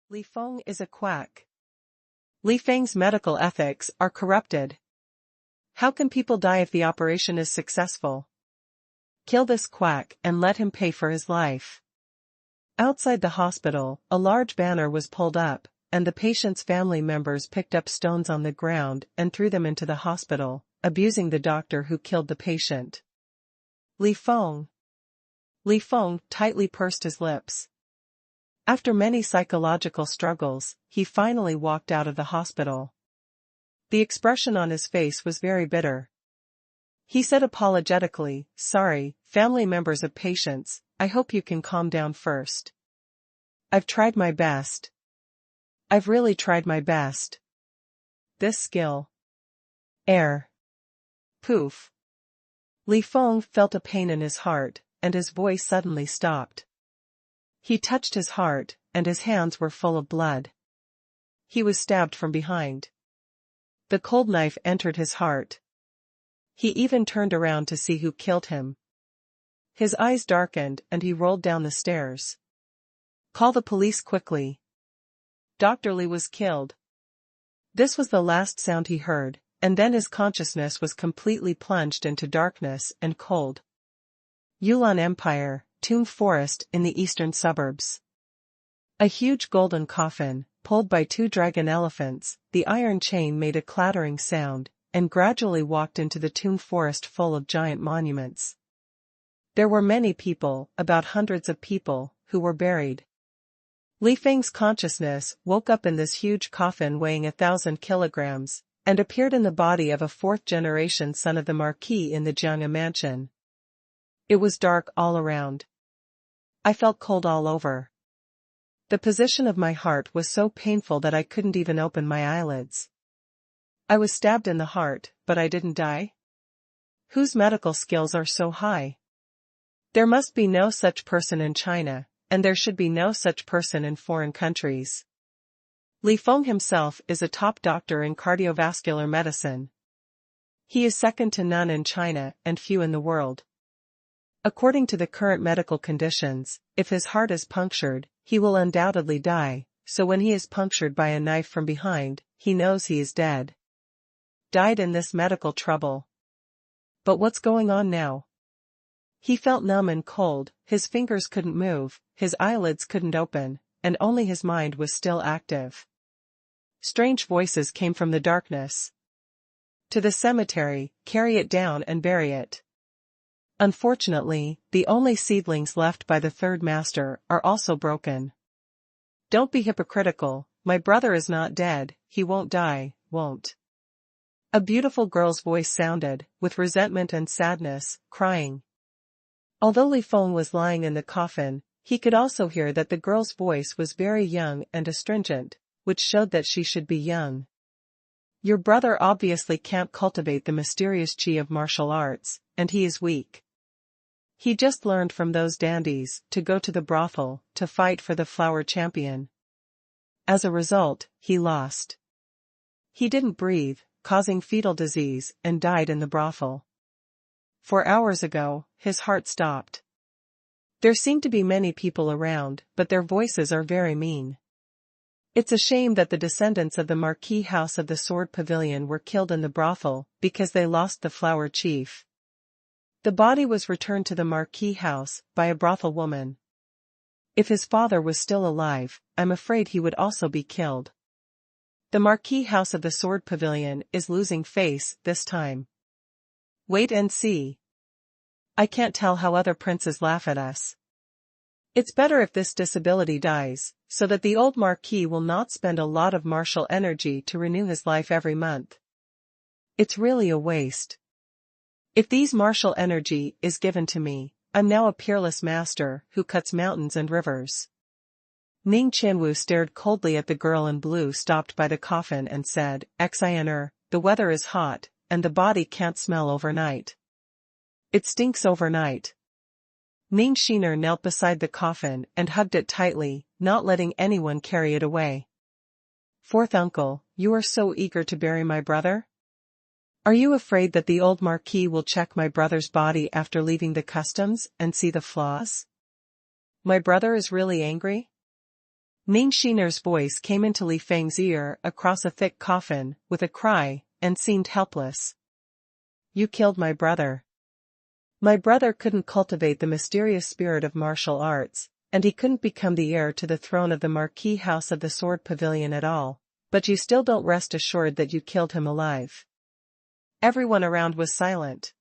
Li Feng is a quack. Li Feng's medical ethics are corrupted. How can people die if the operation is successful? Kill this quack and let him pay for his life. Outside the hospital, a large banner was pulled up, and the patient's family members picked up stones on the ground and threw them into the hospital, abusing the doctor who killed the patient. Li Feng. Li Feng tightly pursed his lips. After many psychological struggles, he finally walked out of the hospital. The expression on his face was very bitter. He said apologetically, "Sorry, family members of patients, I hope you can calm down first. I've tried my best. I've really tried my best. This skill. Air." Poof. Li Feng felt a pain in his heart, and his voice suddenly stopped. He touched his heart, and his hands were full of blood. He was stabbed from behind. The cold knife entered his heart. He even turned around to see who killed him. His eyes darkened and he rolled down the stairs. "Call the police quickly. Dr. Li was killed." This was the last sound he heard, and then his consciousness was completely plunged into darkness and cold. Yulan Empire, Toong Forest in the eastern suburbs. A huge golden coffin, pulled by two dragon elephants, the iron chain made a clattering sound, and gradually walked into the Toong Forest full of giant monuments. There were many people, about hundreds of people, who were buried. Li Feng's consciousness woke up in this huge coffin weighing 1,000 kilograms, and appeared in the body of a fourth-generation son of the Marquis in the Jiang'a mansion. It was dark all around. I felt cold all over. The position of my heart was so painful that I couldn't even open my eyelids. I was stabbed in the heart, but I didn't die? Whose medical skills are so high? There must be no such person in China, and there should be no such person in foreign countries. Li Feng himself is a top doctor in cardiovascular medicine. He is second to none in China and few in the world. According to the current medical conditions, if his heart is punctured, he will undoubtedly die, so when he is punctured by a knife from behind, he knows he is dead. Died in this medical trouble. But what's going on now? He felt numb and cold, his fingers couldn't move, his eyelids couldn't open, and only his mind was still active. Strange voices came from the darkness. "To the cemetery, carry it down and bury it." Unfortunately, the only seedlings left by the third master are also broken. "Don't be hypocritical, my brother is not dead, he won't die, won't." A beautiful girl's voice sounded, with resentment and sadness, crying. Although Li Feng was lying in the coffin, he could also hear that the girl's voice was very young and astringent, which showed that she should be young. "Your brother obviously can't cultivate the mysterious qi of martial arts, and he is weak. He just learned from those dandies to go to the brothel, to fight for the flower champion. As a result, he lost. He didn't breathe, causing fetal disease, and died in the brothel. 4 hours ago, his heart stopped. There seem to be many people around, but their voices are very mean. It's a shame that the descendants of the Marquis House of the Sword Pavilion were killed in the brothel, because they lost the flower chief. The body was returned to the Marquis House by a brothel woman. If his father was still alive, I'm afraid he would also be killed. The Marquis House of the Sword Pavilion is losing face this time. Wait and see. I can't tell how other princes laugh at us. It's better if this disability dies, so that the old Marquis will not spend a lot of martial energy to renew his life every month. It's really a waste. If these martial energy is given to me, I'm now a peerless master who cuts mountains and rivers." Ning Xiaochuan stared coldly at the girl in blue stopped by the coffin and said, "Xiner, the weather is hot, and the body can't smell overnight. It stinks overnight." Ning Xiaochuan knelt beside the coffin and hugged it tightly, not letting anyone carry it away. "Fourth uncle, you are so eager to bury my brother? Are you afraid that the old Marquis will check my brother's body after leaving the customs and see the flaws? My brother is really angry? Ning Xiaochuan's voice came into Li Fang's ear across a thick coffin, with a cry, and seemed helpless. You killed my brother. My brother couldn't cultivate the mysterious spirit of martial arts, and he couldn't become the heir to the throne of the Marquis House of the Sword Pavilion at all, but you still don't rest assured that you killed him alive. Everyone around was silent.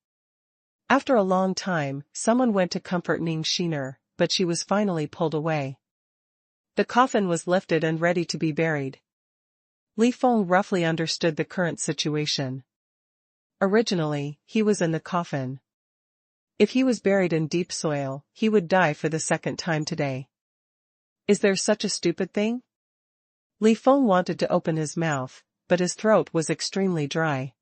After a long time, someone went to comfort Ning Xiaochuan, but she was finally pulled away. The coffin was lifted and ready to be buried. Li Feng roughly understood the current situation. Originally, he was in the coffin. If he was buried in deep soil, he would die for the second time today. Is there such a stupid thing? Li Feng wanted to open his mouth, but his throat was extremely dry.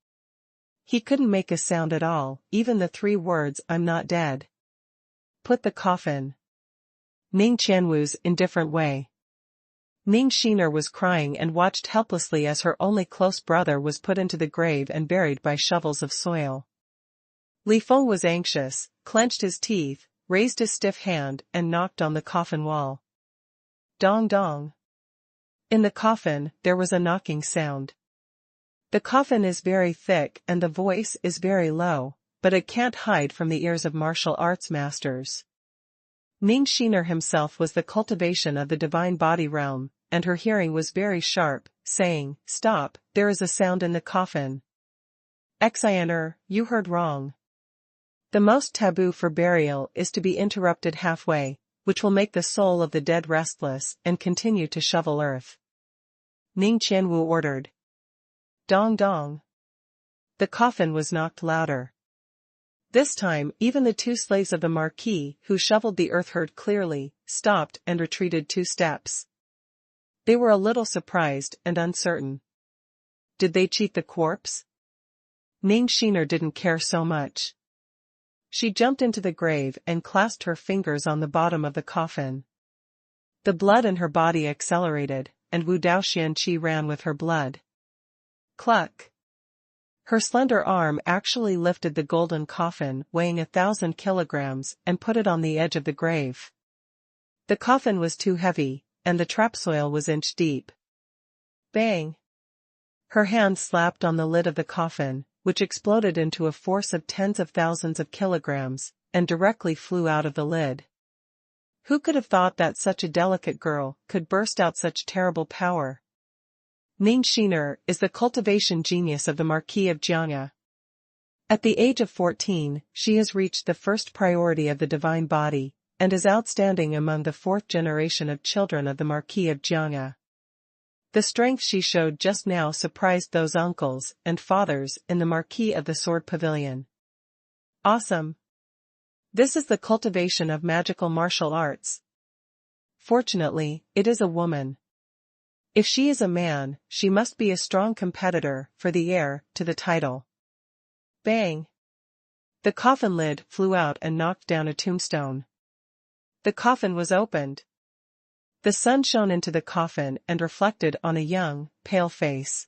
He couldn't make a sound at all, even the 3 words, "I'm not dead." Put the coffin. Ning Qianwu's indifferent way. Ning Xiaochuan was crying and watched helplessly as her only close brother was put into the grave and buried by shovels of soil. Li Feng was anxious, clenched his teeth, raised his stiff hand and knocked on the coffin wall. Dong dong. In the coffin, there was a knocking sound. The coffin is very thick and the voice is very low, but it can't hide from the ears of martial arts masters. Ning Xiaochuan himself was the cultivation of the divine body realm, and her hearing was very sharp, saying, "Stop, there is a sound in the coffin." Xiaochuan, you heard wrong. The most taboo for burial is to be interrupted halfway, which will make the soul of the dead restless and continue to shovel earth. Ning Qianwu ordered. Dong dong. The coffin was knocked louder. This time, even the 2 slaves of the Marquis who shoveled the earth heard clearly, stopped and retreated 2 steps. They were a little surprised and uncertain. Did they cheat the corpse? Ning Xiaochuan didn't care so much. She jumped into the grave and clasped her fingers on the bottom of the coffin. The blood in her body accelerated, and Wu Daoxian Qi ran with her blood. Cluck. Her slender arm actually lifted the golden coffin weighing 1,000 kilograms and put it on the edge of the grave. The coffin was too heavy, and the trap soil was inch deep. Bang! Her hand slapped on the lid of the coffin, which exploded into a force of tens of thousands of kilograms, and directly flew out of the lid. Who could have thought that such a delicate girl could burst out such terrible power? Ning Xiaochuan is the cultivation genius of the Marquis of Jiangya. At the age of 14, she has reached the first priority of the divine body, and is outstanding among the 4th generation of children of the Marquis of Jiangya. The strength she showed just now surprised those uncles and fathers in the Marquis of the Sword Pavilion. Awesome! This is the cultivation of magical martial arts. Fortunately, it is a woman. If she is a man, she must be a strong competitor for the heir to the title. Bang! The coffin lid flew out and knocked down a tombstone. The coffin was opened. The sun shone into the coffin and reflected on a young, pale face.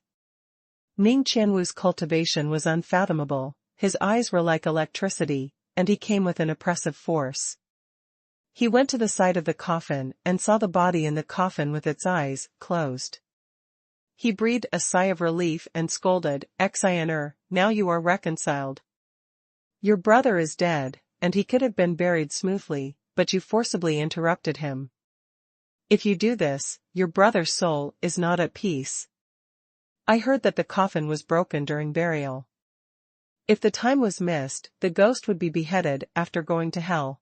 Ning Qianwu's cultivation was unfathomable, his eyes were like electricity, and he came with an oppressive force. He went to the side of the coffin and saw the body in the coffin with its eyes closed. He breathed a sigh of relief and scolded, "Xiaochuan, now you are reconciled. Your brother is dead, and he could have been buried smoothly, but you forcibly interrupted him. If you do this, your brother's soul is not at peace. I heard that the coffin was broken during burial. If the time was missed, the ghost would be beheaded after going to hell."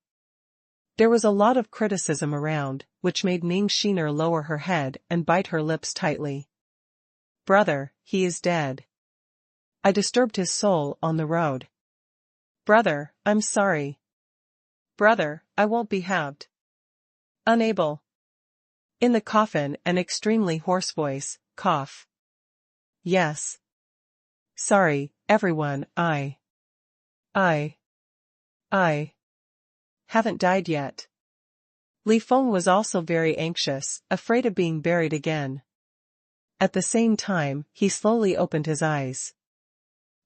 There was a lot of criticism around, which made Ning Xiaochuan lower her head and bite her lips tightly. "Brother, he is dead. I disturbed his soul on the road. Brother, I'm sorry. Brother, I won't be halved." Unable. In the coffin, an extremely hoarse voice, cough. "Yes. Sorry, everyone, I haven't died yet." Li Feng was also very anxious, afraid of being buried again. At the same time, he slowly opened his eyes.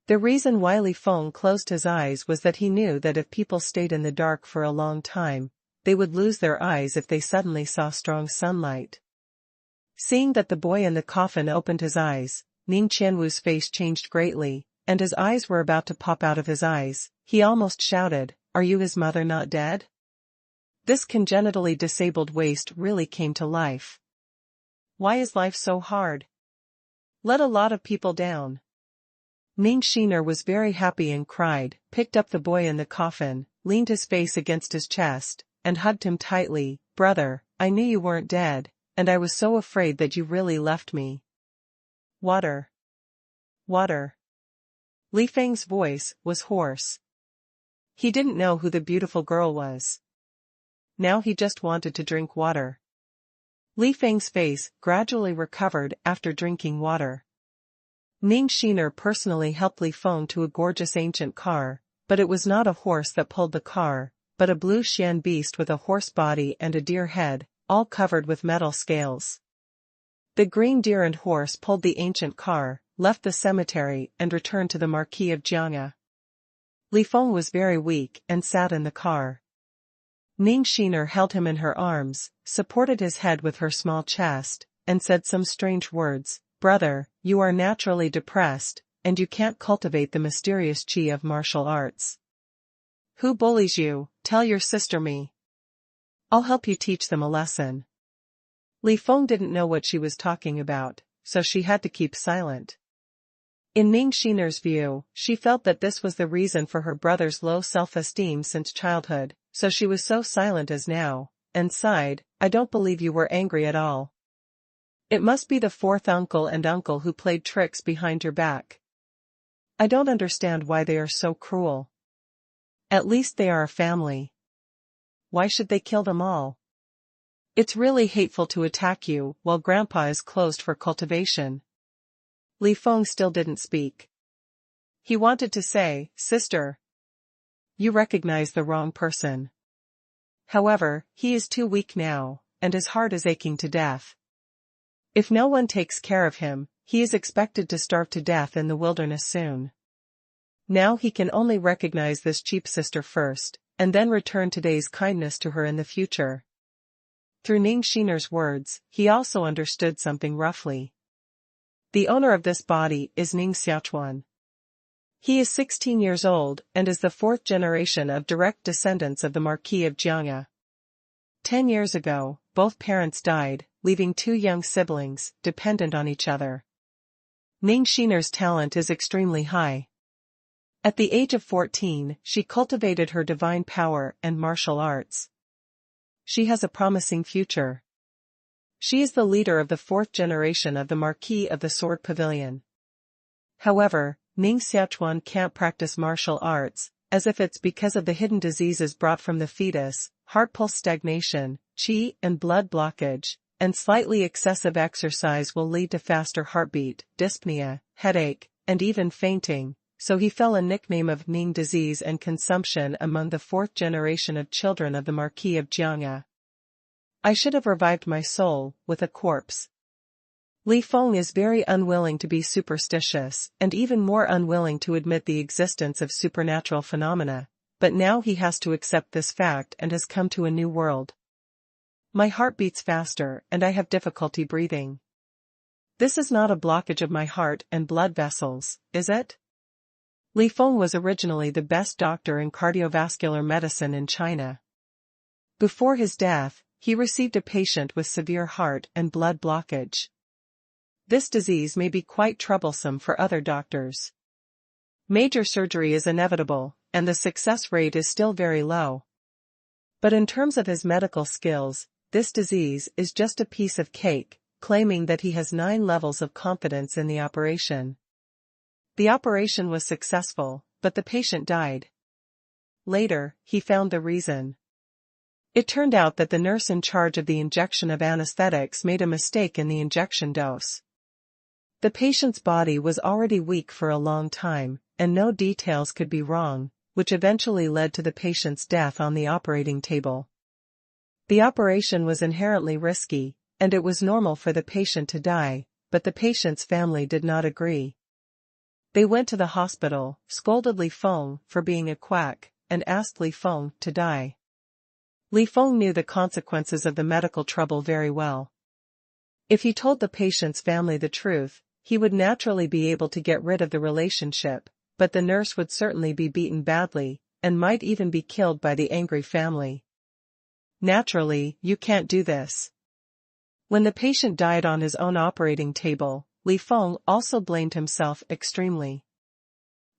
The reason why Li Feng closed his eyes was that he knew that if people stayed in the dark for a long time, they would lose their eyes if they suddenly saw strong sunlight. Seeing that the boy in the coffin opened his eyes, Ning Qianwu's face changed greatly, and his eyes were about to pop out of his eyes. He almost shouted, "Are you his mother not dead?" This congenitally disabled waste really came to life. Why is life so hard? Let a lot of people down. Ning Xiaochuan was very happy and cried, picked up the boy in the coffin, leaned his face against his chest, and hugged him tightly. "Brother, I knew you weren't dead, and I was so afraid that you really left me." Water. Water. Li Fang's voice was hoarse. He didn't know who the beautiful girl was. Now he just wanted to drink water. Li Fang's face gradually recovered after drinking water. Ning Xiaochuan personally helped Li Feng to a gorgeous ancient car, but it was not a horse that pulled the car, but a blue Xian beast with a horse body and a deer head, all covered with metal scales. The green deer and horse pulled the ancient car, left the cemetery and returned to the Marquis of Jianghe. Li Feng was very weak and sat in the car. Ning Xiaochuan held him in her arms, supported his head with her small chest, and said some strange words. "Brother, you are naturally depressed, and you can't cultivate the mysterious qi of martial arts. Who bullies you? Tell your sister me. I'll help you teach them a lesson." Li Feng didn't know what she was talking about, so she had to keep silent. In Ning Xiaochuan's view, she felt that this was the reason for her brother's low self-esteem since childhood, so she was so silent as now, and sighed, "I don't believe you were angry at all. It must be the fourth uncle and uncle who played tricks behind your back. I don't understand why they are so cruel. At least they are a family. Why should they kill them all? It's really hateful to attack you while Grandpa is closed for cultivation." Li Feng still didn't speak. He wanted to say, "Sister, you recognize the wrong person." However, he is too weak now, and his heart is aching to death. If no one takes care of him, he is expected to starve to death in the wilderness soon. Now he can only recognize this cheap sister first, and then return today's kindness to her in the future. Through Ning Xiaochuan's words, he also understood something roughly. The owner of this body is Ning Xiaochuan. He is 16 years old and is the fourth generation of direct descendants of the Marquis of Jianghe. 10 years ago, both parents died, leaving two young siblings, dependent on each other. Ning Xiaochuan's talent is extremely high. At the age of 14, she cultivated her divine power and martial arts. She has a promising future. She is the leader of the fourth generation of the Marquis of the Sword Pavilion. However, Ning Xiaochuan can't practice martial arts, as if it's because of the hidden diseases brought from the fetus, heart pulse stagnation, qi and blood blockage, and slightly excessive exercise will lead to faster heartbeat, dyspnea, headache, and even fainting, so he fell a nickname of Ning disease and consumption among the fourth generation of children of the Marquis of Jianghe. I should have revived my soul with a corpse. Li Feng is very unwilling to be superstitious and even more unwilling to admit the existence of supernatural phenomena, but now he has to accept this fact and has come to a new world. My heart beats faster and I have difficulty breathing. This is not a blockage of my heart and blood vessels, is it? Li Feng was originally the best doctor in cardiovascular medicine in China. Before his death, he received a patient with severe heart and blood blockage. This disease may be quite troublesome for other doctors. Major surgery is inevitable, and the success rate is still very low. But in terms of his medical skills, this disease is just a piece of cake, claiming that he has 9 levels of confidence in the operation. The operation was successful, but the patient died. Later, he found the reason. It turned out that the nurse in charge of the injection of anesthetics made a mistake in the injection dose. The patient's body was already weak for a long time, and no details could be wrong, which eventually led to the patient's death on the operating table. The operation was inherently risky, and it was normal for the patient to die, but the patient's family did not agree. They went to the hospital, scolded Li Feng for being a quack, and asked Li Feng to die. Li Feng knew the consequences of the medical trouble very well. If he told the patient's family the truth, he would naturally be able to get rid of the relationship, but the nurse would certainly be beaten badly, and might even be killed by the angry family. Naturally, you can't do this. When the patient died on his own operating table, Li Feng also blamed himself extremely.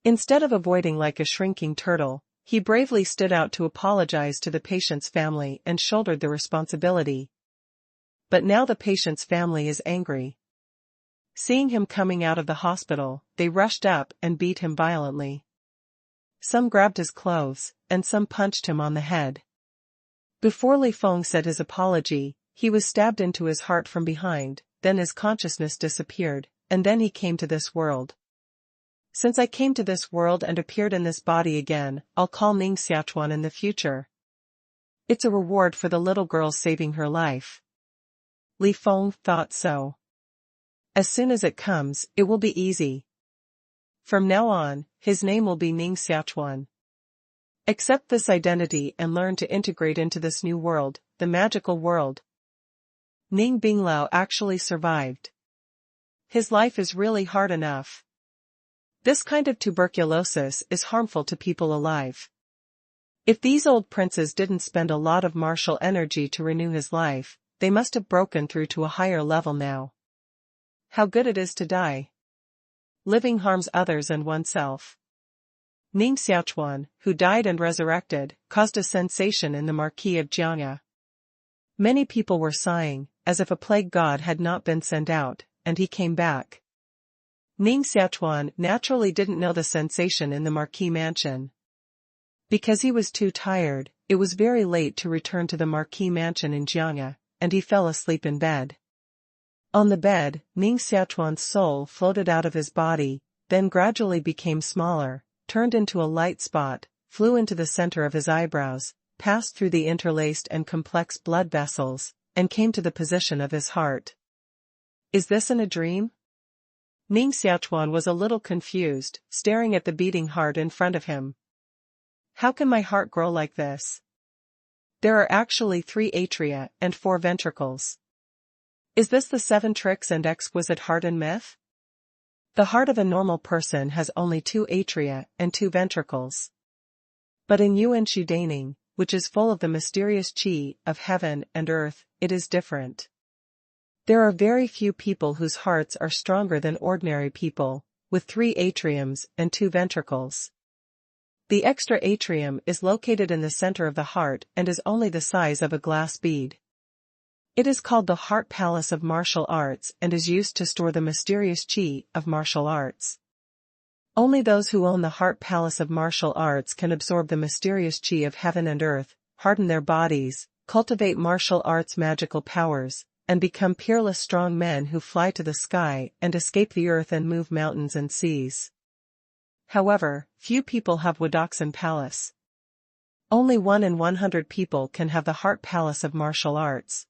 Instead of avoiding like a shrinking turtle, he bravely stood out to apologize to the patient's family and shouldered the responsibility. But now the patient's family is angry. Seeing him coming out of the hospital, they rushed up and beat him violently. Some grabbed his clothes, and some punched him on the head. Before Li Feng said his apology, he was stabbed into his heart from behind, then his consciousness disappeared, and then he came to this world. Since I came to this world and appeared in this body again, I'll call Ning Xiaochuan in the future. It's a reward for the little girl saving her life. Li Feng thought so. As soon as it comes, it will be easy. From now on, his name will be Ning Xiaochuan. Accept this identity and learn to integrate into this new world, the magical world. Ning Binglao actually survived. His life is really hard enough. This kind of tuberculosis is harmful to people alive. If these old princes didn't spend a lot of martial energy to renew his life, they must have broken through to a higher level now. How good it is to die. Living harms others and oneself. Ning Xiaochuan, who died and resurrected, caused a sensation in the Marquis of Jiangya. Many people were sighing, as if a plague god had not been sent out, and he came back. Ning Xiaochuan naturally didn't know the sensation in the Marquis mansion. Because he was too tired, it was very late to return to the Marquis mansion in Jiangya, and he fell asleep in bed. On the bed, Ning Xiaochuan's soul floated out of his body, then gradually became smaller, turned into a light spot, flew into the center of his eyebrows, passed through the interlaced and complex blood vessels, and came to the position of his heart. Is this in a dream? Ning Xiaochuan was a little confused, staring at the beating heart in front of him. How can my heart grow like this? There are actually 3 atria and 4 ventricles. Is this the 7 tricks and exquisite heart in myth? The heart of a normal person has only 2 atria and 2 ventricles. But in Yuan Jiu Dang, which is full of the mysterious qi of heaven and earth, it is different. There are very few people whose hearts are stronger than ordinary people, with 3 atriums and 2 ventricles. The extra atrium is located in the center of the heart and is only the size of a glass bead. It is called the Heart Palace of Martial Arts and is used to store the mysterious qi of martial arts. Only those who own the Heart Palace of Martial Arts can absorb the mysterious qi of heaven and earth, harden their bodies, cultivate martial arts magical powers, and become peerless strong men who fly to the sky and escape the earth and move mountains and seas. However, few people have Wadoksan Palace. Only 1 in 100 people can have the Heart Palace of Martial Arts.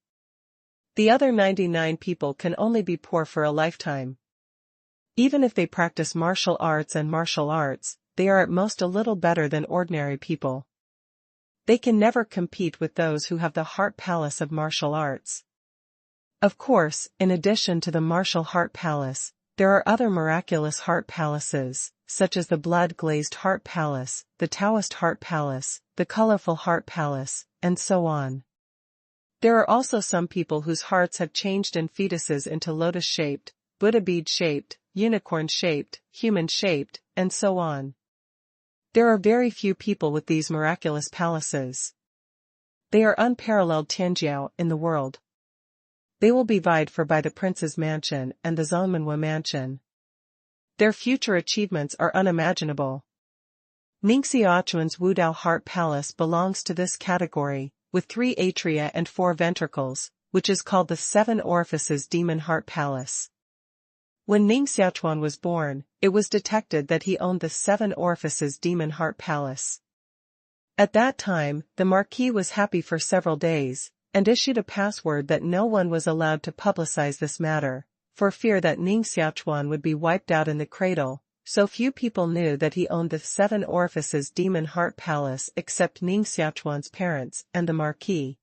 The other 99 people can only be poor for a lifetime. Even if they practice martial arts and martial arts, they are at most a little better than ordinary people. They can never compete with those who have the Heart Palace of Martial Arts. Of course, in addition to the Martial Heart Palace, there are other miraculous heart palaces, such as the blood-glazed Heart Palace, the Taoist Heart Palace, the colorful Heart Palace, and so on. There are also some people whose hearts have changed in fetuses into lotus-shaped, Buddha bead-shaped, unicorn-shaped, human-shaped, and so on. There are very few people with these miraculous palaces. They are unparalleled tianjiao in the world. They will be vied for by the Prince's Mansion and the Zhongmenhua Mansion. Their future achievements are unimaginable. Ning Xiaochuan's Wudao Heart Palace belongs to this category, with 3 atria and 4 ventricles, which is called the 7 Orifices Demon Heart Palace. When Ning Xiaochuan was born, it was detected that he owned the 7 Orifices Demon Heart Palace. At that time, the Marquis was happy for several days, and issued a password that no one was allowed to publicize this matter, for fear that Ning Xiaochuan would be wiped out in the cradle. So few people knew that he owned the 7 Orifices Demon Heart Palace except Ning Xiaochuan's parents and the Marquis.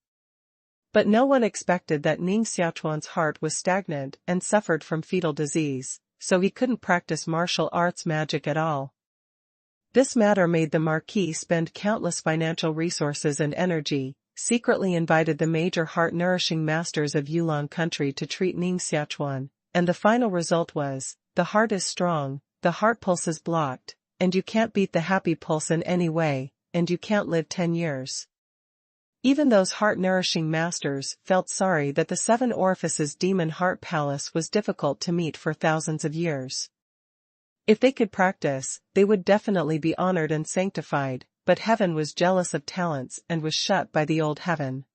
But no one expected that Ning Xiaochuan's heart was stagnant and suffered from fetal disease, so he couldn't practice martial arts magic at all. This matter made the Marquis spend countless financial resources and energy, secretly invited the major heart-nourishing masters of Yulong country to treat Ning Xiaochuan, and the final result was, the heart is strong, the heart pulse is blocked, and you can't beat the happy pulse in any way, and you can't live 10 years. Even those heart-nourishing masters felt sorry that the seven orifices demon heart palace was difficult to meet for thousands of years. If they could practice, they would definitely be honored and sanctified, but heaven was jealous of talents and was shut by the old heaven.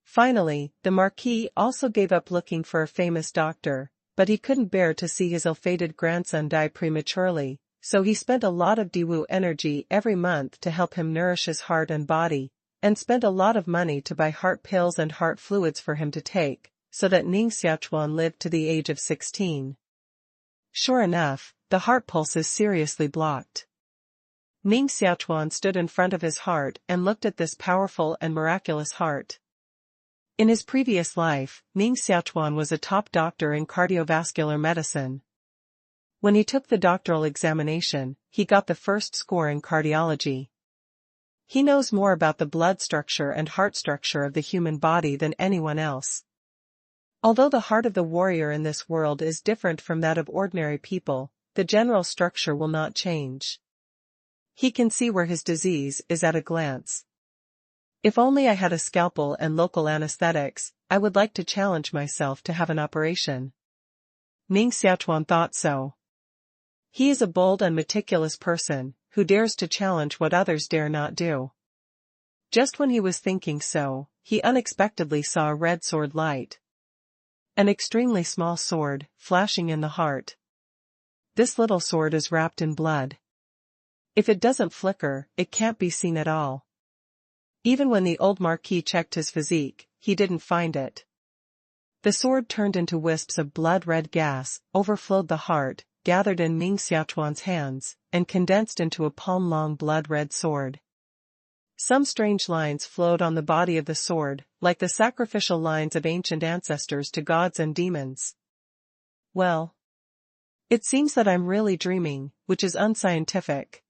Finally, the Marquis also gave up looking for a famous doctor, but he couldn't bear to see his ill-fated grandson die prematurely, so he spent a lot of Diwu energy every month to help him nourish his heart and body, and spent a lot of money to buy heart pills and heart fluids for him to take, so that Ning Xiaochuan lived to the age of 16. Sure enough, the heart pulse is seriously blocked. Ning Xiaochuan stood in front of his heart and looked at this powerful and miraculous heart. In his previous life, Ning Xiaochuan was a top doctor in cardiovascular medicine. When he took the doctoral examination, he got the first score in cardiology. He knows more about the blood structure and heart structure of the human body than anyone else. Although the heart of the warrior in this world is different from that of ordinary people, the general structure will not change. He can see where his disease is at a glance. If only I had a scalpel and local anesthetics, I would like to challenge myself to have an operation. Ning Xiaochuan thought so. He is a bold and meticulous person, who dares to challenge what others dare not do. Just when he was thinking so, he unexpectedly saw a red sword light. An extremely small sword, flashing in the heart. This little sword is wrapped in blood. If it doesn't flicker, it can't be seen at all. Even when the old Marquis checked his physique, he didn't find it. The sword turned into wisps of blood-red gas, overflowed the heart, gathered in Ning Xiaochuan's hands, and condensed into a palm-long blood-red sword. Some strange lines flowed on the body of the sword, like the sacrificial lines of ancient ancestors to gods and demons. Well, it seems that I'm really dreaming, which is unscientific.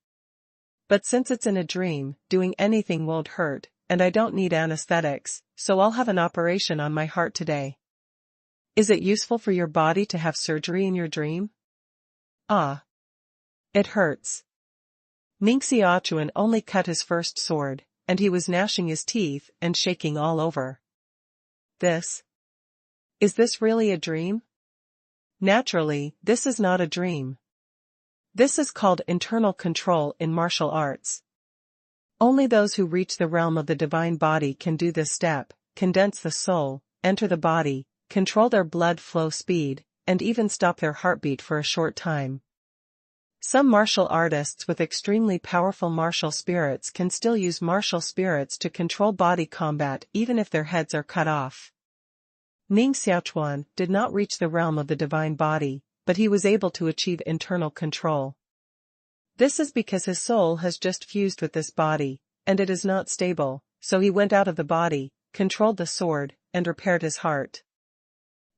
But since it's in a dream, doing anything won't hurt, and I don't need anesthetics, so I'll have an operation on my heart today. Is it useful for your body to have surgery in your dream? Ah. It hurts. Ning Xiaochuan only cut his first sword, and he was gnashing his teeth and shaking all over. Is this really a dream? Naturally, this is not a dream. This is called internal control in martial arts. Only those who reach the realm of the divine body can do this step, condense the soul, enter the body, control their blood flow speed, and even stop their heartbeat for a short time. Some martial artists with extremely powerful martial spirits can still use martial spirits to control body combat even if their heads are cut off. Ning Xiaochuan did not reach the realm of the divine body, but he was able to achieve internal control. This is because his soul has just fused with this body, and it is not stable, so he went out of the body, controlled the sword, and repaired his heart.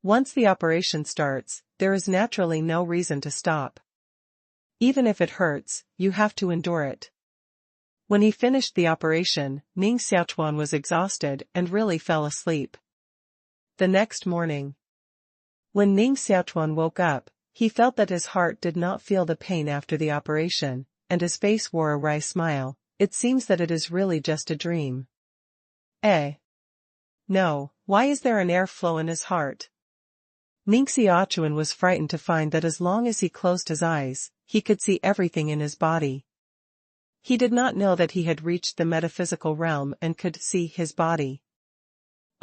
Once the operation starts, there is naturally no reason to stop. Even if it hurts, you have to endure it. When he finished the operation, Ning Xiaochuan was exhausted and really fell asleep. The next morning, when Ning Xiaochuan woke up, he felt that his heart did not feel the pain after the operation, and his face wore a wry smile. It seems that it is really just a dream. No, why is there an airflow in his heart? Ning Xiaochuan was frightened to find that as long as he closed his eyes, he could see everything in his body. He did not know that he had reached the metaphysical realm and could see his body.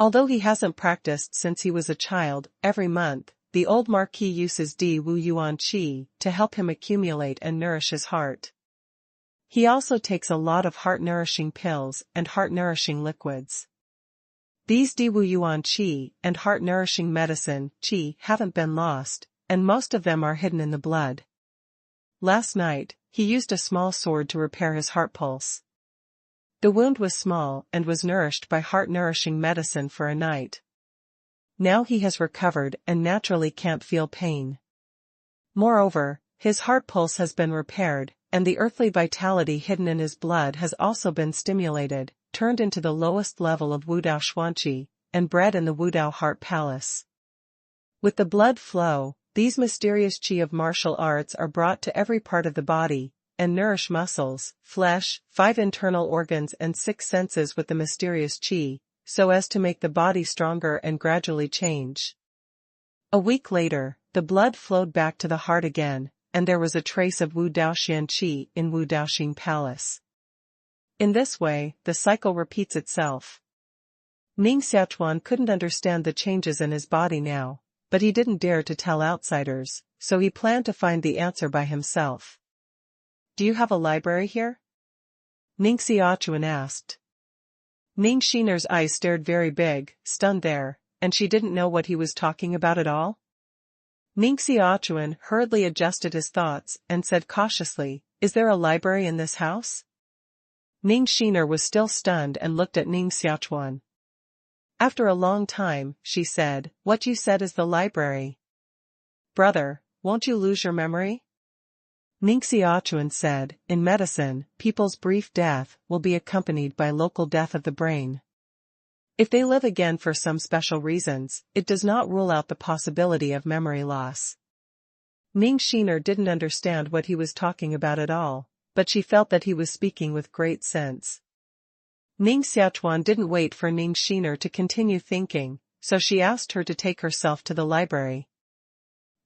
Although he hasn't practiced since he was a child, every month, the old Marquis uses Di Wu Yuan Qi to help him accumulate and nourish his heart. He also takes a lot of heart-nourishing pills and heart-nourishing liquids. These Di Wu Yuan Qi and heart-nourishing medicine Qi haven't been lost, and most of them are hidden in the blood. Last night, he used a small sword to repair his heart pulse. The wound was small and was nourished by heart-nourishing medicine for a night. Now he has recovered and naturally can't feel pain. Moreover, his heart pulse has been repaired, and the earthly vitality hidden in his blood has also been stimulated, turned into the lowest level of Wudao Xuanqi, and bred in the Wudao Heart Palace. With the blood flow, these mysterious qi of martial arts are brought to every part of the body, and nourish muscles, flesh, 5 internal organs and 6 senses with the mysterious qi, so as to make the body stronger and gradually change. A week later, the blood flowed back to the heart again, and there was a trace of Wu Daoxian qi in Wu Daoxing Palace. In this way, the cycle repeats itself. Ning Xiaochuan couldn't understand the changes in his body now, but he didn't dare to tell outsiders, so he planned to find the answer by himself. "Do you have a library here?" Ning Xiaochuan asked. Ning Xiner's eyes stared very big, stunned there, and she didn't know what he was talking about at all. Ning Xiaochuan hurriedly adjusted his thoughts and said cautiously, "Is there a library in this house?" Ning Xiner was still stunned and looked at Ning Xiaochuan. After a long time, she said, "What you said is the library." "Brother, won't you lose your memory?" Ning Xiaochuan said, "In medicine, people's brief death will be accompanied by local death of the brain. If they live again for some special reasons, it does not rule out the possibility of memory loss." Ning Xiner didn't understand what he was talking about at all, but she felt that he was speaking with great sense. Ning Xiaochuan didn't wait for Ning Xiner to continue thinking, so she asked her to take herself to the library.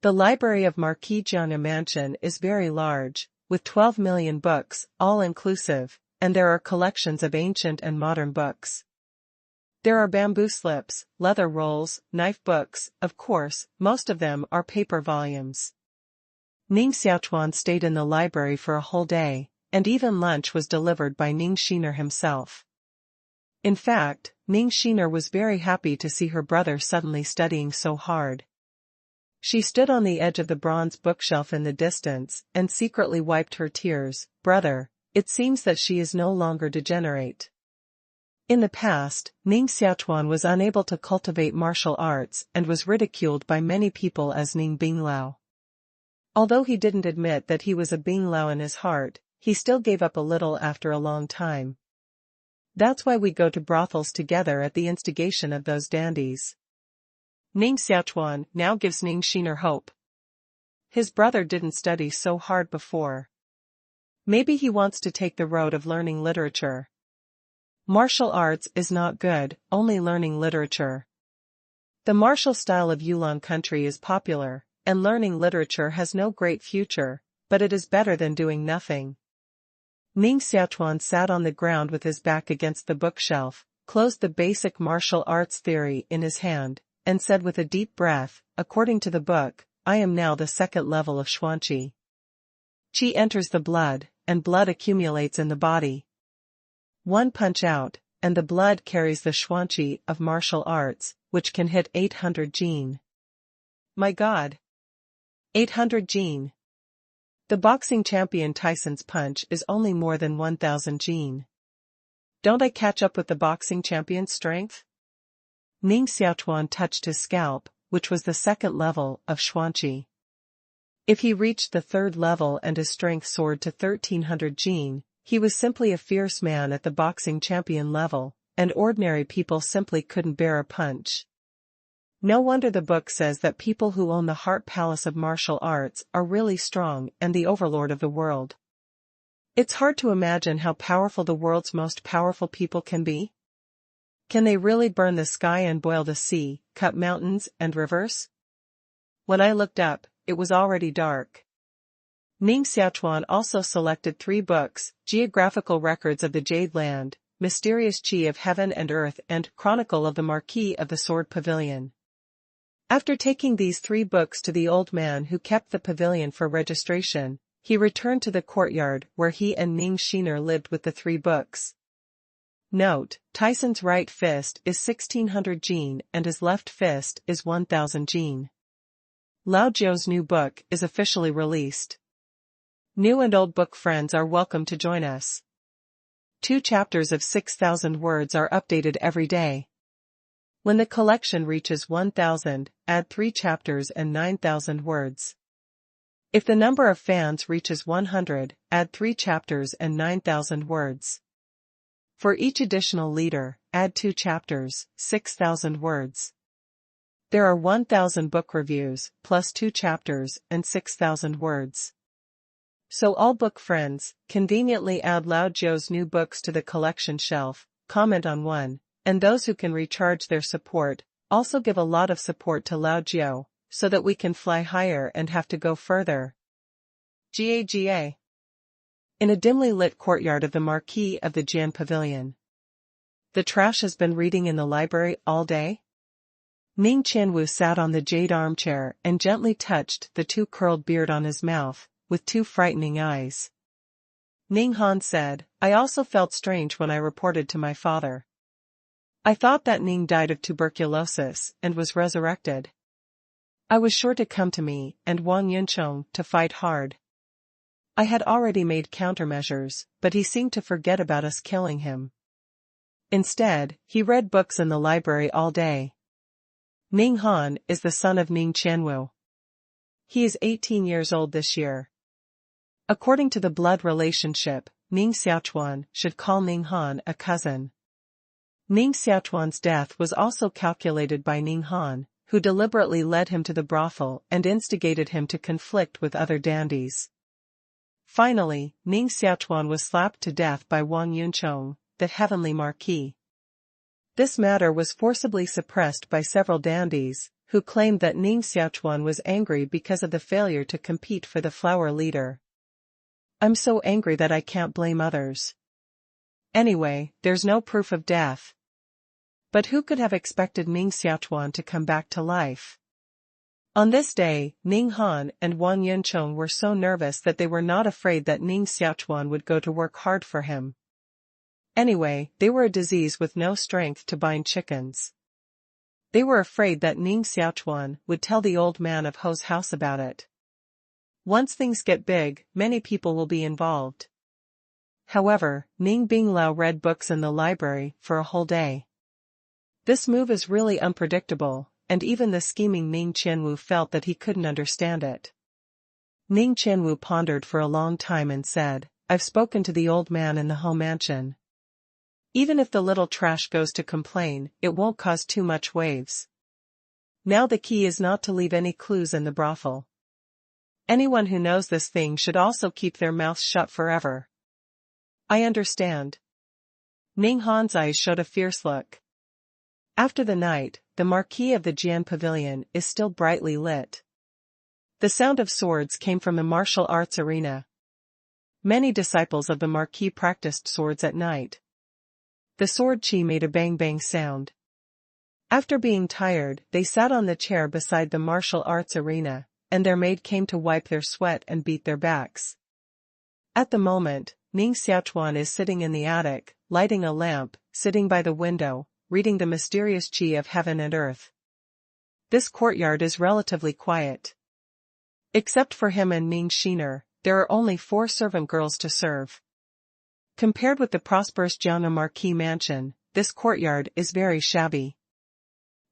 The library of Marquis Jianya Mansion is very large, with 12 million books, all inclusive, and there are collections of ancient and modern books. There are bamboo slips, leather rolls, knife books, of course, most of them are paper volumes. Ning Xiaochuan stayed in the library for a whole day, and even lunch was delivered by Ning Xiner himself. In fact, Ning Xiner was very happy to see her brother suddenly studying so hard. She stood on the edge of the bronze bookshelf in the distance and secretly wiped her tears. "Brother, it seems that she is no longer degenerate." In the past, Ning Xiaochuan was unable to cultivate martial arts and was ridiculed by many people as Ning Binglao. Although he didn't admit that he was a Binglao in his heart, he still gave up a little after a long time. "That's why we go to brothels together at the instigation of those dandies." Ning Xiaochuan now gives Ning Xiner hope. His brother didn't study so hard before. Maybe he wants to take the road of learning literature. Martial arts is not good, only learning literature. The martial style of Yulan country is popular, and learning literature has no great future, but it is better than doing nothing. Ning Xiaochuan sat on the ground with his back against the bookshelf, closed the basic martial arts theory in his hand, and said with a deep breath, "According to the book, I am now the 2nd level of Xuanqi. Qi enters the blood, and blood accumulates in the body. One punch out, and the blood carries the Xuanqi of martial arts, which can hit 800 jin. My God! 800 jin! The boxing champion Tyson's punch is only more than 1000 jin. Don't I catch up with the boxing champion's strength?" Ning Xiaochuan touched his scalp, which was the 2nd level of Xuanqi. If he reached the 3rd level and his strength soared to 1300 jin, he was simply a fierce man at the boxing champion level, and ordinary people simply couldn't bear a punch. No wonder the book says that people who own the heart palace of martial arts are really strong and the overlord of the world. It's hard to imagine how powerful the world's most powerful people can be. Can they really burn the sky and boil the sea, cut mountains and rivers? When I looked up, it was already dark. Ning Xiaochuan also selected 3 books, Geographical Records of the Jade Land, Mysterious Qi of Heaven and Earth and Chronicle of the Marquis of the Sword Pavilion. After taking these 3 books to the old man who kept the pavilion for registration, he returned to the courtyard where he and Ning Xiner lived with the 3 books. Note, Tyson's right fist is 1600 jin and his left fist is 1000 jin. Lao Jiu's new book is officially released. New and old book friends are welcome to join us. 2 chapters of 6,000 words are updated every day. When the collection reaches 1,000, add 3 chapters and 9,000 words. If the number of fans reaches 100, add 3 chapters and 9,000 words. For each additional leader, add 2 chapters, 6,000 words. There are 1,000 book reviews, plus 2 chapters and 6,000 words. So all book friends, conveniently add Lao Jiu's new books to the collection shelf, comment on one, and those who can recharge their support, also give a lot of support to Lao Jiu, so that we can fly higher and have to go further. Jia. In a dimly lit courtyard of the Marquis of the Jian Pavilion. The trash has been reading in the library all day? Ning Xiaochuan sat on the jade armchair and gently touched the 2 curled beard on his mouth, with 2 frightening eyes. Ning Han said, I also felt strange when I reported to my father. I thought that Ning died of tuberculosis and was resurrected. I was sure to come to me and Wang Yunchong to fight hard. I had already made countermeasures, but he seemed to forget about us killing him. Instead, he read books in the library all day. Ning Han is the son of Ning Xiaochuan. He is 18 years old this year. According to the blood relationship, Ning Xiaochuan should call Ning Han a cousin. Ning Xiaochuan's death was also calculated by Ning Han, who deliberately led him to the brothel and instigated him to conflict with other dandies. Finally, Ning Xiaochuan was slapped to death by Wang Yunchong, the heavenly marquis. This matter was forcibly suppressed by several dandies, who claimed that Ning Xiaochuan was angry because of the failure to compete for the flower leader. I'm so angry that I can't blame others. Anyway, there's no proof of death. But who could have expected Ning Xiaochuan to come back to life? On this day, Ning Han and Wang Yunchong were so nervous that they were not afraid that Ning Xiaochuan would go to work hard for him. Anyway, they were a disease with no strength to bind chickens. They were afraid that Ning Xiaochuan would tell the old man of Ho's house about it. Once things get big, many people will be involved. However, Ning Binglao read books in the library for a whole day. This move is really unpredictable, and even the scheming Ning Xiaochuan felt that he couldn't understand it. Ning Xiaochuan pondered for a long time and said, I've spoken to the old man in the Ho mansion. Even if the little trash goes to complain, it won't cause too much waves. Now the key is not to leave any clues in the brothel. Anyone who knows this thing should also keep their mouths shut forever. I understand. Ning Han's eyes showed a fierce look. After the night, the Marquis of the Jian Pavilion is still brightly lit. The sound of swords came from the martial arts arena. Many disciples of the Marquis practiced swords at night. The sword chi made a bang-bang sound. After being tired, they sat on the chair beside the martial arts arena, and their maid came to wipe their sweat and beat their backs. At the moment, Ning Xiaochuan is sitting in the attic, lighting a lamp, sitting by the window, reading the mysterious chi of heaven and earth. This courtyard is relatively quiet. Except for him and Ning Shiner, there are only 4 servant girls to serve. Compared with the prosperous Jiangnan Marquis mansion, this courtyard is very shabby.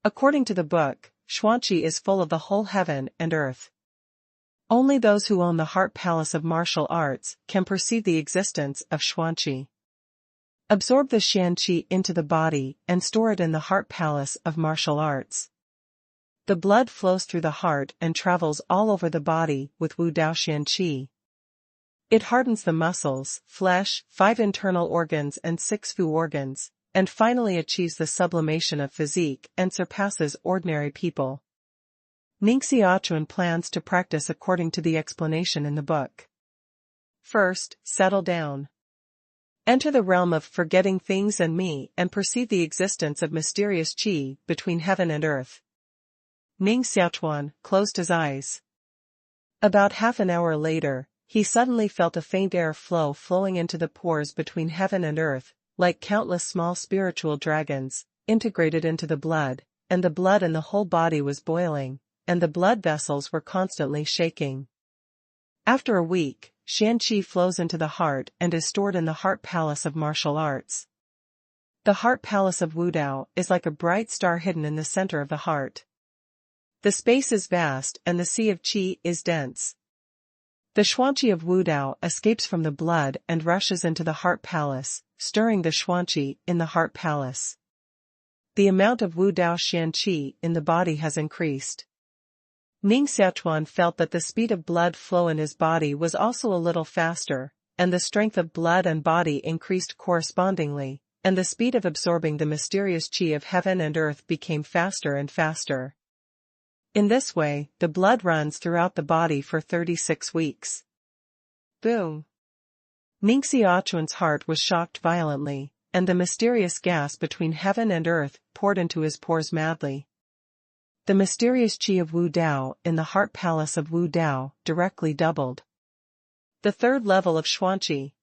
According to the book, Xuanqi is full of the whole heaven and earth. Only those who own the heart palace of martial arts can perceive the existence of Xuanqi. Absorb the Xianqi into the body and store it in the heart palace of martial arts. The blood flows through the heart and travels all over the body with Wu Dao Xianqi. It hardens the muscles, flesh, 5 internal organs and 6 Fu organs, and finally achieves the sublimation of physique and surpasses ordinary people. Ning Xiaochuan plans to practice according to the explanation in the book. First, settle down. Enter the realm of forgetting things and me and perceive the existence of mysterious qi between heaven and earth. Ning Xiaochuan closed his eyes. About half an hour later, he suddenly felt a faint air flow flowing into the pores between heaven and earth, like countless small spiritual dragons, integrated into the blood, and the blood in the whole body was boiling, and the blood vessels were constantly shaking. After a week, Xian Qi flows into the heart and is stored in the heart palace of martial arts. The heart palace of Wudao is like a bright star hidden in the center of the heart. The space is vast and the sea of qi is dense. The xuanqi of Wudao escapes from the blood and rushes into the heart palace, stirring the xuanqi in the heart palace. The amount of Wudao Xian Qi in the body has increased. Ning Xiaochuan felt that the speed of blood flow in his body was also a little faster, and the strength of blood and body increased correspondingly, and the speed of absorbing the mysterious qi of heaven and earth became faster and faster. In this way, the blood runs throughout the body for 36 weeks. Boom! Ning Xiaochuan's heart was shocked violently, and the mysterious gas between heaven and earth poured into his pores madly. The mysterious qi of Wudao in the heart palace of Wudao directly doubled. The third level of xuanqi.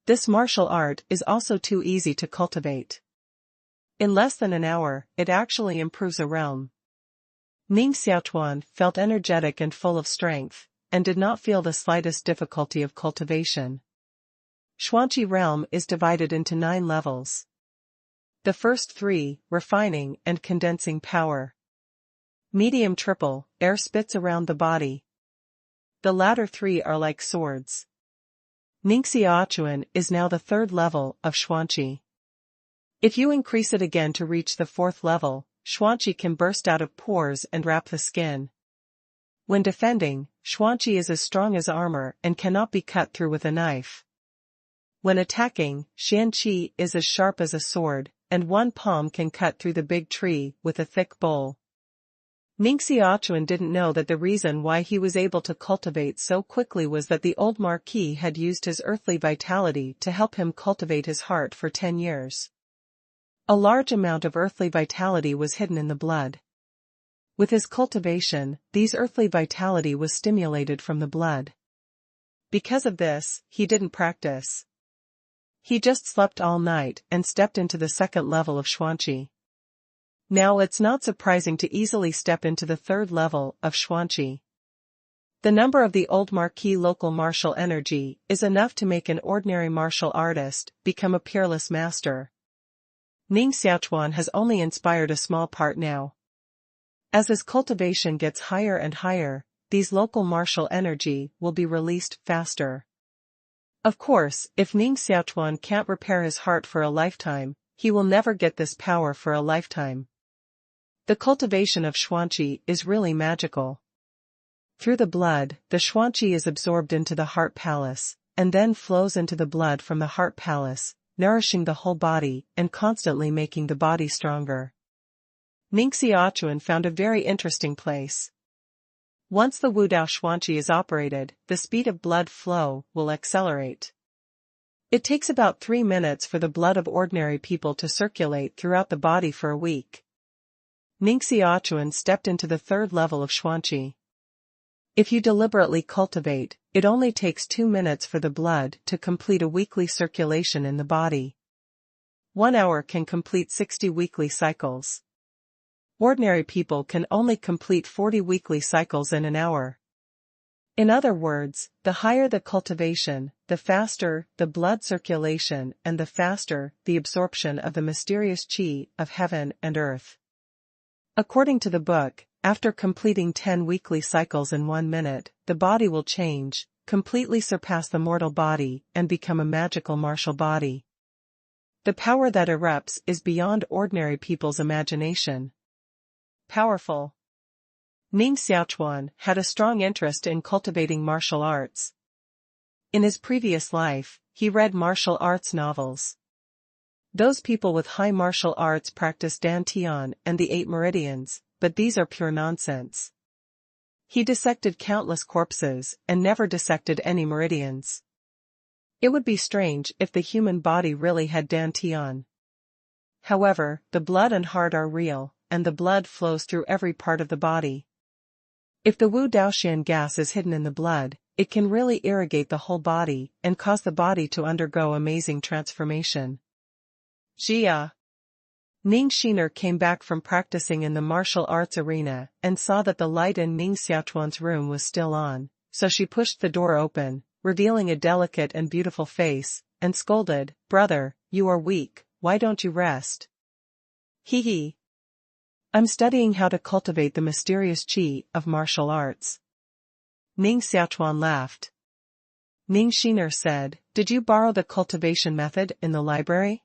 This martial art is also too easy to cultivate. In less than an hour, it actually improves a realm. Ning Xiaochuan felt energetic and full of strength, and did not feel the slightest difficulty of cultivation. Xuanqi realm is divided into 9 levels. The first 3, refining and condensing power. Medium triple, air spits around the body. The latter 3 are like swords. Ning Xiaochuan is now the 3rd level of xuanqi. If you increase it again to reach the 4th level, xuanqi can burst out of pores and wrap the skin. When defending, xuanqi is as strong as armor and cannot be cut through with a knife. When attacking, xian qi is as sharp as a sword, and one palm can cut through the big tree with a thick bowl. Ning Xiaochuan didn't know that the reason why he was able to cultivate so quickly was that the old marquis had used his earthly vitality to help him cultivate his heart for 10 years. A large amount of earthly vitality was hidden in the blood. With his cultivation, these earthly vitality was stimulated from the blood. Because of this, he didn't practice. He just slept all night and stepped into the 2nd level of xuanqi. Now it's not surprising to easily step into the 3rd level of xuanqi. The number of the old marquis local martial energy is enough to make an ordinary martial artist become a peerless master. Ning Xiaochuan has only inspired a small part now. As his cultivation gets higher and higher, these local martial energy will be released faster. Of course, if Ning Xiaochuan can't repair his heart for a lifetime, he will never get this power for a lifetime. The cultivation of xuanqi is really magical. Through the blood, the xuanqi is absorbed into the heart palace, and then flows into the blood from the heart palace, nourishing the whole body and constantly making the body stronger. Ning Xiaochuan found a very interesting place. Once the Wudao xuanqi is operated, the speed of blood flow will accelerate. It takes about 3 minutes for the blood of ordinary people to circulate throughout the body for a week. Ning Xiaochuan stepped into the 3rd level of xuanqi. If you deliberately cultivate, it only takes 2 minutes for the blood to complete a weekly circulation in the body. 1 hour can complete 60 weekly cycles. Ordinary people can only complete 40 weekly cycles in an hour. In other words, the higher the cultivation, the faster the blood circulation and the faster the absorption of the mysterious qi of heaven and earth. According to the book, after completing 10 weekly cycles in 1 minute, the body will change, completely surpass the mortal body, and become a magical martial body. The power that erupts is beyond ordinary people's imagination. Powerful. Ning Xiaochuan had a strong interest in cultivating martial arts. In his previous life, he read martial arts novels. Those people with high martial arts practice dantian and the 8 meridians, but these are pure nonsense. He dissected countless corpses and never dissected any meridians. It would be strange if the human body really had dantian. However, the blood and heart are real, and the blood flows through every part of the body. If the Wu Daoxian gas is hidden in the blood, it can really irrigate the whole body and cause the body to undergo amazing transformation. Jia. Ning Xiner came back from practicing in the martial arts arena and saw that the light in Ning Xiaochuan's room was still on, so she pushed the door open, revealing a delicate and beautiful face, and scolded, "Brother, you are weak, why don't you rest?" "Hee. I'm studying how to cultivate the mysterious qi of martial arts." Ning Xiaochuan laughed. Ning Xiaochuan said, "Did you borrow the cultivation method in the library?"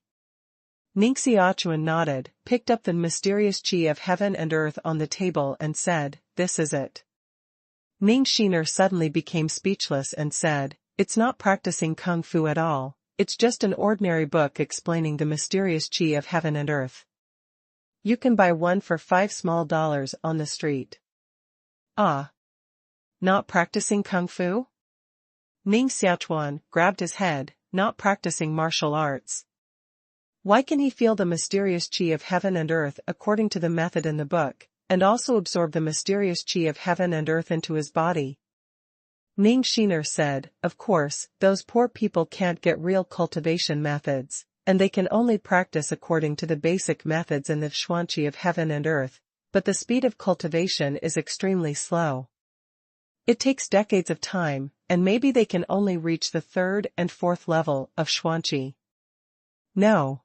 Ning Xiaochuan nodded, picked up the mysterious qi of heaven and earth on the table and said, "This is it." Ning Xiaochuan suddenly became speechless and said, "It's not practicing kung fu at all, it's just an ordinary book explaining the mysterious qi of heaven and earth. You can buy one for $5 on the street." "Ah. Not practicing kung fu?" Ning Xiaochuan grabbed his head, "Not practicing martial arts. Why can he feel the mysterious qi of heaven and earth according to the method in the book, and also absorb the mysterious qi of heaven and earth into his body?" Ning Xiaochuan said, "Of course, those poor people can't get real cultivation methods, and they can only practice according to the basic methods in the xuanqi of heaven and earth, but the speed of cultivation is extremely slow. It takes decades of time, and maybe they can only reach the third and fourth level of xuanqi. No.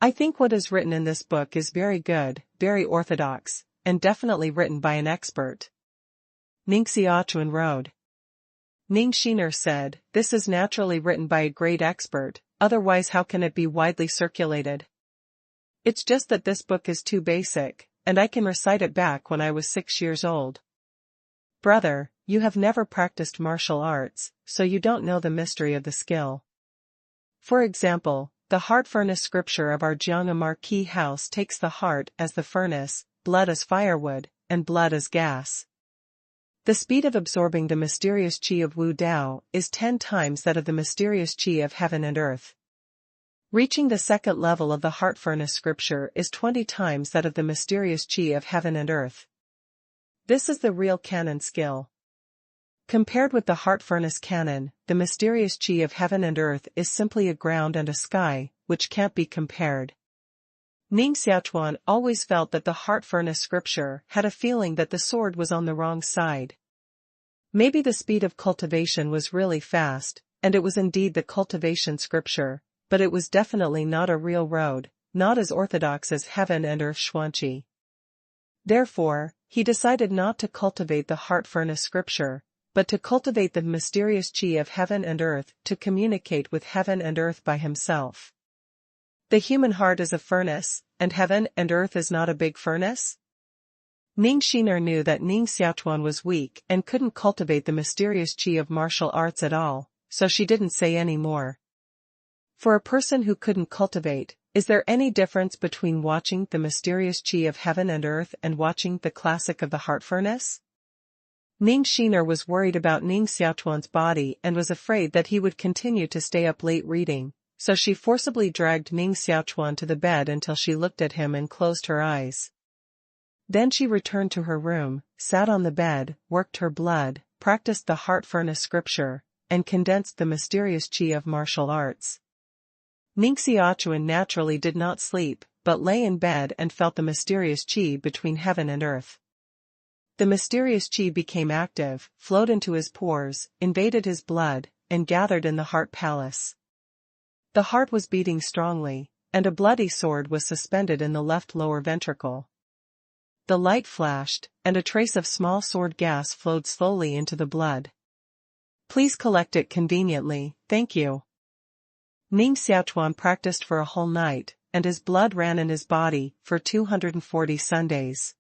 I think what is written in this book is very good, very orthodox, and definitely written by an expert." Ning Xiaochuan wrote. Ning Xiaochuan said, "This is naturally written by a great expert, otherwise how can it be widely circulated? It's just that this book is too basic, and I can recite it back when I was 6 years old." "Brother, you have never practiced martial arts, so you don't know the mystery of the skill. For example, the heart furnace scripture of our Jiang'a marquee house takes the heart as the furnace, blood as firewood, and blood as gas. The speed of absorbing the mysterious qi of Wu Dao is 10 times that of the mysterious qi of heaven and earth. Reaching the second level of the heart furnace scripture is 20 times that of the mysterious qi of heaven and earth. This is the real canon skill. Compared with the heart furnace canon, the mysterious qi of heaven and earth is simply a ground and a sky, which can't be compared." Ning Xiaochuan always felt that the heart furnace scripture had a feeling that the sword was on the wrong side. Maybe the speed of cultivation was really fast, and it was indeed the cultivation scripture, but it was definitely not a real road, not as orthodox as heaven and earth xuanqi. Therefore, he decided not to cultivate the heart furnace scripture, but to cultivate the mysterious qi of heaven and earth to communicate with heaven and earth by himself. The human heart is a furnace, and heaven and earth is not a big furnace? Ning Xiaochuan knew that Ning Xiaochuan was weak and couldn't cultivate the mysterious qi of martial arts at all, so she didn't say any more. For a person who couldn't cultivate, is there any difference between watching the mysterious qi of heaven and earth and watching the classic of the heart furnace? Ning Xiaochuan was worried about Ning Xiaochuan's body and was afraid that he would continue to stay up late reading, so she forcibly dragged Ning Xiaochuan to the bed until she looked at him and closed her eyes. Then she returned to her room, sat on the bed, worked her blood, practiced the heart furnace scripture, and condensed the mysterious qi of martial arts. Ning Xiaochuan naturally did not sleep, but lay in bed and felt the mysterious qi between heaven and earth. The mysterious qi became active, flowed into his pores, invaded his blood, and gathered in the heart palace. The heart was beating strongly, and a bloody sword was suspended in the left lower ventricle. The light flashed, and a trace of small sword gas flowed slowly into the blood. "Please collect it conveniently, thank you." Ning Xiaochuan practiced for a whole night, and his blood ran in his body for 240 Sundays.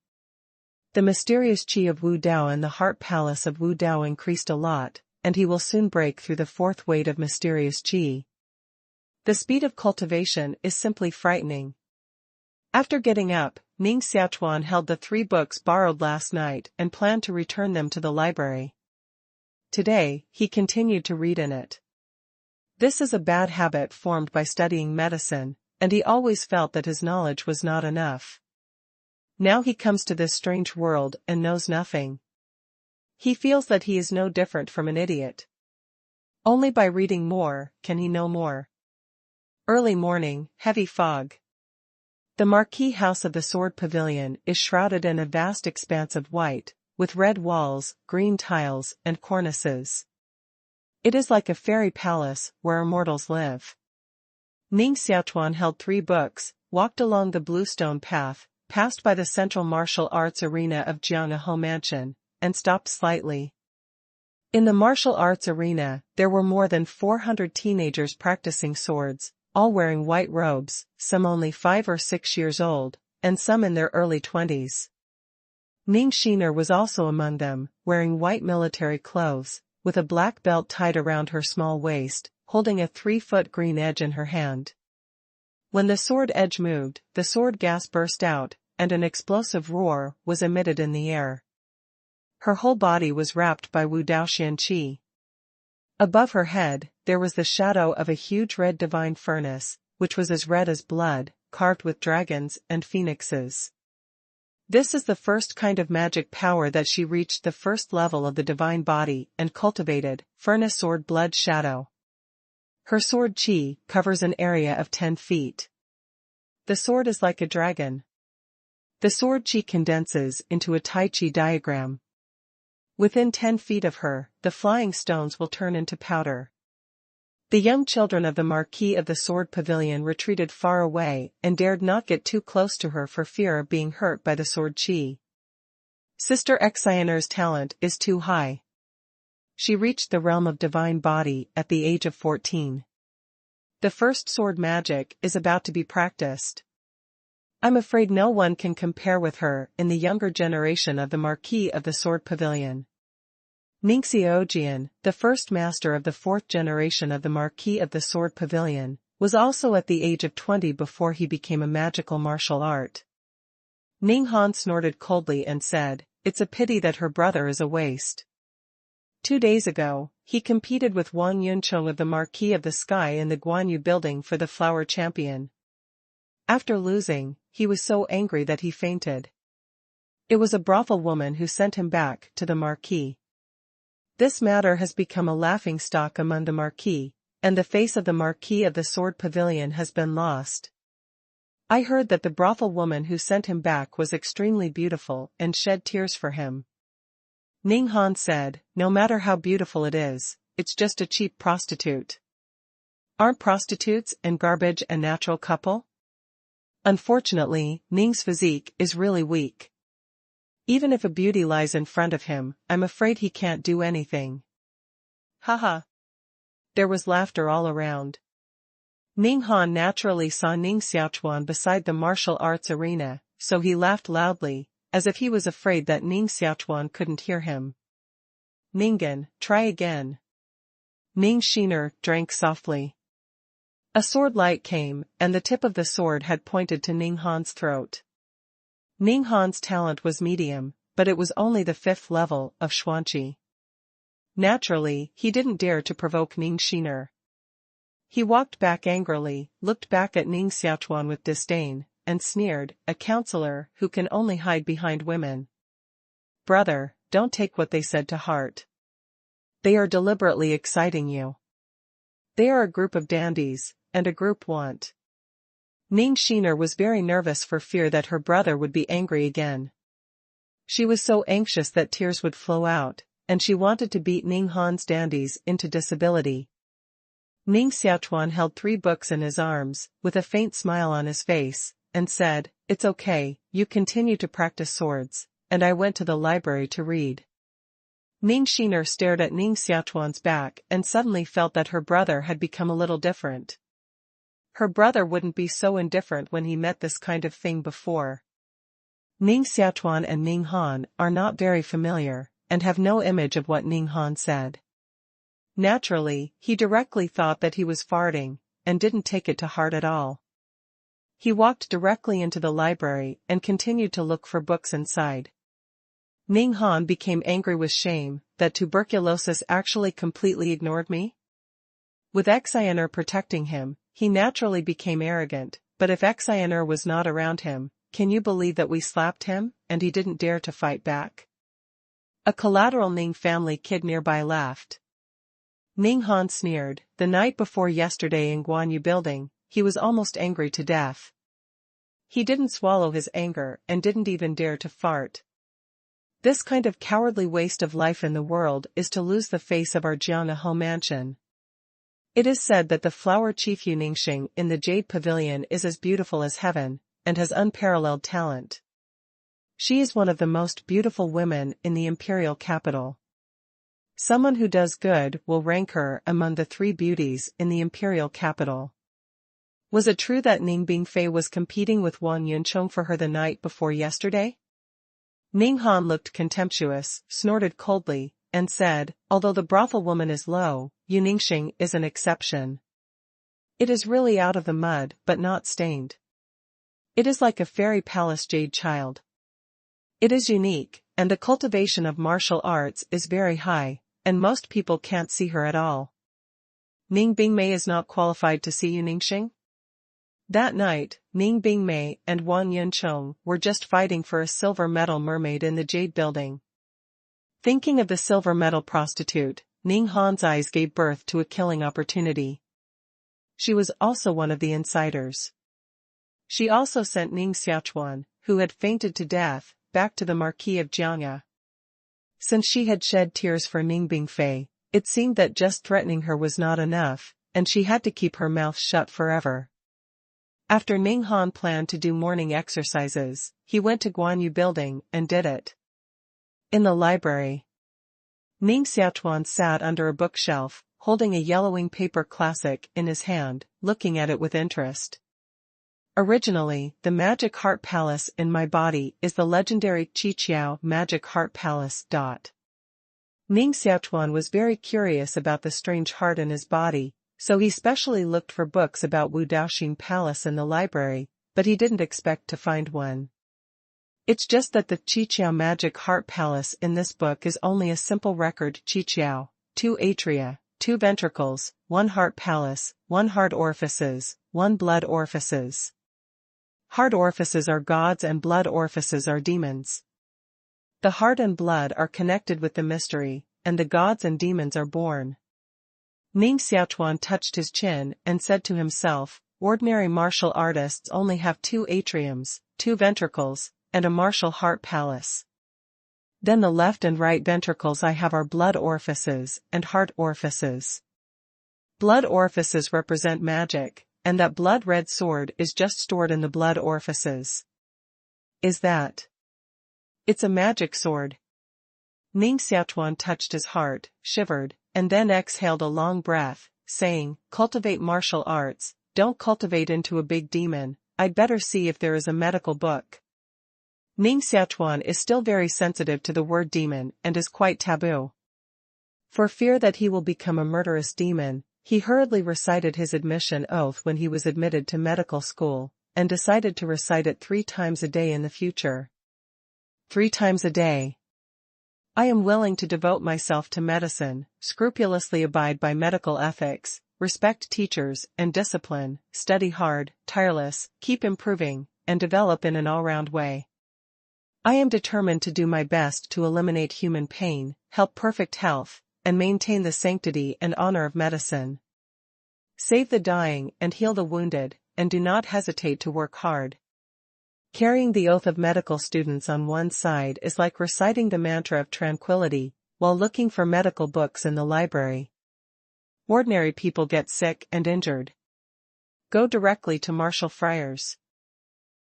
The mysterious qi of Wu Dao in the heart palace of Wu Dao increased a lot, and he will soon break through the fourth weight of mysterious qi. The speed of cultivation is simply frightening. After getting up, Ning Xiaochuan held the 3 books borrowed last night and planned to return them to the library. Today, he continued to read in it. This is a bad habit formed by studying medicine, and he always felt that his knowledge was not enough. Now he comes to this strange world and knows nothing. He feels that he is no different from an idiot. Only by reading more can he know more. Early morning, heavy fog. The marquee house of the Sword Pavilion is shrouded in a vast expanse of white, with red walls, green tiles, and cornices. It is like a fairy palace where immortals live. Ning Xiaochuan held 3 books, walked along the bluestone path, passed by the central martial arts arena of Jianghu Mansion, and stopped slightly. In the martial arts arena, there were more than 400 teenagers practicing swords, all wearing white robes, some only 5 or 6 years old, and some in their early 20s. Ning Xiaochuan was also among them, wearing white military clothes, with a black belt tied around her small waist, holding a 3-foot green edge in her hand. When the sword edge moved, the sword gas burst out, and an explosive roar was emitted in the air. Her whole body was wrapped by Wu Daoxian qi. Above her head, there was the shadow of a huge red divine furnace, which was as red as blood, carved with dragons and phoenixes. This is the first kind of magic power that she reached, the first level of the divine body and cultivated, furnace sword blood shadow. Her sword qi covers an area of 10 feet. The sword is like a dragon. The sword qi condenses into a Tai Chi diagram. Within 10 feet of her, the flying stones will turn into powder. The young children of the Marquis of the Sword Pavilion retreated far away and dared not get too close to her for fear of being hurt by the sword qi. Sister Xiaoner's talent is too high. She reached the realm of divine body at the age of 14. The first sword magic is about to be practiced. I'm afraid no one can compare with her in the younger generation of the Marquis of the Sword Pavilion. Ning Xiaochuan, the first master of the 4th generation of the Marquis of the Sword Pavilion, was also at the age of 20 before he became a magical martial art. Ning Han snorted coldly and said, "It's a pity that her brother is a waste." 2 days ago, he competed with Wang Yuncheng of the Marquis of the Sky in the Guanyu building for the Flower Champion. After losing, he was so angry that he fainted. It was a brothel woman who sent him back to the Marquis. This matter has become a laughingstock among the Marquis, and the face of the Marquis of the Sword Pavilion has been lost. I heard that the brothel woman who sent him back was extremely beautiful and shed tears for him. Ning Han said, "No matter how beautiful it is, it's just a cheap prostitute. Aren't prostitutes and garbage a natural couple?" Unfortunately, Ning's physique is really weak. Even if a beauty lies in front of him, I'm afraid he can't do anything. Haha. There was laughter all around. Ning Han naturally saw Ning Xiaochuan beside the martial arts arena, so he laughed loudly, as if he was afraid that Ning Xiaochuan couldn't hear him. "Ningen, try again." Ning Xiaochuan drank softly. A sword light came, and the tip of the sword had pointed to Ning Han's throat. Ning Han's talent was medium, but it was only the 5th level of Xuanqi. Naturally, he didn't dare to provoke Ning Xiaochuan. He walked back angrily, looked back at Ning Xiaochuan with disdain, and sneered, "A counselor who can only hide behind women. Brother, don't take what they said to heart. They are deliberately exciting you. They are a group of dandies, and a group want." Ning Xiaochuan was very nervous for fear that her brother would be angry again. She was so anxious that tears would flow out, and she wanted to beat Ning Han's dandies into disability. Ning Xiaochuan held 3 books in his arms, with a faint smile on his face, and said, "It's okay, you continue to practice swords," and I went to the library to read. Ning Xiaochuan stared at Ning Xiaochuan's back and suddenly felt that her brother had become a little different. Her brother wouldn't be so indifferent when he met this kind of thing before. Ning Xiaochuan and Ning Han are not very familiar, and have no image of what Ning Han said. Naturally, he directly thought that he was farting, and didn't take it to heart at all. He walked directly into the library and continued to look for books inside. Ning Han became angry with shame that tuberculosis actually completely ignored me. With Xiaoner protecting him, he naturally became arrogant, but if Xiaoner was not around him, can you believe that we slapped him, and he didn't dare to fight back? A collateral Ning family kid nearby laughed. Ning Han sneered, "The night before yesterday in Guanyu building, he was almost angry to death. He didn't swallow his anger and didn't even dare to fart. This kind of cowardly waste of life in the world is to lose the face of our Jianghe mansion. It is said that the flower chief Yu Ningxing in the Jade Pavilion is as beautiful as heaven, and has unparalleled talent. She is one of the most beautiful women in the imperial capital. Someone who does good will rank her among the 3 beauties in the imperial capital. Was it true that Ning Bingfei was competing with Wang Yunchong for her the night before yesterday? Ning Han looked contemptuous, snorted coldly, and said, although the brothel woman is low, Yu Ningxing is an exception. It is really out of the mud but not stained. It is like a fairy palace jade child. It is unique, and the cultivation of martial arts is very high, and most people can't see her at all. Ning Bingmei is not qualified to see Yu Ningxing? That night, Ning Bingmei and Wang Yunchong were just fighting for a silver medal mermaid in the Jade Building. Thinking of the silver medal prostitute, Ning Han's eyes gave birth to a killing opportunity. She was also one of the insiders. She also sent Ning Xiaochuan, who had fainted to death, back to the Marquis of Jianghe. Since she had shed tears for Ning Bingfei, it seemed that just threatening her was not enough, and she had to keep her mouth shut forever. After Ning Han planned to do morning exercises, he went to Guanyu Building and did it. In the library, Ning Xiaochuan sat under a bookshelf, holding a yellowing paper classic in his hand, looking at it with interest. Originally, the Magic Heart Palace in my body is the legendary Qiqiao Magic Heart Palace. Ning Xiaochuan was very curious about the strange heart in his body, so he specially looked for books about Wu Daoxing Palace in the library, but he didn't expect to find one. It's just that the Qiqiao Magic Heart Palace in this book is only a simple record: Qiqiao, 2 atria, 2 ventricles, 1 heart palace, 1 heart orifices, 1 blood orifices. Heart orifices are gods and blood orifices are demons. The heart and blood are connected with the mystery, and the gods and demons are born. Ning Xiaochuan touched his chin and said to himself, ordinary martial artists only have 2 atriums, 2 ventricles, and a martial heart palace. Then the left and right ventricles I have are blood orifices and heart orifices. Blood orifices represent magic, and that blood-red sword is just stored in the blood orifices. Is that? It's a magic sword. Ning Xiaochuan touched his heart, shivered, and then exhaled a long breath, saying, cultivate martial arts, don't cultivate into a big demon. I'd better see if there is a medical book. Ning Xiaochuan is still very sensitive to the word demon and is quite taboo. For fear that he will become a murderous demon, he hurriedly recited his admission oath when he was admitted to medical school, and decided to recite it 3 times a day in the future. 3 times a day. I am willing to devote myself to medicine, scrupulously abide by medical ethics, respect teachers and discipline, study hard, tireless, keep improving, and develop in an all-round way. I am determined to do my best to eliminate human pain, help perfect health, and maintain the sanctity and honor of medicine. Save the dying and heal the wounded, and do not hesitate to work hard. Carrying the oath of medical students on one side is like reciting the mantra of tranquility, while looking for medical books in the library. Ordinary people get sick and injured. Go directly to martial friars.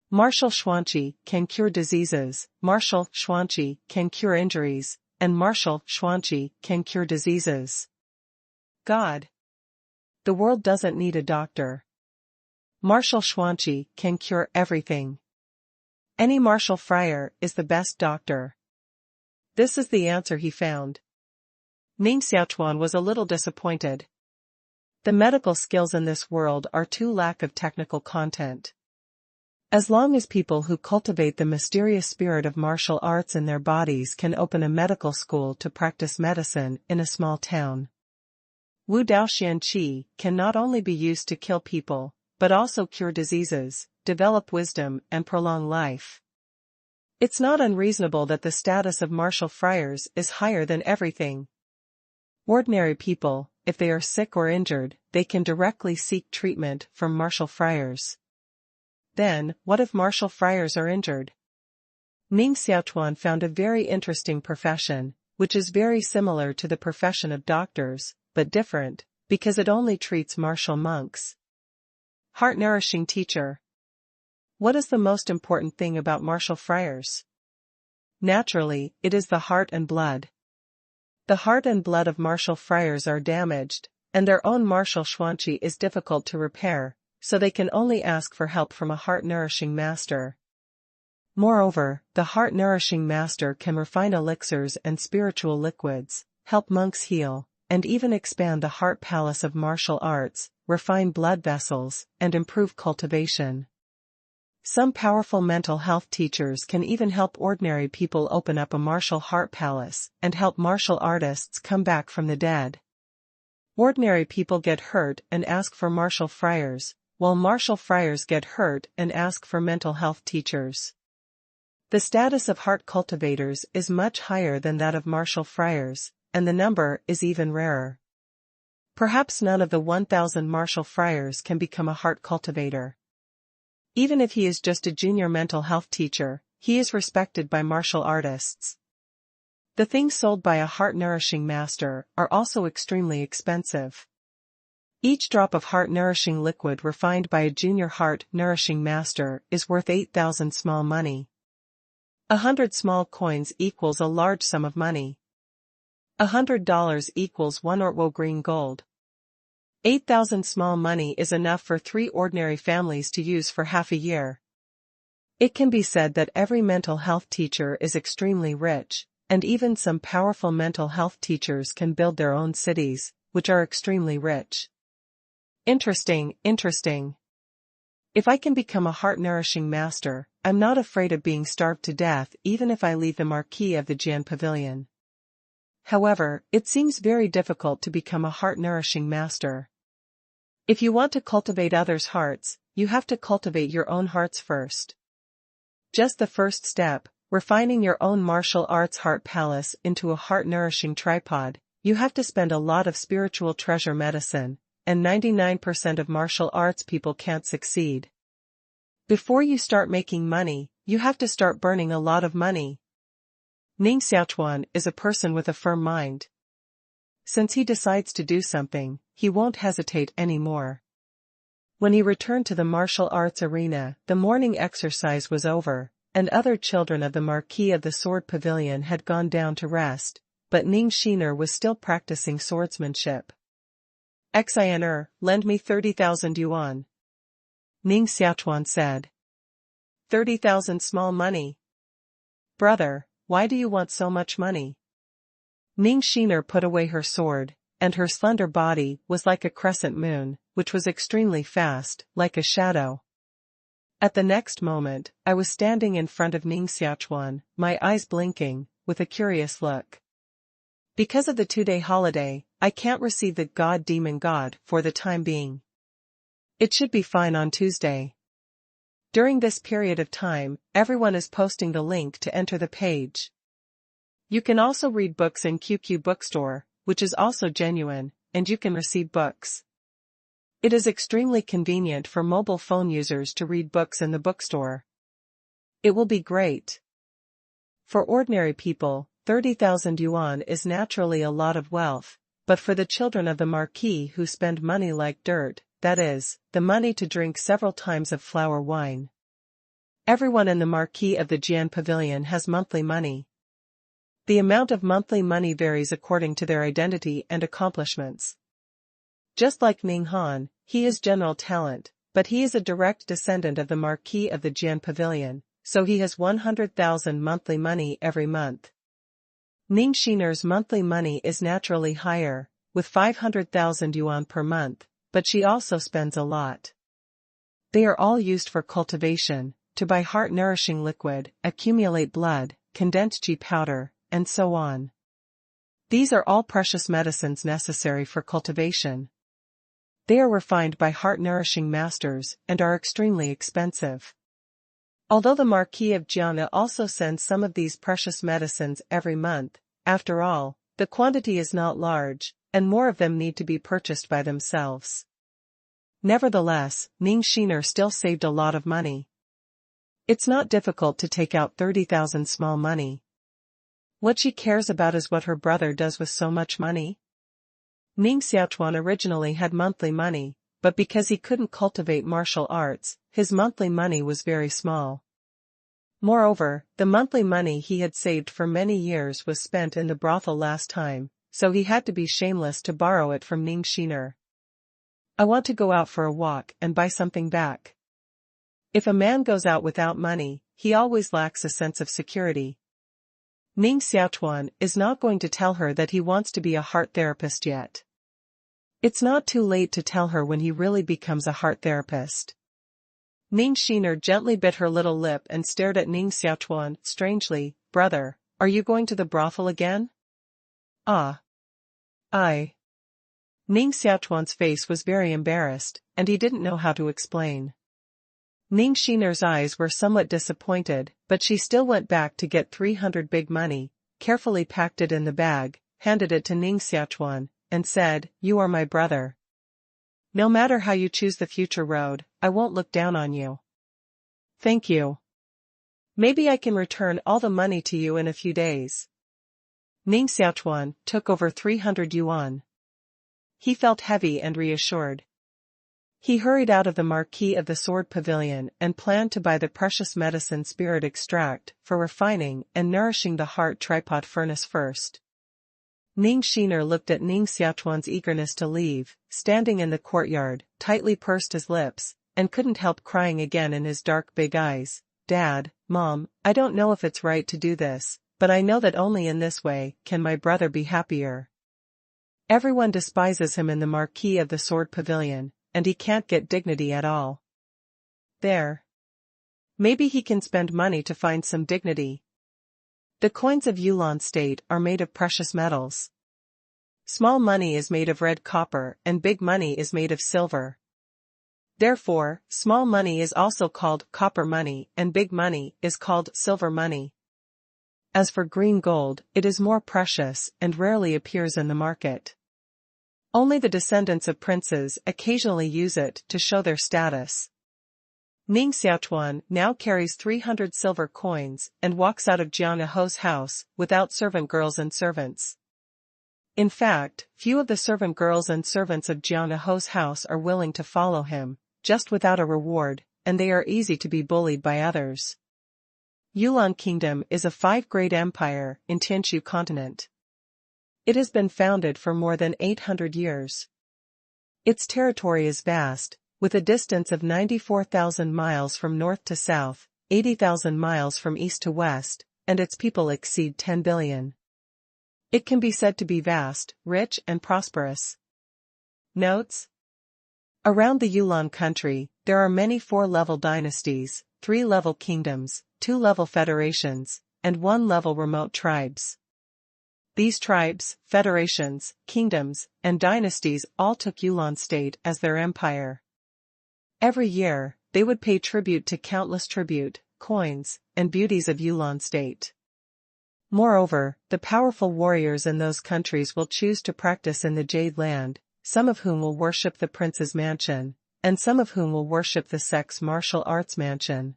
Martial Xuanqi can cure diseases, martial Xuanqi can cure injuries, and martial Xuanqi can cure diseases. God. The world doesn't need a doctor. Martial Xuanqi can cure everything. Any martial friar is the best doctor. This is the answer he found. Ning Xiaochuan was a little disappointed. The medical skills in this world are too lack of technical content. As long as people who cultivate the mysterious spirit of martial arts in their bodies can open a medical school to practice medicine in a small town. Wu Daoxian Qi can not only be used to kill people, but also cure diseases, develop wisdom and prolong life. It's not unreasonable that the status of martial friars is higher than everything. Ordinary people, if they are sick or injured, they can directly seek treatment from martial friars. Then, what if martial friars are injured? Ning Xiaochuan found a very interesting profession, which is very similar to the profession of doctors, but different, because it only treats martial monks. Heart-nourishing teacher. What is the most important thing about martial friars? Naturally, it is the heart and blood. The heart and blood of martial friars are damaged, and their own martial xuanqi is difficult to repair, so they can only ask for help from a heart-nourishing master. Moreover, the heart-nourishing master can refine elixirs and spiritual liquids, help monks heal, and even expand the heart palace of martial arts, refine blood vessels, and improve cultivation. Some powerful mental health teachers can even help ordinary people open up a martial heart palace and help martial artists come back from the dead. Ordinary people get hurt and ask for martial friars, while martial friars get hurt and ask for mental health teachers. The status of heart cultivators is much higher than that of martial friars, and the number is even rarer. Perhaps none of the 1,000 martial friars can become a heart cultivator. Even if he is just a junior mental health teacher, he is respected by martial artists. The things sold by a heart-nourishing master are also extremely expensive. Each drop of heart-nourishing liquid refined by a junior heart-nourishing master is worth 8,000 small money. 100 small coins equals a large sum of money. $100 equals 1 ortwo green gold. 8,000 small money is enough for 3 ordinary families to use for half a year. It can be said that every mental health teacher is extremely rich, and even some powerful mental health teachers can build their own cities, which are extremely rich. Interesting. If I can become a heart-nourishing master, I'm not afraid of being starved to death even if I leave the Marquis of the Jian Pavilion. However, it seems very difficult to become a heart-nourishing master. If you want to cultivate others' hearts, you have to cultivate your own hearts first. Just the first step, refining your own martial arts heart palace into a heart-nourishing tripod, you have to spend a lot of spiritual treasure medicine, and 99% of martial arts people can't succeed. Before you start making money, you have to start burning a lot of money. Ning Xiaochuan is a person with a firm mind. Since he decides to do something, he won't hesitate anymore. When he returned to the martial arts arena, the morning exercise was over, and other children of the Marquis of the Sword Pavilion had gone down to rest, but Ning Xiaochuan was still practicing swordsmanship. Xinr, lend me 30,000 yuan. Ning Xiaochuan said. 30,000 small money. Brother, why do you want so much money? Ning Xiaochuan put away her sword, and her slender body was like a crescent moon, which was extremely fast, like a shadow. At the next moment, I was standing in front of Ning Xiaochuan, my eyes blinking, with a curious look. Because of the 2-day holiday, I can't receive the God-Demon God for the time being. It should be fine on Tuesday. During this period of time, everyone is posting the link to enter the page. You can also read books in QQ Bookstore, which is also genuine, and you can receive books. It is extremely convenient for mobile phone users to read books in the bookstore. It will be great. For ordinary people, 30,000 yuan is naturally a lot of wealth, but for the children of the Marquis who spend money like dirt, that is, the money to drink several times of flower wine. Everyone in the Marquis of the Jian Pavilion has monthly money. The amount of monthly money varies according to their identity and accomplishments. Just like Ning Han, he is general talent, but he is a direct descendant of the Marquis of the Jian Pavilion, so he has 100,000 monthly money every month. Ning Xiaochuan's monthly money is naturally higher, with 500,000 yuan per month, but she also spends a lot. They are all used for cultivation, to buy heart-nourishing liquid, accumulate blood, condensed Qi powder, and so on. These are all precious medicines necessary for cultivation. They are refined by heart-nourishing masters and are extremely expensive. Although the Marquis of Jiana also sends some of these precious medicines every month, after all, the quantity is not large, and more of them need to be purchased by themselves. Nevertheless, Ning Xiaochuan still saved a lot of money. It's not difficult to take out 30,000 small money. What she cares about is what her brother does with so much money. Ning Xiaochuan originally had monthly money, but because he couldn't cultivate martial arts, his monthly money was very small. Moreover, the monthly money he had saved for many years was spent in the brothel last time, so he had to be shameless to borrow it from Ning Xiaochuan. I want to go out for a walk and buy something back. If a man goes out without money, he always lacks a sense of security. Ning Xiaochuan is not going to tell her that he wants to be a heart therapist yet. It's not too late to tell her when he really becomes a heart therapist. Ning Xiaochuan gently bit her little lip and stared at Ning Xiaochuan strangely. Brother, are you going to the brothel again? Ah. Ning Xiaochuan's face was very embarrassed, and he didn't know how to explain. Ning Xiaochuan's eyes were somewhat disappointed, but she still went back to get 300 big money, carefully packed it in the bag, handed it to Ning Xiaochuan, and said, "You are my brother. No matter how you choose the future road, I won't look down on you. Thank you. Maybe I can return all the money to you in a few days." Ning Xiaochuan took over 300 yuan. He felt heavy and reassured. He hurried out of the Marquis of the Sword Pavilion and planned to buy the precious medicine spirit extract for refining and nourishing the heart tripod furnace first. Ning Xiaochuan looked at Ning Xiaochuan's eagerness to leave, standing in the courtyard, tightly pursed his lips, and couldn't help crying again in his dark big eyes. "Dad, Mom, I don't know if it's right to do this, but I know that only in this way can my brother be happier. Everyone despises him in the Marquis of the Sword Pavilion, and he can't get dignity at all. There. Maybe he can spend money to find some dignity. The coins of Yulan State are made of precious metals. Small money is made of red copper and big money is made of silver. Therefore, small money is also called copper money and big money is called silver money. As for green gold, it is more precious and rarely appears in the market. Only the descendants of princes occasionally use it to show their status. Ning Xiaochuan now carries 300 silver coins and walks out of Jiang Aho's house without servant girls and servants. In fact, few of the servant girls and servants of Jiang Aho's house are willing to follow him, just without a reward, and they are easy to be bullied by others. Yulan Kingdom is a 5-grade empire in Tianshu continent. It has been founded for more than 800 years. Its territory is vast, with a distance of 94,000 miles from north to south, 80,000 miles from east to west, and its people exceed 10 billion. It can be said to be vast, rich and prosperous. Notes: around the Yulan country, there are many 4-level dynasties, 3-level kingdoms, 2-level federations, and 1-level remote tribes. These tribes, federations, kingdoms, and dynasties all took Yulan State as their empire. Every year, they would pay tribute to countless tribute, coins, and beauties of Yulan State. Moreover, the powerful warriors in those countries will choose to practice in the Jade Land, some of whom will worship the prince's mansion, and some of whom will worship the sect's martial arts mansion.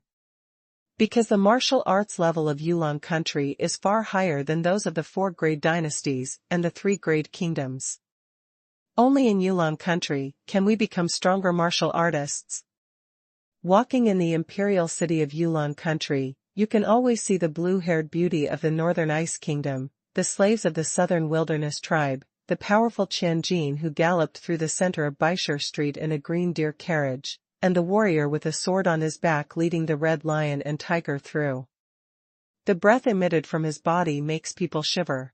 Because the martial arts level of Yulan country is far higher than those of the 4-grade dynasties and the 3-grade kingdoms. Only in Yulan country can we become stronger martial artists. Walking in the imperial city of Yulan country, you can always see the blue-haired beauty of the northern ice kingdom, the slaves of the southern wilderness tribe, the powerful Qianjin who galloped through the center of Baishur Street in a green deer carriage, and the warrior with a sword on his back leading the red lion and tiger through. The breath emitted from his body makes people shiver.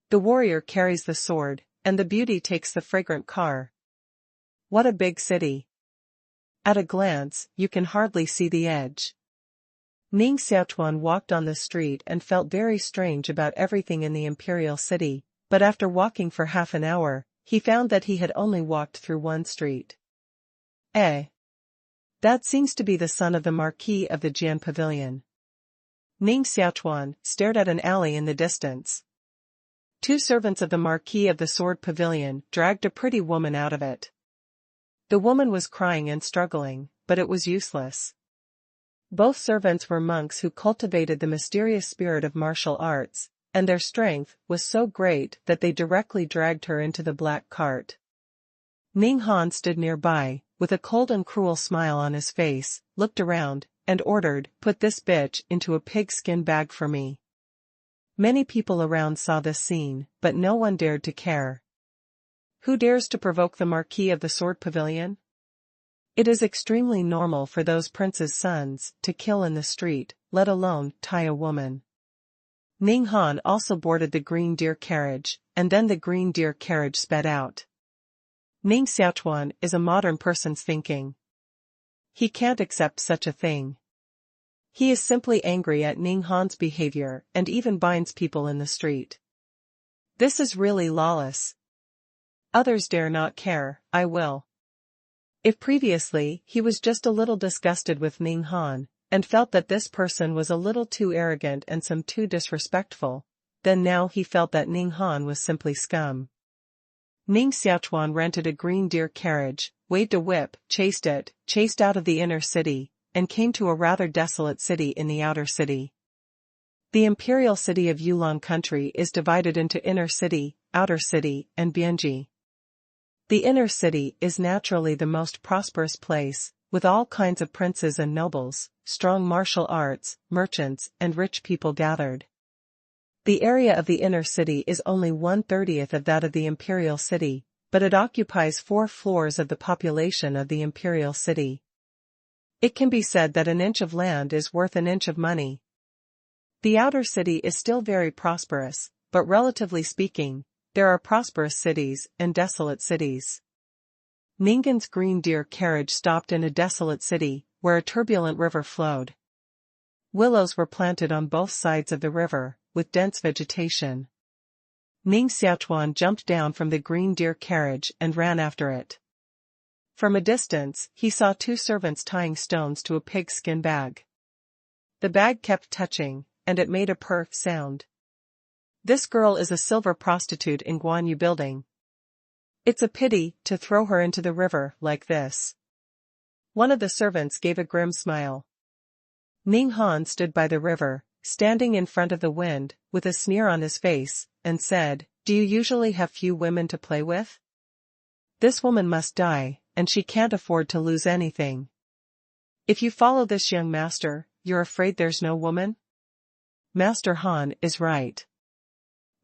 The warrior carries the sword, and the beauty takes the fragrant car. What a big city! At a glance, you can hardly see the edge. Ning Xiaochuan walked on the street and felt very strange about everything in the imperial city, but after walking for half an hour, he found that he had only walked through one street. That seems to be the son of the Marquis of the Jian Pavilion. Ning Xiaochuan stared at an alley in the distance. 2 servants of the Marquis of the Sword Pavilion dragged a pretty woman out of it. The woman was crying and struggling, but it was useless. Both servants were monks who cultivated the mysterious spirit of martial arts, and their strength was so great that they directly dragged her into the black cart. Ning Han stood nearby, with a cold and cruel smile on his face, looked around, and ordered, "Put this bitch into a pigskin bag for me." Many people around saw this scene, but no one dared to care. Who dares to provoke the Marquis of the Sword Pavilion? It is extremely normal for those princes' sons to kill in the street, let alone tie a woman. Ning Han also boarded the green deer carriage, and then the green deer carriage sped out. Ning Xiaochuan is a modern person's thinking. He can't accept such a thing. He is simply angry at Ning Han's behavior and even binds people in the street. This is really lawless. Others dare not care, I will. If previously he was just a little disgusted with Ning Han, and felt that this person was a little too arrogant and some too disrespectful, then now he felt that Ning Han was simply scum. Ning Xiaochuan rented a green deer carriage, waved a whip, chased out of the inner city, and came to a rather desolate city in the outer city. The imperial city of Yulon country is divided into inner city, outer city, and Bianji. The inner city is naturally the most prosperous place, with all kinds of princes and nobles, strong martial arts, merchants, and rich people gathered. The area of the inner city is only 1/30 of that of the imperial city, but it occupies 4 floors of the population of the imperial city. It can be said that an inch of land is worth an inch of money. The outer city is still very prosperous, but relatively speaking, there are prosperous cities and desolate cities. Ningan's green deer carriage stopped in a desolate city, where a turbulent river flowed. Willows were planted on both sides of the river, with dense vegetation. Ning Xiaochuan jumped down from the green deer carriage and ran after it. From a distance, he saw 2 servants tying stones to a pigskin bag. The bag kept touching, and it made a purr sound. This girl is a silver prostitute in Guanyu building. It's a pity to throw her into the river like this. One of the servants gave a grim smile. Ning Han stood by the river, standing in front of the wind, with a sneer on his face, and said, "Do you usually have few women to play with? This woman must die, and she can't afford to lose anything. If you follow this young master, you're afraid there's no woman?" Master Han is right.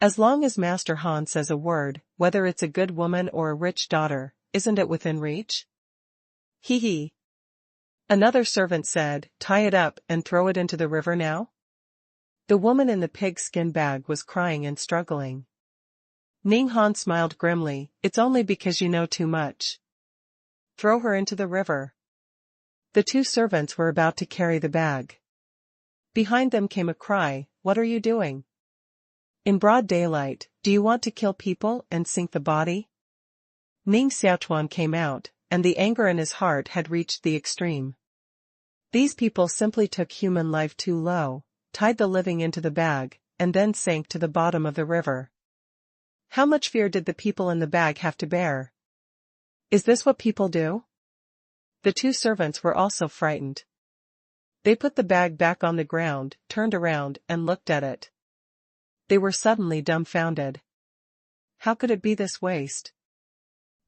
As long as Master Han says a word, whether it's a good woman or a rich daughter, isn't it within reach? Hee hee. Another servant said, "Tie it up and throw it into the river now?" The woman in the pigskin bag was crying and struggling. Ning Han smiled grimly, "It's only because you know too much. Throw her into the river." The 2 servants were about to carry the bag. Behind them came a cry, "What are you doing? In broad daylight, do you want to kill people and sink the body?" Ning Xiaochuan came out, and the anger in his heart had reached the extreme. These people simply took human life too low, tied the living into the bag, and then sank to the bottom of the river. How much fear did the people in the bag have to bear? Is this what people do? The 2 servants were also frightened. They put the bag back on the ground, turned around, and looked at it. They were suddenly dumbfounded. How could it be this waste?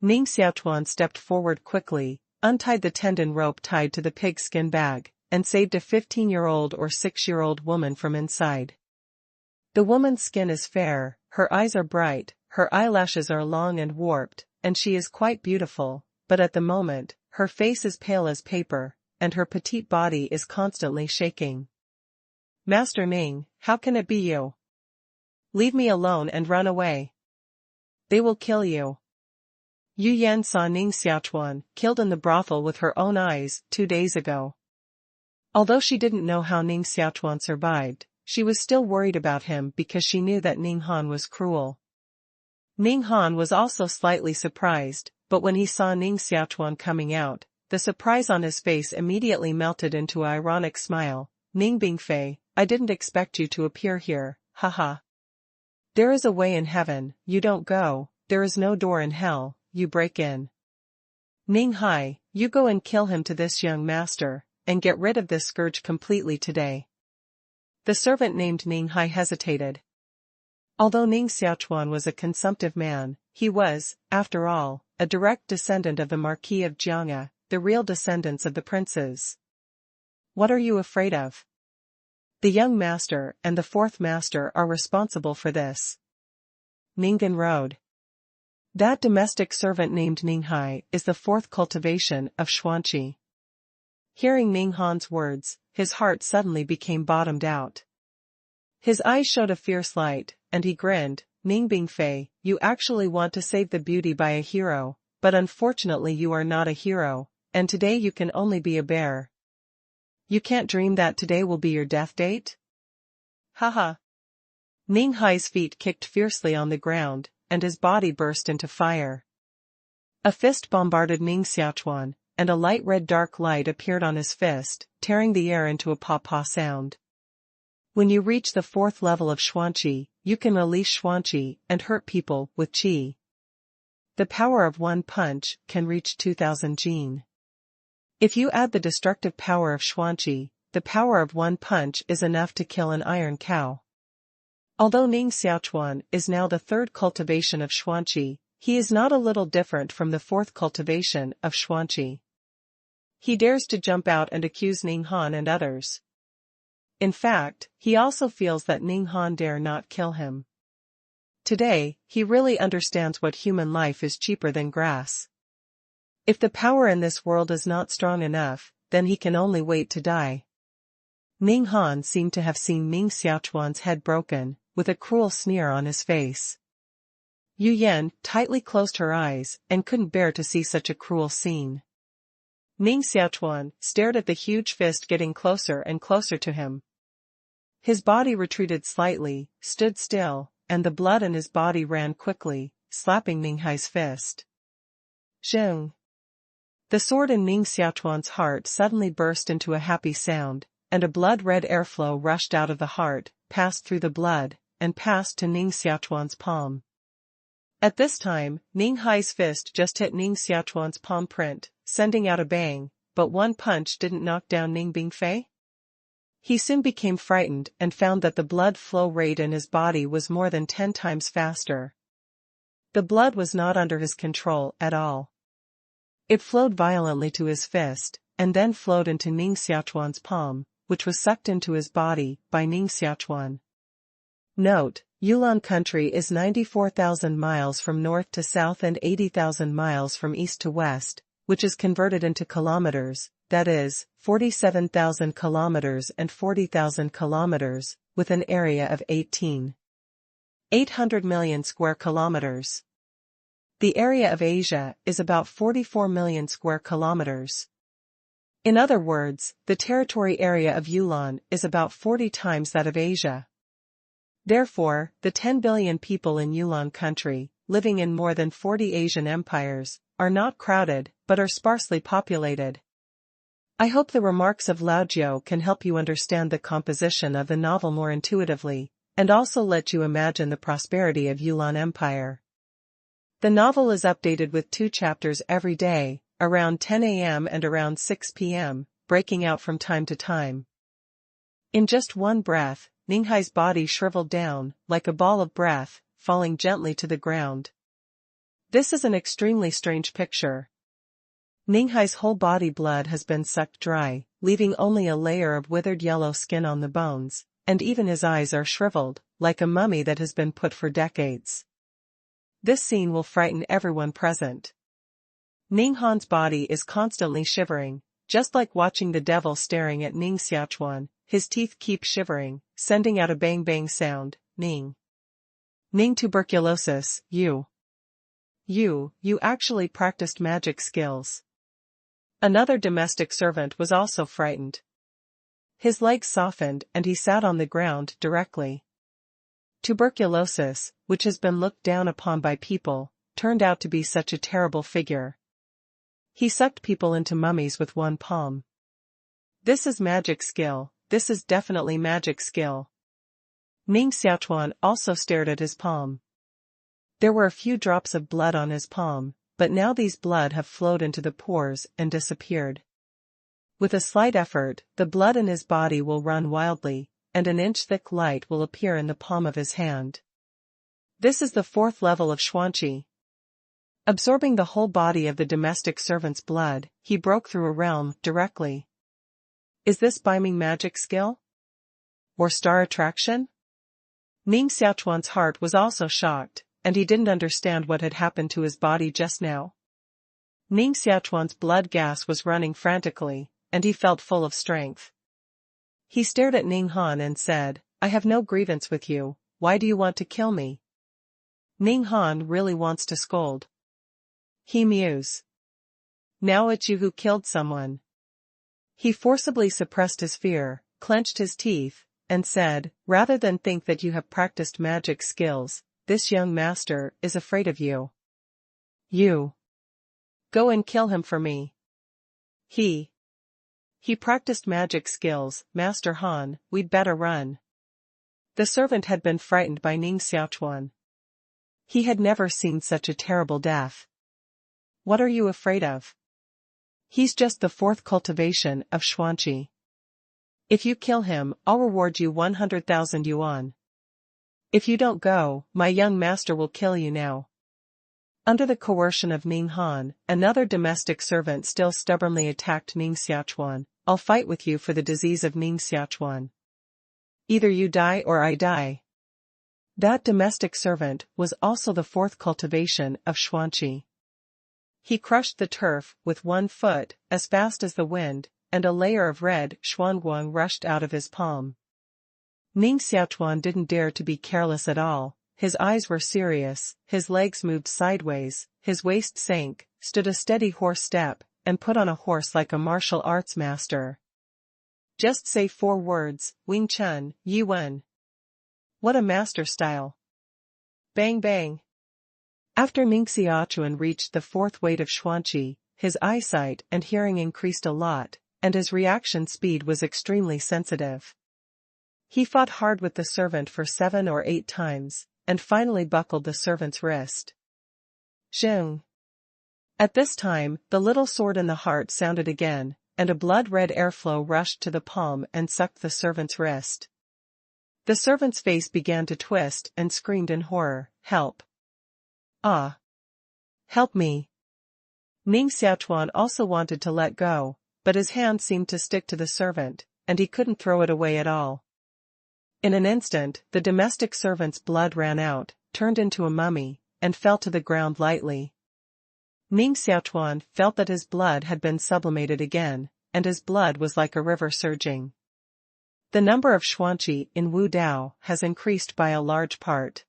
Ning Xiaochuan stepped forward quickly, untied the tendon rope tied to the pigskin bag, and saved a 15-year-old or 6-year-old woman from inside. The woman's skin is fair, her eyes are bright, her eyelashes are long and warped, and she is quite beautiful, but at the moment, her face is pale as paper, and her petite body is constantly shaking. "Master Ning, how can it be you? Leave me alone and run away. They will kill you." Yu Yan saw Ning Xiaochuan killed in the brothel with her own eyes 2 days ago. Although she didn't know how Ning Xiaochuan survived, she was still worried about him because she knew that Ning Han was cruel. Ning Han was also slightly surprised, but when he saw Ning Xiaochuan coming out, the surprise on his face immediately melted into an ironic smile. "Ning Bingfei, I didn't expect you to appear here, haha. There is a way in heaven, you don't go, there is no door in hell, you break in. Ning Hai, you go and kill him to this young master, and get rid of this scourge completely today. The servant named Ning Hai hesitated. Although Ning Xiaochuan was a consumptive man, he was, after all, a direct descendant of the Marquis of Jiang'a, the real descendants of the princes. What are you afraid of? The young master and the fourth master are responsible for this. Ningen rode. That domestic servant named Ning Hai is the fourth cultivation of Xuanqi. Hearing Ning Han's words, his heart suddenly became bottomed out. His eyes showed a fierce light, and he grinned. Ning Bingfei, you actually want to save the beauty by a hero, but unfortunately you are not a hero, and today you can only be a bear. You can't dream that today will be your death date? Haha. Ning Hai's feet kicked fiercely on the ground, and his body burst into fire. A fist bombarded Ning Xiaochuan, and a light red dark light appeared on his fist, tearing the air into a paw-paw sound. When you reach the fourth level of Xuanqi, you can release Xuanqi and hurt people with qi. The power of one punch can reach 2000 jin. If you add the destructive power of Xuanqi, the power of one punch is enough to kill an iron cow. Although Ning Xiaochuan is now the third cultivation of Xuanqi, he is not a little different from the fourth cultivation of Xuanqi. He dares to jump out and accuse Ning Han and others. In fact, he also feels that Ning Han dare not kill him. Today, he really understands what human life is cheaper than grass. If the power in this world is not strong enough, then he can only wait to die. Ning Han seemed to have seen Ning Xiaochuan's head broken, with a cruel sneer on his face. Yu Yan tightly closed her eyes and couldn't bear to see such a cruel scene. Ning Xiaochuan stared at the huge fist getting closer and closer to him. His body retreated slightly, stood still, and the blood in his body ran quickly, slapping Ning Hai's fist. Zheng. The sword in Ning Xiaochuan's heart suddenly burst into a happy sound, and a blood-red airflow rushed out of the heart, passed through the blood, and passed to Ning Xiaochuan's palm. At this time, Ning Hai's fist just hit Ning Xiaochuan's palm print, sending out a bang, but one punch didn't knock down Ning Bingfei. He soon became frightened and found that the blood flow rate in his body was more than 10 times faster. The blood was not under his control at all. It flowed violently to his fist, and then flowed into Ning Xiaochuan's palm, which was sucked into his body by Ning Xiaochuan. Note: Yulon country is 94,000 miles from north to south and 80,000 miles from east to west, which is converted into kilometers, that is, 47,000 kilometers and 40,000 kilometers, with an area of 18,800 million square kilometers. The area of Asia is about 44 million square kilometers. In other words, the territory area of Yulon is about 40 times that of Asia. Therefore, the 10 billion people in Yulon country, living in more than 40 Asian empires, are not crowded, but are sparsely populated. I hope the remarks of Lao Jiao can help you understand the composition of the novel more intuitively, and also let you imagine the prosperity of Yulon Empire. The novel is updated with 2 chapters every day, around 10 a.m. and around 6 p.m., breaking out from time to time. In just one breath, Ning Hai's body shriveled down, like a ball of breath, falling gently to the ground. This is an extremely strange picture. Ning Hai's whole body blood has been sucked dry, leaving only a layer of withered yellow skin on the bones, and even his eyes are shriveled, like a mummy that has been put for decades. This scene will frighten everyone present. Ning Han's body is constantly shivering, just like watching the devil staring at Ning Xiaochuan. His teeth keep shivering, sending out a bang-bang sound. Ning tuberculosis, you actually practiced magic skills. Another domestic servant was also frightened. His legs softened and he sat on the ground directly. Tuberculosis, which has been looked down upon by people, turned out to be such a terrible figure. He sucked people into mummies with one palm. This is magic skill. This is definitely magic skill. Ning Xiaochuan also stared at his palm. There were a few drops of blood on his palm, but now these blood have flowed into the pores and disappeared. With a slight effort, the blood in his body will run wildly, and an inch-thick light will appear in the palm of his hand. This is the 4th level of Xuanqi. Absorbing the whole body of the domestic servant's blood, he broke through a realm directly. Is this Biming magic skill? Or star attraction? Ning Xiaochuan's heart was also shocked, and he didn't understand what had happened to his body just now. Ning Xiaochuan's blood gas was running frantically, and he felt full of strength. He stared at Ning Han and said, I have no grievance with you, why do you want to kill me? Ning Han really wants to scold. He mews. Now it's you who killed someone. He forcibly suppressed his fear, clenched his teeth, and said, rather than think that you have practiced magic skills, this young master is afraid of you. You. Go and kill him for me. He practiced magic skills, Master Han, we'd better run. The servant had been frightened by Ning Xiaochuan. He had never seen such a terrible death. What are you afraid of? He's just the 4th cultivation of Xuanqi. If you kill him, I'll reward you 100,000 yuan. If you don't go, my young master will kill you now. Under the coercion of Ning Han, another domestic servant still stubbornly attacked Ning Xiaochuan. I'll fight with you for the disease of Ning Xiaochuan. Either you die or I die. That domestic servant was also the 4th cultivation of Xuanqi. He crushed the turf with 1 foot, as fast as the wind, and a layer of red xuanguang rushed out of his palm. Ning Xiaochuan didn't dare to be careless at all, his eyes were serious, his legs moved sideways, his waist sank, stood a steady horse step, and put on a horse like a martial arts master. Just say 4 words, Wing Chun, Yi Wen. What a master style. Bang bang. After Ning Xiaochuan reached the 4th weight of Xuanqi, his eyesight and hearing increased a lot, and his reaction speed was extremely sensitive. He fought hard with the servant for 7 or 8 times, and finally buckled the servant's wrist. Zheng. At this time, the little sword in the heart sounded again, and a blood-red airflow rushed to the palm and sucked the servant's wrist. The servant's face began to twist and screamed in horror, help. Ah. Help me. Ning Xiaochuan also wanted to let go, but his hand seemed to stick to the servant, and he couldn't throw it away at all. In an instant, the domestic servant's blood ran out, turned into a mummy, and fell to the ground lightly. Ning Xiaochuan felt that his blood had been sublimated again, and his blood was like a river surging. The number of Xuanqi in Wu Dao has increased by a large part.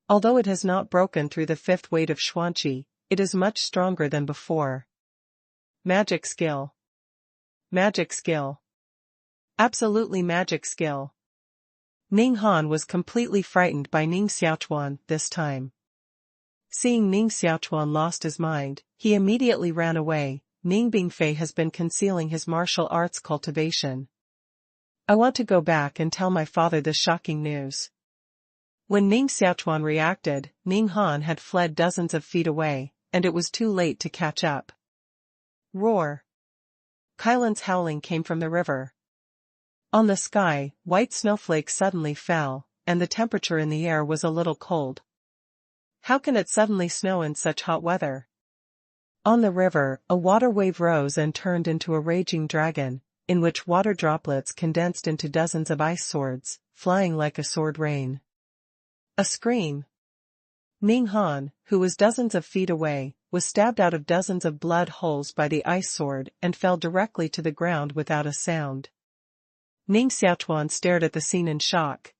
Although it has not broken through the 5th weight of Xuanqi, it is much stronger than before. Magic skill. Magic skill. Absolutely magic skill. Ning Han was completely frightened by Ning Xiaochuan this time. Seeing Ning Xiaochuan lost his mind, he immediately ran away. Ning Bingfei has been concealing his martial arts cultivation. I want to go back and tell my father this shocking news. When Ning Xiaochuan reacted, Ning Han had fled dozens of feet away, and it was too late to catch up. Roar. Kailan's howling came from the river. On the sky, white snowflakes suddenly fell, and the temperature in the air was a little cold. How can it suddenly snow in such hot weather? On the river, a water wave rose and turned into a raging dragon, in which water droplets condensed into dozens of ice swords, flying like a sword rain. A scream. Ning Han, who was dozens of feet away, was stabbed out of dozens of blood holes by the ice sword and fell directly to the ground without a sound. Ning Xiaochuan stared at the scene in shock.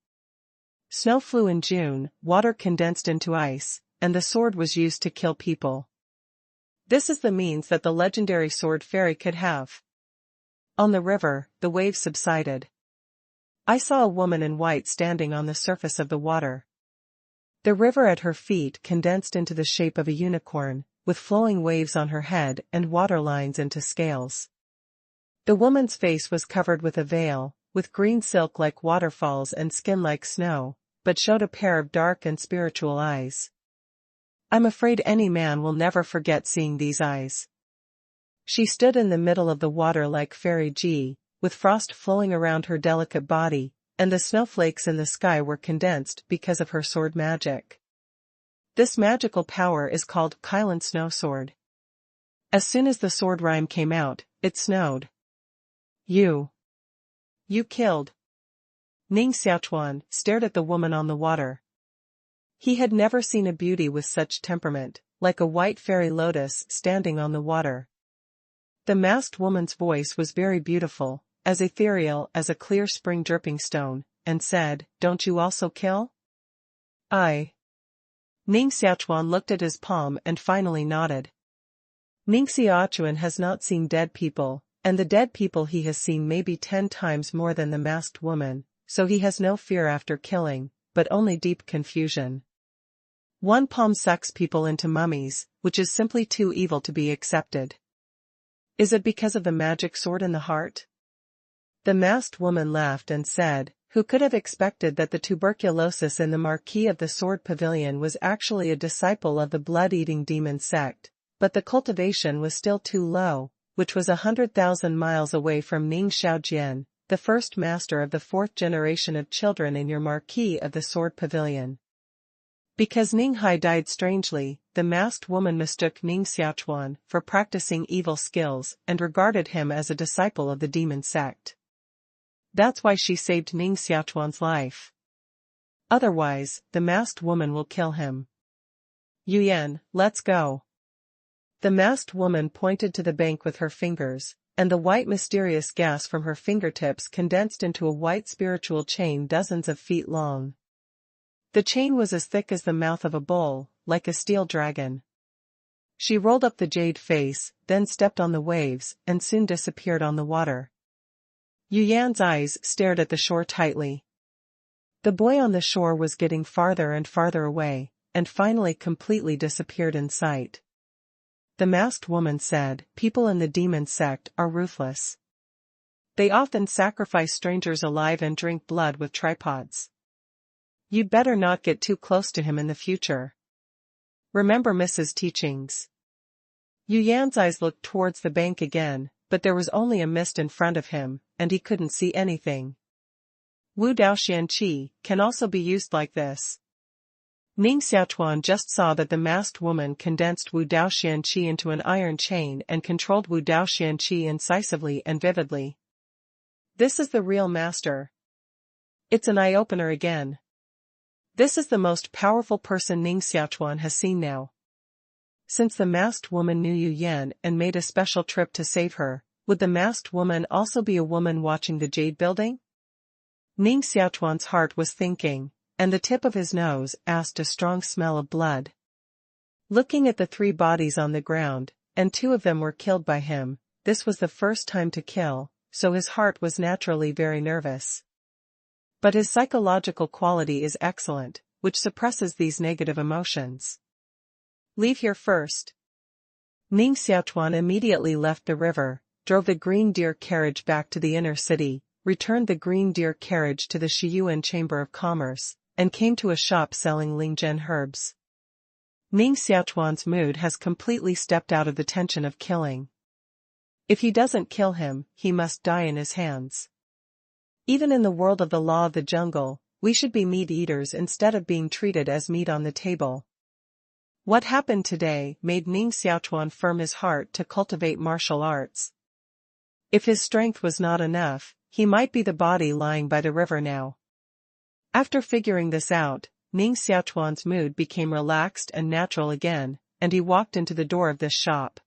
Snow flew in June, water condensed into ice, and the sword was used to kill people. This is the means that the legendary sword fairy could have. On the river, the waves subsided. I saw a woman in white standing on the surface of the water. The river at her feet condensed into the shape of a unicorn, with flowing waves on her head and water lines into scales. The woman's face was covered with a veil, with green silk like waterfalls and skin like snow, but showed a pair of dark and spiritual eyes. I'm afraid any man will never forget seeing these eyes. She stood in the middle of the water like Fairy Ji, with frost flowing around her delicate body, and the snowflakes in the sky were condensed because of her sword magic. This magical power is called Kylan Snow Sword. As soon as the sword rhyme came out, it snowed. You killed. Ning Xiaochuan stared at the woman on the water. He had never seen a beauty with such temperament, like a white fairy lotus standing on the water. The masked woman's voice was very beautiful, as ethereal as a clear spring dripping stone, and said, "Don't you also kill?" "I." Ning Xiaochuan looked at his palm and finally nodded. Ning Xiaochuan has not seen dead people, and the dead people he has seen may be 10 times more than the masked woman, so he has no fear after killing, but only deep confusion. One palm sucks people into mummies, which is simply too evil to be accepted. Is it because of the magic sword in the heart? The masked woman laughed and said, "Who could have expected that the tuberculosis in the Marquis of the Sword Pavilion was actually a disciple of the blood-eating demon sect, but the cultivation was still too low, which was 100,000 miles away from Ning Xiaochuan, the first master of the 4th generation of children in your Marquis of the Sword Pavilion." Because Ning Hai died strangely, the masked woman mistook Ning Xiaochuan for practicing evil skills and regarded him as a disciple of the demon sect. That's why she saved Ning Xiaochuan's life. Otherwise, the masked woman will kill him. "Yuyan, let's go." The masked woman pointed to the bank with her fingers, and the white mysterious gas from her fingertips condensed into a white spiritual chain dozens of feet long. The chain was as thick as the mouth of a bull, like a steel dragon. She rolled up the jade face, then stepped on the waves, and soon disappeared on the water. Yuyan's eyes stared at the shore tightly. The boy on the shore was getting farther and farther away, and finally completely disappeared in sight. The masked woman said, "People in the demon sect are ruthless. They often sacrifice strangers alive and drink blood with tripods. You'd better not get too close to him in the future. Remember Mrs. teachings." Yuyan's eyes looked towards the bank again, but there was only a mist in front of him, and he couldn't see anything. Wu Daoxian Qi can also be used like this. Ning Xiaochuan just saw that the masked woman condensed Wu Daoxian Qi into an iron chain and controlled Wu Daoxian Qi incisively and vividly. This is the real master. It's an eye-opener again. This is the most powerful person Ning Xiaochuan has seen now. Since the masked woman knew Yu Yan and made a special trip to save her, would the masked woman also be a woman watching the jade building? Ning Xiaochuan's heart was thinking, and the tip of his nose asked a strong smell of blood. Looking at the 3 bodies on the ground, and 2 of them were killed by him, this was the first time to kill, so his heart was naturally very nervous. But his psychological quality is excellent, which suppresses these negative emotions. "Leave here first." Ning Xiaochuan immediately left the river, drove the green deer carriage back to the inner city, returned the green deer carriage to the Shiyuan Chamber of Commerce, and came to a shop selling Lingzhen herbs. Ning Xiaochuan's mood has completely stepped out of the tension of killing. If he doesn't kill him, he must die in his hands. Even in the world of the law of the jungle, we should be meat eaters instead of being treated as meat on the table. What happened today made Ning Xiaochuan firm his heart to cultivate martial arts. If his strength was not enough, he might be the body lying by the river now. After figuring this out, Ning Xiaochuan's mood became relaxed and natural again, and he walked into the door of this shop.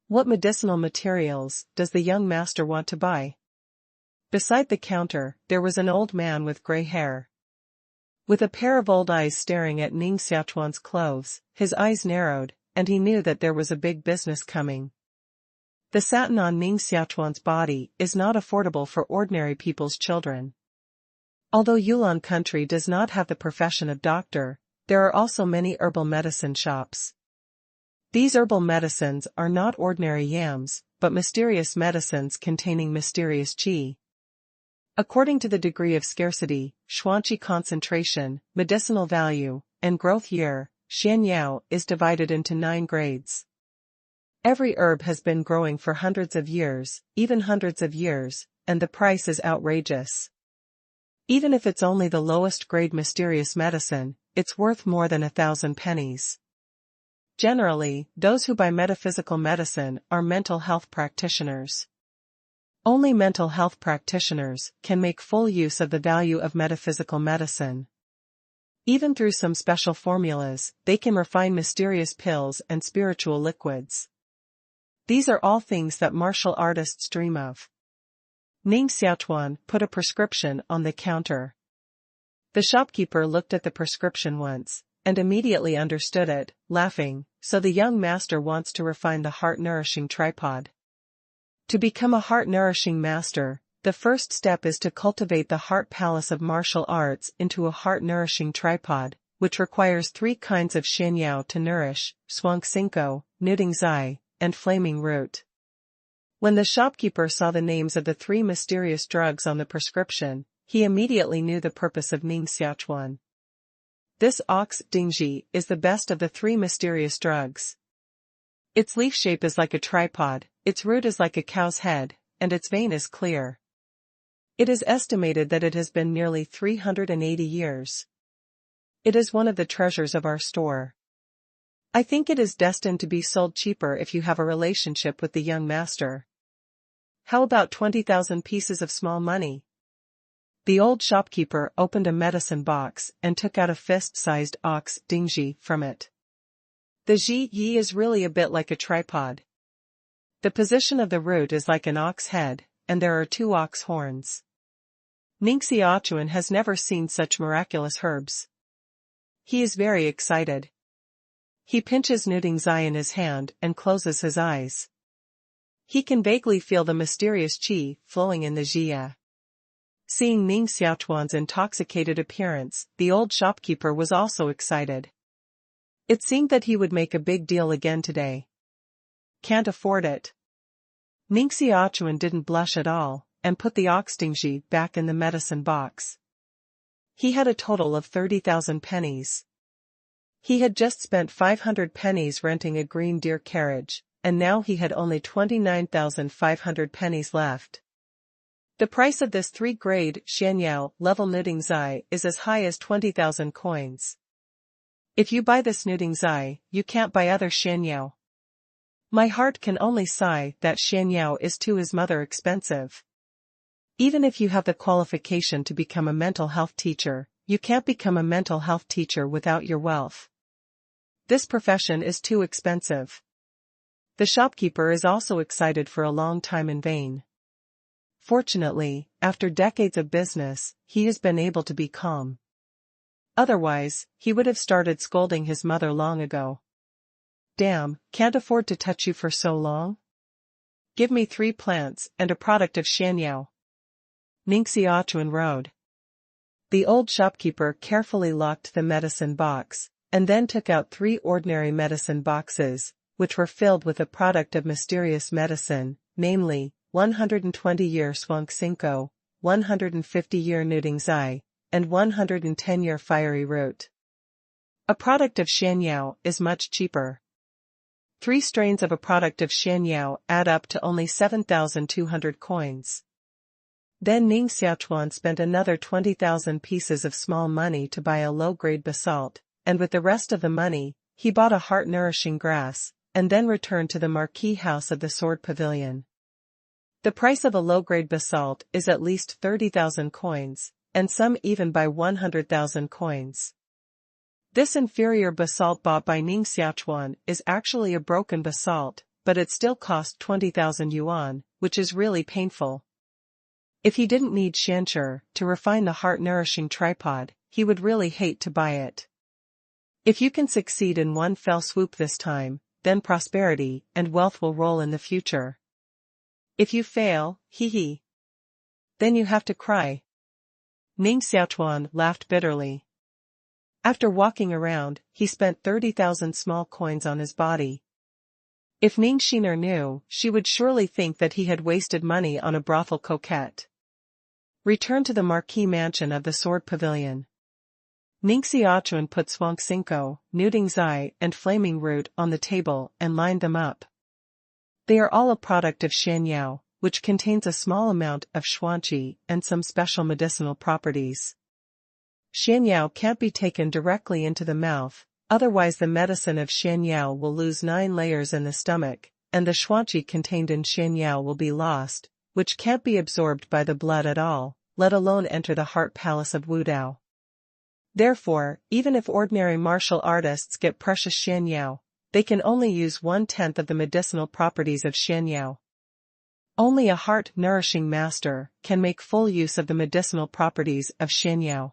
What medicinal materials does the young master want to buy? Beside the counter, there was an old man with gray hair. With a pair of old eyes staring at Ning Xiaochuan's clothes, his eyes narrowed, and he knew that there was a big business coming. The satin on Ning Xiaochuan's body is not affordable for ordinary people's children. Although Yulon country does not have the profession of doctor, there are also many herbal medicine shops. These herbal medicines are not ordinary yams, but mysterious medicines containing mysterious qi. According to the degree of scarcity, xuanqi concentration, medicinal value, and growth year, xianyao is divided into 9 grades. Every herb has been growing for hundreds of years, even hundreds of years, and the price is outrageous. Even if it's only the lowest grade mysterious medicine, it's worth more than 1,000 pennies. Generally, those who buy metaphysical medicine are mental health practitioners. Only mental health practitioners can make full use of the value of metaphysical medicine. Even through some special formulas, they can refine mysterious pills and spiritual liquids. These are all things that martial artists dream of. Ning Xiaochuan put a prescription on the counter. The shopkeeper looked at the prescription once, and immediately understood it, laughing, so the young master wants to refine the heart-nourishing tripod. To become a heart-nourishing master, the first step is to cultivate the heart palace of martial arts into a heart-nourishing tripod, which requires 3 kinds of xianyao to nourish, shuangxingkou, nudingzai, and flaming root. When the shopkeeper saw the names of the 3 mysterious drugs on the prescription, he immediately knew the purpose of Ning Xiaochuan. This ox dingji is the best of the 3 mysterious drugs. Its leaf shape is like a tripod, its root is like a cow's head, and its vein is clear. It is estimated that it has been nearly 380 years. It is one of the treasures of our store. I think it is destined to be sold cheaper if you have a relationship with the young master. How about 20,000 pieces of small money? The old shopkeeper opened a medicine box and took out a fist-sized ox dingji from it. The ji yi is really a bit like a tripod. The position of the root is like an ox head, and there are 2 ox horns. Ning Xiaochuan has never seen such miraculous herbs. He is very excited. He pinches nudingzai in his hand and closes his eyes. He can vaguely feel the mysterious qi flowing in the jia. Seeing Ning Xiaochuan's intoxicated appearance, the old shopkeeper was also excited. It seemed that he would make a big deal again today. Can't afford it. Ning Xiaochuan didn't blush at all, and put the ox dingji back in the medicine box. He had a total of 30,000 pennies. He had just spent 500 pennies renting a green deer carriage, and now he had only 29,500 pennies left. The price of this 3-grade xianyao level nudingzai is as high as 20,000 coins. If you buy this nudingzai, you can't buy other xianyao. My heart can only sigh that xianyao is too mother expensive. Even if you have the qualification to become a mental health teacher, you can't become a mental health teacher without your wealth. This profession is too expensive. The shopkeeper is also excited for a long time in vain. Fortunately, after decades of business, he has been able to be calm. Otherwise, he would have started scolding his mother long ago. Damn, can't afford to touch you for so long? Give me 3 plants and a product of xianyao. Ning Xiaochuan rode. The old shopkeeper carefully locked the medicine box, and then took out 3 ordinary medicine boxes, which were filled with a product of mysterious medicine, namely, 120-year shuangxingkou, 150-year nudingzai, and 110-year fiery root. A product of xianyao is much cheaper. 3 strains of a product of xianyao add up to only 7,200 coins. Then Ning Xiaochuan spent another 20,000 pieces of small money to buy a low-grade basalt, and with the rest of the money, he bought a heart-nourishing grass, and then returned to the marquee house of the Sword Pavilion. The price of a low-grade basalt is at least 30,000 coins, and some even buy 100,000 coins. This inferior basalt bought by Ning Xiaochuan is actually a broken basalt, but it still cost 20,000 yuan, which is really painful. If he didn't need xianshi to refine the heart-nourishing tripod, he would really hate to buy it. If you can succeed in one fell swoop this time, then prosperity and wealth will roll in the future. If you fail, hee, then you have to cry. Ning Xiaochuan laughed bitterly. After walking around, he spent 30,000 small coins on his body. If Ning Xiaochuan knew, she would surely think that he had wasted money on a brothel coquette. Return to the marquee mansion of the Sword Pavilion. Ning Xiaochuan put shuangxingkou, nudingzai, and flaming root on the table and lined them up. They are all a product of Xianyao, which contains a small amount of xuanqi and some special medicinal properties. Xianyao can't be taken directly into the mouth, otherwise the medicine of Xianyao will lose 9 layers in the stomach, and the xuanqi contained in Xianyao will be lost, which can't be absorbed by the blood at all, let alone enter the heart palace of Wudao. Therefore, even if ordinary martial artists get precious Xianyao, they can only use 1/10 of the medicinal properties of Xianyao. Only a heart-nourishing master can make full use of the medicinal properties of Xianyao.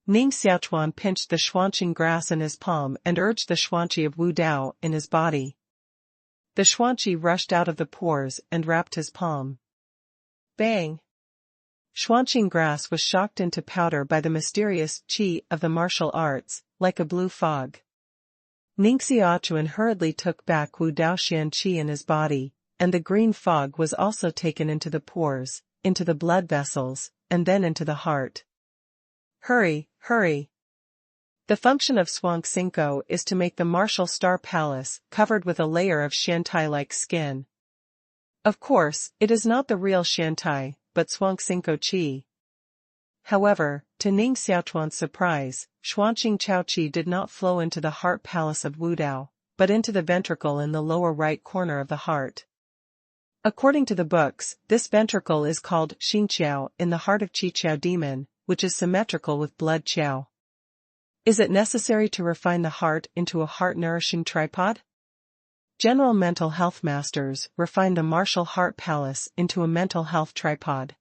Ning Xiaochuan pinched the xuanqing grass in his palm and urged the xuanqi of Wudao in his body. The xuanqi rushed out of the pores and wrapped his palm. Bang! Xuanqing grass was shocked into powder by the mysterious qi of the martial arts, like a blue fog. Ning Xiaochuan hurriedly took back Wu Daoxian qi in his body, and the green fog was also taken into the pores, into the blood vessels, and then into the heart. Hurry, hurry! The function of Shuang Xingkou is to make the martial star palace covered with a layer of Xiantai-like skin. Of course, it is not the real Xiantai, but Shuang Xingkou qi. However, to Ning Xiaochuan's surprise, xuanqing chao qi did not flow into the heart palace of Wudao, but into the ventricle in the lower right corner of the heart. According to the books, this ventricle is called Xingqiao in the heart of Qi-Qiao demon, which is symmetrical with blood qiao. Is it necessary to refine the heart into a heart-nourishing tripod? General mental health masters refine the martial heart palace into a mental health tripod.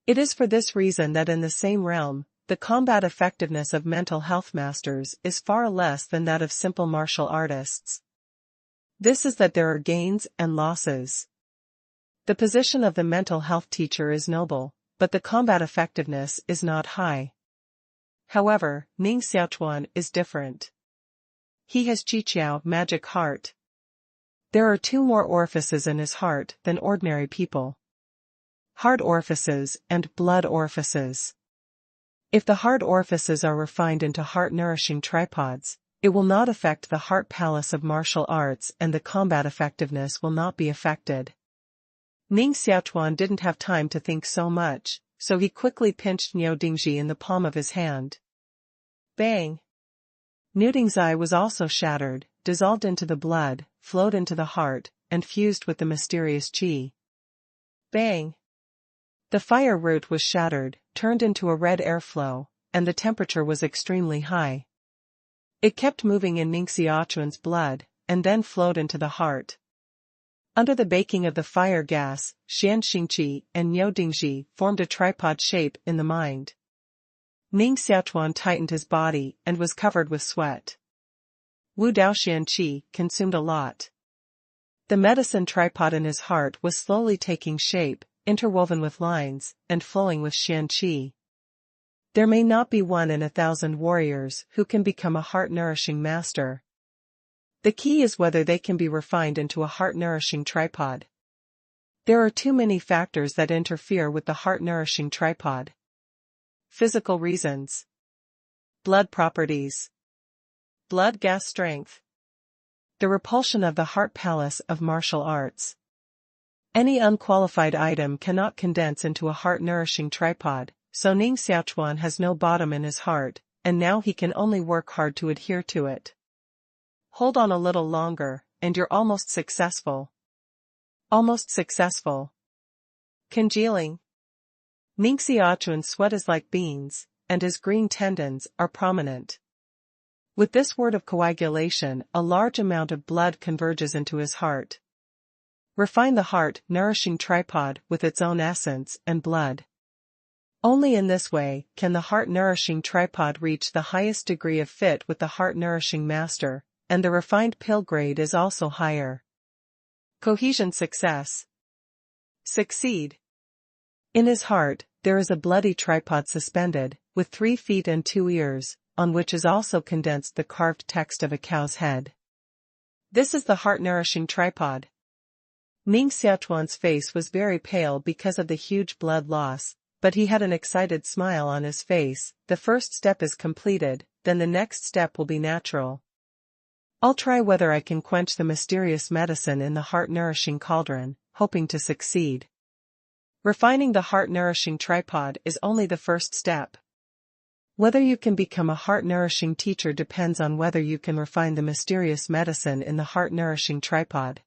It is for this reason that in the same realm, the combat effectiveness of mental health masters is far less than that of simple martial artists. This is that there are gains and losses. The position of the mental health teacher is noble, but the combat effectiveness is not high. However, Ning Xiaochuan is different. He has Qi-Qiao magic heart. There are 2 more orifices in his heart than ordinary people. Heart orifices and blood orifices. If the heart orifices are refined into heart-nourishing tripods, it will not affect the heart palace of martial arts and the combat effectiveness will not be affected. Ning Xiaochuan didn't have time to think so much, so he quickly pinched Niu Dingji in the palm of his hand. Bang! Niu Ding's eye was also shattered, dissolved into the blood, flowed into the heart, and fused with the mysterious qi. Bang! The fire root was shattered, turned into a red airflow, and the temperature was extremely high. It kept moving in Ning Xiaochuan's blood, and then flowed into the heart. Under the baking of the fire gas, Xian Xingqi and Niu Dingji formed a tripod shape in the mind. Ning Xiaochuan tightened his body and was covered with sweat. Wu Daoxian qi consumed a lot. The medicine tripod in his heart was slowly taking shape, interwoven with lines, and flowing with Xian qi. There may not be 1 in 1,000 warriors who can become a heart-nourishing master. The key is whether they can be refined into a heart-nourishing tripod. There are too many factors that interfere with the heart-nourishing tripod. Physical reasons. Blood properties. Blood gas strength. The repulsion of the heart palace of martial arts. Any unqualified item cannot condense into a heart-nourishing tripod, so Ning Xiaochuan has no bottom in his heart, and now he can only work hard to adhere to it. Hold on a little longer, and you're almost successful. Almost successful. Congealing. Ning Xiaochuan's sweat is like beans, and his green tendons are prominent. With this word of coagulation, a large amount of blood converges into his heart. Refine the heart-nourishing tripod with its own essence and blood. Only in this way can the heart-nourishing tripod reach the highest degree of fit with the heart-nourishing master, and the refined pill grade is also higher. Cohesion success. Succeed. In his heart, there is a bloody tripod suspended, with 3 feet and 2 ears, on which is also condensed the carved text of a cow's head. This is the heart-nourishing tripod. Ning Xiaochuan's face was very pale because of the huge blood loss, but he had an excited smile on his face. The first step is completed, then the next step will be natural. I'll try whether I can quench the mysterious medicine in the heart-nourishing cauldron, hoping to succeed. Refining the heart-nourishing tripod is only the first step. Whether you can become a heart-nourishing teacher depends on whether you can refine the mysterious medicine in the heart-nourishing tripod.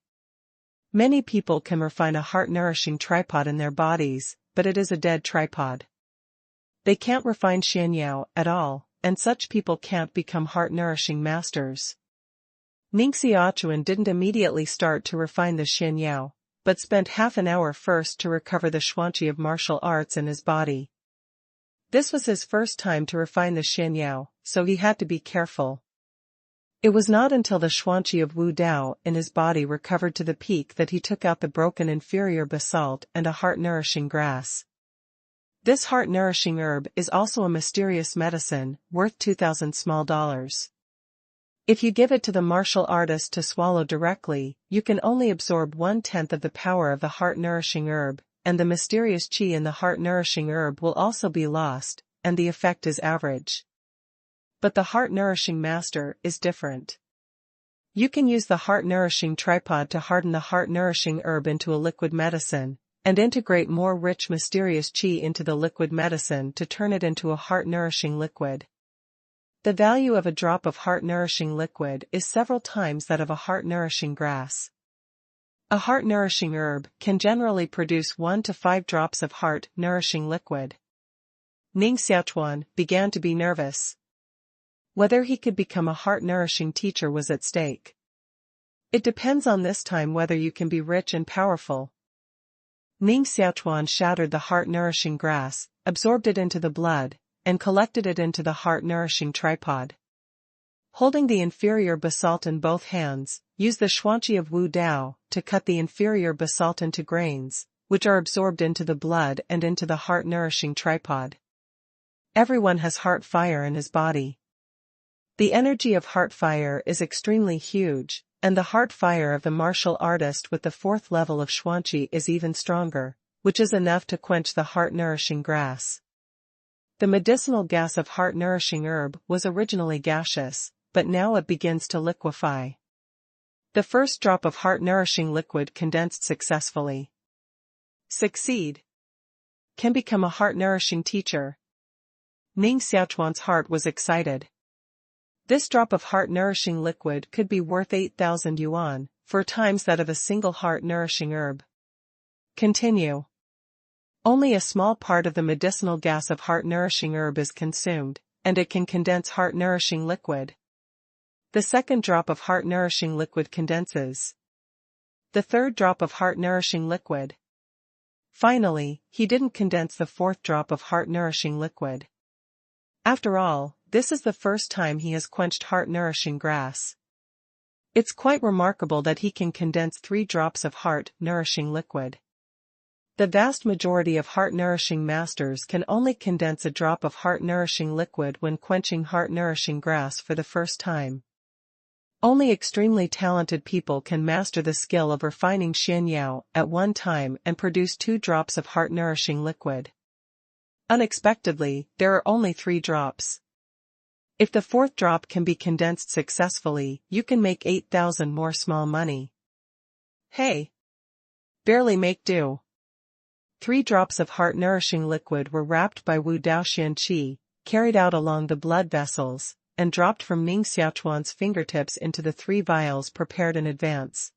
Many people can refine a heart-nourishing tripod in their bodies, but it is a dead tripod. They can't refine Xianyao at all, and such people can't become heart-nourishing masters. Ning Xiaochuan didn't immediately start to refine the Xianyao, but spent half an hour first to recover the xuanqi of martial arts in his body. This was his first time to refine the Xianyao, so he had to be careful. It was not until the xuanqi of Wu Dao in his body recovered to the peak that he took out the broken inferior basalt and a heart-nourishing grass. This heart-nourishing herb is also a mysterious medicine, worth 2,000 small dollars. If you give it to the martial artist to swallow directly, you can only absorb 1/10 of the power of the heart-nourishing herb, and the mysterious qi in the heart-nourishing herb will also be lost, and the effect is average. But the heart-nourishing master is different. You can use the heart-nourishing tripod to harden the heart-nourishing herb into a liquid medicine, and integrate more rich mysterious qi into the liquid medicine to turn it into a heart-nourishing liquid. The value of a drop of heart-nourishing liquid is several times that of a heart-nourishing grass. A heart-nourishing herb can generally produce 1 to 5 drops of heart-nourishing liquid. Ning Xiaochuan began to be nervous. Whether he could become a heart-nourishing teacher was at stake. It depends on this time whether you can be rich and powerful. Ning Xiaochuan shattered the heart-nourishing grass, absorbed it into the blood, and collected it into the heart-nourishing tripod. Holding the inferior basalt in both hands, use the xuanqi of Wu Dao to cut the inferior basalt into grains, which are absorbed into the blood and into the heart-nourishing tripod. Everyone has heart fire in his body. The energy of heart fire is extremely huge, and the heart fire of the martial artist with the 4th level of xuanqi is even stronger, which is enough to quench the heart-nourishing grass. The medicinal gas of heart-nourishing herb was originally gaseous, but now it begins to liquefy. The first drop of heart-nourishing liquid condensed successfully. Succeed. Can become a heart-nourishing teacher. Ning Xiaochuan's heart was excited. This drop of heart-nourishing liquid could be worth 8,000 yuan, 4 times that of a single heart-nourishing herb. Continue. Only a small part of the medicinal gas of heart-nourishing herb is consumed, and it can condense heart-nourishing liquid. The second drop of heart-nourishing liquid condenses. The third drop of heart-nourishing liquid. Finally, he didn't condense the 4th drop of heart-nourishing liquid. After all, this is the first time he has quenched heart-nourishing grass. It's quite remarkable that he can condense 3 drops of heart-nourishing liquid. The vast majority of heart-nourishing masters can only condense a drop of heart-nourishing liquid when quenching heart-nourishing grass for the first time. Only extremely talented people can master the skill of refining Xianyao at one time and produce 2 drops of heart-nourishing liquid. Unexpectedly, there are only 3 drops. If the 4th drop can be condensed successfully, you can make 8,000 more small money. Hey! Barely make do. 3 drops of heart-nourishing liquid were wrapped by Wu Dao Xianqi, carried out along the blood vessels, and dropped from Ning Xiaochuan's fingertips into the 3 vials prepared in advance.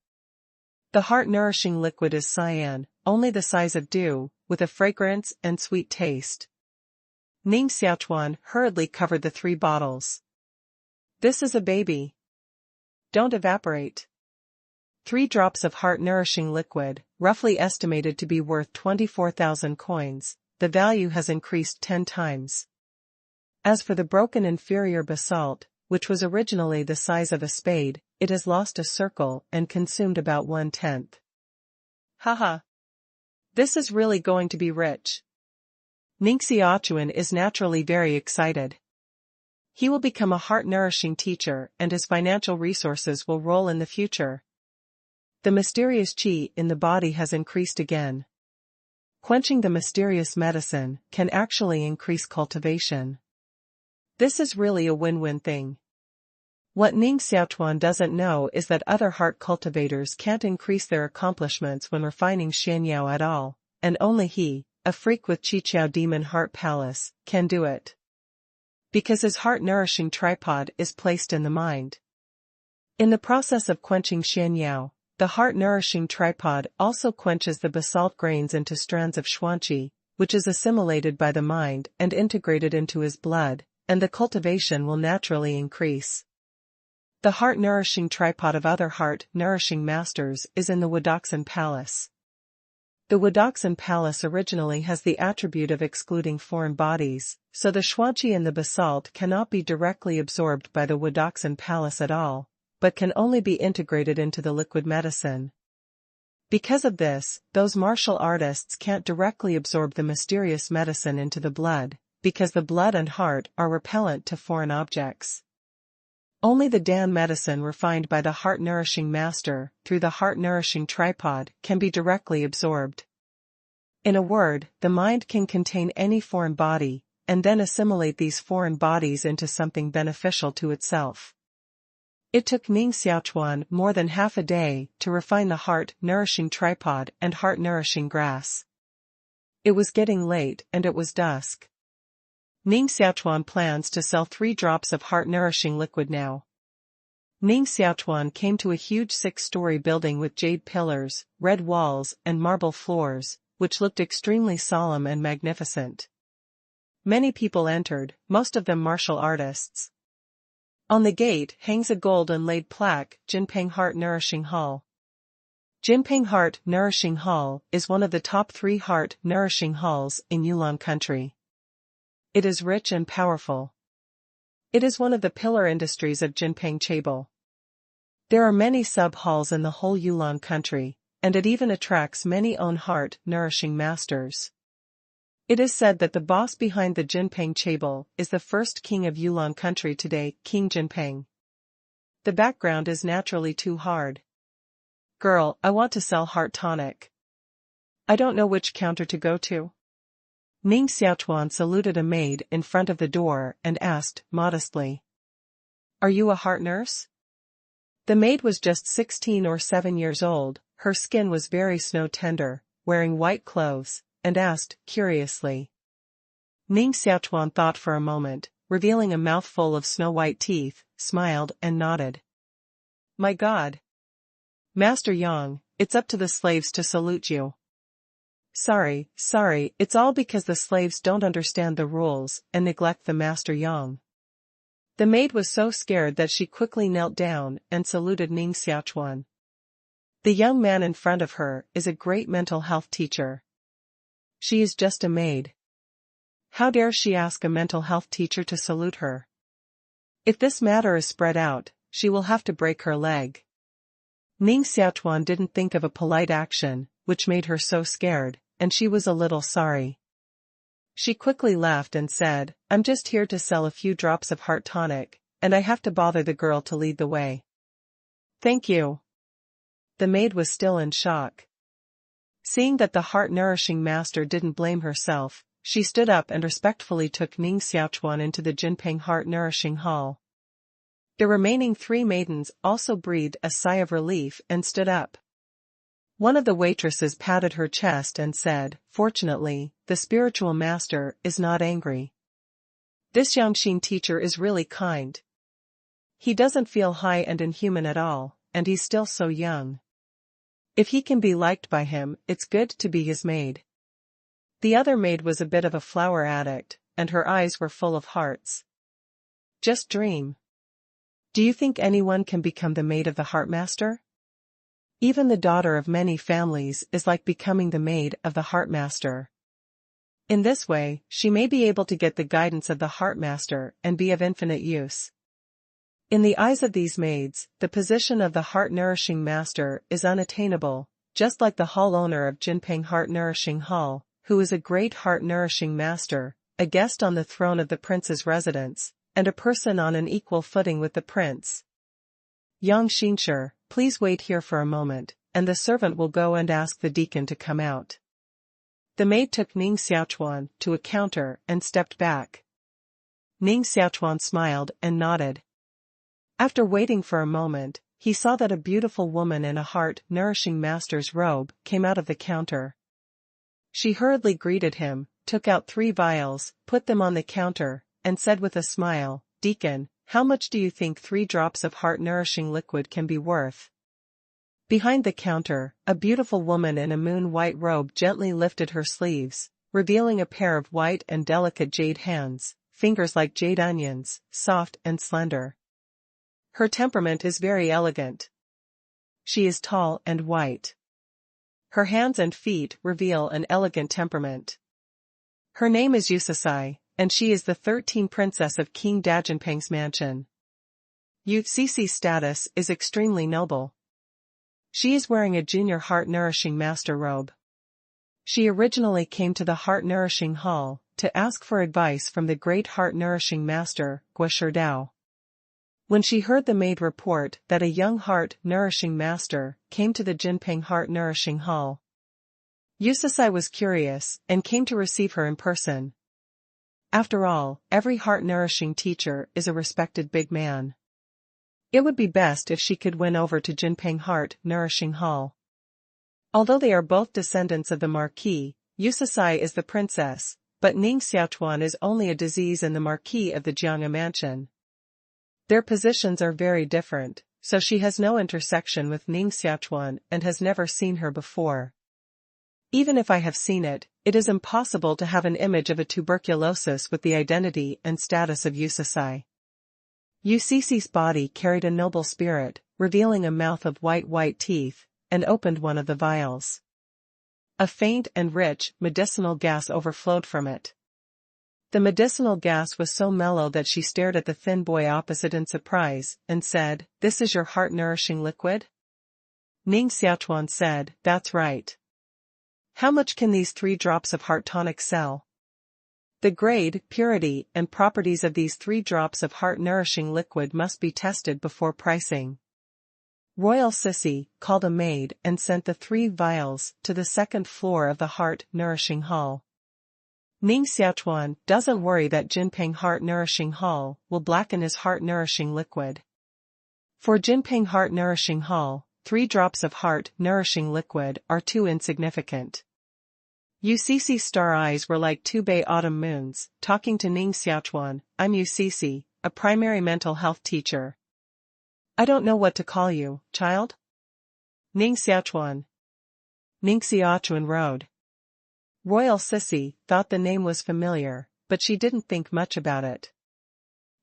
The heart-nourishing liquid is cyan, only the size of dew, with a fragrance and sweet taste. Ning Xiaochuan hurriedly covered the 3 bottles. This is a baby. Don't evaporate. 3 drops of heart-nourishing liquid, roughly estimated to be worth 24,000 coins, the value has increased 10 times. As for the broken inferior basalt, which was originally the size of a spade, it has lost a circle and consumed about 1/10. Haha. This is really going to be rich. Ning Xiaochuan is naturally very excited. He will become a heart-nourishing teacher and his financial resources will roll in the future. The mysterious qi in the body has increased again. Quenching the mysterious medicine can actually increase cultivation. This is really a win-win thing. What Ning Xiaochuan doesn't know is that other heart cultivators can't increase their accomplishments when refining Xianyao at all, and only he, a freak with Qiqiao demon heart palace, can do it. Because his heart-nourishing tripod is placed in the mind. In the process of quenching Xianyao, the heart-nourishing tripod also quenches the basalt grains into strands of xuanqi, which is assimilated by the mind and integrated into his blood, and the cultivation will naturally increase. The heart-nourishing tripod of other heart-nourishing masters is in the Wudoxin Palace. The Wudoxin Palace originally has the attribute of excluding foreign bodies, so the xuanqi in the basalt cannot be directly absorbed by the Wudoxin Palace at all, but can only be integrated into the liquid medicine. Because of this, those martial artists can't directly absorb the mysterious medicine into the blood, because the blood and heart are repellent to foreign objects. Only the Dan medicine refined by the heart-nourishing master, through the heart-nourishing tripod, can be directly absorbed. In a word, the mind can contain any foreign body, and then assimilate these foreign bodies into something beneficial to itself. It took Ning Xiaochuan more than half a day to refine the heart-nourishing tripod and heart-nourishing grass. It was getting late and it was dusk. Ning Xiaochuan plans to sell 3 drops of heart-nourishing liquid now. Ning Xiaochuan came to a huge 6-story building with jade pillars, red walls and marble floors, which looked extremely solemn and magnificent. Many people entered, most of them martial artists. On the gate hangs a gold inlaid plaque, Jinpeng Heart Nourishing Hall. Jinpeng Heart Nourishing Hall is one of the top 3 heart nourishing halls in Yulon country. It is rich and powerful. It is one of the pillar industries of Jinpeng Chaebol. There are many sub-halls in the whole Yulon country, and it even attracts many own heart-nourishing masters. It is said that the boss behind the Jinpeng Chaebol is the first king of Yulon country today, King Jinpeng. The background is naturally too hard. Girl, I want to sell heart tonic. I don't know which counter to go to. Ning Xiaochuan saluted a maid in front of the door and asked, modestly. Are you a heart nurse? The maid was just 16 or 7 years old, her skin was very snow-tender, wearing white clothes, and asked, curiously. Ning Xiaochuan thought for a moment, revealing a mouthful of snow-white teeth, smiled and nodded. My God! Master Yang, it's up to the slaves to salute you. Sorry, it's all because the slaves don't understand the rules and neglect the Master Yang. The maid was so scared that she quickly knelt down and saluted Ning Xiaochuan. The young man in front of her is a great mental health teacher. She is just a maid. How dare she ask a mental health teacher to salute her? If this matter is spread out, she will have to break her leg. Ning Xiaochuan didn't think of a polite action, which made her so scared, and she was a little sorry. She quickly laughed and said, I'm just here to sell a few drops of heart tonic, and I have to bother the girl to lead the way. Thank you. The maid was still in shock. Seeing that the heart-nourishing master didn't blame herself, she stood up and respectfully took Ning Xiaochuan into the Jinpeng Heart-Nourishing Hall. The remaining 3 maidens also breathed a sigh of relief and stood up. One of the waitresses patted her chest and said, fortunately, the spiritual master is not angry. This Yangxin teacher is really kind. He doesn't feel high and inhuman at all, and he's still so young. If he can be liked by him, it's good to be his maid. The other maid was a bit of a flower addict, and her eyes were full of hearts. Just dream. Do you think anyone can become the maid of the heartmaster? Even the daughter of many families is like becoming the maid of the heartmaster. In this way, she may be able to get the guidance of the heartmaster and be of infinite use. In the eyes of these maids, the position of the heart-nourishing master is unattainable, just like the hall owner of Jinpeng Heart-Nourishing Hall, who is a great heart-nourishing master, a guest on the throne of the prince's residence, and a person on an equal footing with the prince. Yang Xinshi, please wait here for a moment, and the servant will go and ask the deacon to come out. The maid took Ning Xiaochuan to a counter and stepped back. Ning Xiaochuan smiled and nodded. After waiting for a moment, he saw that a beautiful woman in a heart-nourishing master's robe came out of the counter. She hurriedly greeted him, took out 3 vials, put them on the counter, and said with a smile, "Deacon, how much do you think 3 drops of heart-nourishing liquid can be worth?" Behind the counter, a beautiful woman in a moon-white robe gently lifted her sleeves, revealing a pair of white and delicate jade hands, fingers like jade onions, soft and slender. Her temperament is very elegant. She is tall and white. Her hands and feet reveal an elegant temperament. Her name is Yusasai, and she is the 13th princess of King Dajinpang's mansion. Yucici's status is extremely noble. She is wearing a junior heart-nourishing master robe. She originally came to the heart-nourishing hall to ask for advice from the great heart-nourishing master, Guo Dao. When she heard the maid report that a young heart-nourishing master came to the Jinping heart-nourishing hall, Yusasai was curious and came to receive her in person. After all, every heart-nourishing teacher is a respected big man. It would be best if she could win over to Jinping heart-nourishing hall. Although they are both descendants of the Marquis, Yusasai is the princess, but Ning Xiaochuan is only a disease in the Marquis of the Jiang'a mansion. Their positions are very different, so she has no intersection with Ning Xiaochuan and has never seen her before. Even if I have seen it, it is impossible to have an image of a tuberculosis with the identity and status of Yusasai. Yucici's body carried a noble spirit, revealing a mouth of white teeth, and opened one of the vials. A faint and rich medicinal gas overflowed from it. The medicinal gas was so mellow that she stared at the thin boy opposite in surprise, and said, "This is your heart-nourishing liquid?" Ning Xiaochuan said, "That's right." "How much can these 3 drops of heart tonic sell?" The grade, purity, and properties of these 3 drops of heart-nourishing liquid must be tested before pricing. Royal Sissy called a maid and sent the 3 vials to the 2nd floor of the heart-nourishing hall. Ning Xiaochuan doesn't worry that Jinping heart-nourishing hall will blacken his heart-nourishing liquid. For Jinping heart-nourishing hall, 3 drops of heart-nourishing liquid are too insignificant. Yucici's star eyes were like 2 bay autumn moons, talking to Ning Xiaochuan, "I'm Yucici, a primary mental health teacher. I don't know what to call you, child?" Ning Xiaochuan. Ning Xiaochuan Road. Royal Sissy thought the name was familiar, but she didn't think much about it.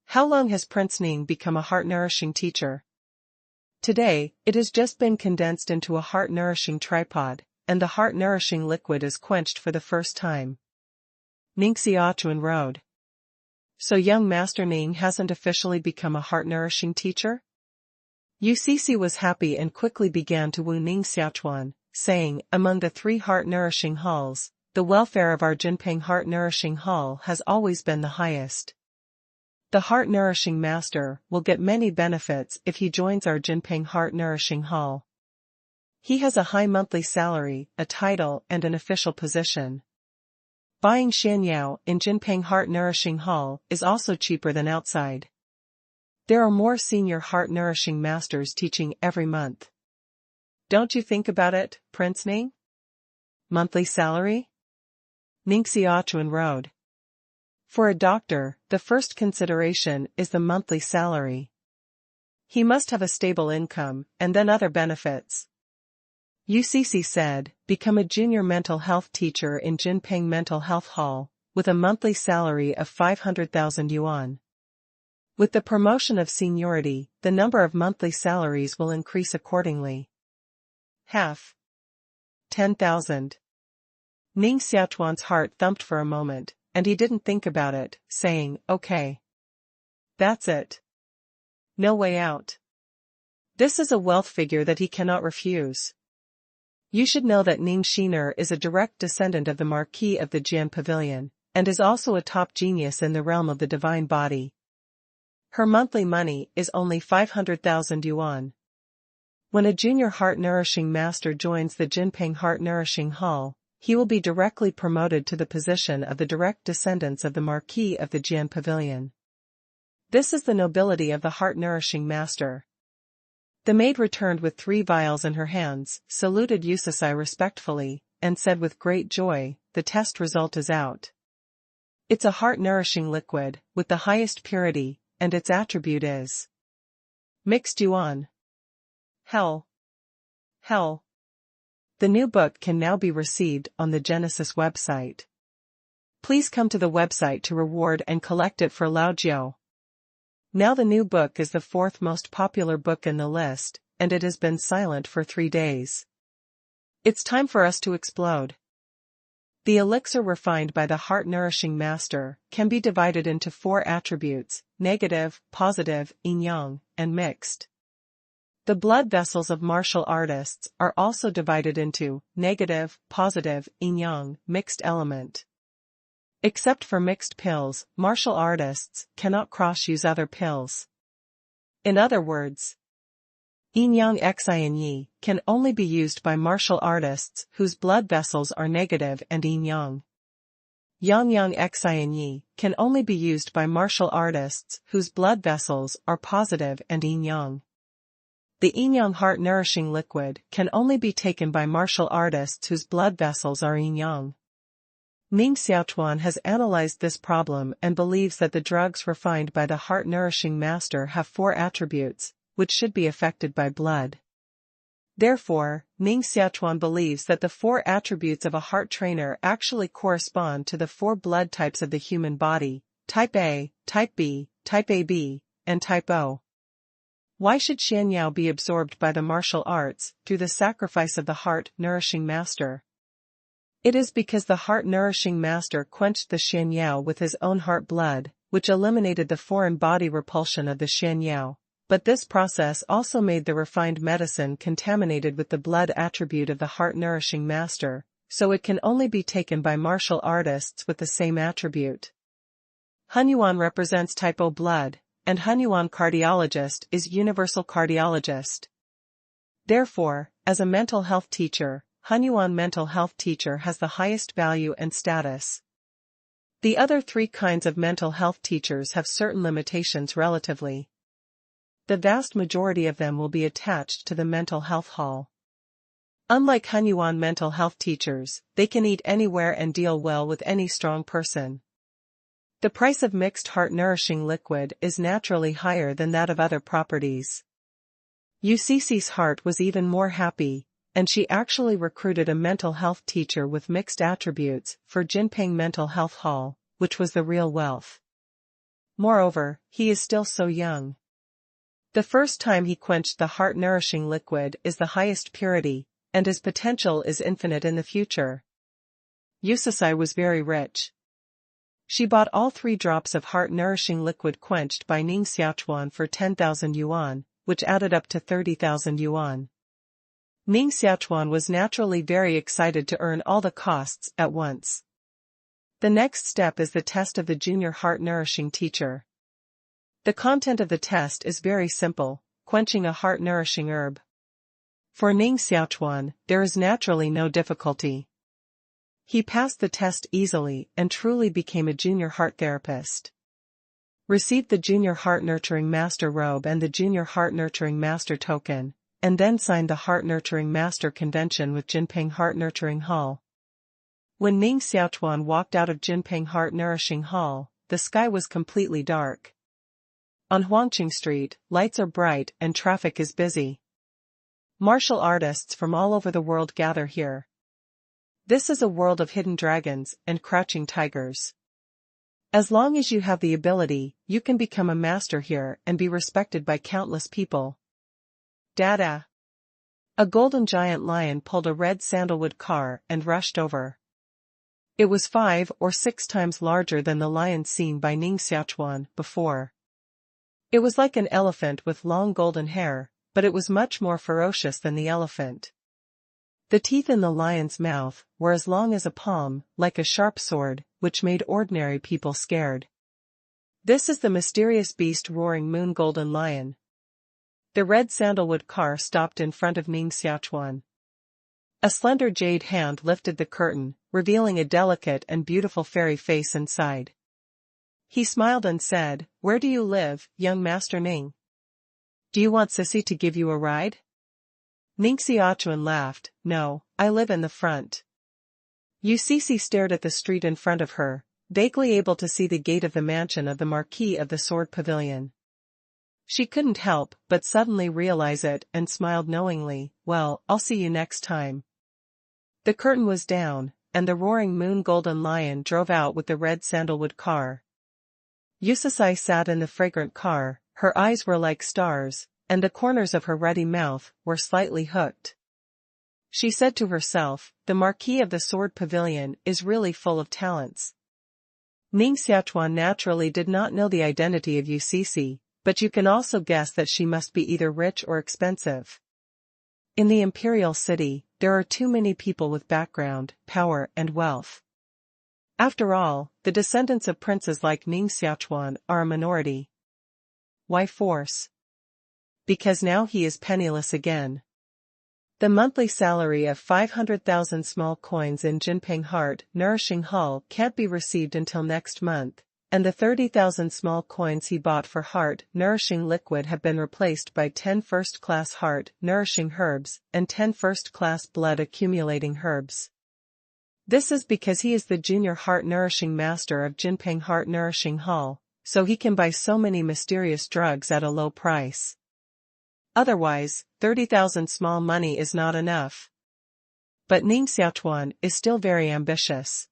How long has Prince Ning become a heart-nourishing teacher? Today, it has just been condensed into a heart-nourishing tripod, and the heart-nourishing liquid is quenched for the first time. Ning Xiaochuan Road. So young Master Ning hasn't officially become a heart-nourishing teacher? Yucici was happy and quickly began to woo Ning Xiaochuan, saying, "Among the 3 heart-nourishing halls, the welfare of our Jinping heart-nourishing hall has always been the highest. The heart-nourishing master will get many benefits if he joins our Jinping heart-nourishing hall. He has a high monthly salary, a title and an official position. Buying Xianyao in Jinping heart-nourishing hall is also cheaper than outside. There are more senior heart-nourishing masters teaching every month. Don't you think about it, Prince Ning? Monthly salary?" Ning Xiaochuan Road. For a doctor, the first consideration is the monthly salary. He must have a stable income, and then other benefits. Yucici said, "Become a junior mental health teacher in Jinping Mental Health Hall, with a monthly salary of 500,000 yuan. With the promotion of seniority, the number of monthly salaries will increase accordingly. Half. 10,000. Ning Xiaochuan's heart thumped for a moment, and he didn't think about it, saying, "Okay. That's it. No way out." This is a wealth figure that he cannot refuse. You should know that Ning Shiner is a direct descendant of the Marquis of the Jian Pavilion, and is also a top genius in the realm of the divine body. Her monthly money is only 500,000 yuan. When a junior heart-nourishing master joins the Jinping heart-nourishing hall, he will be directly promoted to the position of the direct descendants of the Marquis of the Jian Pavilion. This is the nobility of the heart-nourishing master. The maid returned with 3 vials in her hands, saluted Yusasai respectfully, and said with great joy, "The test result is out. It's a heart-nourishing liquid, with the highest purity, and its attribute is mixed yuan. Hell. Hell." The new book can now be received on the Genesis website. Please come to the website to reward and collect it for Laojiao. Now the new book is the 4th most popular book in the list, and it has been silent for 3 days. It's time for us to explode. The elixir refined by the heart-nourishing master can be divided into 4 attributes: negative, positive, yin-yang, and mixed. The blood vessels of martial artists are also divided into negative, positive, yin-yang, mixed element. Except for mixed pills, martial artists cannot cross-use other pills. In other words, yin-yang yin-yi can only be used by martial artists whose blood vessels are negative and yin-yang. Yang-yang yin-yi can only be used by martial artists whose blood vessels are positive and yin-yang. The yin-yang heart-nourishing liquid can only be taken by martial artists whose blood vessels are yin-yang. Ning Xiaochuan has analyzed this problem and believes that the drugs refined by the heart-nourishing master have 4 attributes, which should be affected by blood. Therefore, Ning Xiaochuan believes that the 4 attributes of a heart trainer actually correspond to the 4 blood types of the human body: type A, type B, type AB, and type O. Why should Xianyao be absorbed by the martial arts through the sacrifice of the heart-nourishing master? It is because the heart-nourishing master quenched the Xianyao with his own heart blood, which eliminated the foreign body repulsion of the Xianyao. But this process also made the refined medicine contaminated with the blood attribute of the heart-nourishing master, so it can only be taken by martial artists with the same attribute. Hunyuan represents type O blood, and Hunyuan cardiologist is universal cardiologist. Therefore, as a mental health teacher, Hunyuan mental health teacher has the highest value and status. The other 3 kinds of mental health teachers have certain limitations relatively. The vast majority of them will be attached to the mental health hall. Unlike Hunyuan mental health teachers, they can eat anywhere and deal well with any strong person. The price of mixed heart-nourishing liquid is naturally higher than that of other properties. Yucici's heart was even more happy, and she actually recruited a mental health teacher with mixed attributes for Jinping Mental Health Hall, which was the real wealth. Moreover, he is still so young. The first time he quenched the heart-nourishing liquid is the highest purity, and his potential is infinite in the future. Yusasai was very rich. She bought all 3 drops of heart-nourishing liquid quenched by Ning Xiaochuan for 10,000 yuan, which added up to 30,000 yuan. Ning Xiaochuan was naturally very excited to earn all the costs at once. The next step is the test of the junior heart-nourishing teacher. The content of the test is very simple: quenching a heart-nourishing herb. For Ning Xiaochuan, there is naturally no difficulty. He passed the test easily and truly became a junior heart therapist. Received the junior heart-nurturing master robe and the junior heart-nurturing master token, and then signed the heart-nurturing master convention with Jinping Heart-Nurturing Hall. When Ning Xiaochuan walked out of Jinping Heart-Nourishing Hall, the sky was completely dark. On Huangqing Street, lights are bright and traffic is busy. Martial artists from all over the world gather here. This is a world of hidden dragons and crouching tigers. As long as you have the ability, you can become a master here and be respected by countless people. Dada! A golden giant lion pulled a red sandalwood car and rushed over. It was 5 or 6 times larger than the lion seen by Ning Xiaochuan before. It was like an elephant with long golden hair, but it was much more ferocious than the elephant. The teeth in the lion's mouth were as long as a palm, like a sharp sword, which made ordinary people scared. This is the mysterious beast roaring moon golden lion. The red sandalwood car stopped in front of Ning Xiaochuan. A slender jade hand lifted the curtain, revealing a delicate and beautiful fairy face inside. He smiled and said, "Where do you live, young Master Ning? Do you want Sissy to give you a ride?" Ning Xiaochuan laughed, "No, I live in the front." Yu Sisi stared at the street in front of her, vaguely able to see the gate of the mansion of the Marquis of the Sword Pavilion. She couldn't help but suddenly realize it and smiled knowingly. "Well, I'll see you next time." The curtain was down, and the roaring moon golden lion drove out with the red sandalwood car. Yusasai sat in the fragrant car, her eyes were like stars, and the corners of her ruddy mouth were slightly hooked. She said to herself, "The Marquis of the Sword Pavilion is really full of talents." Ning Xiaochuan naturally did not know the identity of Yu Sisi, but you can also guess that she must be either rich or expensive. In the imperial city, there are too many people with background, power and wealth. After all, the descendants of princes like Ning Xiaochuan are a minority. Why force? Because now he is penniless again. The monthly salary of 500,000 small coins in Jinping Heart Nourishing Hull can't be received until next month, and the 30,000 small coins he bought for Heart Nourishing Liquid have been replaced by 10 first-class Heart Nourishing Herbs and 10 first-class Blood Accumulating Herbs. This is because he is the junior Heart Nourishing Master of Jinping Heart Nourishing Hall, so he can buy so many mysterious drugs at a low price. Otherwise, 30,000 small money is not enough. But Ning Xiaochuan is still very ambitious.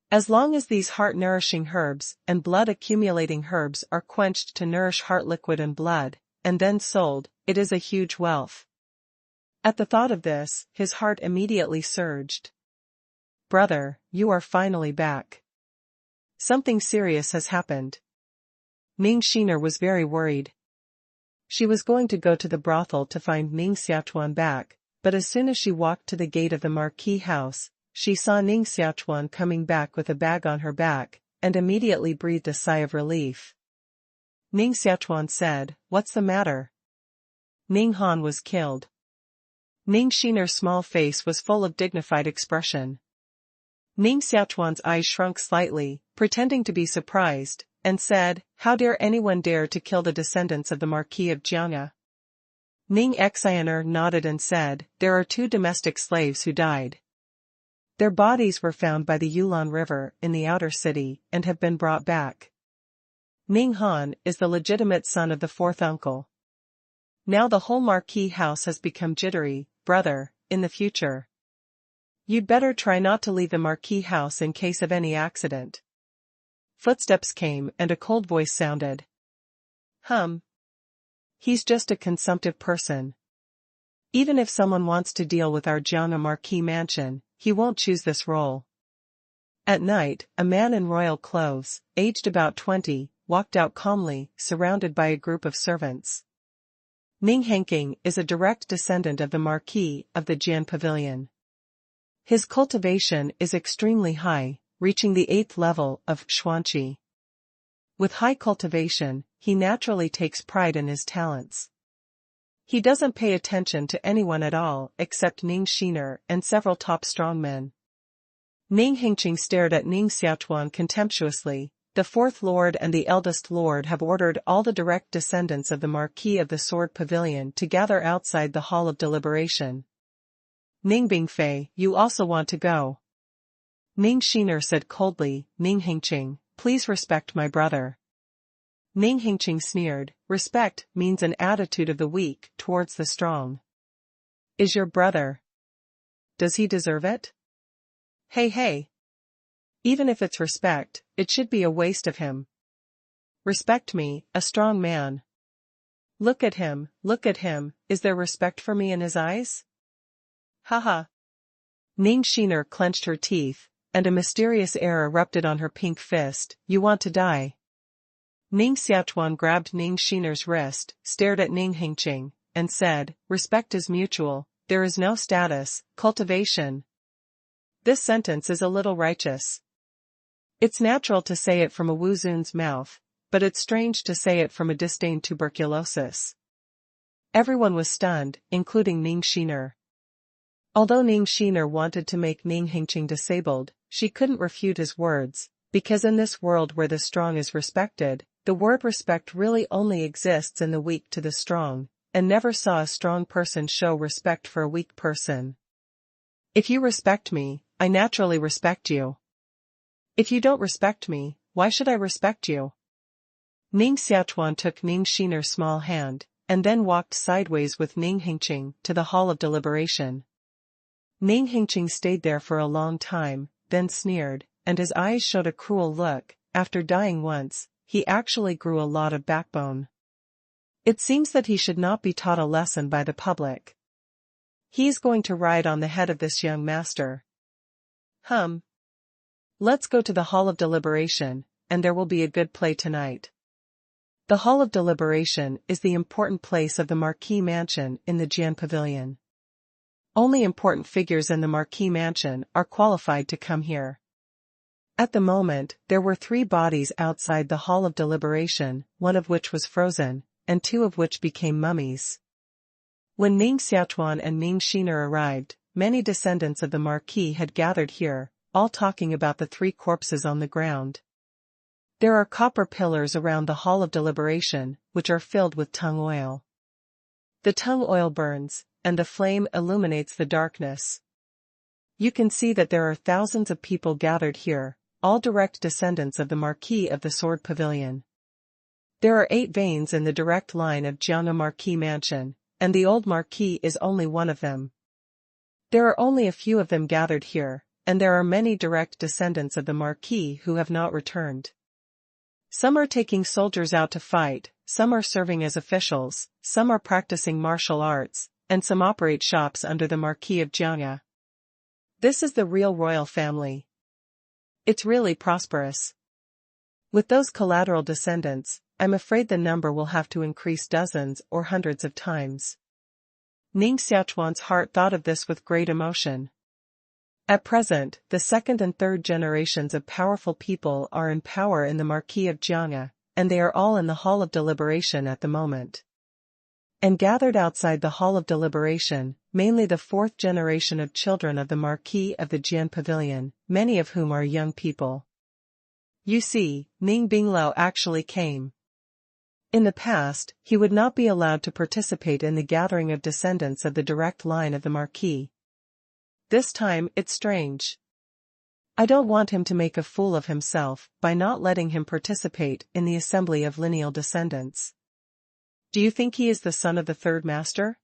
As long as these heart-nourishing herbs and blood-accumulating herbs are quenched to nourish heart liquid and blood, and then sold, it is a huge wealth. At the thought of this, his heart immediately surged. "Brother, you are finally back. Something serious has happened." Ning Shiner was very worried. She was going to go to the brothel to find Ning Xiaochuan back, but as soon as she walked to the gate of the Marquis house, she saw Ning Xiaochuan coming back with a bag on her back, and immediately breathed a sigh of relief. Ning Xiaochuan said, "What's the matter?" Ning Han was killed. Ning Shiner's small face was full of dignified expression. Ning Xiaochuan's eyes shrunk slightly, pretending to be surprised, and said, "How dare anyone dare to kill the descendants of the Marquis of Jianghe?" Ning Xiaochuan nodded and said, "There are 2 domestic slaves who died. Their bodies were found by the Yulon River in the outer city and have been brought back. Ning Han is the legitimate son of the 4th uncle. Now the whole Marquis house has become jittery, brother, in the future. You'd better try not to leave the Marquis house in case of any accident." Footsteps came and a cold voice sounded. He's just a consumptive person. Even if someone wants to deal with our Jianghe Marquis mansion, he won't choose this role." At night, a man in royal clothes, aged about 20, walked out calmly, surrounded by a group of servants. Ning Hengqing is a direct descendant of the Marquis of the Jian Pavilion. His cultivation is extremely high, reaching the 8th level of Xuanqi. With high cultivation, he naturally takes pride in his talents. He doesn't pay attention to anyone at all except Ning Shiner and several top strongmen. Ning Hengqing stared at Ning Xiaochuan contemptuously. "The 4th Lord and the eldest Lord have ordered all the direct descendants of the Marquis of the Sword Pavilion to gather outside the Hall of Deliberation. Ning Bingfei, you also want to go?" Ning Shiner said coldly, "Ning Hengqing, please respect my brother." Ning Hengqing sneered, "Respect means an attitude of the weak towards the strong. Is your brother? Does he deserve it? Hey. Even if it's respect, it should be a waste of him. Respect me, a strong man. Look at him, is there respect for me in his eyes?" Haha. Ning Shiner clenched her teeth, and a mysterious air erupted on her pink fist. "You want to die?" Ning Xiaochuan grabbed Ning Shiner's wrist, stared at Ning Hengqing, and said, "Respect is mutual, there is no status, cultivation." This sentence is a little righteous. It's natural to say it from a Wuzun's mouth, but it's strange to say it from a disdained tuberculosis. Everyone was stunned, including Ning Shiner. Although Ning Shiner wanted to make Ning Hengqing disabled, she couldn't refute his words, Because in this world where the strong is respected, the word respect really only exists in the weak to the strong, and never saw a strong person show respect for a weak person. If you respect me, I naturally respect you. If you don't respect me, why should I respect you? Ning Xiaochuan took Ning Xiner's small hand, and then walked sideways with Ning Hengqing to the hall of deliberation. Ning Hengqing stayed there for a long time, then sneered, and his eyes showed a cruel look. After dying once, he actually grew a lot of backbone. It seems that he should not be taught a lesson by the public. He is going to ride on the head of this young master. Let's go to the hall of deliberation, and there will be a good play tonight. The hall of deliberation is the important place of the Marquis mansion in the Jian Pavilion. Only important figures in the Marquis mansion are qualified to come here. At the moment, there were 3 bodies outside the hall of deliberation, one of which was frozen, and 2 of which became mummies. When Ning Xiaochuan and Ning Xiner arrived, many descendants of the Marquis had gathered here, all talking about the 3 corpses on the ground. There are copper pillars around the hall of deliberation, which are filled with tung oil. The tung oil burns, and the flame illuminates the darkness. You can see that there are thousands of people gathered here, all direct descendants of the Marquis of the Sword Pavilion. There are 8 veins in the direct line of Jiang'a Marquis mansion, and the old Marquis is only one of them. There are only a few of them gathered here, and there are many direct descendants of the Marquis who have not returned. Some are taking soldiers out to fight, some are serving as officials, some are practicing martial arts, and some operate shops under the Marquis of Jiang'a. This is the real royal family. It's really prosperous. With those collateral descendants, I'm afraid the number will have to increase dozens or hundreds of times. Ning Xiaochuan's heart thought of this with great emotion. At present, the 2nd and 3rd generations of powerful people are in power in the Marquis of Jiang'a, and they are all in the hall of deliberation at the moment. And gathered outside the hall of deliberation, mainly the 4th generation of children of the Marquis of the Jian Pavilion, many of whom are young people. You see, Ning Binglao actually came. In the past, he would not be allowed to participate in the gathering of descendants of the direct line of the Marquis. This time, it's strange. I don't want him to make a fool of himself by not letting him participate in the assembly of lineal descendants. Do you think he is the son of the 3rd master?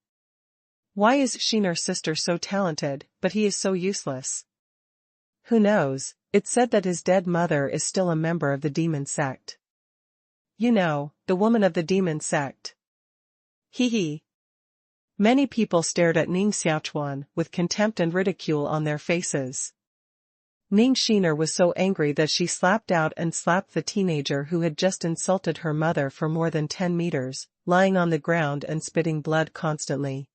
Why is Xiner's sister so talented, but he is so useless? Who knows? It's said that his dead mother is still a member of the demon sect. You know, the woman of the demon sect. Hee. Many people stared at Ning Xiaochuan with contempt and ridicule on their faces. Ning Xiner was so angry that she slapped out and slapped the teenager who had just insulted her mother for more than 10 meters, lying on the ground and spitting blood constantly.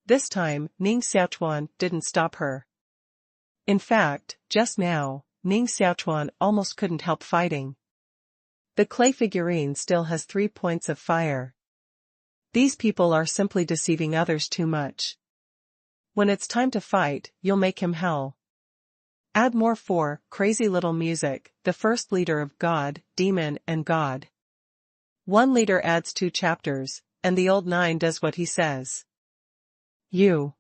This time, Ning Xiaochuan didn't stop her. In fact, just now, Ning Xiaochuan almost couldn't help fighting. The clay figurine still has 3 points of fire. These people are simply deceiving others too much. When it's time to fight, you'll make him hell. Add more 4, crazy little music, the first leader of God, demon and God. 1 leader adds 2 chapters, and the old 9 does what he says. You.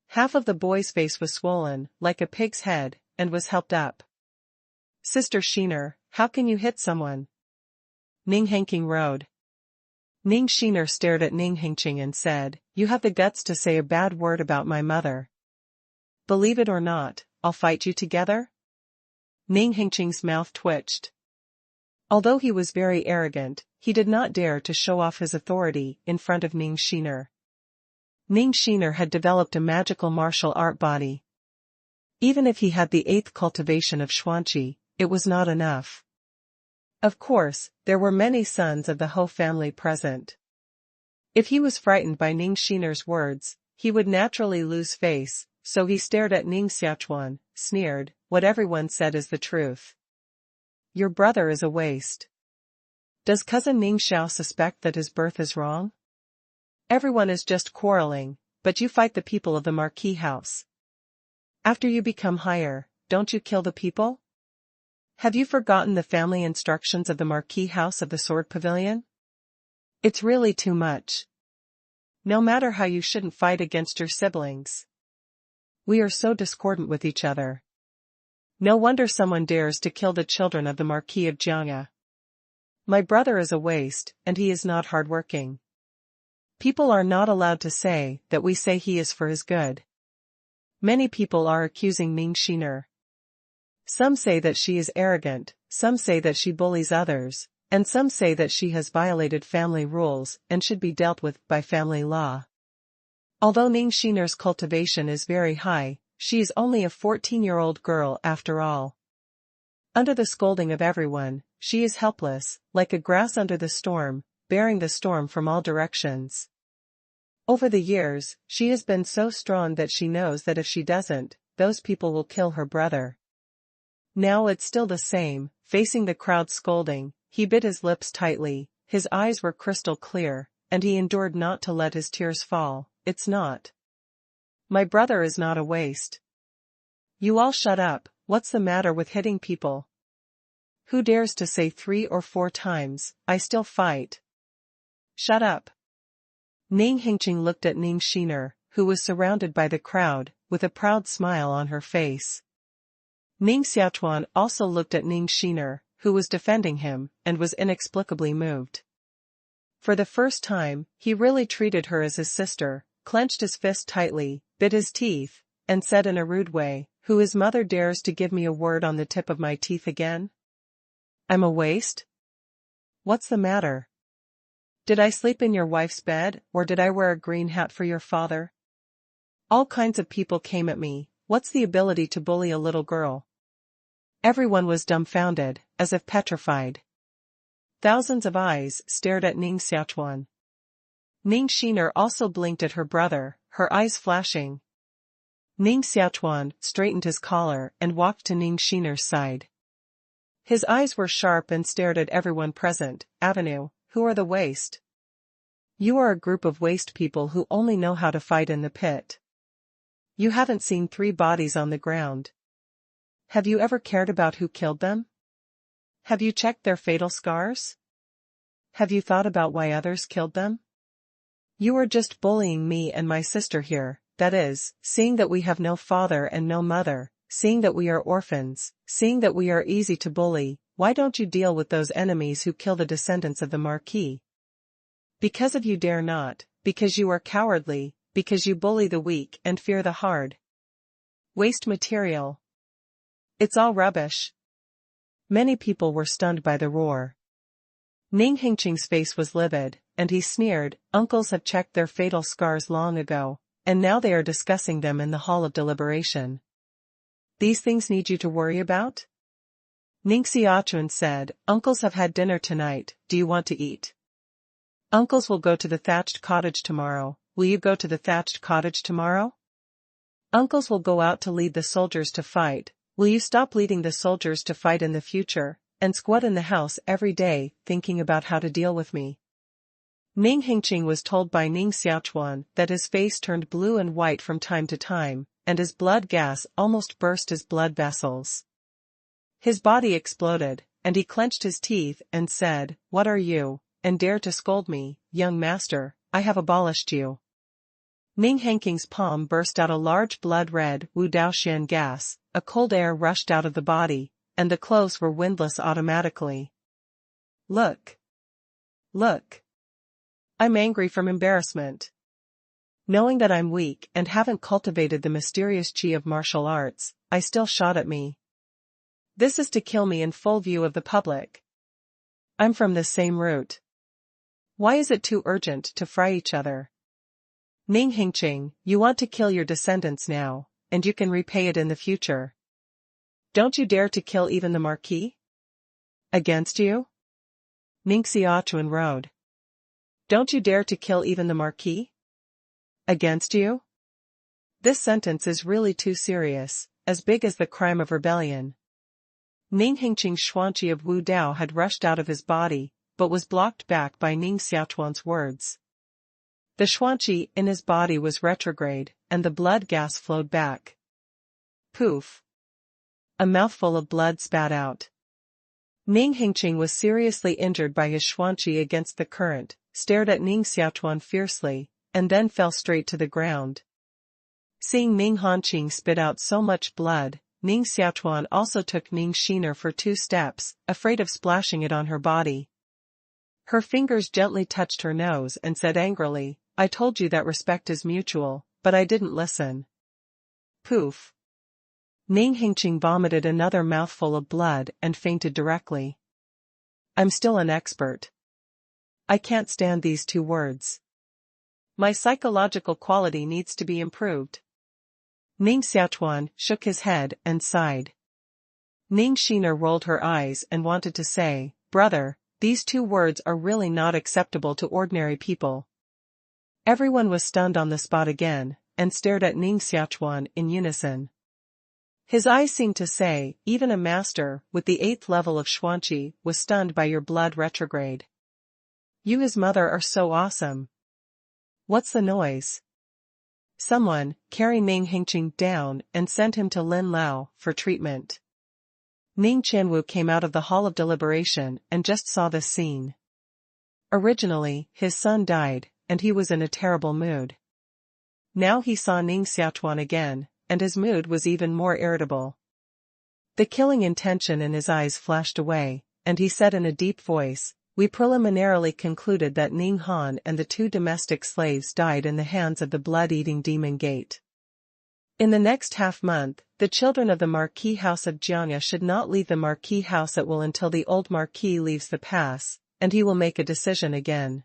Half of the boy's face was swollen, like a pig's head, and was helped up. Sister Xiner, how can you hit someone? Ning Hengqing rode. Ning Xiner stared at Ning Hengqing and said, You have the guts to say a bad word about my mother. Believe it or not, I'll fight you together? Ning Hengqing's mouth twitched. Although he was very arrogant, he did not dare to show off his authority in front of Ning Xiner. Ning Xiner had developed a magical martial art body. Even if he had the 8th cultivation of Xuanqi, it was not enough. Of course, there were many sons of the Ho family present. If he was frightened by Ning Xiner's words, he would naturally lose face, so he stared at Ning Xiaochuan, sneered, What everyone said is the truth. Your brother is a waste. Does cousin Ning Xiao suspect that his birth is wrong? Everyone is just quarreling, but you fight the people of the Marquis house. After you become higher, don't you kill the people? Have you forgotten the family instructions of the Marquis House of the Sword Pavilion? It's really too much. No matter how, you shouldn't fight against your siblings. We are so discordant with each other. No wonder someone dares to kill the children of the Marquis of Jiangya. My brother is a waste, and he is not hardworking. People are not allowed to say that we say he is for his good. Many people are accusing Ning Xiaochuan. Some say that she is arrogant, some say that she bullies others, and some say that she has violated family rules and should be dealt with by family law. Although Ning Xiaochuan's cultivation is very high, she is only a 14-year-old girl after all. Under the scolding of everyone, she is helpless, like a grass under the storm, bearing the storm from all directions. Over the years, she has been so strong that she knows that if she doesn't, those people will kill her brother. Now it's still the same, facing the crowd scolding, he bit his lips tightly, his eyes were crystal clear, and he endured not to let his tears fall. It's not. My brother is not a waste. You all shut up. What's the matter with hitting people? Who dares to say 3 or 4 times, I still fight? Shut up. Ning Xiaochuan looked at Ning Xiaochuan, who was surrounded by the crowd, with a proud smile on her face. Ning Xiaochuan also looked at Ning Xiaochuan, who was defending him, and was inexplicably moved. For the first time, he really treated her as his sister, clenched his fist tightly, bit his teeth, and said in a rude way, "Who his mother dares to give me a word on the tip of my teeth again? I'm a waste? What's the matter? Did I sleep in your wife's bed, or did I wear a green hat for your father? All kinds of people came at me. What's the ability to bully a little girl?" Everyone was dumbfounded, as if petrified. Thousands of eyes stared at Ning Xiaochuan. Ning Xiaochuan also blinked at her brother, her eyes flashing. Ning Xiaochuan straightened his collar and walked to Ning Xiaochuan's side. His eyes were sharp and stared at everyone present. "Avenue, who are the waste? You are a group of waste people who only know how to fight in the pit. You haven't seen 3 bodies on the ground. Have you ever cared about who killed them? Have you checked their fatal scars? Have you thought about why others killed them? You are just bullying me and my sister here, that is, seeing that we have no father and no mother, seeing that we are orphans, seeing that we are easy to bully. Why don't you deal with those enemies who kill the descendants of the Marquis? Because of you dare not, because you are cowardly, because you bully the weak and fear the hard. Waste material. It's all rubbish." Many people were stunned by the roar. Ning Xiaochuan's face was livid, and he sneered, "Uncles have checked their fatal scars long ago, and now they are discussing them in the hall of deliberation. These things need you to worry about?" Ning Xiaochuan said, "Uncles have had dinner tonight, do you want to eat? Uncles will go to the thatched cottage tomorrow, will you go to the thatched cottage tomorrow? Uncles will go out to lead the soldiers to fight, will you stop leading the soldiers to fight in the future, and squat in the house every day, thinking about how to deal with me?" Ning Xiaochuan was told by Ning Xiaochuan that his face turned blue and white from time to time, and his blood gas almost burst his blood vessels. His body exploded, and he clenched his teeth and said, "What are you, and dare to scold me, young master? I have abolished you." Ning Xiaochuan's palm burst out a large blood-red Wu Daoxian gas, a cold air rushed out of the body, and the clothes were windless automatically. Look. Look. I'm angry from embarrassment. Knowing that I'm weak and haven't cultivated the mysterious chi of martial arts, I still shot at me. This is to kill me in full view of the public. I'm from the same root. Why is it too urgent to fry each other? Ning Xiaochuan, you want to kill your descendants now, and you can repay it in the future. Don't you dare to kill even the Marquis? Against you? Ning Xiaochuan roared. Don't you dare to kill even the Marquis? Against you? This sentence is really too serious, as big as the crime of rebellion. Ning Xiaochuan's xuanqi of Wu Dao had rushed out of his body, but was blocked back by Ning Xiaochuan's words. The xuanqi in his body was retrograde, and the blood gas flowed back. Poof! A mouthful of blood spat out. Ning Xiaochuan was seriously injured by his xuanqi against the current, stared at Ning Xiaochuan fiercely, and then fell straight to the ground. Seeing Ning Xiaochuan spit out so much blood, Ning Xiaochuan also took Ning Xiaochuan for 2 steps, afraid of splashing it on her body. Her fingers gently touched her nose and said angrily, "I told you that respect is mutual, but I didn't listen." Poof. Ning Xiaochuan vomited another mouthful of blood and fainted directly. "I'm still an expert. I can't stand these 2 words. My psychological quality needs to be improved." Ning Xiaochuan shook his head and sighed. Ning Xiaochuan rolled her eyes and wanted to say, "Brother, these 2 words are really not acceptable to ordinary people." Everyone was stunned on the spot again, and stared at Ning Xiaochuan in unison. His eyes seemed to say, even a master, with the 8th level of xuanqi, was stunned by your blood retrograde. You his mother are so awesome. What's the noise? Someone, carry Ning Xiaochuan down and send him to Lin Lao for treatment. Ning Qianwu came out of the hall of deliberation and just saw this scene. Originally, his son died, and he was in a terrible mood. Now he saw Ning Xiaochuan again, and his mood was even more irritable. The killing intention in his eyes flashed away, and he said in a deep voice, "We preliminarily concluded that Ning Han and the 2 domestic slaves died in the hands of the blood-eating demon gate. In the next half-month, the children of the Marquis House of Jiangya should not leave the Marquis House at will until the old Marquis leaves the pass, and he will make a decision again."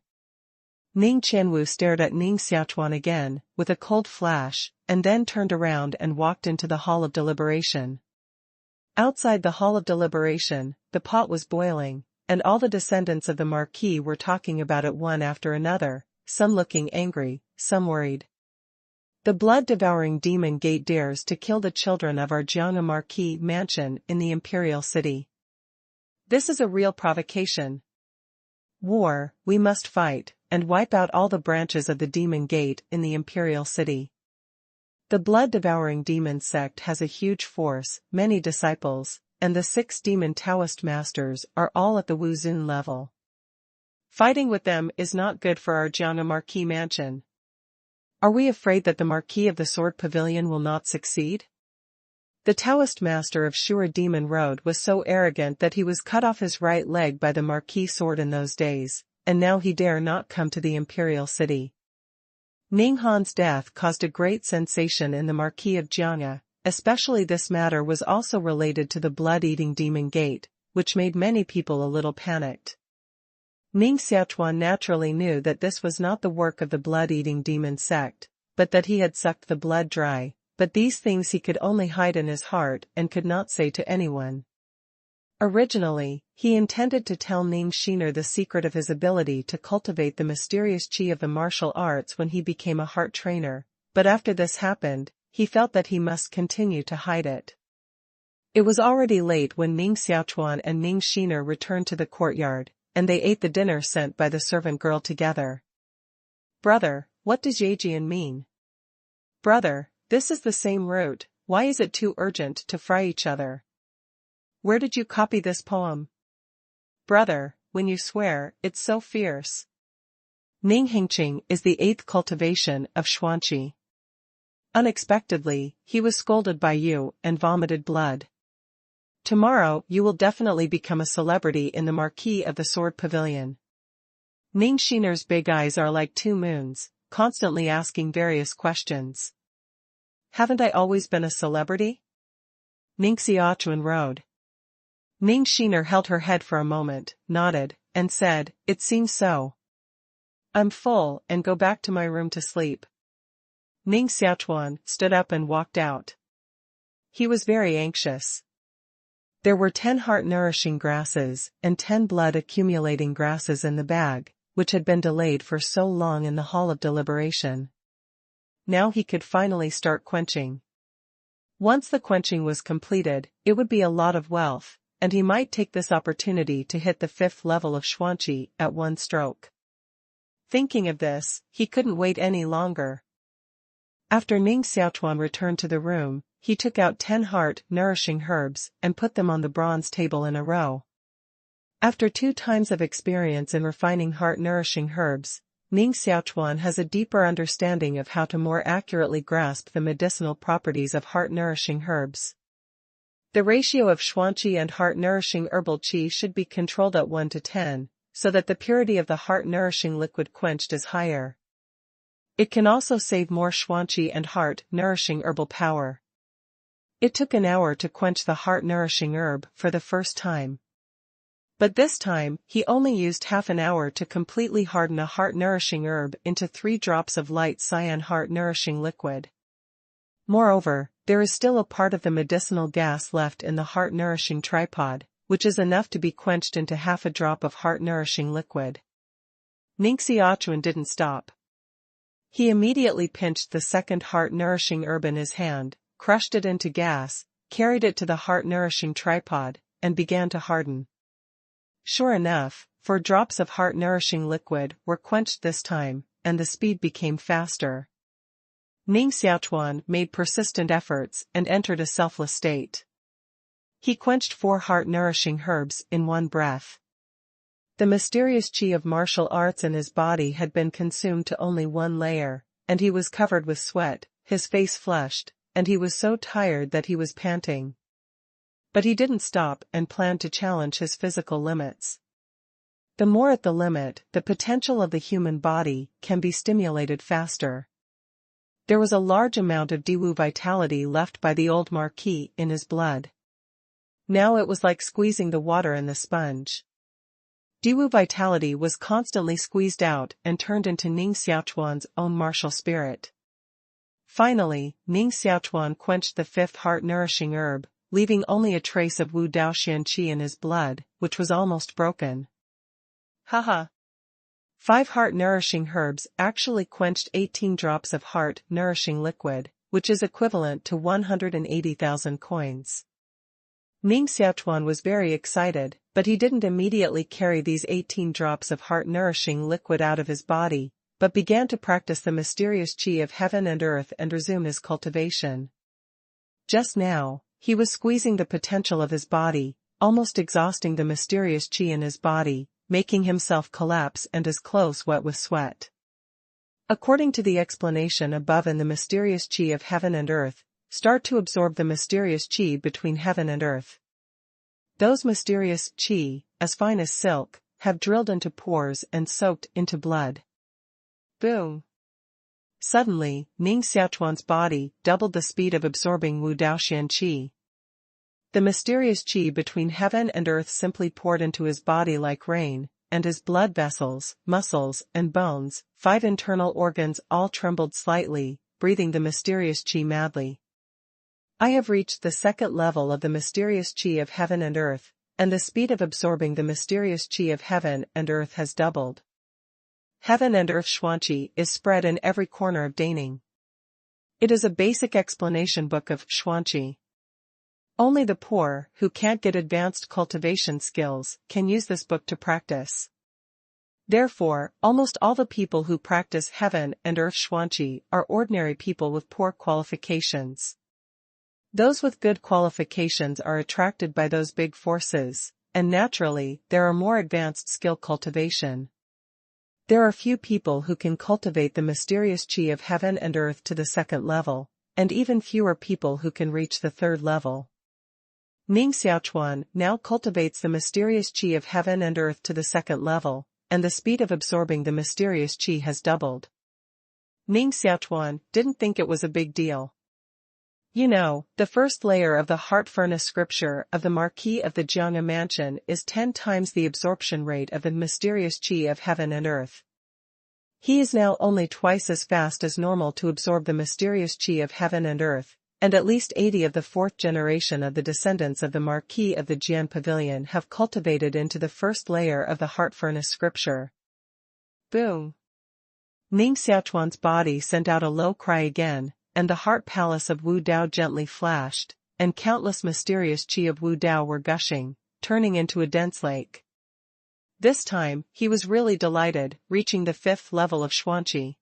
Ning Qianwu stared at Ning Xiaochuan again, with a cold flash, and then turned around and walked into the hall of deliberation. Outside the hall of deliberation, the pot was boiling, and all the descendants of the Marquis were talking about it one after another, some looking angry, some worried. "The blood-devouring demon gate dares to kill the children of our Jiangya Marquis mansion in the Imperial City. This is a real provocation. War, we must fight, and wipe out all the branches of the demon gate in the Imperial City. The blood-devouring demon sect has a huge force, many disciples, and the 6 demon Taoist masters are all at the Wuzun level. Fighting with them is not good for our Jiangya Marquis mansion. Are we afraid that the Marquis of the Sword Pavilion will not succeed? The Taoist master of Sure Demon Road was so arrogant that he was cut off his right leg by the Marquis sword in those days, and now he dare not come to the Imperial City." Ning Han's death caused a great sensation in the Marquis of Jiangya, especially this matter was also related to the blood-eating demon gate, which made many people a little panicked. Ning Xiaochuan naturally knew that this was not the work of the blood-eating demon sect, but that he had sucked the blood dry, but these things he could only hide in his heart and could not say to anyone. Originally, he intended to tell Ning Xiaochuan the secret of his ability to cultivate the mysterious qi of the martial arts when he became a heart trainer, but after this happened, he felt that he must continue to hide it. It was already late when Ning Xiaochuan and Ning Xiaochuan returned to the courtyard, and they ate the dinner sent by the servant girl together. "Brother, what does Yejian mean?" "Brother, this is the same root, why is it too urgent to fry each other? Where did you copy this poem?" "Brother, when you swear, it's so fierce." Ning Xiaochuan is the 8th cultivation of xuanqi. Unexpectedly, he was scolded by you and vomited blood. Tomorrow you will definitely become a celebrity in the Marquis of the Sword Pavilion. Ning Xiaochuan's big eyes are like 2 moons, constantly asking various questions. "Haven't I always been a celebrity?" Ning Xiaochuan rode. Ning Xiaochuan held her head for a moment, nodded, and said, "It seems so. I'm full and go back to my room to sleep." Ning Xiaochuan stood up and walked out. He was very anxious. There were 10 heart-nourishing grasses and 10 blood-accumulating grasses in the bag, which had been delayed for so long in the hall of deliberation. Now he could finally start quenching. Once the quenching was completed, it would be a lot of wealth, and he might take this opportunity to hit the 5th level of xuanqi at one stroke. Thinking of this, he couldn't wait any longer. After Ning Xiaochuan returned to the room, he took out 10 heart-nourishing herbs and put them on the bronze table in a row. After 2 times of experience in refining heart-nourishing herbs, Ning Xiaochuan has a deeper understanding of how to more accurately grasp the medicinal properties of heart-nourishing herbs. The ratio of xuanqi and heart-nourishing herbal qi should be controlled at 1 to 10, so that the purity of the heart-nourishing liquid quenched is higher. It can also save more xuanqi and heart-nourishing herbal power. It took an hour to quench the heart-nourishing herb for the first time. But this time, he only used half an hour to completely harden a heart-nourishing herb into 3 drops of light cyan heart-nourishing liquid. Moreover, there is still a part of the medicinal gas left in the heart-nourishing tripod, which is enough to be quenched into half a drop of heart-nourishing liquid. Ning Xiaochuan didn't stop. He immediately pinched the second heart-nourishing herb in his hand, crushed it into gas, carried it to the heart-nourishing tripod, and began to harden. Sure enough, 4 drops of heart-nourishing liquid were quenched this time, and the speed became faster. Ning Xiaochuan made persistent efforts and entered a selfless state. He quenched 4 heart-nourishing herbs in one breath. The mysterious qi of martial arts in his body had been consumed to only 1 layer, and he was covered with sweat, his face flushed, and he was so tired that he was panting. But he didn't stop and planned to challenge his physical limits. The more at the limit, the potential of the human body can be stimulated faster. There was a large amount of Diwu vitality left by the old marquis in his blood. Now it was like squeezing the water in the sponge. Diwu vitality was constantly squeezed out and turned into Ning Xiaochuan's own martial spirit. Finally, Ning Xiaochuan quenched the 5th heart-nourishing herb, leaving only a trace of Wu Daoxian qi in his blood, which was almost broken. Haha! 5 heart-nourishing herbs actually quenched 18 drops of heart-nourishing liquid, which is equivalent to 180,000 coins. Ning Xiaochuan was very excited, but he didn't immediately carry these 18 drops of heart-nourishing liquid out of his body, but began to practice the mysterious qi of heaven and earth and resume his cultivation. Just now, he was squeezing the potential of his body, almost exhausting the mysterious qi in his body, making himself collapse and his clothes wet with sweat. According to the explanation above, in the mysterious qi of heaven and earth, start to absorb the mysterious qi between heaven and earth. Those mysterious qi, as fine as silk, have drilled into pores and soaked into blood. Boom! Suddenly, Ning Xiaochuan's body doubled the speed of absorbing Wu Daoxian qi. The mysterious qi between heaven and earth simply poured into his body like rain, and his blood vessels, muscles, and bones, 5 internal organs all trembled slightly, breathing the mysterious qi madly. I have reached the 2nd level of the mysterious qi of heaven and earth, and the speed of absorbing the mysterious qi of heaven and earth has doubled. Heaven and earth xuanqi is spread in every corner of Daning. It is a basic explanation book of xuanqi. Only the poor, who can't get advanced cultivation skills, can use this book to practice. Therefore, almost all the people who practice heaven and earth xuanqi are ordinary people with poor qualifications. Those with good qualifications are attracted by those big forces, and naturally, there are more advanced skill cultivation. There are few people who can cultivate the mysterious qi of heaven and earth to the 2nd level, and even fewer people who can reach the 3rd level. Ning Xiaochuan now cultivates the mysterious qi of heaven and earth to the 2nd level, and the speed of absorbing the mysterious qi has doubled. Ning Xiaochuan didn't think it was a big deal. You know, the first layer of the heart furnace scripture of the Marquis of the Jianghe mansion is 10 times the absorption rate of the mysterious qi of heaven and earth. He is now only twice as fast as normal to absorb the mysterious qi of heaven and earth, and at least 80 of the 4th generation of the descendants of the Marquis of the Jian Pavilion have cultivated into the first layer of the heart furnace scripture. Boom! Ning Xiaochuan's body sent out a low cry again, and the heart palace of Wu Dao gently flashed, and countless mysterious qi of Wu Dao were gushing, turning into a dense lake. This time, he was really delighted, reaching the 5th level of xuanqi.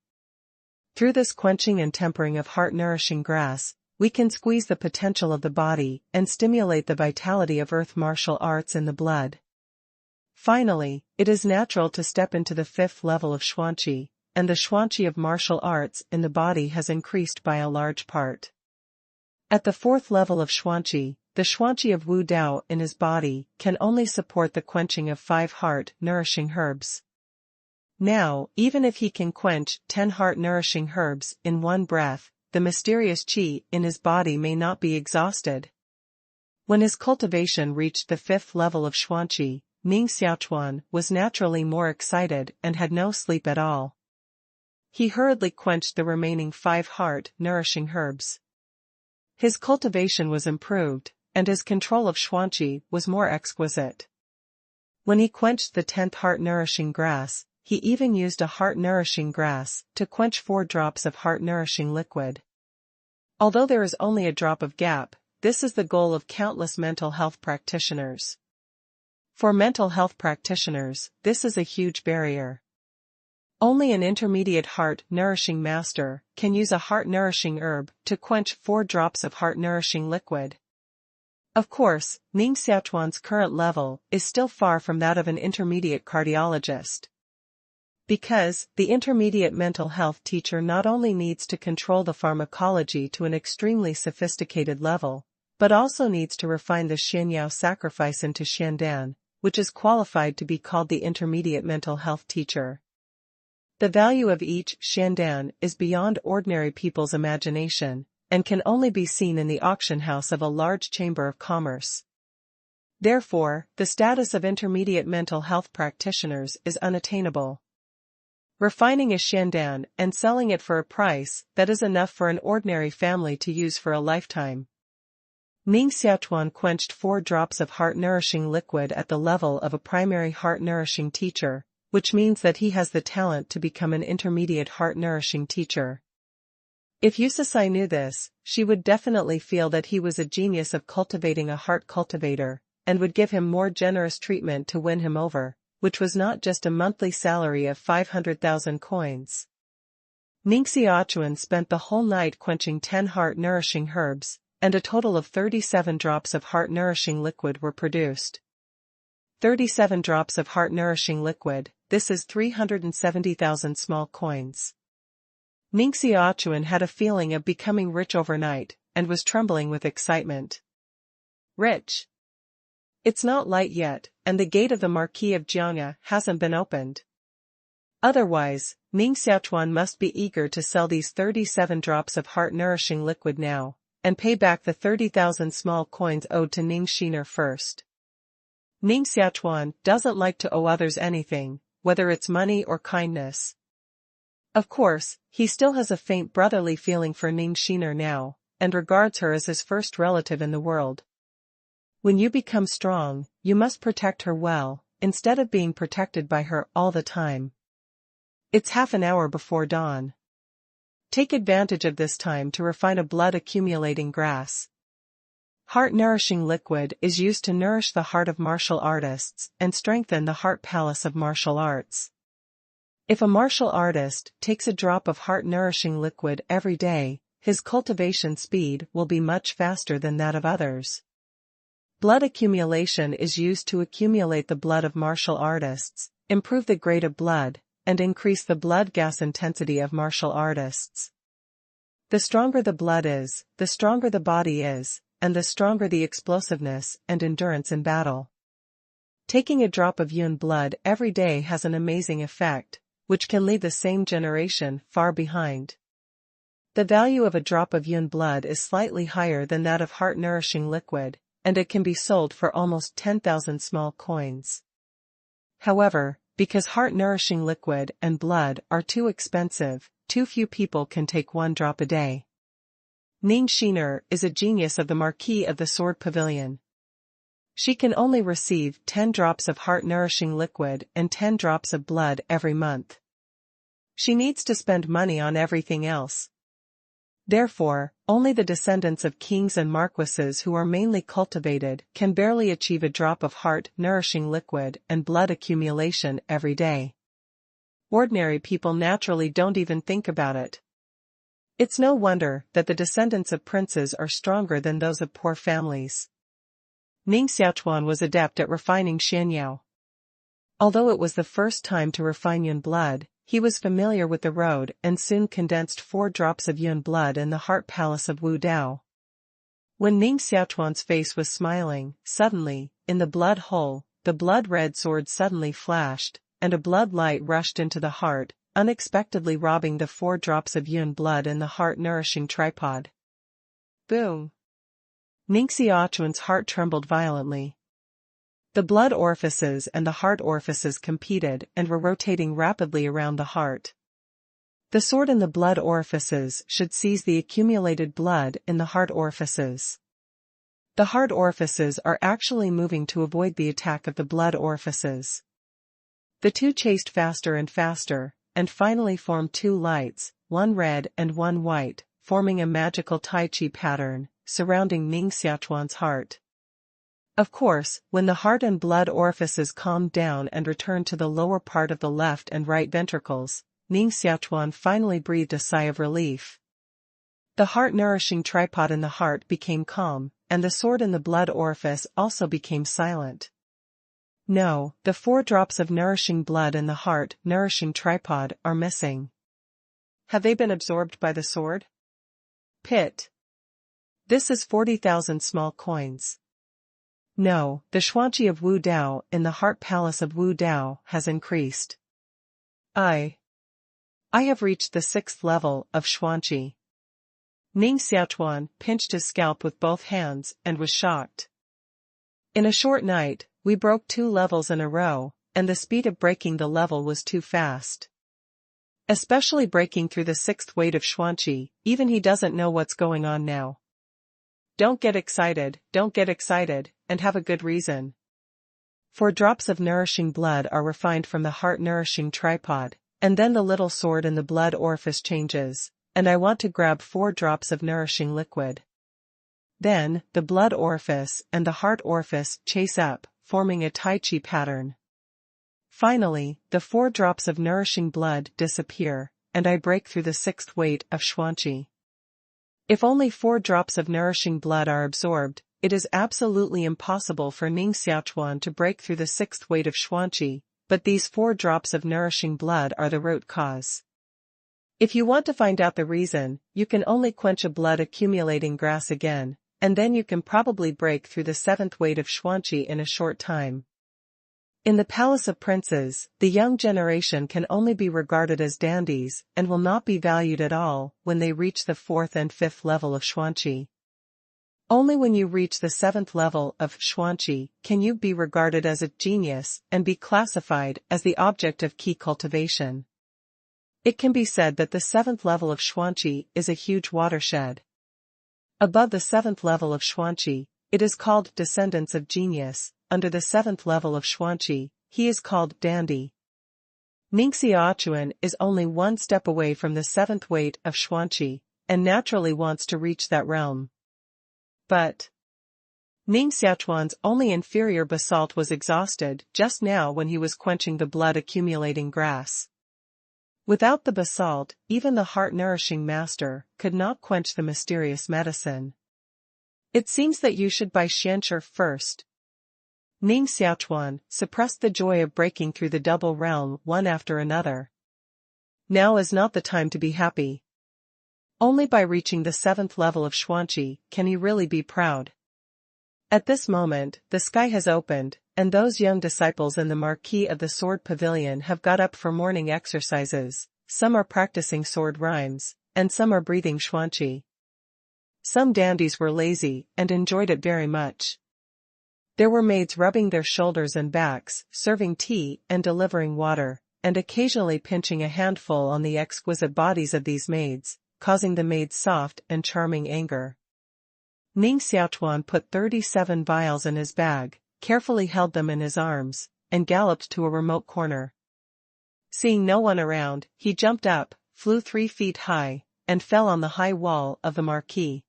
Through this quenching and tempering of heart-nourishing grass, we can squeeze the potential of the body and stimulate the vitality of earth martial arts in the blood. Finally, it is natural to step into the fifth level of xuanqi, and the xuanqi of martial arts in the body has increased by a large part. At the fourth level of xuanqi, the xuanqi of Wu Dao in his body can only support the quenching of 5 heart-nourishing herbs. Now, even if he can quench 10 heart-nourishing herbs in one breath, the mysterious qi in his body may not be exhausted. When his cultivation reached the fifth level of xuanqi, Ning Xiaochuan was naturally more excited and had no sleep at all. He hurriedly quenched the remaining 5 heart-nourishing herbs. His cultivation was improved, and his control of xuanqi was more exquisite. When he quenched the 10th heart-nourishing grass, he even used a heart-nourishing grass to quench 4 drops of heart-nourishing liquid. Although there is only a drop of gap, this is the goal of countless mental health practitioners. For mental health practitioners, this is a huge barrier. Only an intermediate heart-nourishing master can use a heart-nourishing herb to quench 4 drops of heart-nourishing liquid. Of course, Ning Xiaochuan's current level is still far from that of an intermediate cardiologist. Because, the intermediate mental health teacher not only needs to control the pharmacology to an extremely sophisticated level, but also needs to refine the Xianyao sacrifice into Xiandan, which is qualified to be called the intermediate mental health teacher. The value of each Xiandan is beyond ordinary people's imagination, and can only be seen in the auction house of a large chamber of commerce. Therefore, the status of intermediate mental health practitioners is unattainable. Refining a Xiandan and selling it for a price that is enough for an ordinary family to use for a lifetime. Ning Xiaochuan quenched 4 drops of heart-nourishing liquid at the level of a primary heart-nourishing teacher, which means that he has the talent to become an intermediate heart-nourishing teacher. If Yusasai knew this, she would definitely feel that he was a genius of cultivating a heart cultivator, and would give him more generous treatment to win him over, which was not just a monthly salary of 500,000 coins. Ning Xiaochuan spent the whole night quenching 10 heart-nourishing herbs, and a total of 37 drops of heart-nourishing liquid were produced. 37 drops of heart-nourishing liquid, this is 370,000 small coins. Ning Xiaochuan had a feeling of becoming rich overnight, and was trembling with excitement. Rich? It's not light yet, and the gate of the Marquis of Jiangya hasn't been opened. Otherwise, Ning Xiaochuan must be eager to sell these 37 drops of heart-nourishing liquid now, and pay back the 30,000 small coins owed to Ning Shiner first. Ning Xiaochuan doesn't like to owe others anything, whether it's money or kindness. Of course, he still has a faint brotherly feeling for Ning Shiner now, and regards her as his first relative in the world. When you become strong, you must protect her well, instead of being protected by her all the time. It's half an hour before dawn. Take advantage of this time to refine a blood-accumulating grass. Heart-nourishing liquid is used to nourish the heart of martial artists and strengthen the heart palace of martial arts. If a martial artist takes a drop of heart-nourishing liquid every day, his cultivation speed will be much faster than that of others. Blood accumulation is used to accumulate the blood of martial artists, improve the grade of blood, and increase the blood gas intensity of martial artists. The stronger the blood is, the stronger the body is, and the stronger the explosiveness and endurance in battle. Taking a drop of yun blood every day has an amazing effect, which can leave the same generation far behind. The value of a drop of yun blood is slightly higher than that of heart-nourishing liquid, and it can be sold for almost 10,000 small coins. However, because heart-nourishing liquid and blood are too expensive, too few people can take 1 drop a day. Ning Shiner is a genius of the Marquis of the Sword Pavilion. She can only receive 10 drops of heart-nourishing liquid and 10 drops of blood every month. She needs to spend money on everything else. Therefore, only the descendants of kings and marquises who are mainly cultivated can barely achieve a drop of heart-nourishing liquid and blood accumulation every day. Ordinary people naturally don't even think about it. It's no wonder that the descendants of princes are stronger than those of poor families. Ning Xiaochuan was adept at refining Xianyao. Although it was the first time to refine Yun blood, he was familiar with the road and soon condensed 4 drops of Yun blood in the heart palace of Wu Dao. When Ning Xiaochuan's face was smiling, suddenly, in the blood hole, the blood-red sword suddenly flashed, and a blood light rushed into the heart, unexpectedly robbing the 4 drops of Yun blood in the heart-nourishing tripod. Boom! Ning Xiaochuan's heart trembled violently. The blood orifices and the heart orifices competed and were rotating rapidly around the heart. The sword in the blood orifices should seize the accumulated blood in the heart orifices. The heart orifices are actually moving to avoid the attack of the blood orifices. The two chased faster and faster, and finally formed 2 lights, one red and one white, forming a magical Tai Chi pattern, surrounding Ning Xiaochuan's heart. Of course, when the heart and blood orifices calmed down and returned to the lower part of the left and right ventricles, Ning Xiaochuan finally breathed a sigh of relief. The heart-nourishing tripod in the heart became calm, and the sword in the blood orifice also became silent. No, the 4 drops of nourishing blood in the heart-nourishing tripod are missing. Have they been absorbed by the sword? Pit. This is 40,000 small coins. No, the Xuanqi of Wu Dao in the heart palace of Wu Dao has increased. I have reached the 6th level of Xuanqi. Ning Xiaochuan pinched his scalp with both hands and was shocked. In a short night, we broke 2 levels in a row, and the speed of breaking the level was too fast. Especially breaking through the 6th weight of Xuanqi, even he doesn't know what's going on now. Don't get excited, and have a good reason. 4 drops of nourishing blood are refined from the heart-nourishing tripod, and then the little sword in the blood orifice changes, and I want to grab 4 drops of nourishing liquid. Then, the blood orifice and the heart orifice chase up, forming a Tai Chi pattern. Finally, the 4 drops of nourishing blood disappear, and I break through the 6th weight of Xuanqi. If only 4 drops of nourishing blood are absorbed, it is absolutely impossible for Ning Xiaochuan to break through the 6th weight of Xuanqi, but these 4 drops of nourishing blood are the root cause. If you want to find out the reason, you can only quench a blood accumulating grass again, and then you can probably break through the 7th weight of Xuanqi in a short time. In the Palace of Princes, the young generation can only be regarded as dandies and will not be valued at all when they reach the 4th and 5th level of Xuanqi. Only when you reach the 7th level of Xuanqi can you be regarded as a genius and be classified as the object of key cultivation. It can be said that the 7th level of Xuanqi is a huge watershed. Above the 7th level of Xuanqi, it is called Descendants of Genius. Under the 7th level of Xuanqi, he is called Dandy. Ning Xiaochuan is only 1 step away from the 7th weight of Xuanqi, and naturally wants to reach that realm. But Ning Xiaochuan's only inferior basalt was exhausted just now when he was quenching the blood-accumulating grass. Without the basalt, even the heart-nourishing master could not quench the mysterious medicine. It seems that you should buy Xianshi first. Ning Xiaochuan suppressed the joy of breaking through the double realm one after another. Now is not the time to be happy. Only by reaching the 7th level of Xuanqi can he really be proud. At this moment, the sky has opened, and those young disciples in the marquee of the sword pavilion have got up for morning exercises. Some are practicing sword rhymes, and some are breathing Xuanqi. Some dandies were lazy and enjoyed it very much. There were maids rubbing their shoulders and backs, serving tea and delivering water, and occasionally pinching a handful on the exquisite bodies of these maids, causing the maids soft and charming anger. Ning Xiaochuan put 37 vials in his bag, carefully held them in his arms, and galloped to a remote corner. Seeing no one around, he jumped up, flew 3 feet high, and fell on the high wall of the marquee.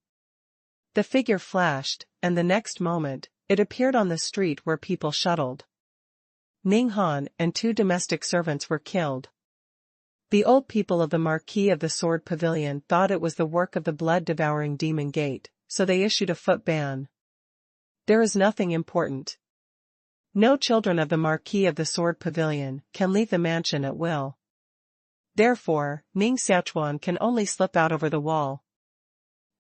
The figure flashed, and the next moment, it appeared on the street where people shuttled. Ning Han and 2 domestic servants were killed. The old people of the marquee of the sword pavilion thought it was the work of the blood-devouring demon gate, so they issued a foot ban. There is nothing important. No children of the Marquis of the Sword Pavilion can leave the mansion at will. Therefore, Ning Xiaochuan can only slip out over the wall.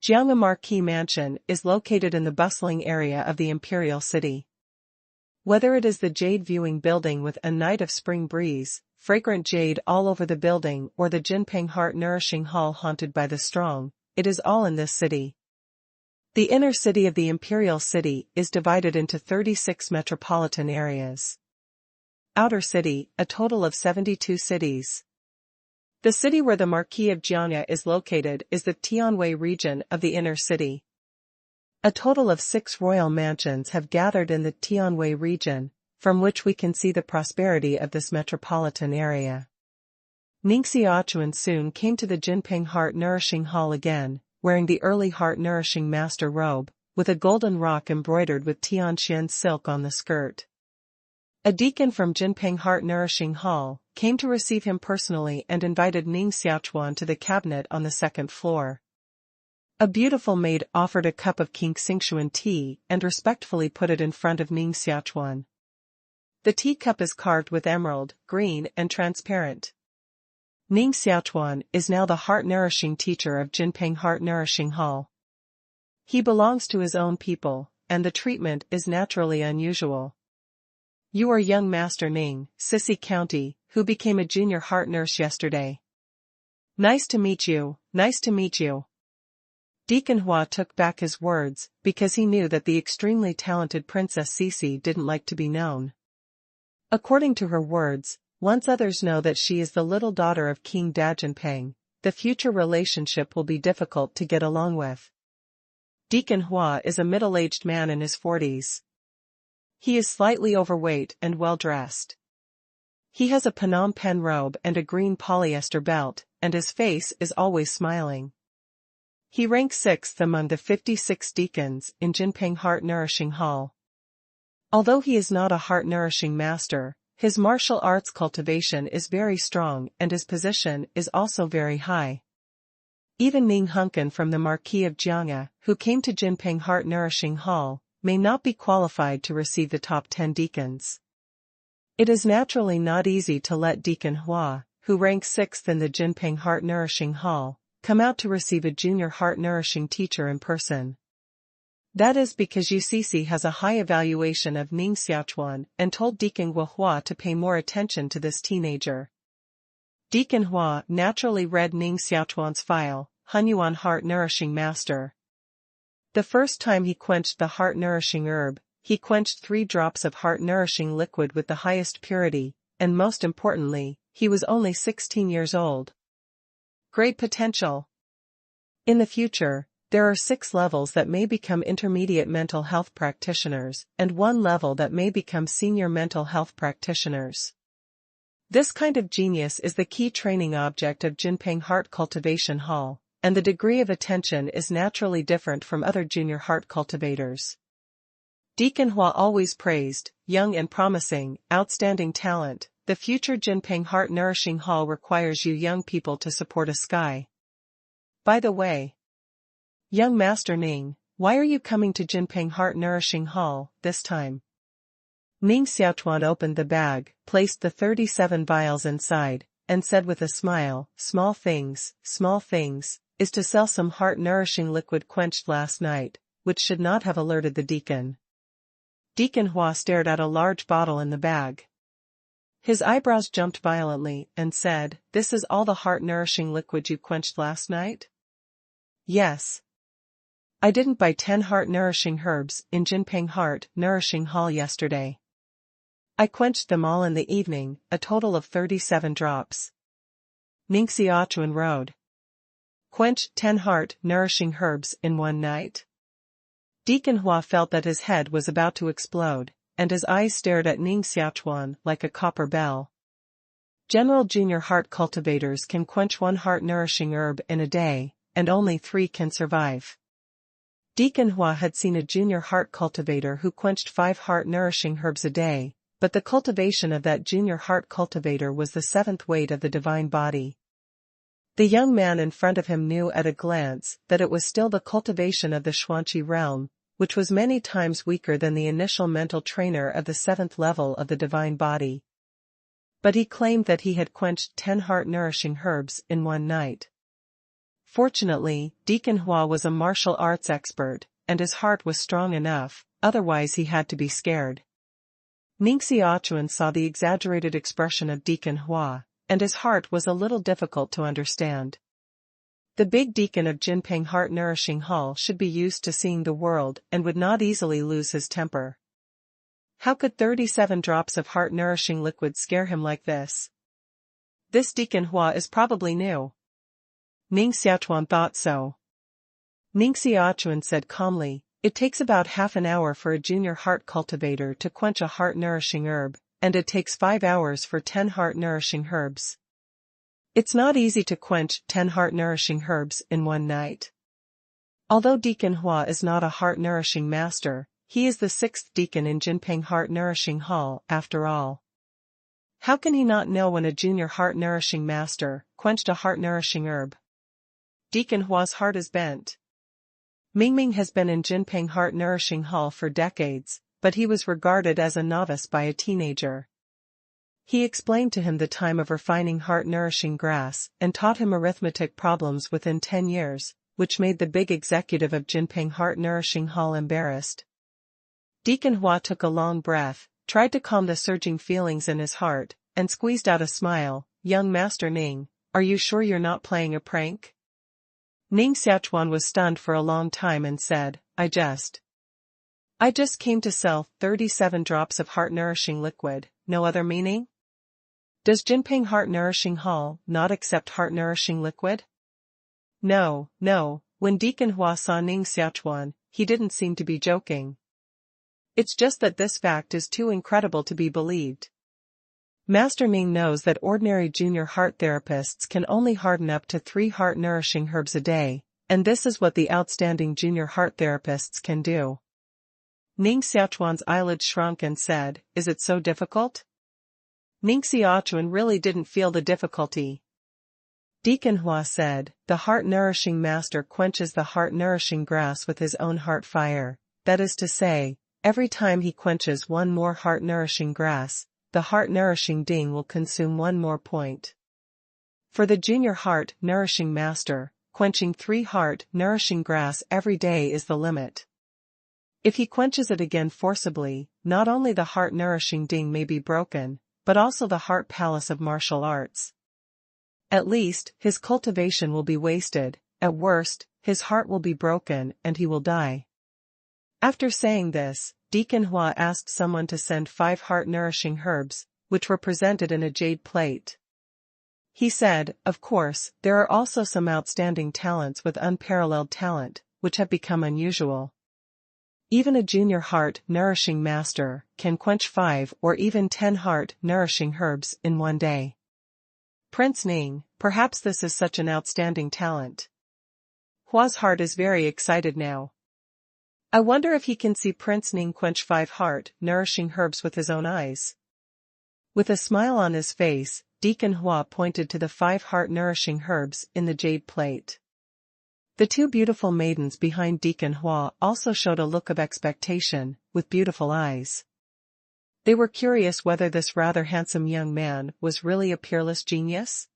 Jiang'a Marquis Mansion is located in the bustling area of the imperial city. Whether it is the jade viewing building with a night of spring breeze, fragrant jade all over the building, or the Jinping heart-nourishing hall haunted by the strong, it is all in this city. The inner city of the imperial city is divided into 36 metropolitan areas. Outer city, a total of 72 cities. The city where the Marquis of Jiang'a is located is the Tianwei region of the inner city. A total of 6 royal mansions have gathered in the Tianwei region, from which we can see the prosperity of this metropolitan area. Ning Xiaochuan soon came to the Jinping heart-nourishing hall again, wearing the early heart-nourishing master robe, with a golden rock embroidered with Tianxian silk on the skirt. A deacon from Jinping heart-nourishing hall came to receive him personally and invited Ning Xiaochuan to the cabinet on the second floor. A beautiful maid offered a cup of Ning Xiaochuan tea and respectfully put it in front of Ning Xiaochuan. The teacup is carved with emerald, green and transparent. Ning Xiaochuan is now the heart-nourishing teacher of Jinping heart-nourishing hall. He belongs to his own people, and the treatment is naturally unusual. You are young Master Ning, Sisi County, who became a junior heart nurse yesterday. Nice to meet you, nice to meet you. Deacon Hua took back his words, because he knew that the extremely talented Princess Sisi didn't like to be known. According to her words, once others know that she is the little daughter of King Dajinpeng, the future relationship will be difficult to get along with. Deacon Hua is a middle-aged man in his 40s. He is slightly overweight and well-dressed. He has a Phnom Penh robe and a green polyester belt, and his face is always smiling. He ranks 6th among the 56 deacons in Jinping heart-nourishing hall. Although he is not a heart-nourishing master, his martial arts cultivation is very strong and his position is also very high. Even Ning Hunkin from the Marquis of Jiang'a, who came to Jinping heart-nourishing hall, may not be qualified to receive the top 10 deacons. It is naturally not easy to let Deacon Hua, who ranks 6th in the Jinping heart-nourishing hall, come out to receive a junior heart-nourishing teacher in person. That is because UCC has a high evaluation of Ning Xiaochuan and told Deacon Hua to pay more attention to this teenager. Deacon Hua naturally read Ning Xiaochuan's file, Hunyuan heart-nourishing master. The first time he quenched the heart-nourishing herb, he quenched 3 drops of heart-nourishing liquid with the highest purity, and most importantly, he was only 16 years old. Great potential. In the future, there are 6 levels that may become intermediate mental health practitioners, and 1 level that may become senior mental health practitioners. This kind of genius is the key training object of Jinping Heart Cultivation Hall, and the degree of attention is naturally different from other junior heart cultivators. Deacon Hua always praised, young and promising, outstanding talent. The future Jinping Heart Nourishing Hall requires you young people to support a sky. By the way, young Master Ning, why are you coming to Jinping Heart Nourishing Hall this time? Ning Xiaochuan opened the bag, placed the 37 vials inside, and said with a smile, small things, is to sell some heart-nourishing liquid quenched last night, which should not have alerted the deacon. Deacon Hua stared at a large bottle in the bag. His eyebrows jumped violently and said, "This is all the heart-nourishing liquid you quenched last night?" "Yes. I didn't buy 10 heart-nourishing herbs in Jinping Heart-Nourishing Hall yesterday. I quenched them all in the evening, a total of 37 drops." Ning Xiaochuan rode. Quenched 10 heart-nourishing herbs in one night? Deacon Hua felt that his head was about to explode, and his eyes stared at Ning Xiaochuan like a copper bell. General junior heart cultivators can quench 1 heart-nourishing herb in a day, and only 3 can survive. Deacon Hua had seen a junior heart cultivator who quenched 5 heart-nourishing herbs a day, but the cultivation of that junior heart cultivator was the 7th weight of the divine body. The young man in front of him knew at a glance that it was still the cultivation of the Xuanqi realm, which was many times weaker than the initial mental trainer of the 7th level of the divine body. But he claimed that he had quenched 10 heart-nourishing herbs in one night. Fortunately, Deacon Hua was a martial arts expert, and his heart was strong enough, otherwise he had to be scared. Ning Xiaochuan saw the exaggerated expression of Deacon Hua, and his heart was a little difficult to understand. The big deacon of Jinping Heart-Nourishing Hall should be used to seeing the world and would not easily lose his temper. How could 37 drops of heart-nourishing liquid scare him like this? This Deacon Hua is probably new. Ning Xiaochuan thought so. Ning Xiaochuan said calmly, "It takes about half an hour for a junior heart cultivator to quench a heart-nourishing herb, and it takes 5 hours for 10 heart-nourishing herbs. It's not easy to quench 10 heart-nourishing herbs in one night." Although Deacon Hua is not a heart-nourishing master, he is the 6th deacon in Jinping Heart-Nourishing Hall, after all. How can he not know when a junior heart-nourishing master quenched a heart-nourishing herb? Deacon Hua's heart is bent. Mingming has been in Jinping Heart-Nourishing Hall for decades, but he was regarded as a novice by a teenager. He explained to him the time of refining heart-nourishing grass and taught him arithmetic problems within 10 years, which made the big executive of Jinping Heart-Nourishing Hall embarrassed. Deacon Hua took a long breath, tried to calm the surging feelings in his heart, and squeezed out a smile. "Young Master Ning, are you sure you're not playing a prank?" Ning Xiaochuan was stunned for a long time and said, I just came to sell 37 drops of heart-nourishing liquid, no other meaning? Does Jinping Heart-Nourishing Hall not accept heart-nourishing liquid?" No. When Deacon Hua saw Ning Xiaochuan, he didn't seem to be joking. It's just that this fact is too incredible to be believed. Master Ning knows that ordinary junior heart therapists can only harden up to 3 heart-nourishing herbs a day, and this is what the outstanding junior heart therapists can do. Ning Xiaochuan's eyelids shrunk and said, "Is it so difficult?" Ning Xiaochuan really didn't feel the difficulty. Deacon Hua said, "The heart-nourishing master quenches the heart-nourishing grass with his own heart fire, that is to say, every time he quenches one more heart-nourishing grass, the heart-nourishing ding will consume one more point. For the junior heart-nourishing master, quenching 3 heart-nourishing grass every day is the limit. If he quenches it again forcibly, not only the heart-nourishing ding may be broken, but also the heart palace of martial arts. At least, his cultivation will be wasted, at worst, his heart will be broken and he will die." After saying this, Deacon Hua asked someone to send 5 heart-nourishing herbs, which were presented in a jade plate. He said, "Of course, there are also some outstanding talents with unparalleled talent, which have become unusual. Even a junior heart-nourishing master can quench 5 or even 10 heart-nourishing herbs in one day. Prince Ning, perhaps this is such an outstanding talent." Hua's heart is very excited now. I wonder if he can see Prince Ning quench 5 heart-nourishing herbs with his own eyes. With a smile on his face, Deacon Hua pointed to the 5 heart-nourishing herbs in the jade plate. The 2 beautiful maidens behind Deacon Hua also showed a look of expectation, with beautiful eyes. They were curious whether this rather handsome young man was really a peerless genius.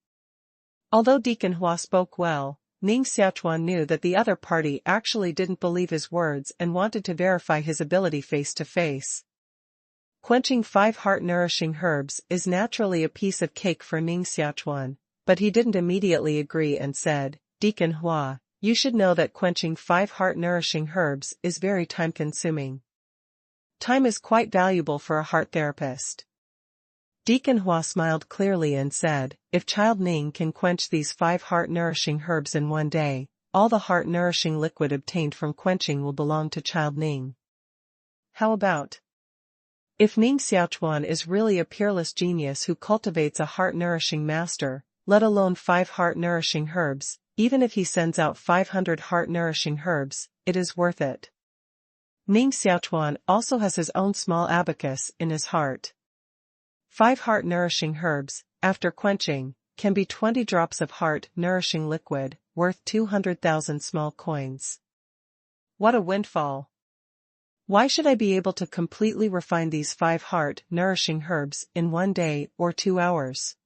Although Deacon Hua spoke well, Ning Xiaochuan knew that the other party actually didn't believe his words and wanted to verify his ability face to face. Quenching 5 heart-nourishing herbs is naturally a piece of cake for Ning Xiaochuan, but he didn't immediately agree and said, "Deacon Hua, you should know that quenching 5 heart-nourishing herbs is very time-consuming. Time is quite valuable for a heart therapist." Deacon Hua smiled clearly and said, "If Child Ning can quench these 5 heart-nourishing herbs in one day, all the heart-nourishing liquid obtained from quenching will belong to Child Ning. How about? If Ning Xiaochuan is really a peerless genius who cultivates a heart-nourishing master, let alone 5 heart-nourishing herbs, even if he sends out 500 heart-nourishing herbs, it is worth it." Ning Xiaochuan also has his own small abacus in his heart. 5 heart-nourishing herbs, after quenching, can be 20 drops of heart-nourishing liquid, worth 200,000 small coins. What a windfall! Why should I be able to completely refine these 5 heart-nourishing herbs in 1 day or 2 hours?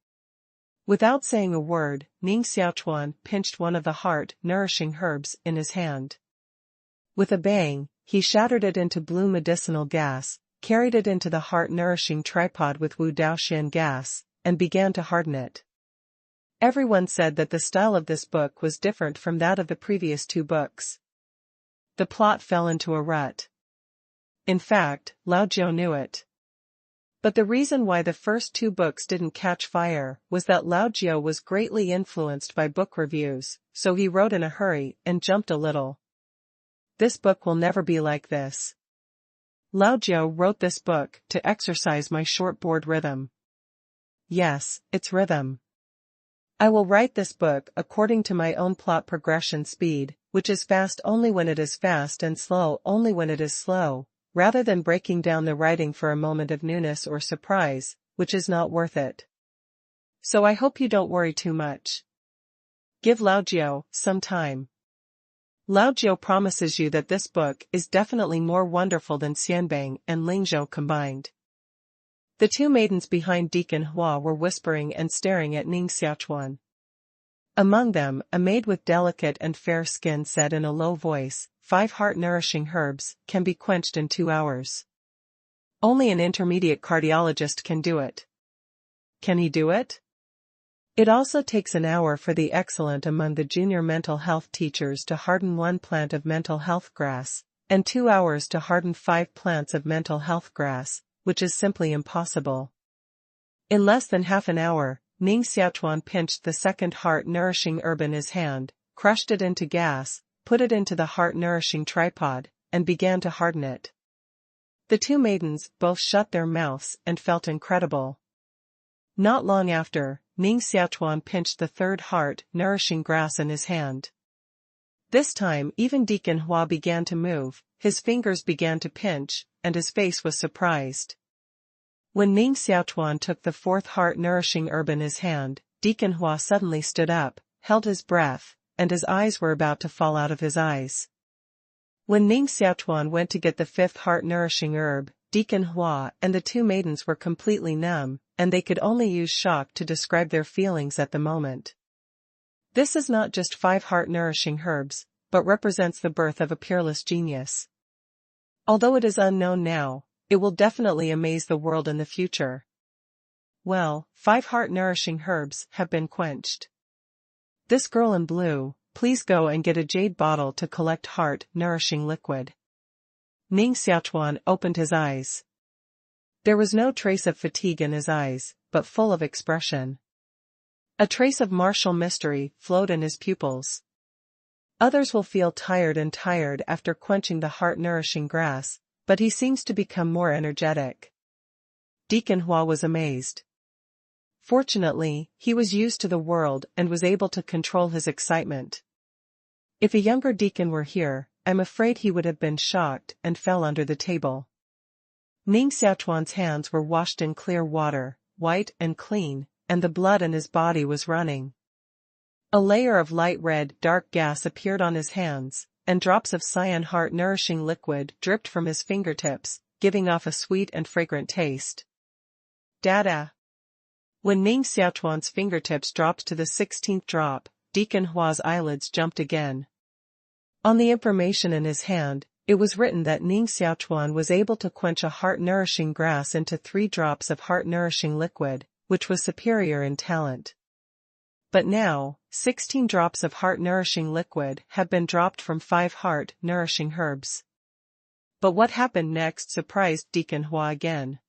Without saying a word, Ning Xiaochuan pinched one of the heart-nourishing herbs in his hand. With a bang, he shattered it into blue medicinal gas, carried it into the heart-nourishing tripod with Wu Daoxian gas, and began to harden it. Everyone said that the style of this book was different from that of the previous 2 books. The plot fell into a rut. In fact, Lao Jiu knew it. But the reason why the first 2 books didn't catch fire was that Lao Jiu was greatly influenced by book reviews, so he wrote in a hurry and jumped a little. This book will never be like this. Lao Jiu wrote this book to exercise my short-board rhythm. Yes, it's rhythm. I will write this book according to my own plot progression speed, which is fast only when it is fast and slow only when it is slow, rather than breaking down the writing for a moment of newness or surprise, which is not worth it. So I hope you don't worry too much. Give Lao Jiu some time. Lao Jiu promises you that this book is definitely more wonderful than Xianbang and Lingzhou combined. The 2 maidens behind Deacon Hua were whispering and staring at Ning Xiaochuan. Among them, a maid with delicate and fair skin said in a low voice, 5 heart-nourishing herbs can be quenched in 2 hours. Only an intermediate cardiologist can do it. Can he do it? It also takes an hour for the excellent among the junior mental health teachers to harden 1 plant of mental health grass, and 2 hours to harden 5 plants of mental health grass, which is simply impossible. In less than half an hour, Ning Xiaochuan pinched the second heart-nourishing herb in his hand, crushed it into gas, put it into the heart-nourishing tripod, and began to harden it. The 2 maidens both shut their mouths and felt incredible. Not long after, Ning Xiaochuan pinched the third heart-nourishing grass in his hand. This time even Deacon Hua began to move, his fingers began to pinch, and his face was surprised. When Ning Xiaochuan took the 4th heart-nourishing herb in his hand, Deacon Hua suddenly stood up, held his breath, and his eyes were about to fall out of his eyes. When Ning Xiaochuan went to get the 5th heart-nourishing herb, Deacon Hua and the 2 maidens were completely numb, and they could only use shock to describe their feelings at the moment. This is not just 5 heart-nourishing herbs, but represents the birth of a peerless genius. Although it is unknown now, it will definitely amaze the world in the future. Well, 5 heart-nourishing herbs have been quenched. This girl in blue, please go and get a jade bottle to collect heart-nourishing liquid. Ning Xiaochuan opened his eyes. There was no trace of fatigue in his eyes, but full of expression. A trace of martial mystery flowed in his pupils. Others will feel tired after quenching the heart-nourishing grass, but he seems to become more energetic. Deacon Hua was amazed. Fortunately, he was used to the world and was able to control his excitement. If a younger deacon were here, I'm afraid he would have been shocked and fell under the table. Ning Xiaochuan's hands were washed in clear water, white and clean, and the blood in his body was running. A layer of light red dark gas appeared on his hands, and drops of cyan heart-nourishing liquid dripped from his fingertips, giving off a sweet and fragrant taste. Dada! When Ning Xiaochuan's fingertips dropped to the 16th drop, Deacon Hua's eyelids jumped again. On the information in his hand, it was written that Ning Xiaochuan was able to quench a heart-nourishing grass into 3 drops of heart-nourishing liquid, which was superior in talent. But now, 16 drops of heart-nourishing liquid have been dropped from 5 heart-nourishing herbs. But what happened next surprised Deacon Hua again.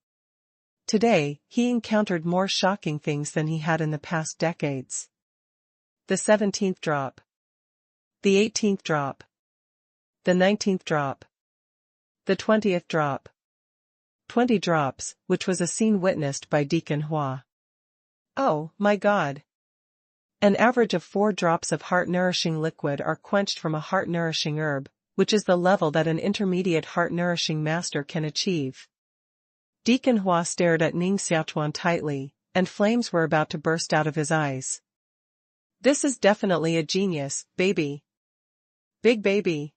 Today, he encountered more shocking things than he had in the past decades. The 17th drop. The 18th drop. The 19th drop. The 20th drop. 20 drops, which was a scene witnessed by Deacon Hua. Oh, my God! An average of 4 drops of heart-nourishing liquid are quenched from a heart-nourishing herb, which is the level that an intermediate heart-nourishing master can achieve. Deacon Hua stared at Ning Xiaochuan tightly, and flames were about to burst out of his eyes. This is definitely a genius, baby. Big baby.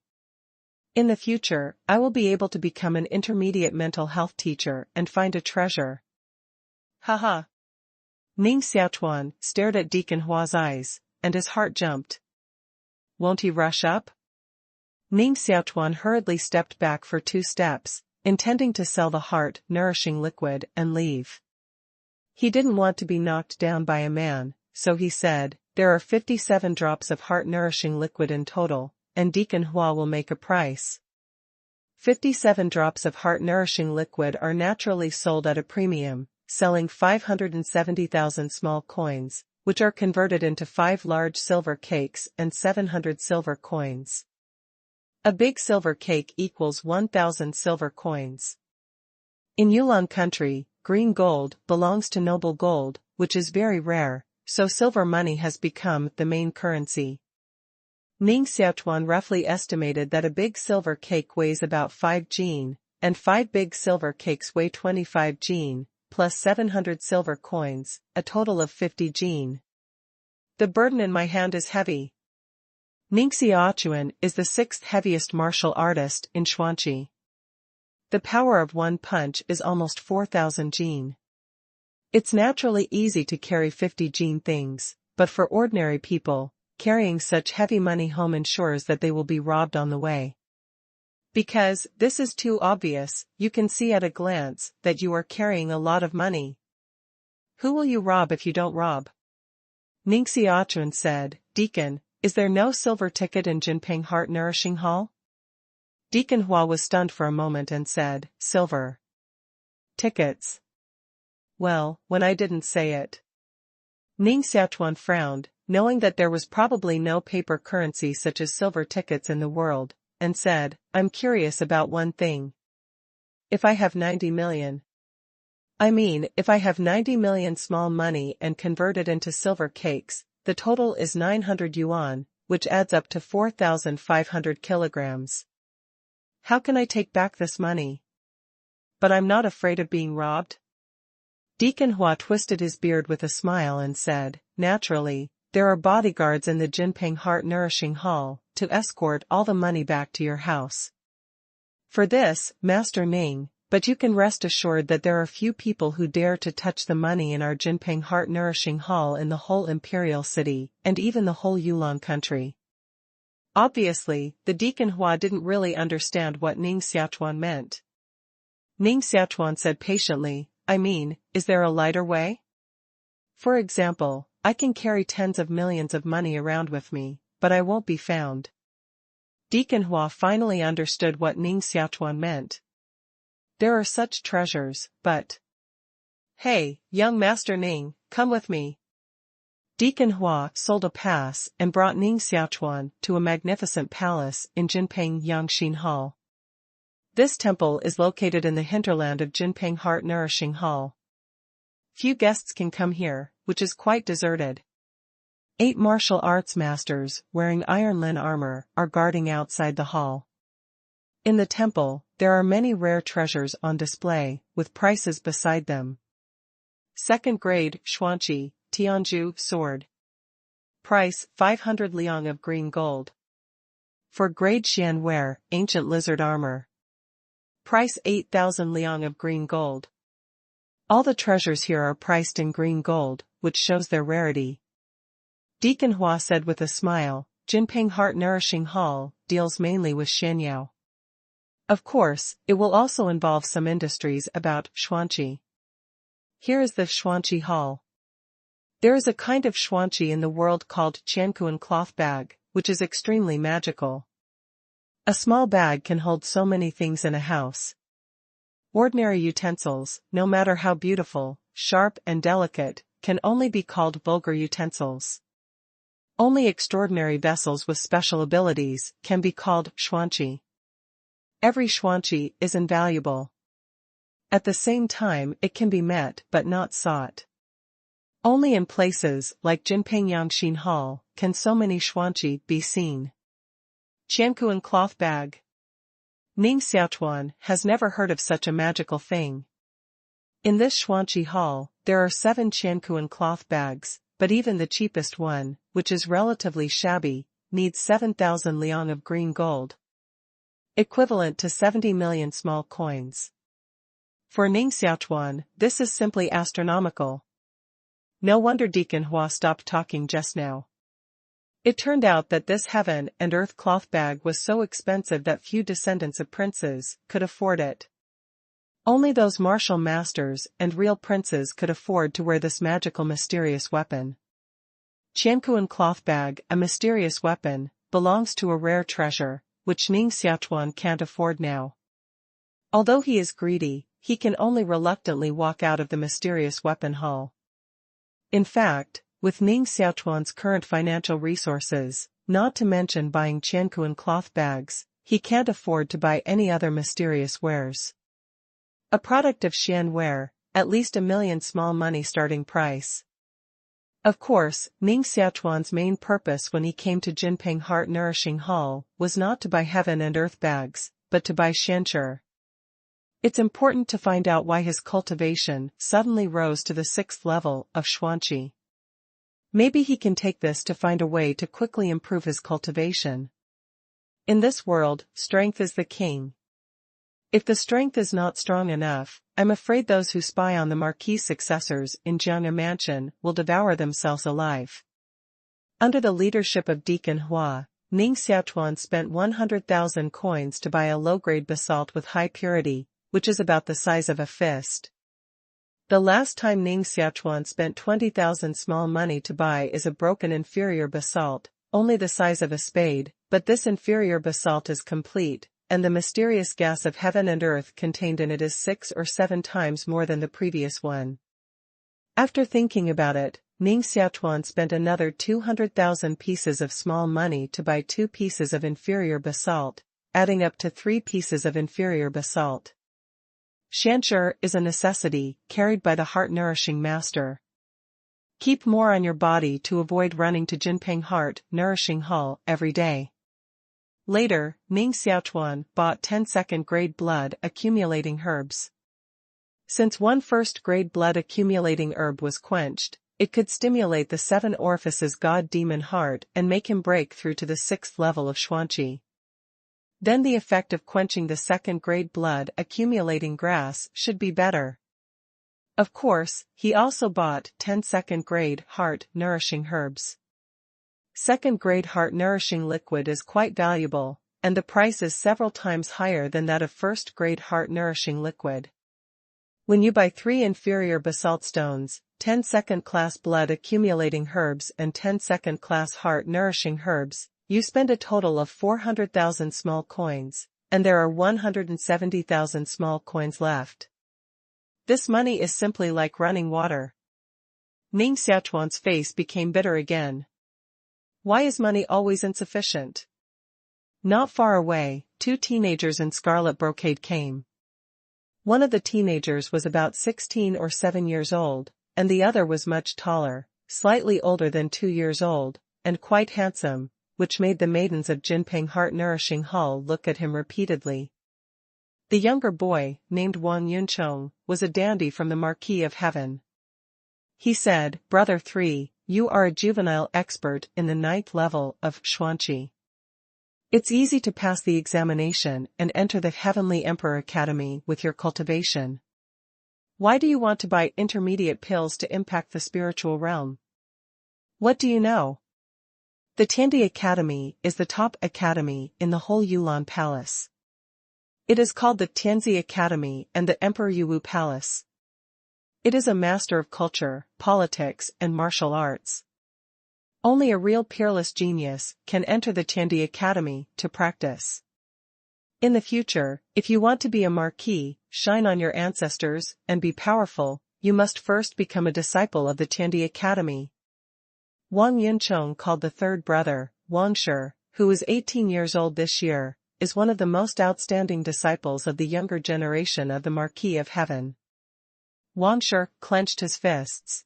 In the future, I will be able to become an intermediate mental health teacher and find a treasure. Haha. Ning Xiaochuan stared at Deacon Hua's eyes, and his heart jumped. Won't he rush up? Ning Xiaochuan hurriedly stepped back for 2 steps, intending to sell the heart-nourishing liquid and leave. He didn't want to be knocked down by a man, so he said, "There are 57 drops of heart-nourishing liquid in total, and Deacon Hua will make a price." 57 drops of heart-nourishing liquid are naturally sold at a premium, selling 570,000 small coins, which are converted into 5 large silver cakes and 700 silver coins. A big silver cake equals 1,000 silver coins. In Yulon country, green gold belongs to noble gold, which is very rare, so silver money has become the main currency. Ning Xiaochuan roughly estimated that a big silver cake weighs about 5 jin, and 5 big silver cakes weigh 25 jin, plus 700 silver coins, a total of 50 jin. The burden in my hand is heavy. Ning Xiaochuan is the 6th heaviest martial artist in Xuanqi. The power of one punch is almost 4,000 jin. It's naturally easy to carry 50 jin things, but for ordinary people, carrying such heavy money home ensures that they will be robbed on the way. Because this is too obvious, you can see at a glance that you are carrying a lot of money. Who will you rob if you don't rob? Ning Xiaochuan said, "Deacon, is there no silver ticket in Jinping Heart Nourishing Hall?" Deacon Hua was stunned for a moment and said, "Silver tickets? Well, when I didn't say it." Ning Xiaochuan frowned, knowing that there was probably no paper currency such as silver tickets in the world, and said, "I'm curious about one thing. If I have 90 million. If I have 90 million small money and convert it into silver cakes, the total is 900 yuan, which adds up to 4,500 kilograms. How can I take back this money? But I'm not afraid of being robbed." Deacon Hua twisted his beard with a smile and said, "Naturally, there are bodyguards in the Jinping Heart Nourishing Hall to escort all the money back to your house. For this, Master Ning, but you can rest assured that there are few people who dare to touch the money in our Jinping Heart Nourishing Hall in the whole imperial city, and even the whole Yulon country." Obviously, the Deacon Hua didn't really understand what Ning Xiaochuan meant. Ning Xiaochuan said patiently, "Is there a lighter way? For example, I can carry tens of millions of money around with me, but I won't be found." Deacon Hua finally understood what Ning Xiaochuan meant. There are such treasures, but... Hey, young Master Ning, come with me. Deacon Hua sold a pass and brought Ning Xiaochuan to a magnificent palace in Jinping Yangxin Hall. This temple is located in the hinterland of Jinping Heart Nourishing Hall. Few guests can come here, which is quite deserted. 8 martial arts masters wearing iron lin armor are guarding outside the hall. In the temple, there are many rare treasures on display, with prices beside them. 2nd grade Xuanqi, Tianju sword. Price 500 liang of green gold. For grade Xianware, ancient lizard armor. Price 8,000 liang of green gold. All the treasures here are priced in green gold, which shows their rarity. Deacon Hua said with a smile, "Jinping Heart Nourishing Hall deals mainly with Xianyao. Of course, it will also involve some industries about Xuanqi. Here is the Xuanqi Hall. There is a kind of Xuanqi in the world called Qiankuan cloth bag, which is extremely magical. A small bag can hold so many things in a house. Ordinary utensils, no matter how beautiful, sharp and delicate, can only be called vulgar utensils. Only extraordinary vessels with special abilities can be called Xuanqi. Every Xuanqi is invaluable. At the same time, it can be met but not sought. Only in places like Jinping Yangxin Hall can so many Xuanqi be seen." Qiankuan cloth bag. Ning Xiaochuan has never heard of such a magical thing. In this Xuanqi Hall, there are 7 Qiankuan cloth bags, but even the cheapest one, which is relatively shabby, needs 7,000 liang of green gold. equivalent to 70 million small coins. For Ning Xiaochuan, this is simply astronomical. No wonder Deacon Hua stopped talking just now. It turned out that this heaven and earth cloth bag was so expensive that few descendants of princes could afford it. Only those martial masters and real princes could afford to wear this magical mysterious weapon. Qianquan cloth bag, a mysterious weapon, belongs to a rare treasure, which Ning Xiaochuan can't afford now. Although he is greedy, he can only reluctantly walk out of the mysterious weapon hall. In fact, with Ning Xiaochuan's current financial resources, not to mention buying Qianquan cloth bags, he can't afford to buy any other mysterious wares. A product of Xian ware, at least 1 million small money starting price. Of course, Ning Xiaochuan's main purpose when he came to Jinping Heart Nourishing Hall was not to buy heaven and earth bags, but to buy Xianqi. It's important to find out why his cultivation suddenly rose to the 6th level of Xuanqi. Maybe he can take this to find a way to quickly improve his cultivation. In this world, strength is the king. If the strength is not strong enough, I'm afraid those who spy on the Marquis' successors in Jiangnan Mansion will devour themselves alive. Under the leadership of Deacon Hua, Ning Xiaochuan spent 100,000 coins to buy a low-grade basalt with high purity, which is about the size of a fist. The last time Ning Xiaochuan spent 20,000 small money to buy is a broken inferior basalt, only the size of a spade, but this inferior basalt is complete, and the mysterious gas of heaven and earth contained in it is 6 or 7 times more than the previous one. After thinking about it, Ning Xiaochuan spent another 200,000 pieces of small money to buy 2 pieces of inferior basalt, adding up to 3 pieces of inferior basalt. Xianqi is a necessity, carried by the heart-nourishing master. Keep more on your body to avoid running to Jinping Heart Nourishing Hall every day. Later, Ning Xiaochuan bought 10 second-grade blood accumulating herbs. Since one first-grade blood accumulating herb was quenched, it could stimulate the 7 orifices god-demon heart and make him break through to the 6th level of Xuanqi. Then the effect of quenching the second-grade blood accumulating grass should be better. Of course, he also bought 10 second-grade heart-nourishing herbs. Second-grade heart-nourishing liquid is quite valuable, and the price is several times higher than that of first-grade heart-nourishing liquid. When you buy 3 inferior basalt stones, 10 second-class blood accumulating herbs and 10 second-class heart-nourishing herbs, you spend a total of 400,000 small coins, and there are 170,000 small coins left. This money is simply like running water. Ning Xiaochuan's face became bitter again. Why is money always insufficient? Not far away, 2 teenagers in scarlet brocade came. One of the teenagers was about 16 or 7 years old, and the other was much taller, slightly older than 2 years old, and quite handsome, which made the maidens of Jinping Heart Nourishing Hall look at him repeatedly. The younger boy, named Wang Yuncheng, was a dandy from the Marquis of Heaven. He said, "Brother 3, you are a juvenile expert in the 9th level of Xuanqi. It's easy to pass the examination and enter the Heavenly Emperor Academy with your cultivation. Why do you want to buy intermediate pills to impact the spiritual realm? What do you know? The Tiandi Academy is the top academy in the whole Yulan Palace. It is called the Tianzi Academy and the Emperor Yuwu Palace. It is a master of culture, politics, and martial arts. Only a real peerless genius can enter the Tiandi Academy to practice. In the future, if you want to be a marquis, shine on your ancestors, and be powerful, you must first become a disciple of the Tiandi Academy." Wang Yuncheng, called the third brother, Wang Shi, who is 18 years old this year, is one of the most outstanding disciples of the younger generation of the Marquis of Heaven. Wang Shi clenched his fists.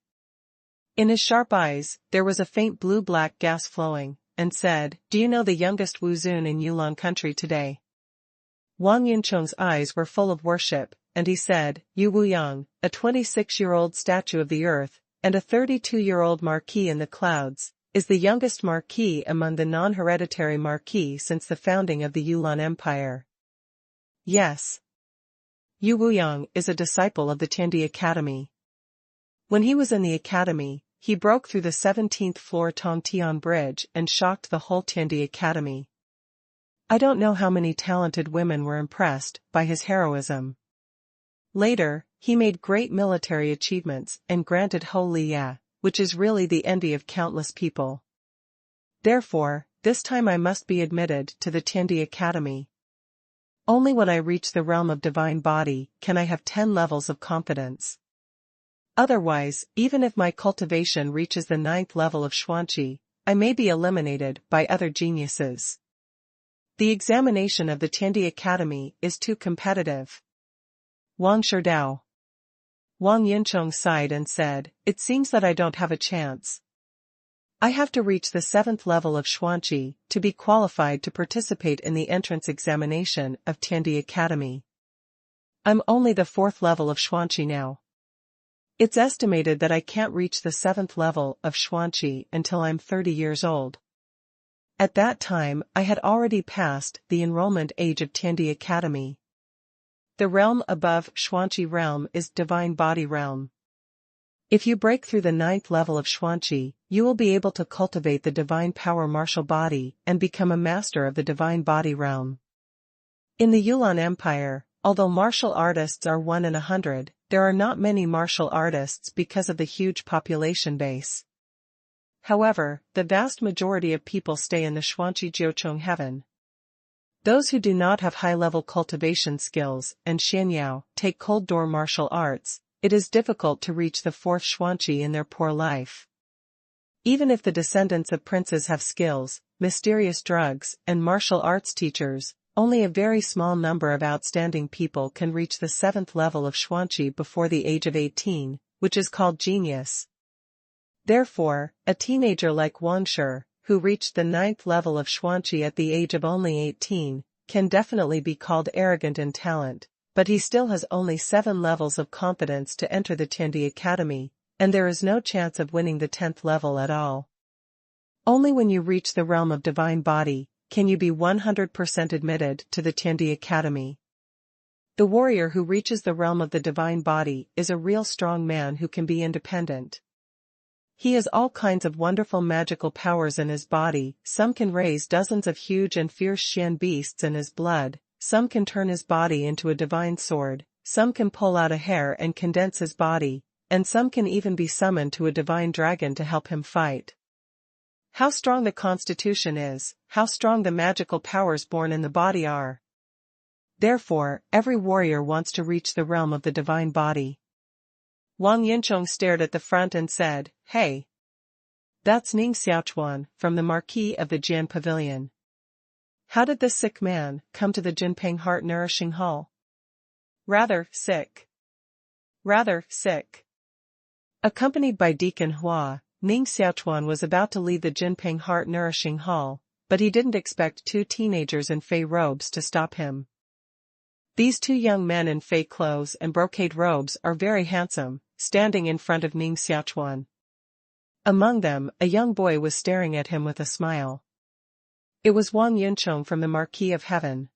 In his sharp eyes, there was a faint blue-black gas flowing, and said, "Do you know the youngest Wuzun in Yulan country today?" Wang Yuncheng's eyes were full of worship, and he said, "Yu Wuyang, a 26-year-old statue of the earth, and a 32-year-old marquis in the clouds, is the youngest marquis among the non-hereditary marquis since the founding of the Yulan Empire. Yes. Yu Wuyang is a disciple of the Tiandi Academy. When he was in the academy, he broke through the 17th floor Tongtian Bridge and shocked the whole Tiandi Academy. I don't know how many talented women were impressed by his heroism. Later, he made great military achievements and granted Ho Liya, which is really the envy of countless people. Therefore, this time I must be admitted to the Tiandi Academy. Only when I reach the realm of divine body can I have 10 levels of confidence. Otherwise, even if my cultivation reaches the 9th level of Xuanqi, I may be eliminated by other geniuses. The examination of the Tiandi Academy is too competitive. Wang Sherdao. Wang Yinchong sighed and said, "It seems that I don't have a chance. I have to reach the 7th level of Xuanqi to be qualified to participate in the entrance examination of Tiandi Academy. I'm only the 4th level of Xuanqi now. It's estimated that I can't reach the 7th level of Xuanqi until I'm 30 years old. At that time, I had already passed the enrollment age of Tiandi Academy. The realm above Xuanqi realm is Divine Body realm. If you break through the 9th level of Xuanqi, you will be able to cultivate the Divine Power Martial Body and become a master of the Divine Body realm. In the Yulan Empire, although martial artists are 1 in 100, there are not many martial artists because of the huge population base. However, the vast majority of people stay in the Xuanqi Jiuchong heaven. Those who do not have high-level cultivation skills and Xianyao take cold door martial arts, it is difficult to reach the 4th Xuanqi in their poor life. Even if the descendants of princes have skills, mysterious drugs, and martial arts teachers, only a very small number of outstanding people can reach the 7th level of Xuanqi before the age of 18, which is called genius. Therefore, a teenager like Wang Shi, who reached the 9th level of Xuanqi at the age of only 18, can definitely be called arrogant in talent, but he still has only 7 levels of confidence to enter the Tiandi Academy, and there is no chance of winning the 10th level at all. Only when you reach the realm of Divine Body can you be 100% admitted to the Tiandi Academy. The warrior who reaches the realm of the Divine Body is a real strong man who can be independent. He has all kinds of wonderful magical powers in his body. Some can raise dozens of huge and fierce Xian beasts in his blood, some can turn his body into a divine sword, some can pull out a hair and condense his body, and some can even be summoned to a divine dragon to help him fight. How strong the constitution is, how strong the magical powers born in the body are. Therefore, every warrior wants to reach the realm of the Divine Body. Wang Yinchong stared at the front and said, "Hey. That's Ning Xiaochuan, from the Marquis of the Jian Pavilion. How did this sick man come to the Jinping Heart Nourishing Hall?" Rather sick. Rather sick. Accompanied by Deacon Hua, Ning Xiaochuan was about to leave the Jinping Heart Nourishing Hall, but he didn't expect 2 teenagers in fey robes to stop him. These 2 young men in fey clothes and brocade robes are very handsome, standing in front of Ning Xiaochuan. Among them, a young boy was staring at him with a smile. It was Wang Yinchong from the Marquis of Heaven.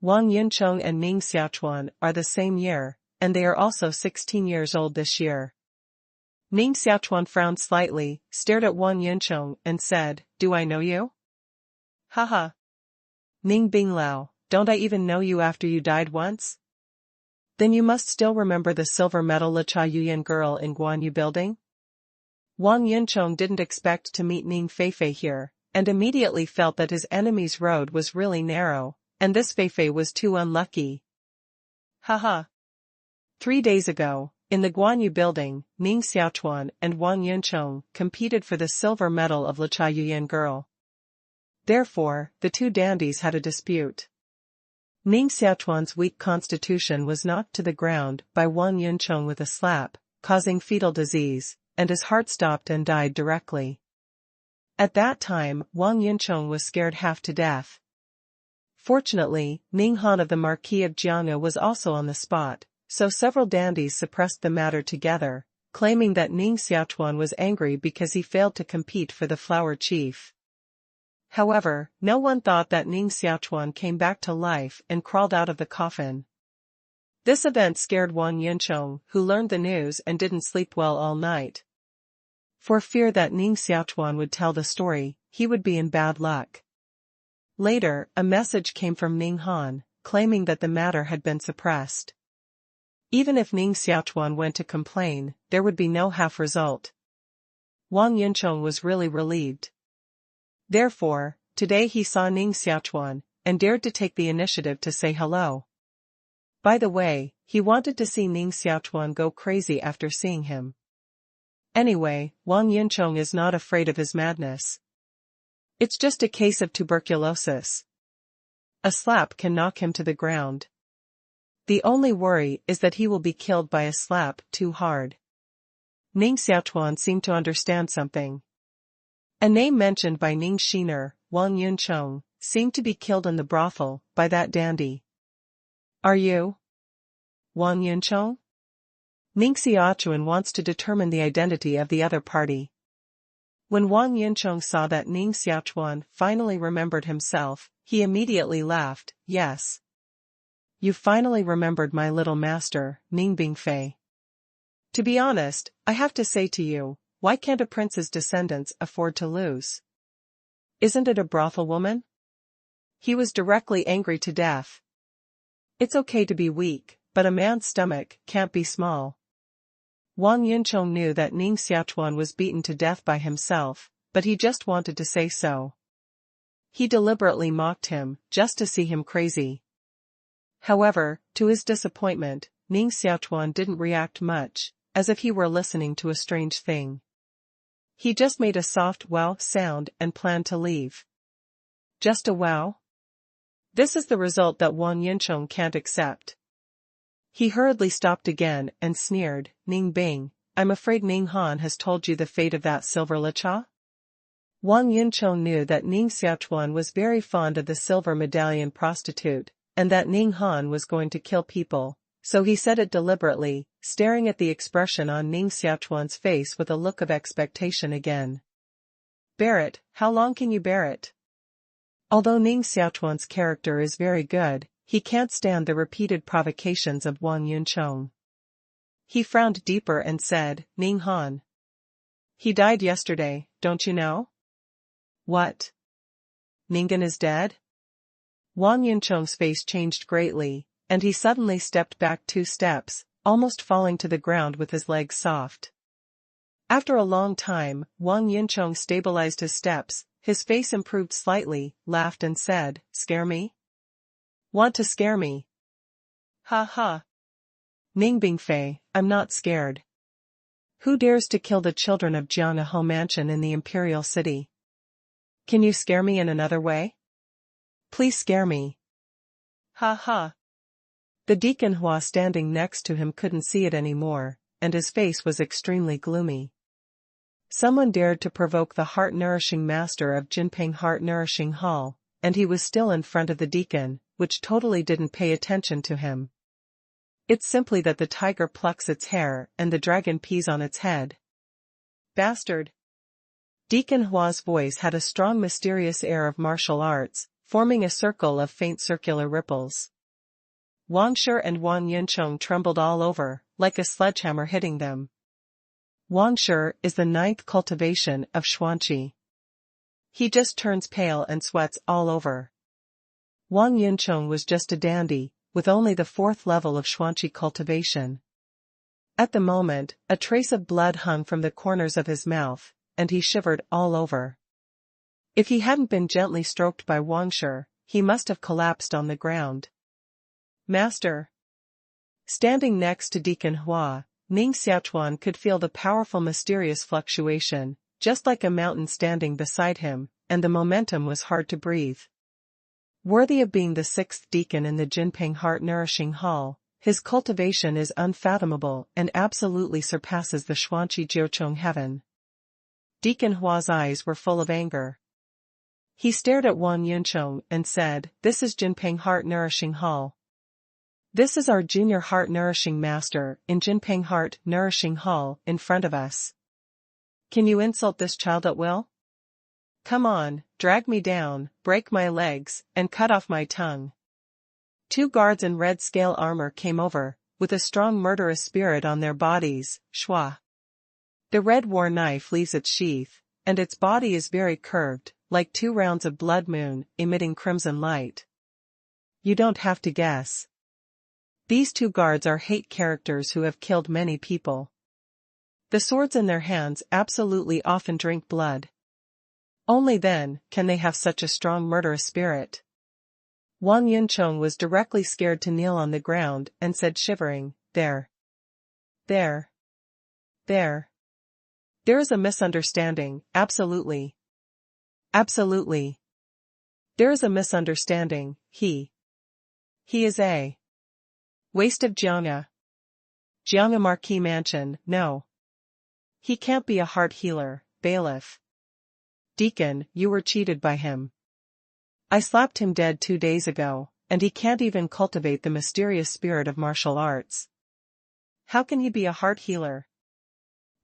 Wang Yinchong and Ning Xiaochuan are the same year, and they are also 16 years old this year. Ning Xiaochuan frowned slightly, stared at Wang Yinchong, and said, "Do I know you?" "Haha. Ning Binglao, don't I even know you after you died once? Then you must still remember the silver medal Licha Yuyan girl in Guanyu building?" Wang Yinchong didn't expect to meet Ning Feifei here, and immediately felt that his enemy's road was really narrow, and this Feifei was too unlucky. Haha. 3 days ago, in the Guanyu building, Ning Xiaochuan and Wang Yinchong competed for the silver medal of Licha Yuyan girl. Therefore, the 2 dandies had a dispute. Ning Xiaochuan's weak constitution was knocked to the ground by Wang Yinchong with a slap, causing fetal disease, and his heart stopped and died directly. At that time, Wang Yinchong was scared half to death. Fortunately, Ning Han of the Marquis of Jianghe was also on the spot, so several dandies suppressed the matter together, claiming that Ning Xiaochuan was angry because he failed to compete for the flower chief. However, no one thought that Ning Xiaochuan came back to life and crawled out of the coffin. This event scared Wang Yuncheng, who learned the news and didn't sleep well all night. For fear that Ning Xiaochuan would tell the story, he would be in bad luck. Later, a message came from Ning Han, claiming that the matter had been suppressed. Even if Ning Xiaochuan went to complain, there would be no half result. Wang Yuncheng was really relieved. Therefore, today he saw Ning Xiaochuan, and dared to take the initiative to say hello. By the way, he wanted to see Ning Xiaochuan go crazy after seeing him. Anyway, Wang Yuncheng is not afraid of his madness. It's just a case of tuberculosis. A slap can knock him to the ground. The only worry is that he will be killed by a slap too hard. Ning Xiaochuan seemed to understand something. A name mentioned by Ning Shiner, Wang Yuncheng, seemed to be killed in the brothel by that dandy. Are you Wang Yuncheng? Ning Xiaochuan wants to determine the identity of the other party. When Wang Yuncheng saw that Ning Xiaochuan finally remembered himself, he immediately laughed. Yes. You finally remembered my little master, Ning Bingfei. To be honest, I have to say to you, why can't a prince's descendants afford to lose? Isn't it a brothel woman? He was directly angry to death. It's okay to be weak, but a man's stomach can't be small. Wang Yuncheng knew that Ning Xiaochuan was beaten to death by himself, but he just wanted to say so. He deliberately mocked him, just to see him crazy. However, to his disappointment, Ning Xiaochuan didn't react much, as if he were listening to a strange thing. He just made a soft wow sound and planned to leave. Just a wow? This is the result that Wang Yuncheng can't accept. He hurriedly stopped again and sneered, Ning Bing, I'm afraid Ning Han has told you the fate of that silver licha? Wang Yuncheng knew that Ning Xiaochuan was very fond of the silver medallion prostitute, and that Ning Han was going to kill people, so he said it deliberately, staring at the expression on Ning Xiaochuan's face with a look of expectation again. Bear it, how long can you bear it? Although Ning Xiaochuan's character is very good, he can't stand the repeated provocations of Wang Yuncheng. He frowned deeper and said, Ning Han. He died yesterday, don't you know? What? Ningen is dead? Wang Yuncheng's face changed greatly, and he suddenly stepped back 2 steps, almost falling to the ground with his legs soft. After a long time, Wang Yuncheng stabilized his steps, his face improved slightly, laughed and said, Scare me? Want to scare me? Ha ha. Ning Bingfei, I'm not scared. Who dares to kill the children of Jianghe Mansion in the Imperial City? Can you scare me in another way? Please scare me. Ha ha. The deacon Hua standing next to him couldn't see it anymore, and his face was extremely gloomy. Someone dared to provoke the heart-nourishing master of Jinping Heart-Nourishing Hall, and he was still in front of the deacon, which totally didn't pay attention to him. It's simply that the tiger plucks its hair and the dragon pees on its head. Bastard! Deacon Hua's voice had a strong mysterious air of martial arts, forming a circle of faint circular ripples. Wang Shi and Wang Yuncheng trembled all over, like a sledgehammer hitting them. Wang Shi is the 9th cultivation of Xuanqi. He just turns pale and sweats all over. Wang Yuncheng was just a dandy, with only the 4th level of Xuanqi cultivation. At the moment, a trace of blood hung from the corners of his mouth, and he shivered all over. If he hadn't been gently stroked by Wang Shi, he must have collapsed on the ground. Master! Standing next to Deacon Hua, Ning Xiaochuan could feel the powerful mysterious fluctuation, just like a mountain standing beside him, and the momentum was hard to breathe. Worthy of being the 6th deacon in the Jinping Heart-Nourishing Hall, his cultivation is unfathomable and absolutely surpasses the Xuanqi Jiucheng heaven. Deacon Hua's eyes were full of anger. He stared at Wang Yuncheng and said, This is Jinping Heart-Nourishing Hall. This is our junior heart-nourishing master in Jinping Heart-Nourishing Hall in front of us. Can you insult this child at will? Come on, drag me down, break my legs, and cut off my tongue. 2 guards in red scale armor came over, with a strong murderous spirit on their bodies, schwa. The red war knife leaves its sheath, and its body is very curved, like 2 rounds of blood moon, emitting crimson light. You don't have to guess. These 2 guards are hate characters who have killed many people. The swords in their hands absolutely often drink blood. Only then can they have such a strong murderous spirit. Wang Yuncheng was directly scared to kneel on the ground and said shivering, There. There is a misunderstanding, absolutely. Absolutely. There is a misunderstanding, he is a waste of Jiang'a Marquis Mansion, no. He can't be a heart healer, bailiff. Deacon, you were cheated by him. I slapped him dead 2 days ago, and he can't even cultivate the mysterious spirit of martial arts. How can he be a heart healer?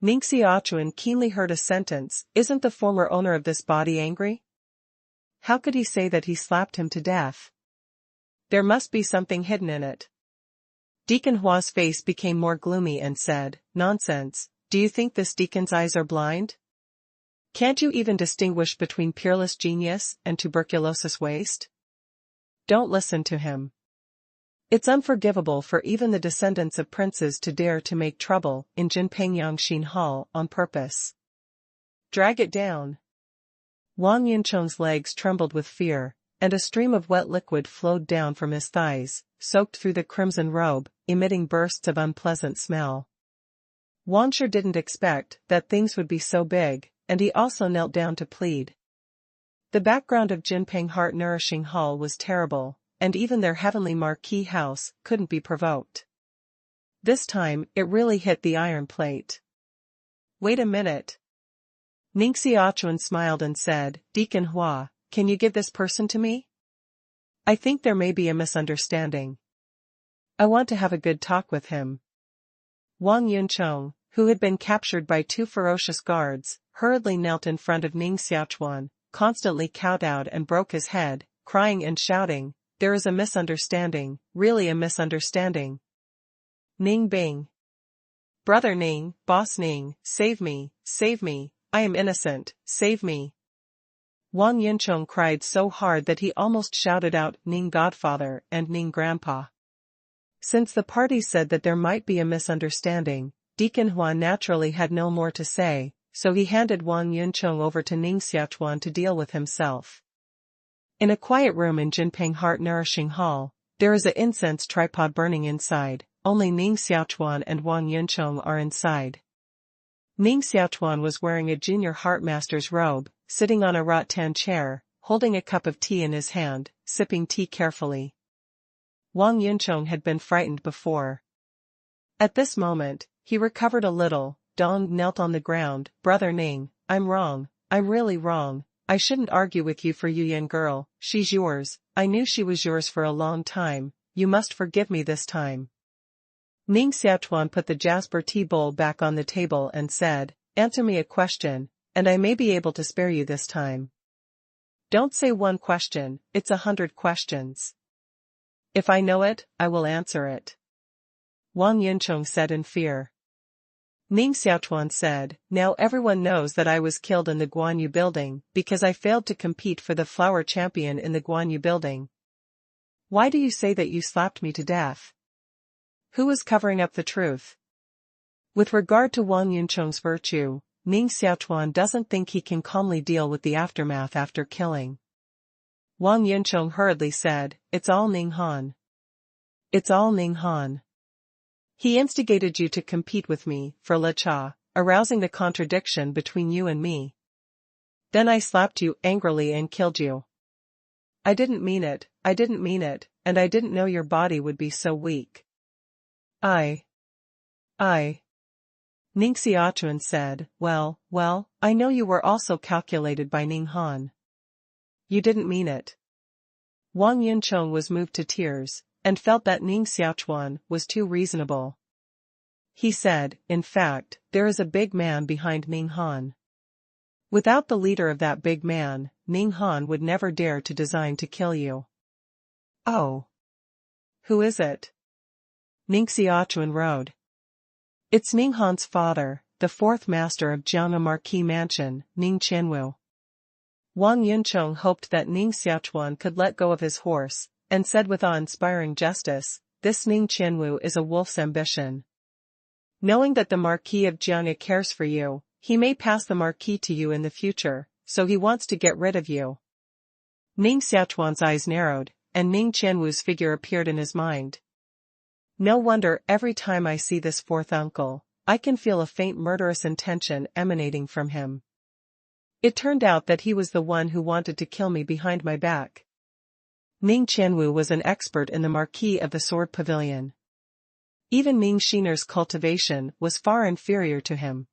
Ning Xiaochuan keenly heard a sentence, isn't the former owner of this body angry? How could he say that he slapped him to death? There must be something hidden in it. Deacon Hua's face became more gloomy and said, Nonsense, do you think this deacon's eyes are blind? Can't you even distinguish between peerless genius and tuberculosis waste? Don't listen to him. It's unforgivable for even the descendants of princes to dare to make trouble in Jinping Yangxin Hall on purpose. Drag it down. Wang Yuncheng's legs trembled with fear, and a stream of wet liquid flowed down from his thighs, soaked through the crimson robe, emitting bursts of unpleasant smell. Wang sure didn't expect that things would be so big, and he also knelt down to plead. The background of Jinping heart-nourishing hall was terrible, and even their heavenly marquee house couldn't be provoked. This time, it really hit the iron plate. Wait a minute. Ning Xiaochuan smiled and said, Deacon Hua, can you give this person to me? I think there may be a misunderstanding. I want to have a good talk with him. Wang Yuncheng, who had been captured by 2 ferocious guards, hurriedly knelt in front of Ning Xiaochuan, constantly kowtowed and broke his head, crying and shouting, There is a misunderstanding, really a misunderstanding. Ning Bing. Brother Ning, Boss Ning, save me, I am innocent, save me. Wang Yuncheng cried so hard that he almost shouted out Ning Godfather and Ning Grandpa. Since the party said that there might be a misunderstanding, Deacon Hua naturally had no more to say, so he handed Wang Yuncheng over to Ning Xiaochuan to deal with himself. In a quiet room in Jinping Heart-Nourishing Hall, there is a incense tripod burning inside, only Ning Xiaochuan and Wang Yuncheng are inside. Ning Xiaochuan was wearing a junior heartmaster's robe, sitting on a rattan chair, holding a cup of tea in his hand, sipping tea carefully. Wang Yuncheng had been frightened before. At this moment, he recovered a little. Dong knelt on the ground, Brother Ning, I'm wrong, I'm really wrong. I shouldn't argue with you for Yuyan girl, she's yours, I knew she was yours for a long time, you must forgive me this time. Ning Xiaochuan put the jasper tea bowl back on the table and said, Answer me a question, and I may be able to spare you this time. Don't say 1 question, it's 100 questions. If I know it, I will answer it. Wang Yuncheng said in fear. Ning Xiaochuan said, Now everyone knows that I was killed in the Guanyu building because I failed to compete for the flower champion in the Guanyu building. Why do you say that you slapped me to death? Who is covering up the truth? With regard to Wang Yuncheng's virtue, Ning Xiaochuan doesn't think he can calmly deal with the aftermath after killing. Wang Yuncheng hurriedly said, It's all Ning Han. It's all Ning Han. He instigated you to compete with me, for Le Cha, arousing the contradiction between you and me. Then I slapped you angrily and killed you. I didn't mean it, and I didn't know your body would be so weak. Ning Xiaochuan said, Well, I know you were also calculated by Ning Han. You didn't mean it. Wang Yuncheng was moved to tears, and felt that Ning Xiaochuan was too reasonable. He said, In fact, there is a big man behind Ning Han. Without the leader of that big man, Ning Han would never dare to design to kill you. Oh. Who is it? Ning Xiaochuan rode. It's Ning Han's father, the fourth master of Jiang'a Marquis Mansion, Ning Qianwu. Wang Yuncheng hoped that Ning Xiaochuan could let go of his horse, and said with awe-inspiring justice, "This Ning Qianwu is a wolf's ambition. Knowing that the Marquis of Jiang'a cares for you, he may pass the Marquis to you in the future, so he wants to get rid of you." Ning Xiaochuan's eyes narrowed, and Ning Qianwu's figure appeared in his mind. No wonder every time I see this fourth uncle, I can feel a faint murderous intention emanating from him. It turned out that he was the one who wanted to kill me behind my back. Ning Qianwu was an expert in the Marquis of the Sword Pavilion. Even Ning Xiner's cultivation was far inferior to him.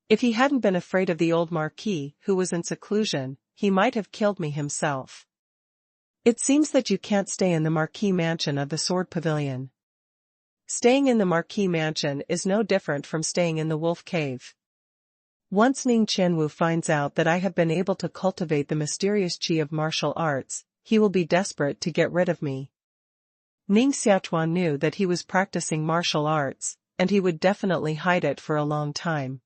If he hadn't been afraid of the old Marquis who was in seclusion, he might have killed me himself. It seems that you can't stay in the Marquis Mansion of the Sword Pavilion. Staying in the Marquis Mansion is no different from staying in the Wolf Cave. Once Ning Qianwu finds out that I have been able to cultivate the mysterious qi of martial arts, he will be desperate to get rid of me. Ning Xiaochuan knew that he was practicing martial arts, and he would definitely hide it for a long time.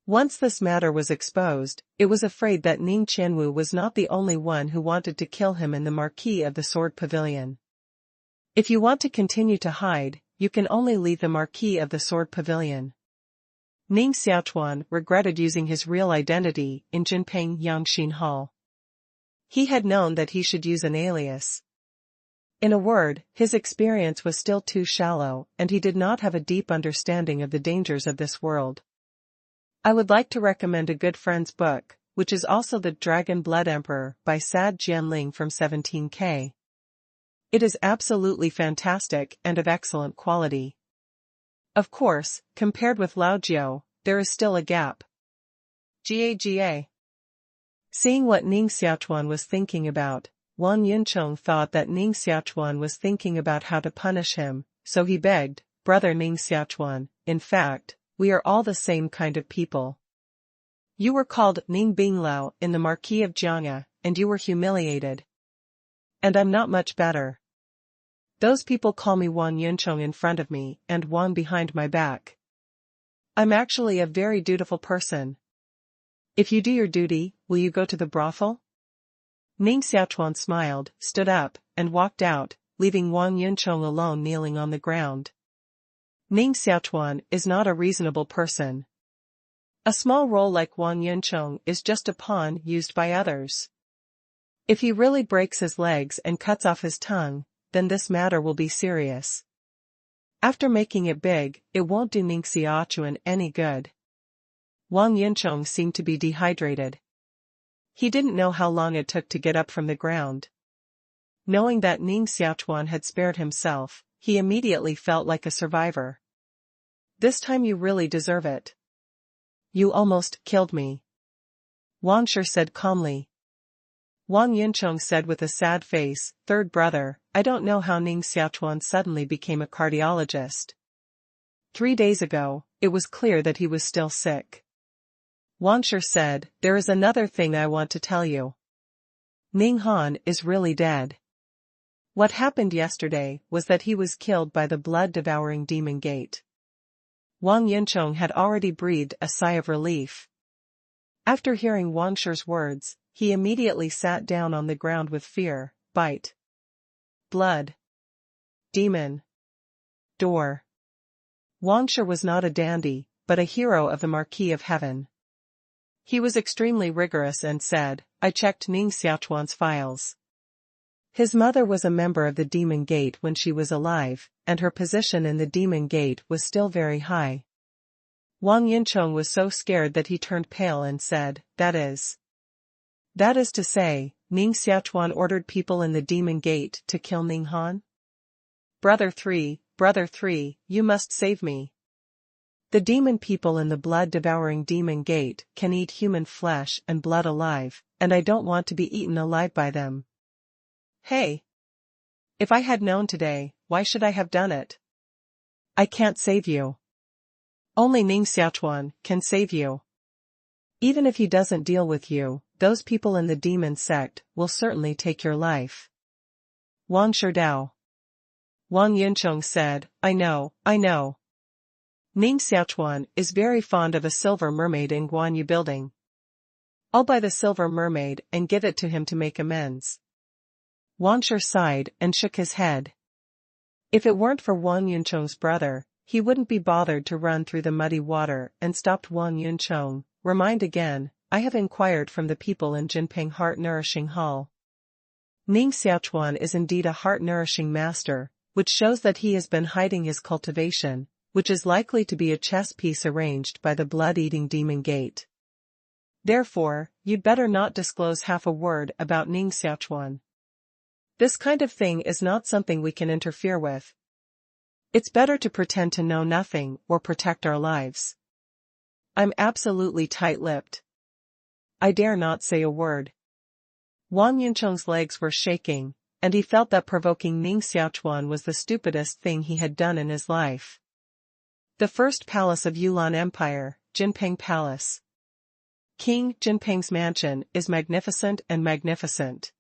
Once this matter was exposed, it was afraid that Ning Qianwu was not the only one who wanted to kill him in the Marquis of the Sword Pavilion. If you want to continue to hide, you can only leave the Marquis of the Sword Pavilion. Ning Xiaochuan regretted using his real identity in Jinping Yangxin Hall. He had known that he should use an alias. In a word, his experience was still too shallow, and he did not have a deep understanding of the dangers of this world. I would like to recommend a good friend's book, which is also The Dragon Blood Emperor by Sad Jianling from 17K. It is absolutely fantastic and of excellent quality. Of course, compared with Lao Jiao, there is still a gap. Jia. Seeing what Ning Xiaochuan was thinking about, Wang Yuncheng thought that Ning Xiaochuan was thinking about how to punish him, so he begged, "Brother Ning Xiaochuan, in fact, we are all the same kind of people. You were called Ning Binglao in the Marquis of Jiang'a, and you were humiliated. And I'm not much better. Those people call me Wang Yuncheng in front of me and Wang behind my back. I'm actually a very dutiful person. If you do your duty, will you go to the brothel?" Ning Xiaochuan smiled, stood up, and walked out, leaving Wang Yuncheng alone kneeling on the ground. Ning Xiaochuan is not a reasonable person. A small role like Wang Yuncheng is just a pawn used by others. If he really breaks his legs and cuts off his tongue, then this matter will be serious. After making it big, it won't do Ning Xiaochuan any good. Wang Yuncheng seemed to be dehydrated. He didn't know how long it took to get up from the ground. Knowing that Ning Xiaochuan had spared himself, he immediately felt like a survivor. "This time you really deserve it. You almost killed me," Wang Shi said calmly. Wang Yuncheng said with a sad face, "Third brother, I don't know how Ning Xiaochuan suddenly became a cardiologist. 3 days ago, it was clear that he was still sick." Wang Shi said, "There is another thing I want to tell you. Ning Han is really dead. What happened yesterday was that he was killed by the blood-devouring demon gate." Wang Yuncheng had already breathed a sigh of relief. After hearing Wang Shi's words, he immediately sat down on the ground with fear. Bite. Blood. Demon. Door. Wang Shi was not a dandy, but a hero of the Marquis of Heaven. He was extremely rigorous and said, "I checked Ning Xiaochuan's files. His mother was a member of the Demon Gate when she was alive, and her position in the Demon Gate was still very high." Wang Yuncheng was so scared that he turned pale and said, That is to say, Ning Xiaochuan ordered people in the Demon Gate to kill Ning Han? Brother 3, you must save me. The demon people in the blood-devouring Demon Gate can eat human flesh and blood alive, and I don't want to be eaten alive by them. Hey! If I had known today, why should I have done it? I can't save you. Only Ning Xiaochuan can save you. Even if he doesn't deal with you, those people in the demon sect will certainly take your life. Wang Sherdao. Wang Yuncheng said, I know. Ning Xiaochuan is very fond of a silver mermaid in Guanyu building. I'll buy the silver mermaid and give it to him to make amends. Wang Shi sighed and shook his head. If it weren't for Wang Yuncheng's brother, he wouldn't be bothered to run through the muddy water and stopped Wang Yuncheng. Remind again, I have inquired from the people in Jinping heart-nourishing hall. Ning Xiaochuan is indeed a heart-nourishing master, which shows that he has been hiding his cultivation, which is likely to be a chess piece arranged by the blood-eating demon gate. Therefore, you'd better not disclose half a word about Ning Xiaochuan. This kind of thing is not something we can interfere with. It's better to pretend to know nothing or protect our lives. I'm absolutely tight-lipped. I dare not say a word. Wang Yuncheng's legs were shaking, and he felt that provoking Ning Xiaochuan was the stupidest thing he had done in his life. The first palace of Yulan Empire, Jinping Palace. King Jinping's mansion is magnificent and magnificent.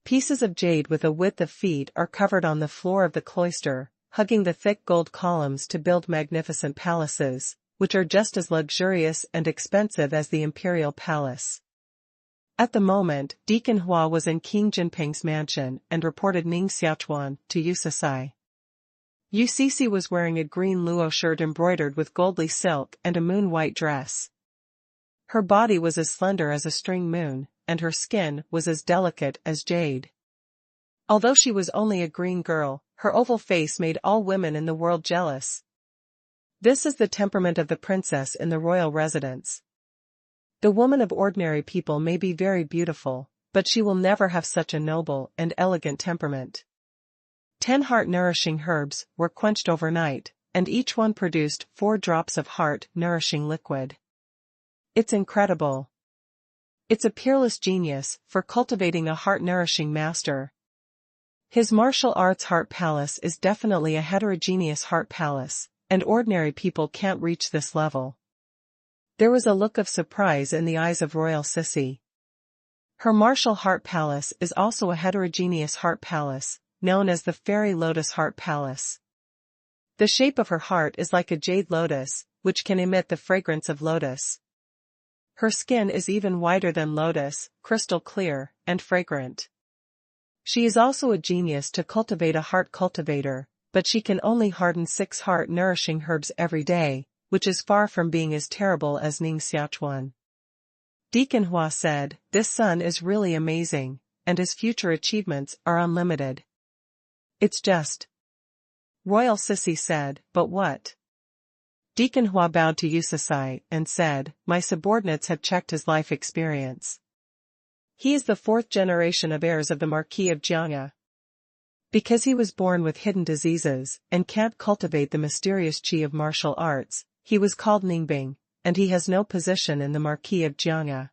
Pieces of jade with a width of feet are covered on the floor of the cloister, hugging the thick gold columns to build magnificent palaces, which are just as luxurious and expensive as the imperial palace. At the moment, Deacon Hua was in King Jinping's mansion and reported Ning Xiaochuan to Yusasai. Yucisi was wearing a green luo shirt embroidered with goldly silk and a moon-white dress. Her body was as slender as a string moon, and her skin was as delicate as jade. Although she was only a green girl, her oval face made all women in the world jealous. This is the temperament of the princess in the royal residence. The woman of ordinary people may be very beautiful, but she will never have such a noble and elegant temperament. 10 heart-nourishing herbs were quenched overnight, and each one produced 4 drops of heart-nourishing liquid. It's incredible. It's a peerless genius for cultivating a heart-nourishing master. His martial arts heart palace is definitely a heterogeneous heart palace, and ordinary people can't reach this level. There was a look of surprise in the eyes of Royal Sissy. Her martial heart palace is also a heterogeneous heart palace, known as the Fairy Lotus Heart Palace. The shape of her heart is like a jade lotus, which can emit the fragrance of lotus. Her skin is even whiter than lotus, crystal clear, and fragrant. She is also a genius to cultivate a heart cultivator, but she can only harden 6 heart-nourishing herbs every day, which is far from being as terrible as Ning Xiaochuan. Deacon Hua said, "This son is really amazing, and his future achievements are unlimited." It's just. Royal Sissy said, "But what?" Deacon Hua bowed to Yusasai and said, "My subordinates have checked his life experience. He is the 4th generation of heirs of the Marquis of Jiangya. Because he was born with hidden diseases and can't cultivate the mysterious qi of martial arts, he was called Ningbing, and he has no position in the Marquis of Jiangya.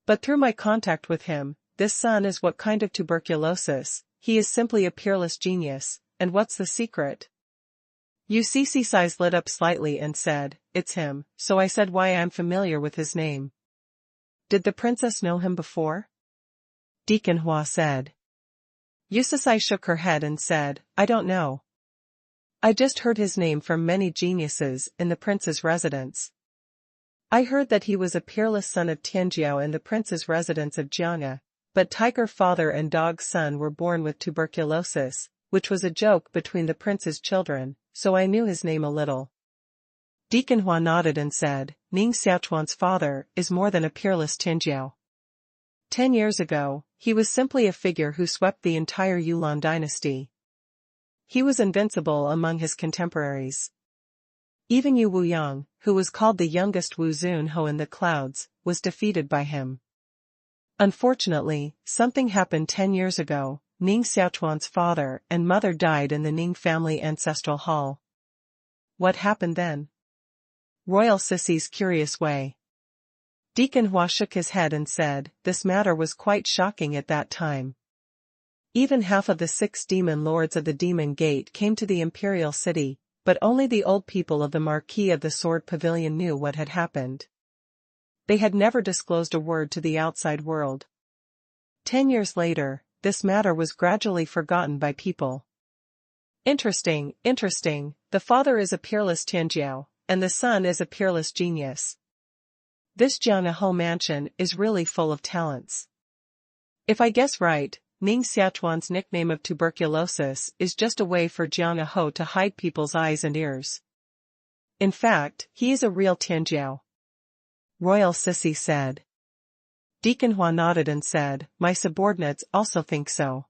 But through my contact with him, this son is what kind of tuberculosis, he is simply a peerless genius, and what's the secret?" Yucici's eyes lit up slightly and said, "It's him," so I said why I'm familiar with his name. "Did the princess know him before?" Deacon Hua said. Yusasai shook her head and said, "I don't know. I just heard his name from many geniuses in the prince's residence. I heard that he was a peerless son of Tianjiao in the prince's residence of Jiangya, but tiger father and dog son were born with tuberculosis, which was a joke between the prince's children, so I knew his name a little." Deacon Hua nodded and said, "Ning Xiaochuan's father is more than a peerless Tianjiao. 10 years ago, he was simply a figure who swept the entire Yulan dynasty. He was invincible among his contemporaries. Even Yu Wuyang, who was called the youngest Wu Zunho in the clouds, was defeated by him. Unfortunately, something happened 10 years ago. Ning Xiaochuan's father and mother died in the Ning family ancestral hall." "What happened then?" Royal Sissy's curious way. Deacon Hua shook his head and said, "This matter was quite shocking at that time. Even half of the 6 demon lords of the Demon Gate came to the imperial city, but only the old people of the Marquis of the Sword Pavilion knew what had happened. They had never disclosed a word to the outside world. 10 years later, this matter was gradually forgotten by people. Interesting. The father is a peerless Tianjiao, and the son is a peerless genius. This Jianghe mansion is really full of talents. If I guess right, Ning Xiaochuan's nickname of tuberculosis is just a way for Jianghe to hide people's eyes and ears. In fact, he is a real Tianjiao. Royal Sissy said. Deacon Hua nodded and said, my subordinates also think so.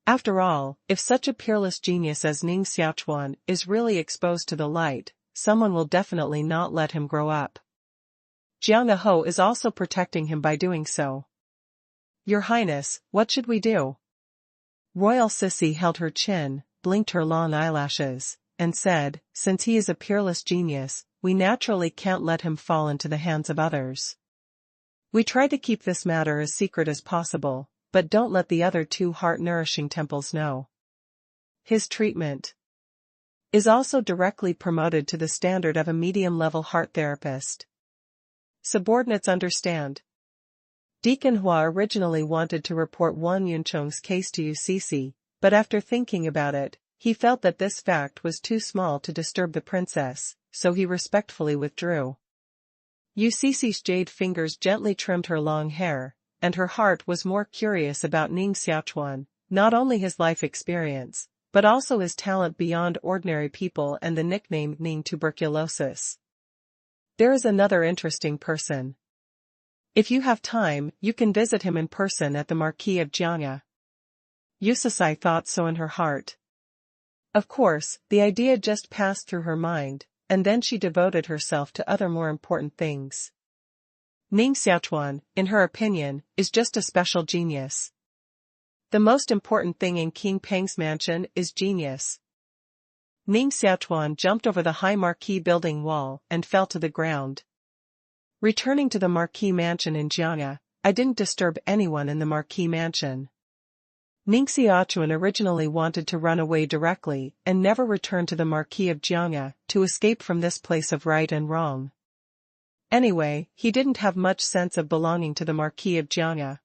After all, if such a peerless genius as Ning Xiaochuan is really exposed to the light, someone will definitely not let him grow up. Jianghe is also protecting him by doing so. Your Highness, what should we do? Royal Sissy held her chin, blinked her long eyelashes, and said, since he is a peerless genius, we naturally can't let him fall into the hands of others. We try to keep this matter as secret as possible, but don't let the other two heart-nourishing temples know. His treatment is also directly promoted to the standard of a medium-level heart therapist. Subordinates understand. Deacon Hua originally wanted to report Wang Yuncheng's case to UCC, but after thinking about it, he felt that this fact was too small to disturb the princess, so he respectfully withdrew. UCC's jade fingers gently trimmed her long hair, and her heart was more curious about Ning Xiaochuan, not only his life experience, but also his talent beyond ordinary people and the nickname Ning Tuberculosis. There is another interesting person. If you have time, you can visit him in person at the Marquis of Jianghe. Yusasai thought so in her heart. Of course, the idea just passed through her mind, and then she devoted herself to other more important things. Ning Xiaochuan, in her opinion, is just a special genius. The most important thing in King Peng's mansion is genius. Ning Xiaochuan jumped over the high Marquis building wall and fell to the ground. Returning to the Marquis mansion in Jianghe, I didn't disturb anyone in the Marquis mansion. Ning Xiaochuan originally wanted to run away directly and never return to the Marquis of Jianghe to escape from this place of right and wrong. Anyway, he didn't have much sense of belonging to the Marquis of Jianghe.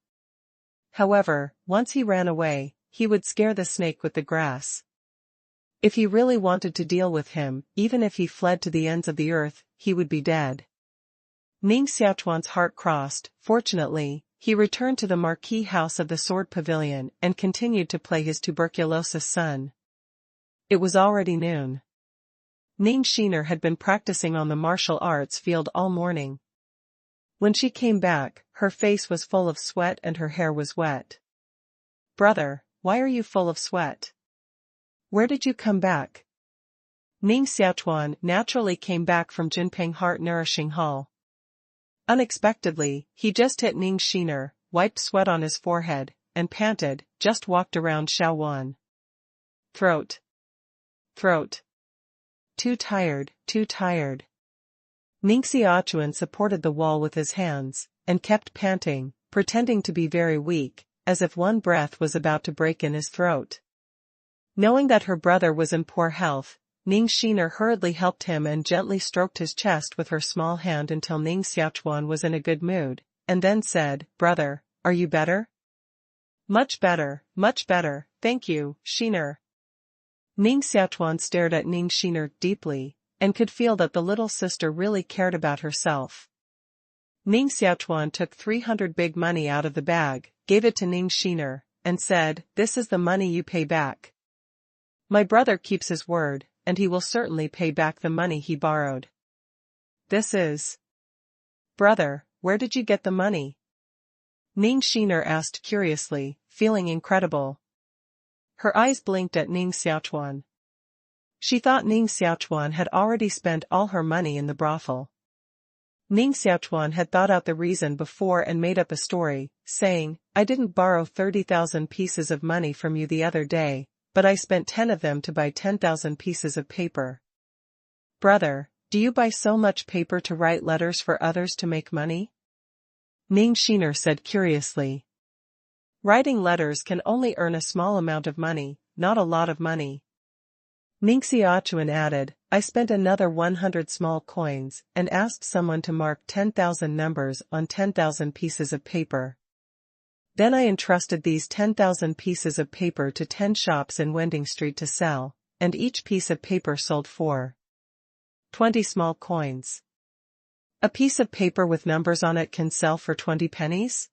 However, once he ran away, he would scare the snake with the grass. If he really wanted to deal with him, even if he fled to the ends of the earth, he would be dead. Ning Xiaochuan's heart crossed. Fortunately, he returned to the Marquis house of the Sword Pavilion and continued to play his tuberculosis son. It was already noon. Ning Xiaochuan had been practicing on the martial arts field all morning. When she came back, her face was full of sweat and her hair was wet. Brother, why are you full of sweat? Where did you come back? Ning Xiaochuan naturally came back from Jinping Heart Nourishing Hall. Unexpectedly, he just hit Ning Xiaochuan, wiped sweat on his forehead, and panted, just walked around Shaowan. Throat. Too tired. Ning Xiaochuan supported the wall with his hands, and kept panting, pretending to be very weak, as if one breath was about to break in his throat. Knowing that her brother was in poor health, Ning Xiaochuan hurriedly helped him and gently stroked his chest with her small hand until Ning Xiaochuan was in a good mood, and then said, Brother, are you better? Much better, thank you, Xiaochuan. Ning Xiaochuan stared at Ning Xiaochuan deeply, and could feel that the little sister really cared about herself. Ning Xiaochuan took 300 big money out of the bag, gave it to Ning Xiaochuan, and said, This is the money you pay back. My brother keeps his word, and he will certainly pay back the money he borrowed. This is... Brother, where did you get the money? Ning Xiaochuan asked curiously, feeling incredible. Her eyes blinked at Ning Xiaochuan. She thought Ning Xiaochuan had already spent all her money in the brothel. Ning Xiaochuan had thought out the reason before and made up a story, saying, I didn't borrow 30,000 pieces of money from you the other day, but I spent 10 of them to buy 10,000 pieces of paper. Brother, do you buy so much paper to write letters for others to make money? Ning Xiaochuan said curiously. Writing letters can only earn a small amount of money, not a lot of money. Ning Xiaochuan added, I spent another 100 small coins and asked someone to mark 10,000 numbers on 10,000 pieces of paper. Then I entrusted these 10,000 pieces of paper to 10 shops in Wending Street to sell, and each piece of paper sold for 20 small coins. A piece of paper with numbers on it can sell for 20 pennies?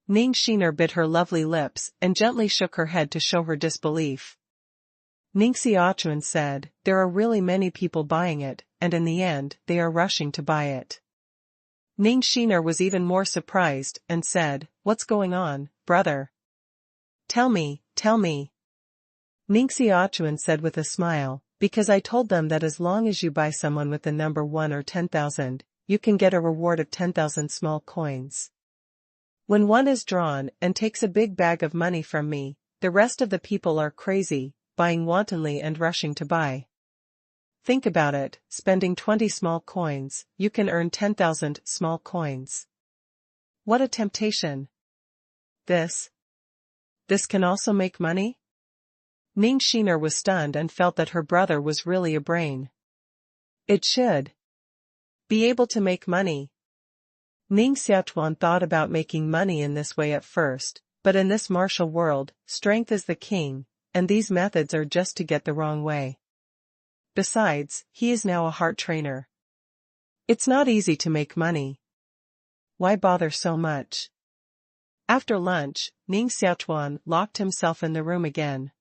Ning Xiaochuan bit her lovely lips and gently shook her head to show her disbelief. Ning Xiaochuan said, "There are really many people buying it, and in the end, they are rushing to buy it." Ning Xiaochuan was even more surprised and said, "What's going on, brother? Tell me, tell me." Ning Xiaochuan said with a smile, "Because I told them that as long as you buy someone with the number 1 or 10,000, you can get a reward of 10,000 small coins. When one is drawn and takes a big bag of money from me, the rest of the people are crazy, buying wantonly and rushing to buy. Think about it, spending 20 small coins, you can earn 10,000 small coins. What a temptation! This can also make money?" Ning Xiaochuan was stunned and felt that her brother was really a brain. It should be able to make money. Ning Xiaochuan thought about making money in this way at first, but in this martial world, strength is the king, and these methods are just to get the wrong way. Besides, he is now a heart trainer. It's not easy to make money. Why bother so much? After lunch, Ning Xiaochuan locked himself in the room again.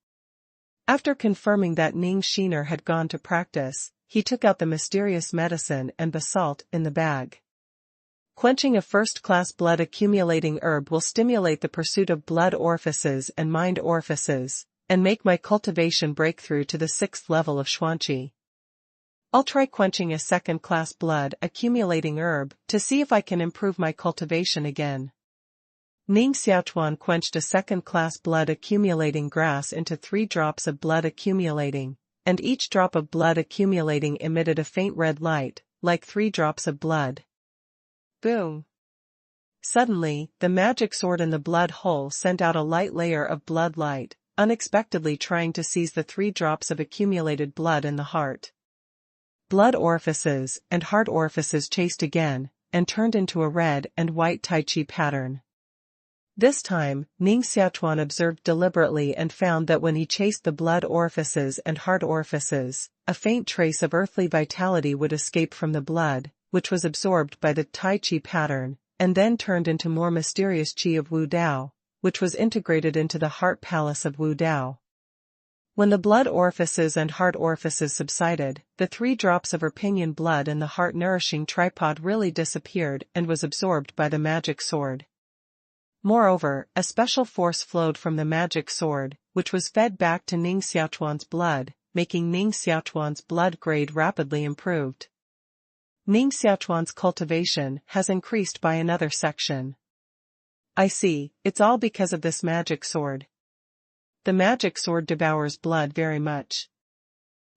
After confirming that Ning Xiaochuan had gone to practice, he took out the mysterious medicine and basalt in the bag. Quenching a first-class blood-accumulating herb will stimulate the pursuit of blood orifices and mind orifices, and make my cultivation breakthrough to the 6th level of Xuanqi. I'll try quenching a second-class blood-accumulating herb to see if I can improve my cultivation again. Ning Xiaochuan quenched a second-class blood-accumulating grass into 3 drops of blood accumulating, and each drop of blood accumulating emitted a faint red light, like 3 drops of blood. Boom! Suddenly, the magic sword in the blood hole sent out a light layer of blood light, unexpectedly trying to seize the 3 drops of accumulated blood in the heart. Blood orifices and heart orifices chased again, and turned into a red and white Tai Chi pattern. This time, Ning Xiaochuan observed deliberately and found that when he chased the blood orifices and heart orifices, a faint trace of earthly vitality would escape from the blood, which was absorbed by the Tai Chi pattern, and then turned into more mysterious Qi of Wu Dao, which was integrated into the heart palace of Wu Dao. When the blood orifices and heart orifices subsided, the 3 drops of Erpinion blood in the heart-nourishing tripod really disappeared and was absorbed by the magic sword. Moreover, a special force flowed from the magic sword, which was fed back to Ning Xiaochuan's blood, making Ning Xiaochuan's blood grade rapidly improved. Ning Xiaochuan's cultivation has increased by another section. I see, it's all because of this magic sword. The magic sword devours blood very much.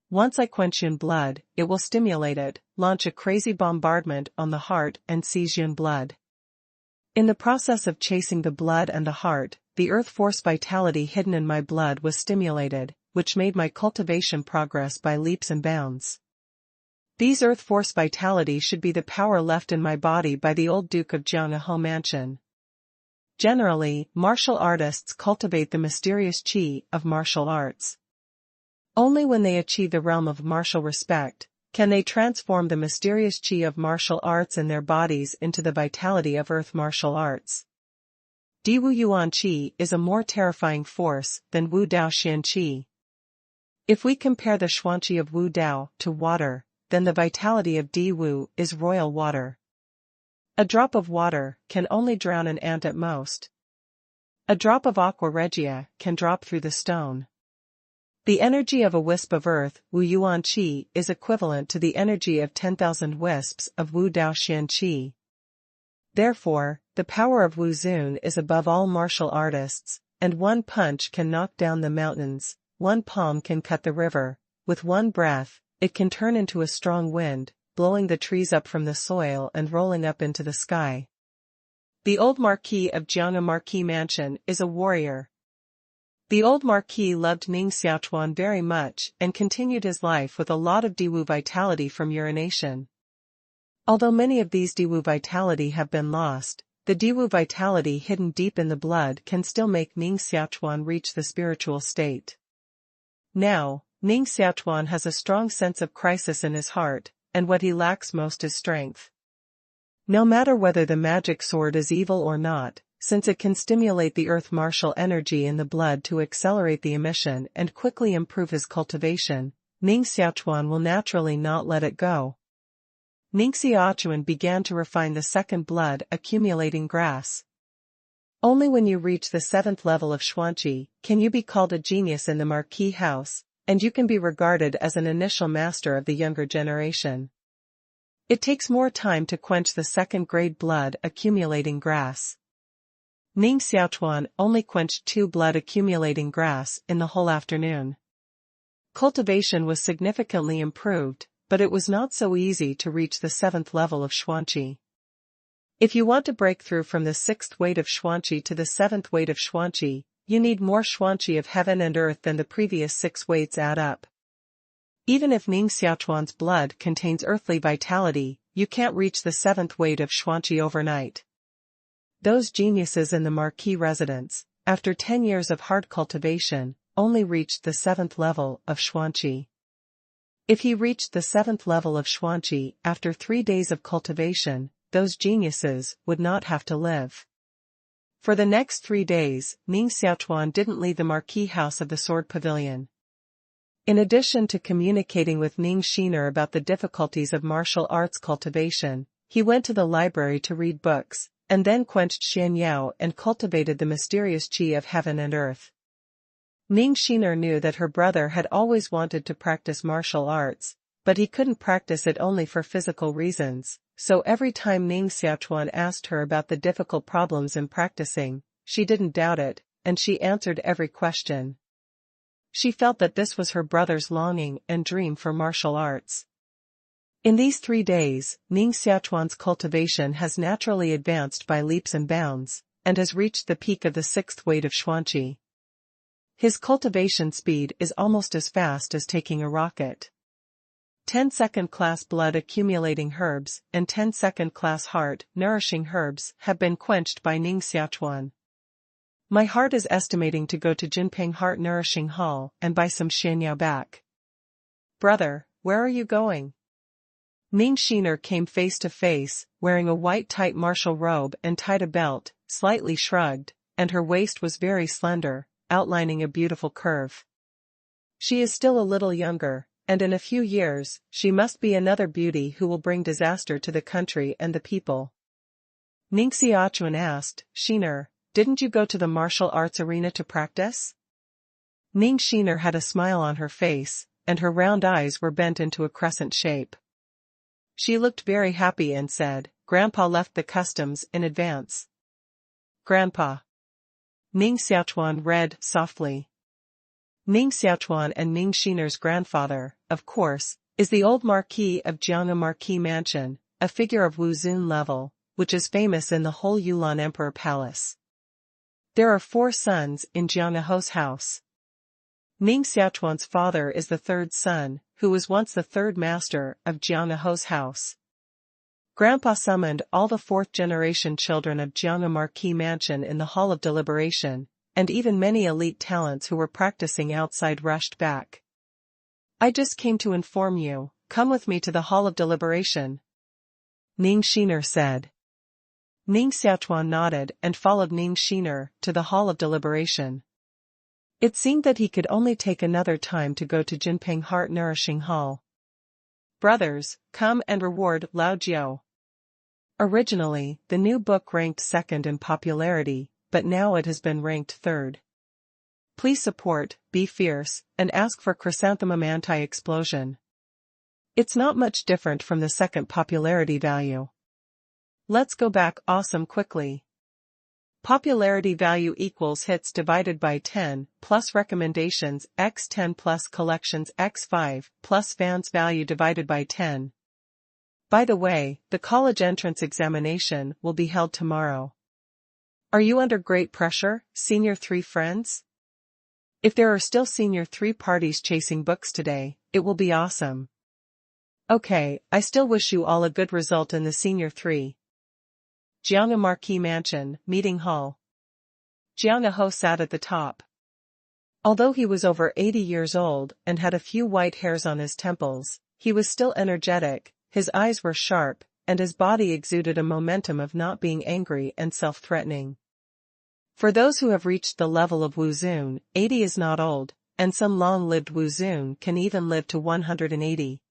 Once I quench Yun blood, it will stimulate it, launch a crazy bombardment on the heart and seize Yun blood. In the process of chasing the blood and the heart, the earth force vitality hidden in my blood was stimulated, which made my cultivation progress by leaps and bounds. These earth force vitality should be the power left in my body by the old Duke of Jianghe mansion. Generally, martial artists cultivate the mysterious qi of martial arts. Only when they achieve the realm of martial respect, can they transform the mysterious qi of martial arts in their bodies into the vitality of earth martial arts. Di Wu Yuan Qi is a more terrifying force than Wu Dao Xian Qi. If we compare the Xuanqi of Wu Dao to water, then the vitality of Di Wu is royal water. A drop of water can only drown an ant at most. A drop of aqua regia can drop through the stone. The energy of a wisp of earth, Wu Yuan Qi, is equivalent to the energy of 10,000 wisps of Wu Dao Xian Qi. Therefore, the power of Wu Zun is above all martial artists, and one punch can knock down the mountains, one palm can cut the river, with one breath, it can turn into a strong wind, blowing the trees up from the soil and rolling up into the sky. The old Marquis of Jianghe Marquis Mansion is a warrior. The old Marquis loved Ning Xiaochuan very much and continued his life with a lot of Diwu vitality from urination. Although many of these Diwu vitality have been lost, the Diwu vitality hidden deep in the blood can still make Ning Xiaochuan reach the spiritual state. Now, Ning Xiaochuan has a strong sense of crisis in his heart, and what he lacks most is strength. No matter whether the magic sword is evil or not, since it can stimulate the earth martial energy in the blood to accelerate the emission and quickly improve his cultivation, Ning Xiaochuan will naturally not let it go. Ning Xiaochuan began to refine the second blood accumulating grass. Only when you reach the 7th level of Xuanqi can you be called a genius in the Marquis house, and you can be regarded as an initial master of the younger generation. It takes more time to quench the second-grade blood accumulating grass. Ning Xiaochuan only quenched 2 blood accumulating grass in the whole afternoon. Cultivation was significantly improved, but it was not so easy to reach the 7th level of Xuanqi. If you want to break through from the 6th weight of Xuanqi to the 7th weight of Xuanqi, you need more Xuanqi of heaven and earth than the previous 6 weights add up. Even if Ning Xiaochuan's blood contains earthly vitality, you can't reach the 7th weight of Xuanqi overnight. Those geniuses in the Marquis residence, after 10 years of hard cultivation, only reached the 7th level of Xuanqi. If he reached the 7th level of Xuanqi after 3 days of cultivation, those geniuses would not have to live. For the next 3 days, Ning Xiaochuan didn't leave the Marquis house of the Sword Pavilion. In addition to communicating with Ning Xiaochuan about the difficulties of martial arts cultivation, he went to the library to read books, and then quenched Xian Yao and cultivated the mysterious qi of heaven and earth. Ning Xiaochuan knew that her brother had always wanted to practice martial arts, but he couldn't practice it only for physical reasons, so every time Ning Xiaochuan asked her about the difficult problems in practicing, she didn't doubt it, and she answered every question. She felt that this was her brother's longing and dream for martial arts. In these 3 days, Ning Xiaochuan's cultivation has naturally advanced by leaps and bounds, and has reached the peak of the 6th weight of Xuanqi. His cultivation speed is almost as fast as taking a rocket. 10 second-class blood accumulating herbs and 10 second-class heart nourishing herbs have been quenched by Ning Xiaochuan. My heart is estimating to go to Jinping Heart Nourishing Hall and buy some Xianyao back. Brother, where are you going? Ning Xiaochuan came face to face, wearing a white tight martial robe and tied a belt, slightly shrugged, and her waist was very slender, outlining a beautiful curve. She is still a little younger, and in a few years, she must be another beauty who will bring disaster to the country and the people. Ning Xiaochuan asked, Xiaochuan, didn't you go to the martial arts arena to practice? Ning Xiaochuan had a smile on her face, and her round eyes were bent into a crescent shape. She looked very happy and said, Grandpa left the customs in advance. Grandpa. Ning Xiaochuan read softly. Ning Xiaochuan and Ning Xiaochuan's grandfather, of course, is the old Marquis of Jianghe Marquis Mansion, a figure of Wuzun level, which is famous in the whole Yulan Emperor Palace. There are 4 sons in Jianghe's house. Ning Xiaochuan's father is the 3rd son, who was once the 3rd master of Jianghe's house. Grandpa summoned all the 4th-generation children of Jianghe Marquis Mansion in the Hall of Deliberation, and even many elite talents who were practicing outside rushed back. I just came to inform you, come with me to the Hall of Deliberation. Ning Xiaochuan said. Ning Xiaochuan nodded and followed Ning Xiaochuan to the Hall of Deliberation. It seemed that he could only take another time to go to Jinping Heart Nourishing Hall. Brothers, come and reward Lao Jiao. Originally, the new book ranked 2nd in popularity, but now it has been ranked 3rd. Please support, be fierce, and ask for chrysanthemum anti-explosion. It's not much different from the 2nd popularity value. Let's go back awesome quickly. Popularity value equals hits divided by 10, plus recommendations x 10 plus collections x 5, plus fans value divided by 10. By the way, the college entrance examination will be held tomorrow. Are you under great pressure, senior 3 friends? If there are still senior 3 parties chasing books today, it will be awesome. Okay, I still wish you all a good result in the senior 3. Jiang Marquis Mansion, Meeting Hall. Jiang Ho sat at the top. Although he was over 80 years old and had a few white hairs on his temples, he was still energetic, his eyes were sharp, and his body exuded a momentum of not being angry and self-threatening. For those who have reached the level of Wuzun, 80 is not old, and some long-lived Wuzun can even live to 180.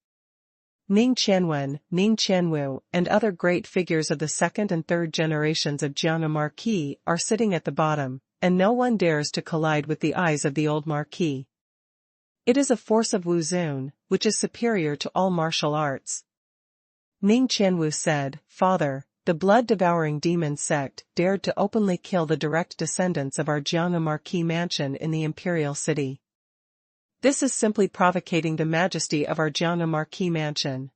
Ning Xiaochuan, Ning Xiaochuan, and other great figures of the second and third generations of Jiang Marquis are sitting at the bottom, and no one dares to collide with the eyes of the old Marquis. It is a force of Wuzun, which is superior to all martial arts. Ning Xiaochuan said, "Father, the blood-devouring demon sect dared to openly kill the direct descendants of our Jiang Marquis mansion in the imperial city. This is simply provocating the majesty of our Jiang Marquis mansion.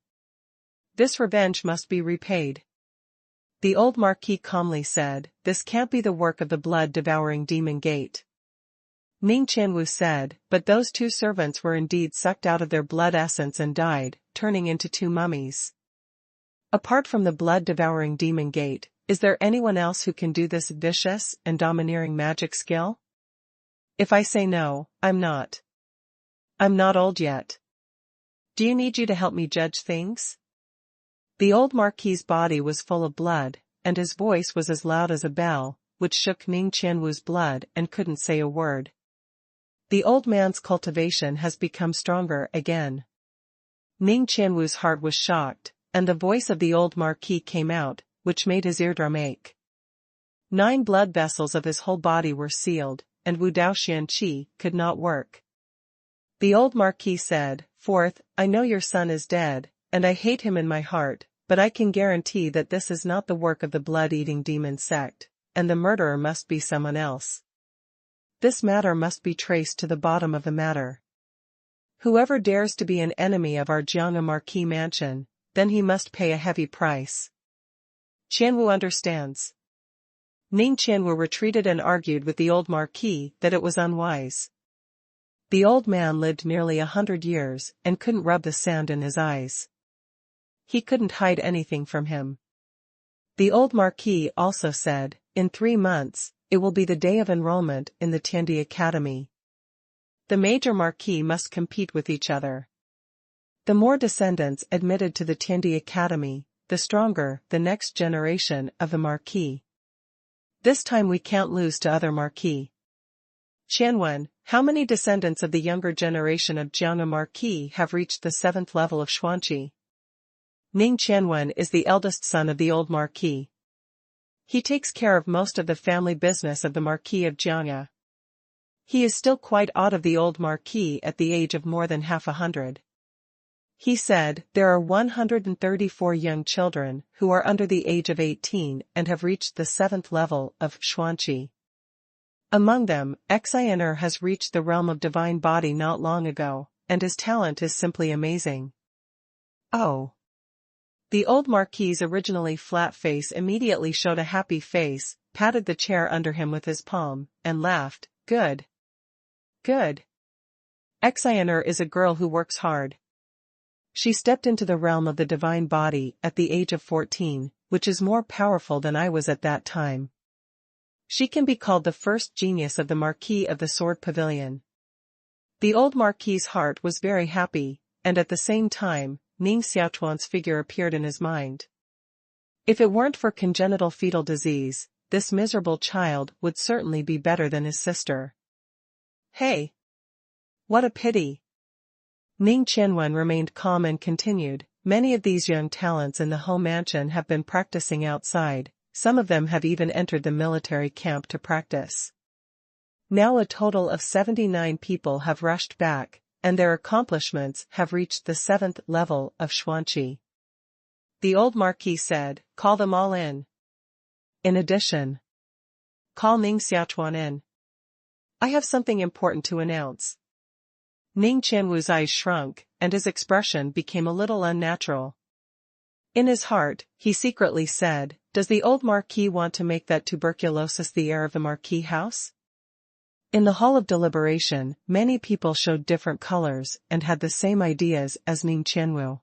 This revenge must be repaid." The old Marquis calmly said, "This can't be the work of the blood-devouring demon gate." Ning Xiaochuan said, "But those 2 servants were indeed sucked out of their blood essence and died, turning into 2 mummies. Apart from the blood-devouring demon gate, is there anyone else who can do this vicious and domineering magic skill? If I say no, I'm not old yet. Do you need you to help me judge things?" The old Marquis's body was full of blood, and his voice was as loud as a bell, which shook Ning Xiaochuan's blood and couldn't say a word. The old man's cultivation has become stronger again. Ning Xiaochuan's heart was shocked, and the voice of the old Marquis came out, which made his eardrum ache. 9 blood vessels of his whole body were sealed, and Wu Daoxian Qi could not work. The old Marquis said, "Fourth, I know your son is dead, and I hate him in my heart, but I can guarantee that this is not the work of the blood-eating demon sect, and the murderer must be someone else. This matter must be traced to the bottom of the matter. Whoever dares to be an enemy of our Jiang Marquis mansion, then he must pay a heavy price." Qianwu understands. Ning Qianwu retreated and argued with the old Marquis that it was unwise. The old man lived nearly 100 years and couldn't rub the sand in his eyes. He couldn't hide anything from him. The old Marquis also said, "In 3 months, it will be the day of enrollment in the Tiandi Academy. The major Marquis must compete with each other. The more descendants admitted to the Tiandi Academy, the stronger the next generation of the Marquis. This time we can't lose to other Marquis." Qianwen, how many descendants of the younger generation of Jiang Marquis have reached the 7th level of Xuanqi? Ning Qianwen is the eldest son of the old Marquis. He takes care of most of the family business of the Marquis of Jiangya. He is still quite awed of the old Marquis at the age of more than half 100. He said, "There are 134 young children who are under the age of 18 and have reached the 7th level of Xuanqi. Among them, Xianer has reached the realm of divine body not long ago, and his talent is simply amazing." Oh! The old Marquis's originally flat face immediately showed a happy face, patted the chair under him with his palm, and laughed, "Good. Good. Xianer is a girl who works hard. She stepped into the realm of the divine body at the age of 14, which is more powerful than I was at that time. She can be called the first genius of the Marquis of the Sword Pavilion." The old Marquis's heart was very happy, and at the same time, Ning Xiaochuan's figure appeared in his mind. If it weren't for congenital fetal disease, this miserable child would certainly be better than his sister. Hey! What a pity! Ning Qianwen remained calm and continued, "Many of these young talents in the home mansion have been practicing outside, some of them have even entered the military camp to practice. Now a total of 79 people have rushed back, and their accomplishments have reached the 7th level of Xuanqi." The old Marquis said, "Call them all in. In addition, call Ning Xiaochuan in. I have something important to announce." Ning Qianwu's eyes shrunk, and his expression became a little unnatural. In his heart, he secretly said, "Does the old Marquis want to make that tuberculosis the heir of the Marquis house? In the hall of deliberation, many people showed different colors and had the same ideas as Ning Xiaochuan.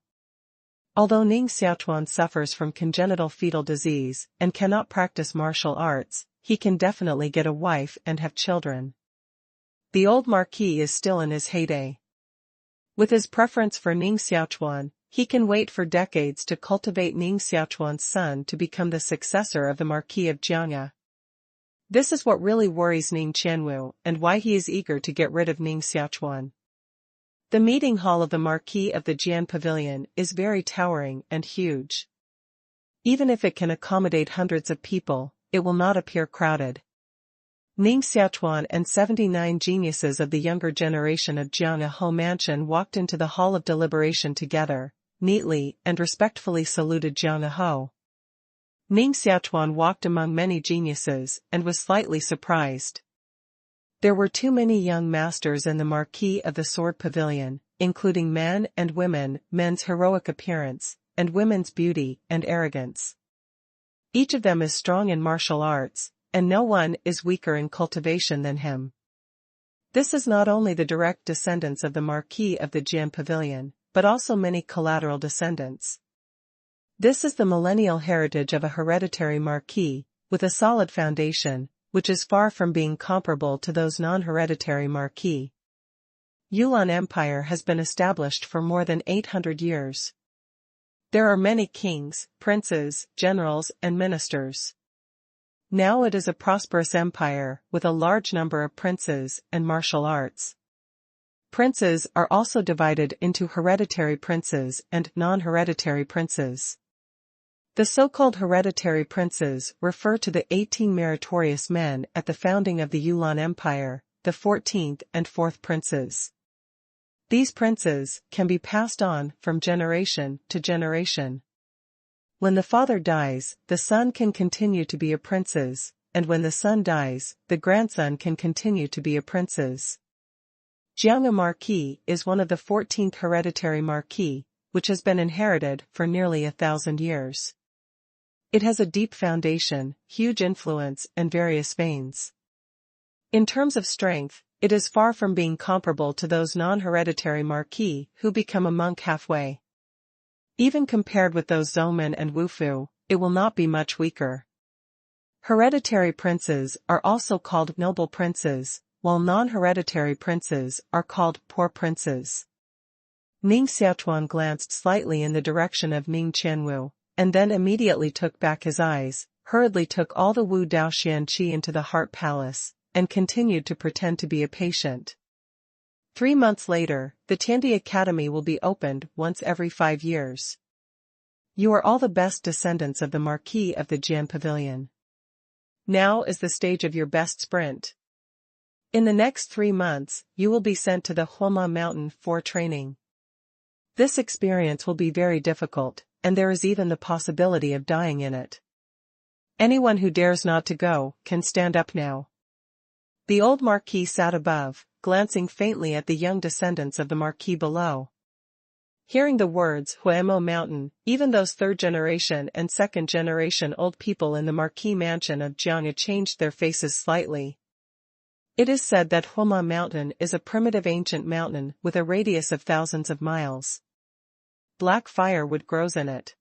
Although Ning Xiaochuan suffers from congenital fetal disease and cannot practice martial arts, he can definitely get a wife and have children. The old marquis is still in his heyday. With his preference for Ning Xiaochuan, he can wait for decades to cultivate Ning Xiaochuan's son to become the successor of the Marquis of Jiangya. This is what really worries Ning Xiaochuan and why he is eager to get rid of Ning Xiaochuan. The meeting hall of the Marquis of the Jian Pavilion is very towering and huge. Even if it can accommodate hundreds of people, it will not appear crowded. Ning Xiaochuan and 79 geniuses of the younger generation of Jiangya Ho Mansion walked into the hall of deliberation together, neatly and respectfully saluted Jiangya Ho. Ning Xiaochuan walked among many geniuses and was slightly surprised. There were too many young masters in the Marquis of the Sword Pavilion, including men and women, men's heroic appearance, and women's beauty and arrogance. Each of them is strong in martial arts, and no one is weaker in cultivation than him. This is not only the direct descendants of the Marquis of the Jian Pavilion, but also many collateral descendants. This is the millennial heritage of a hereditary marquis, with a solid foundation, which is far from being comparable to those non-hereditary marquis. Yulan Empire has been established for more than 800 years. There are many kings, princes, generals, and ministers. Now it is a prosperous empire, with a large number of princes and martial arts. Princes are also divided into hereditary princes and non-hereditary princes. The so-called hereditary princes refer to the 18 meritorious men at the founding of the Yulan Empire, the 14th and 4th princes. These princes can be passed on from generation to generation. When the father dies, the son can continue to be a prince's, and when the son dies, the grandson can continue to be a prince's. Jiangya Marquis is one of the 14th hereditary marquis, which has been inherited for nearly 1,000 years. It has a deep foundation, huge influence, and various veins. In terms of strength, it is far from being comparable to those non-hereditary marquis who become a monk halfway. Even compared with those Zomen and Wufu, it will not be much weaker. Hereditary princes are also called noble princes, while non-hereditary princes are called poor princes. Ning Xiaochuan glanced slightly in the direction of Ning Qianwu, and then immediately took back his eyes, hurriedly took all the Wu Daoxian Qi into the Heart Palace, and continued to pretend to be a patient. 3 months later, the Tiandi Academy will be opened once every 5 years. You are all the best descendants of the Marquis of the Jian Pavilion. Now is the stage of your best sprint. In the next 3 months, you will be sent to the Huoma Mountain for training. This experience will be very difficult, and there is even the possibility of dying in it. Anyone who dares not to go, can stand up now. The old marquis sat above, glancing faintly at the young descendants of the marquis below. Hearing the words Huemo Mountain, even those third-generation and second-generation old people in the marquis mansion of Jiangya changed their faces slightly. It is said that Huoma Mountain is a primitive ancient mountain with a radius of thousands of miles. Black firewood grows in it.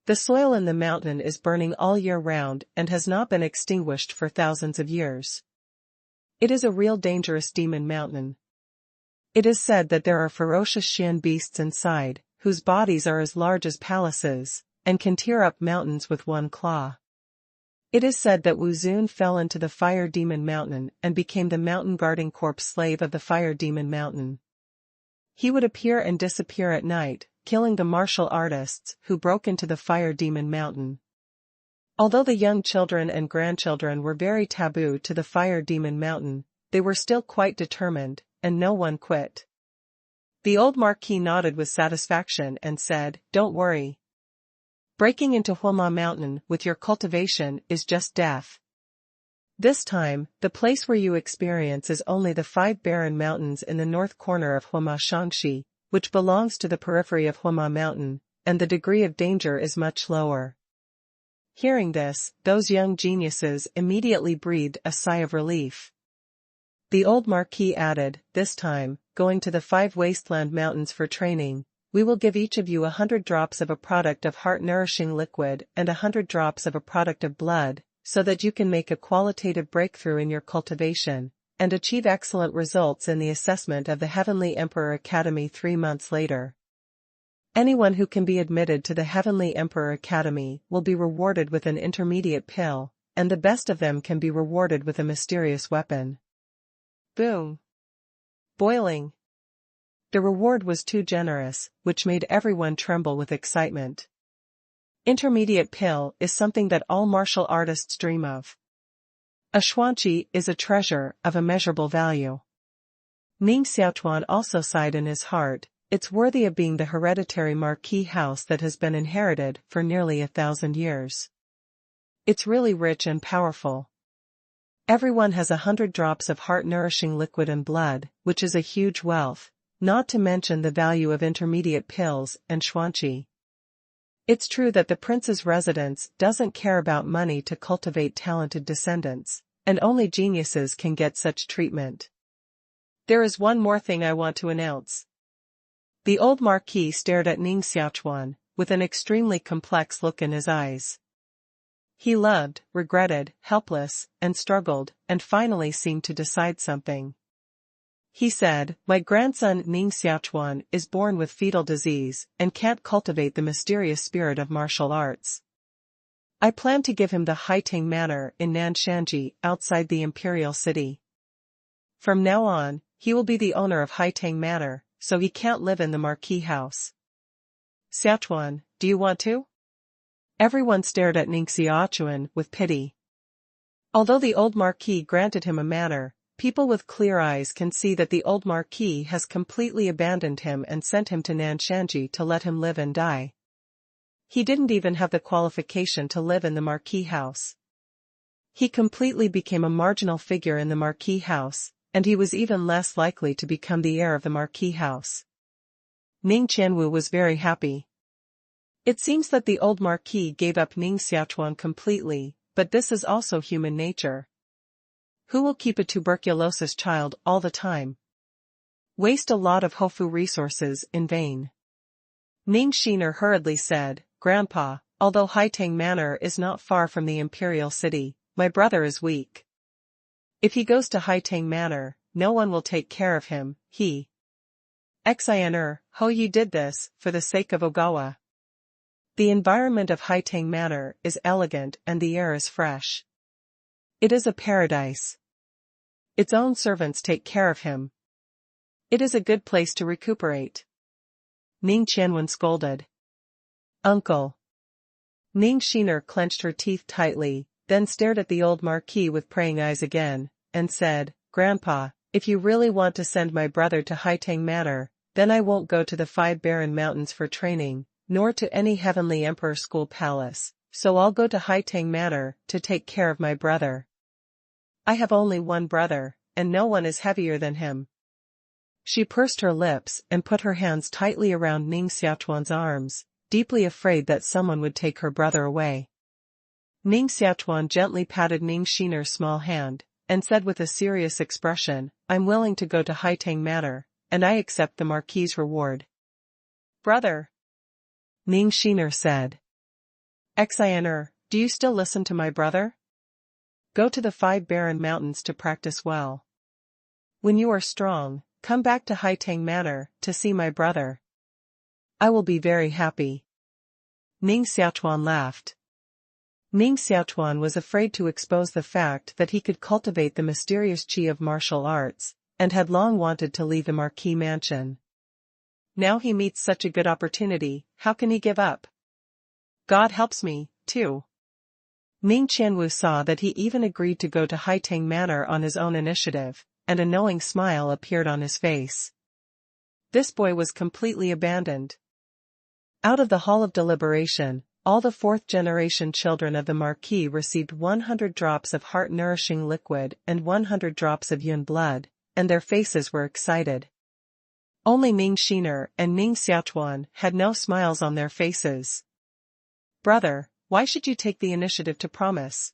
The soil in the mountain is burning all year round and has not been extinguished for thousands of years. It is a real dangerous demon mountain. It is said that there are ferocious Xian beasts inside, whose bodies are as large as palaces, and can tear up mountains with one claw. It is said that Wu Zun fell into the fire demon mountain and became the mountain guarding corps slave of the fire demon mountain. He would appear and disappear at night, killing the martial artists who broke into the fire demon mountain. Although the young children and grandchildren were very taboo to the fire demon mountain, they were still quite determined, and no one quit. The old marquis nodded with satisfaction and said, "Don't worry. Breaking into Huoma Mountain with your cultivation is just death. This time, the place where you experience is only the 5 barren mountains in the north corner of Huoma Shangxi, which belongs to the periphery of Huoma Mountain, and the degree of danger is much lower." Hearing this, those young geniuses immediately breathed a sigh of relief. The old Marquis added, this time, going to the 5 wasteland mountains for training, we will give each of you 100 drops of a product of heart-nourishing liquid and 100 drops of a product of blood, so that you can make a qualitative breakthrough in your cultivation, and achieve excellent results in the assessment of the Heavenly Emperor Academy 3 months later. Anyone who can be admitted to the Heavenly Emperor Academy will be rewarded with an intermediate pill, and the best of them can be rewarded with a mysterious weapon. Boom. Boiling. The reward was too generous, which made everyone tremble with excitement. Intermediate pill is something that all martial artists dream of. A xuanqi is a treasure of immeasurable value. Ning Xiaochuan also sighed in his heart, it's worthy of being the hereditary marquis house that has been inherited for nearly 1,000 years. It's really rich and powerful. Everyone has 100 drops of heart-nourishing liquid and blood, which is a huge wealth, not to mention the value of intermediate pills and xuanqi. It's true that the prince's residence doesn't care about money to cultivate talented descendants, and only geniuses can get such treatment. There is one more thing I want to announce. The old marquis stared at Ning Xiaochuan, with an extremely complex look in his eyes. He loved, regretted, helpless, and struggled, and finally seemed to decide something. He said, my grandson Ning Xiaochuan is born with fetal disease and can't cultivate the mysterious spirit of martial arts. I plan to give him the Haitang Manor in Nanshanji outside the imperial city. From now on, he will be the owner of Haitang Manor, so he can't live in the marquis house. Xiaochuan, do you want to? Everyone stared at Ning Xiaochuan with pity. Although the old marquis granted him a manor, people with clear eyes can see that the old marquis has completely abandoned him and sent him to Nanshanji to let him live and die. He didn't even have the qualification to live in the marquis house. He completely became a marginal figure in the marquis house, and he was even less likely to become the heir of the marquis house. Ning Qianwu was very happy. It seems that the old marquis gave up Ning Xiaochuan completely, but this is also human nature. Who will keep a tuberculosis child all the time? Waste a lot of Hofu resources in vain. Ning Shiner hurriedly said, Grandpa, although Haitang Manor is not far from the imperial city, my brother is weak. If he goes to Haitang Manor, no one will take care of him, Ho you did this, for the sake of Ogawa. The environment of Haitang Manor is elegant and the air is fresh. It is a paradise. Its own servants take care of him. It is a good place to recuperate. Ning Qianwen scolded. Uncle. Ning Shiner clenched her teeth tightly, then stared at the old marquis with praying eyes again, and said, Grandpa, if you really want to send my brother to Haitang Manor, then I won't go to the 5 barren mountains for training, nor to any heavenly emperor school palace, so I'll go to Haitang Manor to take care of my brother. I have only one brother, and no one is heavier than him. She pursed her lips and put her hands tightly around Ning Xiaochuan's arms, deeply afraid that someone would take her brother away. Ning Xiaochuan gently patted Ning Shiner's small hand, and said with a serious expression, I'm willing to go to Haitang Manor, and I accept the marquis's reward. Brother. Ning Shiner said. Xiner, do you still listen to my brother? Go to the 5 barren mountains to practice well. When you are strong, come back to Haitang Manor to see my brother. I will be very happy. Ning Xiaochuan laughed. Ning Xiaochuan was afraid to expose the fact that he could cultivate the mysterious qi of martial arts, and had long wanted to leave the marquis mansion. Now he meets such a good opportunity, how can he give up? God helps me, too. Ning Qianwu saw that he even agreed to go to Haitang Manor on his own initiative, and a knowing smile appeared on his face. This boy was completely abandoned. Out of the hall of deliberation, all the 4th-generation children of the marquis received 100 drops of heart-nourishing liquid and 100 drops of yun blood, and their faces were excited. Only Ning Shiner and Ning Xiaochuan had no smiles on their faces. Brother, why should you take the initiative to promise?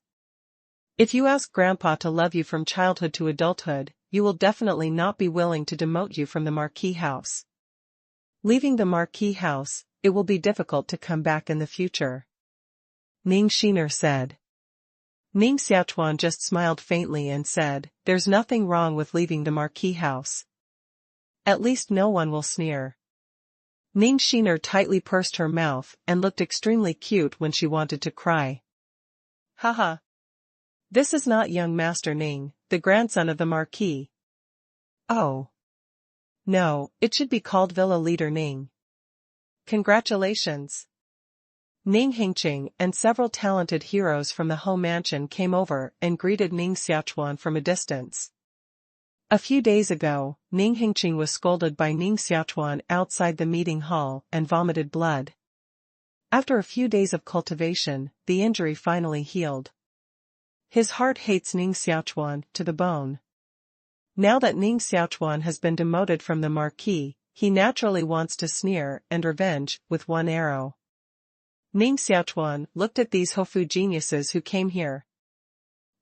If you ask Grandpa to love you from childhood to adulthood, you will definitely not be willing to demote you from the Marquis house. Leaving the Marquis house, it will be difficult to come back in the future. Ning Xiaochuan said. Ning Xiaochuan just smiled faintly and said, there's nothing wrong with leaving the Marquis house. At least no one will sneer. Ning Xiaochuan tightly pursed her mouth and looked extremely cute when she wanted to cry. Haha. This is not young Master Ning, the grandson of the Marquis. Oh. No, it should be called Villa Leader Ning. Congratulations. Ning Xiaochuan and several talented heroes from the home mansion came over and greeted Ning Xiaochuan from a distance. A few days ago, Ning Xiaochuan was scolded by Ning Xiaochuan outside the meeting hall and vomited blood. After a few days of cultivation, the injury finally healed. His heart hates Ning Xiaochuan to the bone. Now that Ning Xiaochuan has been demoted from the Marquis, he naturally wants to sneer and revenge with one arrow. Ning Xiaochuan looked at these Hofu geniuses who came here.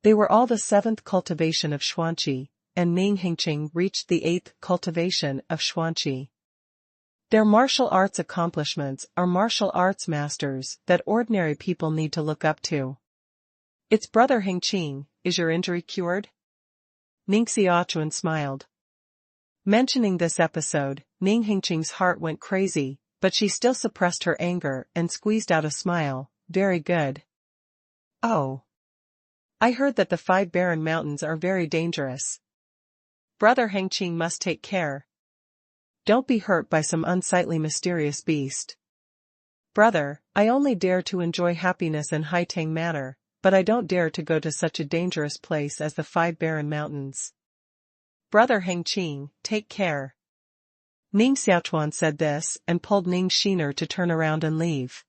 They were all the 7th cultivation of Xuanqi, and Ning Xiaochuan reached the 8th cultivation of Xuanqi. Their martial arts accomplishments are martial arts masters that ordinary people need to look up to. It's Brother Xiaochuan, is your injury cured? Ning Xiaochuan smiled. Mentioning this episode, Ning Xiaochuan's heart went crazy, but she still suppressed her anger and squeezed out a smile. Very good. Oh. I heard that the 5 barren mountains are very dangerous. Brother Xiaochuan must take care. Don't be hurt by some unsightly mysterious beast. Brother, I only dare to enjoy happiness in Haitang Manor, but I don't dare to go to such a dangerous place as the 5 barren mountains. Brother Xiaochuan, take care. Ning Xiaochuan said this and pulled Ning Xiaochuan to turn around and leave.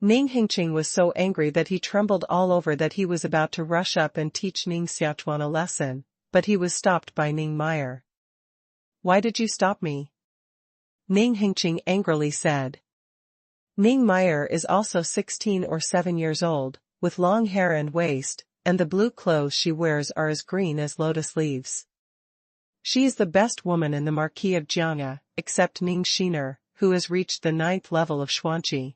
Ning Xiaochuan was so angry that he trembled all over that he was about to rush up and teach Ning Xiaochuan a lesson, but he was stopped by Ning Meyer. Why did you stop me? Ning Xiaochuan angrily said. Ning Meyer is also 16 or 7 years old, with long hair and waist, and the blue clothes she wears are as green as lotus leaves. She is the best woman in the Marquis of Jianghe, except Ning Xiaochuan, who has reached the 9th level of Xuanqi.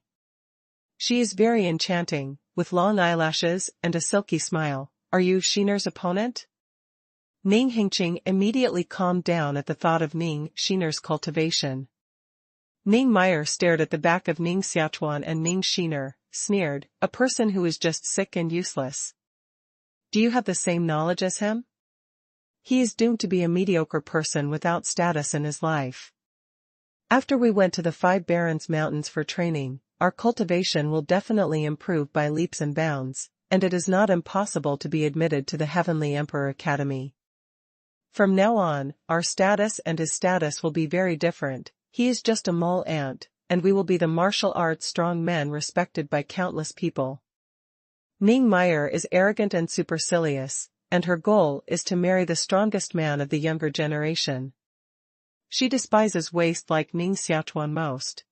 She is very enchanting, with long eyelashes and a silky smile. Are you Xiaochuan's opponent? Ning Xiaochuan immediately calmed down at the thought of Ning Xiaochuan's cultivation. Ning Meyer stared at the back of Ning Xiaochuan and Ning Xiaochuan, sneered, a person who is just sick and useless. Do you have the same knowledge as him? He is doomed to be a mediocre person without status in his life. After we went to the 5 Barrens Mountains for training, our cultivation will definitely improve by leaps and bounds, and it is not impossible to be admitted to the Heavenly Emperor Academy. From now on, our status and his status will be very different. He is just a mole ant, and we will be the martial arts strong men respected by countless people. Ning Meyer is arrogant and supercilious, and her goal is to marry the strongest man of the younger generation. She despises waste like Ning Xiaochuan most.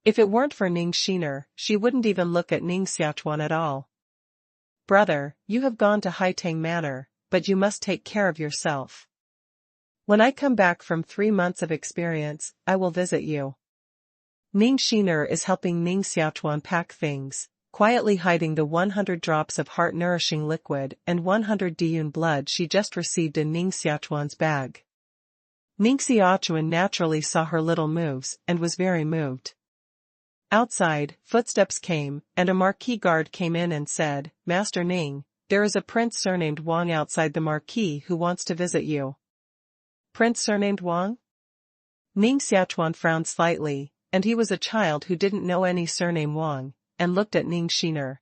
If it weren't for Ning Xiaochuan, she wouldn't even look at Ning Xiaochuan at all. Brother, you have gone to Haitang Manor, but you must take care of yourself. When I come back from 3 months of experience, I will visit you. Ning Xiaochuan is helping Ning Xiaochuan pack things, quietly hiding the 100 drops of heart-nourishing liquid and 100 Diyun blood she just received in Ning Xiaochuan's bag. Ning Xiaochuan naturally saw her little moves and was very moved. Outside, footsteps came, and a Marquis guard came in and said, Master Ning, there is a prince surnamed Wang outside the Marquis who wants to visit you. Prince surnamed Wang? Ning Xiaochuan frowned slightly, and he was a child who didn't know any surname Wang, and looked at Ning Xiaochuan.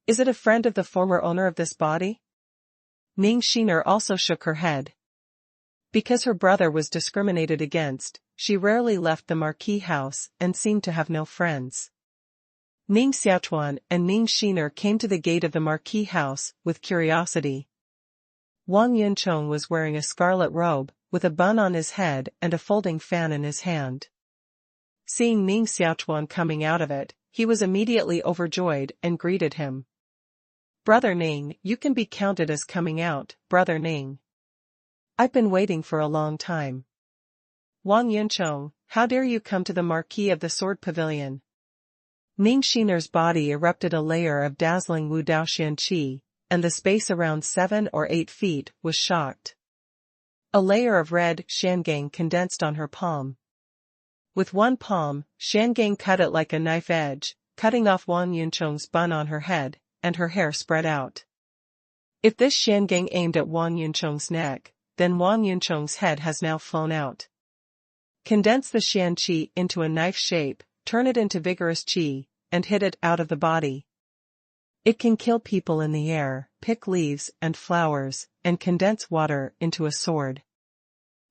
Is it a friend of the former owner of this body? Ning Xiaochuan also shook her head. Because her brother was discriminated against, she rarely left the Marquis house and seemed to have no friends. Ning Xiaochuan and Ning Xiaochuan came to the gate of the Marquis house with curiosity. Wang Yunchong was wearing a scarlet robe, with a bun on his head and a folding fan in his hand. Seeing Ning Xiaochuan coming out of it, he was immediately overjoyed and greeted him. Brother Ning, you can be counted as coming out, Brother Ning. I've been waiting for a long time. Wang Yuncheng, how dare you come to the Marquis of the Sword Pavilion? Ning Xiner's body erupted a layer of dazzling Wu Daoxian qi, and the space around 7 or 8 feet was shocked. A layer of red shangang condensed on her palm. With one palm, shangang cut it like a knife edge, cutting off Wang Yuncheng's bun on her head, and her hair spread out. If this shangang aimed at Wang Yuncheng's neck, then Wang Yuncheng's head has now flown out. Condense the shan qi into a knife shape, turn it into vigorous qi, and hit it out of the body. It can kill people in the air, pick leaves and flowers, and condense water into a sword.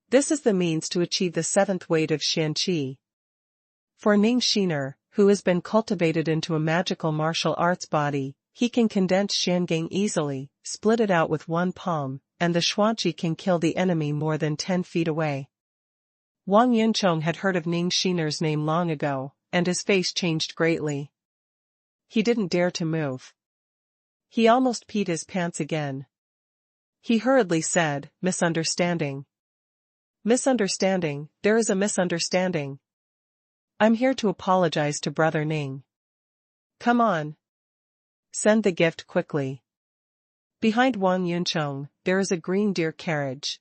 This is the means to achieve the 7th weight of shan qi. For Ning Xiner, who has been cultivated into a magical martial arts body, he can condense shangang easily, split it out with one palm, and the xuanqi can kill the enemy more than 10 feet away. Wang Yuncheng had heard of Ning Xiner's name long ago, and his face changed greatly. He didn't dare to move. He almost peed his pants again. He hurriedly said, "Misunderstanding. Misunderstanding, there is a misunderstanding. I'm here to apologize to Brother Ning. Come on. Send the gift quickly." Behind Wang Yuncheng, there is a green deer carriage.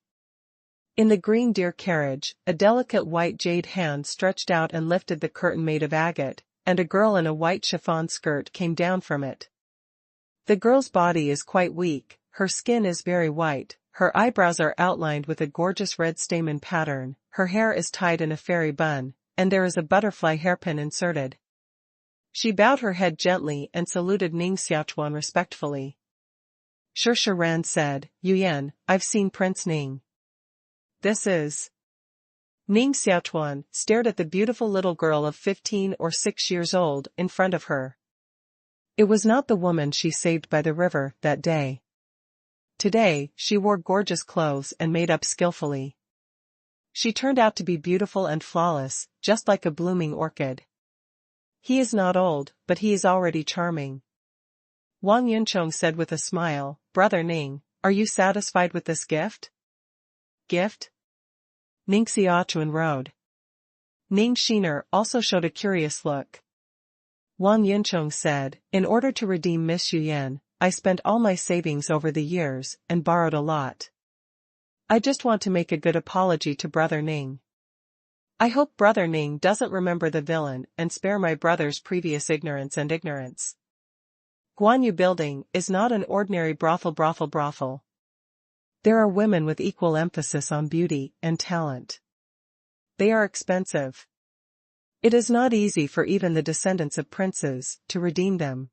In the green deer carriage, a delicate white jade hand stretched out and lifted the curtain made of agate, and a girl in a white chiffon skirt came down from it. The girl's body is quite weak, her skin is very white, her eyebrows are outlined with a gorgeous red stamen pattern, her hair is tied in a fairy bun, and there is a butterfly hairpin inserted. She bowed her head gently and saluted Ning Xiaochuan respectfully. Shi Ran said, "Yuyan, I've seen Prince Ning. This is..." Ning Xiaochuan stared at the beautiful little girl of 15 or 6 years old in front of her. It was not the woman she saved by the river that day. Today, she wore gorgeous clothes and made up skillfully. She turned out to be beautiful and flawless, just like a blooming orchid. He is not old, but he is already charming. Wang Yuncheng said with a smile, "Brother Ning, are you satisfied with this gift?" "Gift?" Ning Xiaochuan rode. Ning Xiner also showed a curious look. Wang Yuncheng said, "In order to redeem Miss Yuyan, I spent all my savings over the years and borrowed a lot. I just want to make a good apology to Brother Ning. I hope Brother Ning doesn't remember the villain and spare my brother's previous ignorance. Guanyu Building is not an ordinary brothel. There are women with equal emphasis on beauty and talent. They are expensive. It is not easy for even the descendants of princes to redeem them."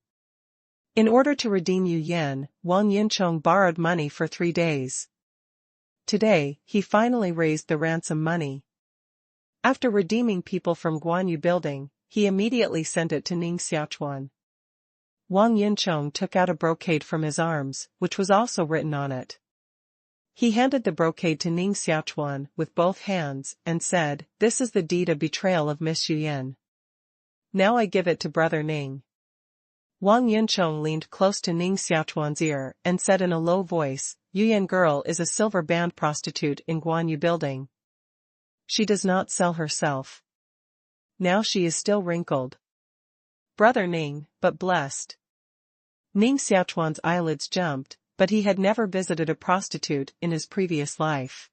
In order to redeem Yu Yan, Wang Yuncheng borrowed money for 3 days. Today, he finally raised the ransom money. After redeeming people from Guanyu Building, he immediately sent it to Ning Xiaochuan. Wang Yuncheng took out a brocade from his arms, which was also written on it. He handed the brocade to Ning Xiaochuan with both hands and said, "This is the deed of betrayal of Miss Yuyan. Now I give it to Brother Ning." Wang Yuncheng leaned close to Ning Xiaochuan's ear and said in a low voice, "Yuyan girl is a silver band prostitute in Guanyu Building. She does not sell herself. Now she is still wrinkled. Brother Ning, but blessed." Ning Xiaochuan's eyelids jumped, but he had never visited a prostitute in his previous life.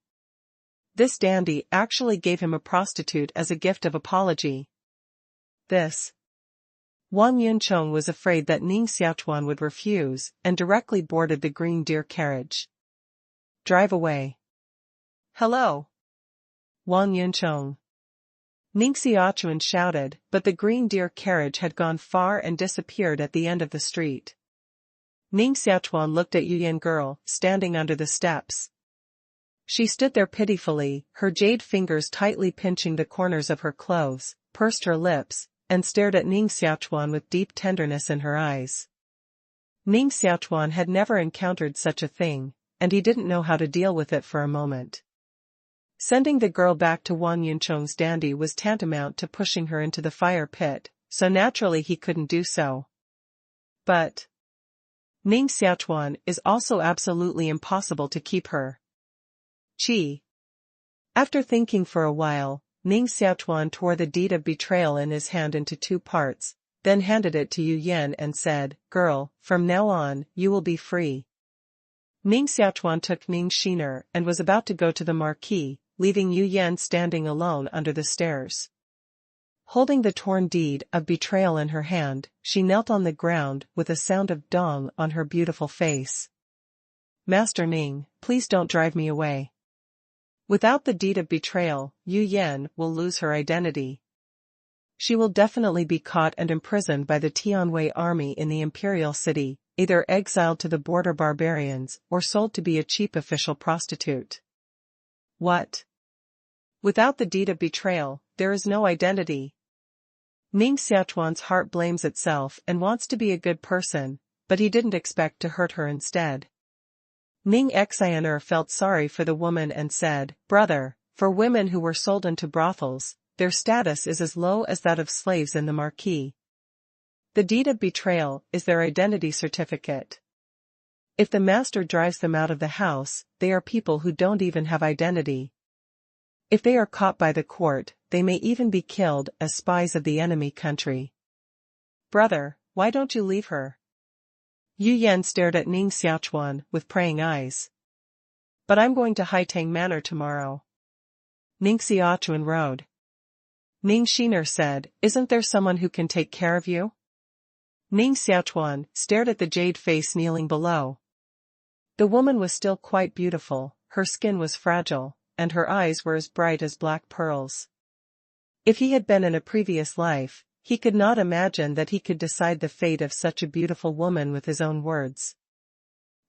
This dandy actually gave him a prostitute as a gift of apology. Wang Yuncheng was afraid that Ning Xiaochuan would refuse and directly boarded the green deer carriage. "Drive away." "Hello, Wang Yuncheng," Ning Xiaochuan shouted, but the green deer carriage had gone far and disappeared at the end of the street. Ning Xiaochuan looked at Yuyan girl, standing under the steps. She stood there pitifully, her jade fingers tightly pinching the corners of her clothes, pursed her lips, and stared at Ning Xiaochuan with deep tenderness in her eyes. Ning Xiaochuan had never encountered such a thing, and he didn't know how to deal with it for a moment. Sending the girl back to Wang Yuncheng's dandy was tantamount to pushing her into the fire pit, so naturally he couldn't do so. But Ning Xiaochuan is also absolutely impossible to keep her. Qi. After thinking for a while, Ning Xiaochuan tore the deed of betrayal in his hand into 2 parts, then handed it to Yu Yan and said, "Girl, from now on, you will be free." Ning Xiaochuan took Ning Xiaochuan and was about to go to the marquee, leaving Yu Yan standing alone under the stairs. Holding the torn deed of betrayal in her hand, she knelt on the ground with a sound of dong on her beautiful face. "Master Ning, please don't drive me away. Without the deed of betrayal, Yu Yan will lose her identity. She will definitely be caught and imprisoned by the Tianwei army in the imperial city, either exiled to the border barbarians or sold to be a cheap official prostitute." "What? Without the deed of betrayal, there is no identity?" Ning Xiaochuan's heart blames itself and wants to be a good person, but he didn't expect to hurt her instead. Ning Xiaochuan felt sorry for the woman and said, "Brother, for women who were sold into brothels, their status is as low as that of slaves in the marquee. The deed of betrayal is their identity certificate. If the master drives them out of the house, they are people who don't even have identity. If they are caught by the court, they may even be killed as spies of the enemy country. Brother, why don't you leave her?" Yu Yan stared at Ning Xiaochuan with praying eyes. "But I'm going to Haitang Manor tomorrow." Ning Xiaochuan rode. Ning Xiaochuan said, "Isn't there someone who can take care of you?" Ning Xiaochuan stared at the jade face kneeling below. The woman was still quite beautiful, her skin was fragile, and her eyes were as bright as black pearls. If he had been in a previous life, he could not imagine that he could decide the fate of such a beautiful woman with his own words.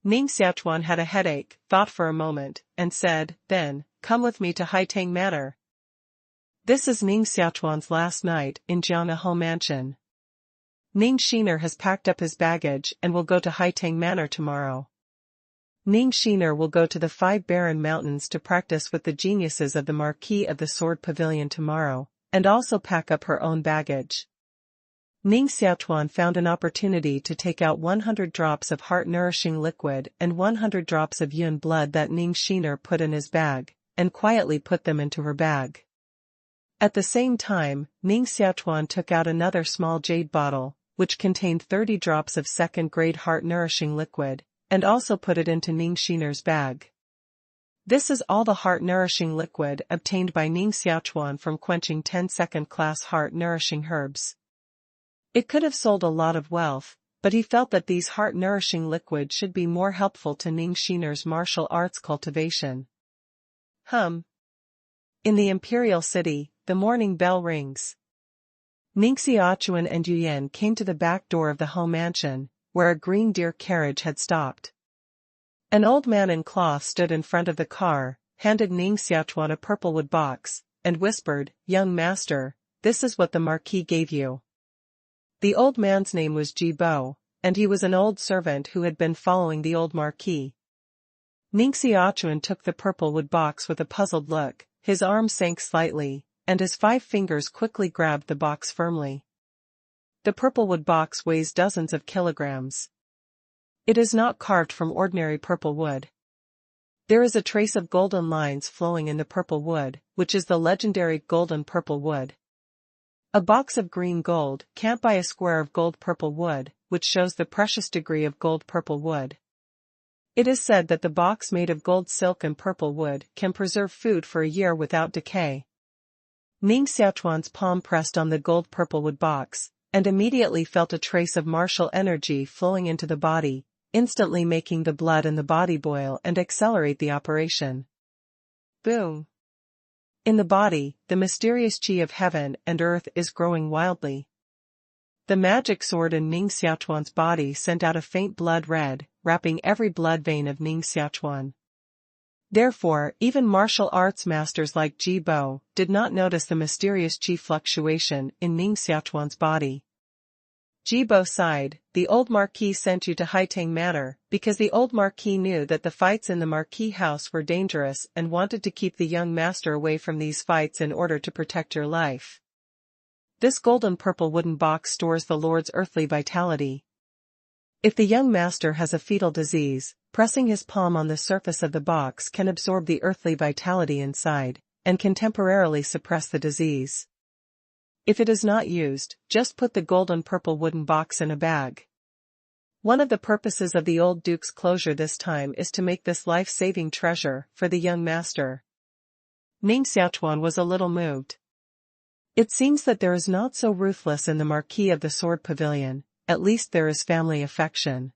Ning Xiaochuan had a headache, thought for a moment, and said, "Then, come with me to Haitang Manor." This is Ning Xiaochuan's last night in Jiangnaho Mansion. Ning Xiaochuan has packed up his baggage and will go to Haitang Manor tomorrow. Ning Xiaochuan will go to the 5 barren mountains to practice with the geniuses of the Marquis of the Sword Pavilion tomorrow, and also pack up her own baggage. Ning Xiaochuan found an opportunity to take out 100 drops of heart-nourishing liquid and 100 drops of yun blood that Ning Xiaochuan put in his bag, and quietly put them into her bag. At the same time, Ning Xiaochuan took out another small jade bottle, which contained 30 drops of second-grade heart-nourishing liquid, and also put it into Ning Xiaochuan's bag. This is all the heart-nourishing liquid obtained by Ning Xiaochuan from quenching 10 second-class heart-nourishing herbs. It could have sold a lot of wealth, but he felt that these heart-nourishing liquids should be more helpful to Ning Xiaochuan's martial arts cultivation. In the imperial city, the morning bell rings. Ning Xiaochuan and Yu Yan came to the back door of the home mansion, where a green deer carriage had stopped. An old man in cloth stood in front of the car, handed Ning Xiaochuan a purple wood box, and whispered, "Young master, this is what the marquis gave you." The old man's name was Jibo, and he was an old servant who had been following the old marquis. Ning Xiaochuan took the purple wood box with a puzzled look, his arm sank slightly, and his 5 fingers quickly grabbed the box firmly. The purple wood box weighs dozens of kilograms. It is not carved from ordinary purple wood. There is a trace of golden lines flowing in the purple wood, which is the legendary golden purple wood. A box of green gold can't buy a square of gold purple wood, which shows the precious degree of gold purple wood. It is said that the box made of gold silk and purple wood can preserve food for a year without decay. Ning Xiaochuan's palm pressed on the gold purple wood box, and immediately felt a trace of martial energy flowing into the body, instantly making the blood in the body boil and accelerate the operation. Boom! In the body, the mysterious Qi of heaven and earth is growing wildly. The magic sword in Ning Xiaochuan's body sent out a faint blood red, wrapping every blood vein of Ning Xiaochuan. Therefore, even martial arts masters like Jibo did not notice the mysterious Qi fluctuation in Ning Xiaochuan's body. Jibo sighed, "The old marquis sent you to Haitang Manor, because the old marquis knew that the fights in the marquis house were dangerous and wanted to keep the young master away from these fights in order to protect your life. This golden purple wooden box stores the Lord's earthly vitality. If the young master has a fetal disease, pressing his palm on the surface of the box can absorb the earthly vitality inside, and can temporarily suppress the disease. If it is not used, just put the golden purple wooden box in a bag. One of the purposes of the old duke's closure this time is to make this life-saving treasure for the young master. Ning Xiaochuan was a little moved. It seems that there is not so ruthless in the Marquis of the Sword Pavilion, at least there is family affection.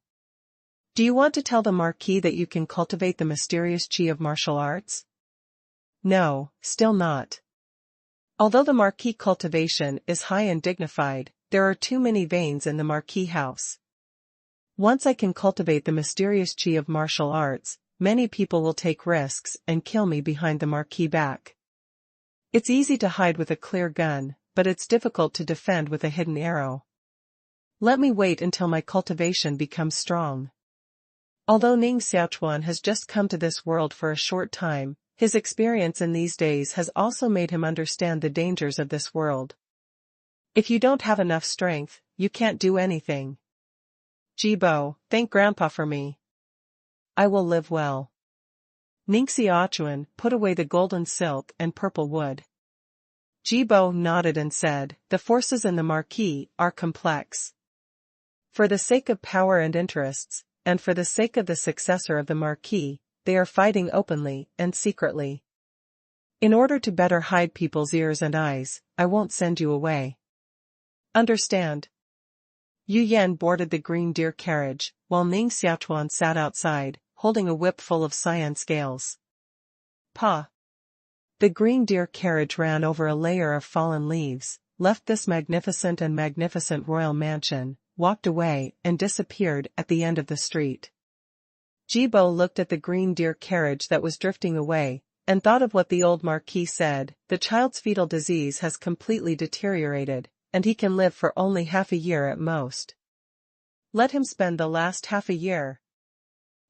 Do you want to tell the Marquis that you can cultivate the mysterious chi of martial arts? No, still not. Although the Marquis cultivation is high and dignified, there are too many veins in the Marquis house. Once I can cultivate the mysterious chi of martial arts, many people will take risks and kill me behind the Marquis back. It's easy to hide with a clear gun, but it's difficult to defend with a hidden arrow. Let me wait until my cultivation becomes strong. Although Ning Xiaochuan has just come to this world for a short time, his experience in these days has also made him understand the dangers of this world. If you don't have enough strength, you can't do anything. Jibo, thank Grandpa for me. I will live well. Ning Xiaochuan put away the golden silk and purple wood. Jibo nodded and said, the forces in the Marquis are complex. For the sake of power and interests, and for the sake of the successor of the Marquis, they are fighting openly and secretly. In order to better hide people's ears and eyes, I won't send you away. Understand? Yu Yan boarded the green deer carriage, while Ning Xiaochuan sat outside, holding a whip full of cyan scales. Pa! The green deer carriage ran over a layer of fallen leaves, left this magnificent royal mansion, walked away and disappeared at the end of the street. Jibo looked at the green deer carriage that was drifting away, and thought of what the old Marquis said, the child's fetal disease has completely deteriorated, and he can live for only half a year at most. Let him spend the last half a year.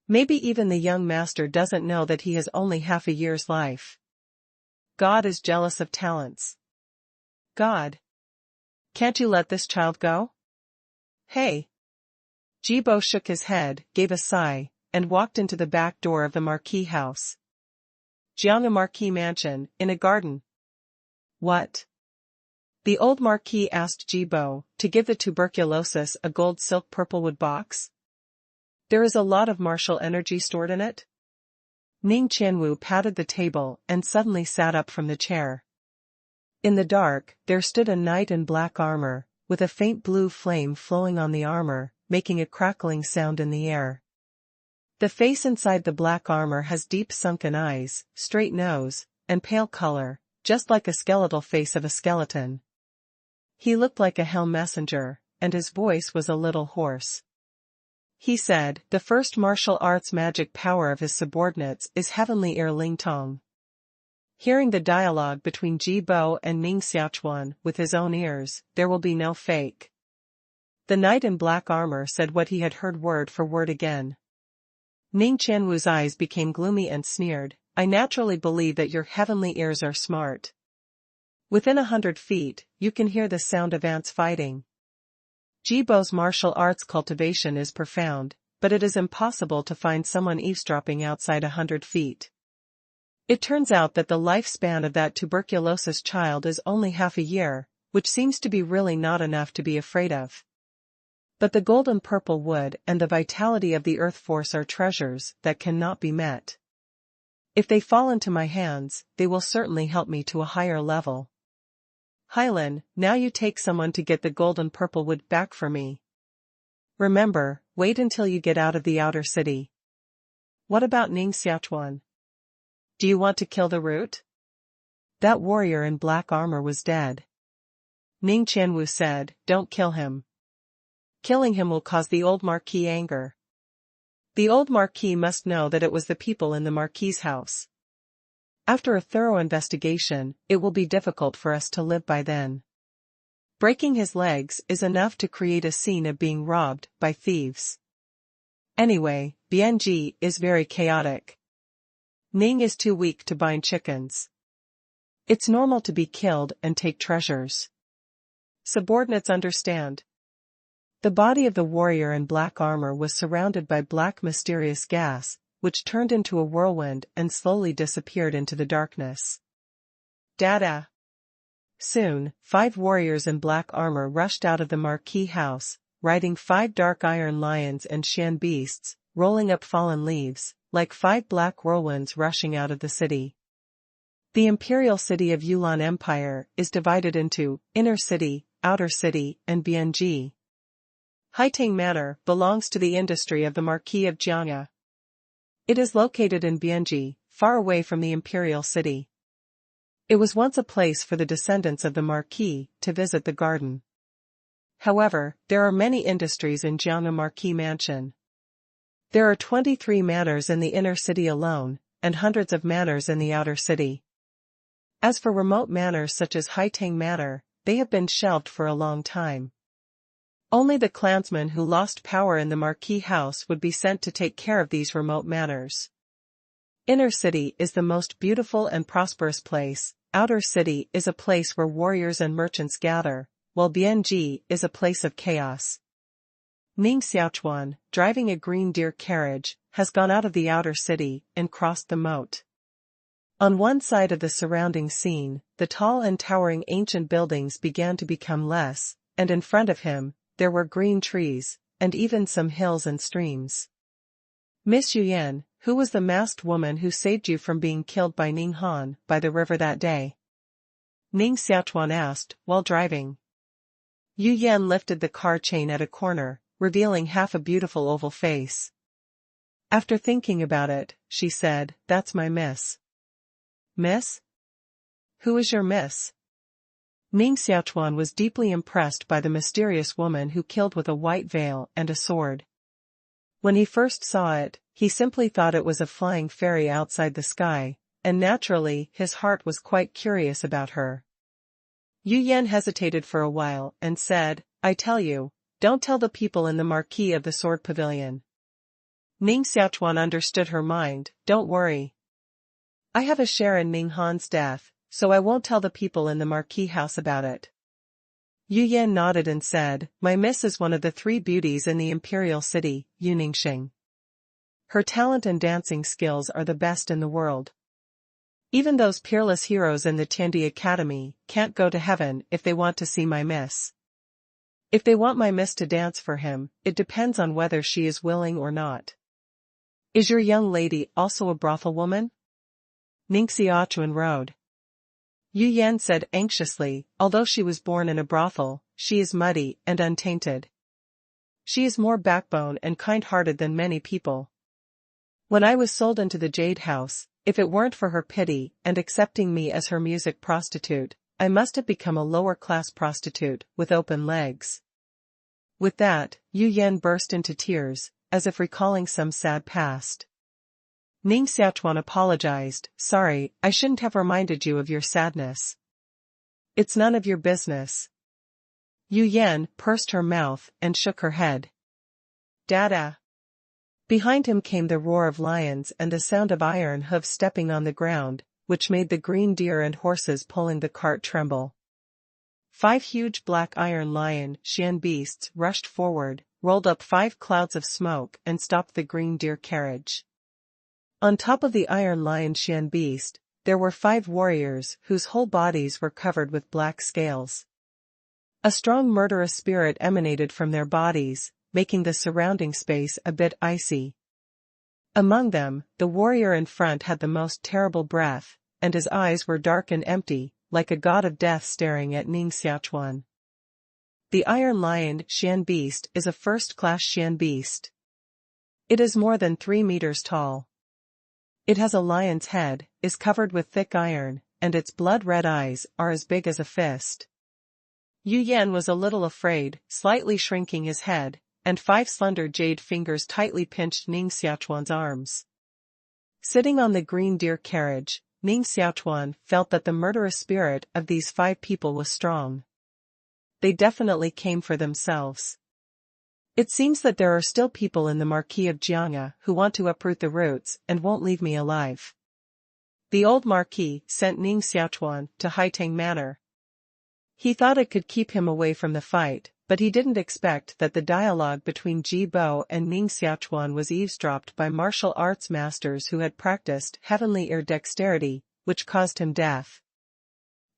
Maybe even the young master doesn't know that he has only half a year's life. God is jealous of talents. God. Can't you let this child go? Hey. Jibo shook his head, gave a sigh, and walked into the back door of the Marquis house. Jiang Marquis mansion, in a garden. What? The old Marquis asked Jibo to give the tuberculosis a gold silk purplewood box. There is a lot of martial energy stored in it. Ning Qianwu patted the table and suddenly sat up from the chair. In the dark, there stood a knight in black armor, with a faint blue flame flowing on the armor, making a crackling sound in the air. The face inside the black armor has deep sunken eyes, straight nose, and pale color, just like a skeletal face of a skeleton. He looked like a hell messenger, and his voice was a little hoarse. He said, the first martial arts magic power of his subordinates is heavenly air Ling Tong. Hearing the dialogue between Jibo and Ning Xiaochuan with his own ears, there will be no fake. The knight in black armor said what he had heard word for word again. Ning Qianwu's eyes became gloomy and sneered, I naturally believe that your heavenly ears are smart. Within 100 feet, you can hear the sound of ants fighting. Jibo's martial arts cultivation is profound, but it is impossible to find someone eavesdropping outside 100 feet. It turns out that the lifespan of that tuberculosis child is only half a year, which seems to be really not enough to be afraid of. But the golden purple wood and the vitality of the earth force are treasures that cannot be met. If they fall into my hands, they will certainly help me to a higher level. Hylan, now you take someone to get the golden purple wood back for me. Remember, wait until you get out of the outer city. What about Ning Xiaochuan? Do you want to kill the root? That warrior in black armor was dead. Ning Qianwu said, don't kill him. Killing him will cause the old Marquis anger. The old Marquis must know that it was the people in the Marquis's house. After a thorough investigation, it will be difficult for us to live by then. Breaking his legs is enough to create a scene of being robbed by thieves. Anyway, BNG is very chaotic. Ning is too weak to bind chickens. It's normal to be killed and take treasures. Subordinates understand. The body of the warrior in black armor was surrounded by black mysterious gas, which turned into a whirlwind and slowly disappeared into the darkness. Dada. Soon, 5 warriors in black armor rushed out of the marquee house, riding 5 dark iron lions and Xian beasts, rolling up fallen leaves, like 5 black whirlwinds rushing out of the city. The imperial city of Yulan Empire is divided into Inner City, Outer City, and BNG. Haitang Manor belongs to the industry of the Marquis of Jiangya. It is located in BNG, far away from the imperial city. It was once a place for the descendants of the Marquis to visit the garden. However, there are many industries in Jiangya Marquis Mansion. There are 23 manors in the inner city alone, and hundreds of manors in the outer city. As for remote manors such as Haitang Manor, they have been shelved for a long time. Only the clansmen who lost power in the Marquee House would be sent to take care of these remote manors. Inner City is the most beautiful and prosperous place, Outer City is a place where warriors and merchants gather, while BNG is a place of chaos. Ning Xiaochuan, driving a green deer carriage, has gone out of the outer city and crossed the moat. On one side of the surrounding scene, the tall and towering ancient buildings began to become less, and in front of him, there were green trees, and even some hills and streams. Miss Yuyan, who was the masked woman who saved you from being killed by Ning Han by the river that day? Ning Xiaochuan asked, while driving. Yu Yan lifted the car chain at a corner, revealing half a beautiful oval face. After thinking about it, she said, "That's my miss." Miss? Who is your miss? Ning Xiaochuan was deeply impressed by the mysterious woman who killed with a white veil and a sword. When he first saw it, he simply thought it was a flying fairy outside the sky, and naturally his heart was quite curious about her. Yu Yan hesitated for a while and said, "I tell you, don't tell the people in the Marquee of the Sword Pavilion." Ning Xiaochuan understood her mind, "Don't worry. I have a share in Ning Han's death, so I won't tell the people in the Marquee House about it." Yu Yan nodded and said, "My miss is one of the 3 beauties in the imperial city, Yu Ningxing. Her talent and dancing skills are the best in the world. Even those peerless heroes in the Tiandi Academy can't go to heaven if they want to see my miss. If they want my miss to dance for him, it depends on whether she is willing or not. Is your young lady also a brothel woman?" Ning Xiaochuan rode. Yu Yan said anxiously, "Although she was born in a brothel, she is muddy and untainted. She is more backbone and kind-hearted than many people. When I was sold into the Jade House, if it weren't for her pity and accepting me as her music prostitute, I must have become a lower-class prostitute with open legs." With that, Yu Yan burst into tears, as if recalling some sad past. Ning Xiaochuan apologized, "Sorry, I shouldn't have reminded you of your sadness. It's none of your business." Yu Yan pursed her mouth and shook her head. "Dada." Behind him came the roar of lions and the sound of iron hooves stepping on the ground, which made the green deer and horses pulling the cart tremble. 5 huge black iron lion Xian beasts rushed forward, rolled up 5 clouds of smoke and stopped the green deer carriage. On top of the iron lion Xian beast, there were 5 warriors whose whole bodies were covered with black scales. A strong murderous spirit emanated from their bodies, making the surrounding space a bit icy. Among them, the warrior in front had the most terrible breath, and his eyes were dark and empty, like a god of death staring at Ning Xiaochuan. The iron lion Xian beast is a first-class Xian beast. It is more than 3 meters tall. It has a lion's head, is covered with thick iron, and its blood-red eyes are as big as a fist. Yu Yan was a little afraid, slightly shrinking his head, and 5 slender jade fingers tightly pinched Ning Xiaochuan's arms. Sitting on the green deer carriage, Ning Xiaochuan felt that the murderous spirit of these 5 people was strong. They definitely came for themselves. It seems that there are still people in the Marquis of Jiangya who want to uproot the roots and won't leave me alive. The old Marquis sent Ning Xiaochuan to Haitang Manor. He thought it could keep him away from the fight, but he didn't expect that the dialogue between Ji Bo and Ning Xiaochuan was eavesdropped by martial arts masters who had practiced heavenly ear dexterity, which caused him death.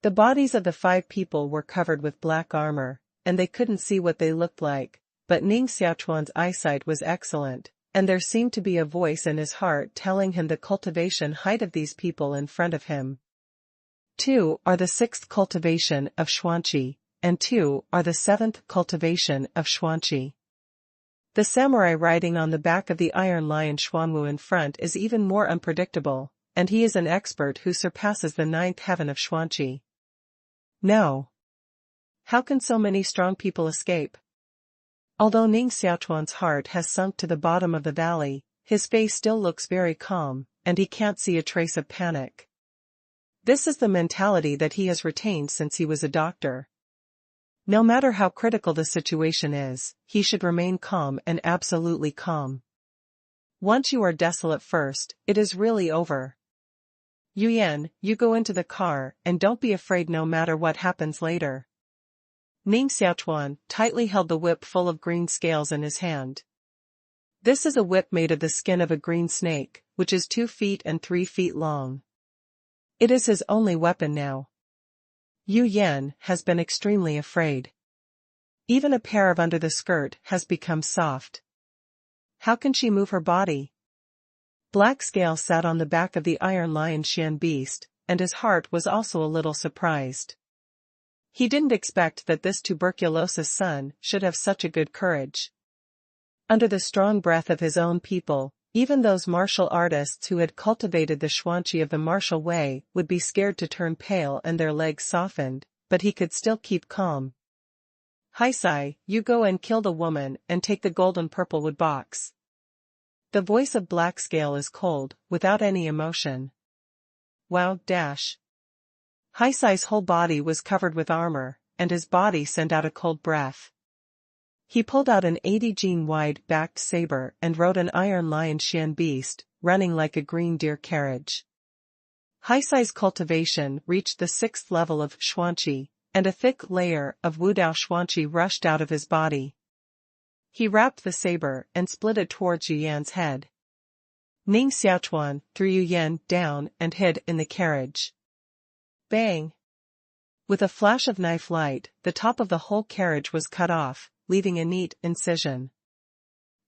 The bodies of the 5 people were covered with black armor, and they couldn't see what they looked like, but Ning Xiaochuan's eyesight was excellent, and there seemed to be a voice in his heart telling him the cultivation height of these people in front of him. 2 are the 6th cultivation of Xuanqi, and 2 are the 7th cultivation of Xuanqi. The samurai riding on the back of the Iron Lion Xuanwu in front is even more unpredictable, and he is an expert who surpasses the 9th heaven of Xuanqi. No. How can so many strong people escape? Although Ning Xiaochuan's heart has sunk to the bottom of the valley, his face still looks very calm, and he can't see a trace of panic. This is the mentality that he has retained since he was a doctor. No matter how critical the situation is, he should remain calm and absolutely calm. Once you are desolate first, it is really over. Yu Yan, you go into the car, and don't be afraid no matter what happens later. Ning Xiaochuan tightly held the whip full of green scales in his hand. This is a whip made of the skin of a green snake, which is 2 feet and 3 feet long. It is his only weapon now. Yu Yan has been extremely afraid. Even a pair of under the skirt has become soft. How can she move her body? Black Scale sat on the back of the Iron Lion Xian beast, and his heart was also a little surprised. He didn't expect that this tuberculosis son should have such a good courage. Under the strong breath of his own people, even those martial artists who had cultivated the Xuanqi of the martial way would be scared to turn pale and their legs softened, but he could still keep calm. Haisai, you go and kill the woman and take the golden purple wood box. The voice of Black Scale is cold, without any emotion. Wow. Haisai's whole body was covered with armor, and his body sent out a cold breath. He pulled out an 80-gene wide-backed saber and rode an Iron Lion Xian beast, running like a green deer carriage. Haisai's cultivation reached the 6th level of Xuanqi, and a thick layer of Wudao Xuanqi rushed out of his body. He wrapped the saber and split it towards Yu Yan's head. Ning Xiaochuan threw Yu Yan down and hid in the carriage. Bang! With a flash of knife light, the top of the whole carriage was cut off, leaving a neat incision.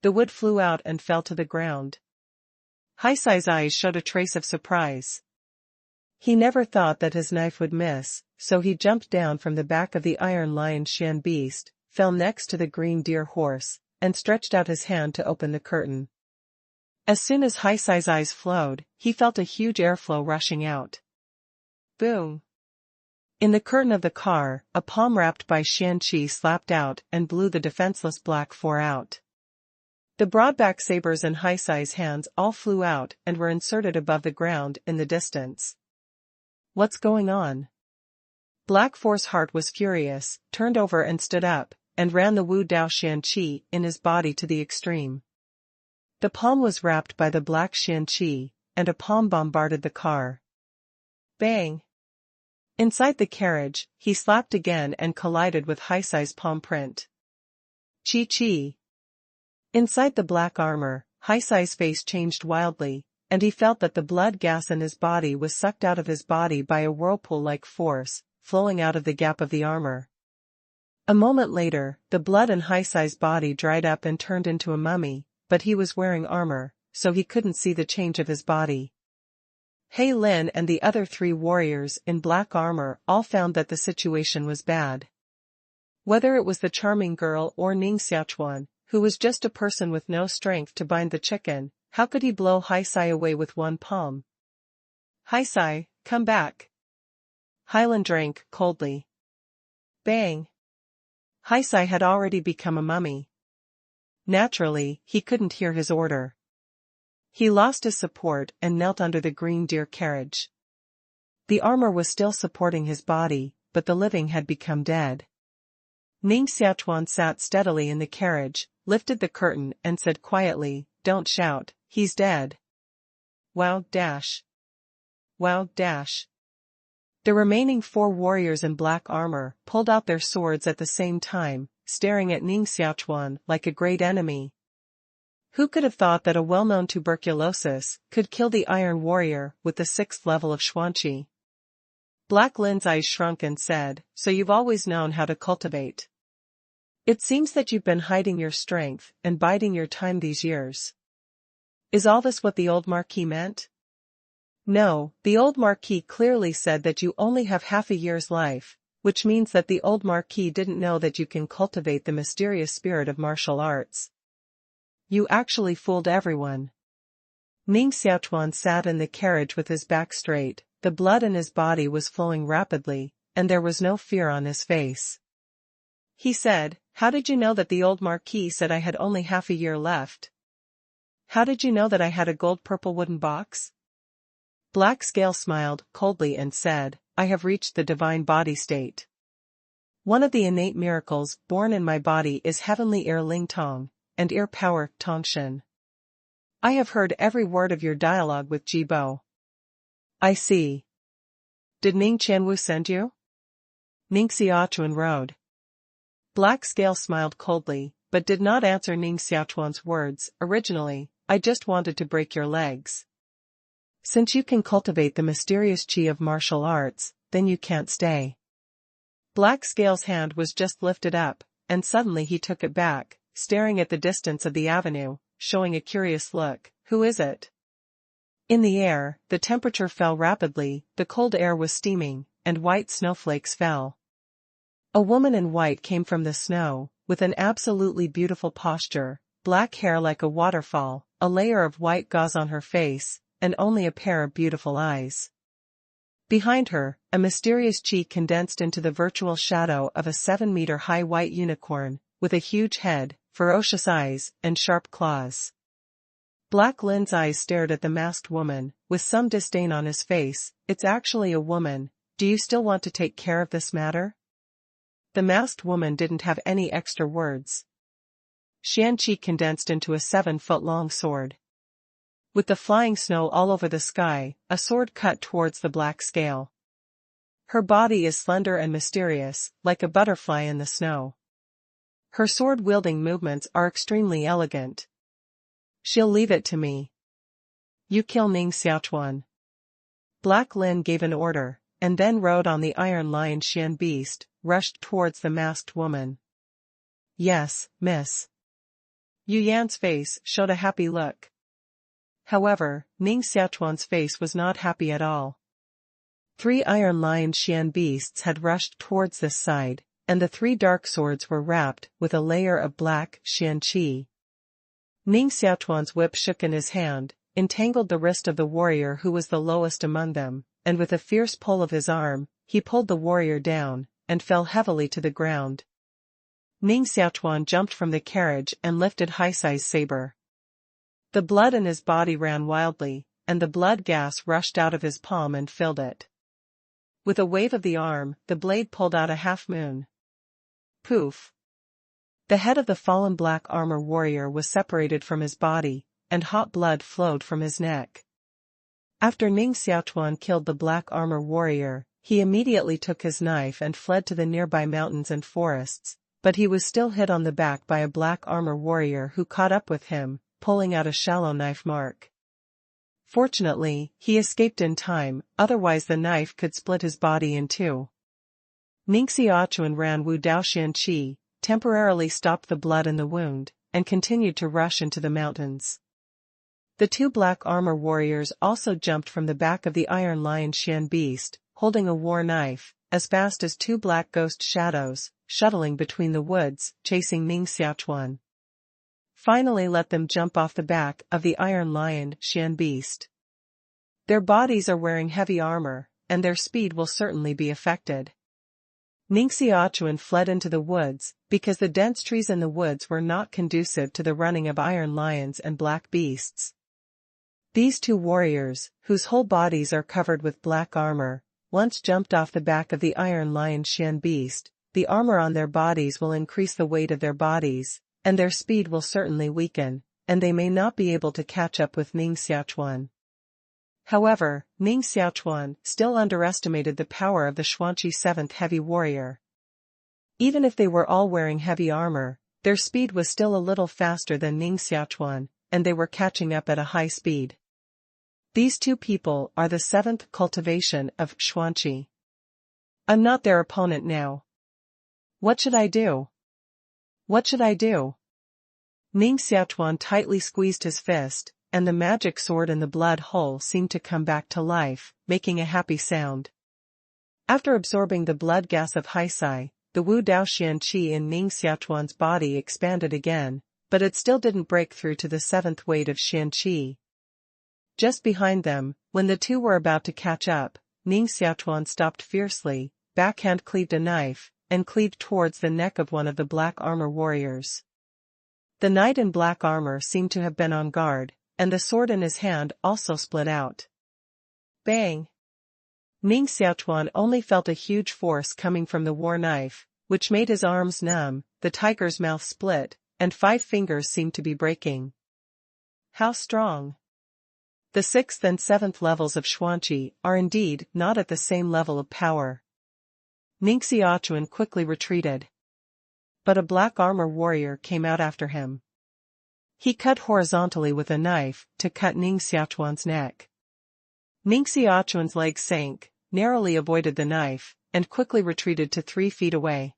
The wood flew out and fell to the ground. Haisai's eyes showed a trace of surprise. He never thought that his knife would miss, so he jumped down from the back of the Iron Lion Xian beast, fell next to the green deer horse, and stretched out his hand to open the curtain. As soon as Haisai's eyes flowed, he felt a huge airflow rushing out. Boom! In the curtain of the car, a palm wrapped by Xian Qi slapped out and blew the defenseless Black Four out. The broadback sabers in Haisai's hands all flew out and were inserted above the ground in the distance. What's going on? Black Four's heart was furious, turned over and stood up, and ran the Wu Dao Xian Qi in his body to the extreme. The palm was wrapped by the black Xian Qi, and a palm bombarded the car. Bang! Inside the carriage, he slapped again and collided with Haisai's palm print. Chi. Inside the black armor, Haisai's face changed wildly, and he felt that the blood gas in his body was sucked out of his body by a whirlpool-like force, flowing out of the gap of the armor. A moment later, the blood in Haisai's body dried up and turned into a mummy, but he was wearing armor, so he couldn't see the change of his body. Hei Lin and the other 3 warriors in black armor all found that the situation was bad. Whether it was the charming girl or Ning Xiaochuan, who was just a person with no strength to bind the chicken, how could he blow Haisai away with one palm? Haisai, come back. Hailin drank coldly. Bang! Haisai had already become a mummy. Naturally, he couldn't hear his order. He lost his support and knelt under the green deer carriage. The armor was still supporting his body, but the living had become dead. Ning Xiaochuan sat steadily in the carriage, lifted the curtain and said quietly, "Don't shout, he's dead." Wow. Wow. The remaining 4 warriors in black armor pulled out their swords at the same time, staring at Ning Xiaochuan like a great enemy. Who could have thought that a well-known tuberculosis could kill the Iron Warrior with the 6th level of Xuanqi? Black Lin's eyes shrunk and said, "So you've always known how to cultivate. It seems that you've been hiding your strength and biding your time these years. Is all this what the old Marquis meant?" "No, the old Marquis clearly said that you only have half a year's life, which means that the old Marquis didn't know that you can cultivate the mysterious spirit of martial arts. You actually fooled everyone." Ning Xiaochuan sat in the carriage with his back straight, the blood in his body was flowing rapidly, and there was no fear on his face. He said, "How did you know that the old Marquis said I had only half a year left? How did you know that I had a gold-purple wooden box?" Black Scale smiled coldly and said, "I have reached the divine body state. One of the innate miracles born in my body is heavenly ear Ling Tong, and ear power Tongshin. I have heard every word of your dialogue with Jibo." "I see. Did Ning Qianwu send you?" Ning Xiaochuan rode. Black Scale smiled coldly, but did not answer Ning Xiaochuan's words. "Originally, I just wanted to break your legs. Since you can cultivate the mysterious chi of martial arts, then you can't stay." Black Scale's hand was just lifted up, and suddenly he took it back, staring at the distance of the avenue, showing a curious look. "Who is it?" In the air, the temperature fell rapidly, the cold air was steaming, and white snowflakes fell. A woman in white came from the snow, with an absolutely beautiful posture, black hair like a waterfall, a layer of white gauze on her face, and only a pair of beautiful eyes. Behind her, a mysterious chi condensed into the virtual shadow of a 7-meter-high white unicorn, with a huge head, ferocious eyes, and sharp claws. Black Lin's eyes stared at the masked woman, with some disdain on his face. "It's actually a woman. Do you still want to take care of this matter?" The masked woman didn't have any extra words. Xianqi condensed into a 7-foot-long sword. With the flying snow all over the sky, a sword cut towards the Black Scale. Her body is slender and mysterious, like a butterfly in the snow. Her sword-wielding movements are extremely elegant. "She'll leave it to me. You kill Ning Xiaochuan." Black Lin gave an order, and then rode on the Iron Lion Xian beast, rushed towards the masked woman. "Yes, miss." Yu Yan's face showed a happy look. However, Ning Xiaochuan's face was not happy at all. 3 Iron Lion Xian beasts had rushed towards this side, and the 3 dark swords were wrapped with a layer of black Xian qi. Ning Xiaochuan's whip shook in his hand, entangled the wrist of the warrior who was the lowest among them, and with a fierce pull of his arm, he pulled the warrior down, and fell heavily to the ground. Ning Xiaochuan jumped from the carriage and lifted Haisai's saber. The blood in his body ran wildly, and the blood gas rushed out of his palm and filled it. With a wave of the arm, the blade pulled out a half-moon. Poof! The head of the fallen black armor warrior was separated from his body, and hot blood flowed from his neck. After Ning Xiaochuan killed the black armor warrior, he immediately took his knife and fled to the nearby mountains and forests, but he was still hit on the back by a black armor warrior who caught up with him, pulling out a shallow knife mark. Fortunately, he escaped in time, otherwise the knife could split his body in two. Ning Xiaochuan ran Wu Dao Xianqi, temporarily stopped the blood in the wound, and continued to rush into the mountains. The 2 black armor warriors also jumped from the back of the Iron Lion Xian beast, holding a war knife, as fast as 2 black ghost shadows, shuttling between the woods, chasing Ning Xiaochuan. Finally let them jump off the back of the Iron Lion Xian beast. Their bodies are wearing heavy armor, and their speed will certainly be affected. Ning Xiaochuan fled into the woods, because the dense trees in the woods were not conducive to the running of iron lions and black beasts. These 2 warriors, whose whole bodies are covered with black armor, once jumped off the back of the Iron Lion Xian beast. The armor on their bodies will increase the weight of their bodies, and their speed will certainly weaken, and they may not be able to catch up with Ning Xiaochuan. However, Ning Xiaochuan still underestimated the power of the Xuanqi 7th heavy warrior. Even if they were all wearing heavy armor, their speed was still a little faster than Ning Xiaochuan, and they were catching up at a high speed. These two people are the seventh cultivation of Xuanqi. I'm not their opponent now. What should I do? What should I do? Ning Xiaochuan tightly squeezed his fist, and the magic sword in the blood hole seemed to come back to life, making a happy sound. After absorbing the blood gas of Haisai, the Wu Dao Xian Qi in Ning Xiaochuan's body expanded again, but it still didn't break through to the seventh weight of Xian Qi. Just behind them, when the two were about to catch up, Ning Xiaochuan stopped fiercely, backhand cleaved a knife, and cleaved towards the neck of one of the black armor warriors. The knight in black armor seemed to have been on guard, and the sword in his hand also split out. Bang! Ning Xiaochuan only felt a huge force coming from the war knife, which made his arms numb, the tiger's mouth split, and 5 fingers seemed to be breaking. How strong! The 6th and 7th levels of Xuanqi are indeed not at the same level of power. Ning Xiaochuan quickly retreated. But a black armor warrior came out after him. He cut horizontally with a knife to cut Ning Xiaochuan's neck. Ning Xiaochuan's leg sank, narrowly avoided the knife, and quickly retreated to 3 feet away.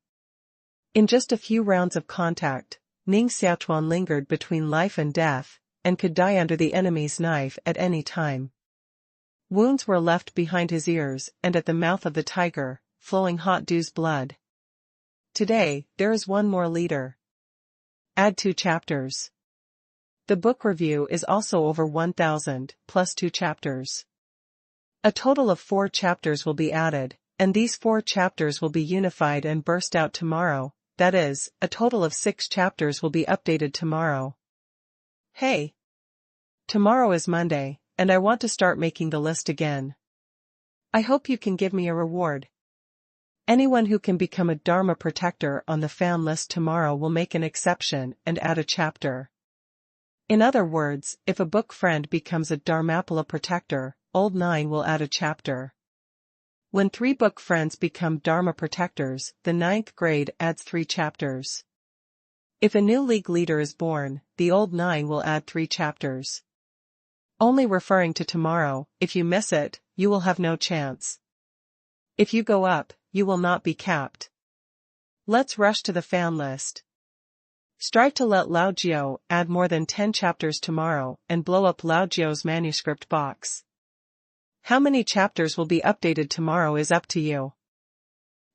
In just a few rounds of contact, Ning Xiaochuan lingered between life and death, and could die under the enemy's knife at any time. Wounds were left behind his ears and at the mouth of the tiger, flowing hot dew's blood. Today, there is one more leader. Add 2 chapters. The book review is also over 1,000, plus 2 chapters. A total of 4 chapters will be added, and these 4 chapters will be unified and burst out tomorrow, that is, a total of 6 chapters will be updated tomorrow. Hey! Tomorrow is Monday, and I want to start making the list again. I hope you can give me a reward. Anyone who can become a Dharma protector on the fan list tomorrow will make an exception and add a chapter. In other words, if a book friend becomes a Dharmapala protector, Old 9 will add a chapter. When 3 book friends become Dharma protectors, the 9th grade adds 3 chapters. If a new league leader is born, the Old 9 will add 3 chapters. Only referring to tomorrow, if you miss it, you will have no chance. If you go up, you will not be capped. Let's rush to the fan list. Strive to let Lao Jiao add more than 10 chapters tomorrow and blow up Lao Jiao's manuscript box. How many chapters will be updated tomorrow is up to you.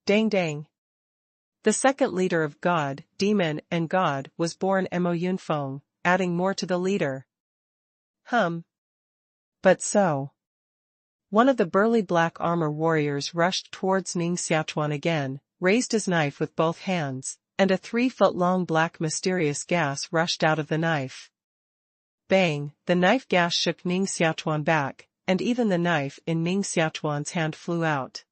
Dang dang. The second leader of God, Demon, and God was born Mo Yunfeng, adding more to the leader. But so. One of the burly black armor warriors rushed towards Ning Xiaochuan again, raised his knife with both hands, and a 3-foot-long black mysterious gas rushed out of the knife. Bang! The knife gas shook Ning Xiaochuan back, and even the knife in Ning Xiaochuan's hand flew out.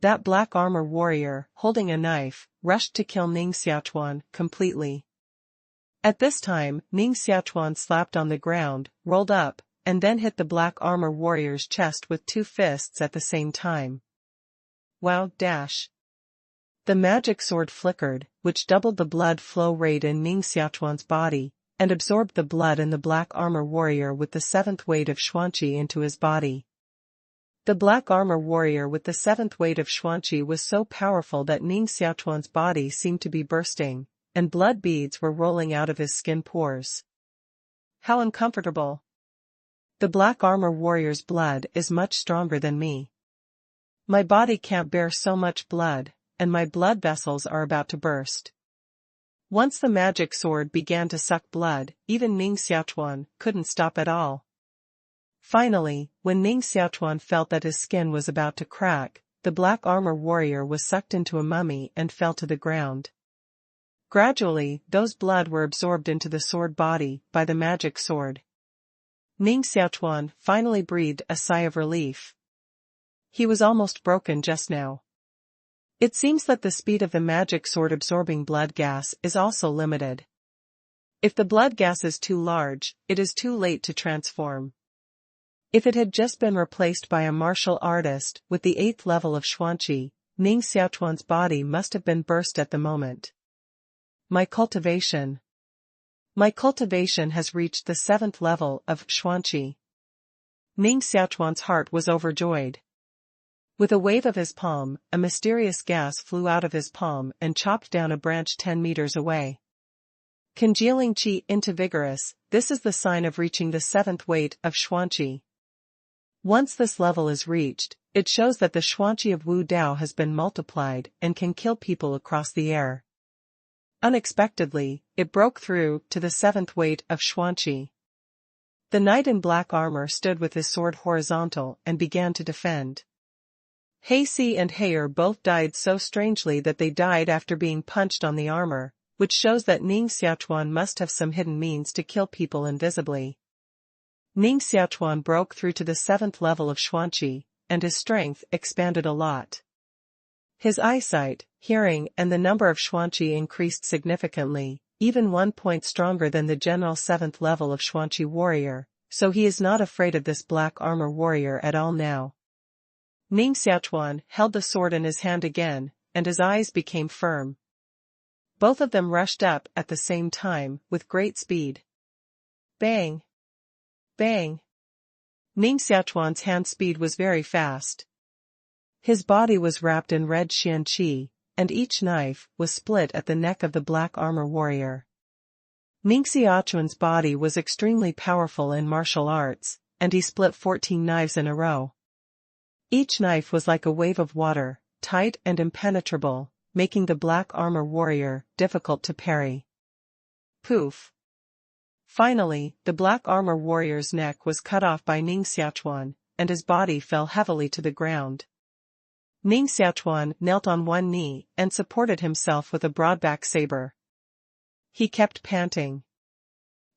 That black armor warrior, holding a knife, rushed to kill Ning Xiaochuan completely. At this time, Ning Xiaochuan slapped on the ground, rolled up, and then hit the black armor warrior's chest with 2 fists at the same time. Wow! Dash! The magic sword flickered, which doubled the blood flow rate in Ning Xiaochuan's body, and absorbed the blood in the black armor warrior with the 7th weight of Xuanqi into his body. The black armor warrior with the 7th weight of Xuanqi was so powerful that Ning Xiaochuan's body seemed to be bursting, and blood beads were rolling out of his skin pores. How uncomfortable! The black armor warrior's blood is much stronger than me. My body can't bear so much blood, and my blood vessels are about to burst. Once the magic sword began to suck blood, even Ning Xiaochuan couldn't stop at all. Finally, when Ning Xiaochuan felt that his skin was about to crack, the black armor warrior was sucked into a mummy and fell to the ground. Gradually, those blood were absorbed into the sword body by the magic sword. Ning Xiaochuan finally breathed a sigh of relief. He was almost broken just now. It seems that the speed of the magic sword absorbing blood gas is also limited. If the blood gas is too large, it is too late to transform. If it had just been replaced by a martial artist with the 8th level of Xuanqi, Ning Xiaochuan's body must have been burst at the moment. My cultivation. My cultivation has reached the 7th level of Xuanqi. Ning Xiaochuan's heart was overjoyed. With a wave of his palm, a mysterious gas flew out of his palm and chopped down a branch 10 meters away. Congealing qi into vigorous, this is the sign of reaching the 7th weight of Xuanqi. Once this level is reached, it shows that the Xuanqi of Wu Dao has been multiplied and can kill people across the air. Unexpectedly, it broke through to the 7th weight of Xuanqi. The knight in black armor stood with his sword horizontal and began to defend. Hei Si and Heier both died so strangely that they died after being punched on the armor, which shows that Ning Xiaochuan must have some hidden means to kill people invisibly. Ning Xiaochuan broke through to the 7th level of Xuanqi, and his strength expanded a lot. His eyesight, hearing, and the number of Xuanqi increased significantly, even 1 point stronger than the general 7th level of Xuanqi warrior, so he is not afraid of this black armor warrior at all now. Ning Xiaochuan held the sword in his hand again, and his eyes became firm. Both of them rushed up at the same time, with great speed. Bang! Bang! Ning Xiaochuan's hand speed was very fast. His body was wrapped in red xian qi, and each knife was split at the neck of the black armor warrior. Ning Xiaochuan's body was extremely powerful in martial arts, and he split 14 knives in a row. Each knife was like a wave of water, tight and impenetrable, making the black armor warrior difficult to parry. Poof! Finally, the black armor warrior's neck was cut off by Ning Xiaochuan, and his body fell heavily to the ground. Ning Xiaochuan knelt on one knee and supported himself with a broadback saber. He kept panting.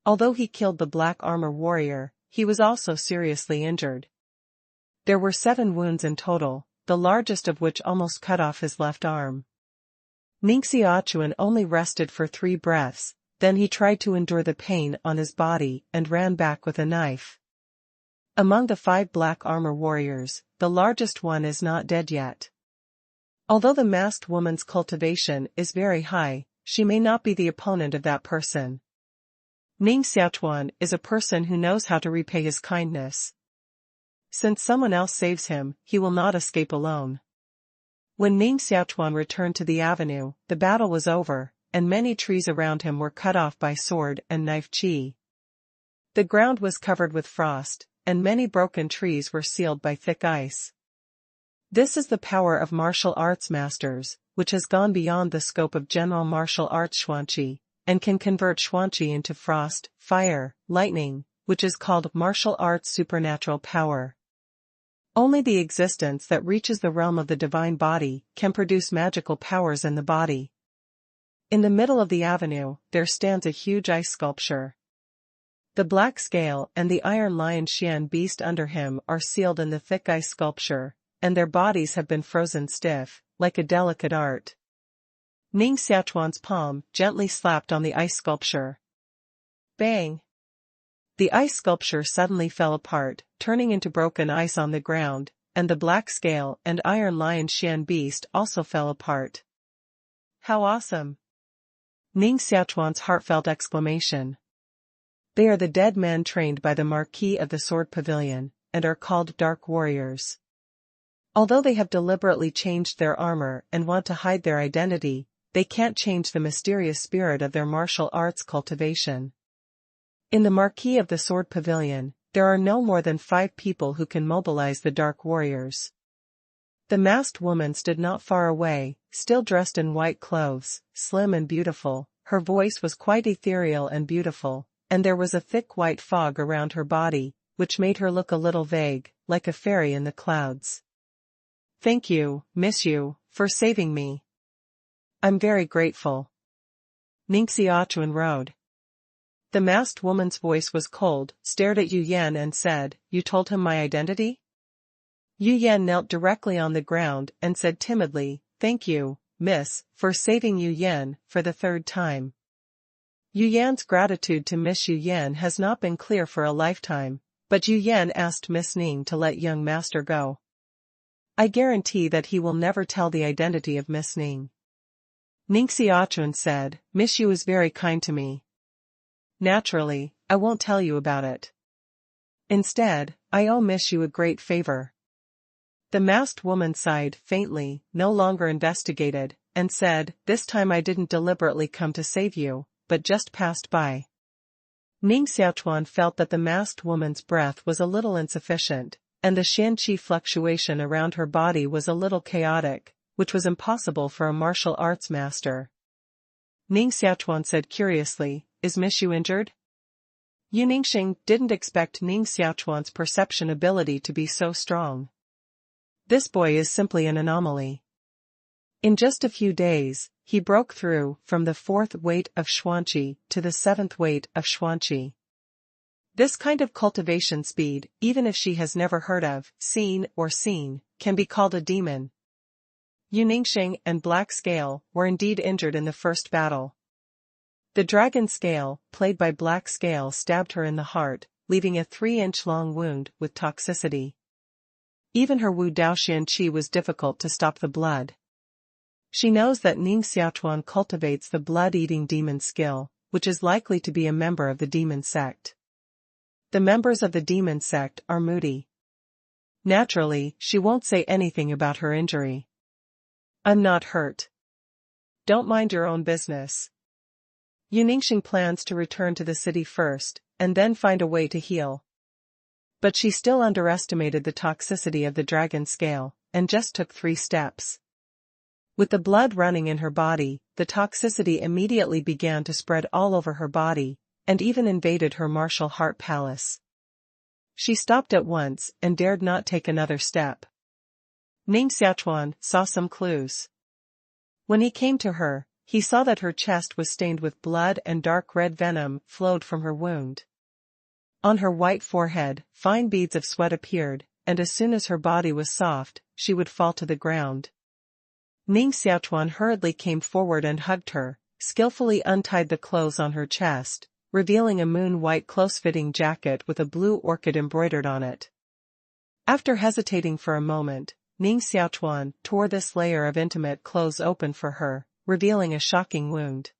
Although he killed the black armor warrior, he was also seriously injured. There were 7 wounds in total, the largest of which almost cut off his left arm. Ning Xiaochuan only rested for 3 breaths, then he tried to endure the pain on his body and ran back with a knife. Among the 5 black armor warriors, the largest one is not dead yet. Although the masked woman's cultivation is very high, she may not be the opponent of that person. Ning Xiaochuan is a person who knows how to repay his kindness. Since someone else saves him, he will not escape alone. When Ning Xiaochuan returned to the avenue, the battle was over, and many trees around him were cut off by sword and knife qi. The ground was covered with frost, and many broken trees were sealed by thick ice. This is the power of martial arts masters, which has gone beyond the scope of general martial arts Xuanqi, and can convert Xuanqi into frost, fire, lightning, which is called martial arts supernatural power. Only the existence that reaches the realm of the divine body can produce magical powers in the body. In the middle of the avenue, there stands a huge ice sculpture. The black scale and the iron lion xian beast under him are sealed in the thick ice sculpture, and their bodies have been frozen stiff, like a delicate art. Ning Xiaochuan's palm gently slapped on the ice sculpture. Bang! The ice sculpture suddenly fell apart, turning into broken ice on the ground, and the black scale and iron lion xian beast also fell apart. How awesome! Ning Xiaochuan's heartfelt exclamation. They are the dead men trained by the Marquis of the Sword Pavilion, and are called Dark Warriors. Although they have deliberately changed their armor and want to hide their identity, they can't change the mysterious spirit of their martial arts cultivation. In the Marquis of the Sword Pavilion, there are no more than 5 people who can mobilize the Dark Warriors. The masked woman stood not far away, still dressed in white clothes, slim and beautiful. Her voice was quite ethereal and beautiful, and there was a thick white fog around her body, which made her look a little vague, like a fairy in the clouds. Thank you, Miss Yu, for saving me. I'm very grateful. Ning Xiaochuan rode. The masked woman's voice was cold, stared at Yu Yan and said, "You told him my identity?" Yu Yan knelt directly on the ground and said timidly, "Thank you, miss, for saving Yu Yan for the 3rd time." Yu Yan's gratitude to Miss Yu Yan has not been clear for a lifetime, but Yu Yan asked Miss Ning to let young master go. I guarantee that he will never tell the identity of Miss Ning. Ning Xiaochuan said, Miss Yu is very kind to me. Naturally, I won't tell you about it. Instead, I owe Miss Yu a great favor. The masked woman sighed faintly, no longer investigated, and said, this time I didn't deliberately come to save you, but just passed by. Ning Xiaochuan felt that the masked woman's breath was a little insufficient, and the Xianqi fluctuation around her body was a little chaotic, which was impossible for a martial arts master. Ning Xiaochuan said curiously, is Miss Yu injured? Yu Ningxing didn't expect Ning Xiaochuan's perception ability to be so strong. This boy is simply an anomaly. In just a few days, he broke through from the 4th weight of Xuanqi to the 7th weight of Xuanqi. This kind of cultivation speed, even if she has never heard of, seen, can be called a demon. Yu Ningxing and Black Scale were indeed injured in the first battle. The dragon scale, played by Black Scale, stabbed her in the heart, leaving a 3-inch-long wound with toxicity. Even her Wu Dao Xian Qi was difficult to stop the blood. She knows that Ning Xiaochuan cultivates the blood-eating demon skill, which is likely to be a member of the demon sect. The members of the demon sect are moody. Naturally, she won't say anything about her injury. I'm not hurt. Don't mind your own business. Yu Ningxing plans to return to the city first, and then find a way to heal. But she still underestimated the toxicity of the dragon scale, and just took 3 steps. With the blood running in her body, the toxicity immediately began to spread all over her body, and even invaded her martial heart palace. She stopped at once and dared not take another step. Ning Xiaochuan saw some clues. When he came to her, he saw that her chest was stained with blood and dark red venom flowed from her wound. On her white forehead, fine beads of sweat appeared, and as soon as her body was soft, she would fall to the ground. Ning Xiaochuan hurriedly came forward and hugged her, skillfully untied the clothes on her chest, revealing a moon-white close-fitting jacket with a blue orchid embroidered on it. After hesitating for a moment, Ning Xiaochuan tore this layer of intimate clothes open for her, revealing a shocking wound.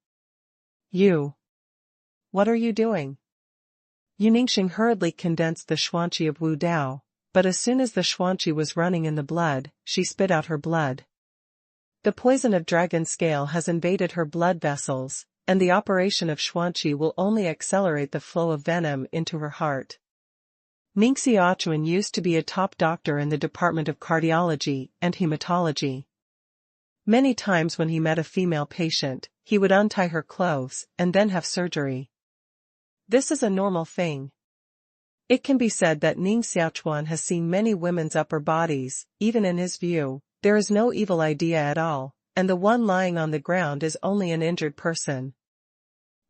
You. What are you doing? Yu Ningxing hurriedly condensed the Xuanqi of Wu Dao, but as soon as the Xuanqi was running in the blood, she spit out her blood. The poison of dragon scale has invaded her blood vessels, and the operation of Xuanqi will only accelerate the flow of venom into her heart. Ning Xiaochuan used to be a top doctor in the department of cardiology and hematology. Many times when he met a female patient, he would untie her clothes and then have surgery. This is a normal thing. It can be said that Ning Xiaochuan has seen many women's upper bodies. Even in his view, there is no evil idea at all, and the one lying on the ground is only an injured person.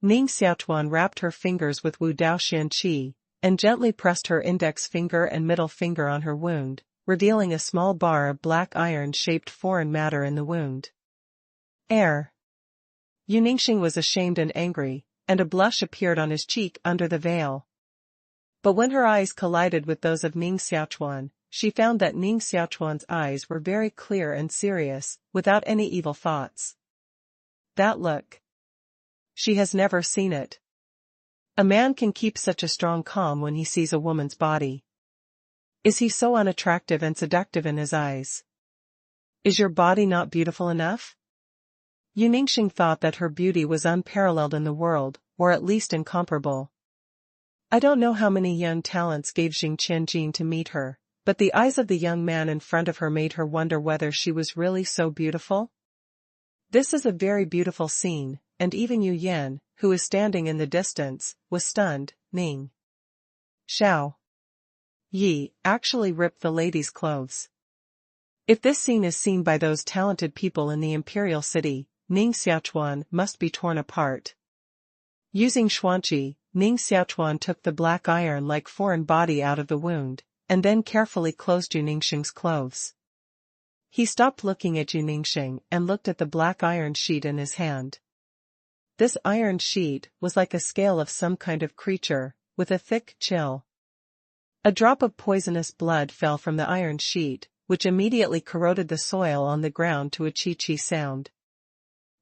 Ning Xiaochuan wrapped her fingers with Wu Dao Xian Qi, and gently pressed her index finger and middle finger on her wound, revealing a small bar of black iron-shaped foreign matter in the wound. Air. Yu Ningxing was ashamed and angry, and a blush appeared on his cheek under the veil. But when her eyes collided with those of Ning Xiaochuan, she found that Ning Xiaochuan's eyes were very clear and serious, without any evil thoughts. That look. She has never seen it. A man can keep such a strong calm when he sees a woman's body. Is he so unattractive and seductive in his eyes? Is your body not beautiful enough? Yu Ningxing thought that her beauty was unparalleled in the world, or at least incomparable. I don't know how many young talents gave Xing Qianjin to meet her, but the eyes of the young man in front of her made her wonder whether she was really so beautiful. This is a very beautiful scene, and even Yu Yan, who is standing in the distance, was stunned. Ning Xiao Yi actually ripped the lady's clothes. If this scene is seen by those talented people in the imperial city, Ning Xiaochuan must be torn apart. Using Xuanqi, Ning Xiaochuan took the black iron-like foreign body out of the wound, and then carefully closed Yu Ningxing's clothes. He stopped looking at Yu Ningxing and looked at the black iron sheet in his hand. This iron sheet was like a scale of some kind of creature, with a thick chill. A drop of poisonous blood fell from the iron sheet, which immediately corroded the soil on the ground to a chi-chi sound.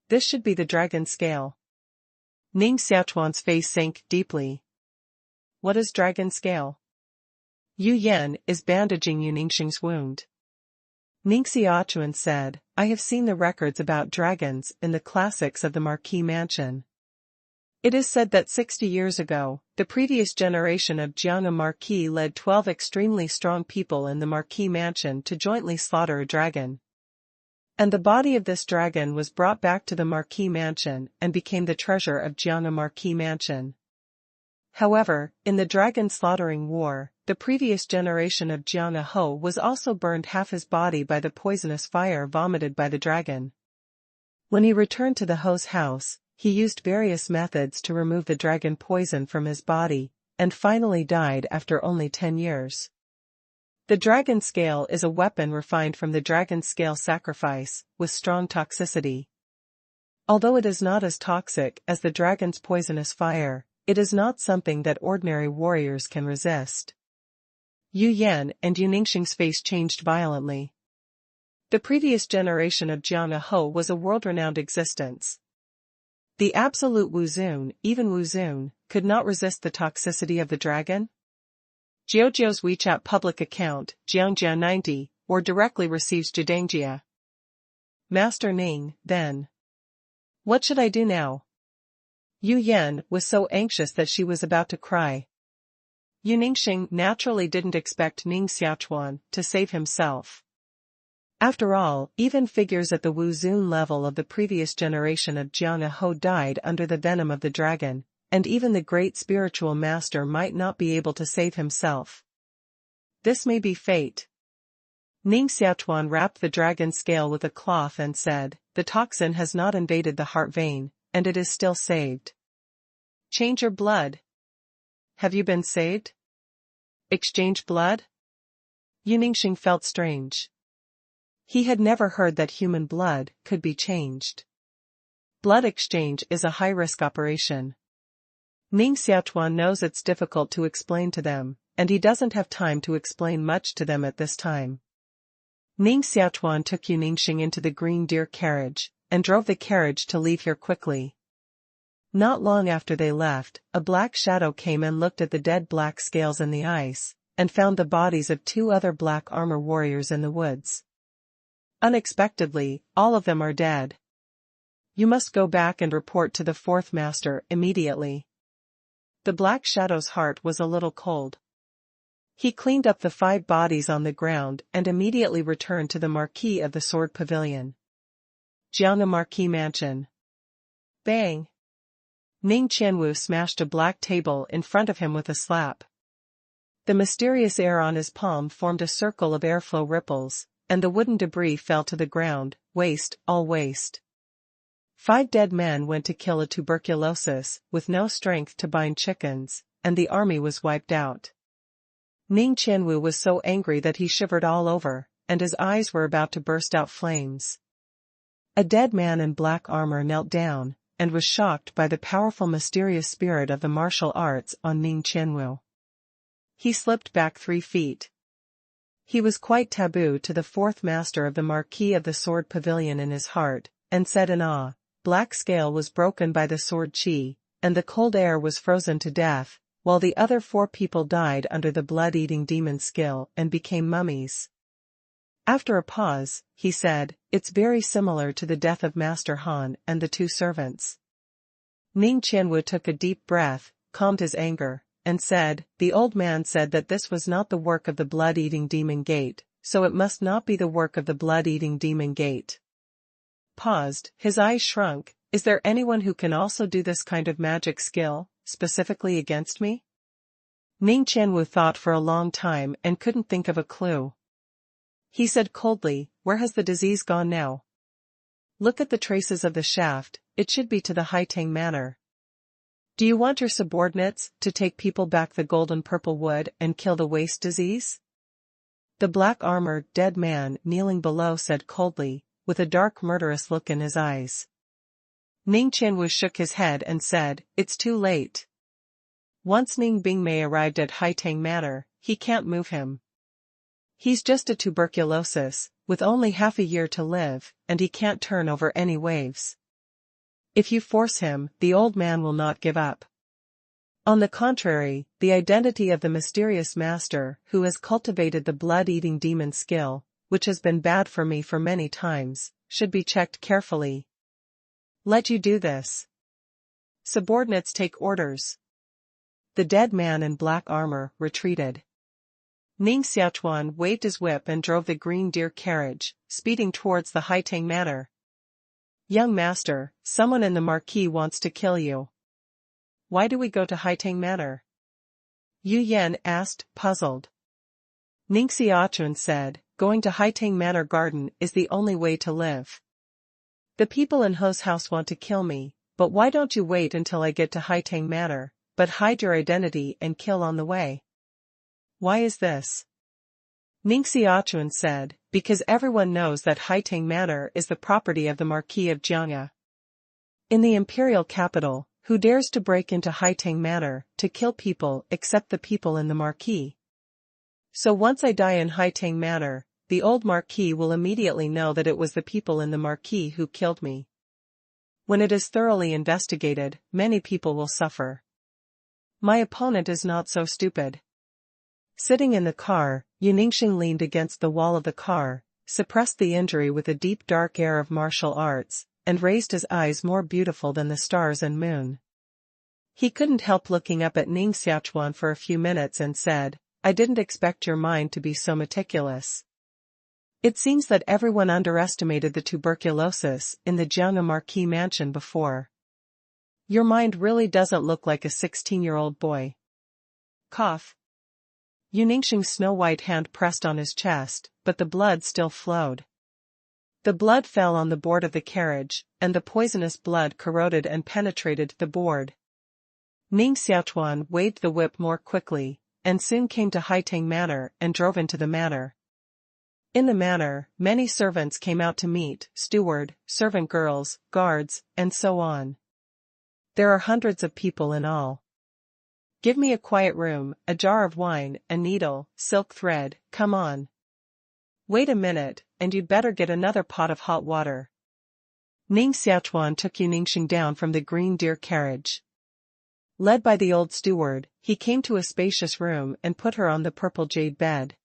This should be the dragon scale. Ning Xiaochuan's face sank deeply. What is dragon scale? Yu Yan is bandaging Yu Ningxing's wound. Ning Xiaochuan said, I have seen the records about dragons in the classics of the Marquis Mansion. It is said that 60 years ago, the previous generation of Jiang Marquis led 12 extremely strong people in the Marquis Mansion to jointly slaughter a dragon. And the body of this dragon was brought back to the Marquis Mansion and became the treasure of Jiang Marquis Mansion. However, in the dragon slaughtering war, the previous generation of Jiang Ho was also burned half his body by the poisonous fire vomited by the dragon. When he returned to the Ho's house, he used various methods to remove the dragon poison from his body, and finally died after only 10 years. The dragon scale is a weapon refined from the dragon scale sacrifice, with strong toxicity. Although it is not as toxic as the dragon's poisonous fire, it is not something that ordinary warriors can resist. Yu Yan and Yu Ningxing's face changed violently. The previous generation of Jiang Ho was a world-renowned existence. The absolute Wuzun, even Wuzun, could not resist the toxicity of the dragon. Jiujiu's WeChat public account, Jiangjia 90, or directly receives Jiu Dang Jia. Master Ning, then. What should I do now? Yu Yan was so anxious that she was about to cry. Yu Ningxing naturally didn't expect Ning Xiaochuan to save himself. After all, even figures at the Wuzun level of the previous generation of Jiang Ho died under the venom of the dragon, and even the great spiritual master might not be able to save himself. This may be fate. Ning Xiaochuan wrapped the dragon scale with a cloth and said, the toxin has not invaded the heart vein, and it is still saved. Change your blood. Have you been saved? Exchange blood? Yu Ningxing felt strange. He had never heard that human blood could be changed. Blood exchange is a high-risk operation. Ning Xiaochuan knows it's difficult to explain to them, and he doesn't have time to explain much to them at this time. Ning Xiaochuan took Yu Ningxing into the green deer carriage, and drove the carriage to leave here quickly. Not long after they left, a black shadow came and looked at the dead black scales in the ice, and found the bodies of 2 other black armor warriors in the woods. Unexpectedly, all of them are dead. You must go back and report to the 4th master immediately. The black shadow's heart was a little cold. He cleaned up the 5 bodies on the ground and immediately returned to the Marquis of the Sword Pavilion. Jiang Marquis Mansion. Bang! Ning Qianwu smashed a black table in front of him with a slap. The mysterious air on his palm formed a circle of airflow ripples, and the wooden debris fell to the ground, waste, all waste. 5 dead men went to kill a tuberculosis, with no strength to bind chickens, and the army was wiped out. Ning Qianwu was so angry that he shivered all over, and his eyes were about to burst out flames. A dead man in black armor knelt down, and was shocked by the powerful mysterious spirit of the martial arts on Ning Qianwu. He slipped back 3 feet. He was quite taboo to the 4th master of the Marquis of the Sword Pavilion in his heart, and said in awe, black scale was broken by the sword chi, and the cold air was frozen to death, while the other 4 people died under the blood-eating demon skill and became mummies. After a pause, he said, it's very similar to the death of Master Han and the 2 servants. Ning Qianwu took a deep breath, calmed his anger, and said, the old man said that this was not the work of the blood-eating demon gate, so it must not be the work of the blood-eating demon gate. Paused, his eyes shrunk, is there anyone who can also do this kind of magic skill, specifically against me? Ning Qianwu thought for a long time and couldn't think of a clue. He said coldly, where has the disease gone now? Look at the traces of the shaft, it should be to the Haitang Manor. Do you want your subordinates to take people back the golden purple wood and kill the waste disease? The black-armored dead man kneeling below said coldly, with a dark murderous look in his eyes. Ning Qianwu shook his head and said, it's too late. Once Ning Bingmei arrived at Haitang Manor, he can't move him. He's just a tuberculosis, with only half a year to live, and he can't turn over any waves. If you force him, the old man will not give up. On the contrary, the identity of the mysterious master who has cultivated the blood-eating demon skill, which has been bad for me for many times, should be checked carefully. Let you do this. Subordinates take orders. The dead man in black armor retreated. Ning Xiaochuan waved his whip and drove the green deer carriage, speeding towards the Haitang manor. Young master, someone in the marquee wants to kill you. Why do we go to Haitang manor? Yu Yan asked, puzzled. Ning Xiaochuan said, going to Haitang manor garden is the only way to live. The people in Ho's house want to kill me, but why don't you wait until I get to Haitang manor, but hide your identity and kill on the way? Why is this? Ning Xiaochuan said, because everyone knows that Haitang manor is the property of the Marquis of Jiangya. In the imperial capital, who dares to break into Haitang manor to kill people except the people in the marquee? So once I die in Haitang manor, the old marquis will immediately know that it was the people in the marquee who killed me. When it is thoroughly investigated, many people will suffer. My opponent is not so stupid. Sitting in the car, Yu Ningxing leaned against the wall of the car, suppressed the injury with a deep dark air of martial arts, and raised his eyes more beautiful than the stars and moon. He couldn't help looking up at Ning Xiaochuan for a few minutes and said, I didn't expect your mind to be so meticulous. It seems that everyone underestimated the tuberculosis in the Jiangya Marquis mansion before. Your mind really doesn't look like a 16-year-old boy. Cough. Yu Ningxing's snow-white hand pressed on his chest, but the blood still flowed. The blood fell on the board of the carriage, and the poisonous blood corroded and penetrated the board. Ning Xiaochuan waved the whip more quickly, and soon came to Haitang manor and drove into the manor. In the manor, many servants came out to meet, steward, servant girls, guards, and so on. There are hundreds of people in all. Give me a quiet room, a jar of wine, a needle, silk thread, come on. Wait a minute, and you'd better get another pot of hot water. Ning Xiaochuan took Yu Ningxing down from the green deer carriage. Led by the old steward, he came to a spacious room and put her on the purple jade bed.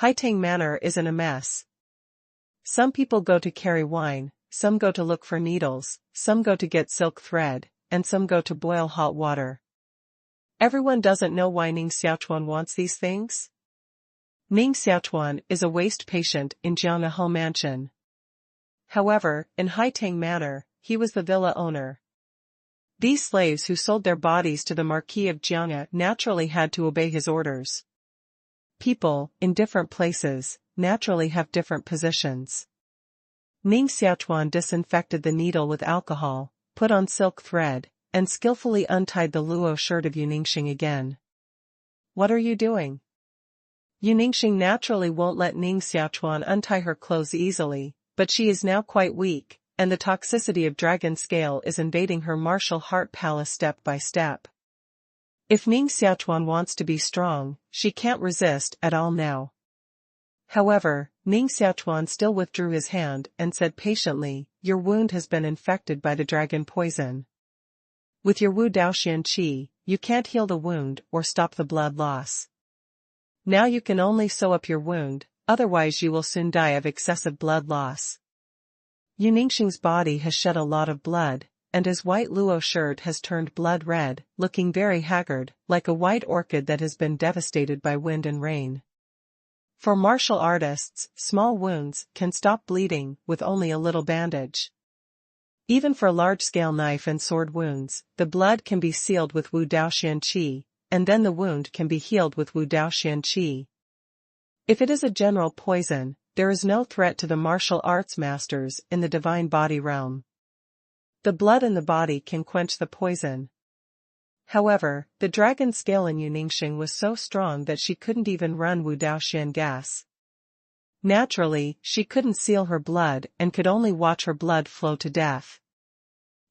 Haitang manor is in a mess. Some people go to carry wine, some go to look for needles, some go to get silk thread, and some go to boil hot water. Everyone doesn't know why Ning Xiaochuan wants these things. Ning Xiaochuan is a waste patient in Jiangya Ho mansion. However, in Haitang manor, he was the villa owner. These slaves who sold their bodies to the Marquis of Jiangya naturally had to obey his orders. People, in different places, naturally have different positions. Ning Xiaochuan disinfected the needle with alcohol, put on silk thread, and skillfully untied the luo shirt of Yu Ningxing again. What are you doing? Yu Ningxing naturally won't let Ning Xiaochuan untie her clothes easily, but she is now quite weak, and the toxicity of dragon scale is invading her martial heart palace step by step. If Ning Xiaochuan wants to be strong, she can't resist at all now. However, Ning Xiaochuan still withdrew his hand and said patiently, your wound has been infected by the dragon poison. With your Wu Daoxian Qi, you can't heal the wound or stop the blood loss. Now you can only sew up your wound, otherwise you will soon die of excessive blood loss. Yu Ningxing's body has shed a lot of blood, and his white luo shirt has turned blood red, looking very haggard, like a white orchid that has been devastated by wind and rain. For martial artists, small wounds can stop bleeding with only a little bandage. Even for large-scale knife and sword wounds, the blood can be sealed with Wu Daoxian Qi, and then the wound can be healed with Wu Daoxian Qi. If it is a general poison, there is no threat to the martial arts masters in the divine body realm. The blood in the body can quench the poison. However, the dragon scale in Yu Ningxing was so strong that she couldn't even run Wu Daoxian gas. Naturally, she couldn't seal her blood and could only watch her blood flow to death.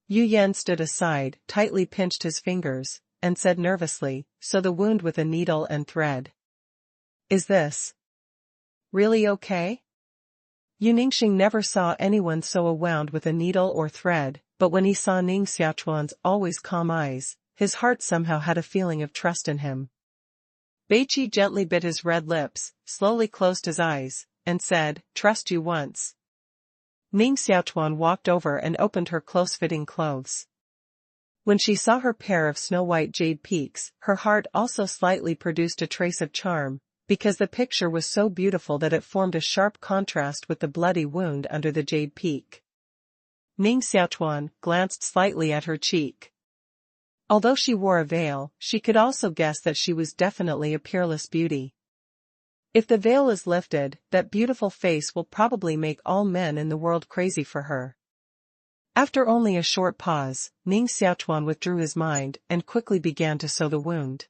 Yu Yan stood aside, tightly pinched his fingers, and said nervously, sew the wound with a needle and thread. Is this Really okay? Yu Ningxing never saw anyone so wound with a needle or thread, but when he saw Ning Xiaochuan's always calm eyes, his heart somehow had a feeling of trust in him. Beiqi gently bit his red lips, slowly closed his eyes, and said, "Trust you once." Ning Xiaochuan walked over and opened her close-fitting clothes. When she saw her pair of snow-white jade peaks, her heart also slightly produced a trace of charm, because the picture was so beautiful that it formed a sharp contrast with the bloody wound under the jade peak. Ning Xiaochuan glanced slightly at her cheek. Although she wore a veil, she could also guess that she was definitely a peerless beauty. If the veil is lifted, that beautiful face will probably make all men in the world crazy for her. After only a short pause, Ning Xiaochuan withdrew his mind and quickly began to sew the wound.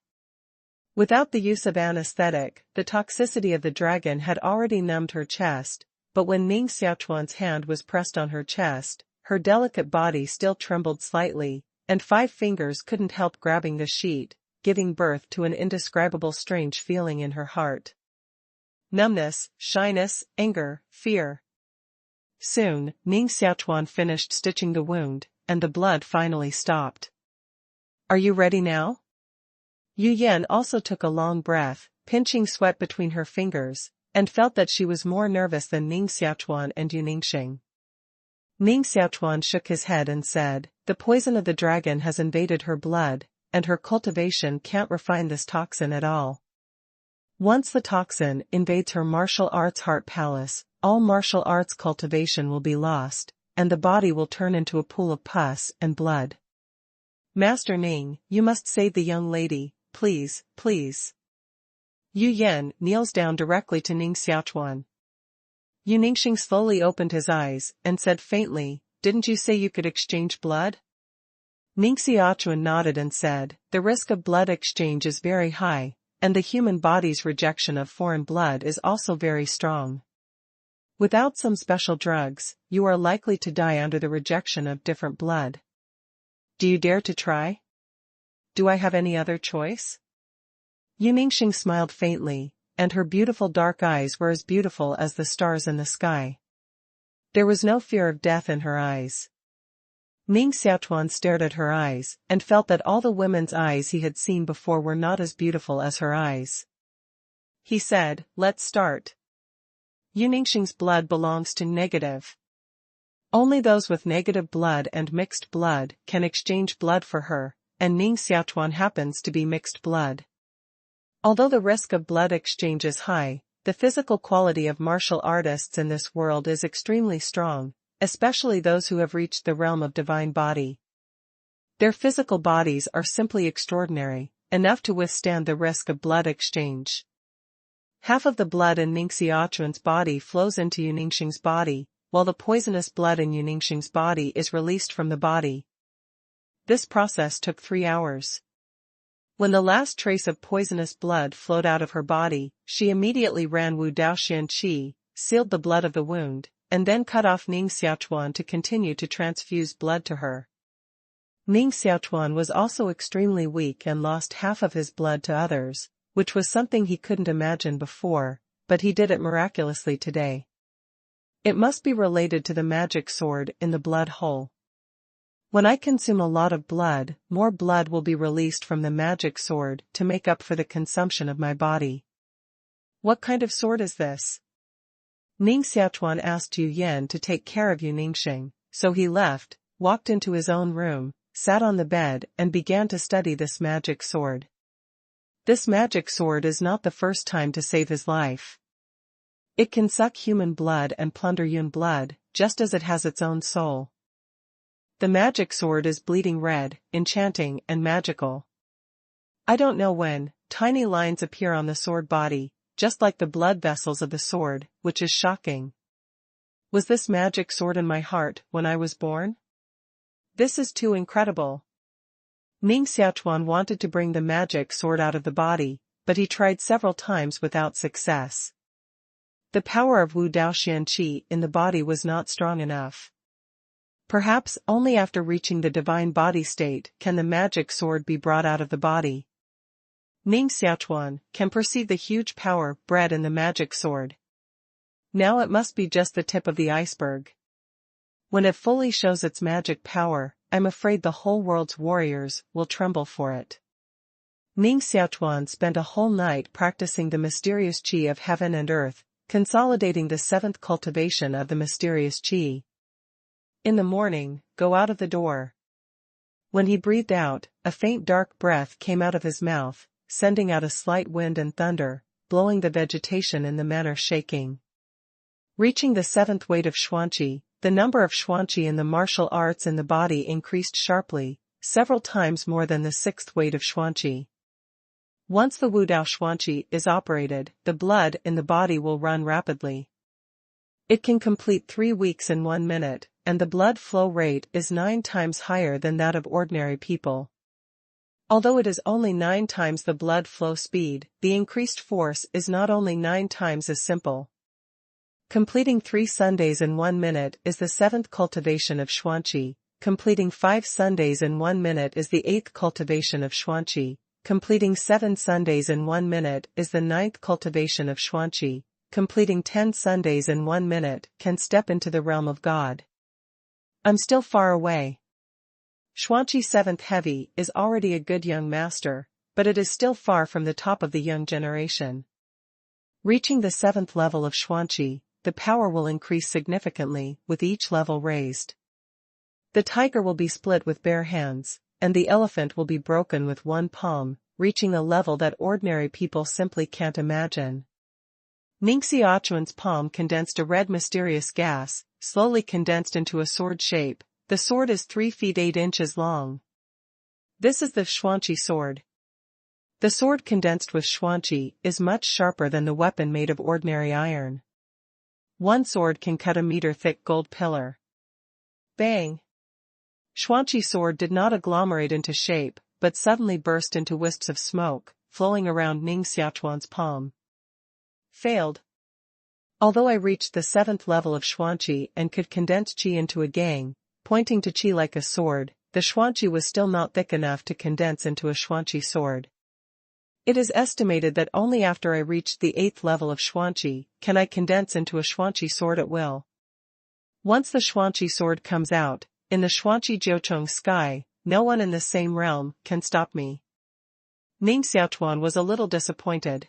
Without the use of anesthetic, the toxicity of the dragon had already numbed her chest, but when Ning Xiaochuan's hand was pressed on her chest, her delicate body still trembled slightly, and 5 fingers couldn't help grabbing the sheet, giving birth to an indescribable strange feeling in her heart. Numbness, shyness, anger, fear. Soon, Ning Xiaochuan finished stitching the wound, and the blood finally stopped. "Are you ready now?" Yu Yan also took a long breath, pinching sweat between her fingers, and felt that she was more nervous than Ning Xiaochuan and Yu Ningxing. Ning Xiaochuan shook his head and said, "The poison of the dragon has invaded her blood, and her cultivation can't refine this toxin at all. Once the toxin invades her martial arts heart palace, all martial arts cultivation will be lost, and the body will turn into a pool of pus and blood. Master Ning, you must save the young lady, please, please." Yu Yan kneels down directly to Ning Xiaochuan. Yu Ningxing slowly opened his eyes and said faintly, "Didn't you say you could exchange blood?" Ning Xiaochuan nodded and said, "The risk of blood exchange is very high, and the human body's rejection of foreign blood is also very strong. Without some special drugs, you are likely to die under the rejection of different blood. Do you dare to try? Do I have any other choice?" Yu Ningxing smiled faintly, and her beautiful dark eyes were as beautiful as the stars in the sky. There was no fear of death in her eyes. Ning Xiaochuan stared at her eyes, and felt that all the women's eyes he had seen before were not as beautiful as her eyes. He said, "Let's start." Yu Ningxing's blood belongs to negative. Only those with negative blood and mixed blood can exchange blood for her, and Ning Xiaochuan happens to be mixed blood. Although the risk of blood exchange is high, the physical quality of martial artists in this world is extremely strong, especially those who have reached the realm of divine body. Their physical bodies are simply extraordinary, enough to withstand the risk of blood exchange. Half of the blood in Ning Xiaochuan's body flows into Yu Ningxing's body, while the poisonous blood in Yu Ningxing's body is released from the body. This process took 3 hours. When the last trace of poisonous blood flowed out of her body, she immediately ran Wu Daoxian Qi, sealed the blood of the wound, and then cut off Ning Xiaochuan to continue to transfuse blood to her. Ning Xiaochuan was also extremely weak and lost half of his blood to others, which was something he couldn't imagine before, but he did it miraculously today. It must be related to the magic sword in the blood hole. When I consume a lot of blood, more blood will be released from the magic sword to make up for the consumption of my body. What kind of sword is this? Ning Xiaochuan asked Yu Yan to take care of Yu Ningxing, so he left, walked into his own room, sat on the bed and began to study this magic sword. This magic sword is not the first time to save his life. It can suck human blood and plunder Yun blood, just as it has its own soul. The magic sword is bleeding red, enchanting and magical. I don't know when, tiny lines appear on the sword body, just like the blood vessels of the sword, which is shocking. Was this magic sword in my heart when I was born? This is too incredible. Ning Xiaochuan wanted to bring the magic sword out of the body, but he tried several times without success. The power of Wu Daoxian Qi in the body was not strong enough. Perhaps only after reaching the divine body state can the magic sword be brought out of the body. Ning Xiaochuan can perceive the huge power bred in the magic sword. Now it must be just the tip of the iceberg. When it fully shows its magic power, I'm afraid the whole world's warriors will tremble for it. Ning Xiaochuan spent a whole night practicing the mysterious qi of heaven and earth, consolidating the seventh cultivation of the mysterious qi. In the morning, go out of the door. When he breathed out, a faint dark breath came out of his mouth, sending out a slight wind and thunder, blowing the vegetation in the manner shaking. Reaching the seventh weight of xuanqi, the number of xuanqi in the martial arts in the body increased sharply, several times more than the sixth weight of xuanqi. Once the Wudao xuanqi is operated, the blood in the body will run rapidly. It can complete 3 weeks in 1 minute, and the blood flow rate is 9 times higher than that of ordinary people. Although it is only 9 times the blood flow speed, the increased force is not only 9 times as simple. Completing 3 Sundays in 1 minute is the 7th cultivation of xuanqi, completing 5 Sundays in 1 minute is the 8th cultivation of xuanqi, completing 7 Sundays in 1 minute is the 9th cultivation of xuanqi, completing 10 Sundays in 1 minute can step into the realm of God. I'm still far away. Xuanqi 7th Heavy is already a good young master, but it is still far from the top of the young generation. Reaching the 7th level of xuanqi, the power will increase significantly with each level raised. The tiger will be split with bare hands, and the elephant will be broken with one palm, reaching a level that ordinary people simply can't imagine. Ning Xiaochuan's palm condensed a red mysterious gas, slowly condensed into a sword shape. The sword is 3 feet 8 inches long. This is the xuanqi sword. The sword condensed with xuanqi is much sharper than the weapon made of ordinary iron. One sword can cut a meter-thick gold pillar. Bang! Xuanqi sword did not agglomerate into shape, but suddenly burst into wisps of smoke, flowing around Ning Xiaochuan's palm. Failed. Although I reached the 7th level of xuanqi and could condense qi into a gang, pointing to qi like a sword, the xuanqi was still not thick enough to condense into a xuanqi sword. It is estimated that only after I reached the 8th level of xuanqi can I condense into a xuanqi sword at will. Once the xuanqi sword comes out, in the xuanqi jiuchong sky, no one in the same realm can stop me. Ning Xiaochuan was a little disappointed.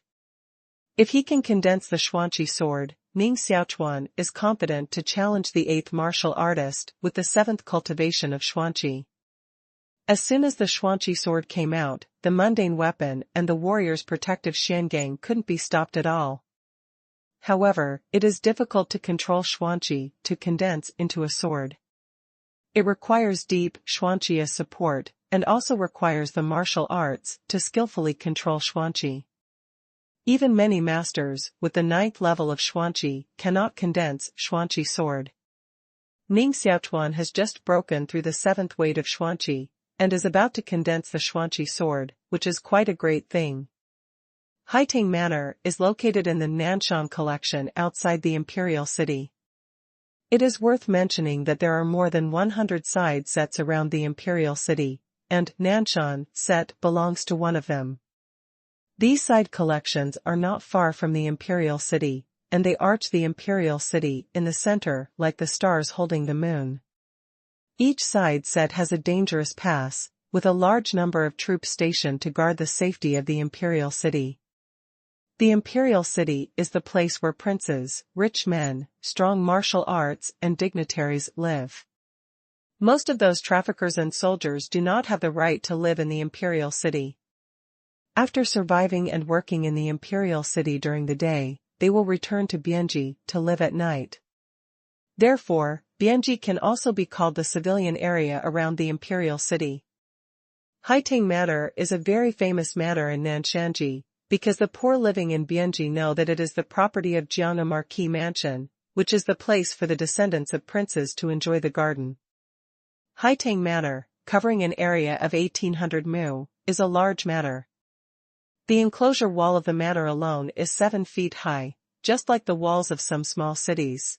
If he can condense the xuanqi sword, Ning Xiaochuan is confident to challenge the 8th martial artist with the 7th cultivation of xuanqi. As soon as the xuanqi sword came out, the mundane weapon and the warrior's protective xiangang couldn't be stopped at all. However, it is difficult to control xuanqi to condense into a sword. It requires deep xuanqi support, and also requires the martial arts to skillfully control xuanqi. Even many masters, with the 9th level of xuanqi, cannot condense xuanqi sword. Ning Xiaochuan has just broken through the 7th weight of xuanqi, and is about to condense the xuanqi sword, which is quite a great thing. Haitang Manor is located in the Nanshan collection outside the imperial city. It is worth mentioning that there are more than 100 side sets around the imperial city, and Nanshan set belongs to one of them. These side collections are not far from the imperial city, and they arch the imperial city in the center like the stars holding the moon. Each side set has a dangerous pass, with a large number of troops stationed to guard the safety of the imperial city. The imperial city is the place where princes, rich men, strong martial arts and dignitaries live. Most of those traffickers and soldiers do not have the right to live in the imperial city. After surviving and working in the imperial city during the day, they will return to Bianji to live at night. Therefore, Bianji can also be called the civilian area around the imperial city. Haitang Manor is a very famous manor in Nanshanji, because the poor living in Bianji know that it is the property of Jiang Marquis Mansion, which is the place for the descendants of princes to enjoy the garden. Haitang Manor, covering an area of 1800 mu, is a large manor. The enclosure wall of the manor alone is 7 feet high, just like the walls of some small cities.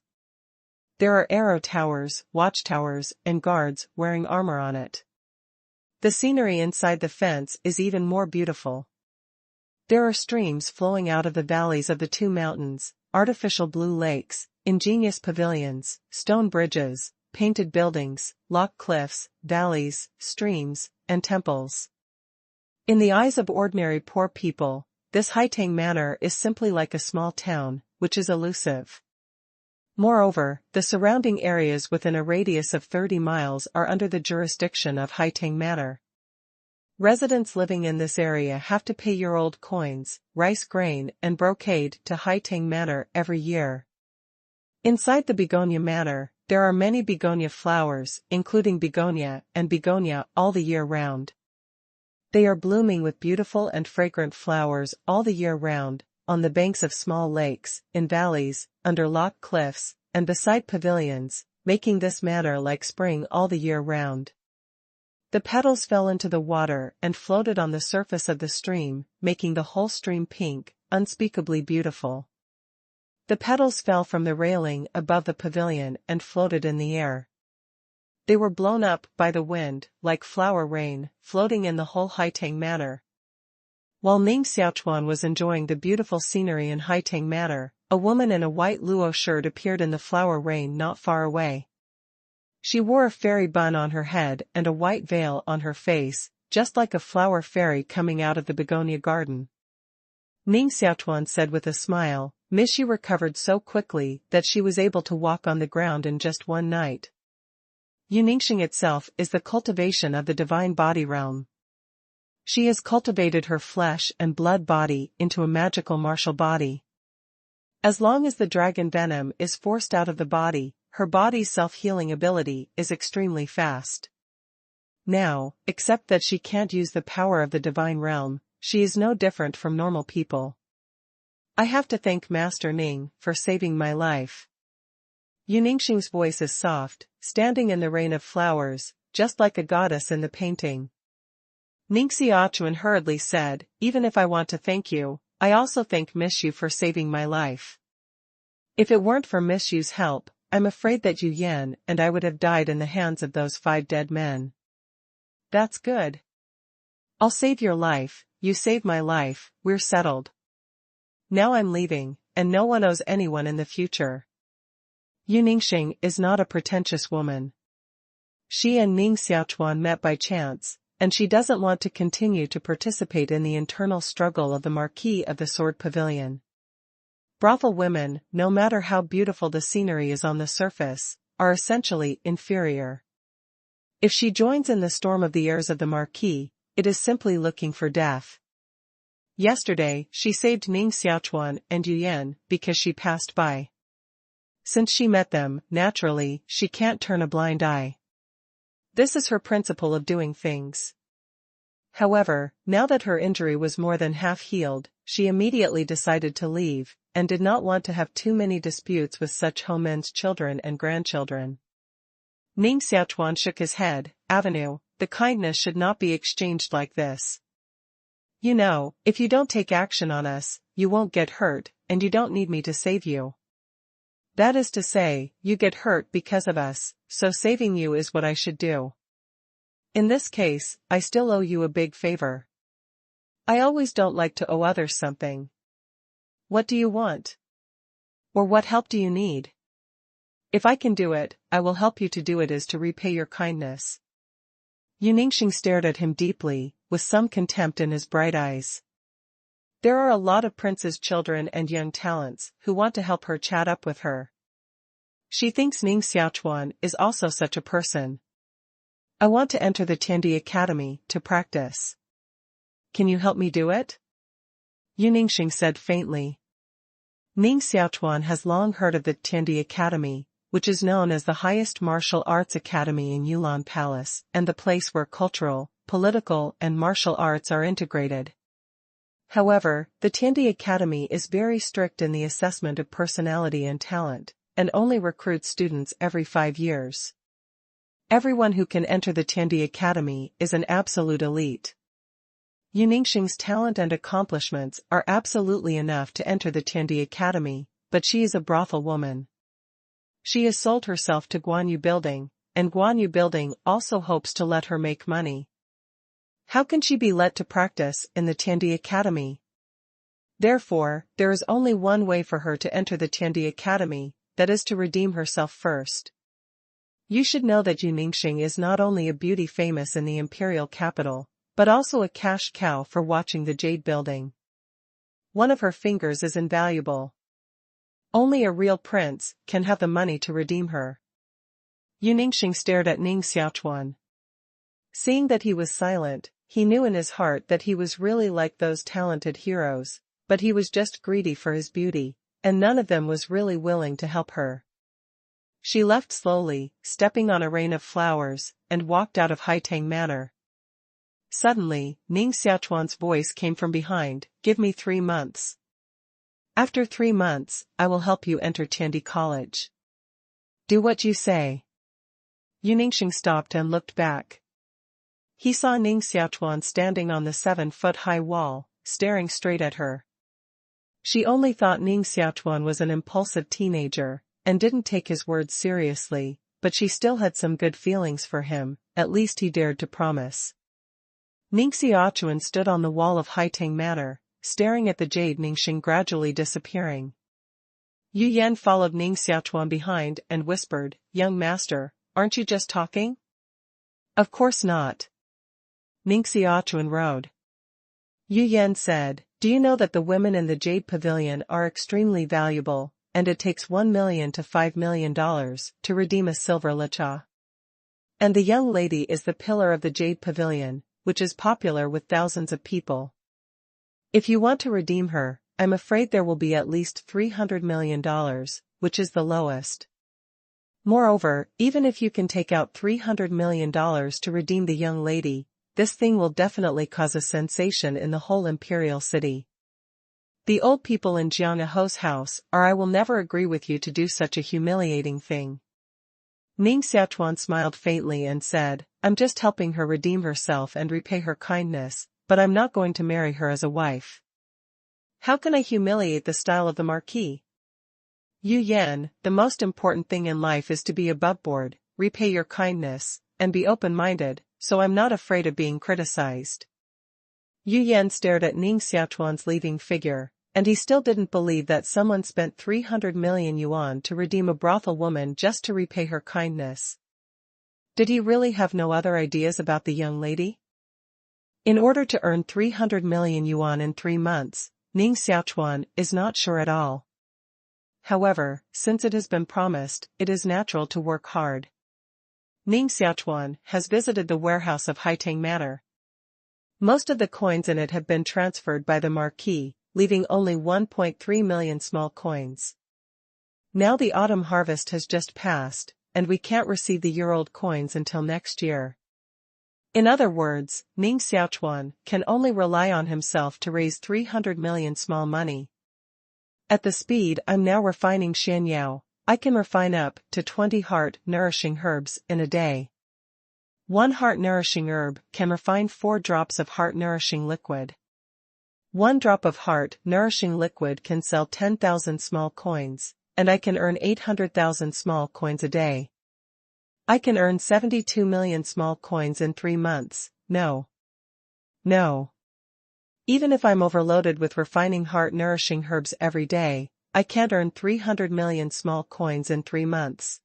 There are arrow towers, watchtowers, and guards wearing armor on it. The scenery inside the fence is even more beautiful. There are streams flowing out of the valleys of the 2 mountains, artificial blue lakes, ingenious pavilions, stone bridges, painted buildings, locked cliffs, valleys, streams, and temples. In the eyes of ordinary poor people, this Haitang manor is simply like a small town, which is elusive. Moreover, the surrounding areas within a radius of 30 miles are under the jurisdiction of Haitang manor. Residents living in this area have to pay year-old coins, rice grain and brocade to Haitang manor every year. Inside the begonia manor, there are many begonia flowers, including begonia and begonia all the year round. They are blooming with beautiful and fragrant flowers all the year round, on the banks of small lakes, in valleys, under locked cliffs, and beside pavilions, making this manor like spring all the year round. The petals fell into the water and floated on the surface of the stream, making the whole stream pink, unspeakably beautiful. The petals fell from the railing above the pavilion and floated in the air. They were blown up by the wind, like flower rain, floating in the whole Haitang manor. While Ning Xiaochuan was enjoying the beautiful scenery in Haitang manor, a woman in a white luo shirt appeared in the flower rain not far away. She wore a fairy bun on her head and a white veil on her face, just like a flower fairy coming out of the begonia garden. Ning Xiaochuan said with a smile, "Miss, you recovered so quickly that she was able to walk on the ground in just one night." Yuningxing itself is the cultivation of the divine body realm. She has cultivated her flesh and blood body into a magical martial body. As long as the dragon venom is forced out of the body, her body's self-healing ability is extremely fast. Now, except that she can't use the power of the divine realm, she is no different from normal people. I have to thank Master Ning for saving my life. Yuningxing's voice is soft, standing in the rain of flowers, just like a goddess in the painting. Ning Xiaochuan hurriedly said, "Even if I want to thank you, I also thank Miss Yu for saving my life. If it weren't for Miss Yu's help, I'm afraid that Yu Yan and I would have died in the hands of those 5 dead men." "That's good. I'll save your life, you save my life, we're settled. Now I'm leaving, and no one owes anyone in the future." Yuningxing is not a pretentious woman. She and Ning Xiaochuan met by chance, and she doesn't want to continue to participate in the internal struggle of the Marquis of the Sword Pavilion. Brothel women, no matter how beautiful the scenery is on the surface, are essentially inferior. If she joins in the storm of the heirs of the Marquis, it is simply looking for death. Yesterday, she saved Ning Xiaochuan and Yu Yan because she passed by. Since she met them, naturally, she can't turn a blind eye. This is her principle of doing things. However, now that her injury was more than half healed, she immediately decided to leave, and did not want to have too many disputes with such Homen's children and grandchildren. Ning Xiaochuan shook his head. "Avenue, the kindness should not be exchanged like this. You know, if you don't take action on us, you won't get hurt, and you don't need me to save you. That is to say, you get hurt because of us, so saving you is what I should do. In this case, I still owe you a big favor. I always don't like to owe others something. What do you want? Or what help do you need? If I can do it, I will help you to do it as to repay your kindness." Yuningxing stared at him deeply, with some contempt in his bright eyes. There are a lot of prince's children and young talents who want to help her chat up with her. She thinks Ning Xiaochuan is also such a person. "I want to enter the Tiandi Academy to practice. Can you help me do it?" Yuningxing said faintly. Ning Xiaochuan has long heard of the Tiandi Academy, which is known as the highest martial arts academy in Yulan Palace, and the place where cultural, political and martial arts are integrated. However, the Tiandi Academy is very strict in the assessment of personality and talent, and only recruits students every 5 years. Everyone who can enter the Tiandi Academy is an absolute elite. Yuningxing's talent and accomplishments are absolutely enough to enter the Tiandi Academy, but she is a brothel woman. She has sold herself to Guanyu Building, and Guanyu Building also hopes to let her make money. How can she be let to practice in the Tiandi Academy? Therefore, there is only one way for her to enter the Tiandi Academy, that is to redeem herself first. You should know that Yu Ningxing is not only a beauty famous in the imperial capital, but also a cash cow for watching the Jade building. One of her fingers is invaluable. Only a real prince can have the money to redeem her. Yu Ningxing stared at Ning Xiaochuan. Seeing that he was silent, he knew in his heart that he was really like those talented heroes, but he was just greedy for his beauty, and none of them was really willing to help her. She left slowly, stepping on a rain of flowers, and walked out of Haitang Manor. Suddenly, Ning Xiaochuan's voice came from behind, "Give me 3 months. After 3 months, I will help you enter Tiandi College. Do what you say." Yu Ningxing stopped and looked back. He saw Ning Xiaochuan standing on the 7-foot-high wall, staring straight at her. She only thought Ning Xiaochuan was an impulsive teenager, and didn't take his words seriously, but she still had some good feelings for him, at least he dared to promise. Ning Xiaochuan stood on the wall of Haitang Manor, staring at the Jade Ningxing gradually disappearing. Yu Yan followed Ning Xiaochuan behind and whispered, "Young master, aren't you just talking?" "Of course not." Ning Xiaochuan rowed. Yu Yan said, "Do you know that the women in the Jade Pavilion are extremely valuable, and it takes $1 million to $5 million to redeem a silver licha? And the young lady is the pillar of the Jade Pavilion, which is popular with thousands of people. If you want to redeem her, I'm afraid there will be at least $300 million, which is the lowest. Moreover, even if you can take out $300 million to redeem the young lady, this thing will definitely cause a sensation in the whole imperial city. The old people in Jiang Aho's house, or I will never agree with you to do such a humiliating thing." Ning Xiaochuan smiled faintly and said, "I'm just helping her redeem herself and repay her kindness, but I'm not going to marry her as a wife. How can I humiliate the style of the marquis? Yu Yan, the most important thing in life is to be aboveboard, repay your kindness, and be open-minded, so I'm not afraid of being criticized." Yu Yan stared at Ning Xiaochuan's leaving figure, and he still didn't believe that someone spent 300 million yuan to redeem a brothel woman just to repay her kindness. Did he really have no other ideas about the young lady? In order to earn 300 million yuan in 3 months, Ning Xiaochuan is not sure at all. However, since it has been promised, it is natural to work hard. Ning Xiaochuan has visited the warehouse of Haitang Manor. Most of the coins in it have been transferred by the marquis, leaving only 1.3 million small coins. Now the autumn harvest has just passed, and we can't receive the year-old coins until next year. In other words, Ning Xiaochuan can only rely on himself to raise 300 million small money. At the speed I'm now refining Xianyao, I can refine up to 20 heart-nourishing herbs in a day. 1 heart-nourishing herb can refine 4 drops of heart-nourishing liquid. 1 drop of heart-nourishing liquid can sell 10,000 small coins, and I can earn 800,000 small coins a day. I can earn 72 million small coins in 3 months, no. Even if I'm overloaded with refining heart-nourishing herbs every day, I can't earn 300 million small coins in 3 months.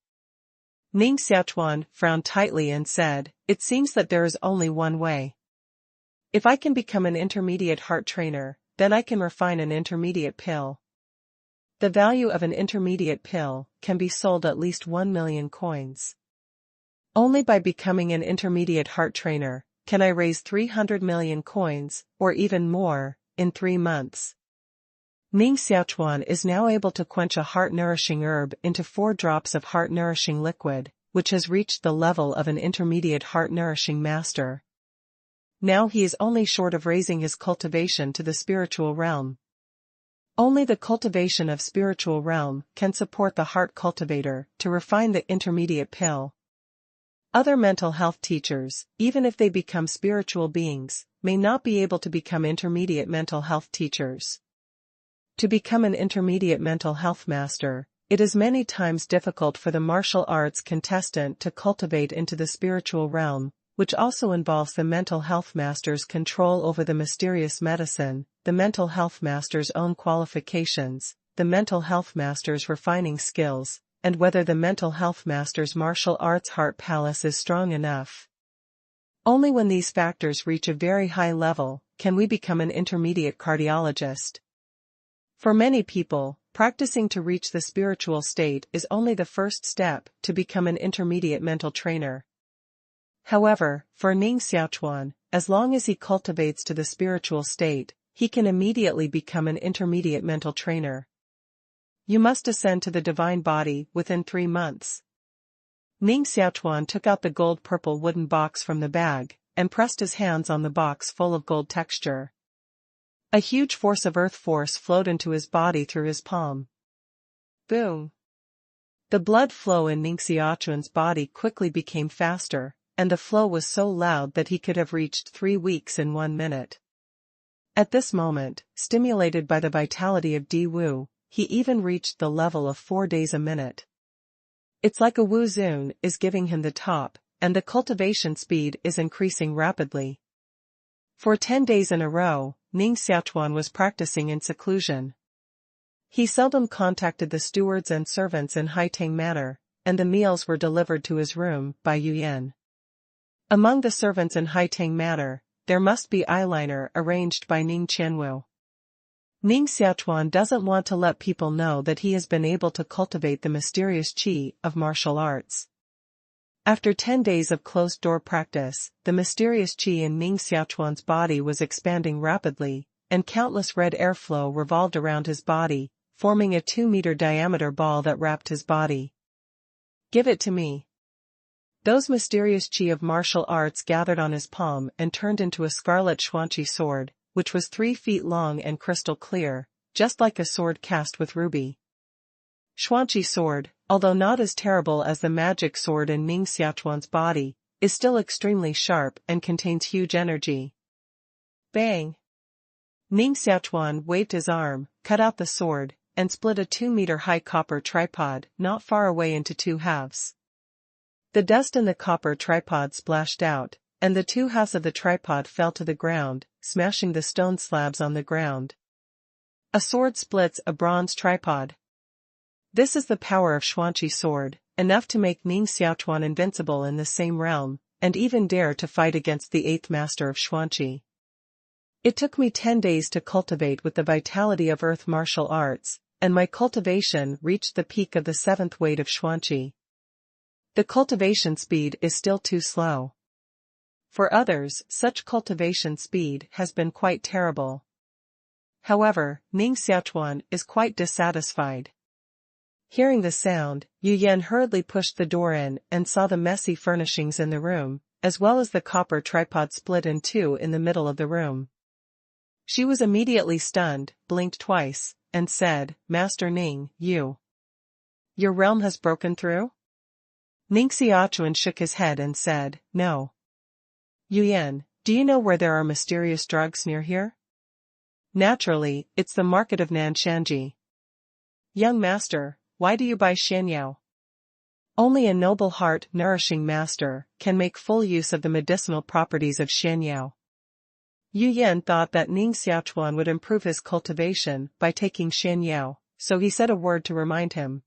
Ning Xiaochuan frowned tightly and said, "It seems that there is only one way. If I can become an intermediate heart trainer, then I can refine an intermediate pill. The value of an intermediate pill can be sold at least 1 million coins. Only by becoming an intermediate heart trainer can I raise 300 million coins, or even more, in 3 months." Ning Xiaochuan is now able to quench a heart-nourishing herb into 4 drops of heart-nourishing liquid, which has reached the level of an intermediate heart-nourishing master. Now he is only short of raising his cultivation to the spiritual realm. Only the cultivation of spiritual realm can support the heart cultivator to refine the intermediate pill. Other mental health teachers, even if they become spiritual beings, may not be able to become intermediate mental health teachers. To become an intermediate mental health master, it is many times difficult for the martial arts contestant to cultivate into the spiritual realm, which also involves the mental health master's control over the mysterious medicine, the mental health master's own qualifications, the mental health master's refining skills, and whether the mental health master's martial arts heart palace is strong enough. Only when these factors reach a very high level can we become an intermediate cardiologist. For many people, practicing to reach the spiritual state is only the first step to become an intermediate mental trainer. However, for Ning Xiaochuan, as long as he cultivates to the spiritual state, he can immediately become an intermediate mental trainer. You must ascend to the divine body within 3 months. Ning Xiaochuan took out the gold-purple wooden box from the bag, and pressed his hands on the box full of gold texture. A huge force of earth force flowed into his body through his palm. Boom! The blood flow in Ning Xiaochuan's body quickly became faster, and the flow was so loud that he could have reached 3 weeks in 1 minute. At this moment, stimulated by the vitality of Di Wu, he even reached the level of 4 days a minute. It's like a Wu Zun is giving him the top, and the cultivation speed is increasing rapidly. For 10 days in a row, Ning Xiaochuan was practicing in seclusion. He seldom contacted the stewards and servants in Haitang manner, and the meals were delivered to his room by Yu Yan. Among the servants in Haitang manner, there must be eyeliner arranged by Ning Qianwu. Ning Xiaochuan doesn't want to let people know that he has been able to cultivate the mysterious qi of martial arts. After 10 days of closed-door practice, the mysterious qi in Ning Xiaochuan's body was expanding rapidly, and countless red airflow revolved around his body, forming a 2-meter diameter ball that wrapped his body. Give it to me. Those mysterious qi of martial arts gathered on his palm and turned into a scarlet xuanqi sword, which was 3 feet long and crystal clear, just like a sword cast with ruby. Xuanqi sword, although not as terrible as the magic sword in Ning Xiaochuan's body, is still extremely sharp and contains huge energy. Bang! Ning Xiaochuan waved his arm, cut out the sword, and split a 2-meter-high copper tripod not far away into 2 halves. The dust in the copper tripod splashed out, and the 2 halves of the tripod fell to the ground, smashing the stone slabs on the ground. A sword splits a bronze tripod. This is the power of xuanqi sword, enough to make Ning Xiaochuan invincible in the same realm, and even dare to fight against the 8th master of xuanqi. It took me 10 days to cultivate with the vitality of earth martial arts, and my cultivation reached the peak of the 7th weight of xuanqi. The cultivation speed is still too slow. For others, such cultivation speed has been quite terrible. However, Ning Xiaochuan is quite dissatisfied. Hearing the sound, Yu Yan hurriedly pushed the door in and saw the messy furnishings in the room, as well as the copper tripod split in 2 in the middle of the room. She was immediately stunned, blinked twice, and said, "Master Ning, your realm has broken through?" Ning Xiaochuan shook his head and said, "No." "Yu Yan, do you know where there are mysterious drugs near here?" "Naturally, it's the market of Nanshanji." "Young master, why do you buy Xianyao?" "Only a noble heart nourishing master can make full use of the medicinal properties of Xianyao." Yu Yan thought that Ning Xiaochuan would improve his cultivation by taking Xianyao, so he said a word to remind him.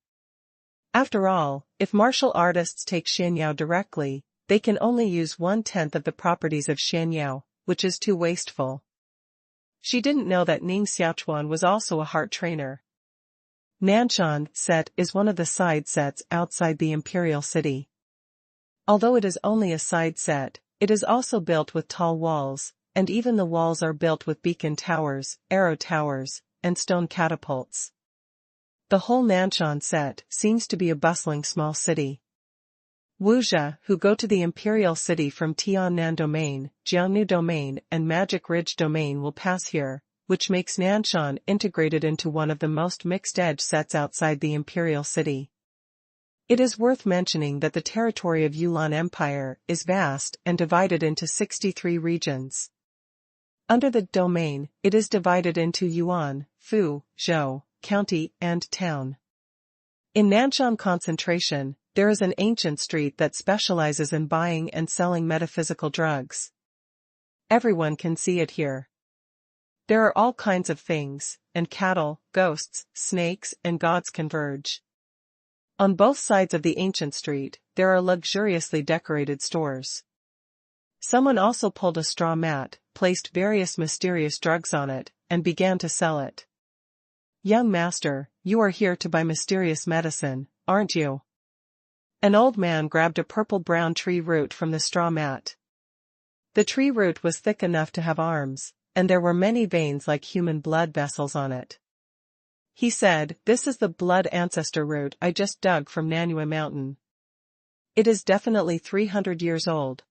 After all, if martial artists take Xianyao directly, they can only use 1/10 of the properties of Xianyao, which is too wasteful. She didn't know that Ning Xiaochuan was also a heart trainer. Nanshan set is one of the side sets outside the imperial city. Although it is only a side set, it is also built with tall walls, and even the walls are built with beacon towers, arrow towers, and stone catapults. The whole Nanshan set seems to be a bustling small city. Wuxia, who go to the imperial city from Tiannan Domain, Jiangnu Domain and Magic Ridge Domain will pass here, which makes Nanshan integrated into one of the most mixed-edge sets outside the imperial city. It is worth mentioning that the territory of Yulan Empire is vast and divided into 63 regions. Under the domain, it is divided into Yuan, Fu, Zhou, county, and town. In Nanshan concentration, there is an ancient street that specializes in buying and selling metaphysical drugs. Everyone can see it here. There are all kinds of things, and cattle, ghosts, snakes, and gods converge. On both sides of the ancient street, there are luxuriously decorated stores. Someone also pulled a straw mat, placed various mysterious drugs on it, and began to sell it. "Young master, you are here to buy mysterious medicine, aren't you?" An old man grabbed a purple-brown tree root from the straw mat. The tree root was thick enough to have arms, and there were many veins like human blood vessels on it. He said, "This is the blood ancestor root I just dug from Nanyue Mountain. It is definitely 300 years old.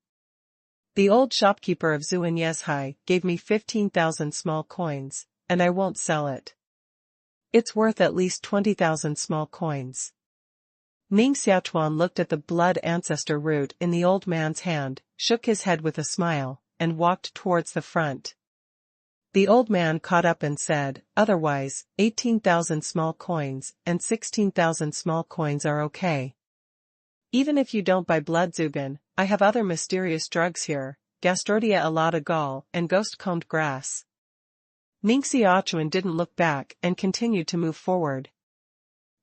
The old shopkeeper of Zuanyezhai gave me 15,000 small coins, and I won't sell it. It's worth at least 20,000 small coins." Ning Xiaochuan looked at the blood ancestor root in the old man's hand, shook his head with a smile, and walked towards the front. The old man caught up and said, "Otherwise, 18,000 small coins and 16,000 small coins are okay. Even if you don't buy blood Zugan, I have other mysterious drugs here, Gastrodia alata gall and ghost-combed grass." Ning Xiaochuan didn't look back and continued to move forward.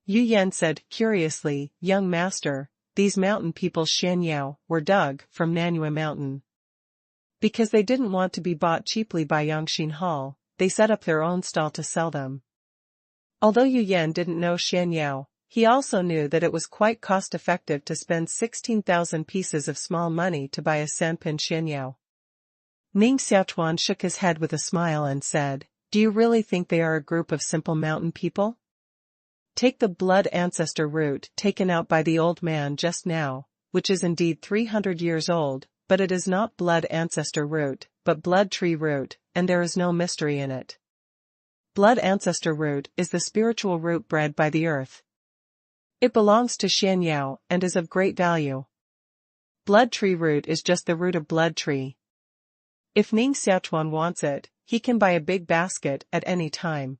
Yu Yan said curiously, "Young master, these mountain people Xianyao were dug from Nanyue Mountain. Because they didn't want to be bought cheaply by Yangxin Hall, they set up their own stall to sell them." Although Yu Yan didn't know Xianyao, he also knew that it was quite cost-effective to spend 16,000 pieces of small money to buy a Sanpin Xianyao. Ning Xiaochuan shook his head with a smile and said, "Do you really think they are a group of simple mountain people? Take the blood ancestor root taken out by the old man just now, which is indeed 300 years old, but it is not blood ancestor root, but blood tree root, and there is no mystery in it. Blood ancestor root is the spiritual root bred by the earth. It belongs to Xianyao and is of great value. Blood tree root is just the root of blood tree. If Ning Xiaochuan wants it, he can buy a big basket at any time."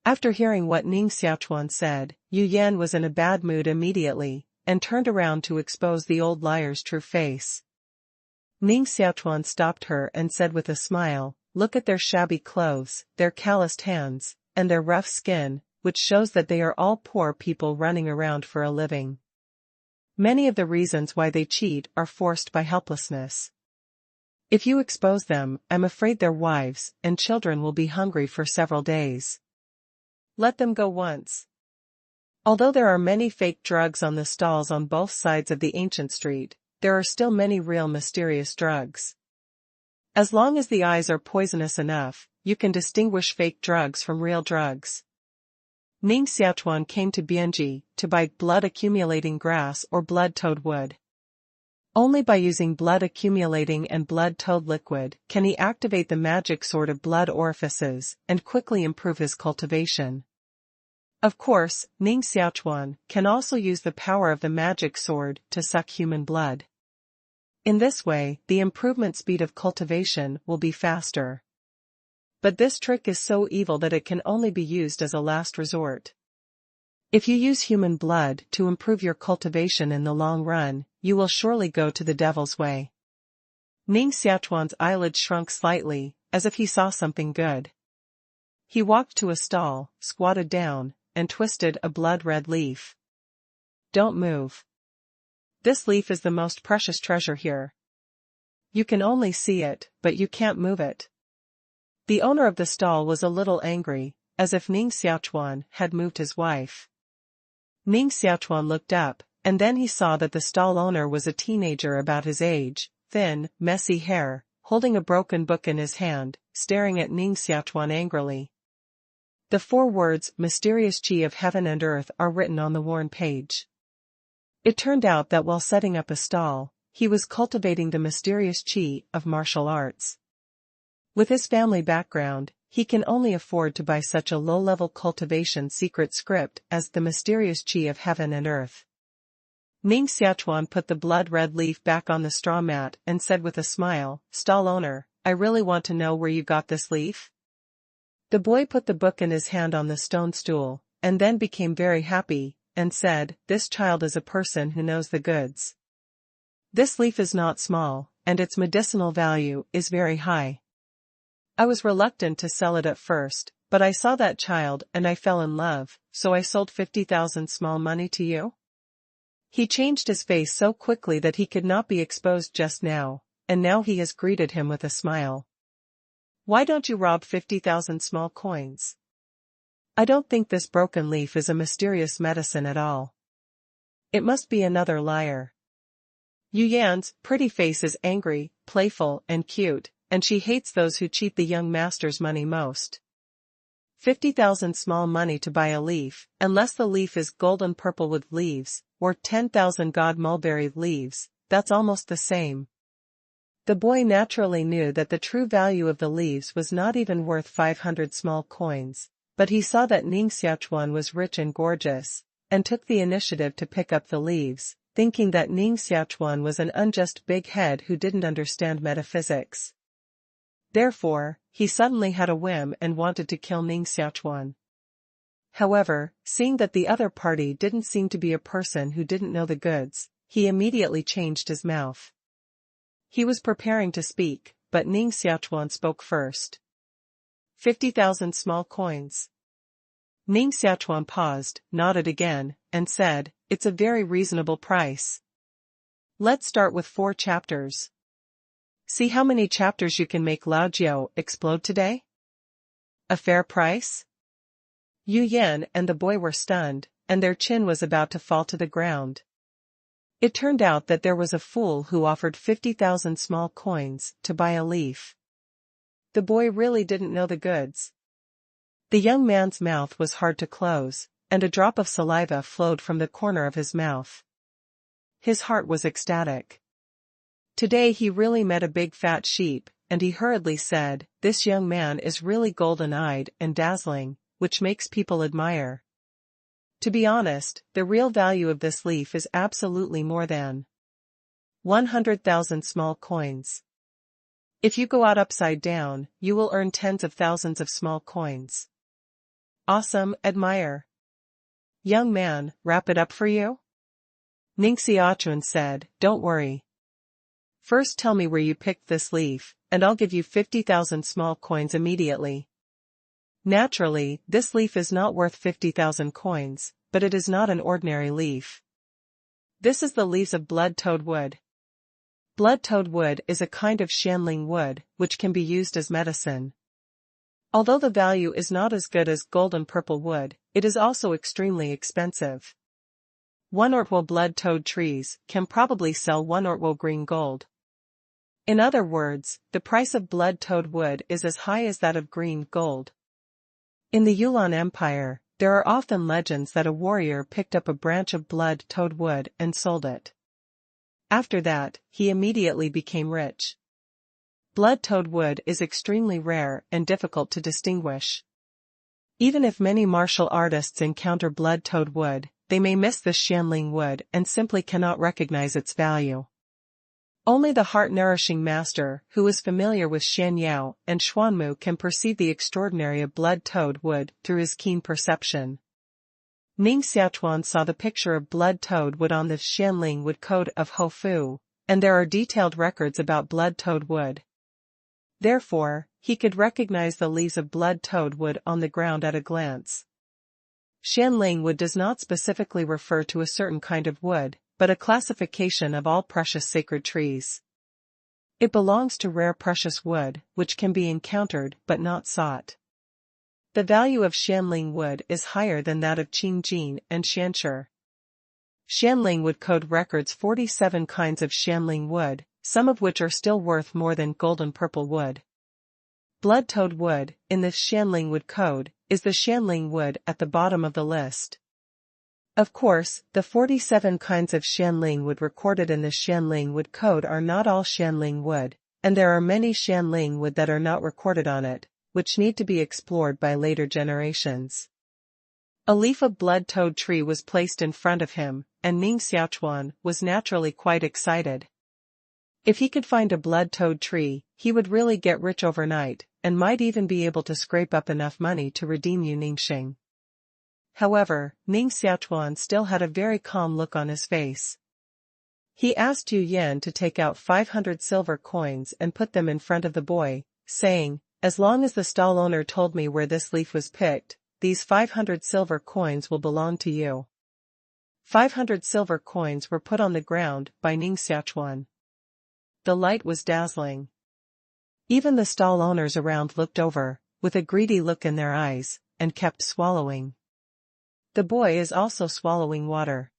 After hearing what Ning Xiaochuan said, Yu Yan was in a bad mood immediately, and turned around to expose the old liar's true face. Ning Xiaochuan stopped her and said with a smile, "Look at their shabby clothes, their calloused hands, and their rough skin, which shows that they are all poor people running around for a living. Many of the reasons why they cheat are forced by helplessness. If you expose them, I'm afraid their wives and children will be hungry for several days. Let them go once." Although there are many fake drugs on the stalls on both sides of the ancient street, there are still many real mysterious drugs. As long as the eyes are poisonous enough, you can distinguish fake drugs from real drugs. Ning Xiaochuan came to Bianji to buy blood-accumulating grass or blood-toad wood. Only by using blood-accumulating and blood-toad liquid can he activate the magic sword of blood orifices and quickly improve his cultivation. Of course, Ning Xiaochuan can also use the power of the magic sword to suck human blood. In this way, the improvement speed of cultivation will be faster. But this trick is so evil that it can only be used as a last resort. If you use human blood to improve your cultivation in the long run, you will surely go to the devil's way. Ning Xiaochuan's eyelids shrunk slightly, as if he saw something good. He walked to a stall, squatted down, and twisted a blood-red leaf. "Don't move. This leaf is the most precious treasure here. You can only see it, but you can't move it." The owner of the stall was a little angry, as if Ning Xiaochuan had moved his wife. Ning Xiaochuan looked up, and then he saw that the stall owner was a teenager about his age, thin, messy hair, holding a broken book in his hand, staring at Ning Xiaochuan angrily. The 4 words, "Mysterious Qi of Heaven and Earth," are written on the worn page. It turned out that while setting up a stall, he was cultivating the mysterious Qi of martial arts. With his family background, he can only afford to buy such a low-level cultivation secret script as the Mysterious Qi of Heaven and Earth. Ning Xiaochuan put the blood-red leaf back on the straw mat and said with a smile, "Stall owner, I really want to know where you got this leaf?" The boy put the book in his hand on the stone stool, and then became very happy, and said, "This child is a person who knows the goods. This leaf is not small, and its medicinal value is very high. I was reluctant to sell it at first, but I saw that child and I fell in love, so I sold 50,000 small money to you." He changed his face so quickly that he could not be exposed just now, and now he has greeted him with a smile. "Why don't you rob 50,000 small coins? I don't think this broken leaf is a mysterious medicine at all. It must be another liar." Yu Yan's pretty face is angry, playful, and cute, and she hates those who cheat the young master's money most. 50,000 small money to buy a leaf, unless the leaf is golden purple with leaves, or 10,000 god mulberry leaves, that's almost the same. The boy naturally knew that the true value of the leaves was not even worth 500 small coins, but he saw that Ning Xiaochuan was rich and gorgeous, and took the initiative to pick up the leaves, thinking that Ning Xiaochuan was an unjust big head who didn't understand metaphysics. Therefore, he suddenly had a whim and wanted to kill Ning Xiaochuan. However, seeing that the other party didn't seem to be a person who didn't know the goods, he immediately changed his mouth. He was preparing to speak, but Ning Xiaochuan spoke first. 50,000 small coins. Ning Xiaochuan paused, nodded again, and said, "It's a very reasonable price. Let's start with 4 chapters. See how many chapters you can make Lao Jiao explode today? A fair price?" Yu Yan and the boy were stunned, and their chin was about to fall to the ground. It turned out that there was a fool who offered 50,000 small coins to buy a leaf. The boy really didn't know the goods. The young man's mouth was hard to close, and a drop of saliva flowed from the corner of his mouth. His heart was ecstatic. Today he really met a big fat sheep, and he hurriedly said, "This young man is really golden-eyed and dazzling, which makes people admire. To be honest, the real value of this leaf is absolutely more than 100,000 small coins. If you go out upside down, you will earn tens of thousands of small coins. Awesome, admire. Young man, wrap it up for you?" Ning Xiaochuan said, "Don't worry. First tell me where you picked this leaf, and I'll give you 50,000 small coins immediately." Naturally, this leaf is not worth 50,000 coins, but it is not an ordinary leaf. This is the leaves of blood-toad wood. Blood-toad wood is a kind of shanling wood, which can be used as medicine. Although the value is not as good as golden purple wood, it is also extremely expensive. 1 ortwo blood-toad trees can probably sell 1 ortwo green gold. In other words, the price of blood-toad wood is as high as that of green gold. In the Yulan Empire, there are often legends that a warrior picked up a branch of blood-toad wood and sold it. After that, he immediately became rich. Blood-toad wood is extremely rare and difficult to distinguish. Even if many martial artists encounter blood-toad wood, they may miss this shanling wood and simply cannot recognize its value. Only the heart-nourishing master, who is familiar with Shan Yao and Xuanmu, can perceive the extraordinary of blood-toad wood through his keen perception. Ning Xiaochuan saw the picture of blood-toad wood on the Shanling wood code of Hofu, and there are detailed records about blood-toad wood. Therefore, he could recognize the leaves of blood-toad wood on the ground at a glance. Shanling wood does not specifically refer to a certain kind of wood, but a classification of all precious sacred trees. It belongs to rare precious wood, which can be encountered but not sought. The value of Shanling wood is higher than that of Qingjin and Shanshi. Shanling wood code records 47 kinds of Shanling wood, some of which are still worth more than golden purple wood. Blood-toad wood, in this Shanling wood code, is the Shanling wood at the bottom of the list. Of course, the 47 kinds of Shanling wood recorded in the Shanling wood code are not all Shanling wood, and there are many Shanling wood that are not recorded on it, which need to be explored by later generations. A leaf of blood-toad tree was placed in front of him, and Ning Xiaochuan was naturally quite excited. If he could find a blood-toad tree, he would really get rich overnight, and might even be able to scrape up enough money to redeem Yu Ningxing. However, Ning Xiaochuan still had a very calm look on his face. He asked Yu Yan to take out 500 silver coins and put them in front of the boy, saying, "As long as the stall owner told me where this leaf was picked, these 500 silver coins will belong to you." 500 silver coins were put on the ground by Ning Xiaochuan. The light was dazzling. Even the stall owners around looked over, with a greedy look in their eyes, and kept swallowing. The boy is also swallowing water.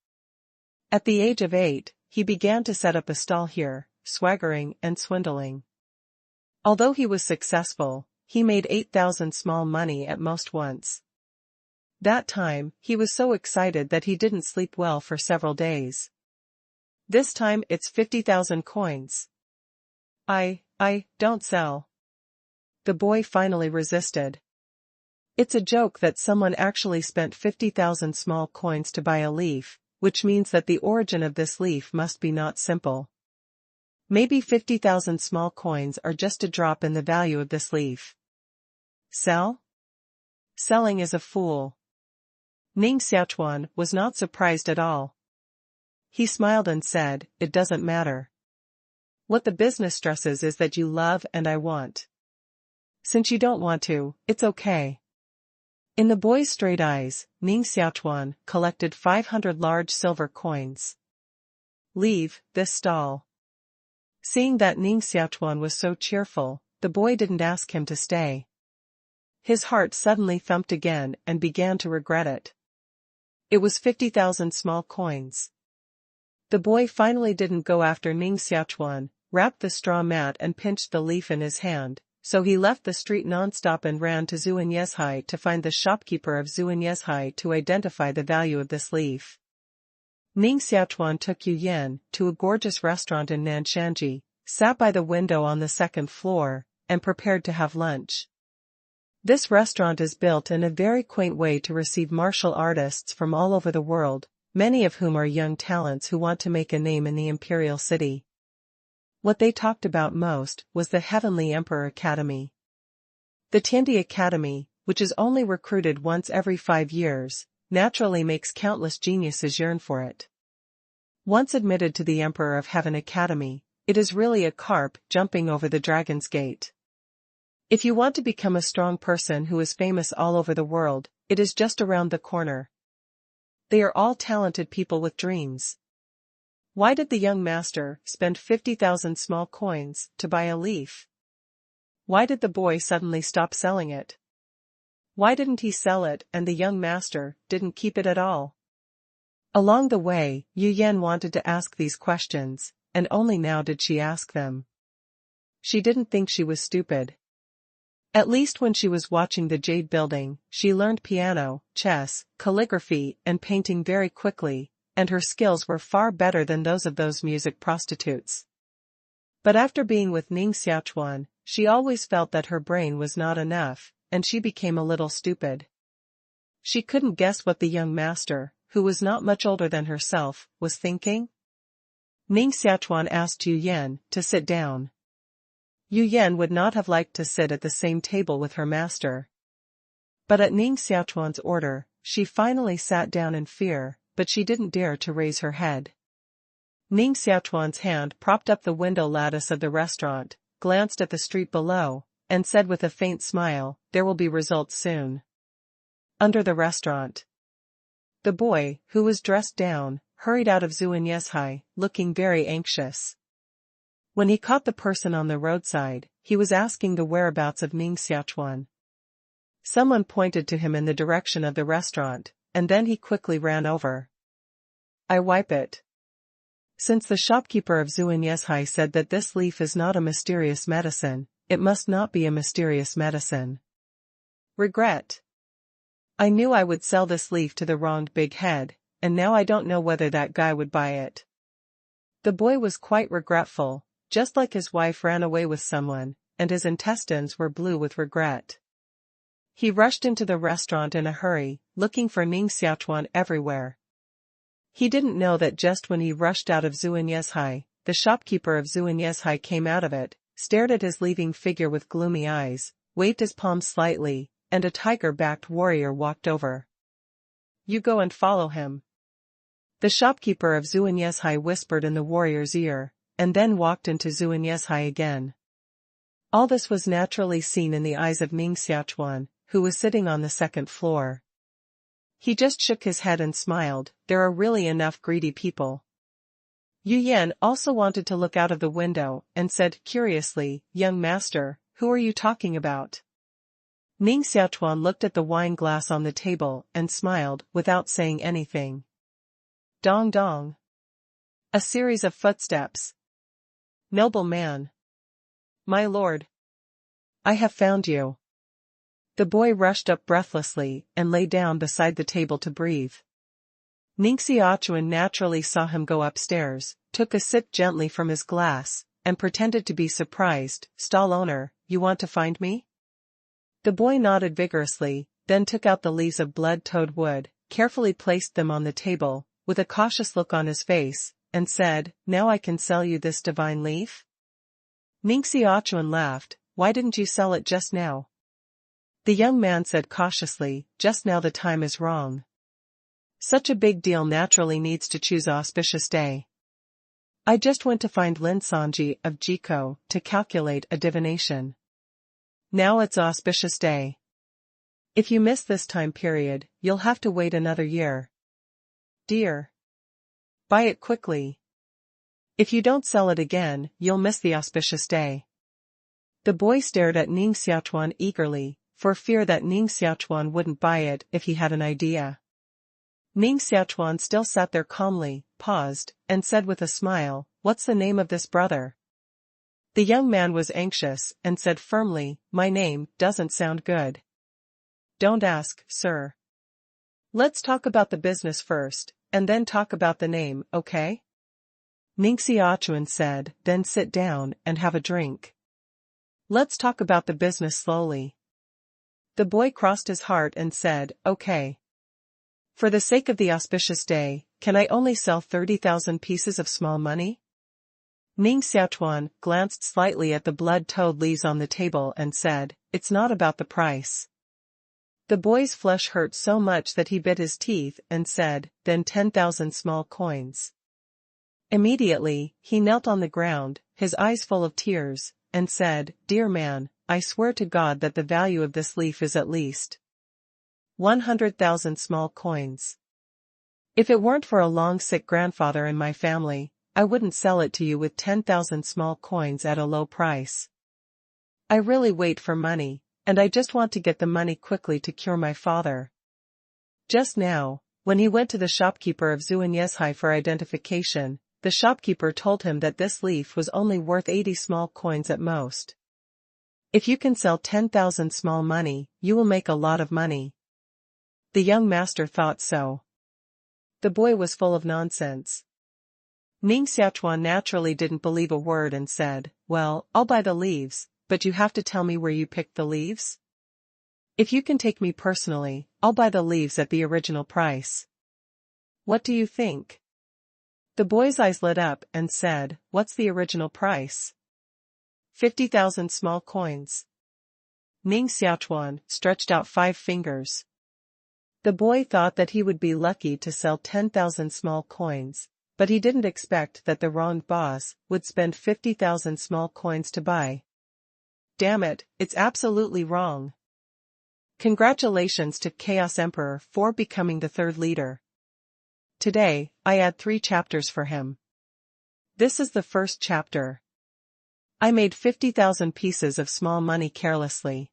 At the age of 8, he began to set up a stall here, swaggering and swindling. Although he was successful, he made 8,000 small money at most once. That time, he was so excited that he didn't sleep well for several days. This time it's 50,000 coins. I don't sell. The boy finally resisted. It's a joke that someone actually spent 50,000 small coins to buy a leaf, which means that the origin of this leaf must be not simple. Maybe 50,000 small coins are just a drop in the value of this leaf. Sell? Selling is a fool. Ning Xiaochuan was not surprised at all. He smiled and said, "It doesn't matter. What the business stresses is that you love and I want. Since you don't want to, it's okay." In the boy's straight eyes, Ning Xiaochuan collected 500 large silver coins. "Leave this stall." Seeing that Ning Xiaochuan was so cheerful, the boy didn't ask him to stay. His heart suddenly thumped again and began to regret it. It was 50,000 small coins. The boy finally didn't go after Ning Xiaochuan, wrapped the straw mat and pinched the leaf in his hand, so he left the street non-stop and ran to Zhuanyezhai to find the shopkeeper of Zhuanyezhai to identify the value of this leaf. Ning Xiaochuan took Yu Yan to a gorgeous restaurant in Nanshanji, sat by the window on the second floor, and prepared to have lunch. This restaurant is built in a very quaint way to receive martial artists from all over the world, many of whom are young talents who want to make a name in the imperial city. What they talked about most was the Heavenly Emperor Academy. The Tiandi Academy, which is only recruited once every 5 years, naturally makes countless geniuses yearn for it. Once admitted to the Emperor of Heaven Academy, it is really a carp jumping over the Dragon's Gate. If you want to become a strong person who is famous all over the world, it is just around the corner. They are all talented people with dreams. Why did the young master spend 50,000 small coins to buy a leaf? Why did the boy suddenly stop selling it? Why didn't he sell it and the young master didn't keep it at all? Along the way, Yu Yan wanted to ask these questions, and only now did she ask them. She didn't think she was stupid. At least when she was watching the Jade Building, she learned piano, chess, calligraphy, and painting very quickly, and her skills were far better than those of those music prostitutes. But after being with Ning Xiaochuan, she always felt that her brain was not enough, and she became a little stupid. She couldn't guess what the young master, who was not much older than herself, was thinking. Ning Xiaochuan asked Yu Yan to sit down. Yu Yan would not have liked to sit at the same table with her master. But at Ning Xiaochuan's order, she finally sat down in fear, but she didn't dare to raise her head. Ning Xiaochuan's hand propped up the window lattice of the restaurant, glanced at the street below, and said with a faint smile, "There will be results soon." Under the restaurant. The boy, who was dressed down, hurried out of Zhuanyezhai, looking very anxious. When he caught the person on the roadside, he was asking the whereabouts of Ning Xiaochuan. Someone pointed to him in the direction of the restaurant, and then he quickly ran over. "I wipe it." Since the shopkeeper of Zhuanyezhai said that this leaf is not a mysterious medicine, it must not be a mysterious medicine. Regret. I knew I would sell this leaf to the wronged big head, and now I don't know whether that guy would buy it. The boy was quite regretful, just like his wife ran away with someone, and his intestines were blue with regret. He rushed into the restaurant in a hurry, looking for Ning Xiaochuan everywhere. He didn't know that just when he rushed out of Zhuanyezhai, the shopkeeper of Zhuanyezhai came out of it, stared at his leaving figure with gloomy eyes, waved his palm slightly, and a tiger-backed warrior walked over. you go and follow him. The shopkeeper of Zhuanyeshai whispered in the warrior's ear, and then walked into Zhuanyeshai again. All this was naturally seen in the eyes of Ning Xiaochuan, who was sitting on the second floor. He just shook his head and smiled. There are really enough greedy people. Yu Yan also wanted to look out of the window and said curiously, "Young master, who are you talking about?" Ning Xiaochuan looked at the wine glass on the table and smiled without saying anything. Dong dong. A series of footsteps. Noble man. My lord. I have found you. The boy rushed up breathlessly and lay down beside the table to breathe. Ning Xiaochuan naturally saw him go upstairs, took a sip gently from his glass, and pretended to be surprised. Stall owner, you want to find me? The boy nodded vigorously, then took out the leaves of blood-toad wood, carefully placed them on the table, with a cautious look on his face, and said, "Now I can sell you this divine leaf?" Ning Xiaochuan laughed. "Why didn't you sell it just now?" The young man said cautiously, "Just now the time is wrong. Such a big deal naturally needs to choose an auspicious day. I just went to find Lin Sanji of Jiko to calculate a divination. Now it's an auspicious day. If you miss this time period, you'll have to wait another year. Dear. Buy it quickly. If you don't sell it again, you'll miss the auspicious day." The boy stared at Ning Xiaochuan eagerly, for fear that Ning Xiaochuan wouldn't buy it if he had an idea. Ning Xiaochuan still sat there calmly, paused, and said with a smile, "What's the name of this brother?" The young man was anxious, and said firmly, "My name doesn't sound good." "Don't ask, sir. Let's talk about the business first, and then talk about the name, okay?" Ning Xiaochuan said, "Then sit down and have a drink. Let's talk about the business slowly." The boy crossed his heart and said, "Okay. For the sake of the auspicious day, can I only sell 30,000 pieces of small money?" Ning Xiaochuan glanced slightly at the blood-toad leaves on the table and said, "It's not about the price." The boy's flesh hurt so much that he bit his teeth and said, "Then 10,000 small coins." Immediately, he knelt on the ground, his eyes full of tears, and said, "Dear man, I swear to God that the value of this leaf is at least 100,000 small coins. If it weren't for a long-sick grandfather in my family, I wouldn't sell it to you with 10,000 small coins at a low price. I really wait for money, and I just want to get the money quickly to cure my father." Just now, when he went to the shopkeeper of Zhuanyeshai for identification, the shopkeeper told him that this leaf was only worth 80 small coins at most. "If you can sell 10,000 small money, you will make a lot of money." The young master thought so. The boy was full of nonsense. Ning Xiaochuan naturally didn't believe a word and said, "Well, I'll buy the leaves, but you have to tell me where you picked the leaves? If you can take me personally, I'll buy the leaves at the original price. What do you think?" The boy's eyes lit up and said, "What's the original price?" 50,000 small coins. Ning Xiaochuan stretched out 5 fingers. The boy thought that he would be lucky to sell 10,000 small coins, but he didn't expect that the wronged boss would spend 50,000 small coins to buy. Damn it, it's absolutely wrong. Congratulations to Chaos Emperor for becoming the 3rd leader. Today, I add 3 chapters for him. This is the first chapter. I made 50,000 pieces of small money carelessly.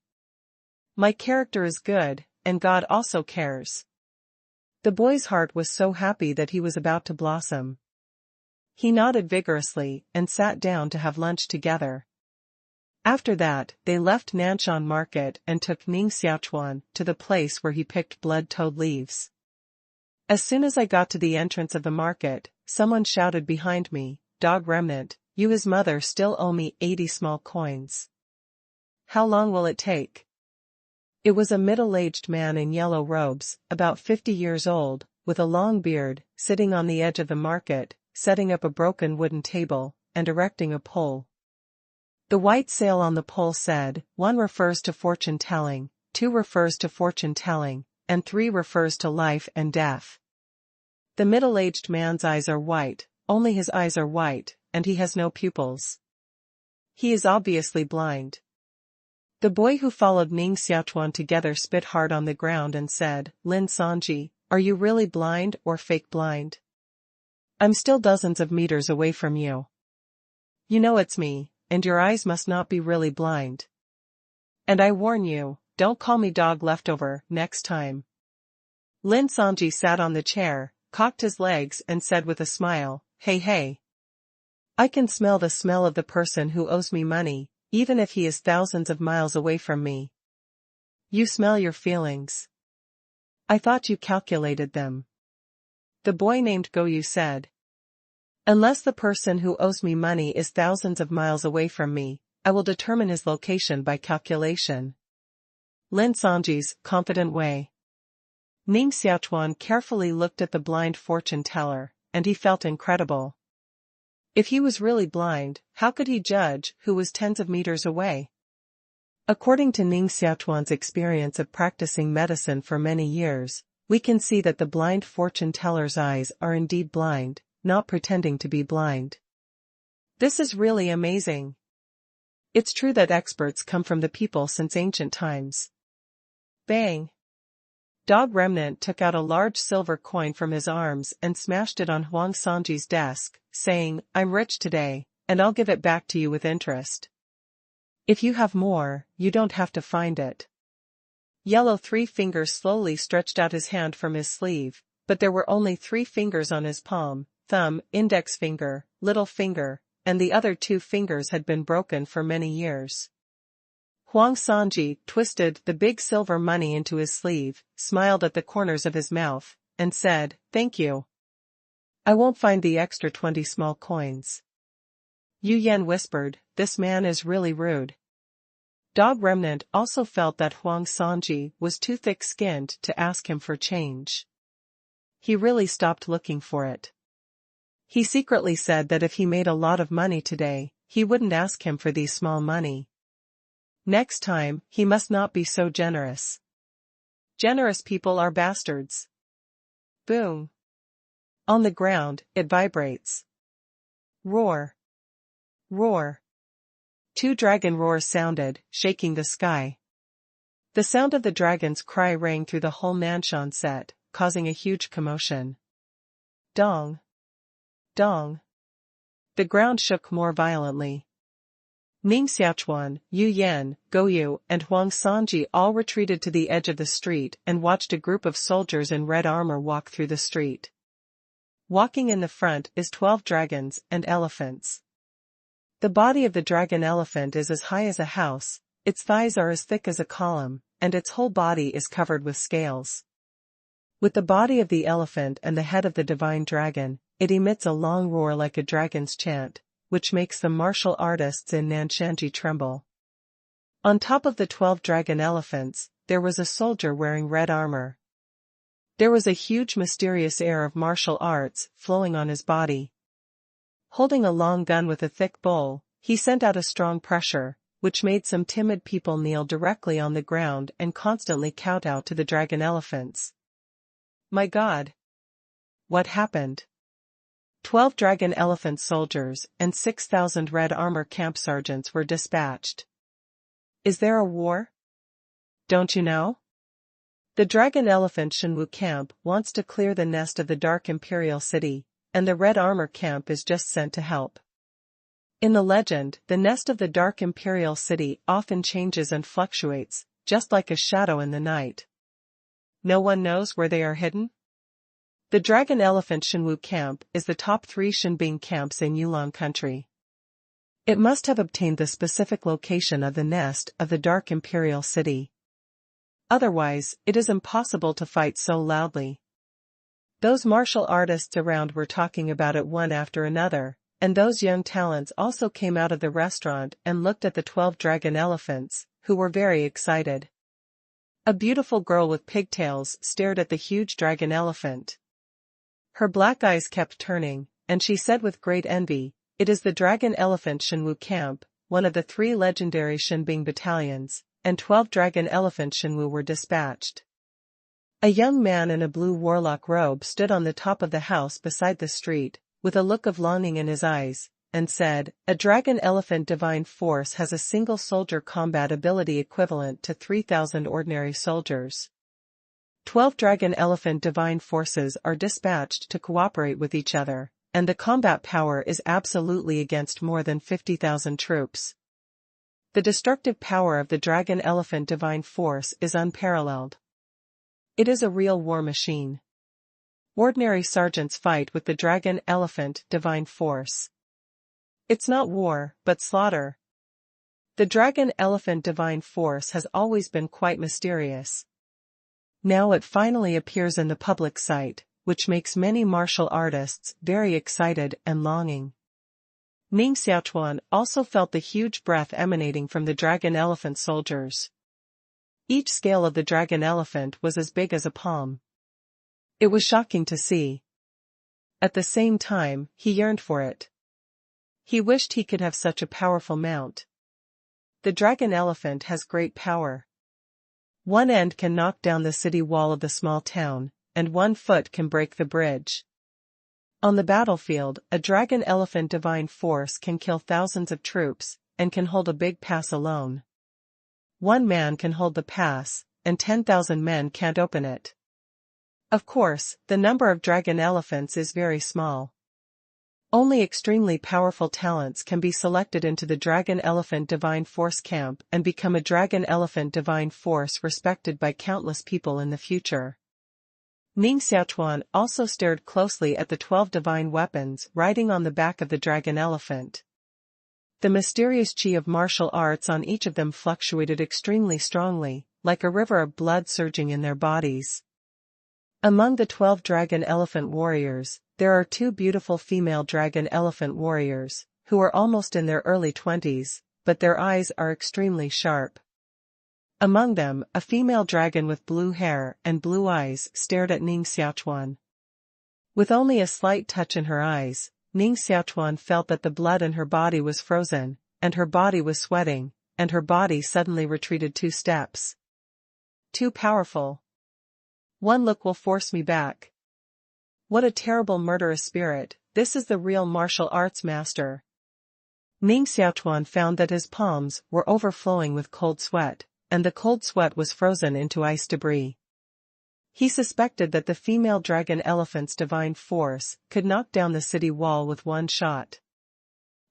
My character is good, and God also cares. The boy's heart was so happy that he was about to blossom. He nodded vigorously and sat down to have lunch together. After that, they left Nanshan Market and took Ning Xiaochuan to the place where he picked blood-toad leaves. As soon as I got to the entrance of the market, someone shouted behind me, "Dog remnant, you his mother still owe me 80 small coins. How long will it take?" It was a middle-aged man in yellow robes, about 50 years old, with a long beard, sitting on the edge of the market, setting up a broken wooden table, and erecting a pole. The white sail on the pole said, 1 refers to fortune-telling, 2 refers to fortune-telling, and 3 refers to life and death. The middle-aged man's eyes are white, only his eyes are white, and he has no pupils. He is obviously blind. The boy who followed Ning Xiaochuan together spit hard on the ground and said, "Lin Sanji, are you really blind or fake blind? I'm still dozens of meters away from you. You know it's me, and your eyes must not be really blind. And I warn you, don't call me dog leftover next time." Lin Sanji sat on the chair, cocked his legs and said with a smile, "Hey hey. I can smell the smell of the person who owes me money, even if he is thousands of miles away from me. You smell your feelings. I thought you calculated them." The boy named Goyu said, "Unless the person who owes me money is thousands of miles away from me, I will determine his location by calculation." Lin Sanji's confident way. Ning Xiaochuan carefully looked at the blind fortune teller, and he felt incredible. If he was really blind, how could he judge who was tens of meters away? According to Ning Xiaochuan's experience of practicing medicine for many years, we can see that the blind fortune teller's eyes are indeed blind, not pretending to be blind. This is really amazing. It's true that experts come from the people since ancient times. Bang! Dog Remnant took out a large silver coin from his arms and smashed it on Huang Sanji's desk, saying, "I'm rich today, and I'll give it back to you with interest. If you have more, you don't have to find it." Yellow Three Fingers slowly stretched out his hand from his sleeve, but there were only 3 fingers on his palm: thumb, index finger, little finger, and the other 2 fingers had been broken for many years. Huang Sanji twisted the big silver money into his sleeve, smiled at the corners of his mouth, and said, "Thank you. I won't find the extra 20 small coins." Yu Yan whispered, "This man is really rude." Dog Remnant also felt that Huang Sanji was too thick-skinned to ask him for change. He really stopped looking for it. He secretly said that if he made a lot of money today, he wouldn't ask him for these small money. Next time, he must not be so generous. Generous people are bastards. Boom. On the ground, it vibrates. Roar. Roar. 2 dragon roars sounded, shaking the sky. The sound of the dragon's cry rang through the whole Nanshan set, causing a huge commotion. Dong. Dong. The ground shook more violently. Ning Xiaochuan, Yu Yan, Goyu, and Huang Sanji all retreated to the edge of the street and watched a group of soldiers in red armor walk through the street. Walking in the front is 12 dragons and elephants. The body of the dragon elephant is as high as a house, its thighs are as thick as a column, and its whole body is covered with scales. With the body of the elephant and the head of the divine dragon, it emits a long roar like a dragon's chant, which makes the martial artists in Nanshanji tremble. On top of the 12 dragon elephants, there was a soldier wearing red armor. There was a huge mysterious air of martial arts flowing on his body. Holding a long gun with a thick bowl, he sent out a strong pressure, which made some timid people kneel directly on the ground and constantly kowtow to the dragon elephants. My God! What happened? 12 dragon elephant soldiers and 6,000 red armor camp sergeants were dispatched. Is there a war? Don't you know? The dragon elephant Shenwu camp wants to clear the nest of the dark imperial city, and the red armor camp is just sent to help. In the legend, the nest of the dark imperial city often changes and fluctuates, just like a shadow in the night. No one knows where they are hidden? The Dragon Elephant Shenwu camp is the top 3 Shenbing camps in Yulong country. It must have obtained the specific location of the nest of the Dark Imperial City. Otherwise, it is impossible to fight so loudly. Those martial artists around were talking about it one after another, and those young talents also came out of the restaurant and looked at the 12 dragon elephants, who were very excited. A beautiful girl with pigtails stared at the huge dragon elephant. Her black eyes kept turning, and she said with great envy, "It is the Dragon Elephant Shenwu camp, one of the 3 legendary Shenbing battalions, and 12 Dragon Elephant Shenwu were dispatched." A young man in a blue warlock robe stood on the top of the house beside the street, with a look of longing in his eyes, and said, "A dragon elephant divine force has a single soldier combat ability equivalent to 3,000 ordinary soldiers. 12 dragon elephant divine forces are dispatched to cooperate with each other, and the combat power is absolutely against more than 50,000 troops. The destructive power of the dragon elephant divine force is unparalleled. It is a real war machine. Ordinary sergeants fight with the dragon elephant divine force. It's not war, but slaughter. The dragon elephant divine force has always been quite mysterious. Now it finally appears in the public sight, which makes many martial artists very excited and longing." Ning Xiaochuan also felt the huge breath emanating from the dragon elephant soldiers. Each scale of the dragon elephant was as big as a palm. It was shocking to see. At the same time, he yearned for it. He wished he could have such a powerful mount. The dragon elephant has great power. One end can knock down the city wall of the small town, and 1 foot can break the bridge. On the battlefield, a dragon elephant divine force can kill thousands of troops, and can hold a big pass alone. 1 man can hold the pass, and 10,000 men can't open it. Of course, the number of dragon elephants is very small. Only extremely powerful talents can be selected into the dragon elephant divine force camp and become a dragon elephant divine force respected by countless people in the future. Ning Xiaochuan also stared closely at the 12 divine weapons riding on the back of the dragon elephant. The mysterious chi of martial arts on each of them fluctuated extremely strongly, like a river of blood surging in their bodies. Among the 12 dragon elephant warriors, there are 2 beautiful female dragon elephant warriors, who are almost in their early 20s, but their eyes are extremely sharp. Among them, a female dragon with blue hair and blue eyes stared at Ning Xiaochuan. With only a slight touch in her eyes, Ning Xiaochuan felt that the blood in her body was frozen, and her body was sweating, and her body suddenly retreated 2 steps. Too powerful. 1 look will force me back. What a terrible murderous spirit, this is the real martial arts master. Ning Xiaochuan found that his palms were overflowing with cold sweat, and the cold sweat was frozen into ice debris. He suspected that the female dragon elephant's divine force could knock down the city wall with 1 shot.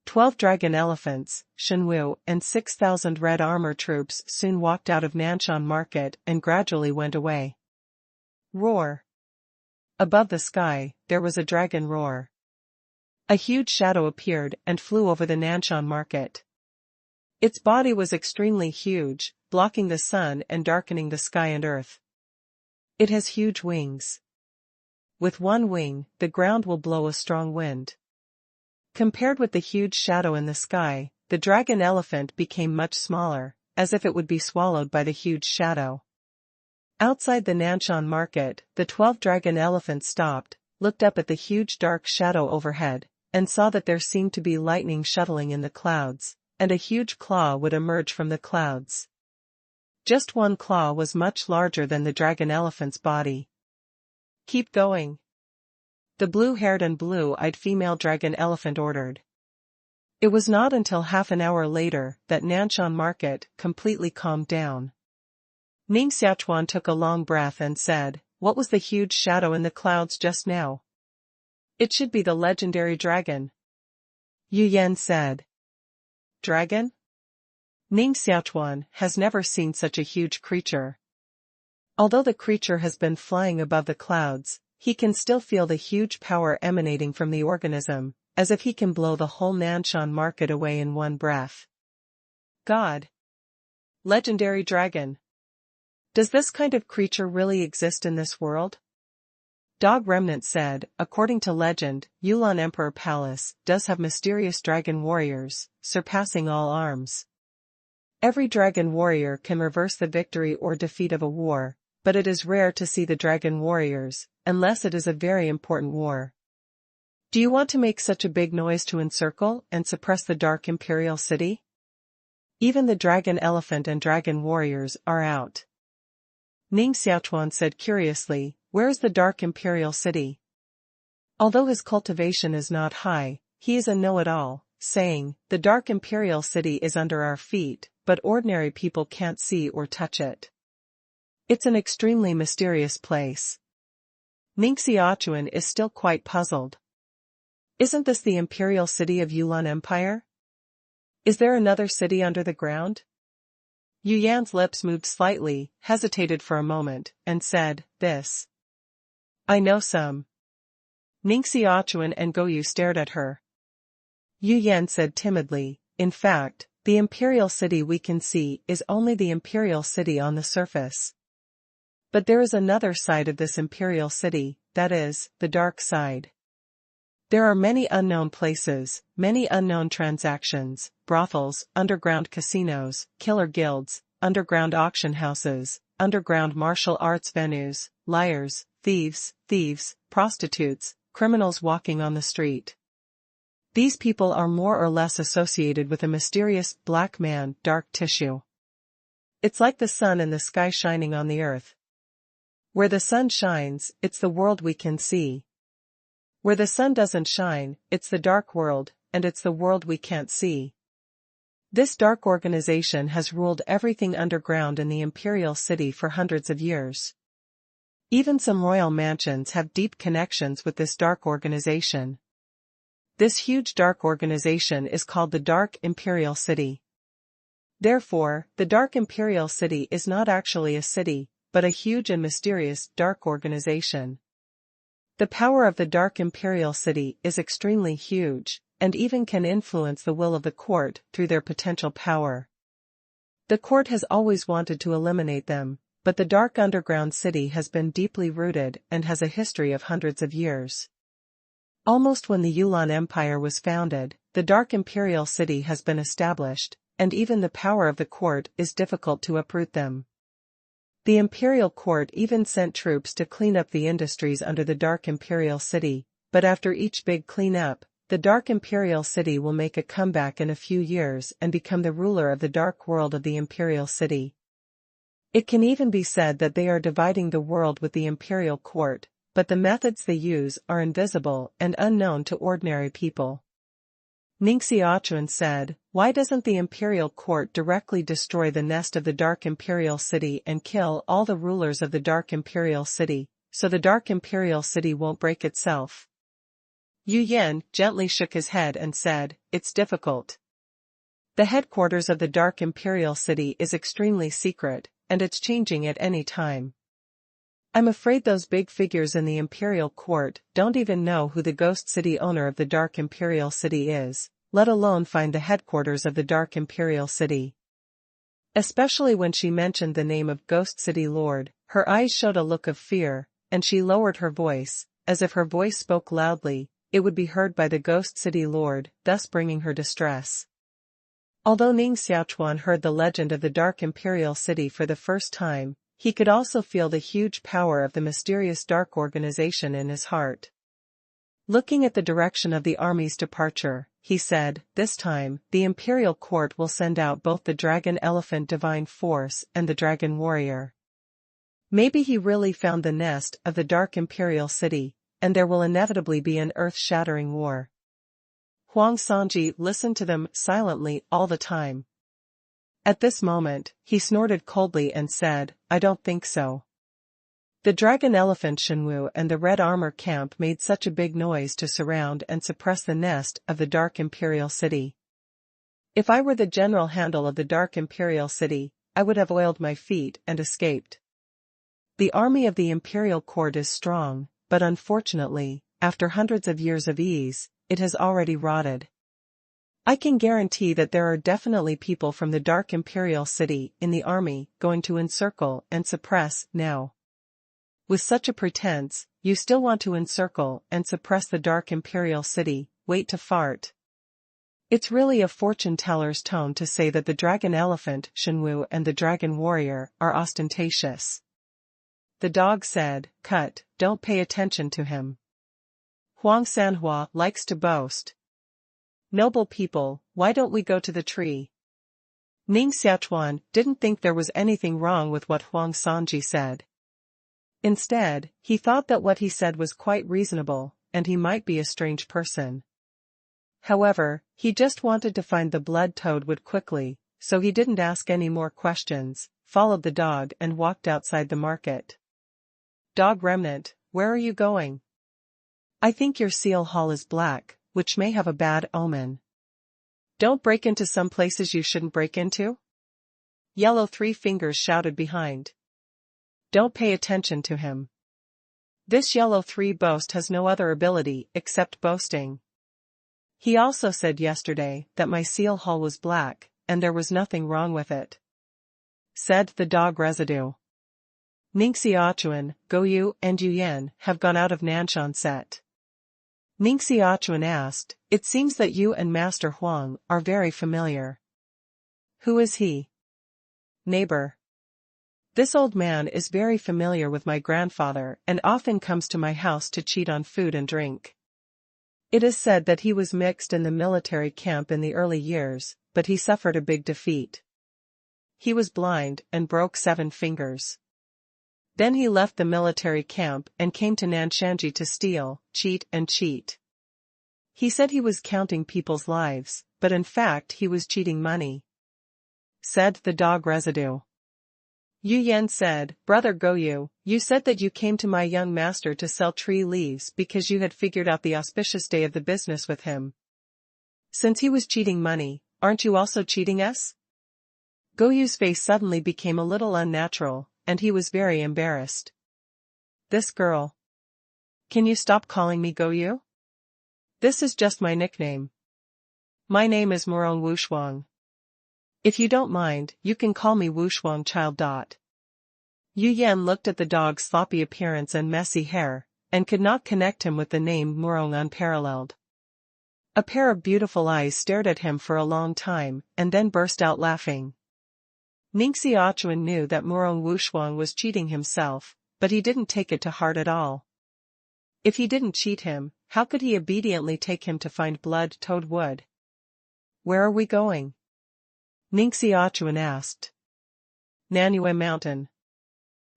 12 dragon elephants, Shenwu, and 6,000 red armor troops soon walked out of Nanshan Market and gradually went away. Roar. Above the sky, there was a dragon roar. A huge shadow appeared and flew over the Nanshan Market. Its body was extremely huge, blocking the sun and darkening the sky and earth. It has huge wings. With 1 wing, the ground will blow a strong wind. Compared with the huge shadow in the sky, the dragon elephant became much smaller, as if it would be swallowed by the huge shadow. Outside the Nanshan Market, the 12 dragon elephants stopped, looked up at the huge dark shadow overhead, and saw that there seemed to be lightning shuttling in the clouds, and a huge claw would emerge from the clouds. Just 1 claw was much larger than the dragon elephant's body. "Keep going," the blue-haired and blue-eyed female dragon elephant ordered. It was not until half an hour later that Nanshan Market completely calmed down. Ning Xiaochuan took a long breath and said, "What was the huge shadow in the clouds just now?" "It should be the legendary dragon," Yu Yan said. "Dragon?" Ning Xiaochuan has never seen such a huge creature. Although the creature has been flying above the clouds, he can still feel the huge power emanating from the organism, as if he can blow the whole Nanshan Market away in 1 breath. God! Legendary dragon! Does this kind of creature really exist in this world? Dog Remnant said, according to legend, Yulan Emperor Palace does have mysterious dragon warriors, surpassing all arms. Every dragon warrior can reverse the victory or defeat of a war, but it is rare to see the dragon warriors, unless it is a very important war. Do you want to make such a big noise to encircle and suppress the dark imperial city? Even the dragon elephant and dragon warriors are out. Ning Xiaochuan said curiously, where is the dark imperial city? Although his cultivation is not high, he is a know-it-all, saying, the dark imperial city is under our feet, but ordinary people can't see or touch it. It's an extremely mysterious place. Ning Xiaochuan is still quite puzzled. Isn't this the imperial city of Yulan Empire? Is there another city under the ground? Yu Yan's lips moved slightly, hesitated for a moment, and said, this. I know some. Ning Xiaochuan and Goyu stared at her. Yu Yan said timidly, in fact, the imperial city we can see is only the imperial city on the surface. But there is another side of this imperial city, that is, the dark side. There are many unknown places, many unknown transactions, brothels, underground casinos, killer guilds, underground auction houses, underground martial arts venues, liars, thieves, prostitutes, criminals walking on the street. These people are more or less associated with a mysterious black man, dark tissue. It's like the sun in the sky shining on the earth. Where the sun shines, it's the world we can see. Where the sun doesn't shine, it's the dark world, and it's the world we can't see. This dark organization has ruled everything underground in the imperial city for hundreds of years. Even some royal mansions have deep connections with this dark organization. This huge dark organization is called the Dark Imperial City. Therefore, the Dark Imperial City is not actually a city, but a huge and mysterious dark organization. The power of the Dark Imperial City is extremely huge, and even can influence the will of the court through their potential power. The court has always wanted to eliminate them, but the Dark Underground City has been deeply rooted and has a history of hundreds of years. Almost when the Yulan Empire was founded, the Dark Imperial City has been established, and even the power of the court is difficult to uproot them. The imperial court even sent troops to clean up the industries under the Dark Imperial City, but after each big cleanup, the Dark Imperial City will make a comeback in a few years and become the ruler of the dark world of the Imperial City. It can even be said that they are dividing the world with the imperial court, but the methods they use are invisible and unknown to ordinary people. Ning Xiaochuan said, why doesn't the imperial court directly destroy the nest of the Dark Imperial City and kill all the rulers of the Dark Imperial City, so the Dark Imperial City won't break itself? Yu Yan gently shook his head and said, it's difficult. The headquarters of the Dark Imperial City is extremely secret, and it's changing at any time. I'm afraid those big figures in the imperial court don't even know who the ghost city owner of the Dark Imperial City is, let alone find the headquarters of the Dark Imperial City. Especially when she mentioned the name of Ghost City Lord, her eyes showed a look of fear, and she lowered her voice, as if her voice spoke loudly, it would be heard by the Ghost City Lord, thus bringing her distress. Although Ning Xiaochuan heard the legend of the Dark Imperial City for the first time, he could also feel the huge power of the mysterious dark organization in his heart. Looking at the direction of the army's departure, he said, this time, the imperial court will send out both the Dragon Elephant Divine Force and the Dragon Warrior. Maybe he really found the nest of the Dark Imperial City, and there will inevitably be an earth-shattering war. Huang Sanji listened to them silently all the time. At this moment, he snorted coldly and said, I don't think so. The Dragon Elephant Shenwu and the Red Armor Camp made such a big noise to surround and suppress the nest of the Dark Imperial City. If I were the general handle of the Dark Imperial City, I would have oiled my feet and escaped. The army of the Imperial Court is strong, but unfortunately, after hundreds of years of ease, it has already rotted. I can guarantee that there are definitely people from the Dark Imperial City in the army going to encircle and suppress now. With such a pretense, you still want to encircle and suppress the Dark Imperial City, wait to fart. It's really a fortune teller's tone to say that the Dragon Elephant, Shenwu and the Dragon Warrior are ostentatious. The dog said, cut, don't pay attention to him. Huang Sanhua likes to boast. Noble people, why don't we go to the tree? Ning Xiaochuan didn't think there was anything wrong with what Huang Sanji said. Instead, he thought that what he said was quite reasonable, and he might be a strange person. However, he just wanted to find the blood toadwood quickly, so he didn't ask any more questions, followed the dog and walked outside the market. Dog remnant, where are you going? I think your seal hall is black, which may have a bad omen. Don't break into some places you shouldn't break into? Yellow Three Fingers shouted behind. Don't pay attention to him. This Yellow Three boast has no other ability except boasting. He also said yesterday that my seal hall was black, and there was nothing wrong with it. Said the dog residue. Ning Xiaochuan, Goyu, and Yu Yan have gone out of Nanshan set. Ning Xiaochuan asked, it seems that you and Master Huang are very familiar. Who is he? Neighbor. This old man is very familiar with my grandfather and often comes to my house to cheat on food and drink. It is said that he was mixed in the military camp in the early years, but he suffered a big defeat. He was blind and broke 7 fingers. Then he left the military camp and came to Nanshanji to steal, cheat and cheat. He said he was counting people's lives, but in fact he was cheating money. Said the dog residue. Yu Yan said, Brother Goyu, you said that you came to my young master to sell tree leaves because you had figured out the auspicious day of the business with him. Since he was cheating money, aren't you also cheating us? Goyu's face suddenly became a little unnatural, and he was very embarrassed. This girl. Can you stop calling me Goyu? This is just my nickname. My name is Murong Wushuang. If you don't mind, you can call me Wushuang child. Yu Yan looked at the dog's sloppy appearance and messy hair, and could not connect him with the name Murong unparalleled. A pair of beautiful eyes stared at him for a long time, and then burst out laughing. Ning Xiaochuan knew that Murong Wushuang was cheating himself, but he didn't take it to heart at all. If he didn't cheat him, how could he obediently take him to find blood toad wood? Where are we going? Ning Xiaochuan asked. Nanyue Mountain.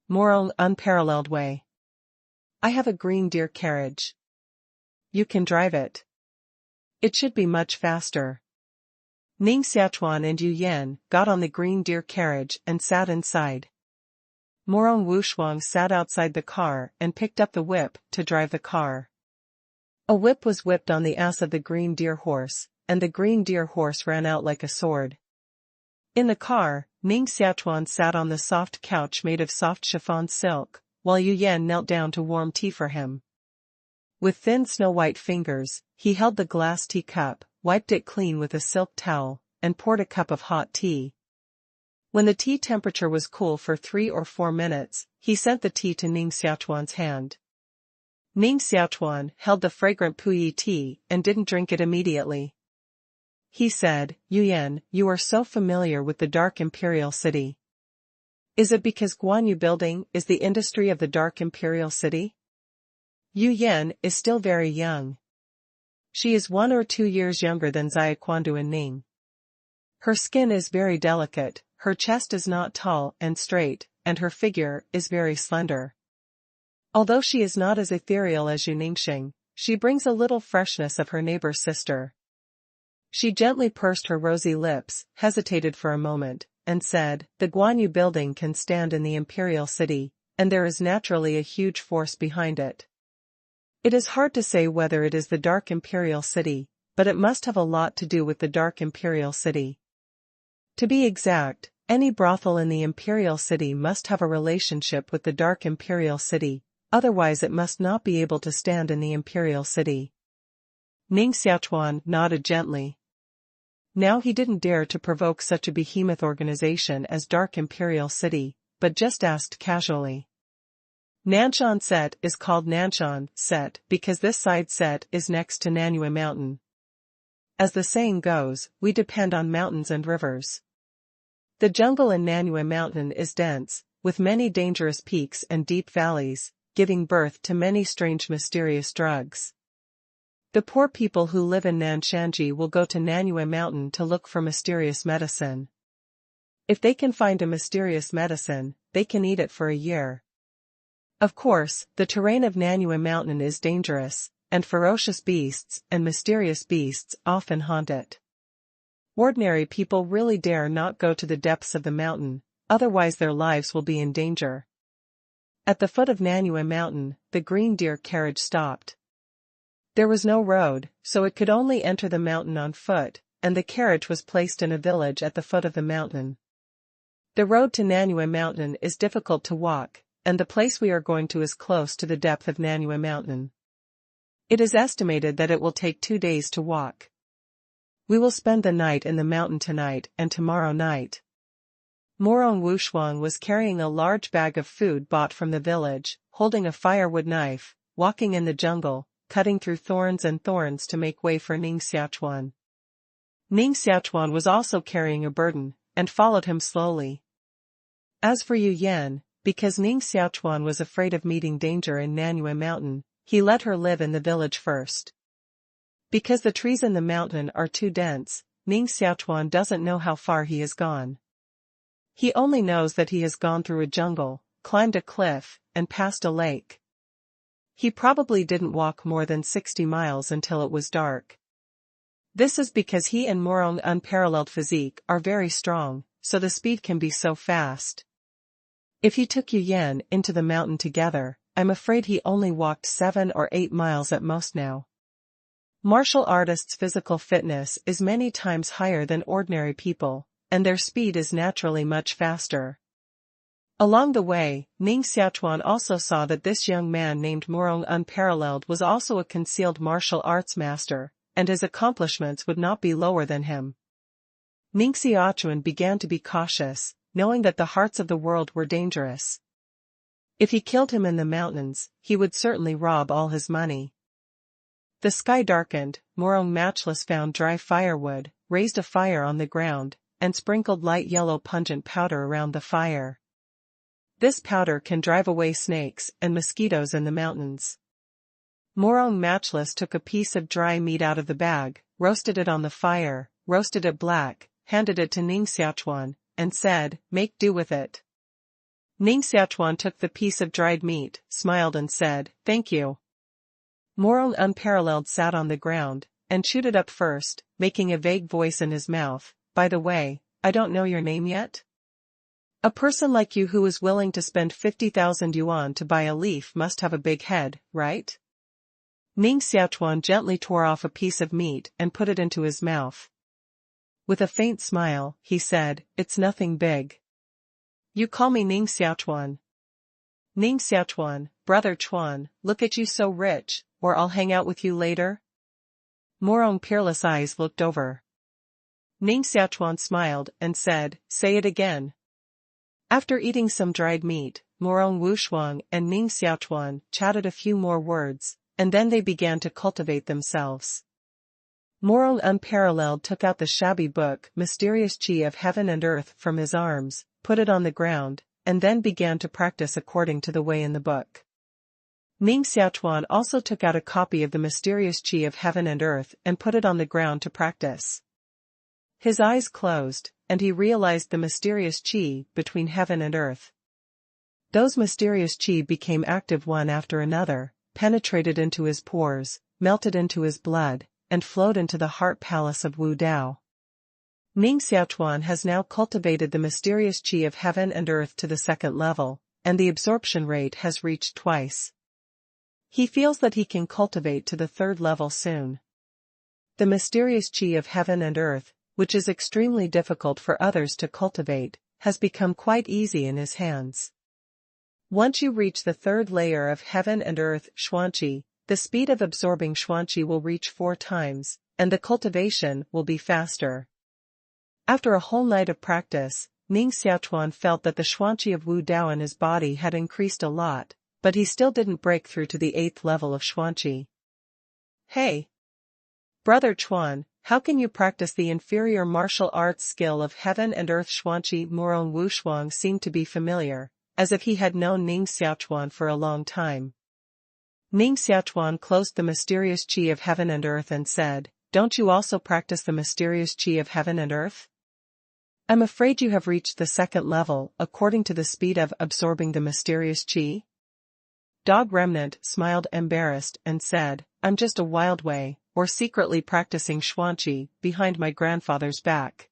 Murong unparalleled way. I have a green deer carriage. You can drive it. It should be much faster. Ning Xiaochuan and Yu Yan got on the green deer carriage and sat inside. Murong Wushuang sat outside the car and picked up the whip to drive the car. A whip was whipped on the ass of the green deer horse, and the green deer horse ran out like a sword. In the car, Ning Xiaochuan sat on the soft couch made of soft chiffon silk, while Yu Yan knelt down to warm tea for him. With thin snow-white fingers, he held the glass teacup, wiped it clean with a silk towel, and poured a cup of hot tea. When the tea temperature was cool for 3 or 4 minutes, he sent the tea to Ning Xiaochuan's hand. Ning Xiaochuan held the fragrant puyi tea and didn't drink it immediately. He said, Yu Yan, you are so familiar with the Dark Imperial City. Is it because Guanyu building is the industry of the Dark Imperial City? Yu Yan is still very young. She is 1 or 2 years younger than Xiaoquandu and Ning. Her skin is very delicate, her chest is not tall and straight, and her figure is very slender. Although she is not as ethereal as Yu Ningxing, she brings a little freshness of her neighbor's sister. She gently pursed her rosy lips, hesitated for a moment, and said, the Guanyu building can stand in the Imperial City, and there is naturally a huge force behind it. It is hard to say whether it is the Dark Imperial City, but it must have a lot to do with the Dark Imperial City. To be exact, any brothel in the Imperial City must have a relationship with the Dark Imperial City, otherwise it must not be able to stand in the Imperial City. Ning Xiaochuan nodded gently. Now he didn't dare to provoke such a behemoth organization as Dark Imperial City, but just asked casually. Nanshan Set is called Nanshan Set because this side set is next to Nanyue Mountain. As the saying goes, we depend on mountains and rivers. The jungle in Nanyue Mountain is dense, with many dangerous peaks and deep valleys, giving birth to many strange mysterious drugs. The poor people who live in Nanshanji will go to Nanyue Mountain to look for mysterious medicine. If they can find a mysterious medicine, they can eat it for a year. Of course, the terrain of Nanyue Mountain is dangerous, and ferocious beasts and mysterious beasts often haunt it. Ordinary people really dare not go to the depths of the mountain, otherwise their lives will be in danger. At the foot of Nanyue Mountain, the green deer carriage stopped. There was no road, so it could only enter the mountain on foot, and the carriage was placed in a village at the foot of the mountain. The road to Nanyue Mountain is difficult to walk, and the place we are going to is close to the depth of Nanyue Mountain. It is estimated that it will take 2 days to walk. We will spend the night in the mountain tonight and tomorrow night. Morong Wushuang was carrying a large bag of food bought from the village, holding a firewood knife, walking in the jungle, cutting through thorns and thorns to make way for Ning Xiaochuan. Ning Xiaochuan was also carrying a burden, and followed him slowly. As for Yu Yan, because Ning Xiaochuan was afraid of meeting danger in Nanyue Mountain, he let her live in the village first. Because the trees in the mountain are too dense, Ning Xiaochuan doesn't know how far he has gone. He only knows that he has gone through a jungle, climbed a cliff, and passed a lake. He probably didn't walk more than 60 miles until it was dark. This is because he and Morong's unparalleled physique are very strong, so the speed can be so fast. If he took Yu Yan into the mountain together, I'm afraid he only walked 7 or 8 miles at most now. Martial artists' physical fitness is many times higher than ordinary people, and their speed is naturally much faster. Along the way, Ning Xiaochuan also saw that this young man named Morong Unparalleled was also a concealed martial arts master, and his accomplishments would not be lower than him. Ning Xiaochuan began to be cautious, knowing that the hearts of the world were dangerous. If he killed him in the mountains, he would certainly rob all his money. The sky darkened. Morong Matchless found dry firewood, raised a fire on the ground, and sprinkled light yellow pungent powder around the fire. This powder can drive away snakes and mosquitoes in the mountains. Morong Matchless took a piece of dry meat out of the bag, roasted it on the fire, roasted it black, handed it to Ning Xiaochuan, and said, "Make do with it." Ning Xiaochuan took the piece of dried meat, smiled and said, "Thank you." Morong Unparalleled sat on the ground, and chewed it up first, making a vague voice in his mouth, "By the way, I don't know your name yet? A person like you who is willing to spend 50,000 yuan to buy a leaf must have a big head, right?" Ning Xiaochuan gently tore off a piece of meat and put it into his mouth. With a faint smile, he said, "It's nothing big. You call me Ning Xiaochuan." "Ning Xiaochuan, brother Chuan, look at you so rich, or I'll hang out with you later?" Morong Peerless Eyes looked over. Ning Xiaochuan smiled and said, "Say it again." After eating some dried meat, Morong Wushuang and Ning Xiaochuan chatted a few more words, and then they began to cultivate themselves. Morong Unparalleled took out the shabby book Mysterious Qi of Heaven and Earth from his arms, put it on the ground, and then began to practice according to the way in the book. Ning Xiaochuan also took out a copy of the Mysterious Qi of Heaven and Earth and put it on the ground to practice. His eyes closed, and he realized the mysterious qi between heaven and earth. Those mysterious qi became active one after another, penetrated into his pores, melted into his blood, and flowed into the heart palace of Wu Dao. Ning Xiaochuan has now cultivated the mysterious qi of heaven and earth to the 2nd level, and the absorption rate has reached twice. He feels that he can cultivate to the 3rd level soon. The mysterious qi of heaven and earth, which is extremely difficult for others to cultivate, has become quite easy in his hands. Once you reach the 3rd layer of heaven and earth Xuanqi, the speed of absorbing Xuanqi will reach 4 times, and the cultivation will be faster. After a whole night of practice, Ning Xiaochuan felt that the Xuanqi of Wu Dao in his body had increased a lot, but he still didn't break through to the 8th level of Xuanqi. "Hey, brother Chuan, how can you practice the inferior martial arts skill of heaven and earth Xuanqi?" Morong Wushuang seemed to be familiar, as if he had known Ning Xiaochuan for a long time. Ning Xiaochuan closed the mysterious qi of heaven and earth and said, "Don't you also practice the mysterious qi of heaven and earth?" I'm afraid you have reached the second level according to the speed of absorbing the mysterious qi. Dog Remnant smiled embarrassed and said, I'm just a wild way, or secretly practicing xuanqi, behind my grandfather's back.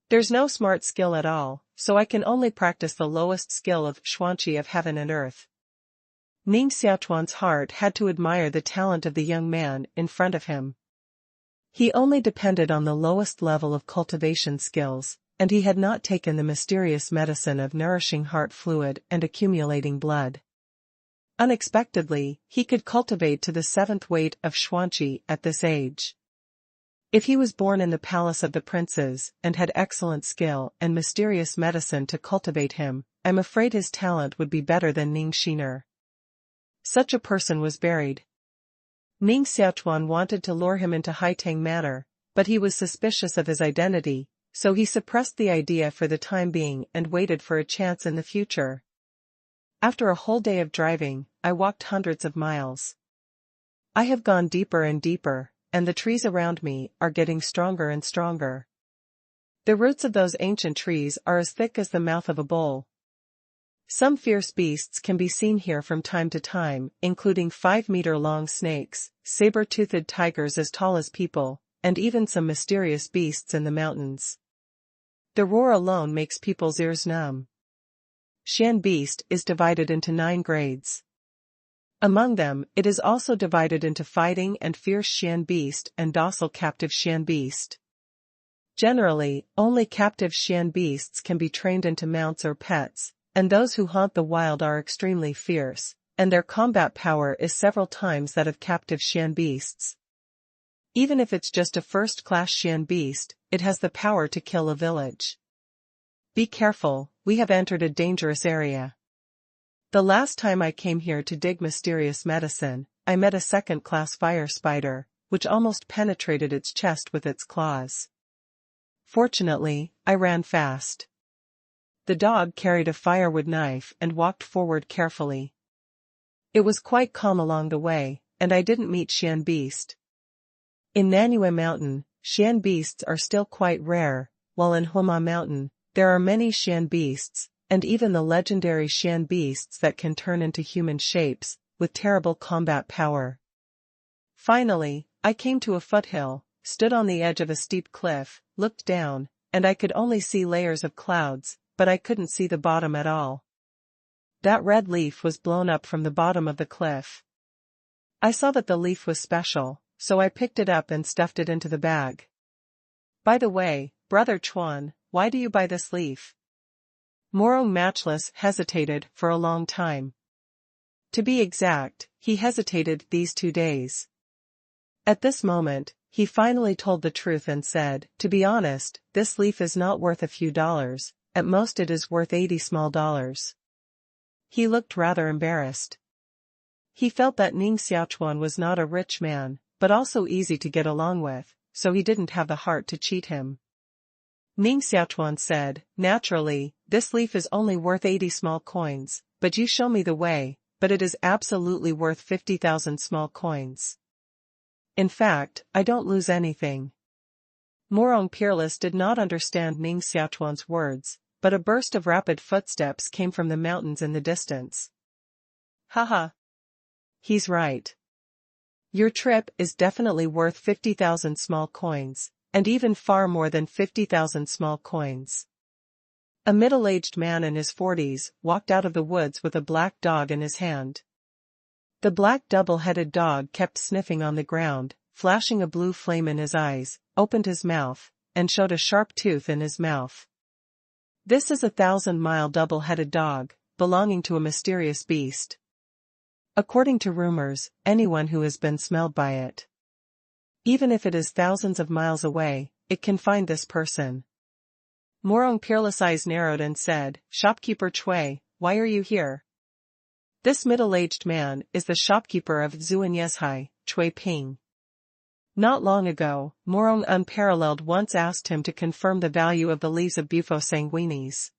There's no smart skill at all, so I can only practice the lowest skill of xuanqi of heaven and earth. Ning Xiaochuan's heart had to admire the talent of the young man in front of him. He only depended on the lowest level of cultivation skills, and he had not taken the mysterious medicine of nourishing heart fluid and accumulating blood. Unexpectedly, he could cultivate to the 7th weight of xuanqi at this age. If he was born in the palace of the princes and had excellent skill and mysterious medicine to cultivate him, I'm afraid his talent would be better than Ning Xiaochuan. Such a person was buried. Ning Xiaochuan wanted to lure him into Haitang Manor, but he was suspicious of his identity, so he suppressed the idea for the time being and waited for a chance in the future. After a whole day of driving, I walked hundreds of miles. I have gone deeper and deeper, and the trees around me are getting stronger and stronger. The roots of those ancient trees are as thick as the mouth of a bull. Some fierce beasts can be seen here from time to time, including 5-meter-long snakes, saber-toothed tigers as tall as people, and even some mysterious beasts in the mountains. The roar alone makes people's ears numb. Xian beast is divided into 9 grades. Among them, it is also divided into fighting and fierce Xian beast and docile captive Xian beast. Generally, only captive Xian beasts can be trained into mounts or pets, and those who haunt the wild are extremely fierce, and their combat power is several times that of captive Xian beasts. Even if it's just a first-class Xian beast, it has the power to kill a village. Be careful, we have entered a dangerous area. The last time I came here to dig mysterious medicine, I met a second-class fire spider, which almost penetrated its chest with its claws. Fortunately, I ran fast. The dog carried a firewood knife and walked forward carefully. It was quite calm along the way, and I didn't meet Xian beast. In Nanyue Mountain, Xian beasts are still quite rare, while in Huma Mountain, there are many Xian beasts, and even the legendary Xian beasts that can turn into human shapes, with terrible combat power. Finally, I came to a foothill, stood on the edge of a steep cliff, looked down, and I could only see layers of clouds, but I couldn't see the bottom at all. That red leaf was blown up from the bottom of the cliff. I saw that the leaf was special, so I picked it up and stuffed it into the bag. By the way, Brother Chuan, why do you buy this leaf? Morong Matchless hesitated for a long time. To be exact, he hesitated these 2 days. At this moment, he finally told the truth and said, to be honest, this leaf is not worth a few dollars, at most it is worth 80 small dollars. He looked rather embarrassed. He felt that Ning Xiaochuan was not a rich man, but also easy to get along with, so he didn't have the heart to cheat him. Ning Xiaochuan said, naturally, this leaf is only worth 80 small coins, but you show me the way, but it is absolutely worth 50,000 small coins. In fact, I don't lose anything. Morong Peerless did not understand Ning Xiaochuan's words, but a burst of rapid footsteps came from the mountains in the distance. Haha. He's right. Your trip is definitely worth 50,000 small coins, and even far more than 50,000 small coins. A middle-aged man in his 40s walked out of the woods with a black dog in his hand. The black double-headed dog kept sniffing on the ground, flashing a blue flame in his eyes, opened his mouth, and showed a sharp tooth in his mouth. This is a 1,000-mile double-headed dog, belonging to a mysterious beast. According to rumors, anyone who has been smelled by it, even if it is thousands of miles away, it can find this person. Morong Peerless' eyes narrowed and said, Shopkeeper Chui, why are you here? This middle-aged man is the shopkeeper of Zuanyeshai, Chui Ping. Not long ago, Morong Unparalleled once asked him to confirm the value of the leaves of Bufo sanguinis.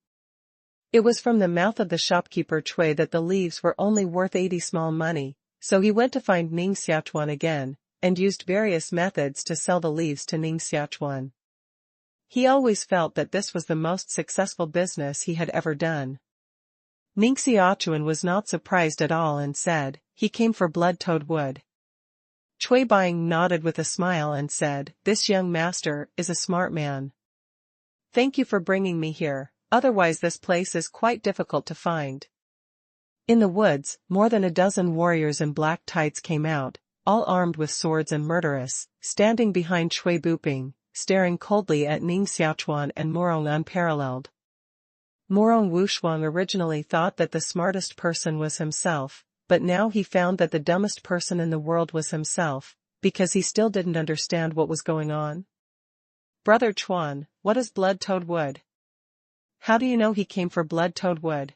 It was from the mouth of the shopkeeper Chui that the leaves were only worth 80 small money, so he went to find Ning Xiaochuan again, and used various methods to sell the leaves to Ning Xiaochuan. He always felt that this was the most successful business he had ever done. Ning Xiaochuan was not surprised at all and said, "He came for blood-toad wood." Cui Buying nodded with a smile and said, "This young master is a smart man. Thank you for bringing me here, otherwise this place is quite difficult to find." In the woods, more than a dozen warriors in black tights came out, all armed with swords and murderous, standing behind Cui Buping, staring coldly at Ning Xiaochuan and Morong unparalleled. Morong Wushuang originally thought that the smartest person was himself, but now he found that the dumbest person in the world was himself, because he still didn't understand what was going on. "Brother Chuan, what is blood-toad wood? How do you know he came for blood-toad wood?"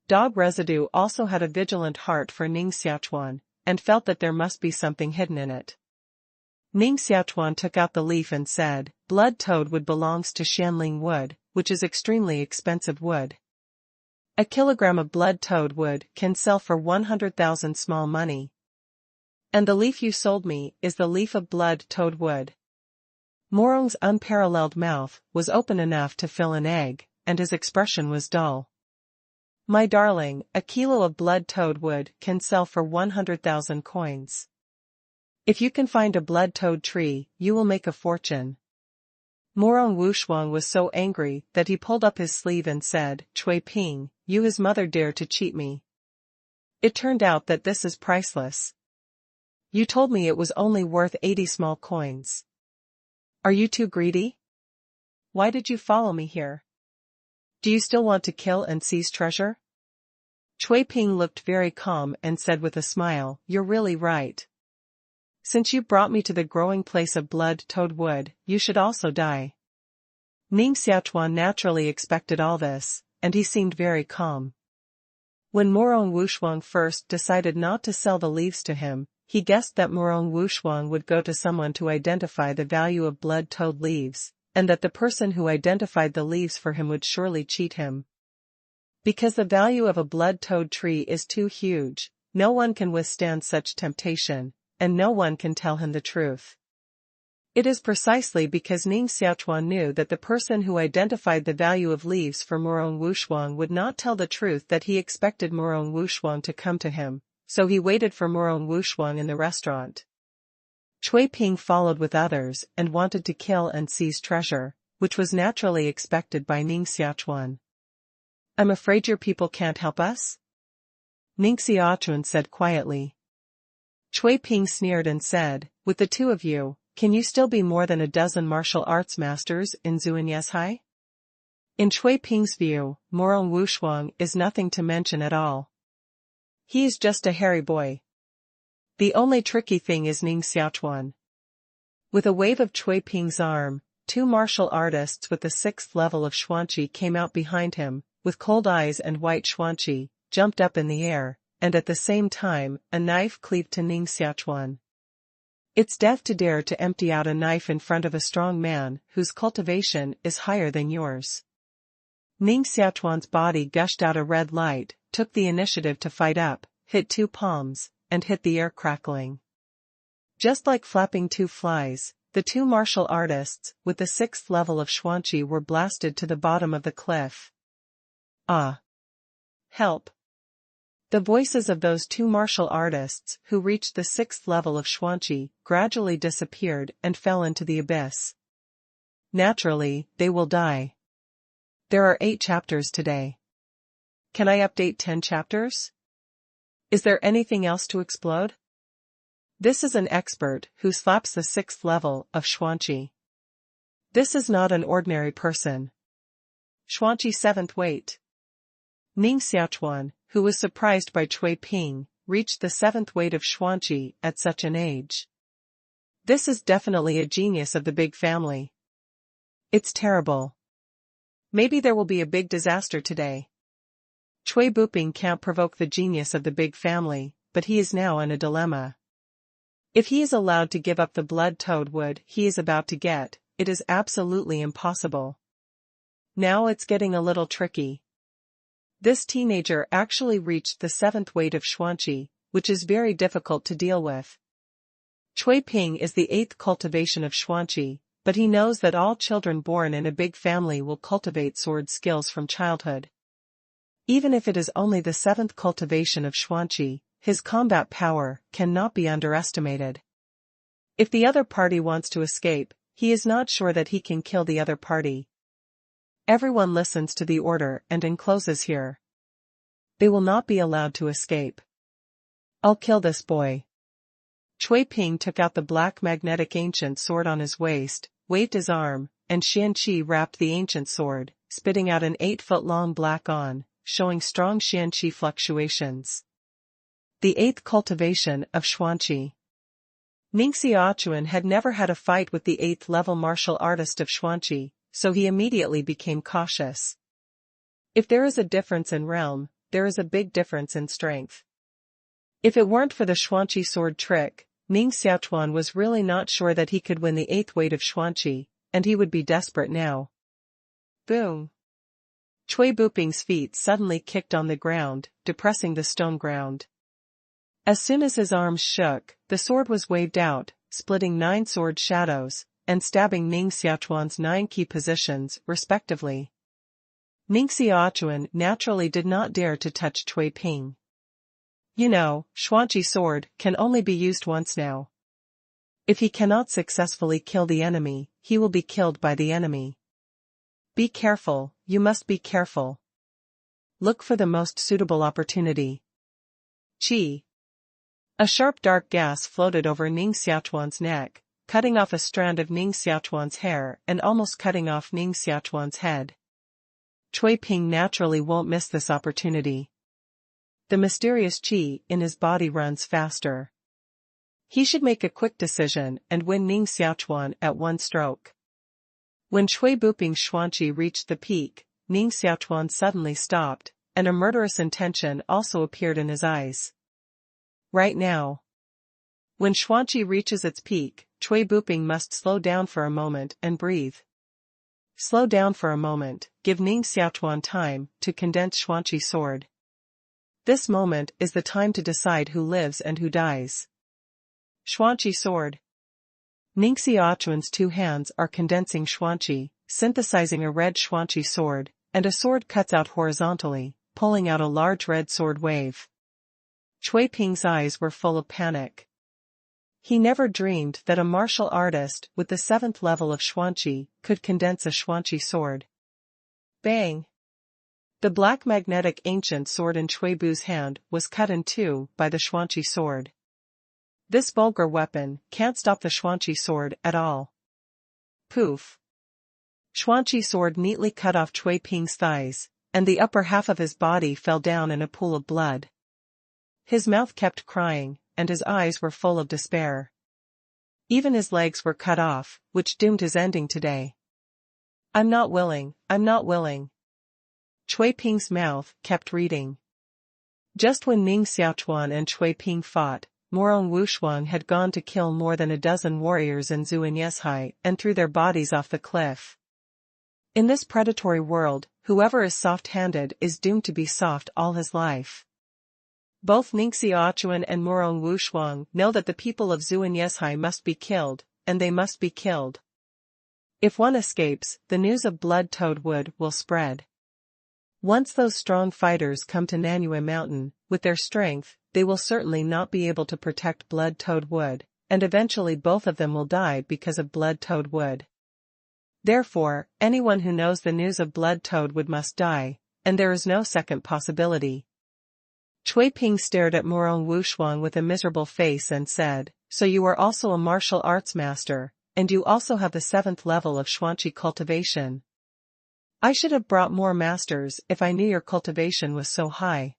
Dog Residue also had a vigilant heart for Ning Xiaochuan, and felt that there must be something hidden in it. Ning Xiaochuan took out the leaf and said, "Blood-toad wood belongs to Shanling wood, which is extremely expensive wood. A kilogram of blood-toad wood can sell for 100,000 small money. And the leaf you sold me is the leaf of blood-toad wood." Morong's unparalleled mouth was open enough to fill an egg, and his expression was dull. "My darling, a kilo of blood-toad wood can sell for 100,000 coins. If you can find a blood-toad tree, you will make a fortune." Morong Wushuang was so angry that he pulled up his sleeve and said, "Cui Ping, you his mother dare to cheat me. It turned out that this is priceless. You told me it was only worth 80 small coins. Are you too greedy? Why did you follow me here? Do you still want to kill and seize treasure?" Cui Ping looked very calm and said with a smile, "You're really right. Since you brought me to the growing place of blood-toad wood, you should also die." Ning Xiaochuan naturally expected all this, and he seemed very calm. When Morong Wushuang first decided not to sell the leaves to him, he guessed that Morong Wushuang would go to someone to identify the value of blood-toad leaves, and that the person who identified the leaves for him would surely cheat him. Because the value of a blood-toad tree is too huge, no one can withstand such temptation, and no one can tell him the truth. It is precisely because Ning Xiaochuan knew that the person who identified the value of leaves for Morong Wushuang would not tell the truth that he expected Morong Wushuang to come to him, so he waited for Morong Wushuang in the restaurant. Cui Ping followed with others and wanted to kill and seize treasure, which was naturally expected by Ning Xiaochuan. "I'm afraid your people can't help us?" Ning Xiaochuan said quietly. Cui Ping sneered and said, "With the two of you, can you still be more than a dozen martial arts masters in Zuanyeshai?" In Cui Ping's view, Morong Wushuang is nothing to mention at all. He is just a hairy boy. The only tricky thing is Ning Xiaochuan. With a wave of Cui Ping's arm, two martial artists with the 6th level of Xuanqi came out behind him, with cold eyes and white Xuanqi, jumped up in the air, and at the same time, a knife cleaved to Ning Xiaochuan. It's death to dare to empty out a knife in front of a strong man whose cultivation is higher than yours. Ning Xiaochuan's body gushed out a red light, took the initiative to fight up, hit two palms, and hit the air crackling. Just like flapping two flies, the two martial artists, with the 6th level of Xuanqi, were blasted to the bottom of the cliff. "Ah! Help!" The voices of those two martial artists, who reached the 6th level of Xuanqi, gradually disappeared and fell into the abyss. Naturally, they will die. There are 8 chapters today. Can I update 10 chapters? Is there anything else to explode? This is an expert who slaps the 6th level of Xuanqi. This is not an ordinary person. Xuanqi 7th weight. Ning Xiaochuan, who was surprised by Cui Ping, reached the 7th weight of Xuanqi at such an age. This is definitely a genius of the big family. It's terrible. Maybe there will be a big disaster today. Cui Buping can't provoke the genius of the big family, but he is now in a dilemma. If he is allowed to give up the blood-toad wood he is about to get, it is absolutely impossible. Now it's getting a little tricky. This teenager actually reached the 7th weight of Xuanqi, which is very difficult to deal with. Cui Ping is the 8th cultivation of Xuanqi, but he knows that all children born in a big family will cultivate sword skills from childhood. Even if it is only the 7th cultivation of Xuanqi, his combat power cannot be underestimated. If the other party wants to escape, he is not sure that he can kill the other party. Everyone listens to the order and encloses here. They will not be allowed to escape. I'll kill this boy. Cui Ping took out the black magnetic ancient sword on his waist, waved his arm, and Xianqi wrapped the ancient sword, spitting out an 8-foot-long black on, showing strong Xianqi fluctuations. The 8th cultivation of Xuanqi. Ning Xiaochuan had never had a fight with the 8th-level martial artist of Xuanqi, so he immediately became cautious. If there is a difference in realm, there is a big difference in strength. If it weren't for the Xuanqi sword trick, Ning Xiaochuan was really not sure that he could win the 8th weight of Xuanqi, and he would be desperate now. Boom! Cui Buping's feet suddenly kicked on the ground, depressing the stone ground. As soon as his arms shook, the sword was waved out, splitting 9 sword shadows, and stabbing Ning Xiaochuan's 9 key positions, respectively. Ning Xiaochuan naturally did not dare to touch Cui Ping. You know, Xuanqi sword can only be used once now. If he cannot successfully kill the enemy, he will be killed by the enemy. Be careful, you must be careful. Look for the most suitable opportunity. Chi. A sharp dark gas floated over Ning Xiaochuan's neck, cutting off a strand of Ning Xiaochuan's hair and almost cutting off Ning Xiaochuan's head. Cui Ping naturally won't miss this opportunity. The mysterious qi in his body runs faster. He should make a quick decision and win Ning Xiaochuan at one stroke. When Cui Buping's Xuanqi reached the peak, Ning Xiaochuan suddenly stopped, and a murderous intention also appeared in his eyes. Right now. When Xuanqi reaches its peak, Cui Buping must slow down for a moment and breathe. Slow down for a moment, give Ning Xiaochuan time to condense Xuanqi's sword. This moment is the time to decide who lives and who dies. Xuanqi sword. Ning Xiaochuan's 2 hands are condensing Xuanqi, synthesizing a red Xuanqi sword, and a sword cuts out horizontally, pulling out a large red sword wave. Cui Ping's eyes were full of panic. He never dreamed that a martial artist with the 7th level of Xuanqi could condense a Xuanqi sword. Bang! The black magnetic ancient sword in Cui Bu's hand was cut in 2 by the Xuanqi sword. This vulgar weapon can't stop the Xuanqi sword at all. Poof! Xuanqi sword neatly cut off Cui Ping's thighs, and the upper half of his body fell down in a pool of blood. His mouth kept crying, and his eyes were full of despair. Even his legs were cut off, which doomed his ending today. I'm not willing, I'm not willing. Cui Ping's mouth kept reading. Just when Ning Xiaochuan and Cui Ping fought, Morong Wushuang had gone to kill more than a dozen warriors in Zhuanyeshai and threw their bodies off the cliff. In this predatory world, whoever is soft-handed is doomed to be soft all his life. Both Ning Xiaochuan and Morong Wushuang know that the people of Zhuanyeshai must be killed, and they must be killed. If one escapes, the news of Blood Toad Wood will spread. Once those strong fighters come to Nanyue Mountain, with their strength, they will certainly not be able to protect Blood Toad Wood, and eventually both of them will die because of Blood Toad Wood. Therefore, anyone who knows the news of Blood Toad Wood must die, and there is no second possibility. Cui Ping stared at Morong Wushuang with a miserable face and said, "So you are also a martial arts master, and you also have the 7th level of Xuanqi cultivation. I should have brought more masters if I knew your cultivation was so high."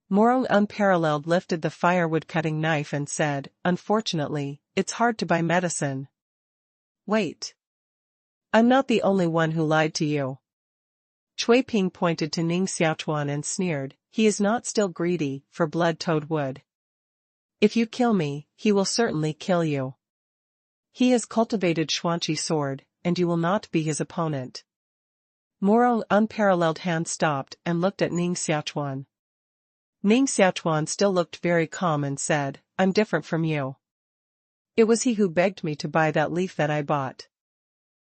Morong Unparalleled lifted the firewood cutting knife and said, "Unfortunately, it's hard to buy medicine." Wait. I'm not the only one who lied to you. Cui Ping pointed to Ning Xiaochuan and sneered, "He is not still greedy for Blood Toad Wood. If you kill me, he will certainly kill you. He has cultivated Xuanqi sword, and you will not be his opponent." Morong Unparalleled hand stopped and looked at Ning Xiaochuan. Ning Xiaochuan still looked very calm and said, "I'm different from you. It was he who begged me to buy that leaf that I bought.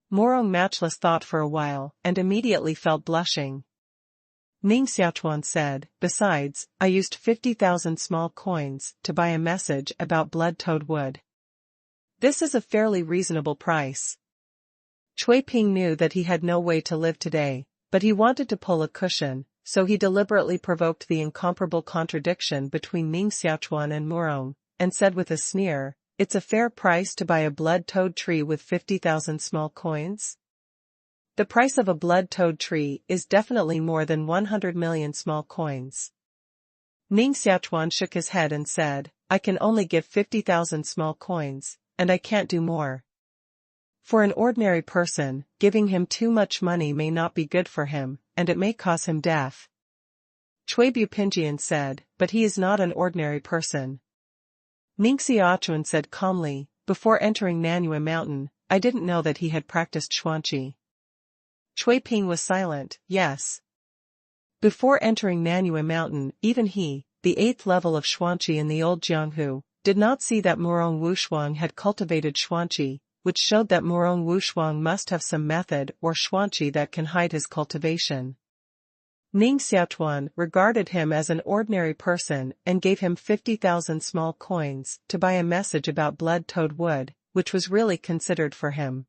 Morong Matchless thought for a while and immediately felt blushing. Ning Xiaochuan said, besides, I used 50,000 small coins to buy a message about blood-toad wood. This is a fairly reasonable price. Cui Ping knew that he had no way to live today, but he wanted to pull a cushion, so he deliberately provoked the incomparable contradiction between Ning Xiaochuan and Morong, and said with a sneer, "It's a fair price to buy a blood-toad tree with 50,000 small coins?" The price of a blood-toad tree is definitely more than 100 million small coins. Ning Xiaochuan shook his head and said, "I can only give 50,000 small coins, and I can't do more. For an ordinary person, giving him too much money may not be good for him, and it may cause him death." Cui Bupinjian said, "But he is not an ordinary person." Ning Xiaochuan said calmly, "Before entering Nanyue Mountain, I didn't know that he had practiced Xuanqi." Cui Ping was silent. Yes. Before entering Nanyue Mountain, even he, the 8th level of Xuanqi in the old Jianghu, did not see that Morong Wushuang had cultivated Xuanqi, which showed that Morong Wushuang must have some method or Xuanqi that can hide his cultivation. Ning Xiaochuan regarded him as an ordinary person and gave him 50,000 small coins to buy a message about blood-toad wood, which was really considered for him.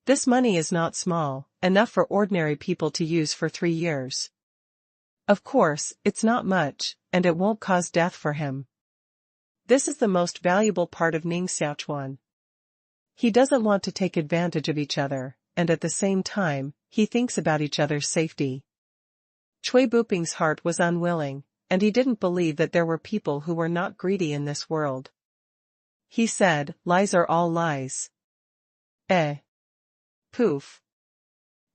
This money is not small, enough for ordinary people to use for 3 years. Of course, it's not much, and it won't cause death for him. This is the most valuable part of Ning Xiaochuan. He doesn't want to take advantage of each other, and at the same time, he thinks about each other's safety. Cui Buping's heart was unwilling, and he didn't believe that there were people who were not greedy in this world. He said, "Lies are all lies." Poof.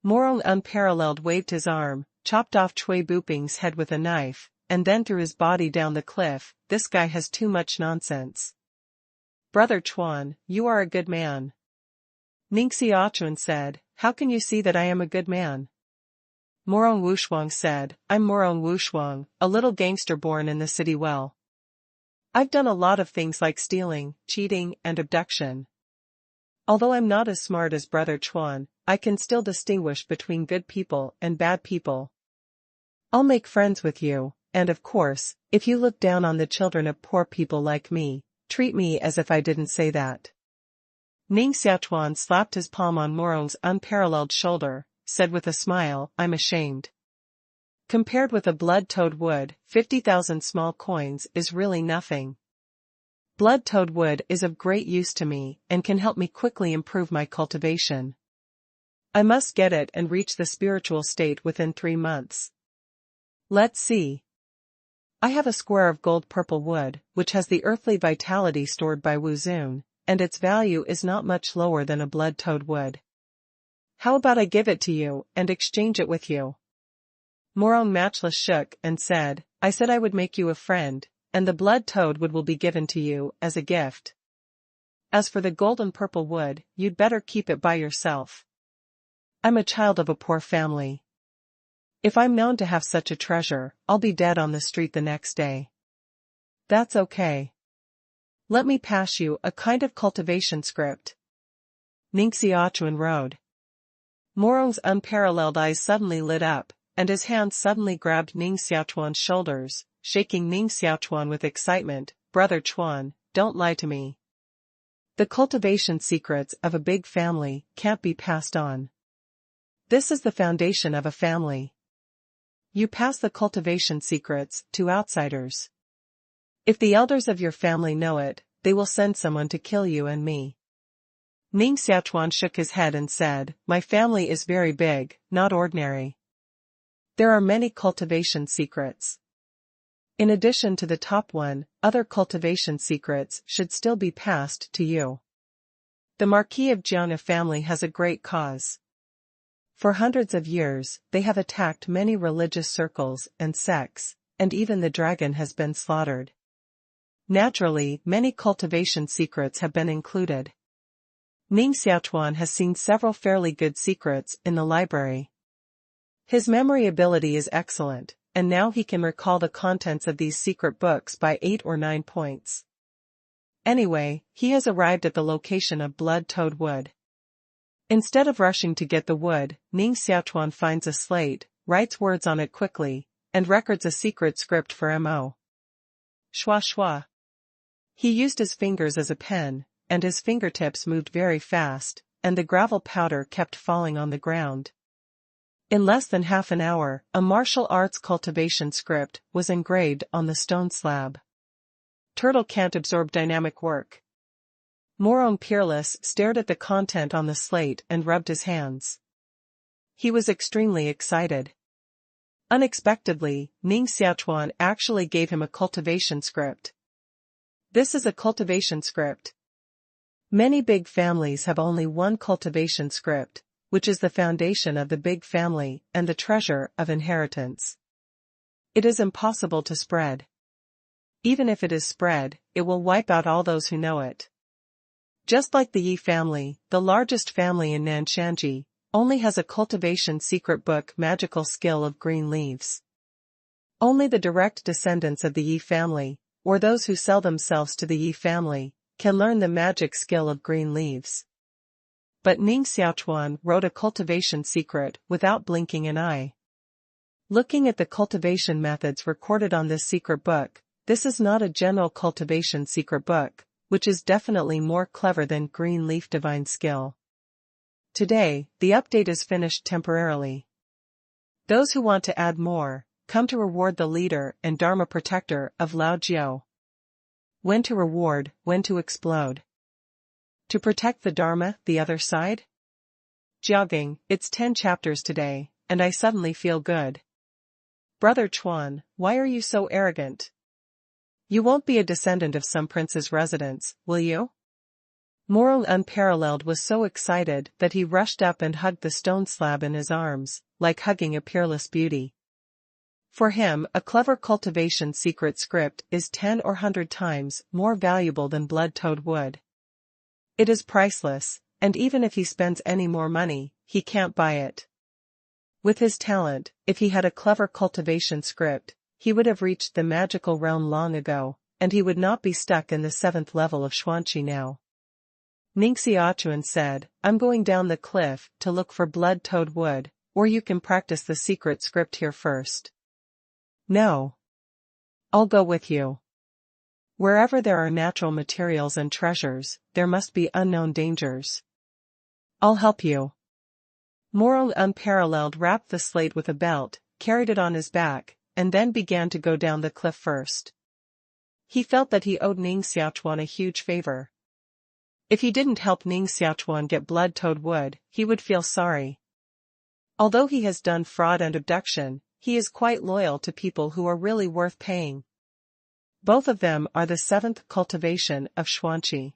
Morong Unparalleled waved his arm, chopped off Cui Buping's head with a knife, and then threw his body down the cliff. "This guy has too much nonsense." "Brother Chuan, you are a good man." Ning Xiaochuan said, "How can you see that I am a good man?" Morong Wushuang said, "I'm Morong Wushuang, a little gangster born in the city well. I've done a lot of things like stealing, cheating, and abduction. Although I'm not as smart as Brother Chuan, I can still distinguish between good people and bad people. I'll make friends with you, and of course, if you look down on the children of poor people like me, treat me as if I didn't say that." Ning Xiaochuan slapped his palm on Morong's unparalleled shoulder, said with a smile, "I'm ashamed. Compared with a blood-toad wood, 50,000 small coins is really nothing. Blood-toad wood is of great use to me and can help me quickly improve my cultivation. I must get it and reach the spiritual state within 3 months. Let's see. I have a square of gold purple wood, which has the earthly vitality stored by Wuzun, and its value is not much lower than a blood-toad wood. How about I give it to you and exchange it with you?" Morong Matchless shook and said, "I said I would make you a friend, and the blood-toad wood will be given to you as a gift. As for the golden purple wood, you'd better keep it by yourself. I'm a child of a poor family. If I'm known to have such a treasure, I'll be dead on the street the next day." "That's okay. Let me pass you a kind of cultivation script." Ning Xiaochuan rode. Morong's unparalleled eyes suddenly lit up, and his hand suddenly grabbed Ning Xiaochuan's shoulders, shaking Ning Xiaochuan with excitement. "Brother Chuan, don't lie to me. The cultivation secrets of a big family can't be passed on. This is the foundation of a family. You pass the cultivation secrets to outsiders. If the elders of your family know it, they will send someone to kill you and me." Ning Xiaochuan shook his head and said, "My family is very big, not ordinary. There are many cultivation secrets. In addition to the top one, other cultivation secrets should still be passed to you. The Marquis of Jianghu family has a great cause. For hundreds of years, they have attacked many religious circles and sects, and even the dragon has been slaughtered. Naturally, many cultivation secrets have been included. Ning Xiaochuan has seen several fairly good secrets in the library. His memory ability is excellent, and now he can recall the contents of these secret books by 8 or 9 points. Anyway, he has arrived at the location of blood-toad wood. Instead of rushing to get the wood, Ning Xiaochuan finds a slate, writes words on it quickly, and records a secret script for Mo. Shua shua. He used his fingers as a pen, and his fingertips moved very fast, and the gravel powder kept falling on the ground. In less than half an hour, a martial arts cultivation script was engraved on the stone slab. Turtle can't absorb dynamic work. Morong Peerless stared at the content on the slate and rubbed his hands. He was extremely excited. Unexpectedly, Ning Xiaochuan actually gave him a cultivation script. This is a cultivation script. Many big families have only one cultivation script, which is the foundation of the big family and the treasure of inheritance. It is impossible to spread. Even if it is spread, it will wipe out all those who know it. Just like the Yi family, the largest family in Nanshanji, only has a cultivation secret book magical skill of green leaves. Only the direct descendants of the Yi family, or those who sell themselves to the Yi family, can learn the magic skill of green leaves. But Ning Xiaochuan wrote a cultivation secret without blinking an eye. Looking at the cultivation methods recorded on this secret book, this is not a general cultivation secret book, which is definitely more clever than green leaf divine skill. Today, the update is finished temporarily. Those who want to add more, come to reward the leader and Dharma protector of Lao Jiao. When to reward, when to explode. To protect the Dharma, the other side? Jogging, it's 10 chapters today, and I suddenly feel good. Brother Chuan, why are you so arrogant? You won't be a descendant of some prince's residence, will you? Morong Unparalleled was so excited that he rushed up and hugged the stone slab in his arms, like hugging a peerless beauty. For him, a clever cultivation secret script is 10 or 100 times more valuable than blood-toad wood. It is priceless, and even if he spends any more money, he can't buy it. With his talent, if he had a clever cultivation script, he would have reached the magical realm long ago, and he would not be stuck in the 7th level of Xuanqi now. Ning Xiaochuan said, I'm going down the cliff to look for blood-toad wood, or you can practice the secret script here first. No. I'll go with you. Wherever there are natural materials and treasures, there must be unknown dangers. I'll help you. Morong Unparalleled wrapped the slate with a belt, carried it on his back, and then began to go down the cliff first. He felt that he owed Ning Xiaochuan a huge favor. If he didn't help Ning Xiaochuan get blood-toad wood, he would feel sorry. Although he has done fraud and abduction, he is quite loyal to people who are really worth paying. Both of them are the 7th cultivation of Xuanqi.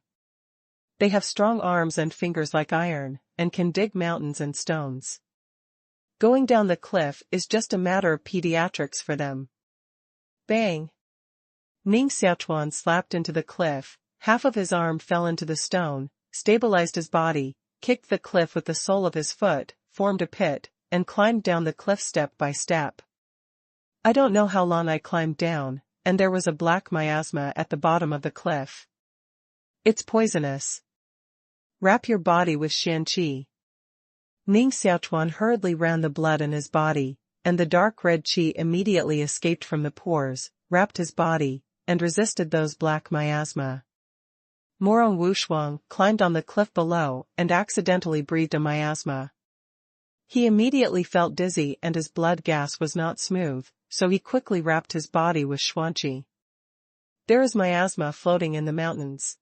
They have strong arms and fingers like iron, and can dig mountains and stones. Going down the cliff is just a matter of pediatrics for them. Bang! Ning Xiaochuan slapped into the cliff, half of his arm fell into the stone, stabilized his body, kicked the cliff with the sole of his foot, formed a pit, and climbed down the cliff step by step. I don't know how long I climbed down, and there was a black miasma at the bottom of the cliff. It's poisonous. Wrap your body with Xianqi. Ning Xiaochuan hurriedly ran the blood in his body, and the dark red qi immediately escaped from the pores, wrapped his body, and resisted those black miasma. Morong Wushuang climbed on the cliff below and accidentally breathed a miasma. He immediately felt dizzy and his blood gas was not smooth, so he quickly wrapped his body with Xuanqi. There is miasma floating in the mountains.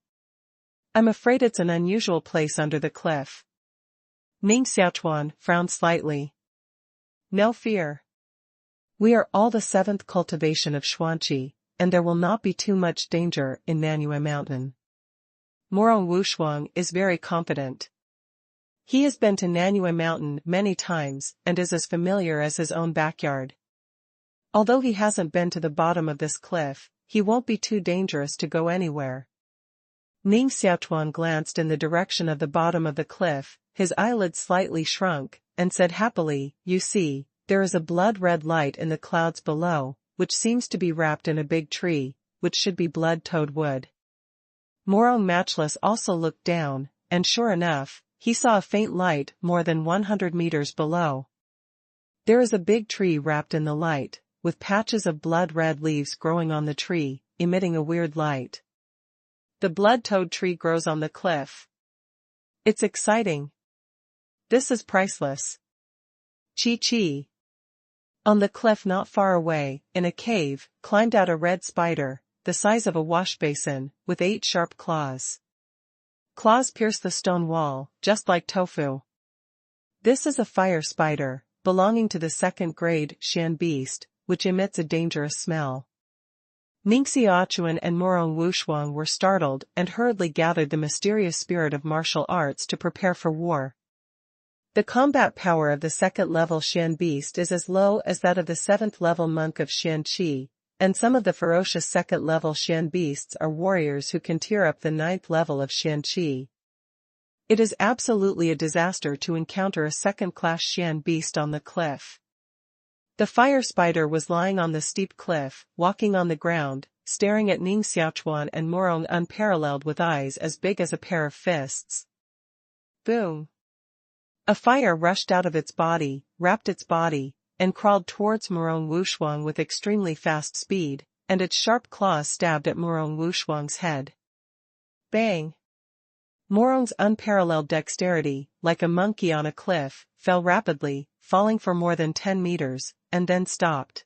I'm afraid it's an unusual place under the cliff. Ning Xiaochuan frowned slightly. No fear. We are all the 7th cultivation of Xuanqi, and there will not be too much danger in Nanyue Mountain. Morong Wushuang is very confident. He has been to Nanyue Mountain many times and is as familiar as his own backyard. Although he hasn't been to the bottom of this cliff, he won't be too dangerous to go anywhere. Ning Xiaochuan glanced in the direction of the bottom of the cliff, his eyelids slightly shrunk, and said happily, You see, there is a blood-red light in the clouds below, which seems to be wrapped in a big tree, which should be blood-toad wood. Morong Matchless also looked down, and sure enough, he saw a faint light more than 100 meters below. There is a big tree wrapped in the light, with patches of blood-red leaves growing on the tree, emitting a weird light. The blood-toad tree grows on the cliff. It's exciting. This is priceless. Chi. On the cliff not far away, in a cave, climbed out a red spider, the size of a wash basin, with 8 sharp claws. Claws pierce the stone wall, just like tofu. This is a fire spider, belonging to the second-grade Xian beast, which emits a dangerous smell. Ning Xiaochuan and Morong Wushuang were startled and hurriedly gathered the mysterious spirit of martial arts to prepare for war. The combat power of the second-level Xian beast is as low as that of the 7th-level monk of Xian Qi, and some of the ferocious second-level Xian beasts are warriors who can tear up the 9th level of Xian Qi. It is absolutely a disaster to encounter a second-class Xian beast on the cliff. The fire spider was lying on the steep cliff, walking on the ground, staring at Ning Xiaochuan and Morong unparalleled with eyes as big as a pair of fists. Boom! A fire rushed out of its body, wrapped its body, and crawled towards Morong Wushuang with extremely fast speed, and its sharp claws stabbed at Morong Wushuang's head. Bang! Morong's unparalleled dexterity, like a monkey on a cliff, fell rapidly, falling for more than 10 meters, and then stopped.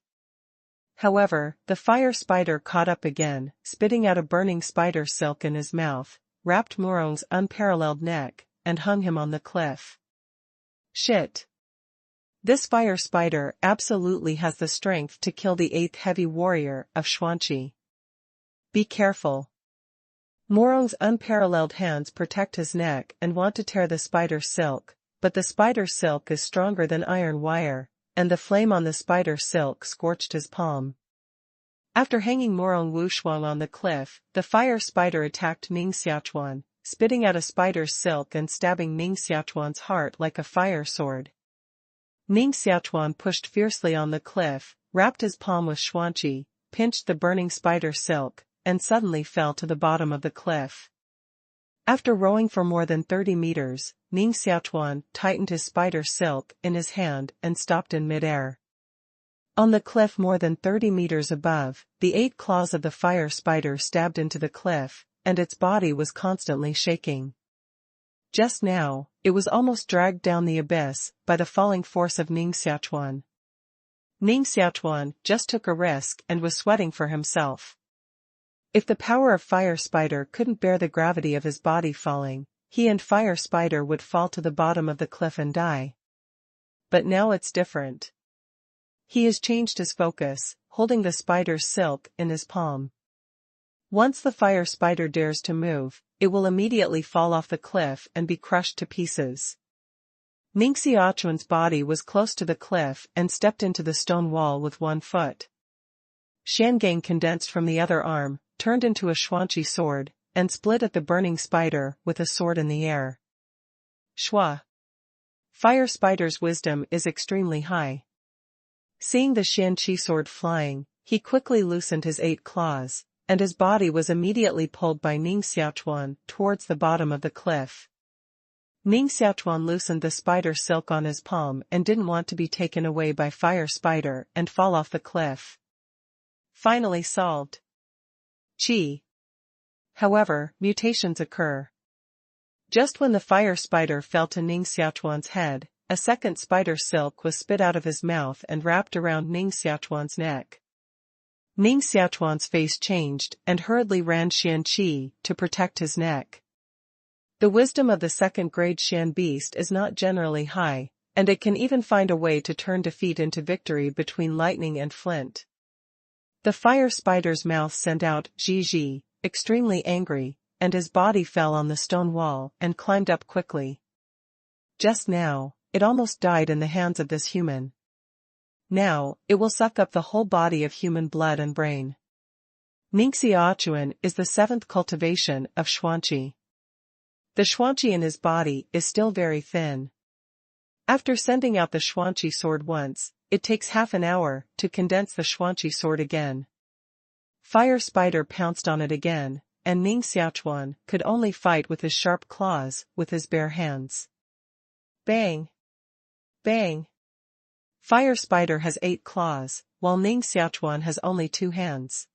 However, the fire spider caught up again, spitting out a burning spider silk in his mouth, wrapped Morong's unparalleled neck, and hung him on the cliff. Shit! This fire spider absolutely has the strength to kill the 8th heavy warrior of Xuanqi. Be careful. Morong's unparalleled hands protect his neck and want to tear the spider silk, but the spider silk is stronger than iron wire, and the flame on the spider silk scorched his palm. After hanging Morong Wushuang on the cliff, the fire spider attacked Ning Xiaochuan, spitting out a spider's silk and stabbing Ning Xiaochuan's heart like a fire sword. Ning Xiaochuan pushed fiercely on the cliff, wrapped his palm with Xuanqi, pinched the burning spider silk, and suddenly fell to the bottom of the cliff. After rowing for more than 30 meters, Ning Xiaochuan tightened his spider silk in his hand and stopped in midair. On the cliff more than 30 meters above, the 8 claws of the fire spider stabbed into the cliff, and its body was constantly shaking. Just now, it was almost dragged down the abyss by the falling force of Ning Xiaochuan. Ning Xiaochuan just took a risk and was sweating for himself. If the power of fire spider couldn't bear the gravity of his body falling, he and fire spider would fall to the bottom of the cliff and die. But now it's different. He has changed his focus, holding the spider's silk in his palm. Once the fire spider dares to move, it will immediately fall off the cliff and be crushed to pieces. Ning Xiaochuan's body was close to the cliff and stepped into the stone wall with one foot. Shangang condensed from the other arm, turned into a Xuanqi sword, and split at the burning spider with a sword in the air. Shua! Fire spider's wisdom is extremely high. Seeing the Xuanqi sword flying, he quickly loosened his 8 claws, and his body was immediately pulled by Ning Xiaochuan towards the bottom of the cliff. Ning Xiaochuan loosened the spider silk on his palm and didn't want to be taken away by fire spider and fall off the cliff. Finally solved. Chi. However, mutations occur. Just when the fire spider fell to Ning Xiaochuan's head, a second spider silk was spit out of his mouth and wrapped around Ning Xiaochuan's neck. Ning Xiaochuan's face changed and hurriedly ran Xian Qi to protect his neck. The wisdom of the second-grade Xian beast is not generally high, and it can even find a way to turn defeat into victory between lightning and flint. The fire spider's mouth sent out Ji, extremely angry, and his body fell on the stone wall and climbed up quickly. Just now, it almost died in the hands of this human. Now, it will suck up the whole body of human blood and brain. Ning Xiaochuan is the 7th cultivation of Xuanqi. The Xuanqi in his body is still very thin. After sending out the Xuanqi sword once, it takes half an hour to condense the Xuanqi sword again. Fire spider pounced on it again, and Ning Xiaochuan could only fight with his sharp claws, with his bare hands. Bang! Bang! Fire Spider has 8 claws, while Ning Xiaochuan has only 2 hands.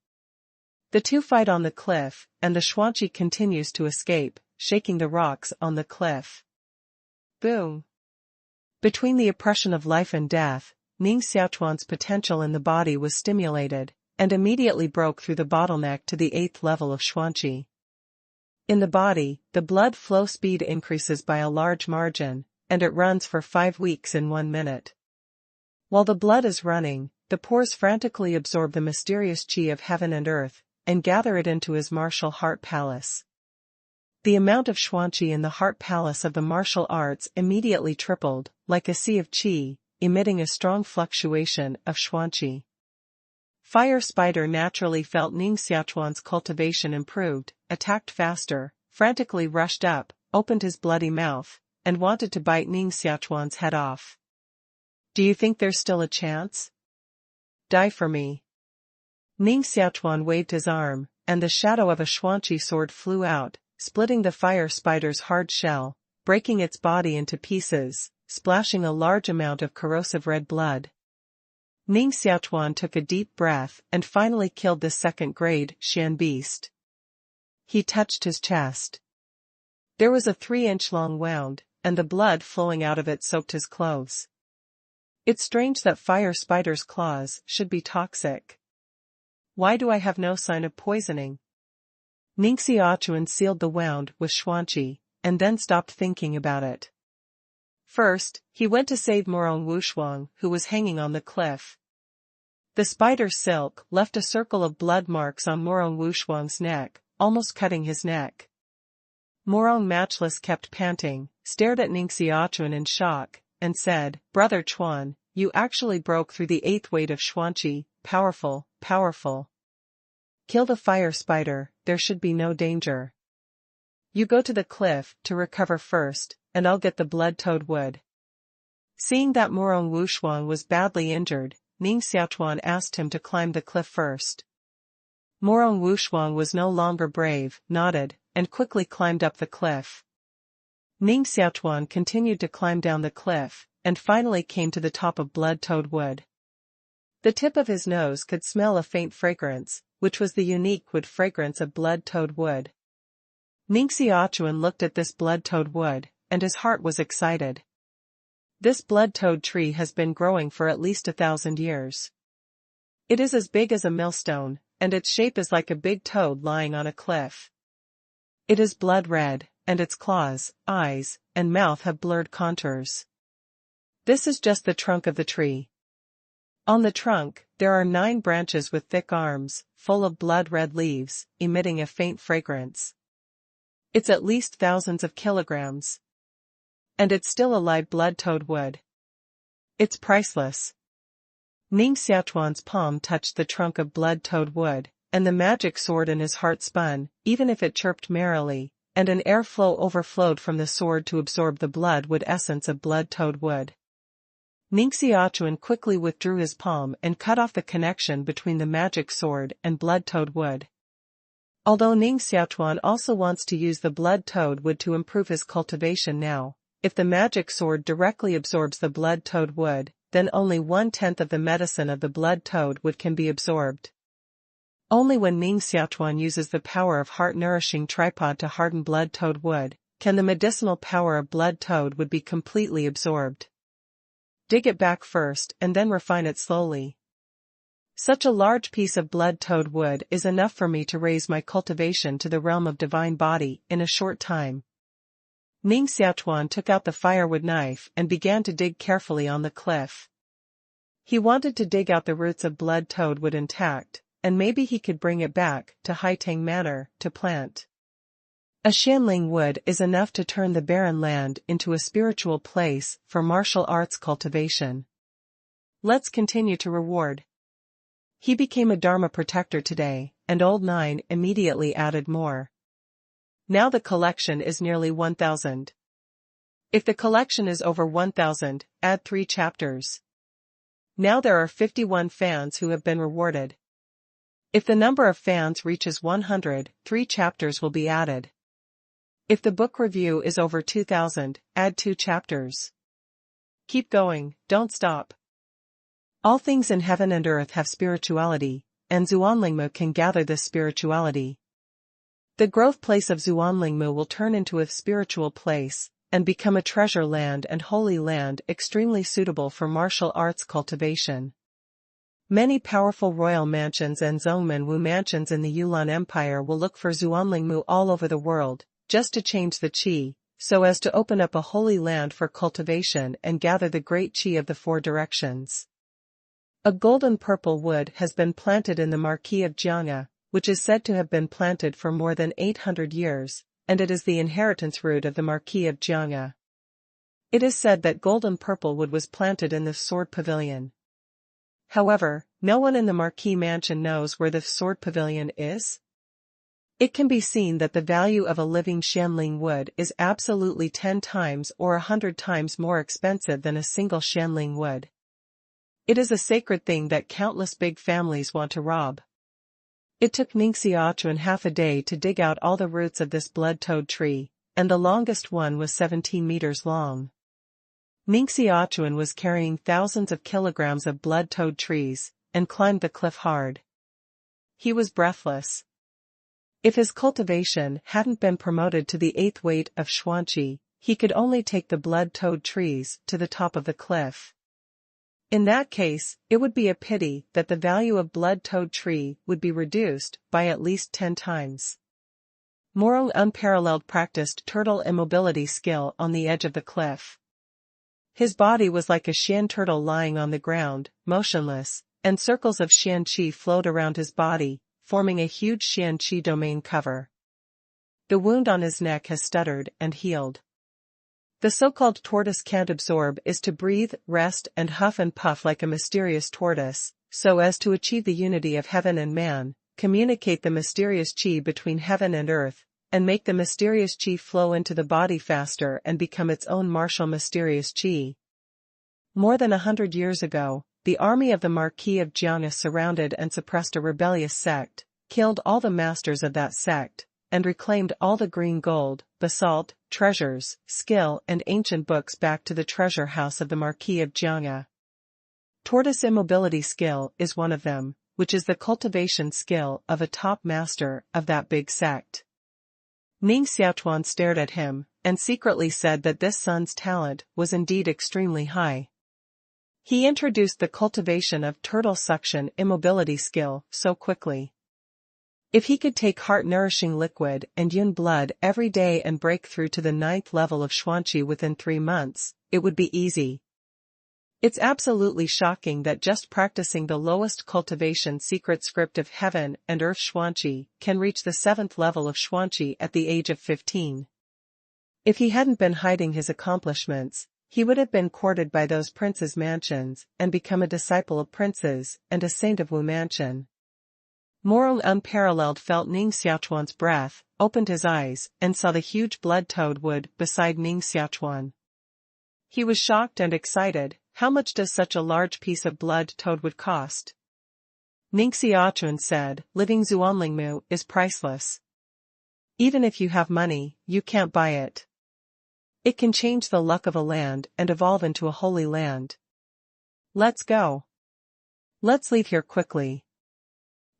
The two fight on the cliff, and the Xuanqi continues to escape, shaking the rocks on the cliff. Boom! Between the oppression of life and death, Ning Xiaochuan's potential in the body was stimulated, and immediately broke through the bottleneck to the 8th level of Xuanqi. In the body, the blood flow speed increases by a large margin, and it runs for 5 weeks in 1 minute. While the blood is running, the pores frantically absorb the mysterious qi of heaven and earth, and gather it into his martial heart palace. The amount of Xuanqi in the heart palace of the martial arts immediately tripled, like a sea of qi, emitting a strong fluctuation of Xuanqi. Fire Spider naturally felt Ning Xiaochuan's cultivation improved, attacked faster, frantically rushed up, opened his bloody mouth, and wanted to bite Ning Xiaochuan's head off. Do you think there's still a chance? Die for me. Ning Xiaochuan waved his arm, and the shadow of a Xuanqi sword flew out, splitting the Fire Spider's hard shell, breaking its body into pieces, splashing a large amount of corrosive red blood. Ning Xiaochuan took a deep breath and finally killed this second-grade Xian beast. He touched his chest. There was a 3-inch-long wound, and the blood flowing out of it soaked his clothes. It's strange that Fire Spider's claws should be toxic. Why do I have no sign of poisoning? Ning Xiaochuan sealed the wound with Xuanqi, and then stopped thinking about it. First, he went to save Morong Wushuang, who was hanging on the cliff. The spider's silk left a circle of blood marks on Morong Wushuang's neck, almost cutting his neck. Morong Matchless kept panting, stared at Ning Xiaochuan in shock, and said, "Brother Chuan, you actually broke through the 8th weight of Xuanqi, powerful, powerful. Kill the Fire Spider, there should be no danger. You go to the cliff to recover first, and I'll get the blood-toad wood." Seeing that Morong Wushuang was badly injured, Ning Xiaochuan asked him to climb the cliff first. Morong Wushuang was no longer brave, nodded, and quickly climbed up the cliff. Ning Xiaochuan continued to climb down the cliff, and finally came to the top of blood-toad wood. The tip of his nose could smell a faint fragrance, which was the unique wood fragrance of blood-toad wood. Ning Xiaochuan looked at this blood-toad wood, and his heart was excited. This blood-toad tree has been growing for at least 1,000 years. It is as big as a millstone, and its shape is like a big toad lying on a cliff. It is blood red, and its claws, eyes, and mouth have blurred contours. This is just the trunk of the tree. On the trunk, there are 9 branches with thick arms, full of blood-red leaves, emitting a faint fragrance. It's at least thousands of kilograms. And it's still a live blood-toad wood. It's priceless. Ning Xiaochuan's palm touched the trunk of blood-toad wood, and the magic sword in his heart spun, even if it chirped merrily, and an airflow overflowed from the sword to absorb the blood-wood essence of blood-toad wood. Ning Xiaochuan quickly withdrew his palm and cut off the connection between the magic sword and blood-toad wood. Although Ning Xiaochuan also wants to use the blood-toad wood to improve his cultivation now, if the magic sword directly absorbs the blood-toad wood, then only 1/10 of the medicine of the blood-toad wood can be absorbed. Only when Ning Xiaochuan uses the power of heart-nourishing tripod to harden blood-toad wood, can the medicinal power of blood-toad wood be completely absorbed. Dig it back first and then refine it slowly. Such a large piece of blood-toad wood is enough for me to raise my cultivation to the realm of divine body in a short time. Ning Xiaochuan took out the firewood knife and began to dig carefully on the cliff. He wanted to dig out the roots of blood-toad wood intact, and maybe he could bring it back to Haitang Manor to plant. A Xianling wood is enough to turn the barren land into a spiritual place for martial arts cultivation. Let's continue to reward. He became a Dharma protector today, and Old 9 immediately added more. Now the collection is nearly 1,000. If the collection is over 1,000, add 3 chapters. Now there are 51 fans who have been rewarded. If the number of fans reaches 100, 3 chapters will be added. If the book review is over 2,000, add 2 chapters. Keep going, don't stop. All things in heaven and earth have spirituality, and Zuanlingmu can gather this spirituality. The growth place of Zuanlingmu will turn into a spiritual place, and become a treasure land and holy land extremely suitable for martial arts cultivation. Many powerful royal mansions and Zhongmenwu mansions in the Yulan Empire will look for Zuanlingmu all over the world, just to change the qi, so as to open up a holy land for cultivation and gather the great qi of the 4 directions. A golden purple wood has been planted in the Marquis of Jianghe, which is said to have been planted for more than 800 years, and it is the inheritance root of the Marquis of Jianghe. It is said that golden purple wood was planted in the sword pavilion. However, no one in the Marquis mansion knows where the sword pavilion is. It can be seen that the value of a living Shanling wood is absolutely 10 times or 100 times more expensive than a single Shanling wood. It is a sacred thing that countless big families want to rob. It took Ning Xiaochuan half a day to dig out all the roots of this blood-toad tree, and the longest one was 17 meters long. Ning Xiaochuan was carrying thousands of kilograms of blood-toad trees, and climbed the cliff hard. He was breathless. If his cultivation hadn't been promoted to the 8th weight of Xuanqi, he could only take the blood-toad trees to the top of the cliff. In that case, it would be a pity that the value of blood-toad tree would be reduced by at least 10 times. Morong unparalleled practiced turtle immobility skill on the edge of the cliff. His body was like a Xian turtle lying on the ground, motionless, and circles of Xian qi flowed around his body, forming a huge Xian qi domain cover. The wound on his neck has stuttered and healed. The so-called tortoise can't absorb is to breathe, rest and huff and puff like a mysterious tortoise, so as to achieve the unity of heaven and man, communicate the mysterious qi between heaven and earth, and make the mysterious qi flow into the body faster and become its own martial mysterious qi. More than 100 years ago, the army of the Marquis of Jianghe surrounded and suppressed a rebellious sect, killed all the masters of that sect, and reclaimed all the green gold, basalt, treasures, skill and ancient books back to the treasure house of the Marquis of Jianghe. Tortoise immobility skill is one of them, which is the cultivation skill of a top master of that big sect. Ning Xiaochuan stared at him, and secretly said that this son's talent was indeed extremely high. He introduced the cultivation of turtle suction immobility skill so quickly. If he could take heart-nourishing liquid and yun blood every day and break through to the 9th level of Xuanqi within 3 months, it would be easy. It's absolutely shocking that just practicing the lowest cultivation secret script of heaven and earth Xuanqi can reach the 7th level of Xuanqi at the age of 15. If he hadn't been hiding his accomplishments, he would have been courted by those princes' mansions and become a disciple of princes and a saint of Wu Mansion. Morong unparalleled felt Ning Xiaochuan's breath, opened his eyes, and saw the huge blood-toad wood beside Ning Xiaochuan. He was shocked and excited. How much does such a large piece of blood-toad wood cost? Ning Xiaochuan said, living Zuanlingmu is priceless. Even if you have money, you can't buy it. It can change the luck of a land and evolve into a holy land. Let's go. Let's leave here quickly.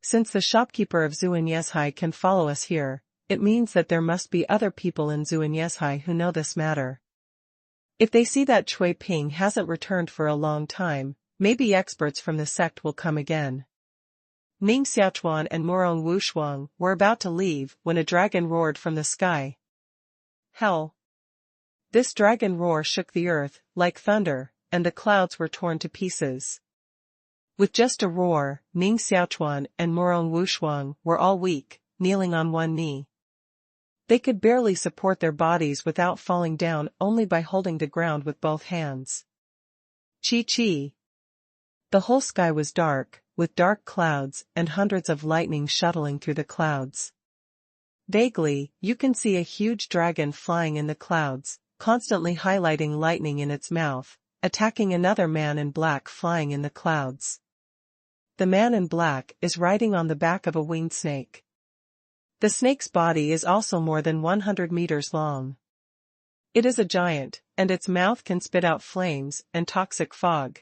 Since the shopkeeper of Zuanyeshai can follow us here, it means that there must be other people in Zuanyeshai who know this matter. If they see that Cui Ping hasn't returned for a long time, maybe experts from the sect will come again. Ning Xiaochuan and Morong Wushuang were about to leave when a dragon roared from the sky. Hell! This dragon roar shook the earth like thunder, and the clouds were torn to pieces. With just a roar, Ning Xiaochuan and Morong Wushuang were all weak, kneeling on one knee. They could barely support their bodies without falling down only by holding the ground with both hands. Chi. The whole sky was dark, with dark clouds and hundreds of lightning shuttling through the clouds. Vaguely, you can see a huge dragon flying in the clouds, constantly highlighting lightning in its mouth, attacking another man in black flying in the clouds. the man in black is riding on the back of a winged snake. The snake's body is also more than 100 meters long. It is a giant, and its mouth can spit out flames and toxic fog.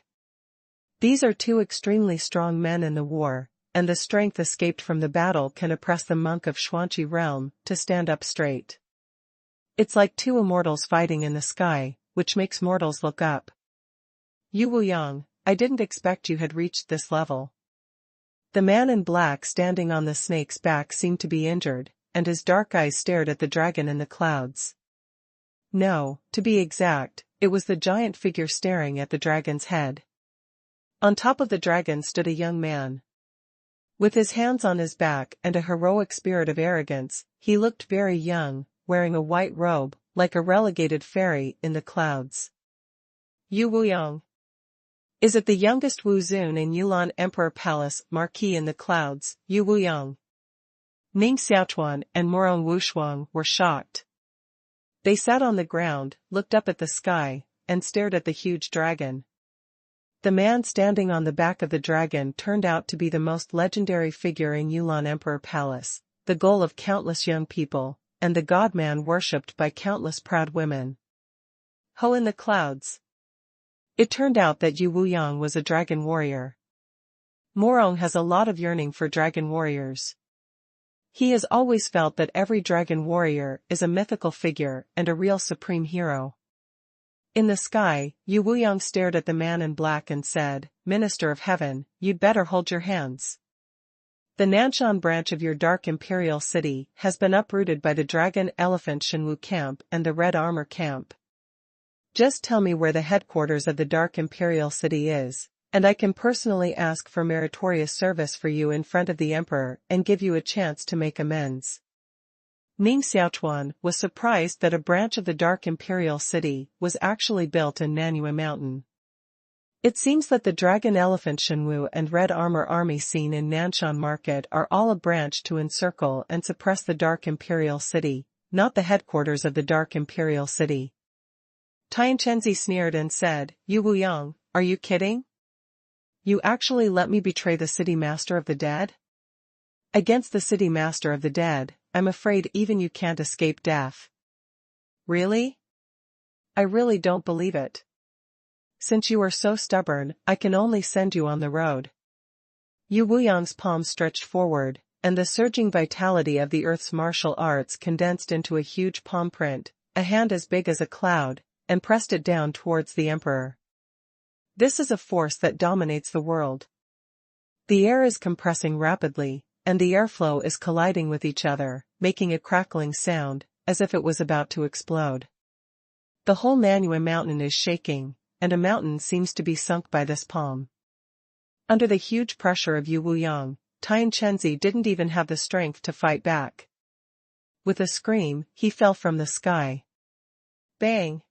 These are two extremely strong men in the war, and the strength escaped from the battle can oppress the monk of Xuanqi realm to stand up straight. It's like two immortals fighting in the sky, which makes mortals look up. Yu Wuyang, I didn't expect you had reached this level. The man in black standing on the snake's back seemed to be injured, and his dark eyes stared at the dragon in the clouds. No, to be exact, it was the giant figure staring at the dragon's head. On top of the dragon stood a young man. With his hands on his back and a heroic spirit of arrogance, he looked very young, wearing a white robe, like a relegated fairy in the clouds. Yu Wuyang. Is it the youngest Wu Zun in Yulan Emperor Palace, Marquis in the clouds, Yu Wuyang? Ning Xiaochuan and Morong Wushuang were shocked. They sat on the ground, looked up at the sky, and stared at the huge dragon. The man standing on the back of the dragon turned out to be the most legendary figure in Yulan Emperor Palace, the goal of countless young people, and the god-man worshipped by countless proud women. Ho in the clouds. It turned out that Yu Wuyang was a dragon warrior. Morong has a lot of yearning for dragon warriors. He has always felt that every dragon warrior is a mythical figure and a real supreme hero. In the sky, Yu Wuyang stared at the man in black and said, "Minister of Heaven, you'd better hold your hands. The Nanshan branch of your dark imperial city has been uprooted by the dragon elephant Shenwu camp and the red armor camp. Just tell me where the headquarters of the dark imperial city is, and I can personally ask for meritorious service for you in front of the emperor and give you a chance to make amends." Ning Xiaochuan was surprised that a branch of the dark imperial city was actually built in Nanyue Mountain. It seems that the dragon elephant Shenwu and red armor army seen in Nanshan Market are all a branch to encircle and suppress the dark imperial city, not the headquarters of the dark imperial city. Tianchenzi sneered and said, "Yu Wuyang, are you kidding? You actually let me betray the city master of the dead? Against the city master of the dead, I'm afraid even you can't escape death." Really? I really don't believe it. Since you are so stubborn, I can only send you on the road. Yu Wuyang's palm stretched forward, and the surging vitality of the earth's martial arts condensed into a huge palm print, a hand as big as a cloud, and pressed it down towards the emperor. This is a force that dominates the world. The air is compressing rapidly, and the airflow is colliding with each other, making a crackling sound, as if it was about to explode. The whole Nanyue mountain is shaking, and a mountain seems to be sunk by this palm. Under the huge pressure of Yu Wuyang, Tianchenzi didn't even have the strength to fight back. With a scream, he fell from the sky. Bang!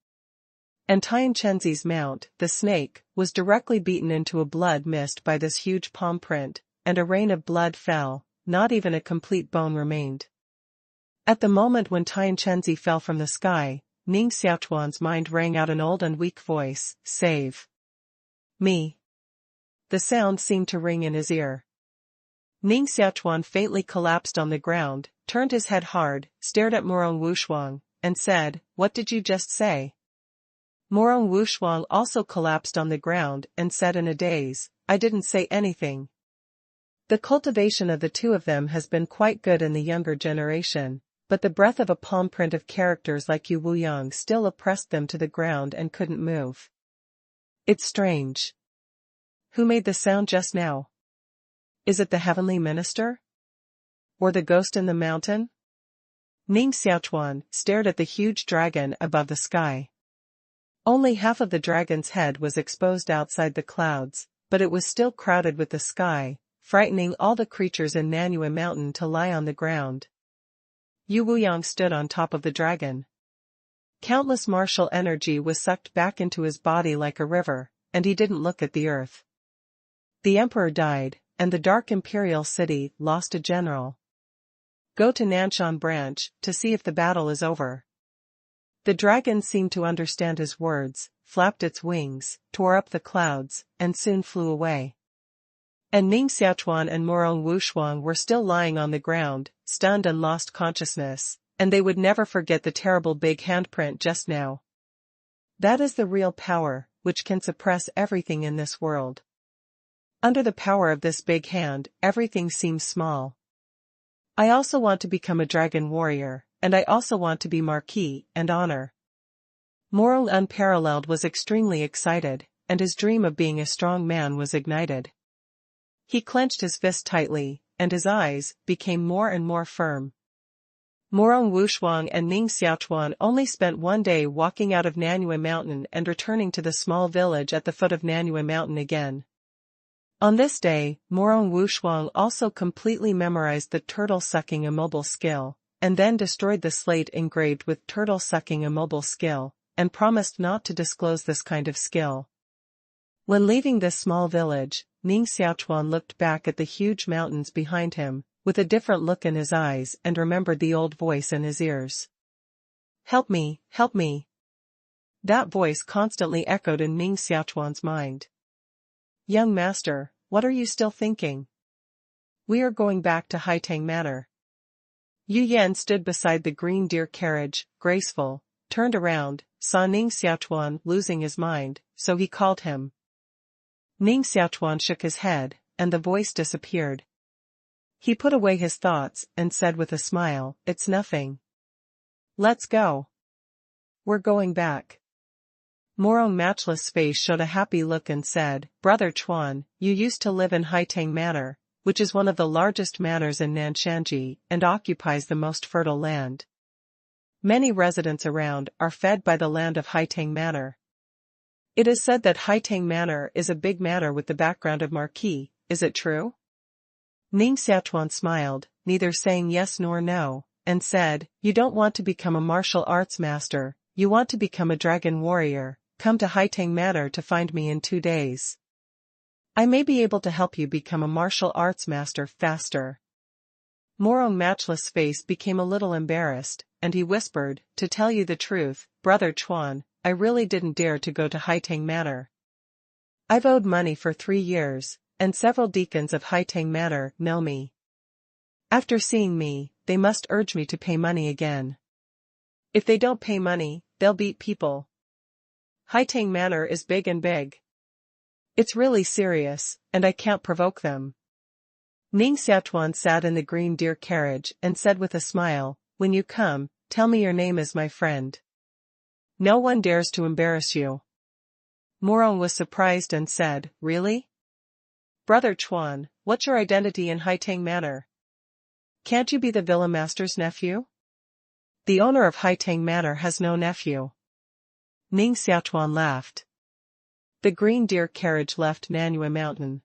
And Tianchenzi's mount, the snake, was directly beaten into a blood mist by this huge palm print, and a rain of blood fell, not even a complete bone remained. At the moment when Tianchenzi fell from the sky, Ning Xiaochuan's mind rang out an old and weak voice, "Save me." The sound seemed to ring in his ear. Ning Xiaochuan faintly collapsed on the ground, turned his head hard, stared at Morong Wushuang, and said, "What did you just say?" Morong Wushuang also collapsed on the ground and said in a daze, "I didn't say anything." The cultivation of the two of them has been quite good in the younger generation, but the breath of a palm print of characters like Yu Wuyang still oppressed them to the ground and couldn't move. It's strange. Who made the sound just now? Is it the heavenly minister? Or the ghost in the mountain? Ning Xiaochuan stared at the huge dragon above the sky. Only half of the dragon's head was exposed outside the clouds, but it was still crowded with the sky, frightening all the creatures in Nanyue Mountain to lie on the ground. Yu Wuyang stood on top of the dragon. Countless martial energy was sucked back into his body like a river, and he didn't look at the earth. The emperor died, and the dark imperial city lost a general. Go to Nanshan branch to see if the battle is over. The dragon seemed to understand his words, flapped its wings, tore up the clouds, and soon flew away. And Ning Xiaochuan and Morong Wushuang were still lying on the ground, stunned and lost consciousness, and they would never forget the terrible big handprint just now. That is the real power, which can suppress everything in this world. Under the power of this big hand, everything seems small. I also want to become a dragon warrior, and I also want to be marquis and honor. Morong Unparalleled was extremely excited, and his dream of being a strong man was ignited. He clenched his fist tightly, and his eyes became more and more firm. Morong Wushuang and Ning Xiaochuan only spent one day walking out of Nanyue Mountain and returning to the small village at the foot of Nanyue Mountain again. On this day, Morong Wushuang also completely memorized the turtle-sucking immobile skill, and then destroyed the slate engraved with turtle-sucking immobile skill, and promised not to disclose this kind of skill. When leaving this small village, Ning Xiaochuan looked back at the huge mountains behind him, with a different look in his eyes, and remembered the old voice in his ears. "Help me, help me." That voice constantly echoed in Ning Xiaochuan's mind. "Young master, what are you still thinking? We are going back to Haitang Manor." Yu Yan stood beside the green deer carriage, graceful, turned around, saw Ning Xiaochuan losing his mind, so he called him. Ning Xiaochuan shook his head, and the voice disappeared. He put away his thoughts and said with a smile, "It's nothing. Let's go. We're going back." Morong Matchless' face showed a happy look and said, "Brother Chuan, you used to live in Haitang Manor, which is one of the largest manors in Nanshanji and occupies the most fertile land. Many residents around are fed by the land of Haitang Manor. It is said that Haitang Manor is a big manor with the background of marquis, is it true?" Ning Xiaochuan smiled, neither saying yes nor no, and said, "You don't want to become a martial arts master, you want to become a dragon warrior. Come to Haitang Manor to find me in 2 days. I may be able to help you become a martial arts master faster." Morong Matchless' face became a little embarrassed, and he whispered, "To tell you the truth, Brother Chuan, I really didn't dare to go to Haitang Manor. I've owed money for 3 years, and several deacons of Haitang Manor know me. After seeing me, they must urge me to pay money again. If they don't pay money, they'll beat people. Haitang Manor is big and big. It's really serious, and I can't provoke them." Ning Xiaochuan sat in the green deer carriage and said with a smile, "When you come, tell me your name is my friend. No one dares to embarrass you." Morong was surprised and said, "Really? Brother Chuan, what's your identity in Haitang Manor? Can't you be the villa master's nephew?" "The owner of Haitang Manor has no nephew." Ning Xiaochuan laughed. The green deer carriage left Nanyue Mountain.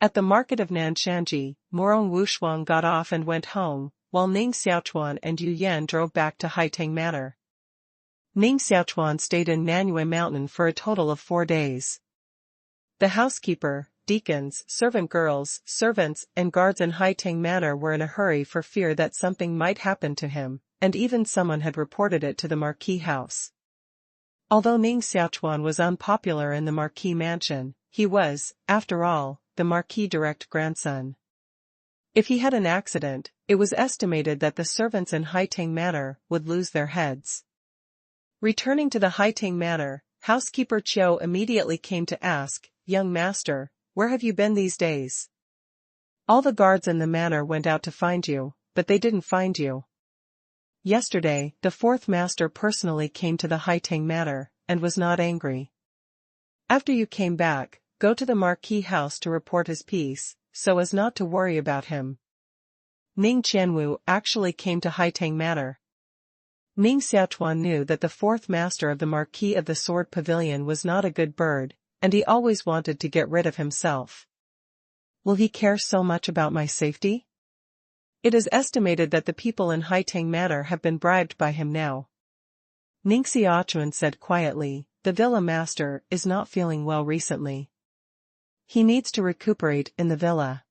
At the market of Nanshanji, Morong Wushuang got off and went home, while Ning Xiaochuan and Yu Yan drove back to Haitang Manor. Ning Xiaochuan stayed in Nanyue Mountain for a total of 4 days. The housekeeper, deacons, servant girls, servants, and guards in Haitang Manor were in a hurry for fear that something might happen to him, and even someone had reported it to the Marquis house. Although Ning Xiaochuan was unpopular in the Marquis mansion, he was, after all, the Marquis' direct grandson. If he had an accident, it was estimated that the servants in Haitang Manor would lose their heads. Returning to the Haitang Manor, housekeeper Chiu immediately came to ask, "Young master, where have you been these days? All the guards in the manor went out to find you, but they didn't find you. Yesterday, the 4th master personally came to the Haitang Manor, and was not angry. After you came back, go to the Marquis house to report his peace, so as not to worry about him." Ning Qianwu actually came to Haitang Manor. Ning Xiaochuan knew that the 4th master of the Marquis of the Sword Pavilion was not a good bird, and he always wanted to get rid of himself. Will he care so much about my safety? It is estimated that the people in Haitang Manor have been bribed by him now. Ning Xiaochuan said quietly, "The villa master is not feeling well recently. He needs to recuperate in the villa.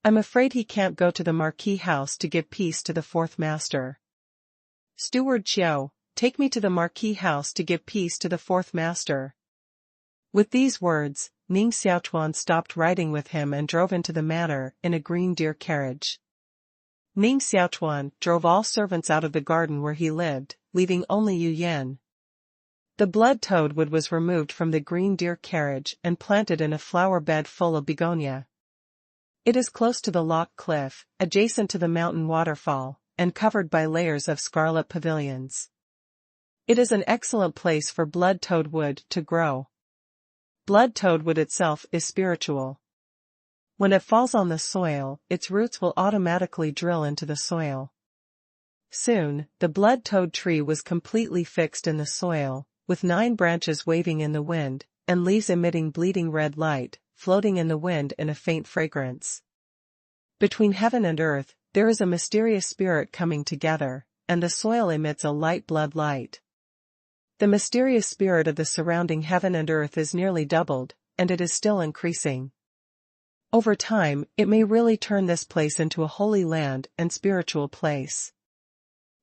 I'm afraid he can't go to the Marquis house to give peace to the 4th master. Steward Chiu, take me to the Marquis house to give peace to the 4th master." With these words, Ning Xiaochuan stopped riding with him and drove into the manor in a green deer carriage. Ning Xiaochuan drove all servants out of the garden where he lived, leaving only Yu Yan. The blood toadwood was removed from the green deer carriage and planted in a flower bed full of begonia. It is close to the lock cliff, adjacent to the mountain waterfall, and covered by layers of scarlet pavilions. It is an excellent place for blood toadwood to grow. Blood toadwood itself is spiritual. When it falls on the soil, its roots will automatically drill into the soil. Soon, the blood toad tree was completely fixed in the soil, with 9 branches waving in the wind, and leaves emitting bleeding red light, floating in the wind in a faint fragrance. Between heaven and earth, there is a mysterious spirit coming together, and the soil emits a light blood light. The mysterious spirit of the surrounding heaven and earth is nearly doubled, and it is still increasing. Over time, it may really turn this place into a holy land and spiritual place.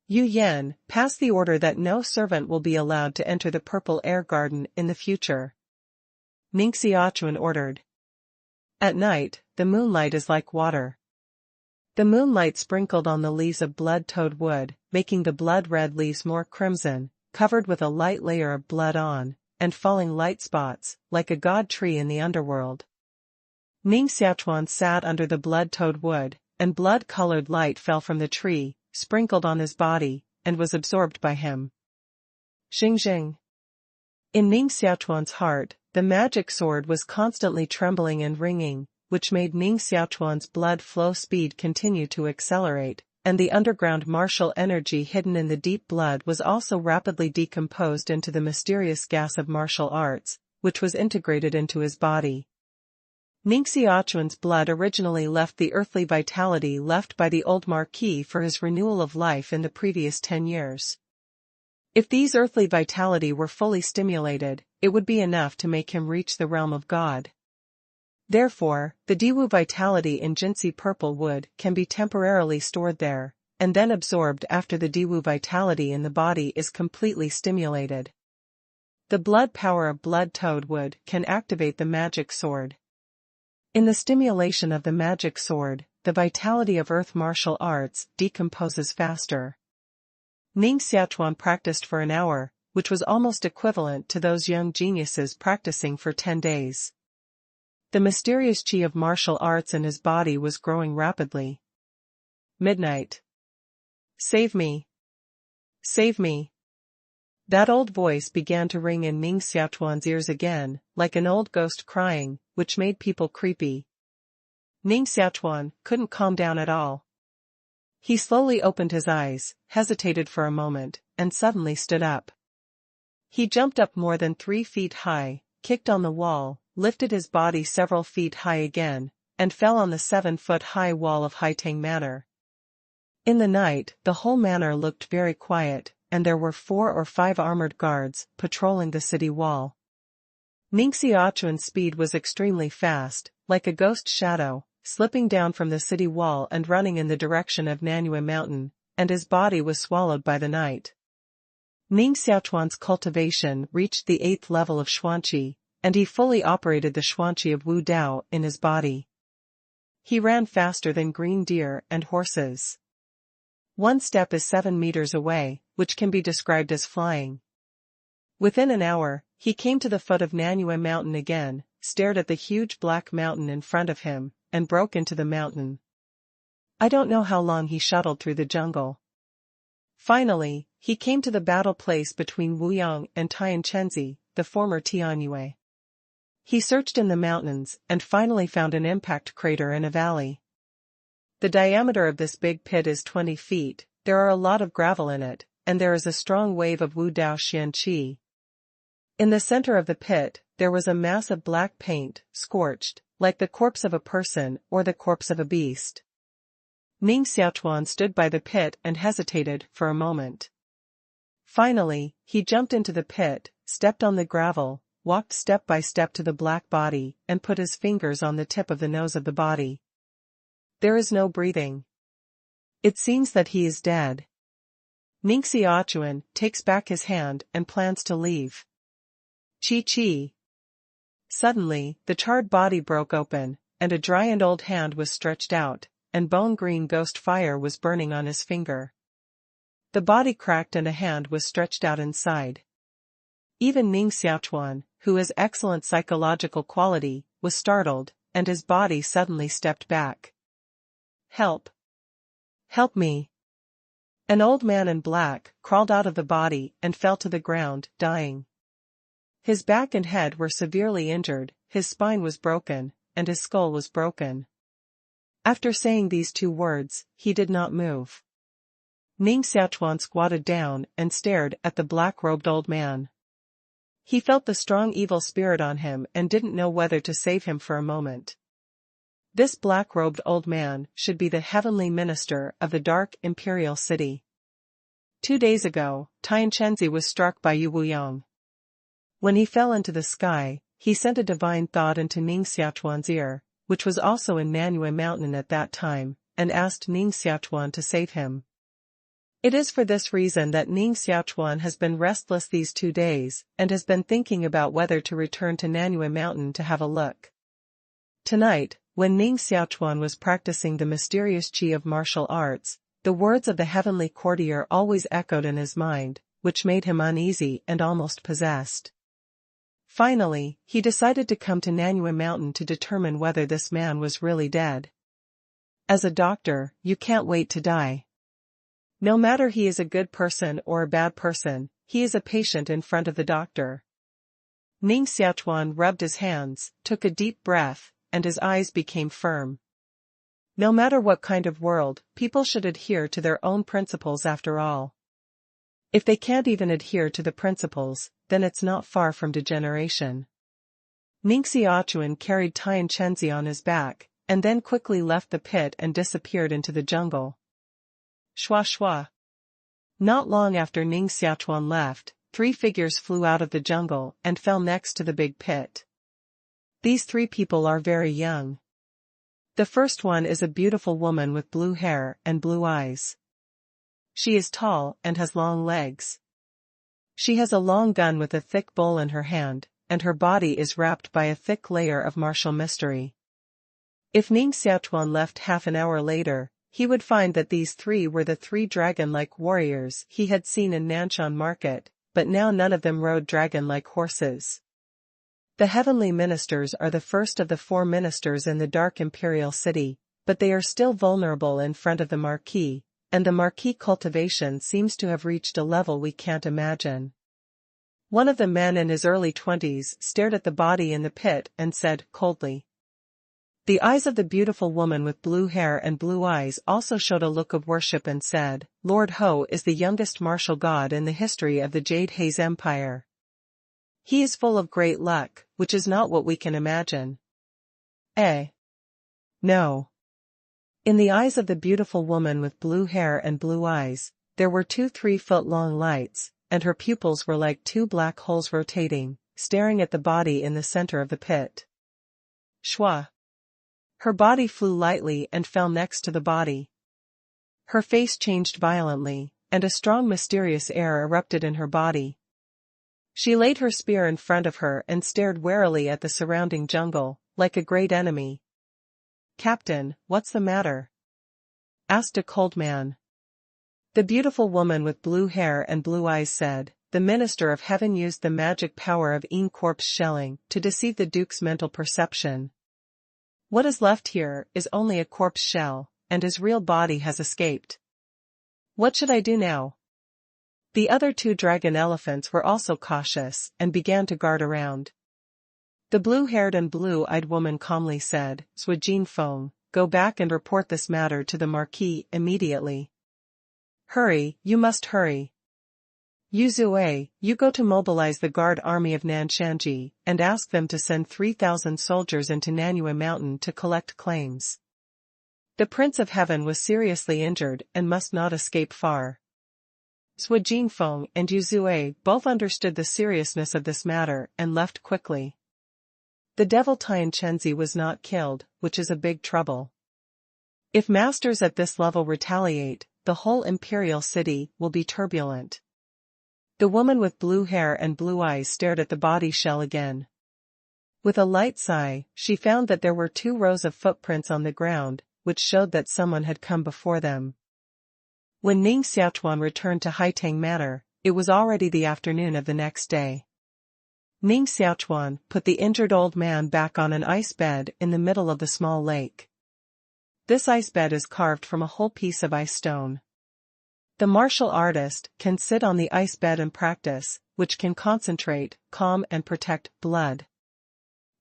Yu Yan, pass the order that no servant will be allowed to enter the Purple Air Garden in the future. Ning Xiaochuan ordered. At night, the moonlight is like water. The moonlight sprinkled on the leaves of blood toadwood, making the blood-red leaves more crimson, covered with a light layer of blood on, and falling light spots, like a god tree in the underworld. Ning Xiaochuan sat under the blood toadwood, and blood-colored light fell from the tree, sprinkled on his body, and was absorbed by him. Xing. In Ning Xiaochuan's heart, the magic sword was constantly trembling and ringing, which made Ning Xiaochuan's blood flow speed continue to accelerate, and the underground martial energy hidden in the deep blood was also rapidly decomposed into the mysterious gas of martial arts, which was integrated into his body. Ning Xiaochuan's blood originally left the earthly vitality left by the old marquis for his renewal of life in the previous 10 years. If these earthly vitality were fully stimulated, it would be enough to make him reach the realm of God. Therefore, the Diwu vitality in Jinsi purple wood can be temporarily stored there, and then absorbed after the Diwu vitality in the body is completely stimulated. The blood power of blood toadwood can activate the magic sword. In the stimulation of the magic sword, the vitality of earth martial arts decomposes faster. Ning Xiaochuan practiced for an hour, which was almost equivalent to those young geniuses practicing for 10 days. The mysterious chi of martial arts in his body was growing rapidly. Midnight. Save me. Save me. That old voice began to ring in Ning Xiaochuan's ears again, like an old ghost crying, which made people creepy. Ning Xiaochuan couldn't calm down at all. He slowly opened his eyes, hesitated for a moment, and suddenly stood up. He jumped up more than 3 feet high, kicked on the wall, lifted his body several feet high again, and fell on the 7-foot-high wall of Haitang Manor. In the night, the whole manor looked very quiet, and there were 4 or 5 armored guards patrolling the city wall. Ning Xiaochuan's speed was extremely fast, like a ghost shadow, slipping down from the city wall and running in the direction of Nanyue Mountain, and his body was swallowed by the night. Ning Xiaochuan's cultivation reached the 8th level of Xuanqi, and he fully operated the Xuanqi of Wu Dao in his body. He ran faster than green deer and horses. 1 step is 7 meters away, which can be described as flying. Within an hour, he came to the foot of Nanyue Mountain again, stared at the huge black mountain in front of him, and broke into the mountain. I don't know how long he shuttled through the jungle. Finally, he came to the battle place between Wuyang and Tianchenzi, the former Tianyue. He searched in the mountains and finally found an impact crater in a valley. The diameter of this big pit is 20 feet, there are a lot of gravel in it, and there is a strong wave of Wu Dao Xian Qi. In the center of the pit, there was a mass of black paint, scorched, like the corpse of a person or the corpse of a beast. Ning Xiaochuan stood by the pit and hesitated for a moment. Finally, he jumped into the pit, stepped on the gravel, walked step by step to the black body, and put his fingers on the tip of the nose of the body. There is no breathing. It seems that he is dead. Ning Xiaochuan takes back his hand and plans to leave. Chi. Suddenly, the charred body broke open, and a dry and old hand was stretched out, and bone-green ghost fire was burning on his finger. The body cracked and a hand was stretched out inside. Even Ning Xiaochuan, who has excellent psychological quality, was startled, and his body suddenly stepped back. "Help! Help me!" An old man in black crawled out of the body and fell to the ground, dying. His back and head were severely injured, his spine was broken, and his skull was broken. After saying these 2 words, he did not move. Ning Xiaochuan squatted down and stared at the black-robed old man. He felt the strong evil spirit on him and didn't know whether to save him for a moment. This black-robed old man should be the heavenly minister of the dark imperial city. 2 days ago, Tianquanzi was struck by Yu Wuyong. When he fell into the sky, he sent a divine thought into Ning Xiaochuan's ear, which was also in Nanyue Mountain at that time, and asked Ning Xiaochuan to save him. It is for this reason that Ning Xiaochuan has been restless these 2 days, and has been thinking about whether to return to Nanyue Mountain to have a look. Tonight, when Ning Xiaochuan was practicing the mysterious Qi of martial arts, the words of the heavenly courtier always echoed in his mind, which made him uneasy and almost possessed. Finally, he decided to come to Nanyue Mountain to determine whether this man was really dead. As a doctor, you can't wait to die. No matter he is a good person or a bad person, he is a patient in front of the doctor. Ning Xiaochuan rubbed his hands, took a deep breath, and his eyes became firm. No matter what kind of world, people should adhere to their own principles after all. If they can't even adhere to the principles, then it's not far from degeneration. Ning Xiaochuan carried Tianquanzi on his back, and then quickly left the pit and disappeared into the jungle. Shua shua. Not long after Ning Xiaochuan left, 3 figures flew out of the jungle and fell next to the big pit. These 3 people are very young. The first one is a beautiful woman with blue hair and blue eyes. She is tall and has long legs. She has a long gun with a thick bowl in her hand, and her body is wrapped by a thick layer of martial mystery. If Ning Xiaochuan left half an hour later, he would find that these 3 were the 3 dragon-like warriors he had seen in Nanshan Market, but now none of them rode dragon-like horses. The heavenly ministers are the first of the 4 ministers in the dark imperial city, but they are still vulnerable in front of the marquis, and the marquis cultivation seems to have reached a level we can't imagine. One of the men in his early 20s stared at the body in the pit and said coldly. The eyes of the beautiful woman with blue hair and blue eyes also showed a look of worship and said, Lord Ho is the youngest martial god in the history of the Jade Haze Empire. He is full of great luck, which is not what we can imagine. No. In the eyes of the beautiful woman with blue hair and blue eyes, there were 2 3-foot-long lights, and her pupils were like 2 black holes rotating, staring at the body in the center of the pit. Shua. Her body flew lightly and fell next to the body. Her face changed violently, and a strong mysterious air erupted in her body. She laid her spear in front of her and stared warily at the surrounding jungle, like a great enemy. Captain, what's the matter? Asked a cold man. The beautiful woman with blue hair and blue eyes said, the minister of heaven used the magic power of corpse shelling to deceive the Duke's mental perception. What is left here is only a corpse shell, and his real body has escaped. What should I do now? The other 2 dragon elephants were also cautious and began to guard around. The blue-haired and blue-eyed woman calmly said, Zhuijin Feng, go back and report this matter to the marquis immediately. Hurry, you must hurry. Yu Zue, you go to mobilize the guard army of Nanshanji, and ask them to send 3,000 soldiers into Nanyue Mountain to collect claims. The Prince of Heaven was seriously injured and must not escape far. Zhuijin Feng and Yu Zue both understood the seriousness of this matter and left quickly. The devil Tianquanzi was not killed, which is a big trouble. If masters at this level retaliate, the whole imperial city will be turbulent. The woman with blue hair and blue eyes stared at the body shell again. With a light sigh, she found that there were 2 rows of footprints on the ground, which showed that someone had come before them. When Ning Xiaochuan returned to Haitang Manor, it was already the afternoon of the next day. Ning Xiaochuan put the injured old man back on an ice bed in the middle of the small lake. This ice bed is carved from a whole piece of ice stone. The martial artist can sit on the ice bed and practice, which can concentrate, calm and protect blood.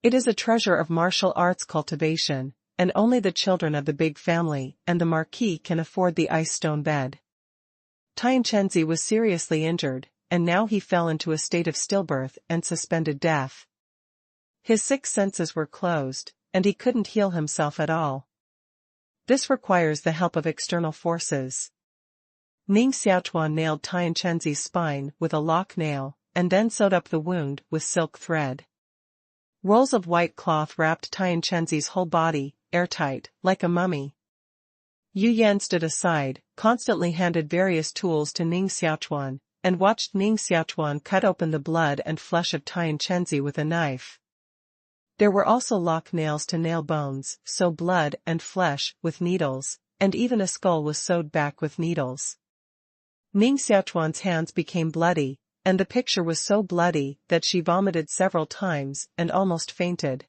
It is a treasure of martial arts cultivation, and only the children of the big family and the marquis can afford the ice stone bed. Tianquanzi was seriously injured, and now he fell into a state of stillbirth and suspended death. His 6 senses were closed, and he couldn't heal himself at all. This requires the help of external forces. Ning Xiaochuan nailed Tianquanzi's spine with a lock nail, and then sewed up the wound with silk thread. Rolls of white cloth wrapped Tianquanzi's whole body, airtight, like a mummy. Yu Yan stood aside, constantly handed various tools to Ning Xiaochuan, and watched Ning Xiaochuan cut open the blood and flesh of Tianquanzi with a knife. There were also lock nails to nail bones, sew blood and flesh with needles, and even a skull was sewed back with needles. Ning Xiaochuan's hands became bloody, and the picture was so bloody that she vomited several times and almost fainted.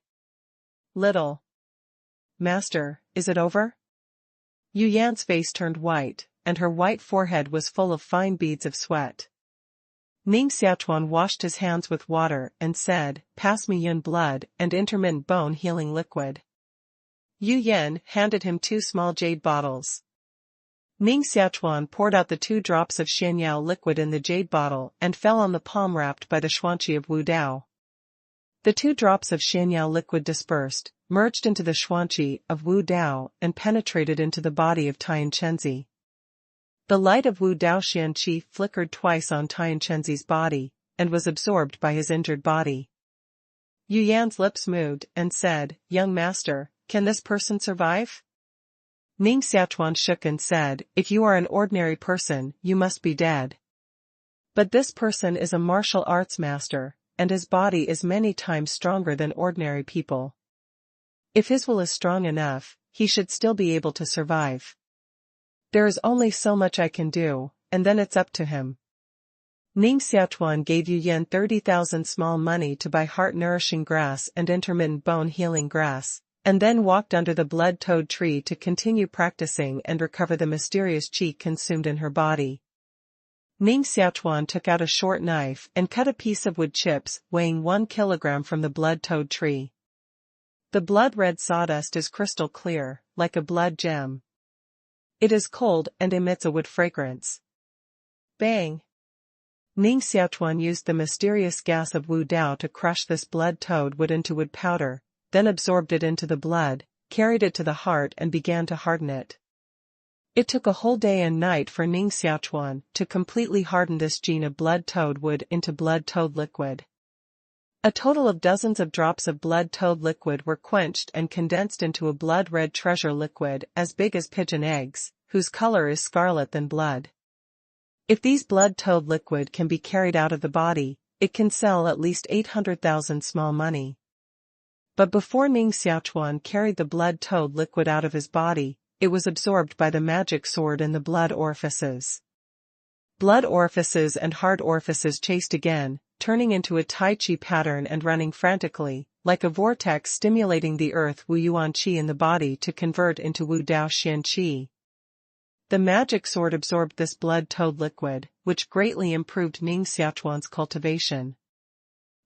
"Little Master, is it over?" Yu Yan's face turned white, and her white forehead was full of fine beads of sweat. Ning Xiaochuan washed his hands with water and said, "Pass me Yun blood and intermittent bone healing liquid." Yu Yan handed him 2 small jade bottles. Ning Xiaochuan poured out the 2 drops of Xianyao liquid in the jade bottle and fell on the palm wrapped by the xuanqi of Wu Dao. The 2 drops of Xianyao liquid dispersed, merged into the xuanqi of Wu Dao and penetrated into the body of Tianquanzi. The light of Wu Dao Xianqi flickered twice on Tianquanzi's body, and was absorbed by his injured body. Yu Yan's lips moved and said, "Young master, can this person survive?" Ning Xiaochuan shook and said, "If you are an ordinary person, you must be dead. But this person is a martial arts master, and his body is many times stronger than ordinary people. If his will is strong enough, he should still be able to survive. There is only so much I can do, and then it's up to him." Ning Xiaochuan gave Yu Yan 30,000 small money to buy heart-nourishing grass and intermittent bone-healing grass, and then walked under the blood-toad tree to continue practicing and recover the mysterious qi consumed in her body. Ning Xiaochuan took out a short knife and cut a piece of wood chips weighing 1 kilogram from the blood-toad tree. The blood-red sawdust is crystal clear, like a blood gem. It is cold and emits a wood fragrance. Bang! Ning Xiaochuan used the mysterious gas of Wu Dao to crush this blood-toad wood into wood powder, then absorbed it into the blood, carried it to the heart and began to harden it. It took a whole day and night for Ning Xiaochuan to completely harden this gene of blood-toad wood into blood-toad liquid. A total of dozens of drops of blood-toad liquid were quenched and condensed into a blood-red treasure liquid as big as pigeon eggs, whose color is scarlet than blood. If these blood-toad liquid can be carried out of the body, it can sell at least 800,000 small money. But before Ning Xiaochuan carried the blood-toad liquid out of his body, it was absorbed by the magic sword in the blood orifices. Blood orifices and heart orifices chased again, turning into a Tai Chi pattern and running frantically, like a vortex stimulating the earth Wu Yuan Qi in the body to convert into Wu Dao Xian Qi. The magic sword absorbed this blood-toad liquid, which greatly improved Ning Xiaochuan's cultivation.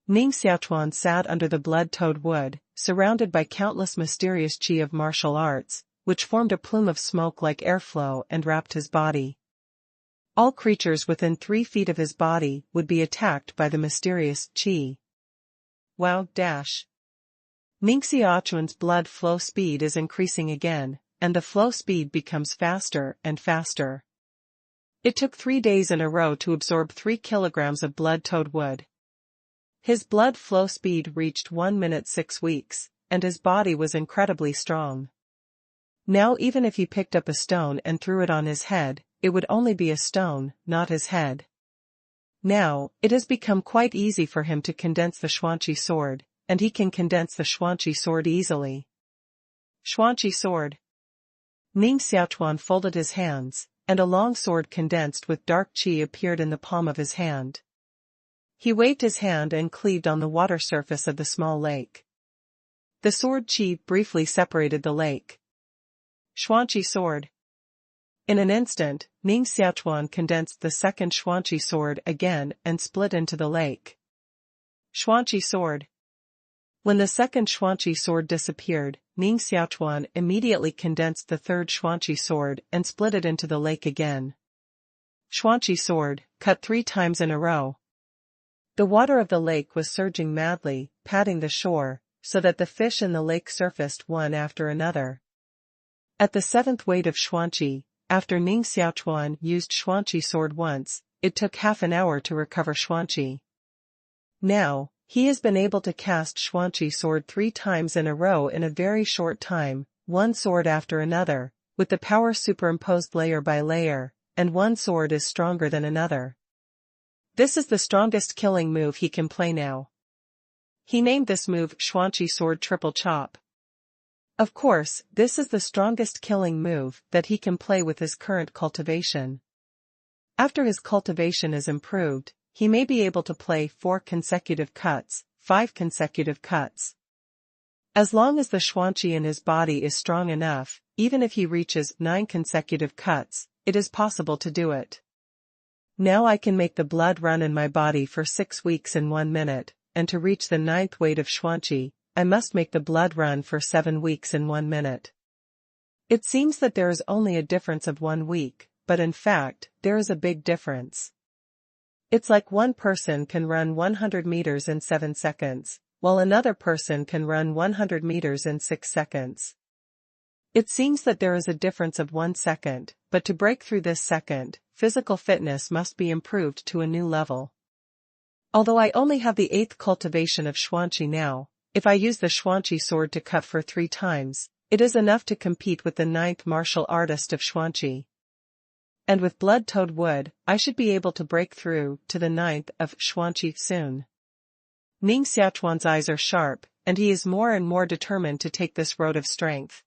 Ning Xiaochuan sat under the blood-toad wood, surrounded by countless mysterious qi of martial arts, which formed a plume of smoke like airflow and wrapped his body. All creatures within 3 feet of his body would be attacked by the mysterious qi. Wow! Ning Xiaochuan's blood flow speed is increasing again, and the flow speed becomes faster and faster. It took 3 days in a row to absorb 3 kilograms of blood-toad wood. His blood flow speed reached 1 minute 6 weeks, and his body was incredibly strong. Now even if he picked up a stone and threw it on his head, it would only be a stone, not his head. Now, it has become quite easy for him to condense the xuanqi sword, and he can condense the Xuanqi sword easily. Xuanqi sword. Ning Xiaochuan folded his hands, and a long sword condensed with dark qi appeared in the palm of his hand. He waved his hand and cleaved on the water surface of the small lake. The sword qi briefly separated the lake. Xuanqi sword. In an instant, Ning Xiaochuan condensed the second Xuanqi sword again and split into the lake. Xuanqi sword. When the second Xuanqi sword disappeared, Ning Xiaochuan immediately condensed the third Xuanqi sword and split it into the lake again. Xuanqi sword, cut 3 times in a row. The water of the lake was surging madly, patting the shore, so that the fish in the lake surfaced one after another. At the 7th weight of Xuanqi, after Ning Xiaochuan used Xuanqi sword once, it took half an hour to recover Xuanqi. Now, he has been able to cast Xuanqi sword 3 times in a row in a very short time, one sword after another, with the power superimposed layer by layer, and one sword is stronger than another. This is the strongest killing move he can play now. He named this move Xuanqi sword triple chop. Of course, this is the strongest killing move that he can play with his current cultivation. After his cultivation is improved, he may be able to play 4 consecutive cuts, 5 consecutive cuts. As long as the Xuanqi in his body is strong enough, even if he reaches 9 consecutive cuts, it is possible to do it. Now I can make the blood run in my body for 6 weeks in 1 minute, and to reach the 9th weight of Xuanqi, I must make the blood run for 7 weeks in 1 minute. It seems that there is only a difference of 1 week, but in fact, there is a big difference. It's like one person can run 100 meters in 7 seconds, while another person can run 100 meters in 6 seconds. It seems that there is a difference of 1 second, but to break through this second, physical fitness must be improved to a new level. Although I only have the 8th cultivation of Xuanqi now, if I use the Xuanqi sword to cut for 3 times, it is enough to compete with the 9th martial artist of Xuanqi. And with blood-toad wood, I should be able to break through to the 9th of Xuanqi soon. Ning Xiaochuan's eyes are sharp, and he is more and more determined to take this road of strength.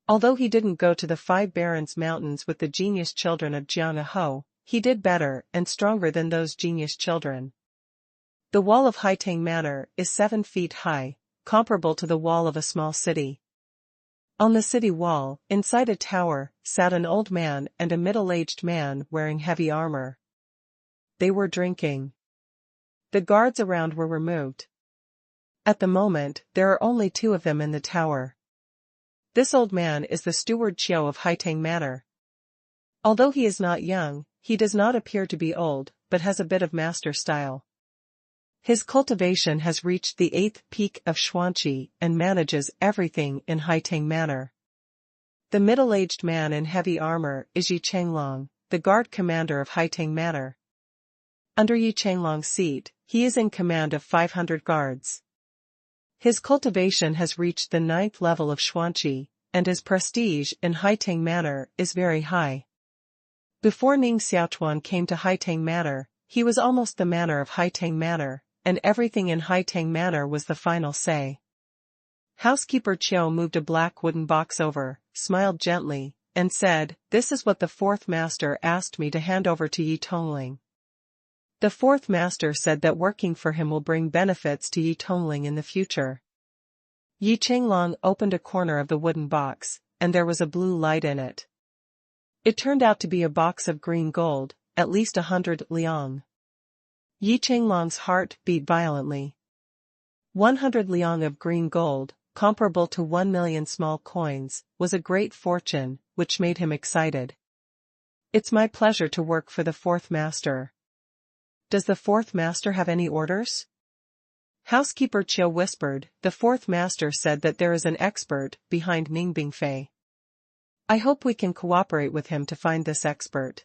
Although he didn't go to the 5 Barrens Mountains with the genius children of Jiang, he did better and stronger than those genius children. The wall of Haitang Manor is 7 feet high, comparable to the wall of a small city. On the city wall, inside a tower, sat an old man and a middle-aged man wearing heavy armor. They were drinking. The guards around were removed. At the moment, there are only 2 of them in the tower. This old man is the steward Qiu of Haitang Manor. Although he is not young, he does not appear to be old, but has a bit of master style. His cultivation has reached the 8th peak of Xuanqi and manages everything in Haitang Manor. The middle-aged man in heavy armor is Yi Chenglong, the guard commander of Haitang Manor. Under Yi Chenglong's seat, he is in command of 500 guards. His cultivation has reached the 9th level of Xuanqi, and his prestige in Haitang Manor is very high. Before Ning Xiaochuan came to Haitang Manor, he was almost the manor of Haitang Manor, and everything in Haitang Manor was the final say. Housekeeper Qiu moved a black wooden box over, smiled gently, and said, "This is what the 4th master asked me to hand over to Yi Tongling." The 4th master said that working for him will bring benefits to Yi Tongling in the future. Yi Chenglong opened a corner of the wooden box, and there was a blue light in it. It turned out to be a box of green gold, at least 100 liang. Yi Chenglong's heart beat violently. 100 liang of green gold, comparable to 1 million small coins, was a great fortune, which made him excited. "It's my pleasure to work for the 4th master. Does the 4th master have any orders?" Housekeeper Qiu whispered. The 4th master said that there is an expert behind Ningbingfei. I hope we can cooperate with him to find this expert.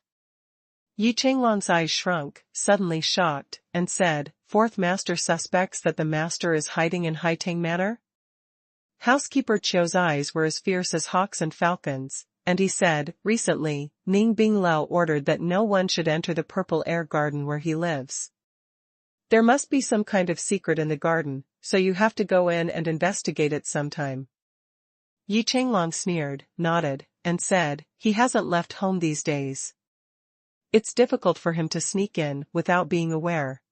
Yi Chenglong's eyes shrunk, suddenly shocked, and said, 4th master suspects that the master is hiding in Haitang Manor? Housekeeper Qiu's eyes were as fierce as hawks and falcons, and he said, recently, Ning Binglao ordered that no one should enter the Purple Air Garden where he lives. There must be some kind of secret in the garden, so you have to go in and investigate it sometime. Yi Changlong sneered, nodded, and said, he hasn't left home these days. It's difficult for him to sneak in without being aware.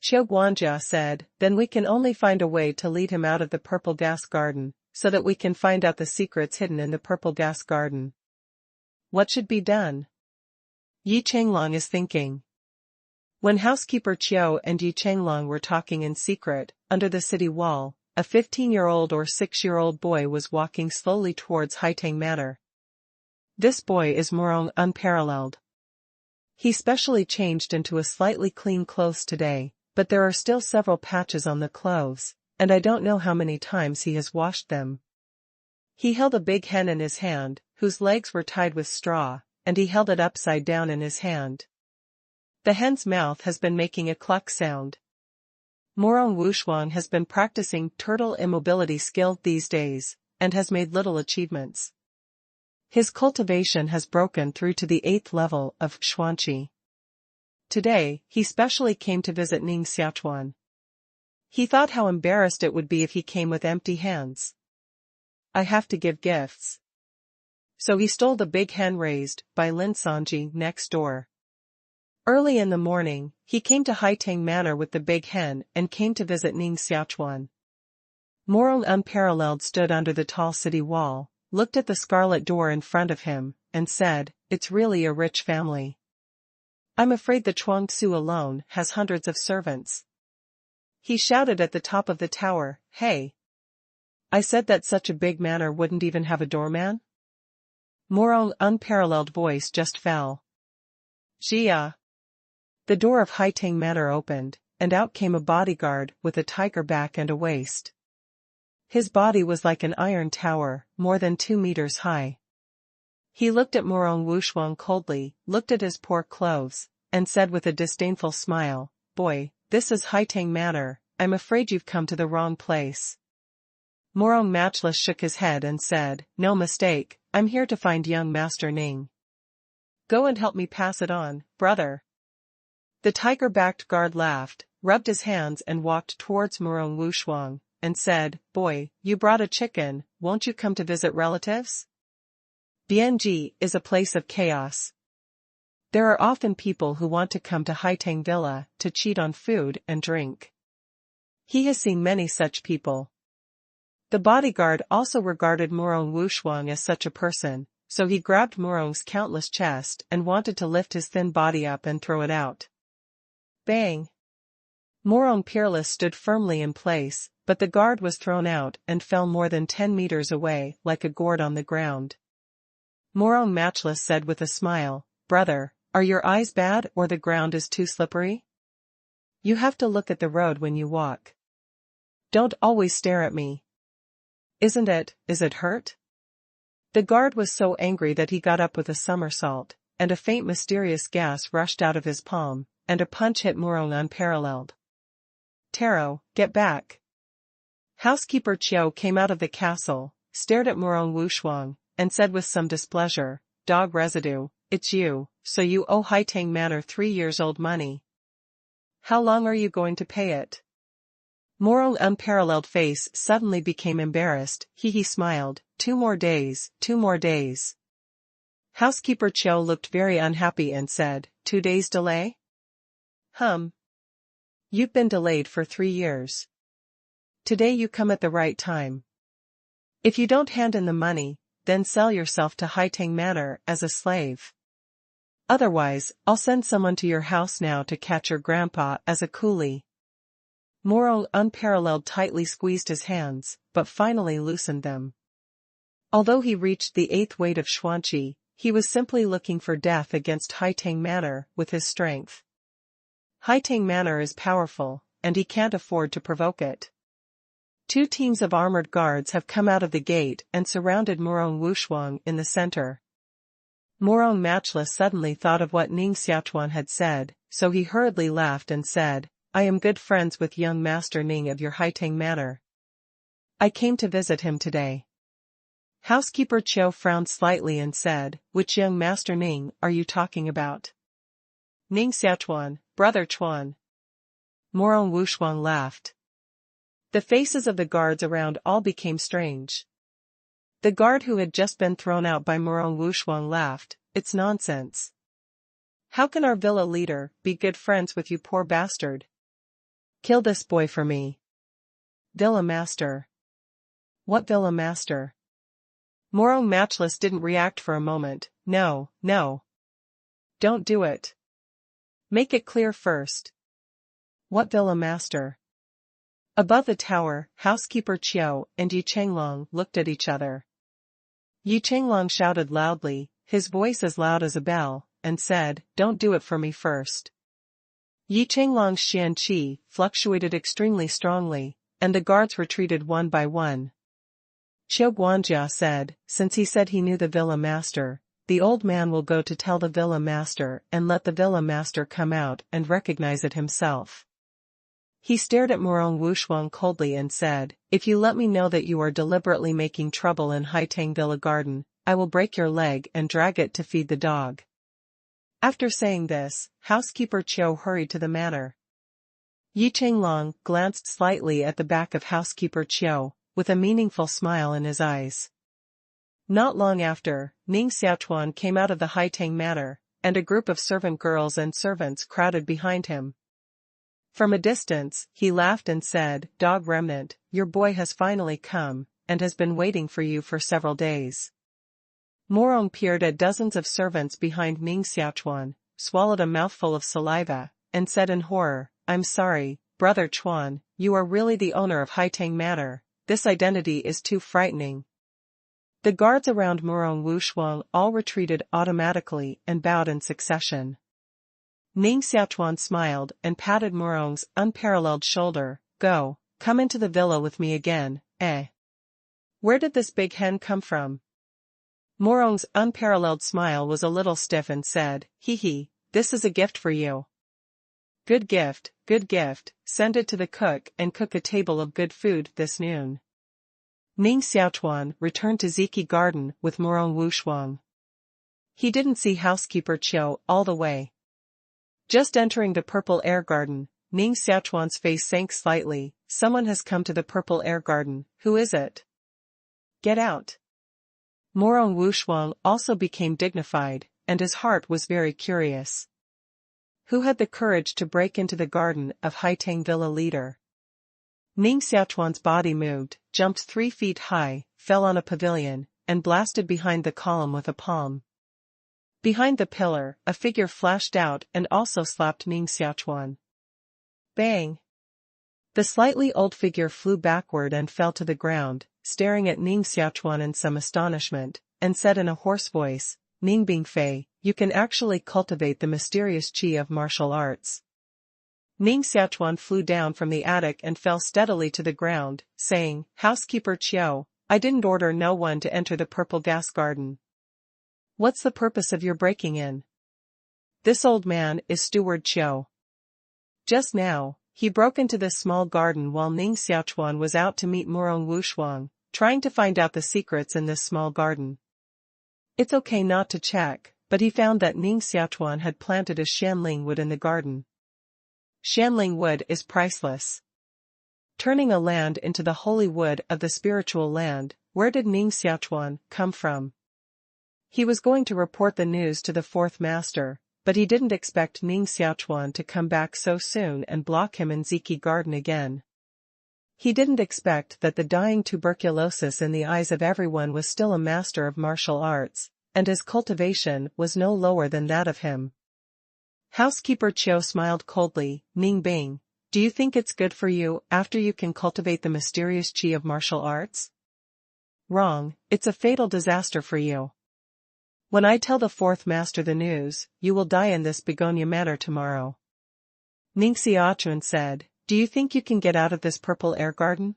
Jiu Dang Jia said, then we can only find a way to lead him out of the purple gas garden, so that we can find out the secrets hidden in the purple gas garden. What should be done? Yi Changlong is thinking. When housekeeper Qiu and Yi Changlong were talking in secret, under the city wall, a 15-year-old or 6-year-old boy was walking slowly towards Haitang Manor. This boy is Morong unparalleled. He specially changed into a slightly clean clothes today, but there are still several patches on the clothes, and I don't know how many times he has washed them. He held a big hen in his hand, whose legs were tied with straw, and he held it upside down in his hand. The hen's mouth has been making a cluck sound. Morong Wushuang has been practicing turtle immobility skill these days, and has made little achievements. His cultivation has broken through to the 8th level of Xuanqi. Today, he specially came to visit Ning Xiaochuan. He thought how embarrassed it would be if he came with empty hands. I have to give gifts. So he stole the big hen raised by Lin Sanji next door. Early in the morning, he came to Haitang Manor with the big hen and came to visit Ning Xiaochuan. Morong unparalleled stood under the tall city wall, looked at the scarlet door in front of him, and said, it's really a rich family. I'm afraid the Chuangsu alone has hundreds of servants. He shouted at the top of the tower, hey! I said that such a big manor wouldn't even have a doorman? Morong's unparalleled voice just fell. Jia! The door of Haitang Manor opened, and out came a bodyguard with a tiger back and a waist. His body was like an iron tower, more than 2 meters high. He looked at Morong Wushuang coldly, looked at his poor clothes, and said with a disdainful smile, boy, this is Haitang Manor, I'm afraid you've come to the wrong place. Morong Matchless shook his head and said, no mistake, I'm here to find young Master Ning. Go and help me pass it on, brother. The tiger-backed guard laughed, rubbed his hands and walked towards Morong Wushuang, and said, boy, you brought a chicken, won't you come to visit relatives? Bianji is a place of chaos. There are often people who want to come to Haitang Villa to cheat on food and drink. He has seen many such people. The bodyguard also regarded Morong Wushuang as such a person, so he grabbed Morong's countless chest and wanted to lift his thin body up and throw it out. Bang! Morong Peerless stood firmly in place, but the guard was thrown out and fell more than 10 meters away like a gourd on the ground. Morong Matchless said with a smile, brother, are your eyes bad or the ground is too slippery? You have to look at the road when you walk. Don't always stare at me. Is it hurt? The guard was so angry that he got up with a somersault, and a faint mysterious gas rushed out of his palm, and a punch hit Morong unparalleled. Taro, get back. Housekeeper Qiu came out of the castle, stared at Morong Wushuang, and said with some displeasure, dog residue, it's you, so you owe Haitang Manor 3 years old money. How long are you going to pay it? Morong's unparalleled face suddenly became embarrassed, he smiled, 2 more days, 2 more days. Housekeeper Qiu looked very unhappy and said, 2 days delay? You've been delayed for 3 years. Today you come at the right time. If you don't hand in the money, then sell yourself to Haitang Manor as a slave. Otherwise, I'll send someone to your house now to catch your grandpa as a coolie. Morong unparalleled tightly squeezed his hands, but finally loosened them. Although he reached the 8th weight of Xuanqi, he was simply looking for death against Haitang Manor with his strength. Haitang Manor is powerful, and he can't afford to provoke it. 2 teams of armored guards have come out of the gate and surrounded Morong Wushuang in the center. Morong Matchless suddenly thought of what Ning Xiaochuan had said, so he hurriedly laughed and said, I am good friends with young Master Ning of your Haitang Manor. I came to visit him today. Housekeeper Qiu frowned slightly and said, which young Master Ning are you talking about? Ning Xiaochuan, Brother Chuan. Morong Wushuang laughed. The faces of the guards around all became strange. The guard who had just been thrown out by Murong Wushuang laughed. It's nonsense. How can our villa leader be good friends with you, poor bastard? Kill this boy for me. Villa master. What villa master? Murong Matchless didn't react for a moment. No, no. Don't do it. Make it clear first. What villa master? Above the tower, housekeeper Qiu and Yi Chenglong looked at each other. Yi Chenglong shouted loudly, his voice as loud as a bell, and said, "Don't do it for me first." Yi Chenglong's Xian Qi fluctuated extremely strongly, and the guards retreated one by one. Qiu Guanjia said, since he said he knew the villa master, the old man will go to tell the villa master and let the villa master come out and recognize it himself. He stared at Murong Wushuang coldly and said, if you let me know that you are deliberately making trouble in Haitang Villa Garden, I will break your leg and drag it to feed the dog. After saying this, housekeeper Qiu hurried to the manor. Yi Chenglong glanced slightly at the back of housekeeper Qiu, with a meaningful smile in his eyes. Not long after, Ning Xiaochuan came out of the Haitang manor, and a group of servant girls and servants crowded behind him. From a distance, he laughed and said, Dog Remnant, your boy has finally come, and has been waiting for you for several days. Murong peered at dozens of servants behind Ning Xiaochuan, swallowed a mouthful of saliva, and said in horror, I'm sorry, Brother Chuan, you are really the owner of Haitang Manor, this identity is too frightening. The guards around Murong Wushuang all retreated automatically and bowed in succession. Ning Xiaochuan smiled and patted Murong's unparalleled shoulder. Go, come into the villa with me again, eh? Where did this big hen come from? Murong's unparalleled smile was a little stiff and said, Hee, this is a gift for you. Good gift, send it to the cook and cook a table of good food this noon. Ning Xiaochuan returned to Ziki Garden with Murong Wushuang. He didn't see housekeeper Qiu all the way. Just entering the Purple Air Garden, Ning Xiaochuan's face sank slightly. Someone has come to the Purple Air Garden, who is it? Get out. Murong Wushuang also became dignified, and his heart was very curious. Who had the courage to break into the garden of Haitang Villa leader? Ning Xiaochuan's body moved, jumped 3 feet high, fell on a pavilion, and blasted behind the column with a palm. Behind the pillar, a figure flashed out and also slapped Ning Xiaochuan. Bang! The slightly old figure flew backward and fell to the ground, staring at Ning Xiaochuan in some astonishment, and said in a hoarse voice, Ning Bingfei, you can actually cultivate the mysterious qi of martial arts. Ning Xiaochuan flew down from the attic and fell steadily to the ground, saying, Housekeeper Qiu, I didn't order no one to enter the Purple Gas Garden. What's the purpose of your breaking in? This old man is Steward Qiu. Just now, he broke into this small garden while Ning Xiaochuan was out to meet Murong Wushuang, trying to find out the secrets in this small garden. It's okay not to check, but he found that Ning Xiaochuan had planted a shanling wood in the garden. Shanling wood is priceless. Turning a land into the holy wood of the spiritual land, where did Ning Xiaochuan come from? He was going to report the news to the fourth master, but he didn't expect Ning Xiaochuan to come back so soon and block him in Ziki Garden again. He didn't expect that the dying tuberculosis in the eyes of everyone was still a master of martial arts, and his cultivation was no lower than that of him. Housekeeper Qiu smiled coldly. Ning Bing, do you think it's good for you after you can cultivate the mysterious qi of martial arts? Wrong, it's a fatal disaster for you. When I tell the fourth master the news, you will die in this begonia manor tomorrow. Ning Xiaochuan said, do you think you can get out of this Purple Air Garden?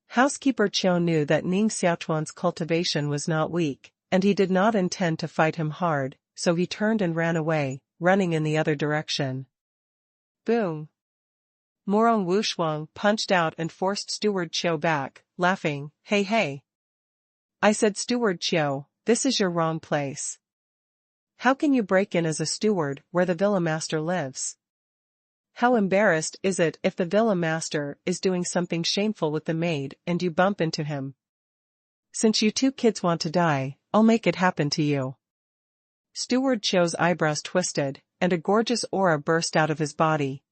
Housekeeper Qiu knew that Ning Xiaochuan's cultivation was not weak, and he did not intend to fight him hard, so he turned and ran away, running in the other direction. Boom! Murong Wushuang punched out and forced Steward Qiu back, laughing, Hey! I said Steward Qiu, this is your wrong place. How can you break in as a steward where the villa master lives? How embarrassed is it if the villa master is doing something shameful with the maid and you bump into him? Since you two kids want to die, I'll make it happen to you. Steward Chio's eyebrows twisted, and a gorgeous aura burst out of his body.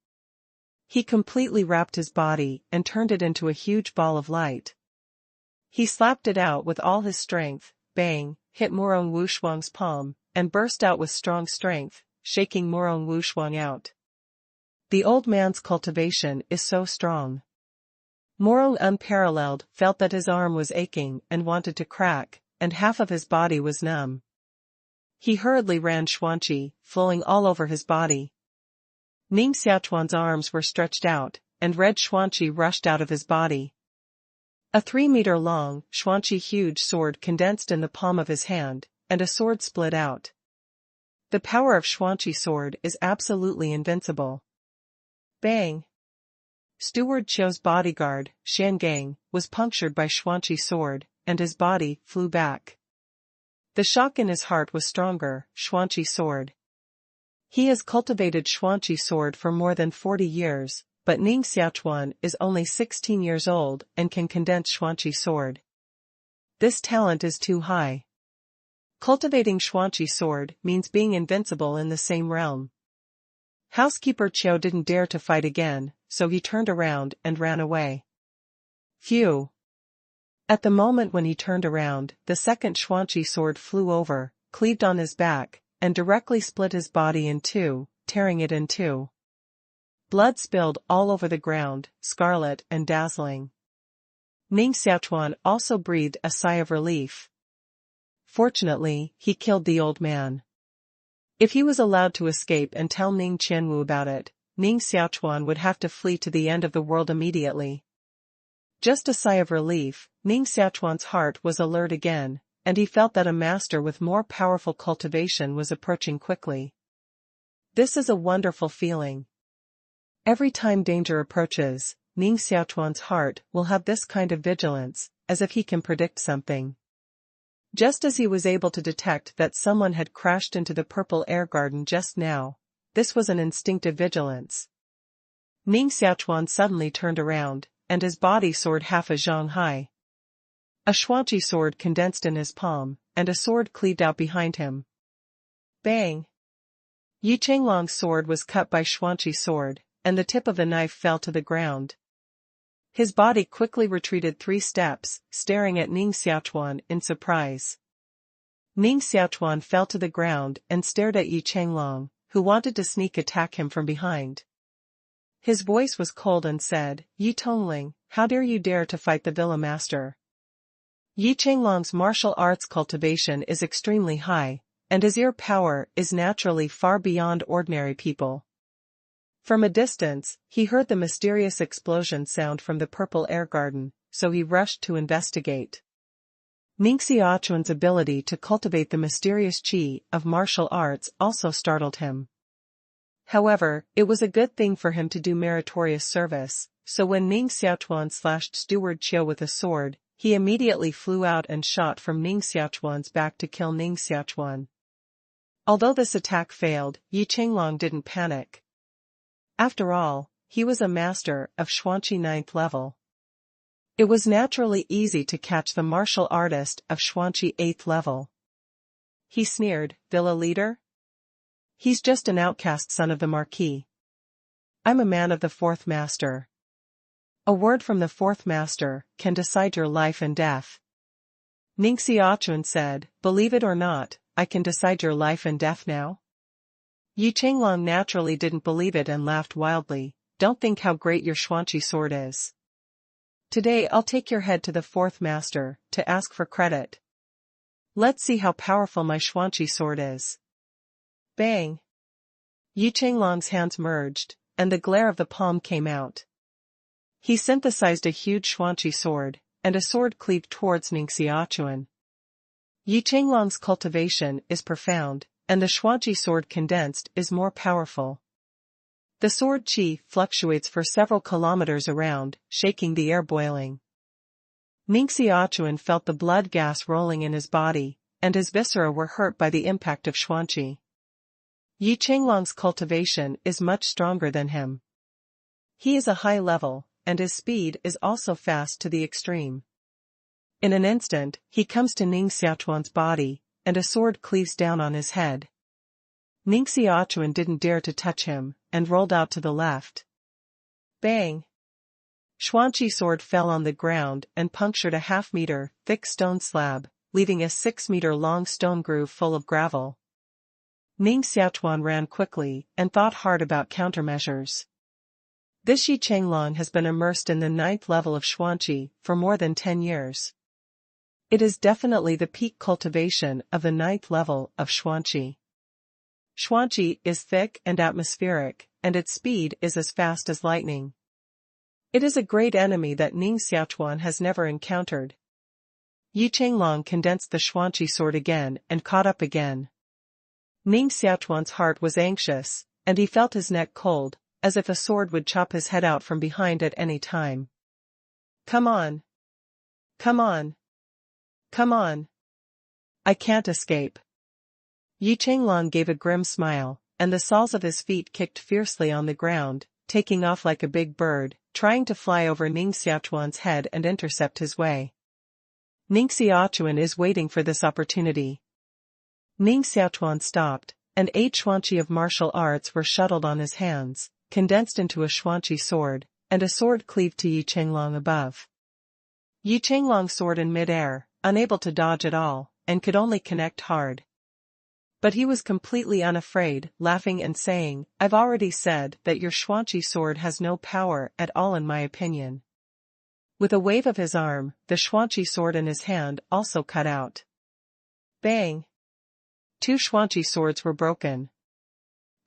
He completely wrapped his body and turned it into a huge ball of light. He slapped it out with all his strength, bang, hit Murong Wushuang's palm, and burst out with strong strength, shaking Murong Wushuang out. The old man's cultivation is so strong. Murong unparalleled felt that his arm was aching and wanted to crack, and half of his body was numb. He hurriedly ran Xuanqi, flowing all over his body. Ning Xiaochuan's arms were stretched out, and red Xuanqi rushed out of his body. A 3-meter-long, Xuanqi huge sword condensed in the palm of his hand, and a sword split out. The power of Xuanqi sword is absolutely invincible. Bang! Steward Chio's bodyguard, Shangang, was punctured by Xuanqi's sword, and his body flew back. The shock in his heart was stronger, Xuanqi's sword. He has cultivated Xuanqi's sword for more than 40 years, but Ning Xiaochuan is only 16 years old and can condense Xuanqi's sword. This talent is too high. Cultivating Xuanqi's sword means being invincible in the same realm. Housekeeper Chio didn't dare to fight again, so he turned around and ran away. Phew! At the moment when he turned around, the second Xuanqi sword flew over, cleaved on his back, and directly split his body in two, tearing it in two. Blood spilled all over the ground, scarlet and dazzling. Ning Xiaochuan also breathed a sigh of relief. Fortunately, he killed the old man. If he was allowed to escape and tell Ning Qianwu about it, Ning Xiaochuan would have to flee to the end of the world immediately. Just a sigh of relief, Ning Xiaochuan's heart was alert again, and he felt that a master with more powerful cultivation was approaching quickly. This is a wonderful feeling. Every time danger approaches, Ning Xiaochuan's heart will have this kind of vigilance, as if he can predict something. Just as he was able to detect that someone had crashed into the purple air garden just now, this was an instinctive vigilance. Ning Xiaochuan suddenly turned around, and his body soared half a zhang high. A Xuanqi sword condensed in his palm, and a sword cleaved out behind him. Bang! Yi Chenglong's sword was cut by Xuanqi's sword, and the tip of the knife fell to the ground. His body quickly retreated 3 steps, staring at Ning Xiaochuan in surprise. Ning Xiaochuan fell to the ground and stared at Yi Chenglong, who wanted to sneak attack him from behind. His voice was cold and said, "Yi Tongling, how dare to fight the villa master?" Yi Chenglong's martial arts cultivation is extremely high, and his ear power is naturally far beyond ordinary people. From a distance, he heard the mysterious explosion sound from the purple air garden, so he rushed to investigate. Ning Xiaochuan's ability to cultivate the mysterious qi of martial arts also startled him. However, it was a good thing for him to do meritorious service, so when Ning Xiaochuan slashed Steward Chio with a sword, he immediately flew out and shot from Ning Xiaochuan's back to kill Ning Xiaochuan. Although this attack failed, Yi Chenglong didn't panic. After all, he was a master of Xuanqi 9th level. It was naturally easy to catch the martial artist of Xuanqi 8th level. He sneered, "Villa leader? He's just an outcast son of the Marquis. I'm a man of the 4th master. A word from the 4th master can decide your life and death." Ning Xiaochuan said, "Believe it or not, I can decide your life and death now?" Yi Chenglong naturally didn't believe it and laughed wildly. "Don't think how great your Xuanqi sword is. Today I'll take your head to the 4th master, to ask for credit. Let's see how powerful my Xuanqi sword is." Bang! Yi Chenglong's hands merged, and the glare of the palm came out. He synthesized a huge Xuanqi sword, and a sword cleaved towards Ning Xiaochuan. Yi Chenglong's cultivation is profound, and the Xuanqi sword condensed is more powerful. The sword qi fluctuates for several kilometers around, shaking the air boiling. Ning Xiaochuan felt the blood gas rolling in his body, and his viscera were hurt by the impact of Xuanqi. Yi Chenglong's cultivation is much stronger than him. He is a high level, and his speed is also fast to the extreme. In an instant, he comes to Ning Xiaochuan's body, and a sword cleaves down on his head. Ning Xiaochuan didn't dare to touch him, and rolled out to the left. Bang! Xuanqi sword fell on the ground and punctured a half-meter thick stone slab, leaving a 6-meter-long stone groove full of gravel. Ning Xiaochuan ran quickly and thought hard about countermeasures. This Yi Chenglong has been immersed in the 9th level of Xuanqi for more than 10 years. It is definitely the peak cultivation of the 9th level of Xuanqi. Xuanqi is thick and atmospheric, and its speed is as fast as lightning. It is a great enemy that Ning Xiaochuan has never encountered. Yi Chenglong condensed the Xuanqi sword again and caught up again. Ning Xiaochuan's heart was anxious, and he felt his neck cold, as if a sword would chop his head out from behind at any time. Come on! Come on! Come on! I can't escape. Yi Chenglong gave a grim smile, and the soles of his feet kicked fiercely on the ground, taking off like a big bird, trying to fly over Ning Xiaochuan's head and intercept his way. Ning Xiaochuan is waiting for this opportunity. Ning Xiaochuan stopped, and 8 Xuanqi of martial arts were shuttled on his hands, condensed into a Xuanqi sword, and a sword cleaved to Yi Chenglong above. Yi Chenglong soared in mid-air, unable to dodge at all, and could only connect hard. But he was completely unafraid, laughing and saying, "I've already said that your Xuanqi sword has no power at all in my opinion." With a wave of his arm, the Xuanqi sword in his hand also cut out. Bang! 2 Xuanqi swords were broken.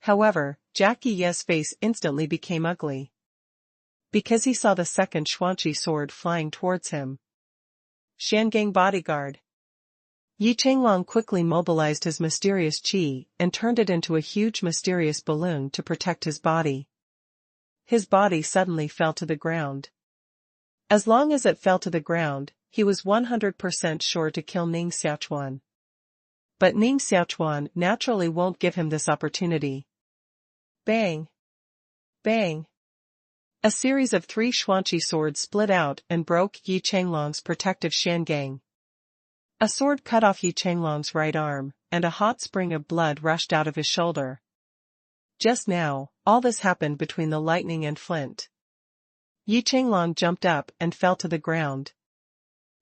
However, Jackie Ye's face instantly became ugly. Because he saw the second Xuanqi sword flying towards him. Xiangang bodyguard. Yi Chenglong quickly mobilized his mysterious qi and turned it into a huge mysterious balloon to protect his body. His body suddenly fell to the ground. As long as it fell to the ground, he was 100% sure to kill Ning Xiaochuan. But Ning Xiaochuan naturally won't give him this opportunity. Bang! Bang! A series of 3 Xuanqi swords split out and broke Yi Chenglong's protective Xiangang. A sword cut off Yi Chenglong's right arm, and a hot spring of blood rushed out of his shoulder. Just now, all this happened between the lightning and flint. Yi Chenglong jumped up and fell to the ground.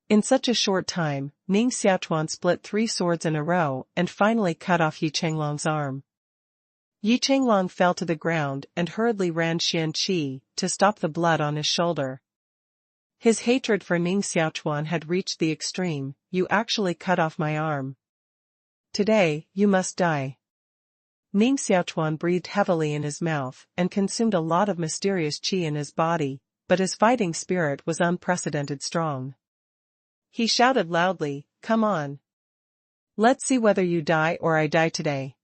In such a short time, Ning Xiaochuan split 3 swords in a row and finally cut off Yi Chenglong's arm. Yi Chenglong fell to the ground and hurriedly ran Xian Qi to stop the blood on his shoulder. His hatred for Ning Xiaochuan had reached the extreme. "You actually cut off my arm. Today, you must die." Ning Xiaochuan breathed heavily in his mouth and consumed a lot of mysterious qi in his body, but his fighting spirit was unprecedented strong. He shouted loudly, "Come on. Let's see whether you die or I die today.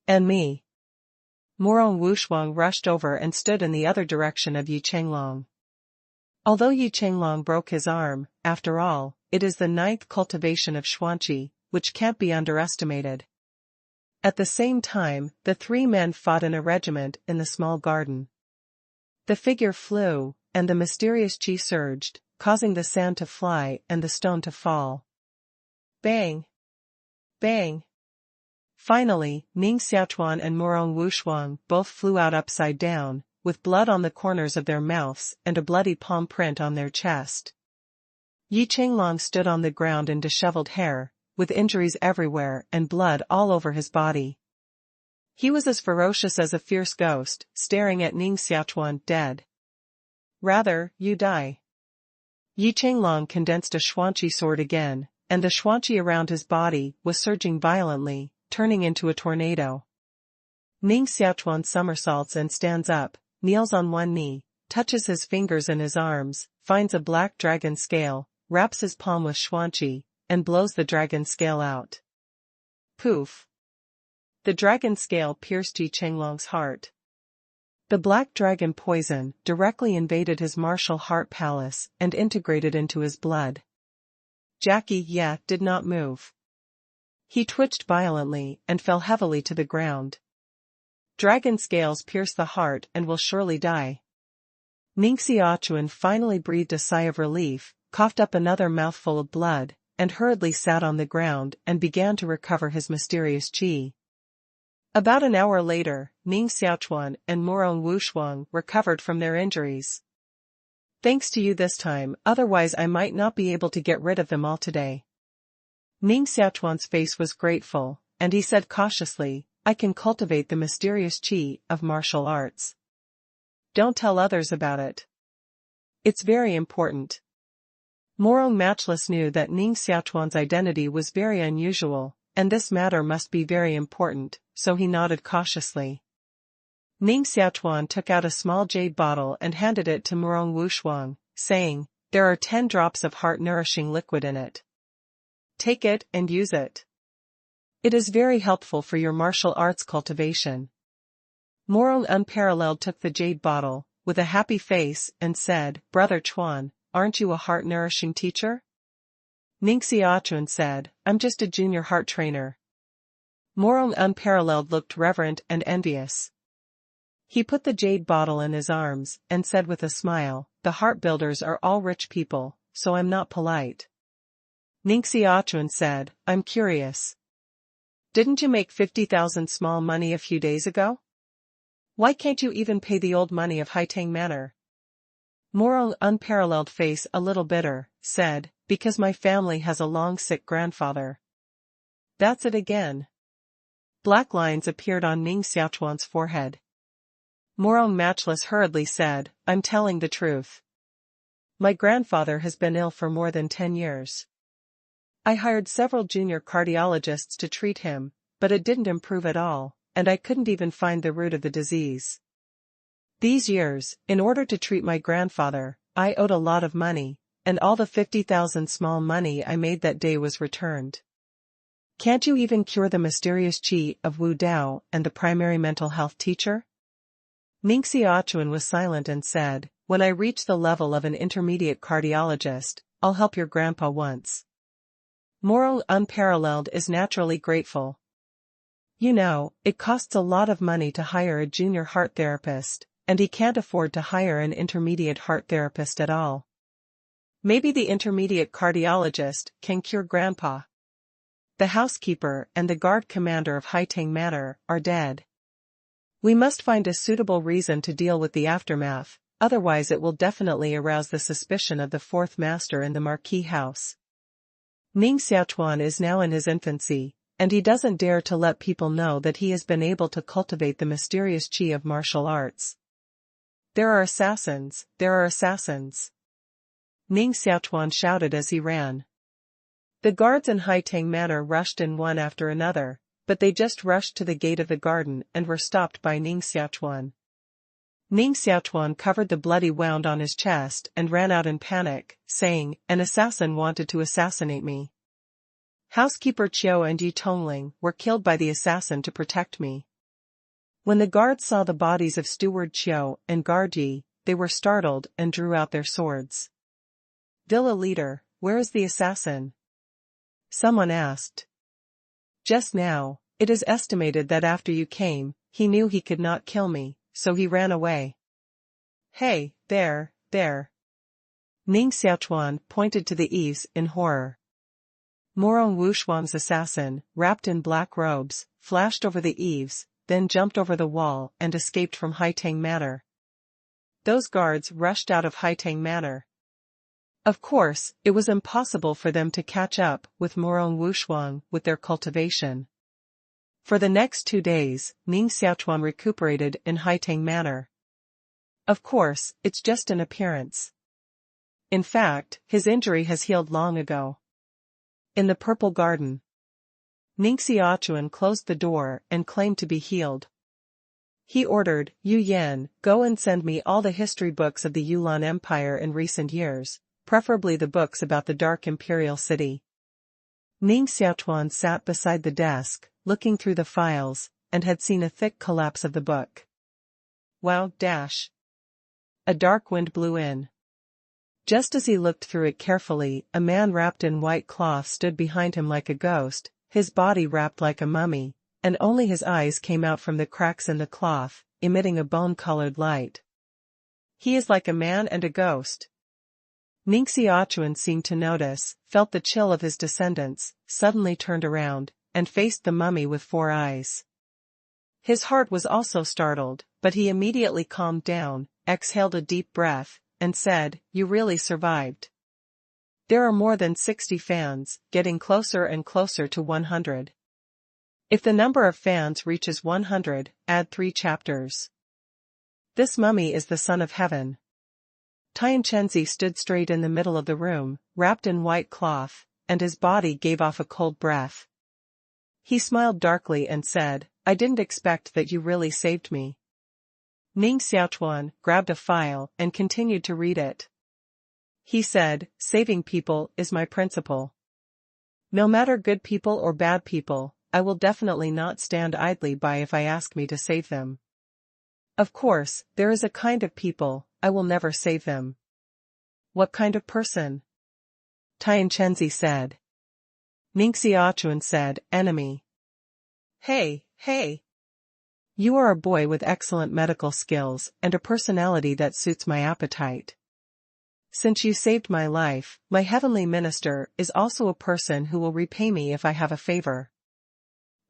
And me." Morong Wushuang rushed over and stood in the other direction of Yi Chenglong. Although Yi Chenglong broke his arm, after all, it is the 9th cultivation of Xuanqi, which can't be underestimated. At the same time, the 3 men fought in a regiment in the small garden. The figure flew, and the mysterious qi surged, causing the sand to fly and the stone to fall. Bang! Bang! Finally, Ning Xiaochuan and Morong Wushuang both flew out upside down, with blood on the corners of their mouths and a bloody palm print on their chest. Yi Chenglong stood on the ground in disheveled hair, with injuries everywhere and blood all over his body. He was as ferocious as a fierce ghost, staring at Ning Xiaochuan dead. "Rather, you die." Yi Chenglong condensed a Xuanqi sword again, and the Xuanqi around his body was surging violently, turning into a tornado. Ning Xiaochuan somersaults and stands up, kneels on one knee, touches his fingers and his arms, finds a black dragon scale, wraps his palm with Xuanqi, and blows the dragon scale out. Poof! The dragon scale pierced Yi Chenglong's heart. The black dragon poison directly invaded his martial heart palace and integrated into his blood. Jackie Ye did not move. He twitched violently and fell heavily to the ground. Dragon scales pierce the heart and will surely die. Ning Xiaochuan finally breathed a sigh of relief, coughed up another mouthful of blood, and hurriedly sat on the ground and began to recover his mysterious qi. About an hour later, Ning Xiaochuan and Morong Wushuang recovered from their injuries. Thanks to you this time, otherwise I might not be able to get rid of them all today. Ning Xiaochuan's face was grateful, and he said cautiously, I can cultivate the mysterious qi of martial arts. Don't tell others about it. It's very important. Morong Matchless knew that Ning Xiaochuan's identity was very unusual, and this matter must be very important, so he nodded cautiously. Ning Xiaochuan took out a small jade bottle and handed it to Morong Wushuang, saying, there are 10 drops of heart-nourishing liquid in it. Take it and use it. It is very helpful for your martial arts cultivation. Morong Unparalleled took the jade bottle, with a happy face, and said, Brother Chuan, aren't you a heart-nourishing teacher? Ning Xiaochuan said, I'm just a junior heart trainer. Morong Unparalleled looked reverent and envious. He put the jade bottle in his arms, and said with a smile, the heart builders are all rich people, so I'm not polite. Ning Xiaochuan said, I'm curious. Didn't you make 50,000 small money a few days ago? Why can't you even pay the old money of Haitang Manor? Morong Unparalleled, face a little bitter, said, because my family has a long sick grandfather. That's it again. Black lines appeared on Ning Xiaochuan's forehead. Morong Matchless hurriedly said, I'm telling the truth. My grandfather has been ill for more than 10 years. I hired several junior cardiologists to treat him, but it didn't improve at all, and I couldn't even find the root of the disease. These years, in order to treat my grandfather, I owed a lot of money, and all the 50,000 small money I made that day was returned. Can't you even cure the mysterious qi of Wu Dao and the primary mental health teacher? Ning Xiaochuan was silent and said, when I reach the level of an intermediate cardiologist, I'll help your grandpa once. Morong Unparalleled is naturally grateful. You know, it costs a lot of money to hire a junior heart therapist, and he can't afford to hire an intermediate heart therapist at all. Maybe the intermediate cardiologist can cure Grandpa. The housekeeper and the guard commander of Haitang Manor are dead. We must find a suitable reason to deal with the aftermath, otherwise it will definitely arouse the suspicion of the fourth master in the Marquis house. Ning Xiaochuan is now in his infancy, and he doesn't dare to let people know that he has been able to cultivate the mysterious qi of martial arts. There are assassins, there are assassins. Ning Xiaochuan shouted as he ran. The guards in Haitang Manor rushed in one after another, but they just rushed to the gate of the garden and were stopped by Ning Xiaochuan. Ning Xiaochuan covered the bloody wound on his chest and ran out in panic, saying, an assassin wanted to assassinate me. Housekeeper Qiu and Yi Tongling were killed by the assassin to protect me. When the guards saw the bodies of Steward Qiu and Guard Yi, they were startled and drew out their swords. Villa leader, where is the assassin? Someone asked. Just now, it is estimated that after you came, he knew he could not kill me, so he ran away. Hey, there. Ning Xiaochuan pointed to the eaves in horror. Morong Wushuang's assassin, wrapped in black robes, flashed over the eaves, then jumped over the wall and escaped from Haitang Manor. Those guards rushed out of Haitang Manor. Of course, it was impossible for them to catch up with Morong Wushuang with their cultivation. For the next 2 days, Ning Xiaochuan recuperated in Haitang Manor. Of course, it's just an appearance. In fact, his injury has healed long ago. In the Purple Garden, Ning Xiaochuan closed the door and claimed to be healed. He ordered, Yu Yan, go and send me all the history books of the Yulan Empire in recent years, preferably the books about the Dark Imperial City. Ning Xiaochuan sat beside the desk, looking through the files, and had seen a thick collapse of the book. Wow! A dark wind blew in. Just as he looked through it carefully, a man wrapped in white cloth stood behind him like a ghost, his body wrapped like a mummy, and only his eyes came out from the cracks in the cloth, emitting a bone-colored light. He is like a man and a ghost. Ning Xiaochuan seemed to notice, felt the chill of his descendants, suddenly turned around, and faced the mummy with 4 eyes. His heart was also startled, but he immediately calmed down, exhaled a deep breath, and said, "You really survived." There are more than 60 fans, getting closer and closer to 100. If the number of fans reaches 100, add 3 chapters. This mummy is the son of heaven. Tianquanzi stood straight in the middle of the room, wrapped in white cloth, and his body gave off a cold breath. He smiled darkly and said, "I didn't expect that you really saved me." Ning Xiaochuan grabbed a file and continued to read it. He said, "Saving people is my principle. No matter good people or bad people, I will definitely not stand idly by if I ask me to save them. Of course, there is a kind of people, I will never save them." "What kind of person?" Tianquanzi said. Ning Xiaochuan said, "Enemy." Hey. You are a boy with excellent medical skills and a personality that suits my appetite. Since you saved my life, my heavenly minister is also a person who will repay me if I have a favor.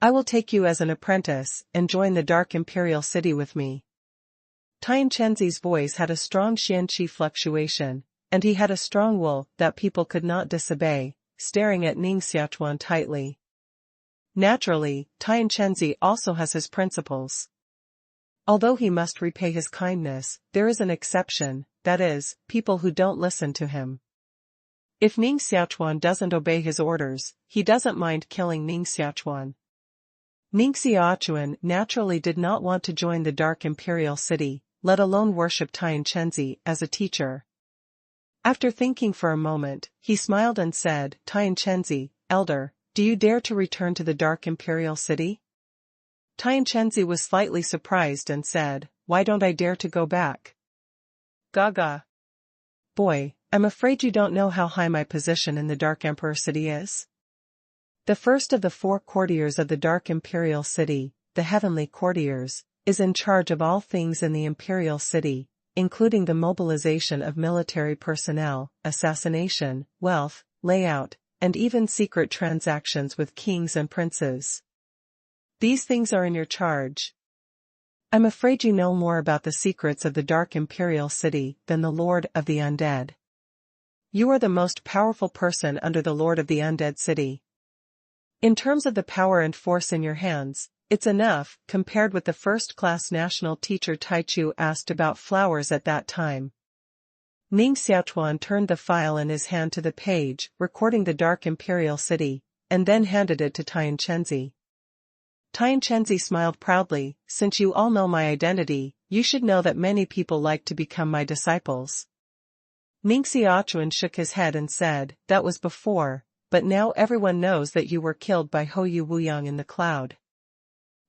I will take you as an apprentice and join the dark imperial city with me." Tianquanzi's voice had a strong xianqi fluctuation, and he had a strong will that people could not disobey, staring at Ning Xiaochuan tightly. Naturally, Tianquanzi also has his principles. Although he must repay his kindness, there is an exception, that is, people who don't listen to him. If Ning Xiaochuan doesn't obey his orders, he doesn't mind killing Ning Xiaochuan. Ning Xiaochuan naturally did not want to join the dark imperial city, let alone worship Tianquanzi as a teacher. After thinking for a moment, he smiled and said, "Tianquanzi, elder, do you dare to return to the dark imperial city?" Tianquanzi was slightly surprised and said, "Why don't I dare to go back?" "Gaga. Boy, I'm afraid you don't know how high my position in the dark emperor city is. The first of the 4 courtiers of the dark imperial city, the heavenly courtiers, is in charge of all things in the imperial city, including the mobilization of military personnel, assassination, wealth, layout, and even secret transactions with kings and princes. These things are in your charge. I'm afraid you know more about the secrets of the dark imperial city than the Lord of the Undead. You are the most powerful person under the Lord of the Undead city. In terms of the power and force in your hands, it's enough, compared with the first-class national teacher Taichu asked about flowers at that time." Ning Xiaochuan turned the file in his hand to the page recording the dark imperial city, and then handed it to Tianquanzi. Tianquanzi smiled proudly, "Since you all know my identity, you should know that many people like to become my disciples." Ning Xiaochuan shook his head and said, "That was before, but now everyone knows that you were killed by Houyu Wuyang in the cloud.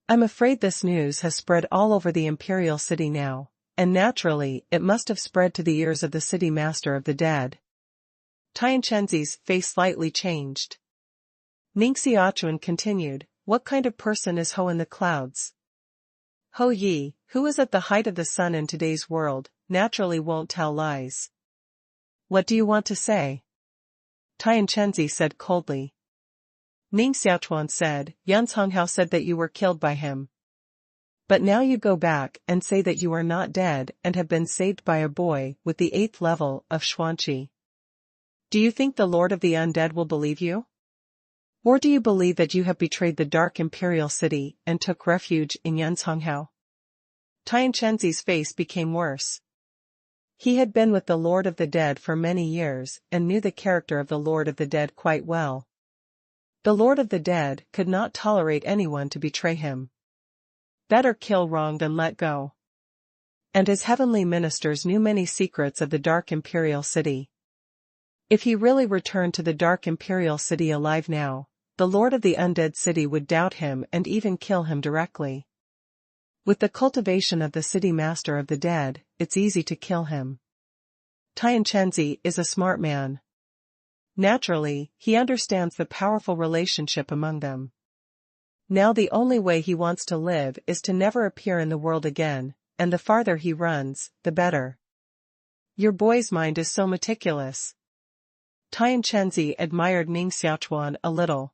I'm afraid this news has spread all over the imperial city now. And naturally, it must have spread to the ears of the city master of the dead." Tianquanzi's face slightly changed. Ning Xiaochuan continued, "What kind of person is Ho in the clouds?" "Ho Yi, who is at the height of the sun in today's world, naturally won't tell lies." "What do you want to say?" Tianquanzi said coldly. Ning Xiaochuan said, "Yun Honghao said that you were killed by him. But now you go back and say that you are not dead and have been saved by a boy with the 8th level of Xuanqi. Do you think the Lord of the Undead will believe you? Or do you believe that you have betrayed the dark imperial city and took refuge in Yunzhonghao?" Tianquanzi's face became worse. He had been with the Lord of the Dead for many years and knew the character of the Lord of the Dead quite well. The Lord of the Dead could not tolerate anyone to betray him. Better kill wrong than let go. And his heavenly ministers knew many secrets of the dark imperial city. If he really returned to the dark imperial city alive now, the Lord of the Undead city would doubt him and even kill him directly. With the cultivation of the city master of the dead, it's easy to kill him. Tianquanzi is a smart man. Naturally, he understands the powerful relationship among them. Now the only way he wants to live is to never appear in the world again, and the farther he runs, the better. Your boy's mind is so meticulous. Tian Chenzi admired Ning Xiaochuan a little.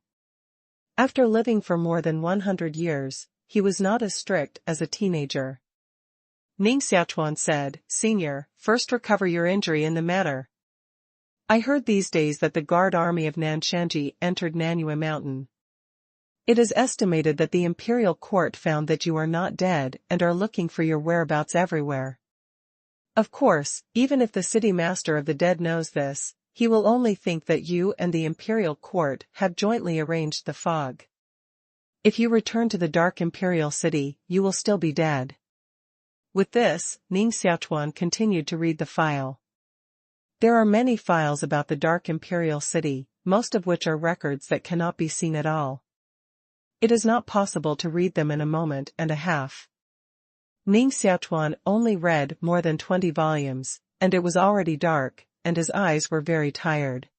After living for more than 100 years, he was not as strict as a teenager. Ning Xiaochuan said, Senior, first recover your injury in the matter. I heard these days that the guard army of Nanshanji entered Nanyue Mountain. It is estimated that the imperial court found that you are not dead and are looking for your whereabouts everywhere. Of course, even if the city master of the dead knows this, he will only think that you and the imperial court have jointly arranged the fog. If you return to the dark imperial city, you will still be dead. With this, Ning Xiaochuan continued to read the file. There are many files about the dark imperial city, most of which are records that cannot be seen at all. It is not possible to read them in a moment and a half. Ning Xiaochuan only read more than 20 volumes, and it was already dark, and his eyes were very tired.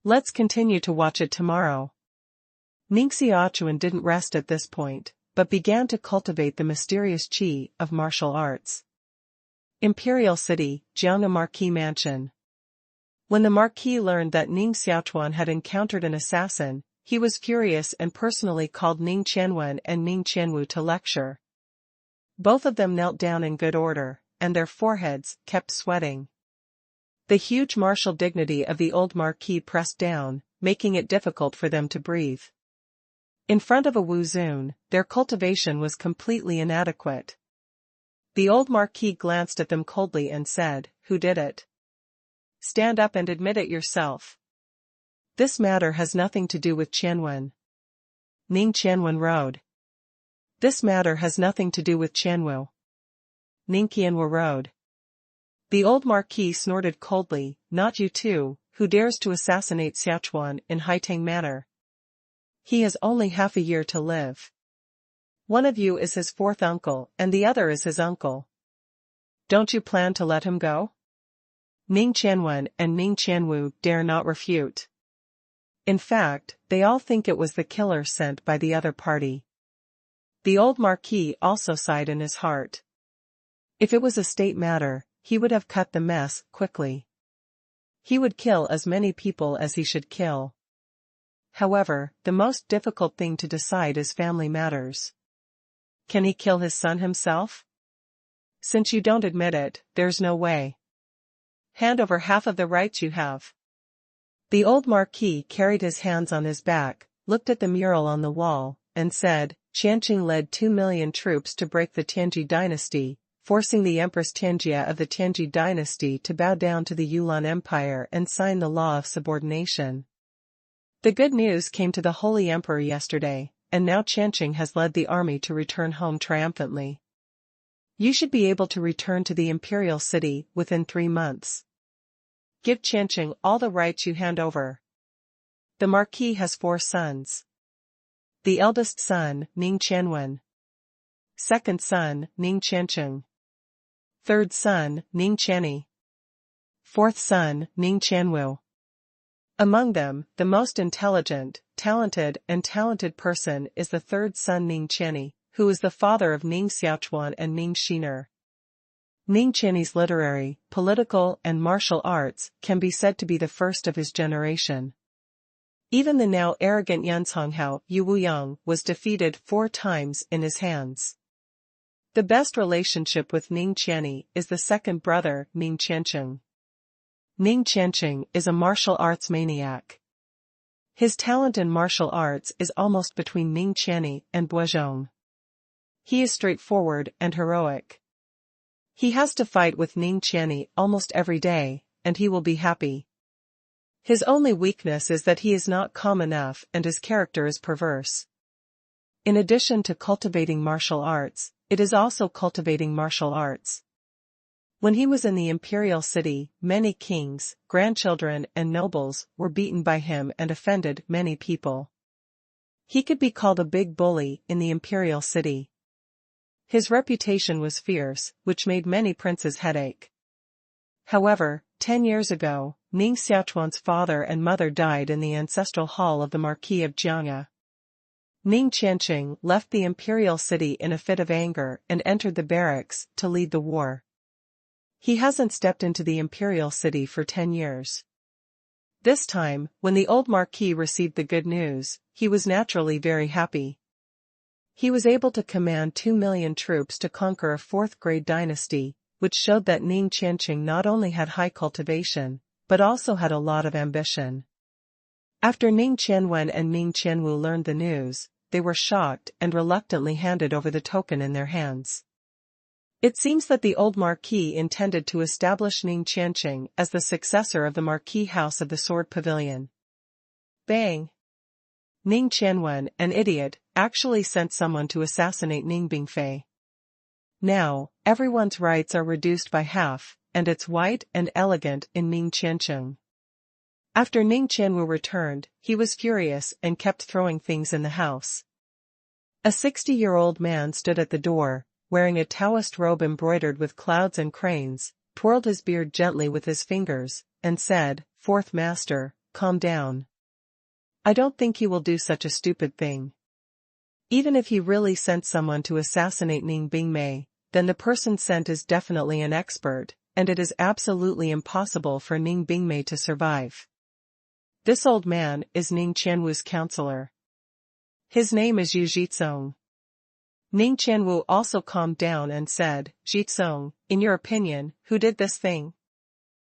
Let's continue to watch it tomorrow. Ning Xiaochuan didn't rest at this point, but began to cultivate the mysterious qi of martial arts. Imperial City, Jiangna Marquis Mansion. When the Marquis learned that Ning Xiaochuan had encountered an assassin, he was furious and personally called Ning Qianwen and Ning Qianwu to lecture. Both of them knelt down in good order, and their foreheads kept sweating. The huge martial dignity of the old Marquis pressed down, making it difficult for them to breathe. In front of a Wu Zun, their cultivation was completely inadequate. The old Marquis glanced at them coldly and said, Who did it? Stand up and admit it yourself. This matter has nothing to do with Qianwen. Ning Qianwen rode. This matter has nothing to do with Qianwu. Ning Qianwu rode. The old Marquis snorted coldly, Not you too, who dares to assassinate Xiaochuan in Haitang manner. He has only half a year to live. One of you is his fourth uncle and the other is his uncle. Don't you plan to let him go? Ning Qianwen and Ning Qianwu dare not refute. In fact, they all think it was the killer sent by the other party. The old Marquis also sighed in his heart. If it was a state matter, he would have cut the mess quickly. He would kill as many people as he should kill. However, the most difficult thing to decide is family matters. Can he kill his son himself? Since you don't admit it, there's no way. Hand over half of the rights you have. The old Marquis carried his hands on his back, looked at the mural on the wall, and said, Qianqing led 2 million troops to break the Tianji dynasty, forcing the Empress Tianjia of the Tianji dynasty to bow down to the Yulan Empire and sign the law of subordination. The good news came to the Holy Emperor yesterday, and now Qianqing has led the army to return home triumphantly. You should be able to return to the imperial city within 3 months. Give Qianqing all the rights you hand over. The Marquis has 4 sons. The eldest son, Ning Qianwen. Second son, Ning Qianqing. Third son, Ning Qianni. Fourth son, Ning Qianwu. Among them, the most intelligent, talented person is the third son Ning Qianni, who is the father of Ning Xiaochuan and Ning Xinar. Ning Qianni's literary, political and martial arts can be said to be the first of his generation. Even the now arrogant Yanconghao Yu Wuyang was defeated 4 times in his hands. The best relationship with Ning Qianni is the second brother Ning Qianqing. Ning Qianqing is a martial arts maniac. His talent in martial arts is almost between Ning Qianni and Buozhong. He is straightforward and heroic. He has to fight with Ning Qianni almost every day, and he will be happy. His only weakness is that he is not calm enough and his character is perverse. In addition to cultivating martial arts, it is also cultivating martial arts. When he was in the imperial city, many kings, grandchildren and nobles were beaten by him and offended many people. He could be called a big bully in the imperial city. His reputation was fierce, which made many princes headache. However, 10 years ago, Ning Xiaochuan's father and mother died in the ancestral hall of the Marquis of Jiangya. Ning Qianqing left the imperial city in a fit of anger and entered the barracks to lead the war. He hasn't stepped into the imperial city for 10 years. This time, when the old marquis received the good news, he was naturally very happy. He was able to command 2 million troops to conquer a 4th-grade dynasty, which showed that Ning Xiaochuan not only had high cultivation, but also had a lot of ambition. After Ning Xiaochuan and Ning Xiaowu learned the news, they were shocked and reluctantly handed over the token in their hands. It seems that the old marquis intended to establish Ning Xiaochuan as the successor of the marquis house of the Sword Pavilion. Bang! Ning Xiaochuan, an idiot, actually sent someone to assassinate Ning Bingfei. Now, everyone's rights are reduced by half, and it's white and elegant in Ning Xiaochuan. After Ning Xiaowu returned, he was furious and kept throwing things in the house. A 60-year-old man stood at the door, wearing a Taoist robe embroidered with clouds and cranes, twirled his beard gently with his fingers, and said, "Fourth Master, calm down. I don't think he will do such a stupid thing. Even if he really sent someone to assassinate Ning Bingmei, then the person sent is definitely an expert, and it is absolutely impossible for Ning Bingmei to survive. This old man is Ning Qianwu's counselor. His name is Yu Jitsong." Ning Qianwu also calmed down and said, "Jitsong, in your opinion, who did this thing?"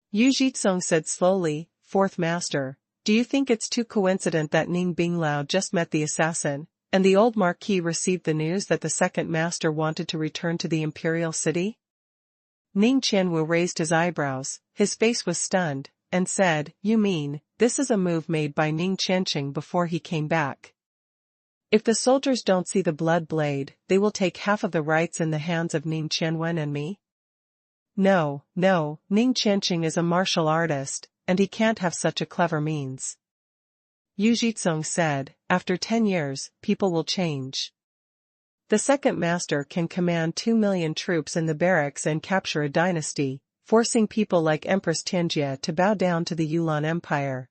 Yu Jitsong said slowly, "Fourth Master, do you think it's too coincident that Ning Binglao just met the assassin, and the old marquis received the news that the second master wanted to return to the imperial city?" Ning Qianwu raised his eyebrows, his face was stunned, and said, "You mean, this is a move made by Ning Xiaochuan before he came back? If the soldiers don't see the blood blade, they will take half of the rights in the hands of Ning Qianwen and me?" No, Ning Xiaochuan is a martial artist, and he can't have such a clever means." Yu Jitsong said, "After 10 years, people will change. The second master can command 2 million troops in the barracks and capture a dynasty, forcing people like Empress Tianjia to bow down to the Yulan Empire.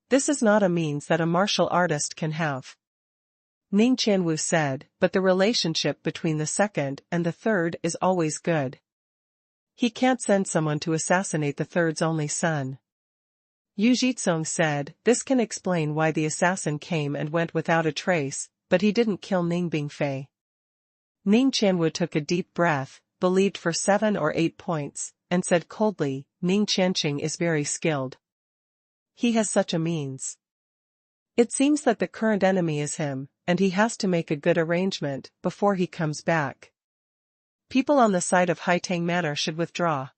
This is not a means that a martial artist can have." Ning Qianwu said, "But the relationship between the second and the third is always good. He can't send someone to assassinate the third's only son." Yu Jitsong said, "This can explain why the assassin came and went without a trace, but he didn't kill Ning Bingfei." Ning Qianwu took a deep breath, believed for 7 or 8 points, and said coldly, "Ning Xiaochuan is very skilled. He has such a means. It seems that the current enemy is him, and he has to make a good arrangement before he comes back. People on the side of Haitang Manor should withdraw.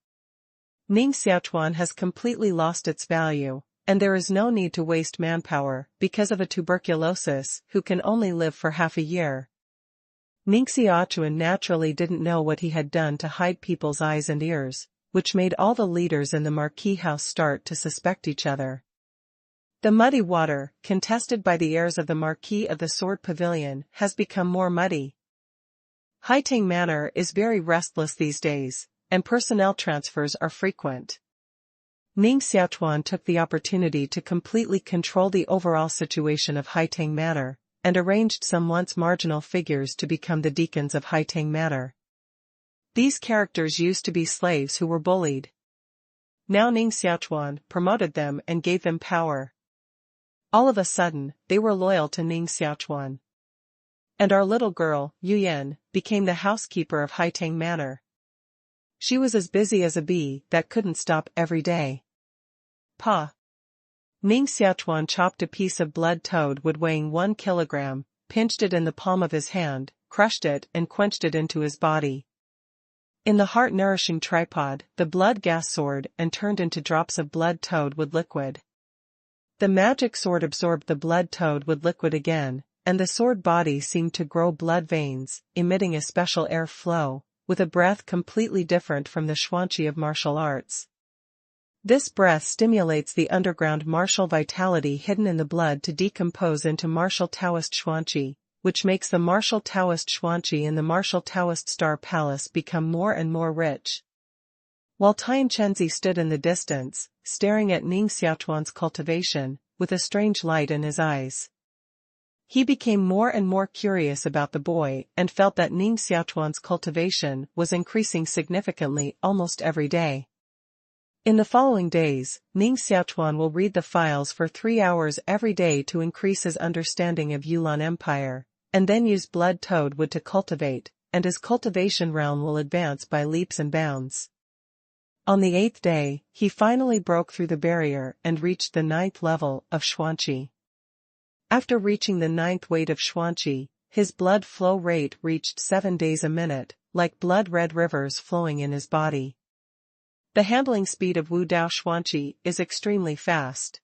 Ning Xiaochuan has completely lost its value, and there is no need to waste manpower because of a tuberculosis who can only live for half a year." Ning Xiaochuan naturally didn't know what he had done to hide people's eyes and ears, which made all the leaders in the marquis house start to suspect each other. The muddy water, contested by the heirs of the Marquis of the Sword Pavilion, has become more muddy. Haitang Manor is very restless these days, and personnel transfers are frequent. Ning Xiaochuan took the opportunity to completely control the overall situation of Haitang Manor, and arranged some once marginal figures to become the deacons of Haitang Manor. These characters used to be slaves who were bullied. Now Ning Xiaochuan promoted them and gave them power. All of a sudden, they were loyal to Ning Xiaochuan. And our little girl, Yu Yan, became the housekeeper of Haitang Manor. She was as busy as a bee that couldn't stop every day. Pa. Ning Xiaochuan chopped a piece of blood toadwood weighing 1 kilogram, pinched it in the palm of his hand, crushed it and quenched it into his body. In the heart-nourishing tripod, the blood gas soared and turned into drops of blood toadwood liquid. The magic sword absorbed the blood toadwood liquid again, and the sword body seemed to grow blood veins, emitting a special air flow, with a breath completely different from the xuanqi of martial arts. This breath stimulates the underground martial vitality hidden in the blood to decompose into martial Taoist xuanqi, which makes the martial Taoist xuanqi in the martial Taoist Star Palace become more and more rich. While Tian Chenzi stood in the distance, staring at Ning Xiaochuan's cultivation, with a strange light in his eyes. He became more and more curious about the boy and felt that Ning Xiaochuan's cultivation was increasing significantly almost every day. In the following days, Ning Xiaochuan will read the files for 3 hours every day to increase his understanding of Yulan Empire, and then use blood toadwood to cultivate, and his cultivation realm will advance by leaps and bounds. On the 8th day, he finally broke through the barrier and reached the 9th level of Xuanqi. After reaching the 9th weight of Xuanqi, his blood flow rate reached 7 days a minute, like blood-red rivers flowing in his body. The handling speed of Wu Dao Xuanqi is extremely fast.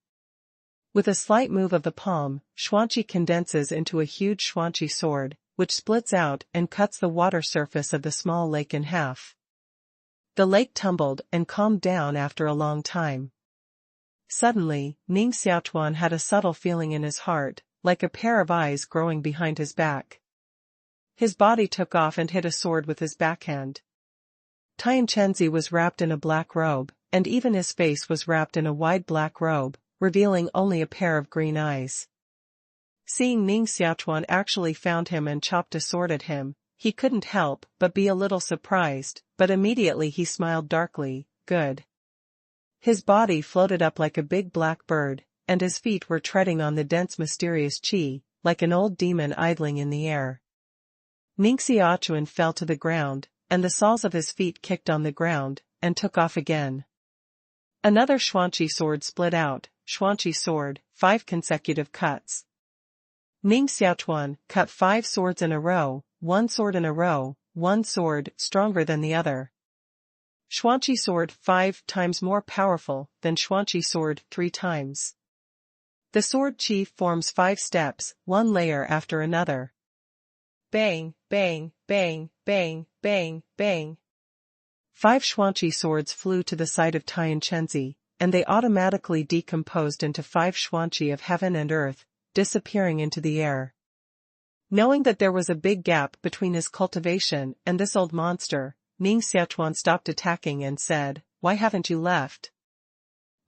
With a slight move of the palm, Xuanqi condenses into a huge Xuanqi sword, which splits out and cuts the water surface of the small lake in half. The lake tumbled and calmed down after a long time. Suddenly, Ning Xiaochuan had a subtle feeling in his heart, like a pair of eyes growing behind his back. His body took off and hit a sword with his backhand. Tian Chenzi was wrapped in a black robe, and even his face was wrapped in a wide black robe, revealing only a pair of green eyes. Seeing Ning Xiaochuan actually found him and chopped a sword at him, he couldn't help but be a little surprised, but immediately he smiled darkly. Good. His body floated up like a big black bird, and his feet were treading on the dense mysterious qi, like an old demon idling in the air. Ning Xiaochuan fell to the ground, and the soles of his feet kicked on the ground, and took off again. Another Xuanqi sword split out, Xuanqi sword, 5 consecutive cuts. Ning Xiaochuan cut 5 swords in a row, 1 sword in a row, 1 sword stronger than the other. Xuanqi sword 5 times more powerful than Xuanqi sword 3 times. The sword qi forms 5 steps, 1 layer after another. Bang, bang, bang, bang, bang, bang. 5 Xuanqi swords flew to the side of Tian Chenzi, and they automatically decomposed into 5 Xuanqi of heaven and earth, disappearing into the air. Knowing that there was a big gap between his cultivation and this old monster, Ning Xiaochuan stopped attacking and said, "Why haven't you left?"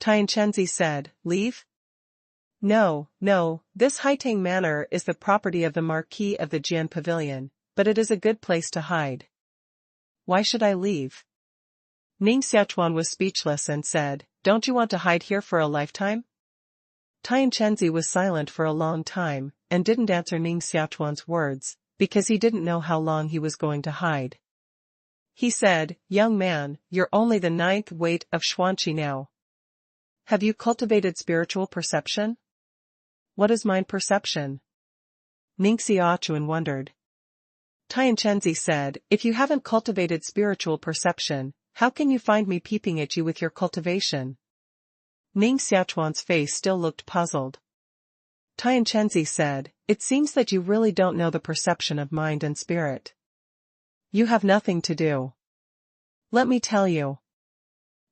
Tian Chenzi said, "Leave? No, this Haitang Manor is the property of the Marquis of the Jian Pavilion, but it is a good place to hide. Why should I leave?" Ning Xiaochuan was speechless and said, "Don't you want to hide here for a lifetime?" Tian Chenzi was silent for a long time, and didn't answer Ning Xiaochuan's words, because he didn't know how long he was going to hide. He said, "Young man, you're only the 9th weight of Xuanqi now. Have you cultivated spiritual perception?" "What is mind perception?" Ning Xiaochuan wondered. Tian Chenzi said, "If you haven't cultivated spiritual perception, how can you find me peeping at you with your cultivation?" Ning Xiaochuan's face still looked puzzled. Tian Chenzi said, "It seems that you really don't know the perception of mind and spirit. You have nothing to do. Let me tell you.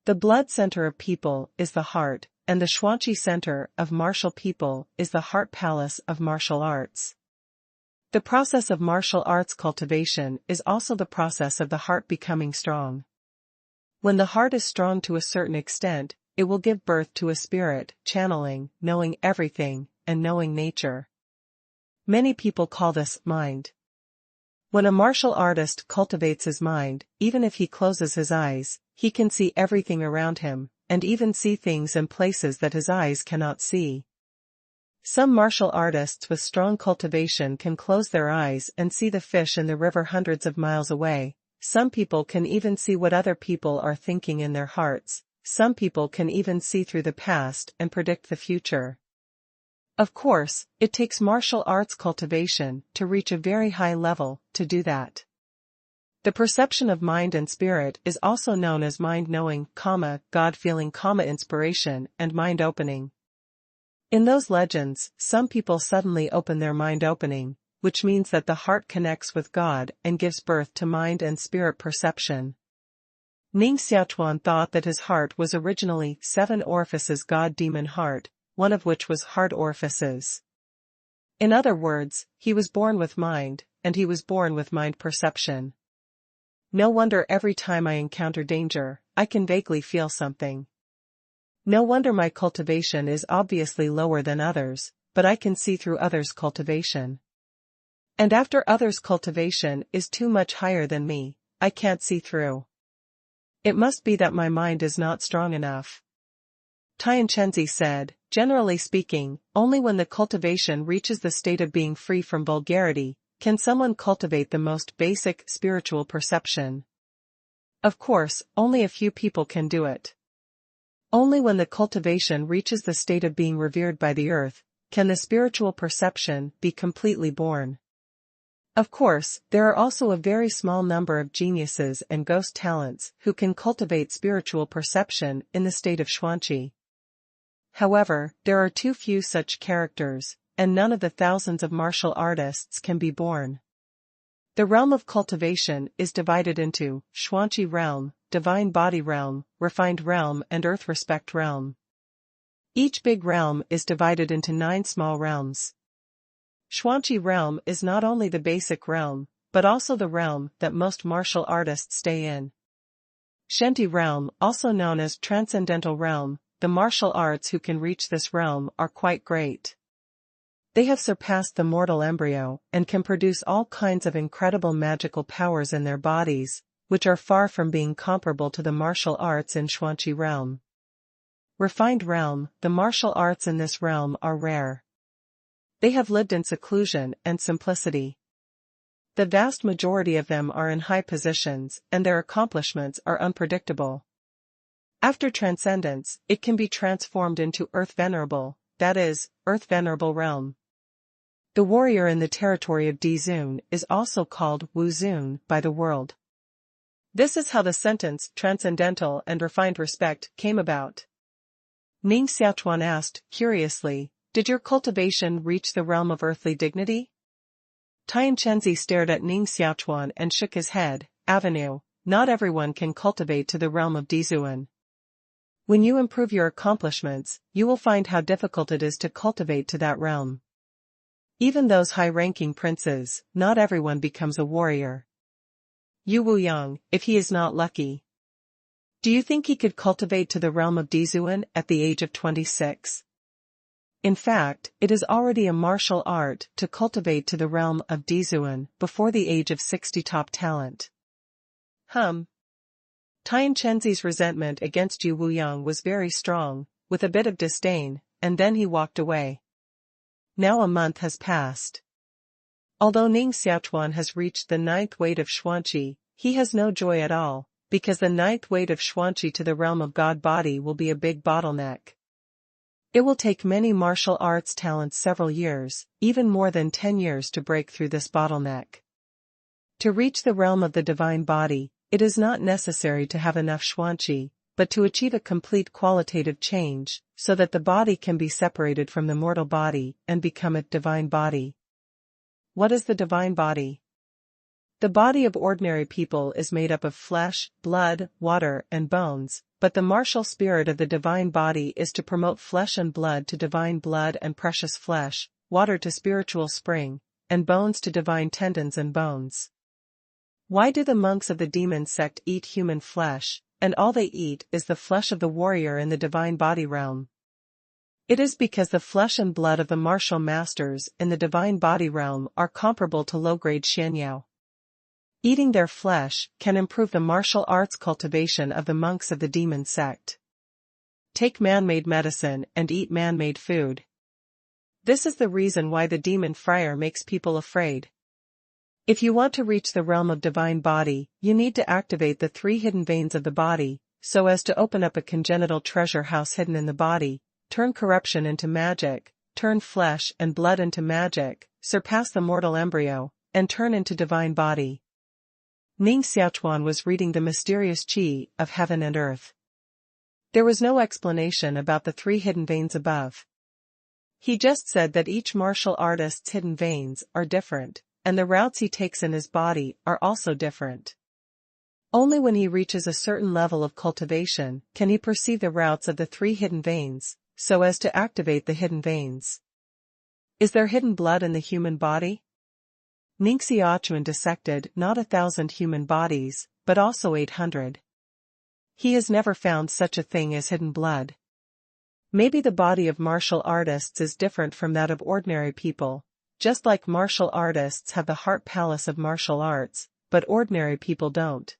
The blood center of people is the heart, and the Xuanqi center of martial people is the heart palace of martial arts. The process of martial arts cultivation is also the process of the heart becoming strong. When the heart is strong to a certain extent, it will give birth to a spirit, channeling, knowing everything, and knowing nature. Many people call this mind. When a martial artist cultivates his mind, even if he closes his eyes, he can see everything around him, and even see things and places that his eyes cannot see. Some martial artists with strong cultivation can close their eyes and see the fish in the river hundreds of miles away. Some people can even see what other people are thinking in their hearts. Some people can even see through the past and predict the future. Of course, it takes martial arts cultivation to reach a very high level to do that. The perception of mind and spirit is also known as mind knowing, God feeling, inspiration, and mind opening. In those legends, some people suddenly open their mind opening, which means that the heart connects with God and gives birth to mind and spirit perception. Ning Xiaochuan thought that his heart was originally 7 orifices God-demon heart, one of which was heart orifices. In other words, he was born with mind, and he was born with mind perception. No wonder every time I encounter danger, I can vaguely feel something. No wonder my cultivation is obviously lower than others, but I can see through others' cultivation. And after others' cultivation is too much higher than me, I can't see through. It must be that my mind is not strong enough. Tianchenzhi said, generally speaking, only when the cultivation reaches the state of being free from vulgarity, can someone cultivate the most basic spiritual perception. Of course, only a few people can do it. Only when the cultivation reaches the state of being revered by the earth, can the spiritual perception be completely born. Of course, there are also a very small number of geniuses and ghost talents who can cultivate spiritual perception in the state of Xuanqi. However, there are too few such characters, and none of the thousands of martial artists can be born. The realm of cultivation is divided into Xuanqi realm, divine body realm, refined realm and earth respect realm. Each big realm is divided into 9 small realms. Xuanqi realm is not only the basic realm, but also the realm that most martial artists stay in. Shenti realm, also known as transcendental realm, the martial arts who can reach this realm are quite great. They have surpassed the mortal embryo and can produce all kinds of incredible magical powers in their bodies, which are far from being comparable to the martial arts in Xuanqi realm. Refined realm, the martial arts in this realm are rare. They have lived in seclusion and simplicity. The vast majority of them are in high positions, and their accomplishments are unpredictable. After transcendence, it can be transformed into Earth Venerable, that is, Earth Venerable realm. The warrior in the territory of Dizun is also called Wuzun by the world. This is how the sentence transcendental and refined respect came about. Ning Xiaochuan asked, curiously, did your cultivation reach the realm of earthly dignity? Tianchenzhi stared at Ning Xiaochuan and shook his head. Avenue, not everyone can cultivate to the realm of Dizun. When you improve your accomplishments, you will find how difficult it is to cultivate to that realm. Even those high-ranking princes, not everyone becomes a warrior. Yu Wuyang, if he is not lucky. Do you think he could cultivate to the realm of Dizun at the age of 26? In fact, it is already a martial art to cultivate to the realm of Dizun before the age of 60 top talent. Tianchenzhi's resentment against Yu Wuyang was very strong, with a bit of disdain, and then he walked away. Now a month has passed. Although Ning Xiaochuan has reached the 9th weight of Xuanqi, he has no joy at all, because the 9th weight of Xuanqi to the realm of God body will be a big bottleneck. It will take many martial arts talents several years, even more than 10 years to break through this bottleneck. To reach the realm of the divine body, it is not necessary to have enough Xuanqi, but to achieve a complete qualitative change, so that the body can be separated from the mortal body and become a divine body. What is the divine body? The body of ordinary people is made up of flesh, blood, water, and bones, but the martial spirit of the divine body is to promote flesh and blood to divine blood and precious flesh, water to spiritual spring, and bones to divine tendons and bones. Why do the monks of the demon sect eat human flesh, and all they eat is the flesh of the warrior in the divine body realm? It is because the flesh and blood of the martial masters in the divine body realm are comparable to low-grade xianyao. Eating their flesh can improve the martial arts cultivation of the monks of the demon sect. Take man-made medicine and eat man-made food. This is the reason why the demon friar makes people afraid. If you want to reach the realm of divine body, you need to activate the 3 hidden veins of the body, so as to open up a congenital treasure house hidden in the body, turn corruption into magic, turn flesh and blood into magic, surpass the mortal embryo, and turn into divine body. Ning Xiaochuan was reading the mysterious qi of heaven and earth. There was no explanation about the 3 hidden veins above. He just said that each martial artist's hidden veins are different, and the routes he takes in his body are also different. Only when he reaches a certain level of cultivation can he perceive the routes of the 3 hidden veins, so as to activate the hidden veins. Is there hidden blood in the human body? Ning Xiaochuan dissected not 1,000 human bodies, but also 800. He has never found such a thing as hidden blood. Maybe the body of martial artists is different from that of ordinary people, just like martial artists have the heart palace of martial arts, but ordinary people don't.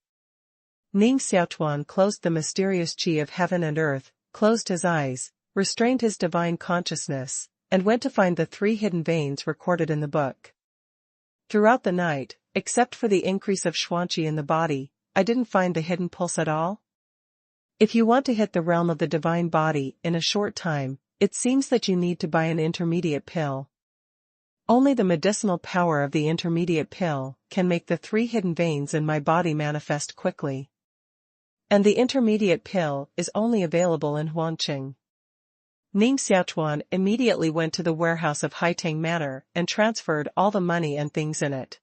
Ning Xiaochuan closed the mysterious Qi of heaven and earth, closed his eyes, restrained his divine consciousness, and went to find the 3 hidden veins recorded in the book. Throughout the night, except for the increase of Xuanqi in the body, I didn't find the hidden pulse at all. If you want to hit the realm of the divine body in a short time, it seems that you need to buy an intermediate pill. Only the medicinal power of the intermediate pill can make the 3 hidden veins in my body manifest quickly. And the intermediate pill is only available in Huangqing. Ning Xiaochuan immediately went to the warehouse of Haitang Manor and transferred all the money and things in it.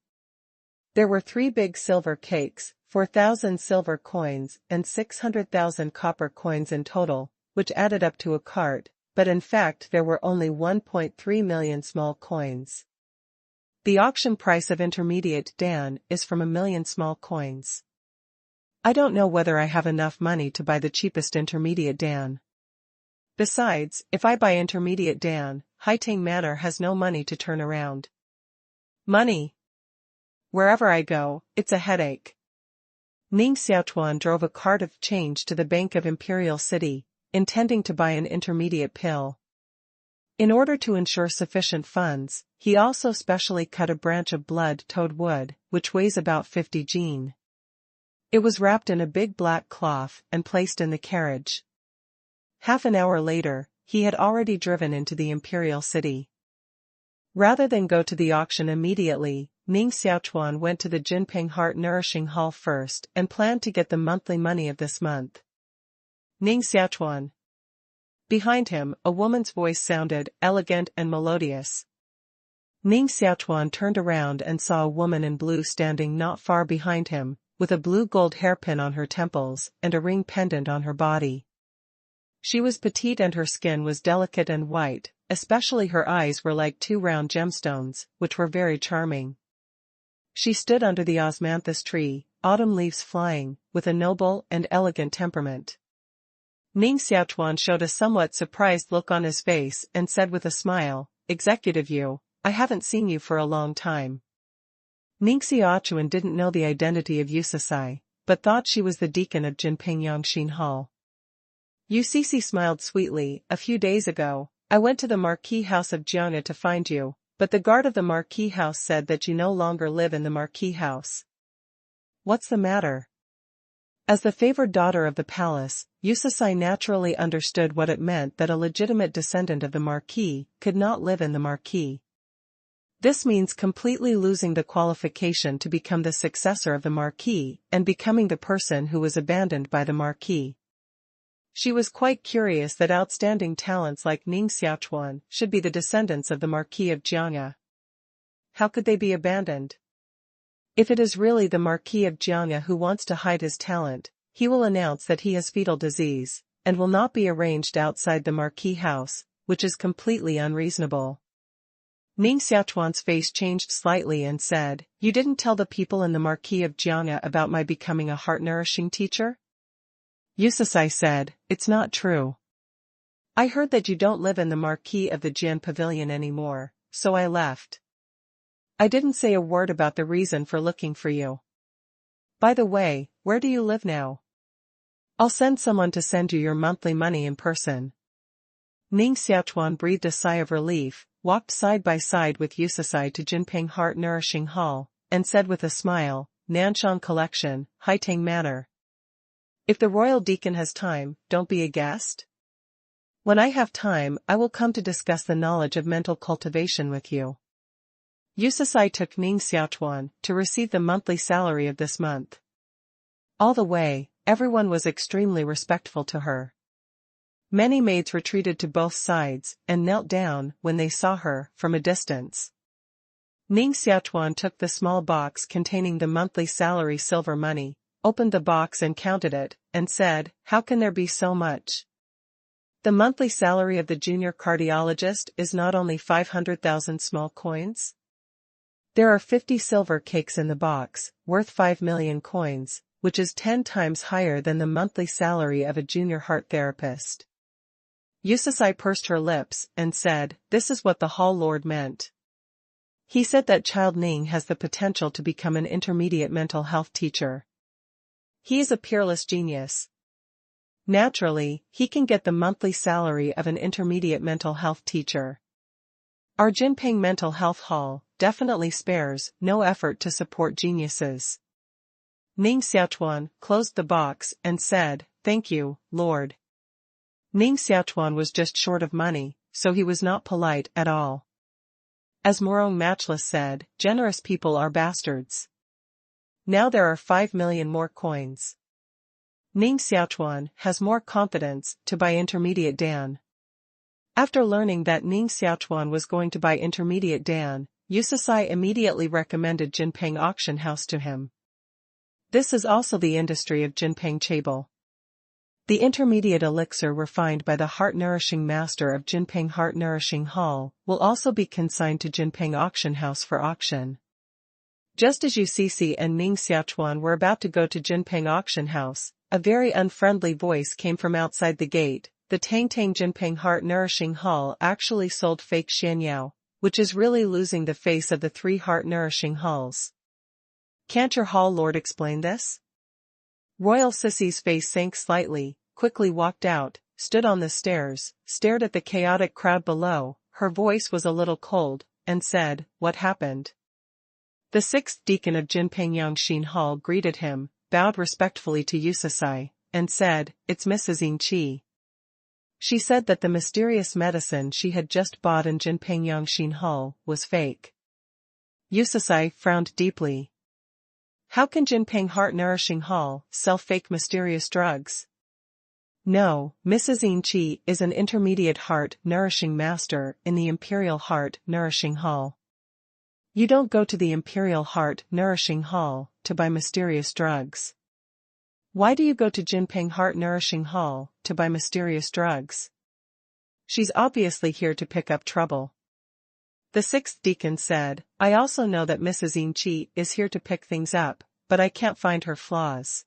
There were 3 big silver cakes, 4,000 silver coins and 600,000 copper coins in total, which added up to a cart, but in fact there were only 1.3 million small coins. The auction price of intermediate Dan is from 1 million small coins. I don't know whether I have enough money to buy the cheapest intermediate Dan. Besides, if I buy intermediate Dan, Haitang Manor has no money to turn around. Money. Wherever I go, it's a headache. Ning Xiaochuan drove a cart of change to the Bank of Imperial City, intending to buy an intermediate pill. In order to ensure sufficient funds, he also specially cut a branch of blood-toad wood, which weighs about 50 jin. It was wrapped in a big black cloth and placed in the carriage. Half an hour later, he had already driven into the Imperial City. Rather than go to the auction immediately, Ning Xiaochuan went to the Jinping Heart Nourishing Hall first and planned to get the monthly money of this month. Ning Xiaochuan. Behind him, a woman's voice sounded elegant and melodious. Ning Xiaochuan turned around and saw a woman in blue standing not far behind him, with a blue-gold hairpin on her temples and a ring pendant on her body. She was petite and her skin was delicate and white, especially her eyes were like 2 round gemstones, which were very charming. She stood under the osmanthus tree, autumn leaves flying, with a noble and elegant temperament. Ning Xiaochuan showed a somewhat surprised look on his face and said with a smile, "Executive Yu, I haven't seen you for a long time." Ning Xiaochuan didn't know the identity of Yusasai, but thought she was the deacon of Jinping Yangxin Hall. Yucc smiled sweetly. "A few days ago, I went to the Marquis House of Jiangya to find you, but the guard of the Marquis House said that you no longer live in the Marquis House." "What's the matter?" As the favored daughter of the palace, Yusasai naturally understood what it meant that a legitimate descendant of the Marquis could not live in the Marquis. This means completely losing the qualification to become the successor of the Marquis and becoming the person who was abandoned by the Marquis. She was quite curious that outstanding talents like Ning Xiaochuan should be the descendants of the Marquis of Jiangya. How could they be abandoned? If it is really the Marquis of Jiangya who wants to hide his talent, he will announce that he has fetal disease, and will not be arranged outside the Marquis house, which is completely unreasonable. Ning Xiaochuan's face changed slightly and said, "You didn't tell the people in the Marquis of Jiangya about my becoming a heart-nourishing teacher?" Yusasai said, "It's not true. I heard that you don't live in the Marquis of the Jian Pavilion anymore, so I left. I didn't say a word about the reason for looking for you. By the way, where do you live now? I'll send someone to send you your monthly money in person." Ning Xiaochuan breathed a sigh of relief, walked side by side with Yusasai to Jinping Heart Nourishing Hall, and said with a smile, "Nanshan Collection, Haitang Manor. If the royal deacon has time, don't be a guest? When I have time, I will come to discuss the knowledge of mental cultivation with you." Yusasai took Ning Xiaochuan to receive the monthly salary of this month. All the way, everyone was extremely respectful to her. Many maids retreated to both sides and knelt down when they saw her from a distance. Ning Xiaochuan took the small box containing the monthly salary silver money, opened the box and counted it, and said, "How can there be so much? The monthly salary of the junior cardiologist is not only 500,000 small coins. There are 50 silver cakes in the box, worth 5 million coins, which is 10 times higher than the monthly salary of a junior heart therapist." Yusasai pursed her lips and said, "This is what the Hall Lord meant. He said that child Ning has the potential to become an intermediate mental health teacher. He is a peerless genius. Naturally, he can get the monthly salary of an intermediate mental health teacher. Our Jinping Mental Health Hall definitely spares no effort to support geniuses." Ning Xiaochuan closed the box and said, "Thank you, Lord." Ning Xiaochuan was just short of money, so he was not polite at all. As Morong Matchless said, generous people are bastards. Now there are 5 million more coins. Ning Xiaochuan has more confidence to buy intermediate Dan. After learning that Ning Xiaochuan was going to buy intermediate Dan, Yusasai immediately recommended Jinping Auction House to him. This is also the industry of Jinping Chable. The intermediate elixir refined by the heart-nourishing master of Jinping Heart-Nourishing Hall will also be consigned to Jinping Auction House for auction. Just as Yucisi and Ning Xiaochuan were about to go to Jinping Auction House, a very unfriendly voice came from outside the gate. The Tangtang Jinping Heart-Nourishing Hall actually sold fake Xianyao, which is really losing the face of the 3 heart-nourishing halls. Can't your hall lord explain this? Royal Sissy's face sank slightly, quickly walked out, stood on the stairs, stared at the chaotic crowd below, her voice was a little cold, and said, "What happened?" The 6th deacon of Jinping Yangxin Hall greeted him, bowed respectfully to Yusasai, and said, "It's Mrs. Yin Qi." She said that the mysterious medicine she had just bought in Jinping Yangxin Hall was fake. Yusasai frowned deeply. How can Jinping Heart-Nourishing Hall sell fake mysterious drugs? No, Mrs. Yin Qi is an intermediate heart-nourishing master in the Imperial Heart-Nourishing Hall. You don't go to the Imperial Heart-Nourishing Hall to buy mysterious drugs. Why do you go to Jinping Heart-Nourishing Hall to buy mysterious drugs? She's obviously here to pick up trouble. The 6th deacon said, "I also know that Mrs. Yin Qi is here to pick things up, but I can't find her flaws.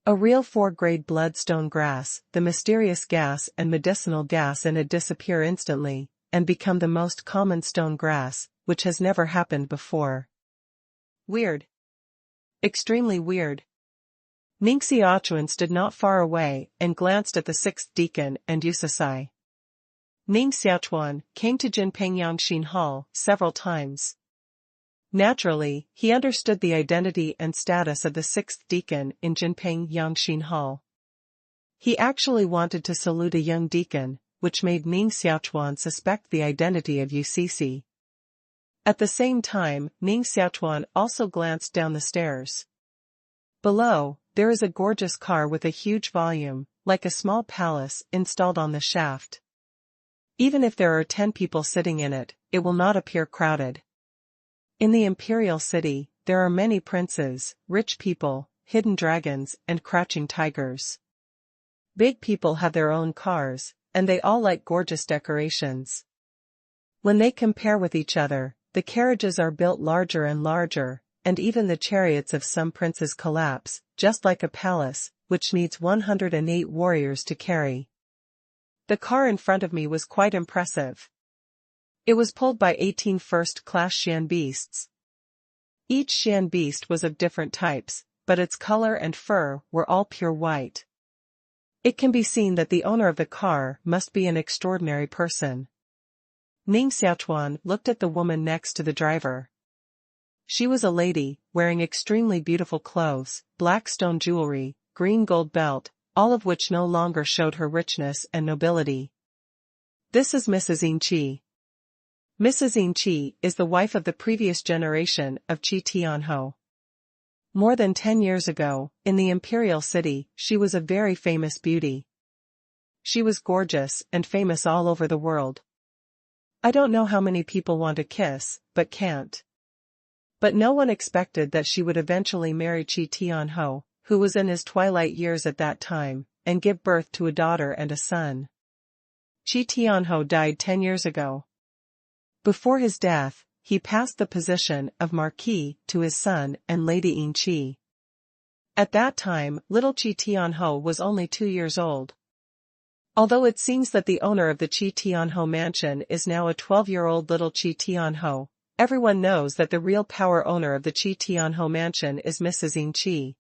A real 4-grade bloodstone grass, the mysterious gas and medicinal gas in it disappear instantly, and become the most common stone grass, which has never happened before. Weird. Extremely weird." Ning Xiaochuan stood not far away and glanced at the 6th deacon and Yusasai. Ning Xiaochuan came to Jinping Yangxin Hall several times. Naturally, he understood the identity and status of the 6th deacon in Jinping Yangxin Hall. He actually wanted to salute a young deacon, which made Ning Xiaochuan suspect the identity of Yucisi. At the same time, Ning Xiaochuan also glanced down the stairs. Below, there is a gorgeous car with a huge volume, like a small palace, installed on the shaft. Even if there are 10 people sitting in it, it will not appear crowded. In the imperial city, there are many princes, rich people, hidden dragons, and crouching tigers. Big people have their own cars, and they all like gorgeous decorations. When they compare with each other, the carriages are built larger and larger, and even the chariots of some princes collapse, just like a palace, which needs 108 warriors to carry. The car in front of me was quite impressive. It was pulled by 18 first-class Xian beasts. Each Xian beast was of different types, but its color and fur were all pure white. It can be seen that the owner of the car must be an extraordinary person. Ning Xiaochuan looked at the woman next to the driver. She was a lady, wearing extremely beautiful clothes, black stone jewelry, green gold belt, all of which no longer showed her richness and nobility. This is Mrs. Yin Qi. Mrs. Yin Qi is the wife of the previous generation of Qi Tianhou. More than 10 years ago, in the imperial city, she was a very famous beauty. She was gorgeous and famous all over the world. I don't know how many people want to kiss, but can't. But no one expected that she would eventually marry Qi Tianhou, who was in his twilight years at that time, and give birth to a daughter and a son. Qi Tianhou died 10 years ago. Before his death, he passed the position of Marquis to his son and Lady Yin Qi. At that time, little Qi Tianhou was only 2 years old. Although it seems that the owner of the Chi Tianho mansion is now a 12-year-old little Chi Tianho, everyone knows that the real power owner of the Chi Tianho mansion is Mrs. Ing Chi.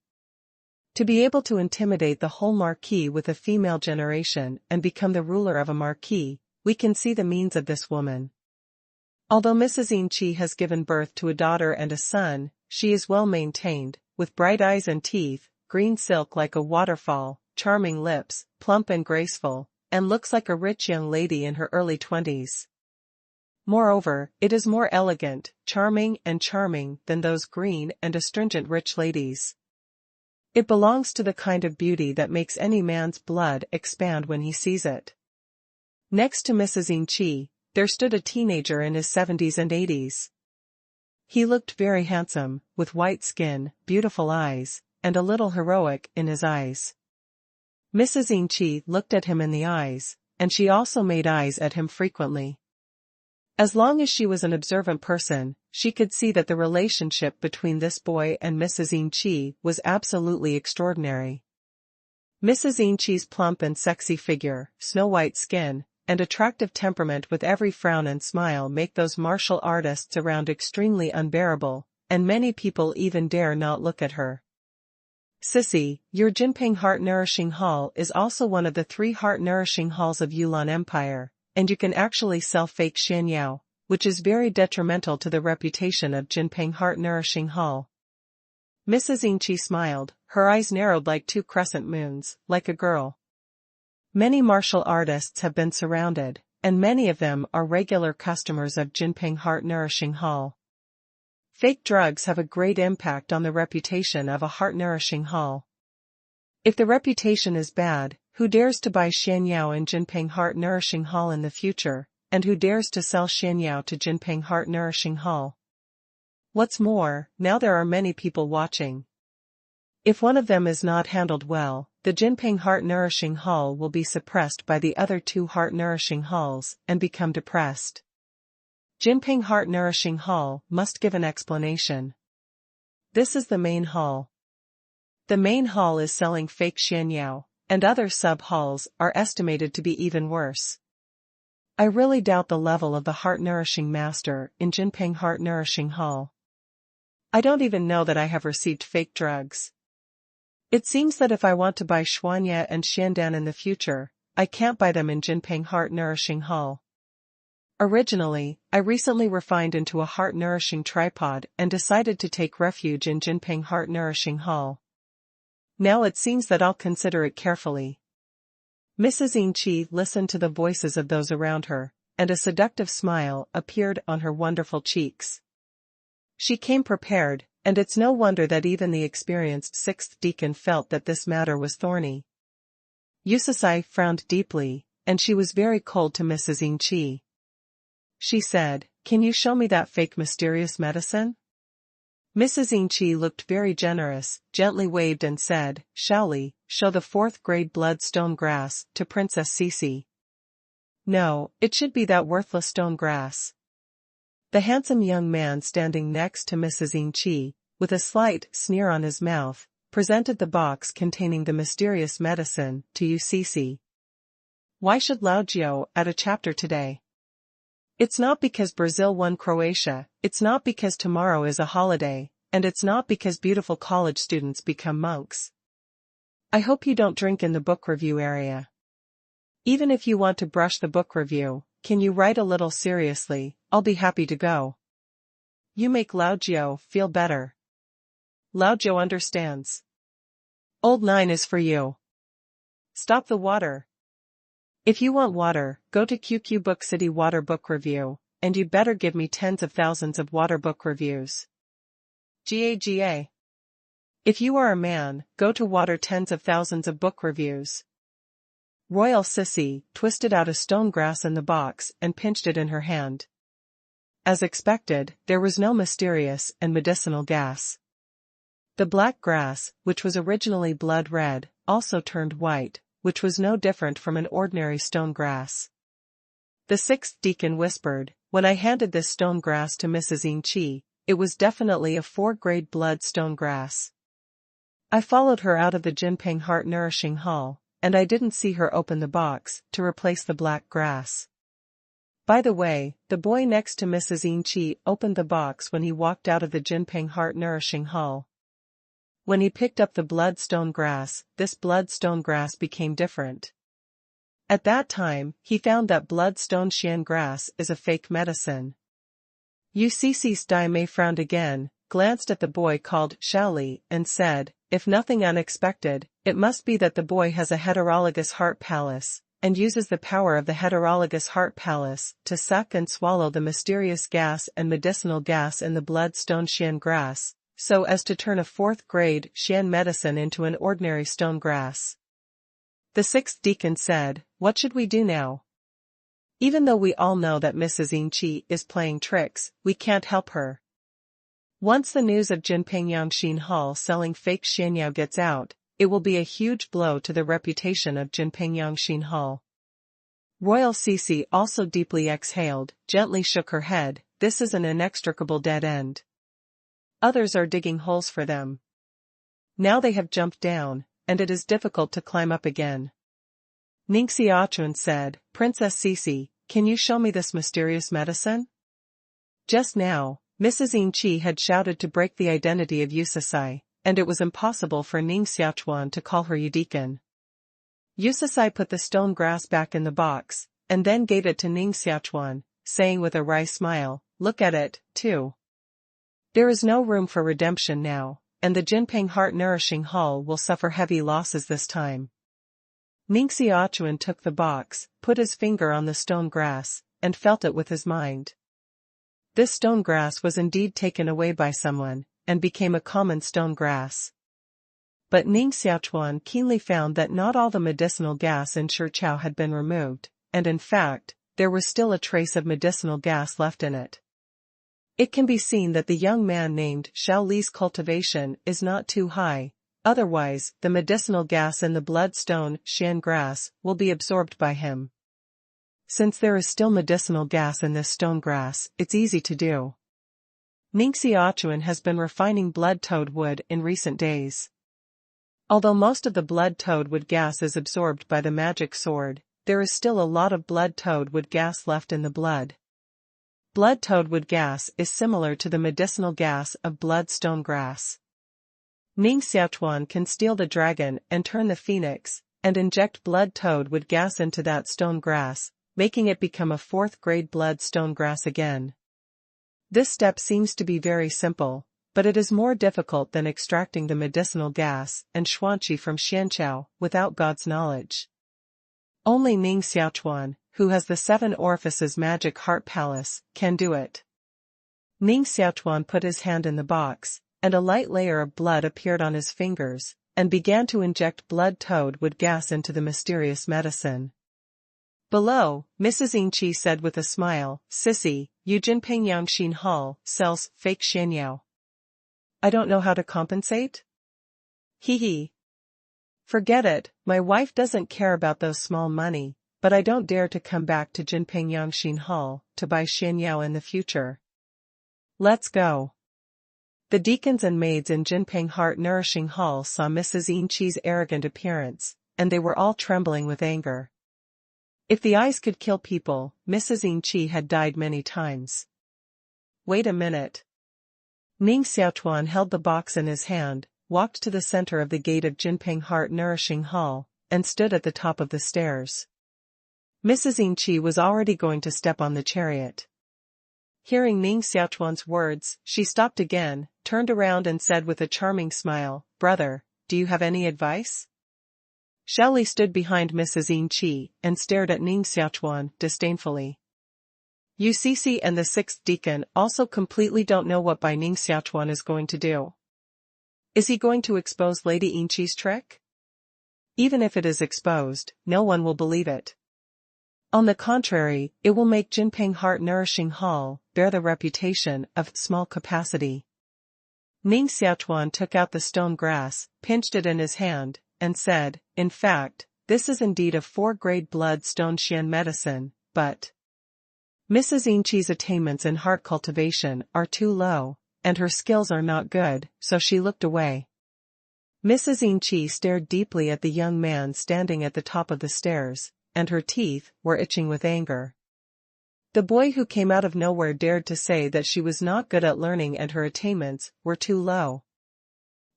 To be able to intimidate the whole marquis with a female generation and become the ruler of a marquis, we can see the means of this woman. Although Mrs. Ing Chi has given birth to a daughter and a son, she is well maintained, with bright eyes and teeth, green silk like a waterfall, charming lips, plump and graceful, and looks like a rich young lady in her early 20s. Moreover, it is more elegant, charming than those green and astringent rich ladies. It belongs to the kind of beauty that makes any man's blood expand when he sees it. Next to Mrs. Ing Chi, there stood a teenager in his 70s and 80s. He looked very handsome, with white skin, beautiful eyes, and a little heroic in his eyes. Mrs. Ing Chi looked at him in the eyes, and she also made eyes at him frequently. As long as she was an observant person, she could see that the relationship between this boy and Mrs. Ing Chi was absolutely extraordinary. Mrs. Ing Chi's plump and sexy figure, snow-white skin, and attractive temperament with every frown and smile make those martial artists around extremely unbearable, and many people even dare not look at her. Sissy, your Jinping heart-nourishing hall is also one of the 3 heart-nourishing halls of Yulan Empire, and you can actually sell fake xianyao, which is very detrimental to the reputation of Jinping heart-nourishing hall. Mrs. Ing Chi smiled, her eyes narrowed like 2 crescent moons, like a girl. Many martial artists have been surrounded, and many of them are regular customers of Jinping heart-nourishing hall. Fake drugs have a great impact on the reputation of a heart-nourishing hall. If the reputation is bad, who dares to buy xianyao in Jinping heart-nourishing hall in the future, and who dares to sell xianyao to Jinping heart-nourishing hall? What's more, now there are many people watching. If one of them is not handled well, the Jinping heart-nourishing hall will be suppressed by the other 2 heart-nourishing halls and become depressed. Jinping heart-nourishing hall must give an explanation. This is the main hall. The main hall is selling fake xianyao, and other sub-halls are estimated to be even worse. I really doubt the level of the heart-nourishing master in Jinping heart-nourishing hall. I don't even know that I have received fake drugs. It seems that if I want to buy Xuanya and Xiandan in the future, I can't buy them in Jinping heart-nourishing hall. Originally, I recently refined into a heart-nourishing tripod and decided to take refuge in Jinping heart-nourishing hall. Now it seems that I'll consider it carefully. Mrs. Ing Chi listened to the voices of those around her, and a seductive smile appeared on her wonderful cheeks. She came prepared, and it's no wonder that even the experienced 6th deacon felt that this matter was thorny. Yusasai frowned deeply, and she was very cold to Mrs. Ing Chi. She said, "Can you show me that fake mysterious medicine?" Mrs. Ing Chi looked very generous, gently waved and said, "Shaoli, show the 4th grade blood stone grass to Princess Cece." "No, it should be that worthless stone grass." The handsome young man standing next to Mrs. Ing Chi, with a slight sneer on his mouth, presented the box containing the mysterious medicine to you, Cece. Why should Lao Jiao add a chapter today? It's not because Brazil won Croatia, it's not because tomorrow is a holiday, and it's not because beautiful college students become monks. I hope you don't drink in the book review area. Even if you want to brush the book review, can you write a little seriously? I'll be happy to go. You make Lao Jiao feel better. Lao Jiao understands. Old 9 is for you. Stop the water. If you want water, go to QQ Book City Water Book Review, and you'd better give me tens of thousands of water book reviews. GAGA. If you are a man, go to water tens of thousands of book reviews. Royal Sissy twisted out a stone grass in the box and pinched it in her hand. As expected, there was no mysterious and medicinal gas. The black grass, which was originally blood red, also turned white, which was no different from an ordinary stone grass. The 6th deacon whispered, "When I handed this stone grass to Mrs. Ing Chi, it was definitely a 4-grade blood stone grass." I followed her out of the Jinping heart-nourishing hall, and I didn't see her open the box to replace the black grass. By the way, the boy next to Mrs. Ning Xiaochuan opened the box when he walked out of the Jinping heart-nourishing hall. When he picked up the bloodstone grass, this bloodstone grass became different. At that time, he found that bloodstone xian grass is a fake medicine. UCC's Dai Mei frowned again, glanced at the boy called Shaoli, and said, "If nothing unexpected, it must be that the boy has a heterologous heart palace, and uses the power of the heterologous heart palace to suck and swallow the mysterious gas and medicinal gas in the bloodstone xian grass, so as to turn a fourth-grade xian medicine into an ordinary stone grass." The sixth deacon said, "What should we do now? Even though we all know that Mrs. Ning Xiaochuan is playing tricks, we can't help her. Once the news of Jinping Yangxin Hall selling fake xianyao gets out, it will be a huge blow to the reputation of Jinping Yangxin Hall." Royal Cici also deeply exhaled, gently shook her head. "This is an inextricable dead end. Others are digging holes for them. Now they have jumped down, and it is difficult to climb up again." Ning Xiaochuan said, "Princess Cici, can you show me this mysterious medicine?" Just now, Mrs. Ning Xiaochuan had shouted to break the identity of Yusasai, and it was impossible for Ning Xiaochuan to call her Yudeacon. Yusasai put the stone grass back in the box, and then gave it to Ning Xiaochuan, saying with a wry smile, "Look at it, too. There is no room for redemption now, and the Jinping heart-nourishing hall will suffer heavy losses this time." Ning Xiaochuan took the box, put his finger on the stone grass, and felt it with his mind. This stone grass was indeed taken away by someone, and became a common stone grass. But Ning Xiaochuan keenly found that not all the medicinal gas in Shichao had been removed, and in fact, there was still a trace of medicinal gas left in it. It can be seen that the young man named Xiao Li's cultivation is not too high, otherwise the medicinal gas in the bloodstone xian grass will be absorbed by him. Since there is still medicinal gas in this stone grass, it's easy to do. Ning Xiaochuan has been refining blood toadwood in recent days. Although most of the blood toadwood gas is absorbed by the magic sword, there is still a lot of blood toadwood gas left in the blood. Blood toadwood gas is similar to the medicinal gas of bloodstone grass. Ning Xiaochuan can steal the dragon and turn the phoenix, and inject blood toadwood gas into that stone grass, making it become a fourth-grade bloodstone grass again. This step seems to be very simple, but it is more difficult than extracting the medicinal gas and xuanqi from xianqiao without God's knowledge. Only Ning Xiaochuan, who has the 7 orifices magic heart palace, can do it. Ning Xiaochuan put his hand in the box, and a light layer of blood appeared on his fingers, and began to inject blood toadwood gas into the mysterious medicine. Below, Mrs. Ning Xiaochuan said with a smile, "Sissy, Jinping Yangxin Hall sells fake xianyao. I don't know how to compensate? Hee hee. Forget it, my wife doesn't care about those small money, but I don't dare to come back to Jinping Yangxin Hall to buy xianyao in the future. Let's go." The deacons and maids in Jinping heart-nourishing hall saw Mrs. Ning Xiaochuan's arrogant appearance, and they were all trembling with anger. If the eyes could kill people, Mrs. Ning Xiaochuan had died many times. Wait a minute. Ning Xiaochuan held the box in his hand, walked to the center of the gate of Jinping heart-nourishing hall, and stood at the top of the stairs. Mrs. Ning Xiaochuan was already going to step on the chariot. Hearing Ning Xiaochuan's words, she stopped again, turned around and said with a charming smile, "Brother, do you have any advice?" Shaoli stood behind Mrs. Ning Xiaochuan and stared at Ning Xiaochuan disdainfully. UCC and the 6th deacon also completely don't know what Ning Xiaochuan is going to do. Is he going to expose Lady Ning Xiaochuan's trick? Even if it is exposed, no one will believe it. On the contrary, it will make Jinping heart-nourishing hall bear the reputation of small capacity. Ning Xiaochuan took out the stone grass, pinched it in his hand, and said, "In fact, this is indeed a 4-grade bloodstone xian medicine, but Mrs. Ning Xiaochuan's attainments in heart cultivation are too low, and her skills are not good, so she looked away." Mrs. Inchi stared deeply at the young man standing at the top of the stairs, and her teeth were itching with anger. The boy who came out of nowhere dared to say that she was not good at learning and her attainments were too low.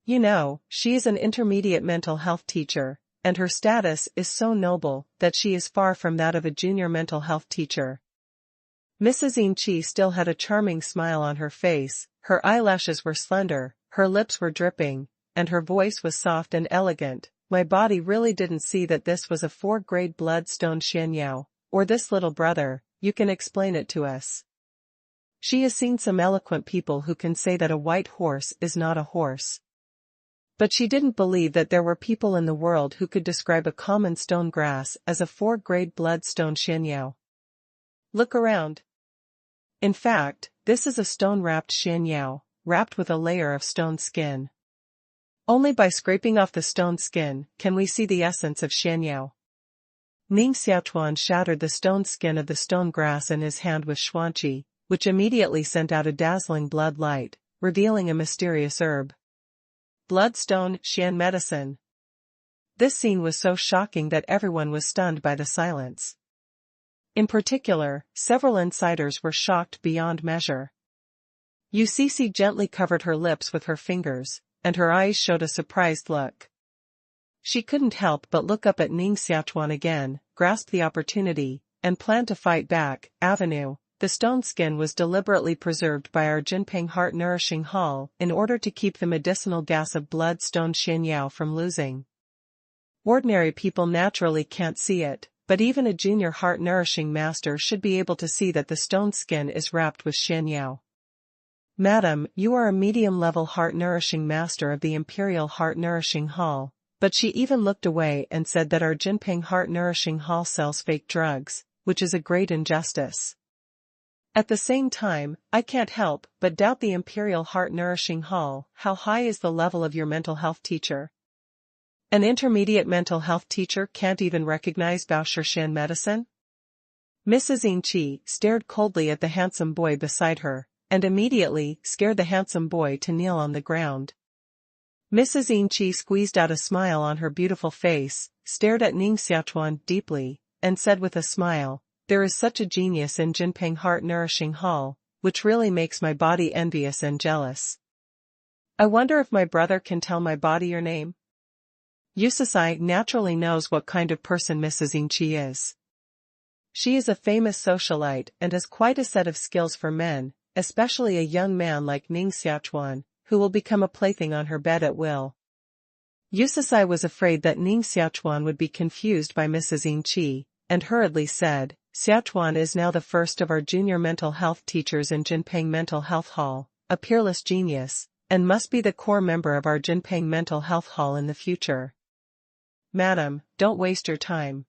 You know, she is an intermediate mental health teacher, and her status is so noble that she is far from that of a junior mental health teacher. Mrs. Inchi still had a charming smile on her face, her eyelashes were slender, her lips were dripping, and her voice was soft and elegant. My body really didn't see that this was a 4th-grade bloodstone Xianyao, or this little brother. You can explain it to us. She has seen some eloquent people who can say that a white horse is not a horse. But she didn't believe that there were people in the world who could describe a common stone grass as a 4th-grade bloodstone Xianyao. Look around. In fact, this is a stone-wrapped Xianyao, wrapped with a layer of stone skin. Only by scraping off the stone skin can we see the essence of Xianyao. Ning Xiaochuan shattered the stone skin of the stone grass in his hand with xuanqi, which immediately sent out a dazzling blood light, revealing a mysterious herb. Bloodstone Xian medicine. This scene was so shocking that everyone was stunned by the silence. In particular, several insiders were shocked beyond measure. Ucici gently covered her lips with her fingers, and her eyes showed a surprised look. She couldn't help but look up at Ning Xiaochuan again, grasp the opportunity, and plan to fight back. Avenue. The stone skin was deliberately preserved by our Jinping heart-nourishing hall in order to keep the medicinal gas of bloodstone Xianyao from losing. Ordinary people naturally can't see it, but even a junior heart-nourishing master should be able to see that the stone skin is wrapped with Xianyao. Madam, you are a medium-level heart-nourishing master of the Imperial Heart-Nourishing Hall. But she even looked away and said that our Jinping Heart-Nourishing Hall sells fake drugs, which is a great injustice. At the same time, I can't help but doubt the Imperial Heart-Nourishing Hall. How high is the level of your mental health teacher? An intermediate mental health teacher can't even recognize Baoshirshan medicine? Mrs. Inchi stared coldly at the handsome boy beside her, and immediately scared the handsome boy to kneel on the ground. Mrs. Inchi squeezed out a smile on her beautiful face, stared at Ning Xiaochuan deeply, and said with a smile, "There is such a genius in Jinping Heart-Nourishing Hall, which really makes my body envious and jealous. I wonder if my brother can tell my body your name?" Ucici naturally knows what kind of person Mrs. Inchi is. She is a famous socialite and has quite a set of skills for men, especially a young man like Ning Xiaochuan, who will become a plaything on her bed at will. Ucici was afraid that Ning Xiaochuan would be confused by Mrs. Inchi, and hurriedly said, "Xiaochuan is now the first of our junior mental health teachers in Jinping Mental Health Hall, a peerless genius, and must be the core member of our Jinping Mental Health Hall in the future. Madam, don't waste your time."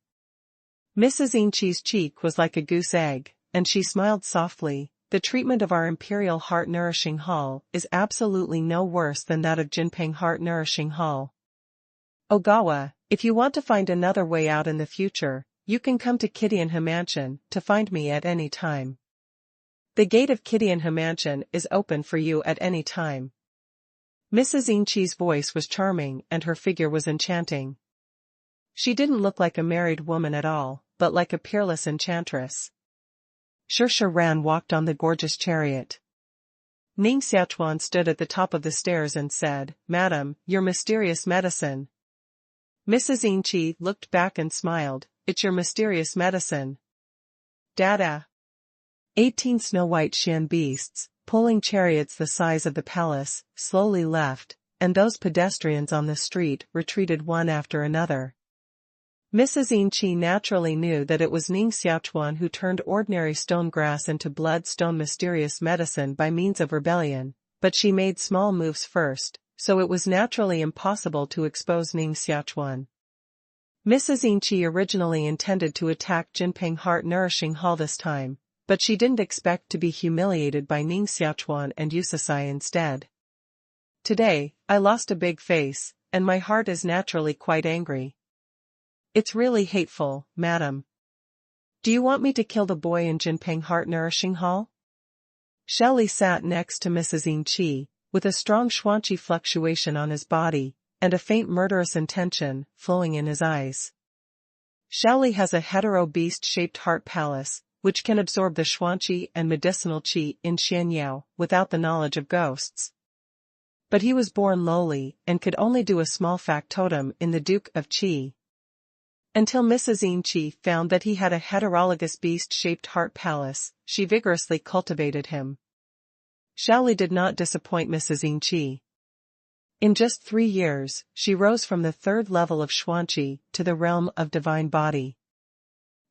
Mrs. Inchi's cheek was like a goose egg, and she smiled softly. The treatment of our Imperial Heart-Nourishing Hall is absolutely no worse than that of Jinping Heart-Nourishing Hall. Ogawa, if you want to find another way out in the future, you can come to Kitianha Mansion to find me at any time. The gate of Kitianha Mansion is open for you at any time. Mrs. Inchi's voice was charming and her figure was enchanting. She didn't look like a married woman at all, but like a peerless enchantress. Shirsha Ran walked on the gorgeous chariot. Ning Xiaochuan stood at the top of the stairs and said, "Madam, your mysterious medicine." Mrs. Inchi looked back and smiled, "It's your mysterious medicine." Dada. 18 snow-white Xian beasts, pulling chariots the size of the palace, slowly left, and those pedestrians on the street retreated one after another. Mrs. Inchi naturally knew that it was Ning Xiaochuan who turned ordinary stone grass into bloodstone mysterious medicine by means of rebellion, but she made small moves first, so it was naturally impossible to expose Ning Xiaochuan. Mrs. Inchi originally intended to attack Jinping Heart-Nourishing Hall this time, but she didn't expect to be humiliated by Ning Xiaochuan and Ucici instead. Today, I lost a big face, and my heart is naturally quite angry. It's really hateful, madam. Do you want me to kill the boy in Jinping Heart-Nourishing Hall? Shelley sat next to Mrs. Inchi, with a strong xuanqi fluctuation on his body, and a faint murderous intention flowing in his eyes. Shaoli has a hetero-beast-shaped heart palace, which can absorb the xuanqi and medicinal qi in Xianyao without the knowledge of ghosts. But he was born lowly and could only do a small factotum in the Duke of Qi. Until Mrs. Yin Qi found that he had a heterologous beast-shaped heart palace, she vigorously cultivated him. Shaoli did not disappoint Mrs. Yin Qi. In just 3 years, she rose from the 3rd level of xuanqi to the realm of divine body.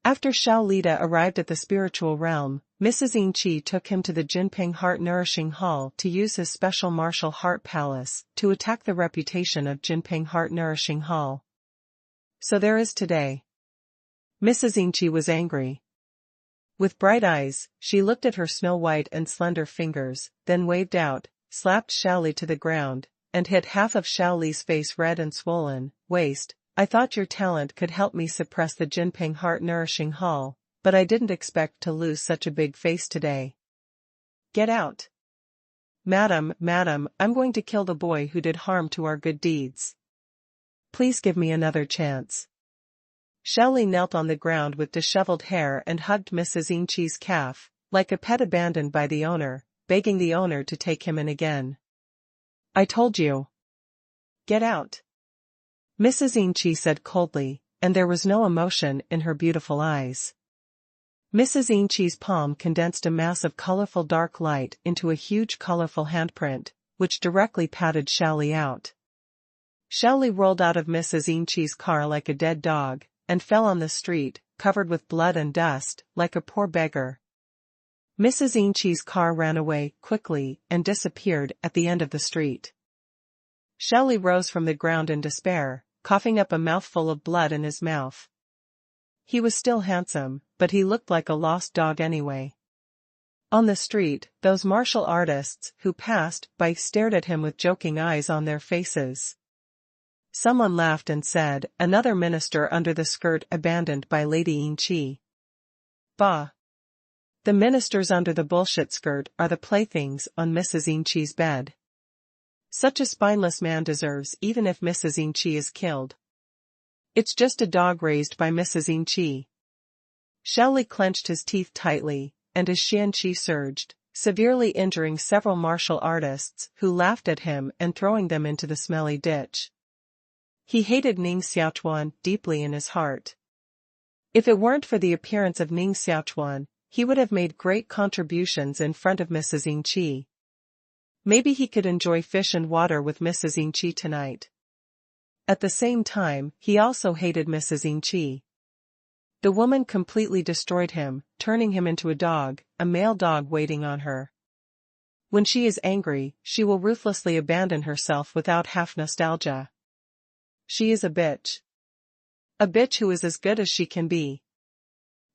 After Shaolida arrived at the spiritual realm, Mrs. Yin Qi took him to the Jinping Heart Nourishing Hall to use his special martial heart palace to attack the reputation of Jinping Heart Nourishing Hall. So there is today. Mrs. Yin Qi was angry. With bright eyes, she looked at her snow-white and slender fingers, then waved out, slapped Shaoli to the ground, and hit half of Shaoli's face red and swollen. Waste, I thought your talent could help me suppress the Jinping Heart Nourishing Hall, but I didn't expect to lose such a big face today. Get out. Madam, I'm going to kill the boy who did harm to our good deeds. Please give me another chance. Shaoli knelt on the ground with disheveled hair and hugged Mrs. Yin Qi's calf, like a pet abandoned by the owner, begging the owner to take him in again. I told you. Get out. Mrs. Yin Qi said coldly, and there was no emotion in her beautiful eyes. Mrs. Yin Qi's palm condensed a mass of colorful dark light into a huge colorful handprint, which directly patted Shaoli out. Shaoli rolled out of Mrs. Yin Qi's car like a dead dog, and fell on the street, covered with blood and dust, like a poor beggar. Mrs. Yin Qi's car ran away quickly and disappeared at the end of the street. Shaoli rose from the ground in despair, coughing up a mouthful of blood in his mouth. He was still handsome, but he looked like a lost dog anyway. On the street, those martial artists who passed by stared at him with joking eyes on their faces. Someone laughed and said, another minister under the skirt abandoned by Lady Yin Qi. Bah! The ministers under the bullshit skirt are the playthings on Mrs. Yin Qi's bed. Such a spineless man deserves even if Mrs. Yin Qi is killed. It's just a dog raised by Mrs. Yin Qi. Shaoli clenched his teeth tightly, and his Xian Qi surged, severely injuring several martial artists who laughed at him and throwing them into the smelly ditch. He hated Ning Xiaochuan deeply in his heart. If it weren't for the appearance of Ning Xiaochuan, he would have made great contributions in front of Mrs. Yin Qi. Maybe he could enjoy fish and water with Mrs. Yin Qi tonight. At the same time, he also hated Mrs. Yin Qi. The woman completely destroyed him, turning him into a dog, a male dog waiting on her. When she is angry, she will ruthlessly abandon herself without half nostalgia. She is a bitch. A bitch who is as good as she can be.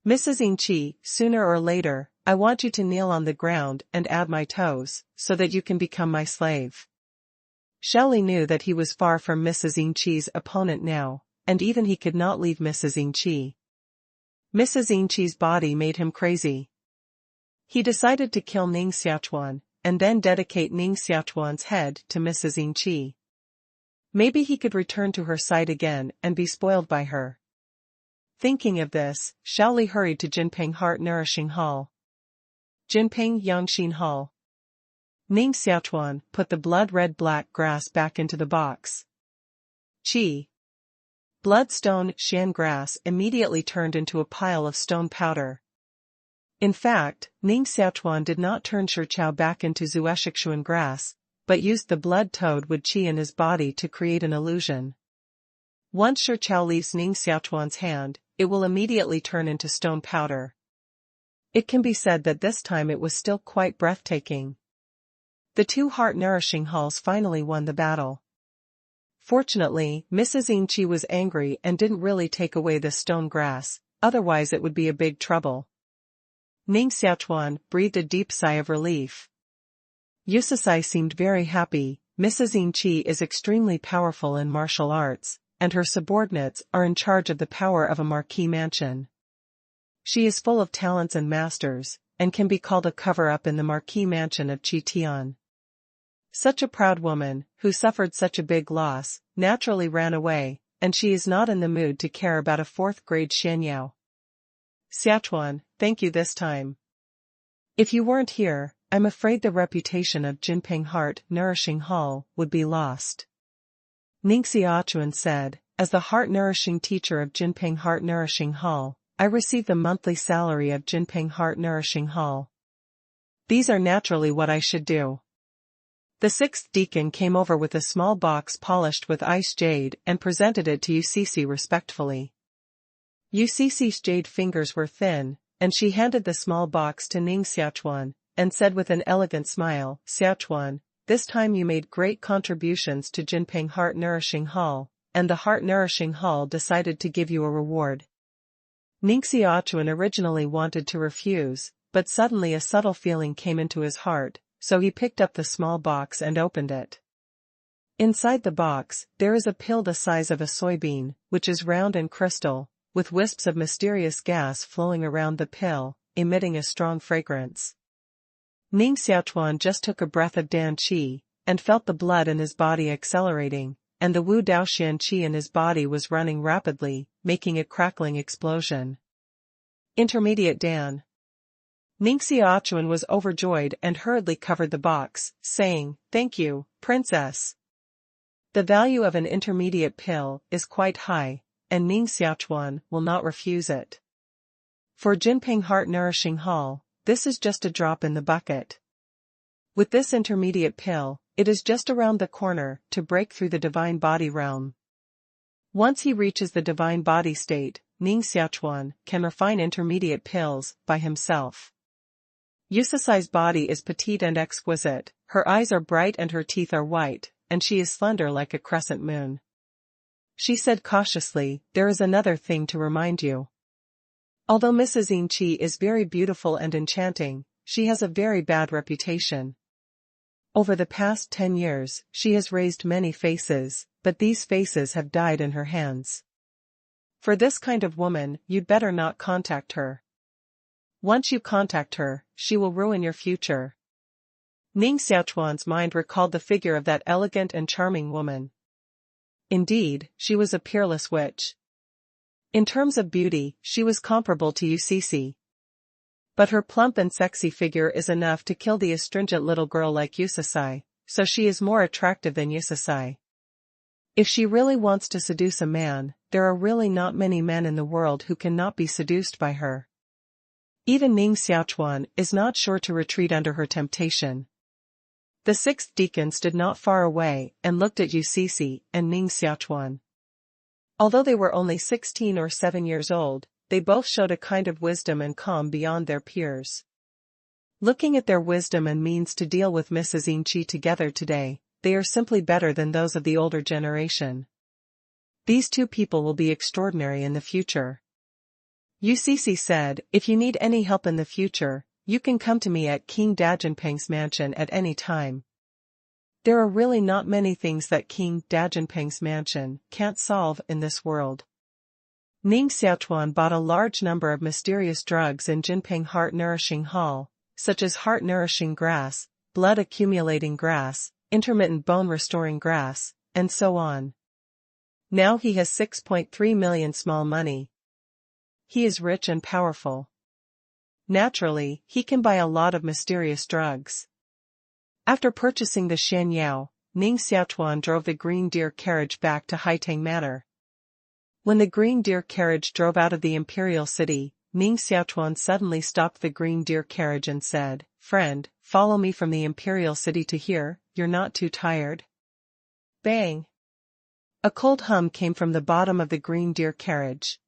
Mrs. Yin Qi, sooner or later, I want you to kneel on the ground and add my toes, so that you can become my slave. Shaoli knew that he was far from Mrs. Yin Qi's opponent now, and even he could not leave Mrs. Yin Qi. Mrs. Yin Qi's body made him crazy. He decided to kill Ning Xiaochuan, and then dedicate Ning Xiaochuan's head to Mrs. Yin Qi. Maybe he could return to her side again and be spoiled by her. Thinking of this, Shaoli hurried to Jinping Heart Nourishing Hall. Jinping Yangxin Hall. Ning Xiaochuan put the blood-red black grass back into the box. Qi. Bloodstone Xian grass immediately turned into a pile of stone powder. In fact, Ning Xiaochuan did not turn Shichao back into Zueshixuan grass, but used the blood toad with qi in his body to create an illusion. Once Shichao leaves Ning Xiaochuan's hand, it will immediately turn into stone powder. It can be said that this time it was still quite breathtaking. The two heart-nourishing halls finally won the battle. Fortunately, Mrs. Yin Qi was angry and didn't really take away the stone grass, otherwise it would be a big trouble. Ning Xiaochuan breathed a deep sigh of relief. Yusasai seemed very happy. Mrs. Yin Qi is extremely powerful in martial arts, and her subordinates are in charge of the power of a marquis mansion. She is full of talents and masters, and can be called a cover-up in the marquis mansion of Qi Tian. Such a proud woman, who suffered such a big loss, naturally ran away, and she is not in the mood to care about a fourth-grade Xianyao. Xiaochuan, thank you this time. If you weren't here, I'm afraid the reputation of Jinping Heart Nourishing Hall would be lost. Ning Xiaochuan said, as the heart-nourishing teacher of Jinping Heart Nourishing Hall, I receive the monthly salary of Jinping Heart Nourishing Hall. These are naturally what I should do. The sixth deacon came over with a small box polished with ice jade and presented it to UCC respectfully. UCC's jade fingers were thin, and she handed the small box to Ning Xiaochuan, and said with an elegant smile, Xiaochuan, this time you made great contributions to Jinping Heart Nourishing Hall, and the Heart Nourishing Hall decided to give you a reward. Ning Xiaochuan originally wanted to refuse, but suddenly a subtle feeling came into his heart, so he picked up the small box and opened it. Inside the box, there is a pill the size of a soybean, which is round and crystal, with wisps of mysterious gas flowing around the pill, emitting a strong fragrance. Ning Xiaochuan just took a breath of Dan Qi, and felt the blood in his body accelerating, and the Wu Daoxian Qi in his body was running rapidly, making a crackling explosion. Intermediate Dan. Ning Xiaochuan was overjoyed and hurriedly covered the box, saying, Thank you, Princess. The value of an intermediate pill is quite high, and Ning Xiaochuan will not refuse it. For Jinping Heart Nourishing Hall, this is just a drop in the bucket. With this intermediate pill, it is just around the corner to break through the divine body realm. Once he reaches the divine body state, Ning Xiaochuan can refine intermediate pills by himself. Yusasai's body is petite and exquisite, her eyes are bright and her teeth are white, and she is slender like a crescent moon. She said cautiously, there is another thing to remind you. Although Mrs. Yin Qi is very beautiful and enchanting, she has a very bad reputation. Over the past 10 years, she has raised many faces, but these faces have died in her hands. For this kind of woman, you'd better not contact her. Once you contact her, she will ruin your future. Ning Xiaochuan's mind recalled the figure of that elegant and charming woman. Indeed, she was a peerless witch. In terms of beauty, she was comparable to UCC. But her plump and sexy figure is enough to kill the astringent little girl like Yusasai, so she is more attractive than Yusasai. If she really wants to seduce a man, there are really not many men in the world who cannot be seduced by her. Even Ning Xiaochuan is not sure to retreat under her temptation. The sixth deacon stood not far away and looked at UCC and Ning Xiaochuan. Although they were only 16 or 7 years old, they both showed a kind of wisdom and calm beyond their peers. Looking at their wisdom and means to deal with Mrs. Yin Qi together today, they are simply better than those of the older generation. These two people will be extraordinary in the future. UCC said, if you need any help in the future, you can come to me at King Dajinping's mansion at any time. There are really not many things that King Dajinping's mansion can't solve in this world. Ning Xiaochuan bought a large number of mysterious drugs in Jinping Heart Nourishing Hall, such as heart nourishing grass, blood accumulating grass, intermittent bone restoring grass, and so on. Now he has 6.3 million small money. He is rich and powerful. Naturally, he can buy a lot of mysterious drugs. After purchasing the Xianyao, Ning Xiaochuan drove the green deer carriage back to Haitang Manor. When the green deer carriage drove out of the imperial city, Ning Xiaochuan suddenly stopped the green deer carriage and said, Friend, follow me from the imperial city to here, you're not too tired? Bang! A cold hum came from the bottom of the green deer carriage.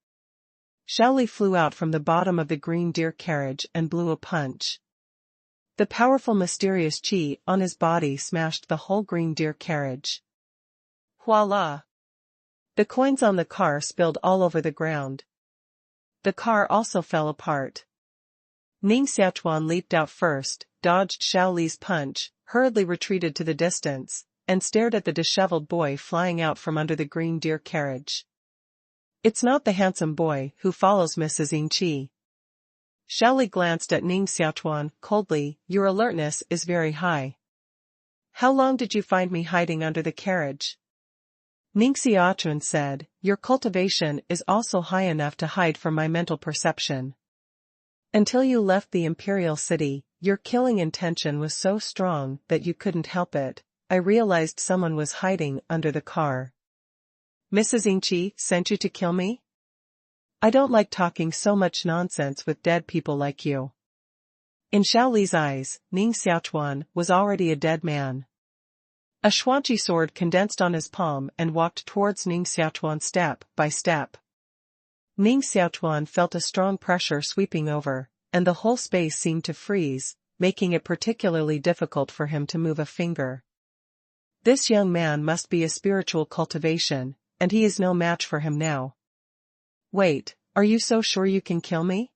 Shaoli flew out from the bottom of the green deer carriage and blew a punch. The powerful mysterious qi on his body smashed the whole green deer carriage. Voila! The coins on the car spilled all over the ground. The car also fell apart. Ning Xiaochuan leaped out first, dodged Shaoli's punch, hurriedly retreated to the distance, and stared at the disheveled boy flying out from under the green deer carriage. It's not the handsome boy who follows Mrs. Yin Qi. Shaoli glanced at Ning Xiaochuan coldly, your alertness is very high. How long did you find me hiding under the carriage? Ning Xiaochuan said, your cultivation is also high enough to hide from my mental perception. Until you left the imperial city, your killing intention was so strong that you couldn't help it. I realized someone was hiding under the car. Mrs. Ingqi sent you to kill me? I don't like talking so much nonsense with dead people like you. In Shaoli's eyes, Ning Xiaochuan was already a dead man. A Xuanqi sword condensed on his palm and walked towards Ning Xiaochuan step by step. Ning Xiaochuan felt a strong pressure sweeping over, and the whole space seemed to freeze, making it particularly difficult for him to move a finger. This young man must be a spiritual cultivation, and he is no match for him now. Wait, are you so sure you can kill me?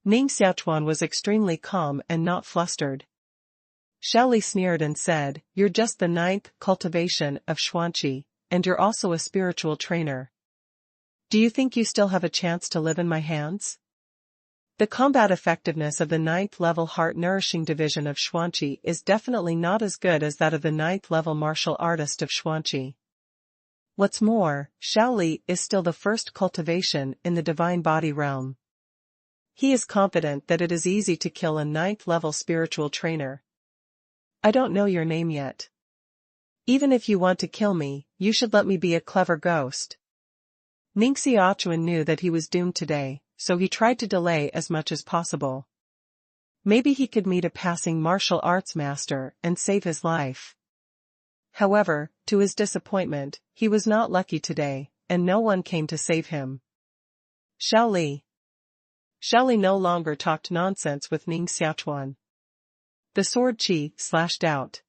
Ning Xiaochuan was extremely calm and not flustered. Shaoli sneered and said, you're just the 9th cultivation of Xuanqi, and you're also a spiritual trainer. Do you think you still have a chance to live in my hands? The combat effectiveness of the 9th level heart-nourishing division of Xuanqi is definitely not as good as that of the 9th level martial artist of Xuanqi. What's more, Shaoli is still the first cultivation in the divine body realm. He is confident that it is easy to kill a 9th level spiritual trainer. I don't know your name yet. Even if you want to kill me, you should let me be a clever ghost. Ning Xiaochuan knew that he was doomed today, so he tried to delay as much as possible. Maybe he could meet a passing martial arts master and save his life. However, to his disappointment, he was not lucky today, and no one came to save him. Shaoli. Shaoli no longer talked nonsense with Ning Xiaochuan. The sword qi slashed out.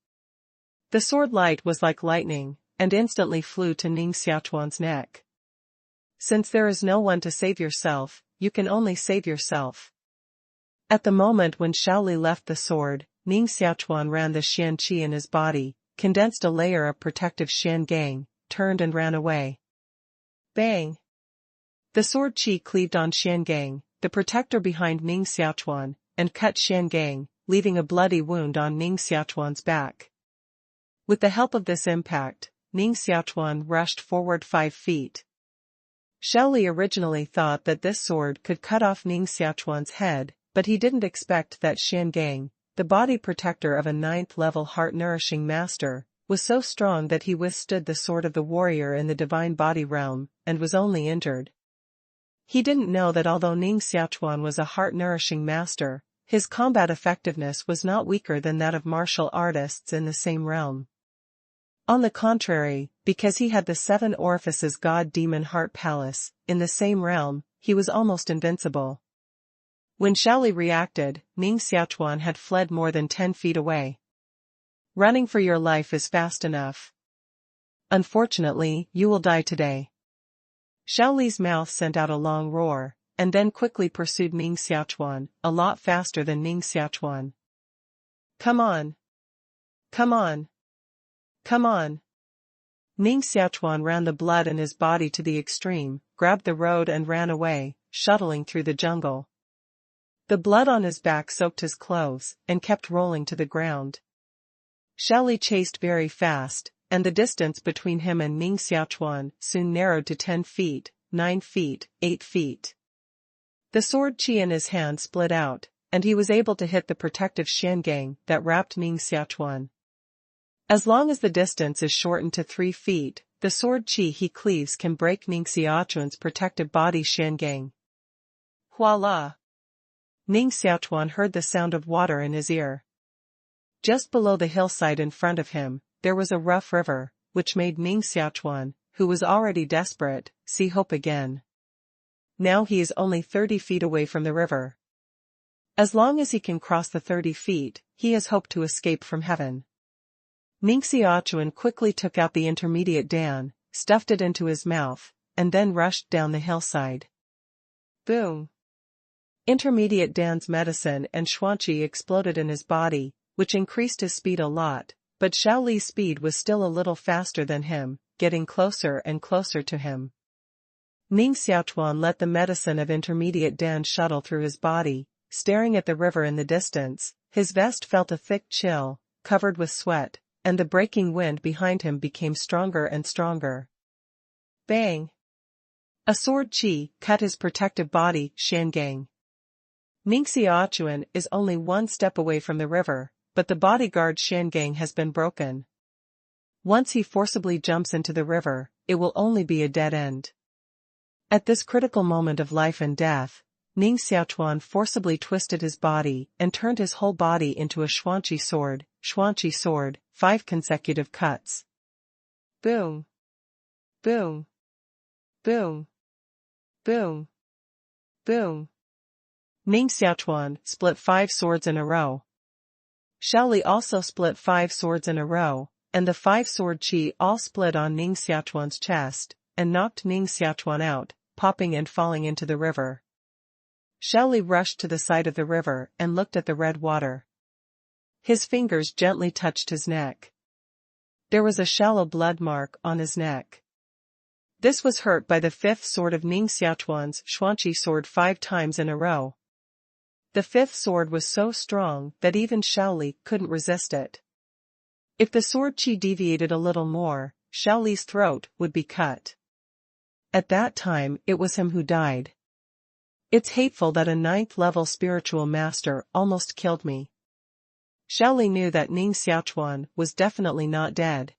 The sword light was like lightning, and instantly flew to Ning Xiaochuan's neck. Since there is no one to save yourself, you can only save yourself. At the moment when Shaoli left the sword, Ning Xiaochuan ran the Xian qi in his body, condensed a layer of protective Xian gang, turned and ran away. Bang! The sword qi cleaved on Xian gang, the protector behind Ning Xiaochuan, and cut Xian gang, leaving a bloody wound on Ning Xiaochuan's back. With the help of this impact, Ning Xiaochuan rushed forward 5 feet. Shaoli originally thought that this sword could cut off Ning Xiaochuan's head, but he didn't expect that Xian gang, the body protector of a 9th level heart-nourishing master, was so strong that he withstood the sword of the warrior in the divine body realm, and was only injured. He didn't know that although Ning Xiaochuan was a heart-nourishing master, his combat effectiveness was not weaker than that of martial artists in the same realm. On the contrary, because he had the 7 orifices god-demon heart palace, in the same realm, he was almost invincible. When Shaoli reacted, Ning Xiaochuan had fled more than 10 feet away. Running for your life is fast enough. Unfortunately, you will die today. Shaoli's mouth sent out a long roar, and then quickly pursued Ning Xiaochuan, a lot faster than Ning Xiaochuan. Come on! Come on! Come on! Ning Xiaochuan ran the blood in his body to the extreme, grabbed the road and ran away, shuttling through the jungle. The blood on his back soaked his clothes, and kept rolling to the ground. Shaoli chased very fast, and the distance between him and Ning Xiaochuan soon narrowed to 10 feet, 9 feet, 8 feet. The sword qi in his hand split out, and he was able to hit the protective Xian gang that wrapped Ning Xiaochuan. As long as the distance is shortened to 3 feet, the sword qi he cleaves can break Ning Xiaochuan's protective body Xian gang. Voila! Ning Xiaochuan heard the sound of water in his ear. Just below the hillside in front of him, there was a rough river, which made Ning Xiaochuan, who was already desperate, see hope again. Now he is only 30 feet away from the river. As long as he can cross the 30 feet, he has hope to escape from heaven. Ning Xiaochuan quickly took out the intermediate dan, stuffed it into his mouth, and then rushed down the hillside. Boom! Intermediate dan's medicine and Xuanqi exploded in his body, which increased his speed a lot, but Shaoli's speed was still a little faster than him, getting closer and closer to him. Ning Xiaochuan let the medicine of intermediate dan shuttle through his body, staring at the river in the distance. His vest felt a thick chill, covered with sweat, and the breaking wind behind him became stronger and stronger. Bang! A sword qi cut his protective body, Shangang. Ning Xiaochuan is only one step away from the river, but the bodyguard Shangang has been broken. Once he forcibly jumps into the river, it will only be a dead end. At this critical moment of life and death, Ning Xiaochuan forcibly twisted his body and turned his whole body into a Xuanqi sword, 5 consecutive cuts. Boom! Boom! Boom! Boom! Boom! Ning Xiaochuan split 5 swords in a row. Shaoli also split 5 swords in a row, and the 5-sword qi all split on Ning Xiaochuan's chest, and knocked Ning Xiaochuan out, popping and falling into the river. Shaoli rushed to the side of the river and looked at the red water. His fingers gently touched his neck. There was a shallow blood mark on his neck. This was hurt by the 5th sword of Ning Xiaochuan's Xuanqi sword 5 times in a row. The 5th sword was so strong that even Shaoli couldn't resist it. If the sword qi deviated a little more, Shaoli's throat would be cut. At that time it was him who died. It's hateful that a 9th-level spiritual master almost killed me. Shaoli knew that Ning Xiaochuan was definitely not dead.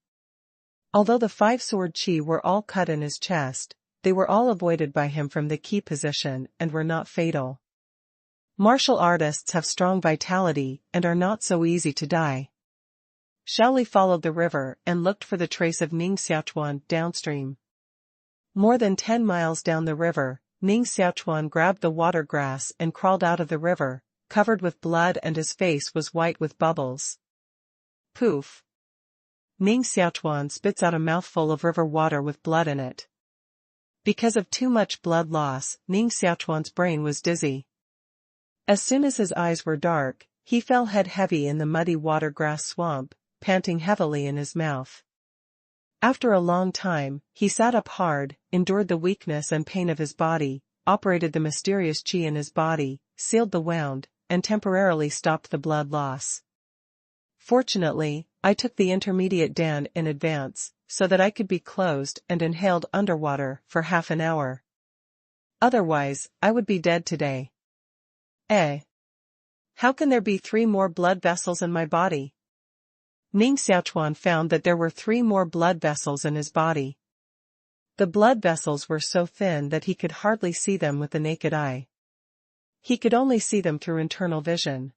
Although the 5-sword qi were all cut in his chest, they were all avoided by him from the key position and were not fatal. Martial artists have strong vitality and are not so easy to die. Shaoli followed the river and looked for the trace of Ning Xiaochuan downstream. More than 10 miles down the river, Ning Xiaochuan grabbed the water grass and crawled out of the river, covered with blood, and his face was white with bubbles. Poof! Ning Xiaochuan spits out a mouthful of river water with blood in it. Because of too much blood loss, Ning Xiaochuan's brain was dizzy. As soon as his eyes were dark, he fell head heavy in the muddy watergrass swamp, panting heavily in his mouth. After a long time, he sat up hard, endured the weakness and pain of his body, operated the mysterious qi in his body, sealed the wound, and temporarily stopped the blood loss. Fortunately, I took the intermediate dan in advance, so that I could be closed and inhaled underwater for half an hour. Otherwise, I would be dead today. How can there be 3 more blood vessels in my body? Ning Xiaochuan found that there were 3 more blood vessels in his body. The blood vessels were so thin that he could hardly see them with the naked eye. He could only see them through internal vision.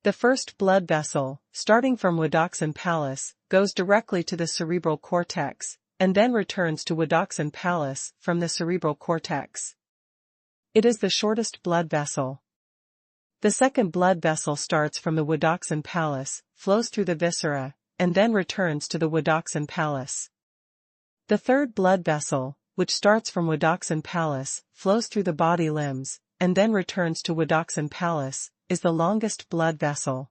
The first blood vessel, starting from Wudoxin Palace, goes directly to the cerebral cortex, and then returns to Wudoxin Palace from the cerebral cortex. It is the shortest blood vessel. The second blood vessel starts from the Wudoxin Palace, flows through the viscera, and then returns to the Wudoxin Palace. The third blood vessel, which starts from Wudoxin Palace, flows through the body limbs, and then returns to Wudoxin Palace, is the longest blood vessel.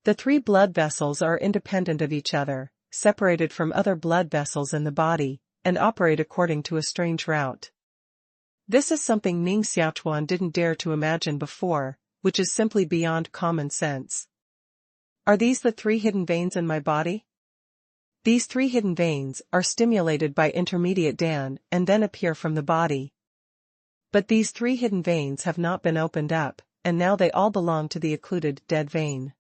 The 3 blood vessels are independent of each other, separated from other blood vessels in the body, and operate according to a strange route. This is something Ning Xiaochuan didn't dare to imagine before, which is simply beyond common sense. Are these the 3 hidden veins in my body? These 3 hidden veins are stimulated by intermediate dan and then appear from the body. But these 3 hidden veins have not been opened up, and now they all belong to the occluded dead vein.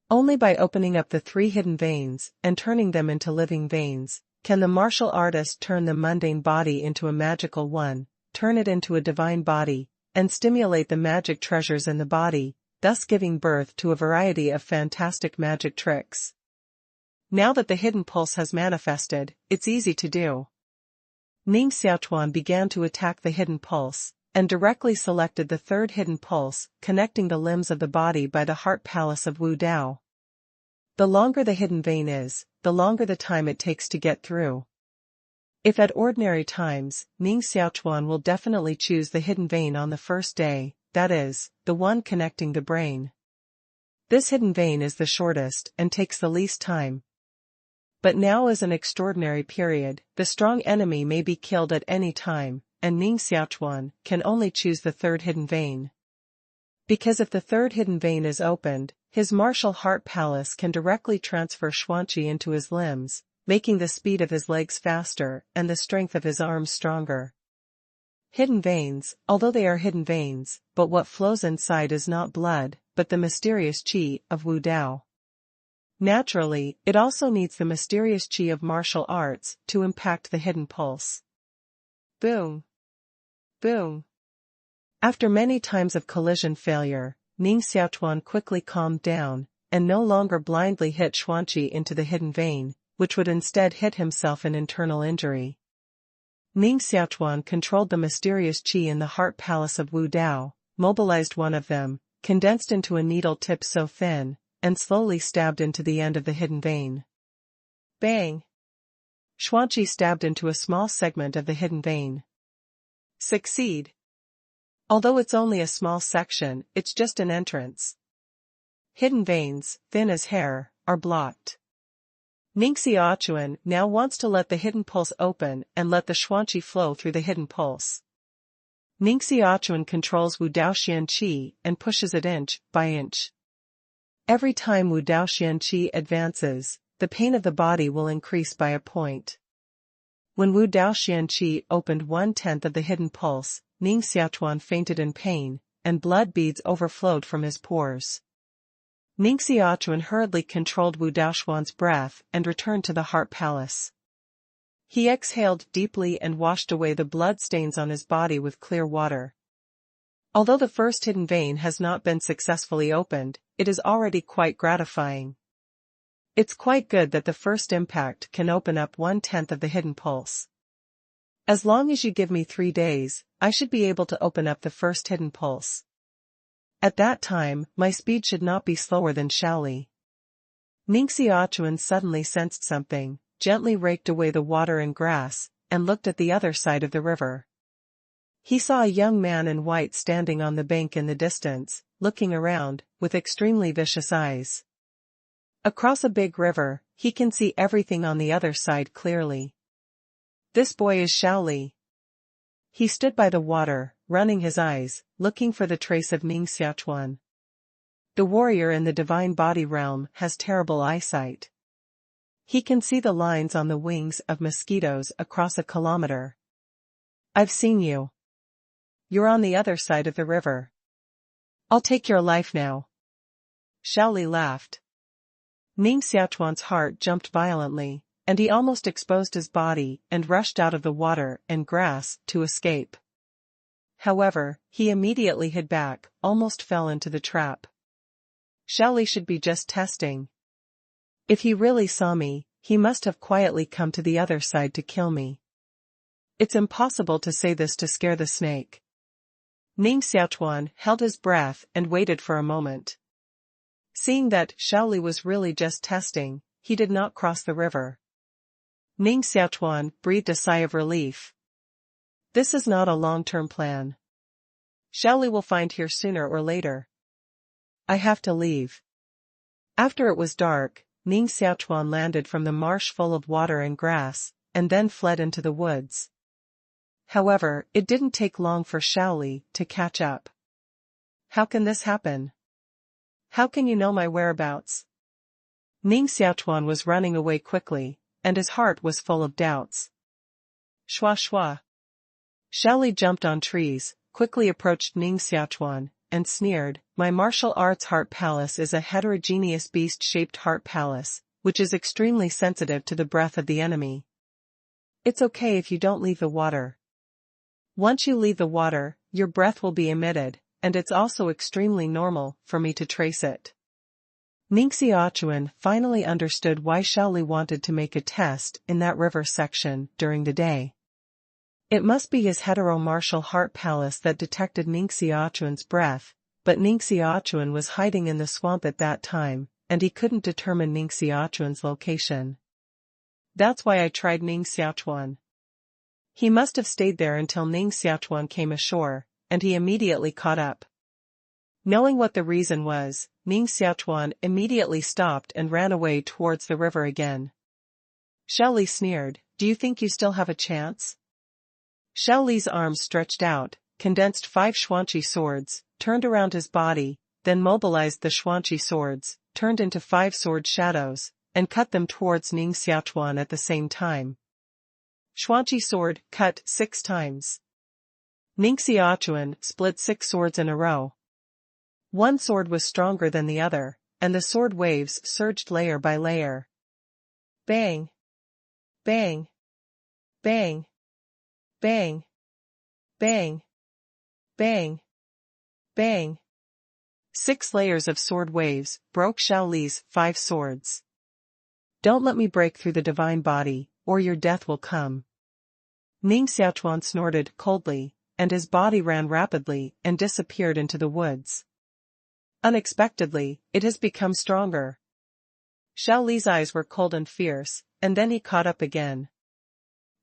Only by opening up the 3 hidden veins and turning them into living veins, can the martial artist turn the mundane body into a magical one, turn it into a divine body, and stimulate the magic treasures in the body, thus giving birth to a variety of fantastic magic tricks. Now that the hidden pulse has manifested, it's easy to do. Ning Xiaochuan began to attack the hidden pulse, and directly selected the 3rd hidden pulse, connecting the limbs of the body by the heart palace of Wu Dao. The longer the hidden vein is, the longer the time it takes to get through. If at ordinary times, Ning Xiaochuan will definitely choose the hidden vein on the first day, that is, the one connecting the brain. This hidden vein is the shortest and takes the least time. But now is an extraordinary period, the strong enemy may be killed at any time, and Ning Xiaochuan can only choose the 3rd hidden vein. Because if the 3rd hidden vein is opened, His martial heart palace can directly transfer Xuanqi into his limbs, making the speed of his legs faster and the strength of his arms stronger. Hidden veins, although they are hidden veins, but what flows inside is not blood, but the mysterious qi of Wu Dao. Naturally, it also needs the mysterious qi of martial arts to impact the hidden pulse. Boom! Boom! After many times of collision failure, Ning Xiaochuan quickly calmed down, and no longer blindly hit Xuanqi into the hidden vein, which would instead hit himself in internal injury. Ning Xiaochuan controlled the mysterious qi in the heart palace of Wu Dao, mobilized one of them, condensed into a needle tip so thin, and slowly stabbed into the end of the hidden vein. Bang! Xuanqi stabbed into a small segment of the hidden vein. Succeed! Although it's only a small section, it's just an entrance. Hidden veins, thin as hair, are blocked. Ning Xiaochuan now wants to let the hidden pulse open and let the Xuanqi flow through the hidden pulse. Ning Xiaochuan controls Wu Dao Xian Qi and pushes it inch by inch. Every time Wu Dao Xian Qi advances, the pain of the body will increase by a point. When Wu Dao Xian Qi opened 1/10 of the hidden pulse, Ning Xiaochuan fainted in pain, and blood beads overflowed from his pores. Ning Xiaochuan hurriedly controlled Wu Daoxuan's breath and returned to the heart palace. He exhaled deeply and washed away the blood stains on his body with clear water. Although the first hidden vein has not been successfully opened, it is already quite gratifying. It's quite good that the first impact can open up 1/10 of the hidden pulse. As long as you give me 3 days, I should be able to open up the first hidden pulse. At that time, my speed should not be slower than Shaoli. Ning Xiaochuan suddenly sensed something, gently raked away the water and grass, and looked at the other side of the river. He saw a young man in white standing on the bank in the distance, looking around, with extremely vicious eyes. Across a big river, he can see everything on the other side clearly. This boy is Shaoli. He stood by the water, running his eyes, looking for the trace of Ning Xiaochuan. The warrior in the divine body realm has terrible eyesight. He can see the lines on the wings of mosquitoes across a kilometer. I've seen you. You're on the other side of the river. I'll take your life now. Shaoli laughed. Ning Xiaochuan's heart jumped violently, and he almost exposed his body and rushed out of the water and grass to escape. However, he immediately hid back, almost fell into the trap. Shaoli should be just testing. If he really saw me, he must have quietly come to the other side to kill me. It's impossible to say this to scare the snake. Ning Xiaochuan held his breath and waited for a moment. Seeing that Shaoli was really just testing, he did not cross the river. Ning Xiaochuan breathed a sigh of relief. This is not a long-term plan. Shaoli will find here sooner or later. I have to leave. After it was dark, Ning Xiaochuan landed from the marsh full of water and grass, and then fled into the woods. However, it didn't take long for Shaoli to catch up. How can this happen? How can you know my whereabouts? Ning Xiaochuan was running away quickly, and his heart was full of doubts. Shua shua. Shaoli jumped on trees, quickly approached Ning Xiaochuan, and sneered, "My martial arts heart palace is a heterogeneous beast-shaped heart palace, which is extremely sensitive to the breath of the enemy. It's okay if you don't leave the water. Once you leave the water, your breath will be emitted, and it's also extremely normal for me to trace it." Ning Xiaochuan finally understood why Shaoli wanted to make a test in that river section during the day. It must be his hetero-martial heart palace that detected Ning Xiaochuan's breath, but Ning Xiaochuan was hiding in the swamp at that time, and he couldn't determine Ning Xiaochuan's location. That's why I tried Ning Xiaochuan. He must have stayed there until Ning Xiaochuan came ashore, and he immediately caught up. Knowing what the reason was, Ning Xiaochuan immediately stopped and ran away towards the river again. Shaoli sneered, "Do you think you still have a chance?" Shaoli's arms stretched out, condensed 5 Xuanqi swords, turned around his body, then mobilized the Xuanqi swords, turned into 5 sword shadows, and cut them towards Ning Xiaochuan at the same time. Xuanqi sword, cut 6 times. Ning Xiaochuan split 6 swords in a row. One sword was stronger than the other, and the sword waves surged layer by layer. Bang! Bang! Bang! Bang! Bang! Bang! Bang! 6 layers of sword waves broke Shaoli's 5 swords. Don't let me break through the divine body, or your death will come. Ning Xiaochuan snorted coldly, and his body ran rapidly and disappeared into the woods. Unexpectedly, it has become stronger. Shaoli's eyes were cold and fierce, and then he caught up again.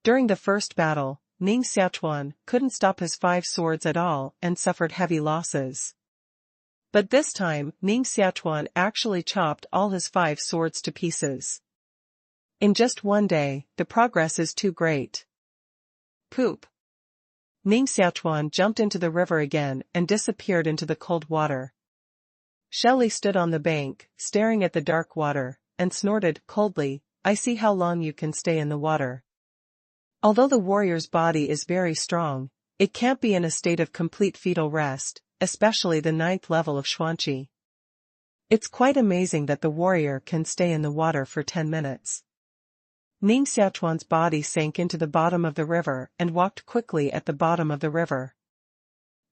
During the first battle, Ning Xiaochuan couldn't stop his 5 swords at all and suffered heavy losses. But this time, Ning Xiaochuan actually chopped all his 5 swords to pieces. In just one day, the progress is too great. Poop! Ning Xiaochuan jumped into the river again and disappeared into the cold water. Shaoli stood on the bank, staring at the dark water, and snorted coldly, "I see how long you can stay in the water." Although the warrior's body is very strong, it can't be in a state of complete fetal rest, especially the 9th level of Xuanqi. It's quite amazing that the warrior can stay in the water for 10 minutes. Ning Xiaochuan's body sank into the bottom of the river and walked quickly at the bottom of the river.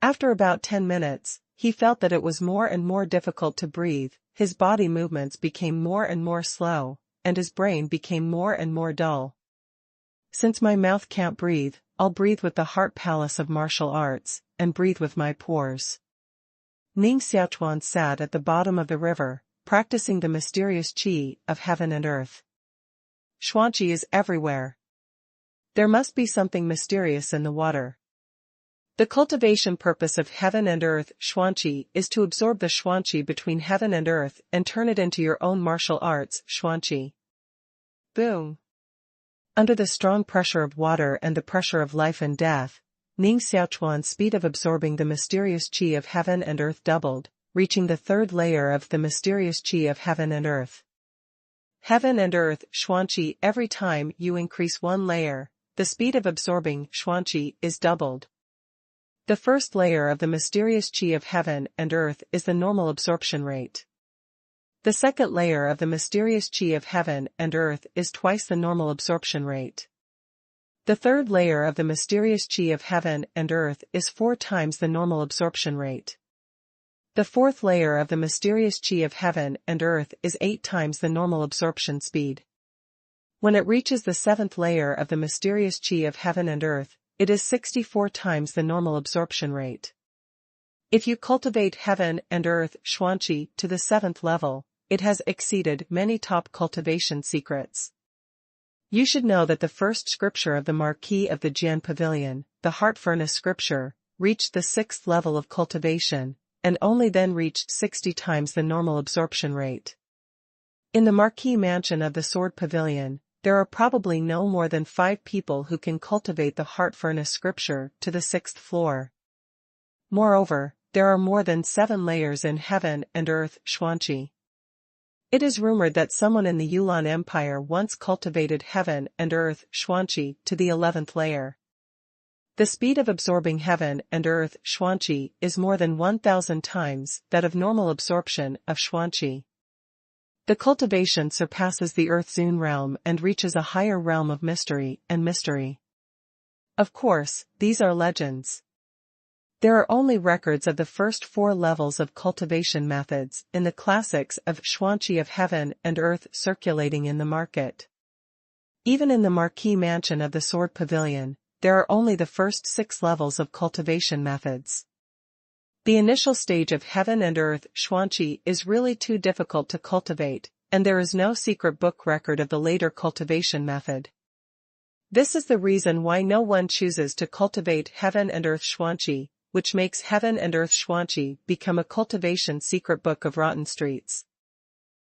After about 10 minutes, he felt that it was more and more difficult to breathe, his body movements became more and more slow, and his brain became more and more dull. Since my mouth can't breathe, I'll breathe with the heart palace of martial arts, and breathe with my pores. Ning Xiaochuan sat at the bottom of the river, practicing the mysterious qi of heaven and earth. Xuanqi is everywhere. There must be something mysterious in the water. The cultivation purpose of heaven and earth Xuanqi is to absorb the Xuanqi between heaven and earth and turn it into your own martial arts Xuanqi. Boom! Under the strong pressure of water and the pressure of life and death, Ning Xiaochuan's speed of absorbing the mysterious qi of heaven and earth doubled, reaching the 3rd layer of the mysterious qi of heaven and earth. Heaven and earth Xuanqi. Every time you increase 1 layer, the speed of absorbing Xuanqi is doubled. The 1st layer of the mysterious qi of heaven and earth is the normal absorption rate. The 2nd layer of the mysterious qi of heaven and earth is twice the normal absorption rate. The 3rd layer of the mysterious qi of heaven and earth is 4 times the normal absorption rate. The 4th layer of the mysterious qi of heaven and earth is 8 times the normal absorption speed. When it reaches the 7th layer of the mysterious qi of heaven and earth, it is 64 times the normal absorption rate. If you cultivate heaven and earth Xuanqi to the 7th level, it has exceeded many top cultivation secrets. You should know that the first scripture of the Marquis of the Jian Pavilion, the Heart Furnace scripture, reached the 6th level of cultivation, and only then reached 60 times the normal absorption rate. In the Marquis Mansion of the Sword Pavilion, there are probably no more than 5 people who can cultivate the Heart Furnace scripture to the 6th floor. Moreover, there are more than 7 layers in heaven and earth Xuanqi. It is rumored that someone in the Yulan Empire once cultivated heaven and earth Xuanqi to the 11th layer. The speed of absorbing heaven and earth Xuanqi is more than 1,000 times that of normal absorption of Xuanqi. The cultivation surpasses the Earth Zune realm and reaches a higher realm of mystery and mystery. Of course, these are legends. There are only records of the first 4 levels of cultivation methods in the classics of Xuanqi of heaven and earth circulating in the market. Even in the Marquis Mansion of the Sword Pavilion, there are only the first 6 levels of cultivation methods. The initial stage of heaven and earth Xuanqi is really too difficult to cultivate, and there is no secret book record of the later cultivation method. This is the reason why no one chooses to cultivate heaven and earth Xuanqi, which makes heaven and earth Xuanqi become a cultivation secret book of rotten streets.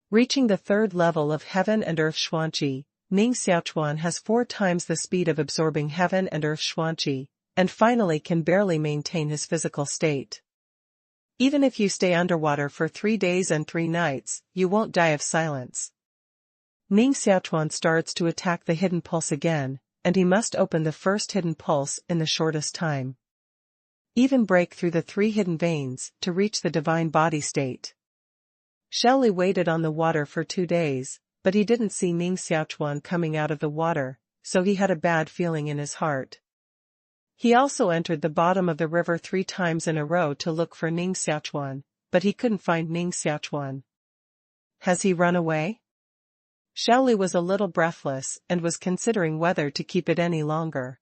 Reaching the 3rd level of heaven and earth Xuanqi, Ning Xiaochuan has 4 times the speed of absorbing heaven and earth Xuanqi, and finally can barely maintain his physical state. Even if you stay underwater for 3 days and 3 nights, you won't die of silence. Ning Xiaochuan starts to attack the hidden pulse again, and he must open the first hidden pulse in the shortest time. Even break through the 3 hidden veins to reach the divine body state. Xiaoli waited on the water for 2 days, but he didn't see Ning Xiaochuan coming out of the water, so he had a bad feeling in his heart. He also entered the bottom of the river 3 times in a row to look for Ning Xiaochuan, but he couldn't find Ning Xiaochuan. Has he run away? Xiaoli was a little breathless and was considering whether to keep it any longer.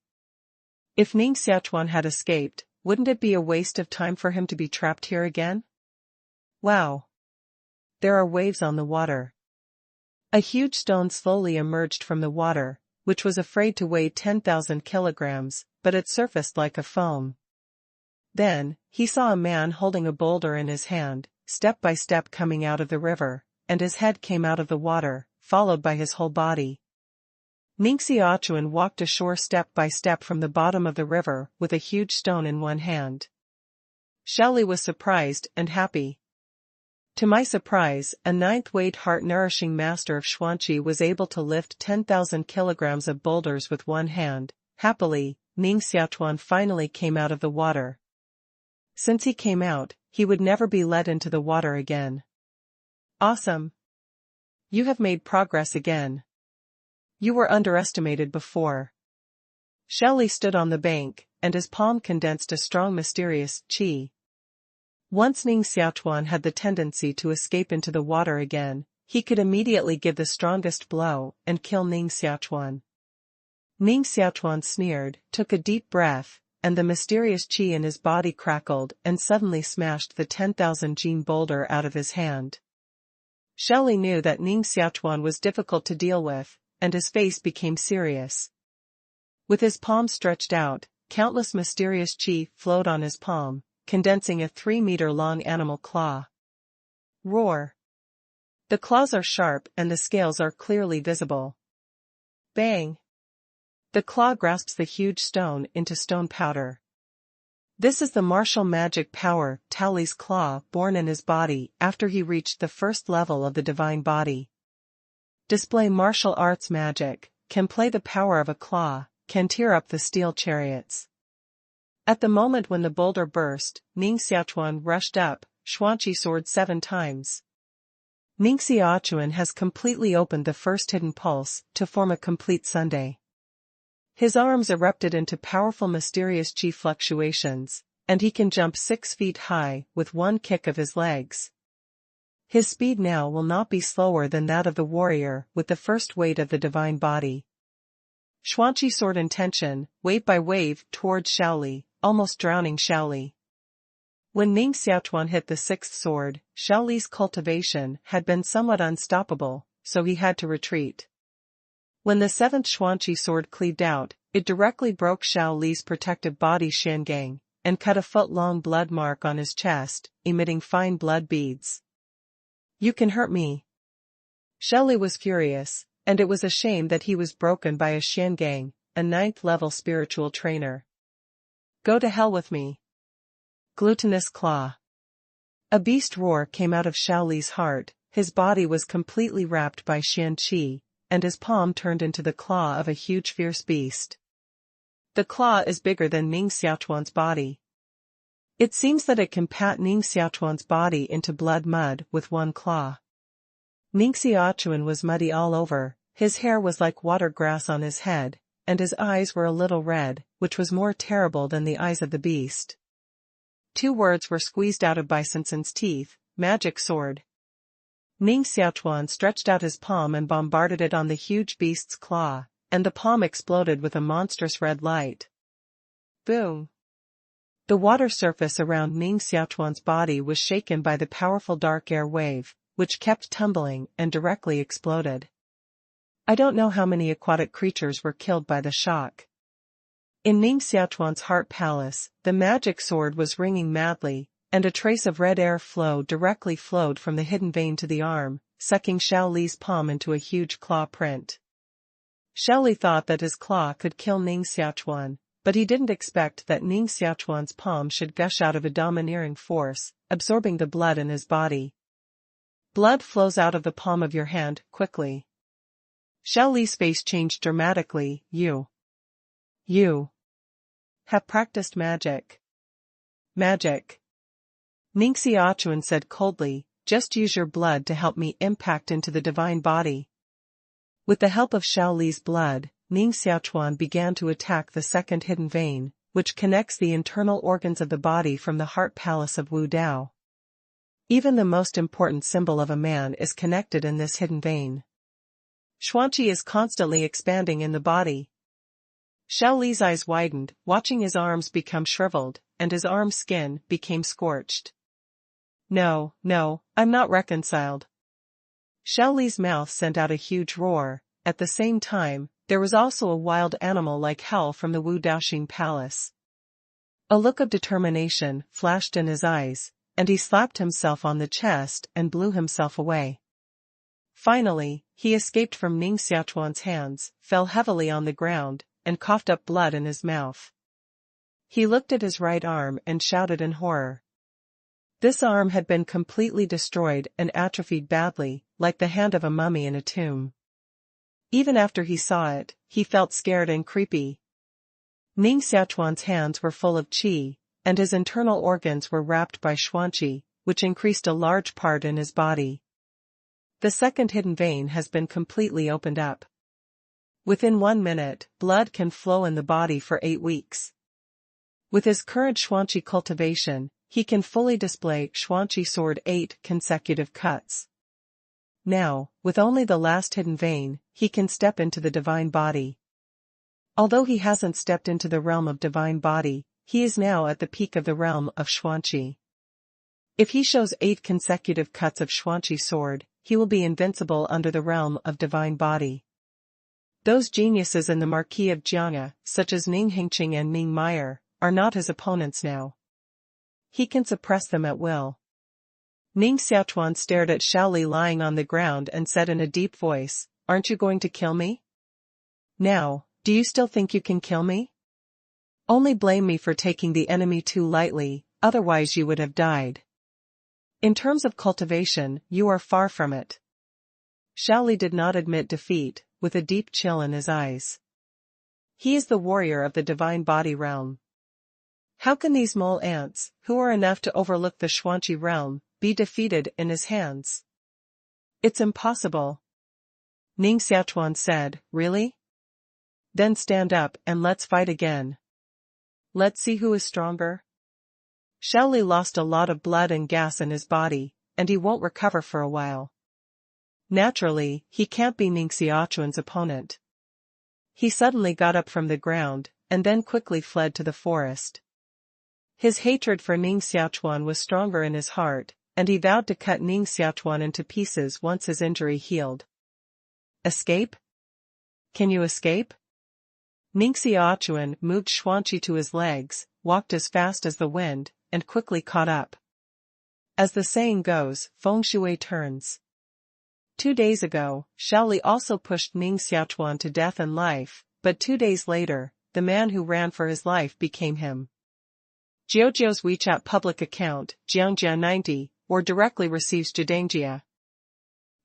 If Ning Xiaochuan had escaped, wouldn't it be a waste of time for him to be trapped here again? Wow! There are waves on the water. A huge stone slowly emerged from the water, which was afraid to weigh 10,000 kilograms, but it surfaced like a foam. Then, he saw a man holding a boulder in his hand, step by step coming out of the river, and his head came out of the water, followed by his whole body. Ning Xiaochuan walked ashore step by step from the bottom of the river with a huge stone in one hand. Xiaoli was surprised and happy. To my surprise, a 9th-weight heart-nourishing master of Xuanqi was able to lift 10,000 kilograms of boulders with one hand. Happily, Ning Xiaochuan finally came out of the water. Since he came out, he would never be let into the water again. Awesome! You have made progress again. You were underestimated before. Xiaoli stood on the bank, and his palm condensed a strong mysterious qi. Once Ning Xiaochuan had the tendency to escape into the water again, he could immediately give the strongest blow and kill Ning Xiaochuan. Ning Xiaochuan sneered, took a deep breath, and the mysterious qi in his body crackled and suddenly smashed the 10,000 jin boulder out of his hand. Xiaoli knew that Ning Xiaochuan was difficult to deal with, and his face became serious. With his palm stretched out, countless mysterious qi flowed on his palm, condensing a 3-meter-long animal claw. Roar! The claws are sharp and the scales are clearly visible. Bang! The claw grasps the huge stone into stone powder. This is the martial magic power, Taoli's claw, born in his body after he reached the first level of the divine body. Display martial arts magic, can play the power of a claw, can tear up the steel chariots. At the moment when the boulder burst, Ning Xiaochuan rushed up, Xuanqi sword 7 times. Ning Xiaochuan has completely opened the first hidden pulse to form a complete sundae. His arms erupted into powerful mysterious qi fluctuations, and he can jump 6 feet high with one kick of his legs. His speed now will not be slower than that of the warrior with the first weight of the divine body. Xuanqi sword intention, wave by wave, towards Xiaoli, almost drowning Xiaoli. When Ning Xiaochuan hit the 6th sword, Xiaoli's cultivation had been somewhat unstoppable, so he had to retreat. When the 7th Xuanqi sword cleaved out, it directly broke Xiaoli's protective body Shangang, and cut a foot-long blood mark on his chest, emitting fine blood beads. You can hurt me. Xiaoli was furious, and it was a shame that he was broken by a Shangang, a 9th-level spiritual trainer. Go to hell with me. Glutinous claw. A beast roar came out of Xiaoli's heart, his body was completely wrapped by Xian Qi, and his palm turned into the claw of a huge fierce beast. The claw is bigger than Ning Xiaochuan's body. It seems that it can pat Ning Xiaochuan's body into blood mud with one claw. Ning Xiaochuan was muddy all over, his hair was like water grass on his head, and his eyes were a little red, which was more terrible than the eyes of the beast. 2 words were squeezed out of Bisonson's teeth, magic sword. Ning Xiaochuan stretched out his palm and bombarded it on the huge beast's claw, and the palm exploded with a monstrous red light. Boom! The water surface around Ning Xiaochuan's body was shaken by the powerful dark air wave, which kept tumbling and directly exploded. I don't know how many aquatic creatures were killed by the shock. In Ning Xiaochuan's heart palace, the magic sword was ringing madly, and a trace of red air flow directly flowed from the hidden vein to the arm, sucking Xiaoli's palm into a huge claw print. Xiaoli thought that his claw could kill Ning Xiaochuan, but he didn't expect that Ning Xiaochuan's palm should gush out of a domineering force, absorbing the blood in his body. Blood flows out of the palm of your hand, quickly. Xiao Li's face changed dramatically. You have practiced magic. Magic. Ning Xiaochuan said coldly, just use your blood to help me impact into the divine body. With the help of Xiao Li's blood, Ning Xiaochuan began to attack the second hidden vein, which connects the internal organs of the body from the heart palace of Wu Dao. Even the most important symbol of a man is connected in this hidden vein. Xuanqi is constantly expanding in the body. Xiao Li's eyes widened, watching his arms become shriveled, and his arm skin became scorched. No, I'm not reconciled. Xiao Li's mouth sent out a huge roar. At the same time, there was also a wild animal like hell from the Wu Daoxing palace. A look of determination flashed in his eyes, and he slapped himself on the chest and blew himself away. Finally, he escaped from Ning Xiaochuan's hands, fell heavily on the ground, and coughed up blood in his mouth. He looked at his right arm and shouted in horror. This arm had been completely destroyed and atrophied badly, like the hand of a mummy in a tomb. Even after he saw it, he felt scared and creepy. Ning Xiaochuan's hands were full of qi, and his internal organs were wrapped by xuanqi, which increased a large part in his body. The second hidden vein has been completely opened up. Within 1 minute, blood can flow in the body for 8 weeks. With his current xuanqi cultivation, he can fully display xuanqi sword 8 consecutive cuts. Now, with only the last hidden vein, he can step into the divine body. Although he hasn't stepped into the realm of divine body, he is now at the peak of the realm of xuanqi. If he shows 8 consecutive cuts of xuanqi sword, he will be invincible under the realm of divine body. Those geniuses in the Marquis of Jianghe, such as Ning Hengqing and Ming Meyer, are not his opponents now. He can suppress them at will. Ning Xiaochuan stared at Xiao Li lying on the ground and said in a deep voice, "Aren't you going to kill me? Now, do you still think you can kill me? Only blame me for taking the enemy too lightly, otherwise you would have died. In terms of cultivation, you are far from it." Xiao Li did not admit defeat, with a deep chill in his eyes. He is the warrior of the divine body realm. How can these mole ants, who are enough to overlook the xuanqi realm, be defeated in his hands? It's impossible. Ning Xiaochuan said, "Really? Then stand up and let's fight again. Let's see who is stronger." Xiao Li lost a lot of blood and gas in his body, and he won't recover for a while. Naturally, he can't be Ning Xiaochuan's opponent. He suddenly got up from the ground, and then quickly fled to the forest. His hatred for Ning Xiaochuan was stronger in his heart, and he vowed to cut Ning Xiaochuan into pieces once his injury healed. Escape? Can you escape? Ning Xiaochuan moved xuanqi to his legs, walked as fast as the wind, and quickly caught up. As the saying goes, feng shui turns. 2 days ago, Xiao Li also pushed Ning Xiaochuan to death and life, but 2 days later, the man who ran for his life became him. Jiujiu's WeChat public account, Jiu Dang Jia 90, or directly receives Jiu Dang Jia.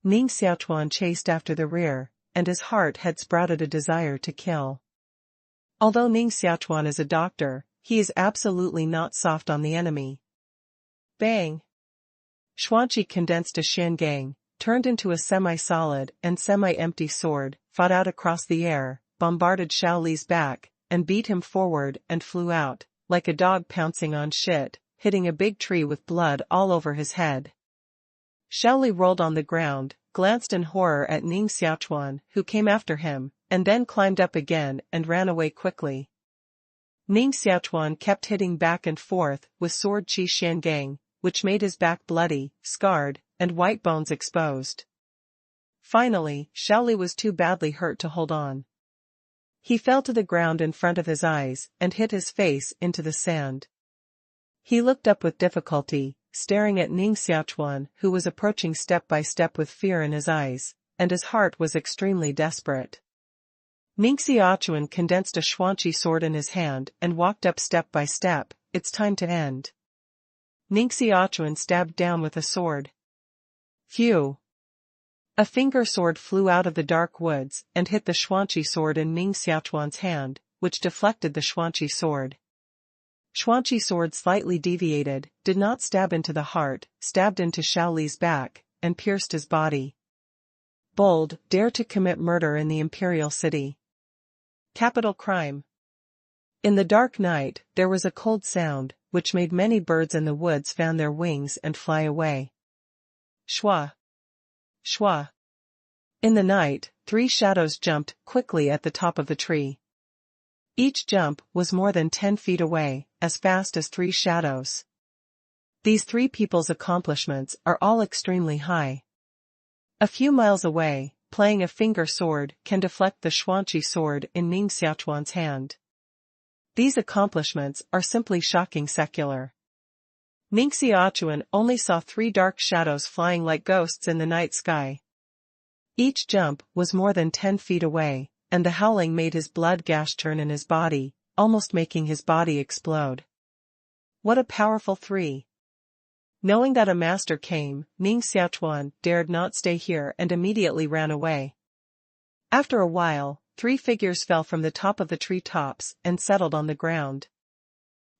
Ning Xiaochuan chased after the rear, and his heart had sprouted a desire to kill. Although Ning Xiaochuan is a doctor, he is absolutely not soft on the enemy. Bang! Xuanqi condensed a Shangang, turned into a semi-solid and semi-empty sword, fought out across the air, bombarded Xiao Li's back, and beat him forward and flew out, like a dog pouncing on shit, hitting a big tree with blood all over his head. Xiao Li rolled on the ground, glanced in horror at Ning Xiaochuan, who came after him, and then climbed up again and ran away quickly. Ning Xiaochuan kept hitting back and forth with sword Qi Shangang, which made his back bloody, scarred, and white bones exposed. Finally, Xiao Li was too badly hurt to hold on. He fell to the ground in front of his eyes and hit his face into the sand. He looked up with difficulty, staring at Ning Xiaochuan, who was approaching step by step with fear in his eyes, and his heart was extremely desperate. Ning Xiaochuan condensed a xuanqi sword in his hand and walked up step by step. "It's time to end." Ning Xiaochuan stabbed down with a sword. Phew! A finger sword flew out of the dark woods and hit the Xuanqi sword in Ning Xiaochuan's hand, which deflected the Xuanqi sword. Xuanqi sword slightly deviated, did not stab into the heart, stabbed into Shaoli's back, and pierced his body. Bold, dare to commit murder in the imperial city. Capital crime. In the dark night, there was a cold sound, which made many birds in the woods fan their wings and fly away. Shwa! Shwa! In the night, 3 shadows jumped quickly at the top of the tree. Each jump was more than 10 feet away, as fast as 3 shadows. These 3 people's accomplishments are all extremely high. A few miles away, playing a finger sword can deflect the Xuanqi sword in Ning Xiaochuan's hand. These accomplishments are simply shocking secular. Ning Xiaochuan only saw 3 dark shadows flying like ghosts in the night sky. Each jump was more than 10 feet away, and the howling made his blood gash turn in his body, almost making his body explode. What a powerful 3! Knowing that a master came, Ning Xiaochuan dared not stay here and immediately ran away. After a while, 3 figures fell from the top of the tree tops and settled on the ground.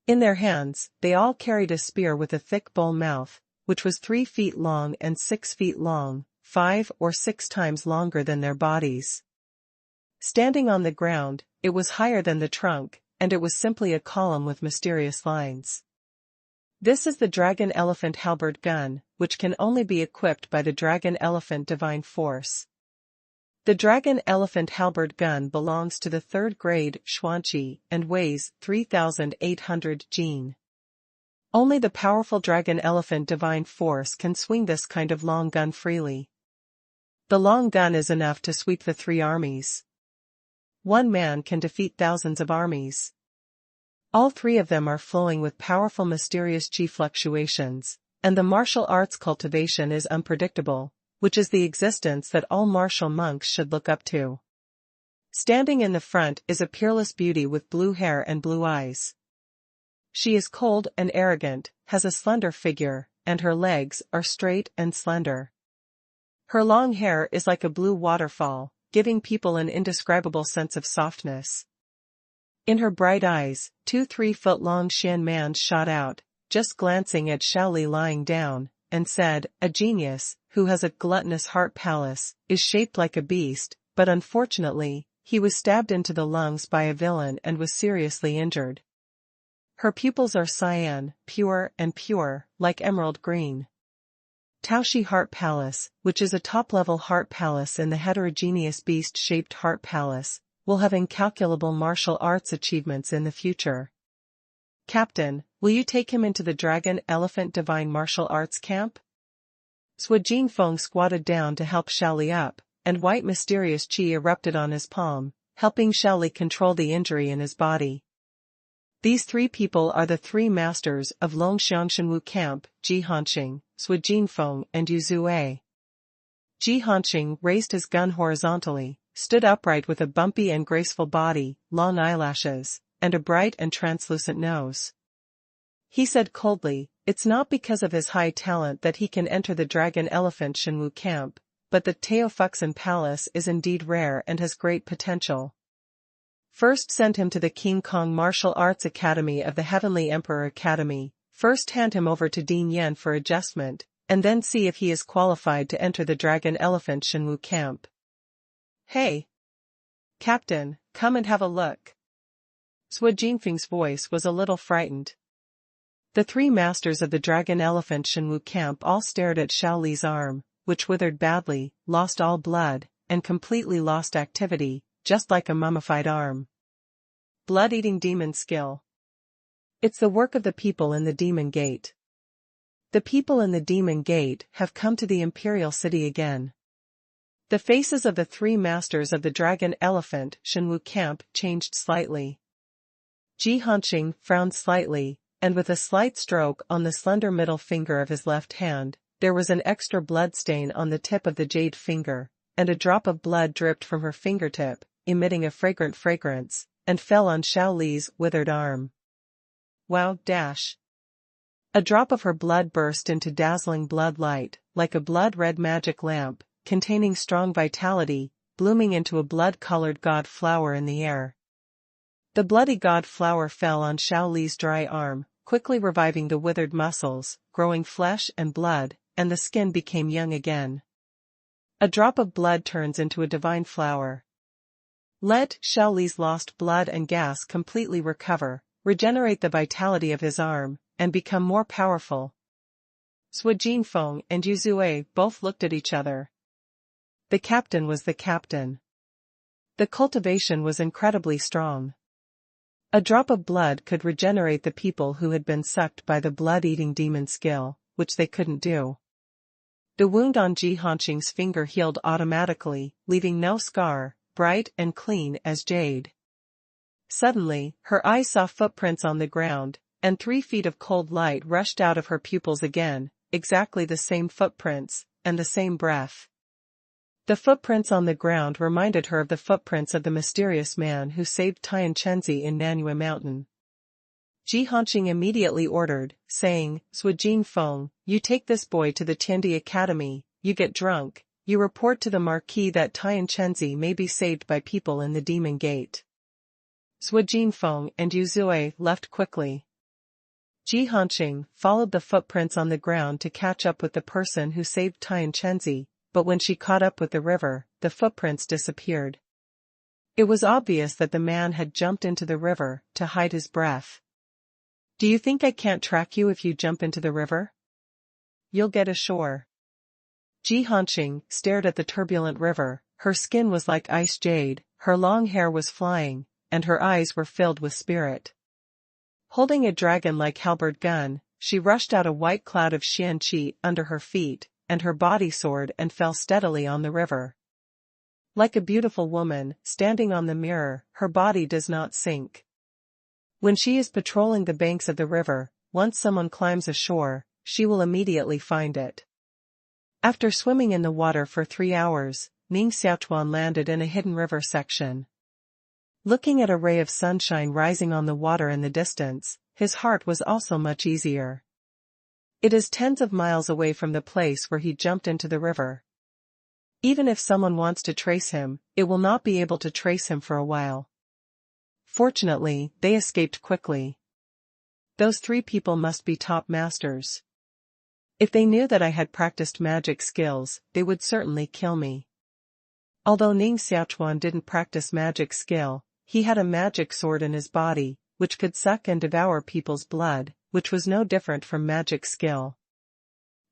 In their hands, they all carried a spear with a thick bull mouth, which was 3 feet long and 6 feet long, 5 or 6 times longer than their bodies. Standing on the ground, it was higher than the trunk, and it was simply a column with mysterious lines. This is the Dragon Elephant Halberd Gun, which can only be equipped by the Dragon Elephant Divine Force. The Dragon Elephant Halberd Gun belongs to the 3rd grade Xuanqi and weighs 3,800 jin. Only the powerful Dragon Elephant Divine Force can swing this kind of long gun freely. The long gun is enough to sweep the 3 armies. One man can defeat thousands of armies. All 3 of them are flowing with powerful mysterious chi fluctuations, and the martial arts cultivation is unpredictable, which is the existence that all martial monks should look up to. Standing in the front is a peerless beauty with blue hair and blue eyes. She is cold and arrogant, has a slender figure, and her legs are straight and slender. Her long hair is like a blue waterfall, giving people an indescribable sense of softness. In her bright eyes, 2 3-foot-long Shan mans shot out, just glancing at Shaoli lying down, and said, "A genius, who has a gluttonous heart palace, is shaped like a beast, but unfortunately, he was stabbed into the lungs by a villain and was seriously injured. Her pupils are cyan, pure, like emerald green." Taoshi Heart Palace, which is a top-level heart palace in the heterogeneous beast-shaped heart palace, will have incalculable martial arts achievements in the future. Captain, will you take him into the Dragon Elephant Divine Martial Arts Camp? Sui Feng squatted down to help Shaoli up, and white mysterious chi erupted on his palm, helping Shaoli control the injury in his body. These 3 people are the 3 masters of Longxiangshenwu Camp, Jihanqing, Sui Feng and Yu Zue. Jihanqing raised his gun horizontally, stood upright with a bumpy and graceful body, long eyelashes, and a bright and translucent nose. He said coldly, "It's not because of his high talent that he can enter the Dragon Elephant Shenwu Camp, but the Teofuxin Palace is indeed rare and has great potential. First send him to the King Kong Martial Arts Academy of the Heavenly Emperor Academy, first hand him over to Dean Yen for adjustment, and then see if he is qualified to enter the Dragon Elephant Shenwu Camp." "Hey! Captain, come and have a look." Sui Jinfeng's voice was a little frightened. The 3 masters of the Dragon Elephant Shenwu Camp all stared at Shaoli's arm, which withered badly, lost all blood, and completely lost activity, just like a mummified arm. Blood-eating demon skill. It's the work of the people in the Demon Gate. The people in the Demon Gate have come to the Imperial City again. The faces of the 3 masters of the Dragon Elephant Shenwu Camp changed slightly. Jihanqing frowned slightly, and with a slight stroke on the slender middle finger of his left hand, there was an extra blood stain on the tip of the jade finger, and a drop of blood dripped from her fingertip, emitting a fragrant fragrance, and fell on Shaoli's withered arm. Wow! A drop of her blood burst into dazzling blood light, like a blood-red magic lamp, containing strong vitality, blooming into a blood-colored god flower in the air. The bloody god flower fell on Xiao Li's dry arm, quickly reviving the withered muscles, growing flesh and blood, and the skin became young again. A drop of blood turns into a divine flower. Let Xiao Li's lost blood and gas completely recover, regenerate the vitality of his arm, and become more powerful. Sui Jinfeng and Yu Zue both looked at each other. The captain was the captain. The cultivation was incredibly strong. A drop of blood could regenerate the people who had been sucked by the blood-eating demon skill, which they couldn't do. The wound on Ji Hanqing's finger healed automatically, leaving no scar, bright and clean as jade. Suddenly, her eyes saw footprints on the ground, and 3 feet of cold light rushed out of her pupils again, exactly the same footprints, and the same breath. The footprints on the ground reminded her of the footprints of the mysterious man who saved Tian Chenzi in Nanyue Mountain. Ji Hanqing immediately ordered, saying, Sui Jinfeng, you take this boy to the Tiandi Academy, you get drunk, you report to the Marquis that Tian Chenzi may be saved by people in the Demon Gate. Sui Jinfeng and Yu Zue left quickly. Ji Hanqing followed the footprints on the ground to catch up with the person who saved Tian Chenzi, but when she caught up with the river, the footprints disappeared. It was obvious that the man had jumped into the river to hide his breath. Do you think I can't track you if you jump into the river? You'll get ashore. Ji Hanqing stared at the turbulent river, her skin was like ice jade, her long hair was flying, and her eyes were filled with spirit. Holding a dragon-like halberd gun, she rushed out a white cloud of xian qi under her feet, and her body soared and fell steadily on the river. Like a beautiful woman, standing on the mirror, her body does not sink. When she is patrolling the banks of the river, once someone climbs ashore, she will immediately find it. After swimming in the water for 3 hours, Ning Xiaochuan landed in a hidden river section. Looking at a ray of sunshine rising on the water in the distance, his heart was also much easier. It is tens of miles away from the place where he jumped into the river. Even if someone wants to trace him, it will not be able to trace him for a while. Fortunately, they escaped quickly. Those 3 people must be top masters. If they knew that I had practiced magic skills, they would certainly kill me. Although Ning Xiaochuan didn't practice magic skill, he had a magic sword in his body, which could suck and devour people's blood, which was no different from magic skill.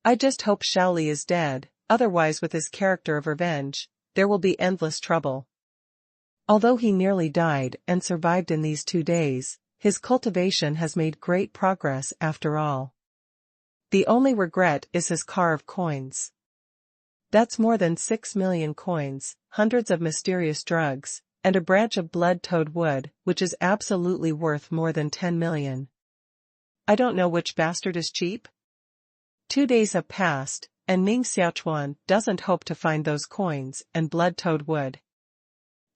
I just hope Xiao Li is dead, otherwise with his character of revenge, there will be endless trouble. Although he nearly died and survived in these 2 days, his cultivation has made great progress after all. The only regret is his car of coins. That's more than 6 million coins, hundreds of mysterious drugs, and a branch of blood-toad wood, which is absolutely worth more than 10 million. I don't know which bastard is cheap. 2 days have passed, and Ning Xiaochuan doesn't hope to find those coins and blood-toad wood.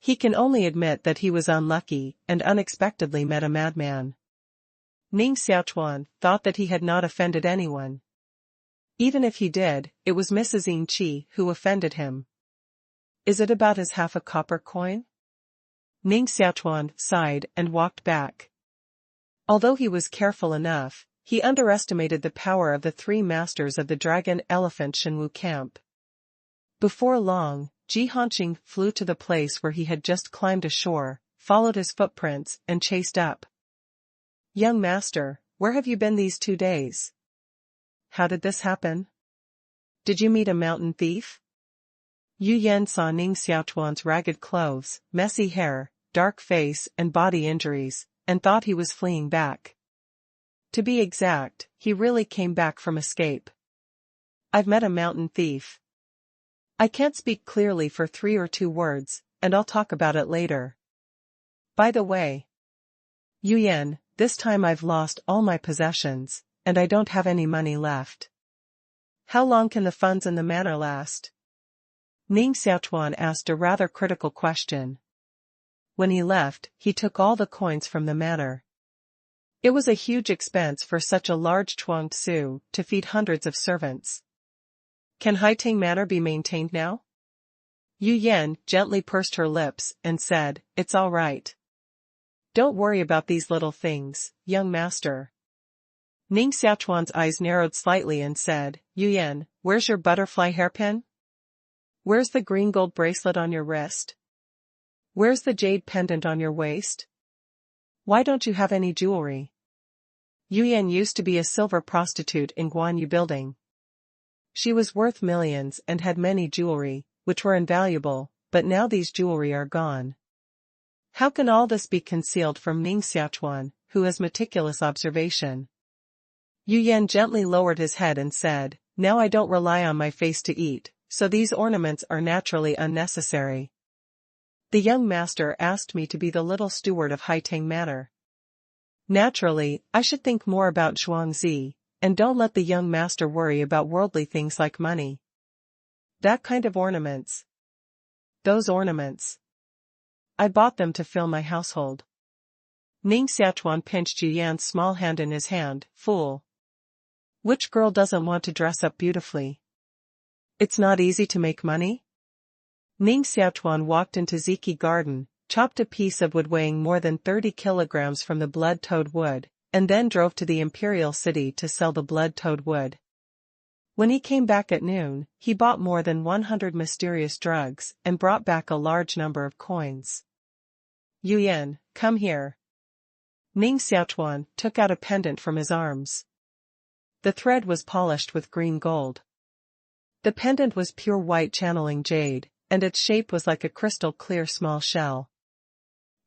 He can only admit that he was unlucky and unexpectedly met a madman. Ning Xiaochuan thought that he had not offended anyone. Even if he did, it was Mrs. Yin Qi who offended him. Is it about his half a copper coin? Ning Xiaochuan sighed and walked back. Although he was careful enough, he underestimated the power of the 3 masters of the Dragon Elephant Shenwu camp. Before long, Ji Hanqing flew to the place where he had just climbed ashore, followed his footprints, and chased up. Young master, where have you been these 2 days? How did this happen? Did you meet a mountain thief? Yu Yan saw Ning Xiaochuan's ragged clothes, messy hair, dark face and body injuries, and thought he was fleeing back. To be exact, he really came back from escape. I've met a mountain thief. I can't speak clearly for 3 or 2 words, and I'll talk about it later. By the way, Yu Yan, this time I've lost all my possessions, and I don't have any money left. How long can the funds in the manor last? Ning Xiaochuan asked a rather critical question. When he left, he took all the coins from the manor. It was a huge expense for such a large Chuang Tzu to feed hundreds of servants. Can Haitang Manor be maintained now? Yu Yan gently pursed her lips and said, "It's all right. Don't worry about these little things, young master." Ning Xiaochuan's eyes narrowed slightly and said, "Yu Yan, where's your butterfly hairpin? Where's the green gold bracelet on your wrist? Where's the jade pendant on your waist? Why don't you have any jewelry?" Yu Yan used to be a silver prostitute in Guanyu building. She was worth millions and had many jewelry, which were invaluable, but now these jewelry are gone. How can all this be concealed from Ning Xiaochuan, who has meticulous observation? Yu Yan gently lowered his head and said, "Now I don't rely on my face to eat, so these ornaments are naturally unnecessary. The young master asked me to be the little steward of Haitang Manor. Naturally, I should think more about Zhuangzi, and don't let the young master worry about worldly things like money. That kind of ornaments. Those ornaments. I bought them to fill my household." Ning Xiaochuan pinched Yu Yan's small hand in his hand. "Fool. Which girl doesn't want to dress up beautifully? It's not easy to make money?" Ning Xiaochuan walked into Ziki Garden, chopped a piece of wood weighing more than 30 kilograms from the blood-toad wood, and then drove to the imperial city to sell the blood-toad wood. When he came back at noon, he bought more than 100 mysterious drugs and brought back a large number of coins. "Yu Yan, come here." Ning Xiaochuan took out a pendant from his arms. The thread was polished with green gold. The pendant was pure white channeling jade, and its shape was like a crystal-clear small shell.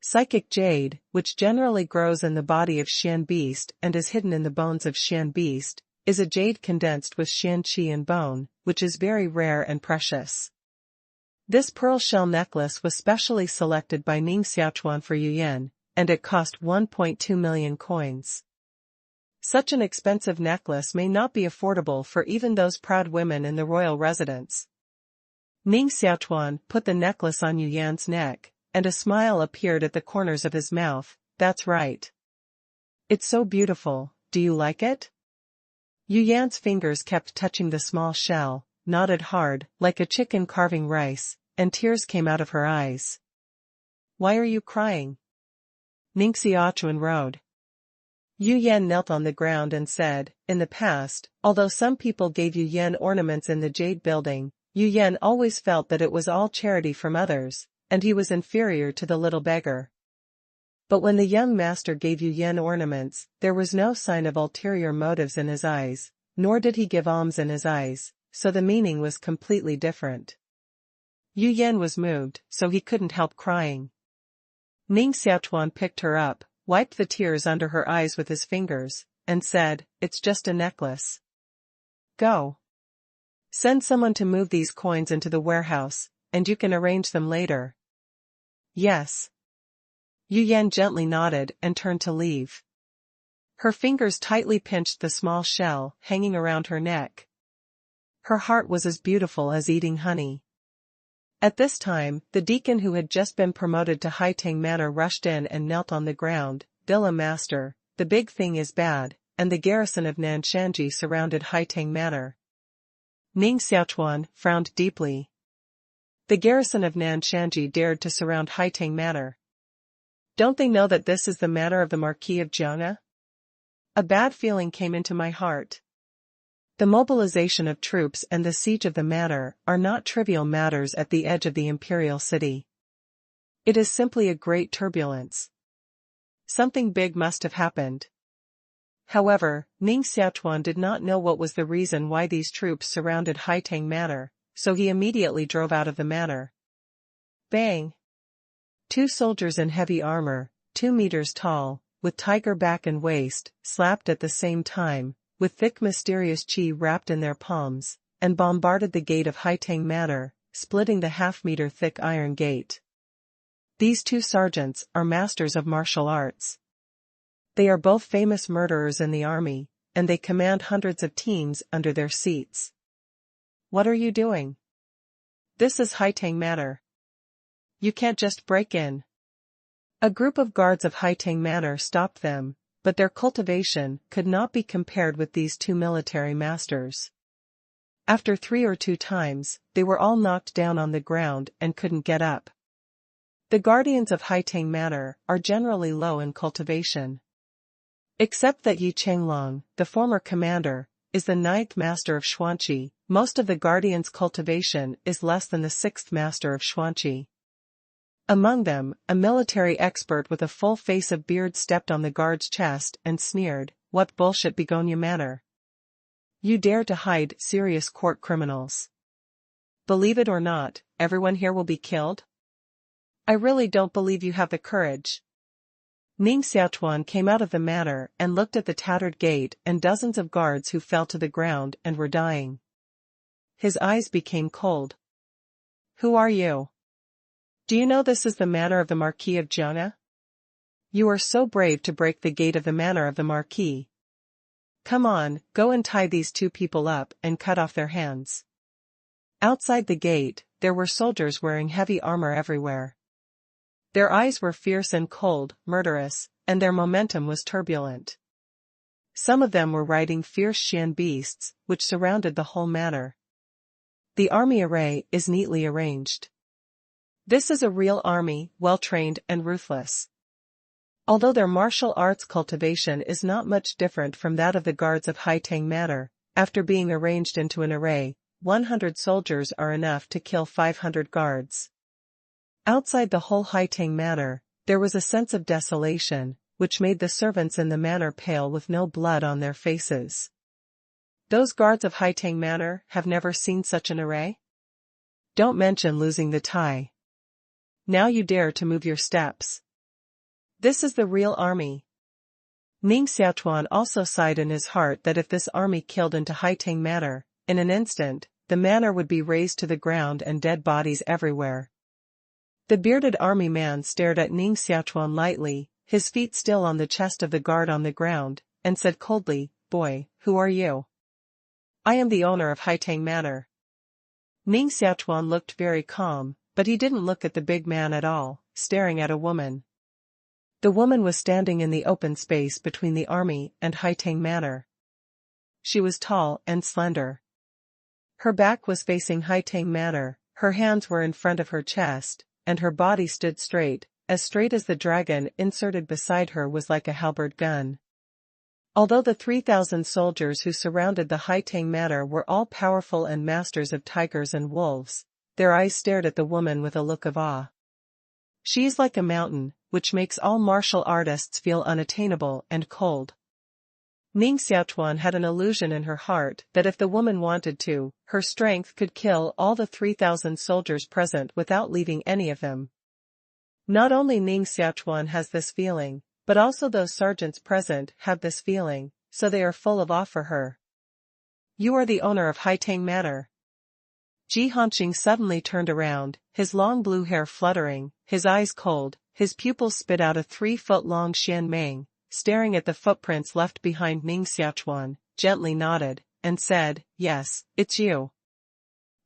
Psychic jade, which generally grows in the body of Xian beast and is hidden in the bones of Xian beast, is a jade condensed with Xian qi and bone, which is very rare and precious. This pearl shell necklace was specially selected by Ning Xiaochuan for Yu Yan, and it cost 1.2 million coins. Such an expensive necklace may not be affordable for even those proud women in the royal residence. Ning Xiaochuan put the necklace on Yu Yan's neck, and a smile appeared at the corners of his mouth. "That's right. It's so beautiful, do you like it?" Yu Yan's fingers kept touching the small shell, nodded hard, like a chicken carving rice, and tears came out of her eyes. "Why are you crying?" Ning Xiaochuan rode. Yu Yan knelt on the ground and said, "In the past, although some people gave Yu Yan ornaments in the jade building, Yu Yan always felt that it was all charity from others, and he was inferior to the little beggar. But when the young master gave Yu Yan ornaments, there was no sign of ulterior motives in his eyes, nor did he give alms in his eyes, so the meaning was completely different." Yu Yan was moved, so he couldn't help crying. Ning Xiaochuan picked her up, wiped the tears under her eyes with his fingers, and said, "It's just a necklace. Go. Send someone to move these coins into the warehouse, and you can arrange them later." "Yes." Yu Yan gently nodded and turned to leave. Her fingers tightly pinched the small shell hanging around her neck. Her heart was as beautiful as eating honey. At this time, the deacon who had just been promoted to Haitang Manor rushed in and knelt on the ground. "Dilla master, the big thing is bad, and the garrison of Nanshanji surrounded Haitang Manor." Ning Xiaochuan frowned deeply. The garrison of Nanshanji dared to surround Haitang Manor. Don't they know that this is the manor of the Marquis of Jiangna? A bad feeling came into my heart. The mobilization of troops and the siege of the manor are not trivial matters at the edge of the imperial city. It is simply a great turbulence. Something big must have happened. However, Ning Xiaochuan did not know what was the reason why these troops surrounded Haitang Manor, so he immediately drove out of the manor. Bang! 2 soldiers in heavy armor, 2 meters tall, with tiger back and waist, slapped at the same time, with thick mysterious qi wrapped in their palms, and bombarded the gate of Haitang Manor, splitting the half-meter thick iron gate. These 2 sergeants are masters of martial arts. They are both famous murderers in the army, and they command hundreds of teams under their seats. "What are you doing? This is Haitang Manor. You can't just break in." A group of guards of Haitang Manor stopped them, but their cultivation could not be compared with these two military masters. After 3 or 2 times, they were all knocked down on the ground and couldn't get up. The guardians of Haitang Manor are generally low in cultivation. Except that Yi Chenglong, the former commander, is the 9th master of Xuanqi. Most of the guardians' cultivation is less than the 6th master of Xuanqi. Among them, a military expert with a full face of beard stepped on the guard's chest and sneered, "What bullshit, Begonia Manor? You dare to hide serious court criminals. Believe it or not, everyone here will be killed? I really don't believe you have the courage." Ning Xiaochuan came out of the manor and looked at the tattered gate and dozens of guards who fell to the ground and were dying. His eyes became cold. "Who are you? Do you know this is the manor of the Marquis of Jianghe? You are so brave to break the gate of the manor of the Marquis. Come on, go and tie these 2 people up and cut off their hands." Outside the gate, there were soldiers wearing heavy armor everywhere. Their eyes were fierce and cold, murderous, and their momentum was turbulent. Some of them were riding fierce Xian beasts, which surrounded the whole manor. The army array is neatly arranged. This is a real army, well-trained and ruthless. Although their martial arts cultivation is not much different from that of the guards of Haitang Manor, after being arranged into an array, 100 soldiers are enough to kill 500 guards. Outside the whole Haitang Manor, there was a sense of desolation, which made the servants in the manor pale with no blood on their faces. Those guards of Haitang Manor have never seen such an array? Don't mention losing the tie. Now you dare to move your steps. This is the real army. Ning Xiaochuan also sighed in his heart that if this army killed into Haitang Manor, in an instant, the manor would be razed to the ground and dead bodies everywhere. The bearded army man stared at Ning Xiaochuan lightly, his feet still on the chest of the guard on the ground, and said coldly, "Boy, who are you?" "I am the owner of Haitang Manor." Ning Xiaochuan looked very calm, but he didn't look at the big man at all, staring at a woman. The woman was standing in the open space between the army and Haitang Manor. She was tall and slender. Her back was facing Haitang Manor, her hands were in front of her chest, and her body stood straight as the dragon inserted beside her was like a halberd gun. Although the 3,000 soldiers who surrounded the Haitang Manor were all powerful and masters of tigers and wolves, their eyes stared at the woman with a look of awe. She is like a mountain, which makes all martial artists feel unattainable and cold. Ning Xiaochuan had an illusion in her heart that if the woman wanted to, her strength could kill all the 3,000 soldiers present without leaving any of them. Not only Ning Xiaochuan has this feeling, but also those sergeants present have this feeling, so they are full of awe for her. "You are the owner of Haitang Manor." Ji Hanqing suddenly turned around, his long blue hair fluttering, his eyes cold, his pupils spit out a 3-foot-long Xian Meng, staring at the footprints left behind Ning Xiaochuan, gently nodded, and said, "Yes, it's you."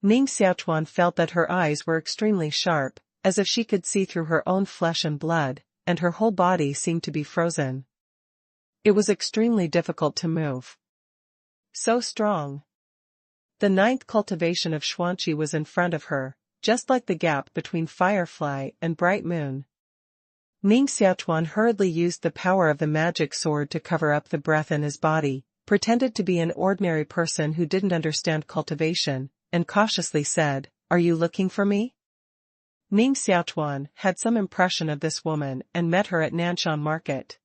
Ning Xiaochuan felt that her eyes were extremely sharp, as if she could see through her own flesh and blood, and her whole body seemed to be frozen. It was extremely difficult to move. So strong. The 9th cultivation of Xuanqi was in front of her, just like the gap between Firefly and Bright Moon. Ning Xiaochuan hurriedly used the power of the magic sword to cover up the breath in his body, pretended to be an ordinary person who didn't understand cultivation, and cautiously said, "Are you looking for me?" Ning Xiaochuan had some impression of this woman and met her at Nanshan Market.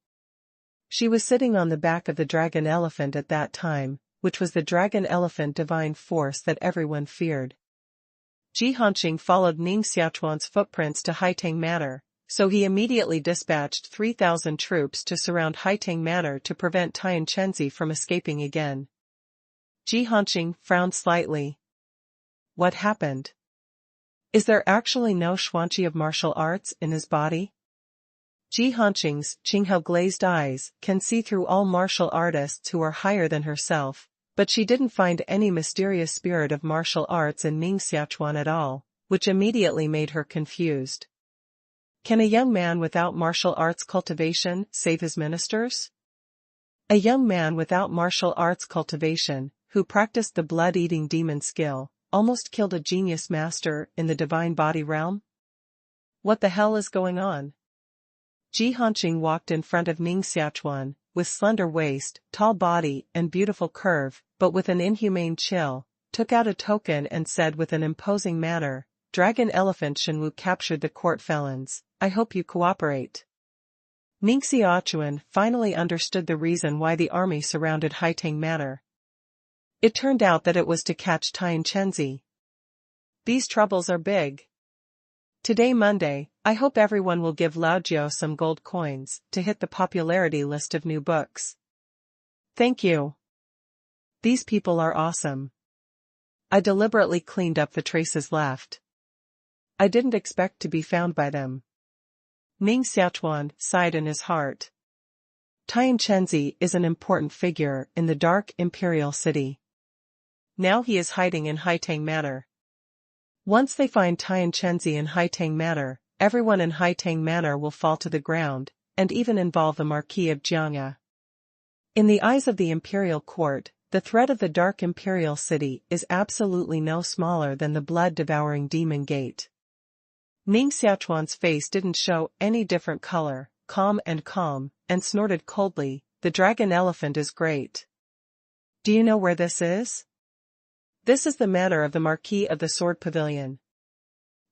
She was sitting on the back of the dragon elephant at that time, which was the dragon elephant divine force that everyone feared. Ji Hanqing followed Ning Xiaochuan's footprints to Haitang Manor, so he immediately dispatched 3,000 troops to surround Haitang Manor to prevent Tian Chenzi from escaping again. Ji Hanqing frowned slightly. What happened? Is there actually no Xuanqi of martial arts in his body? Ji Hanqing's Qinghao glazed eyes can see through all martial artists who are higher than herself, but she didn't find any mysterious spirit of martial arts in Ning Xiaochuan at all, which immediately made her confused. Can a young man without martial arts cultivation save his ministers? A young man without martial arts cultivation, who practiced the blood-eating demon skill, almost killed a genius master in the divine body realm? What the hell is going on? Jihanqing walked in front of Ning Xiaochuan, with slender waist, tall body, and beautiful curve, but with an inhumane chill, took out a token and said with an imposing manner, "Dragon Elephant Shenwu captured the court felons, I hope you cooperate." Ning Xiaochuan finally understood the reason why the army surrounded Haitang Manor. It turned out that it was to catch Tian Chenzi. These troubles are big. Today Monday, I hope everyone will give Lao Jiao some gold coins to hit the popularity list of new books. Thank you. These people are awesome. I deliberately cleaned up the traces left. I didn't expect to be found by them. Ning Xiaochuan sighed in his heart. Tian Chenzi is an important figure in the dark imperial city. Now he is hiding in Haitang Manor. Once they find Tian Chenzi in Haitang Manor, everyone in Haitang Manor will fall to the ground, and even involve the Marquis of Jiangya. In the eyes of the imperial court, the threat of the dark imperial city is absolutely no smaller than the blood-devouring demon gate. Ning Xiaochuan's face didn't show any different color, calm, and snorted coldly, "The dragon elephant is great. Do you know where this is? This is the manor of the Marquis of the Sword Pavilion.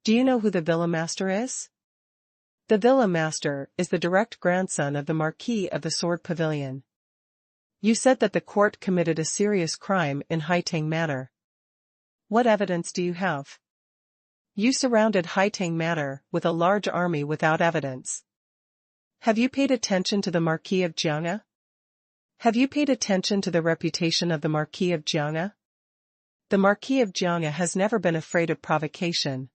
Do you know who the Villa Master is? The Villa Master is the direct grandson of the Marquis of the Sword Pavilion. You said that the court committed a serious crime in Haitang Manor. What evidence do you have? You surrounded Haitang Manor with a large army without evidence. Have you paid attention to the Marquis of Jiangya? Have you paid attention to the reputation of the Marquis of Jiangya? The Marquis of Jiangya has never been afraid of provocation.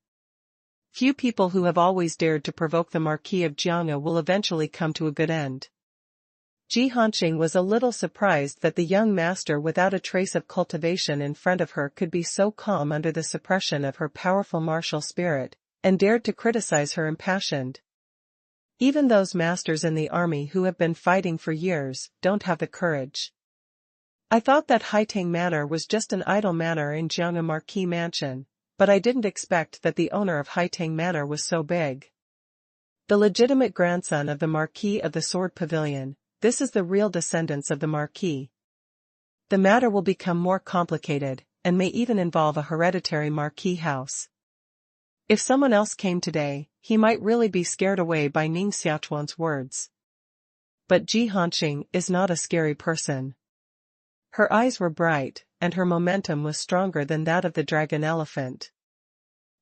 Few people who have always dared to provoke the Marquis of Jiangya will eventually come to a good end." Jihanqing was a little surprised that the young master without a trace of cultivation in front of her could be so calm under the suppression of her powerful martial spirit, and dared to criticize her impassioned. Even those masters in the army who have been fighting for years don't have the courage. I thought that Haitang Manor was just an idle manor in Jiangya Marquis Mansion, but I didn't expect that the owner of Haitang Manor was so big. The legitimate grandson of the Marquis of the Sword Pavilion, this is the real descendants of the Marquis. The matter will become more complicated, and may even involve a hereditary Marquis house. If someone else came today, he might really be scared away by Ning Xiaochuan's words. But Jihanqing is not a scary person. Her eyes were bright, and her momentum was stronger than that of the dragon elephant.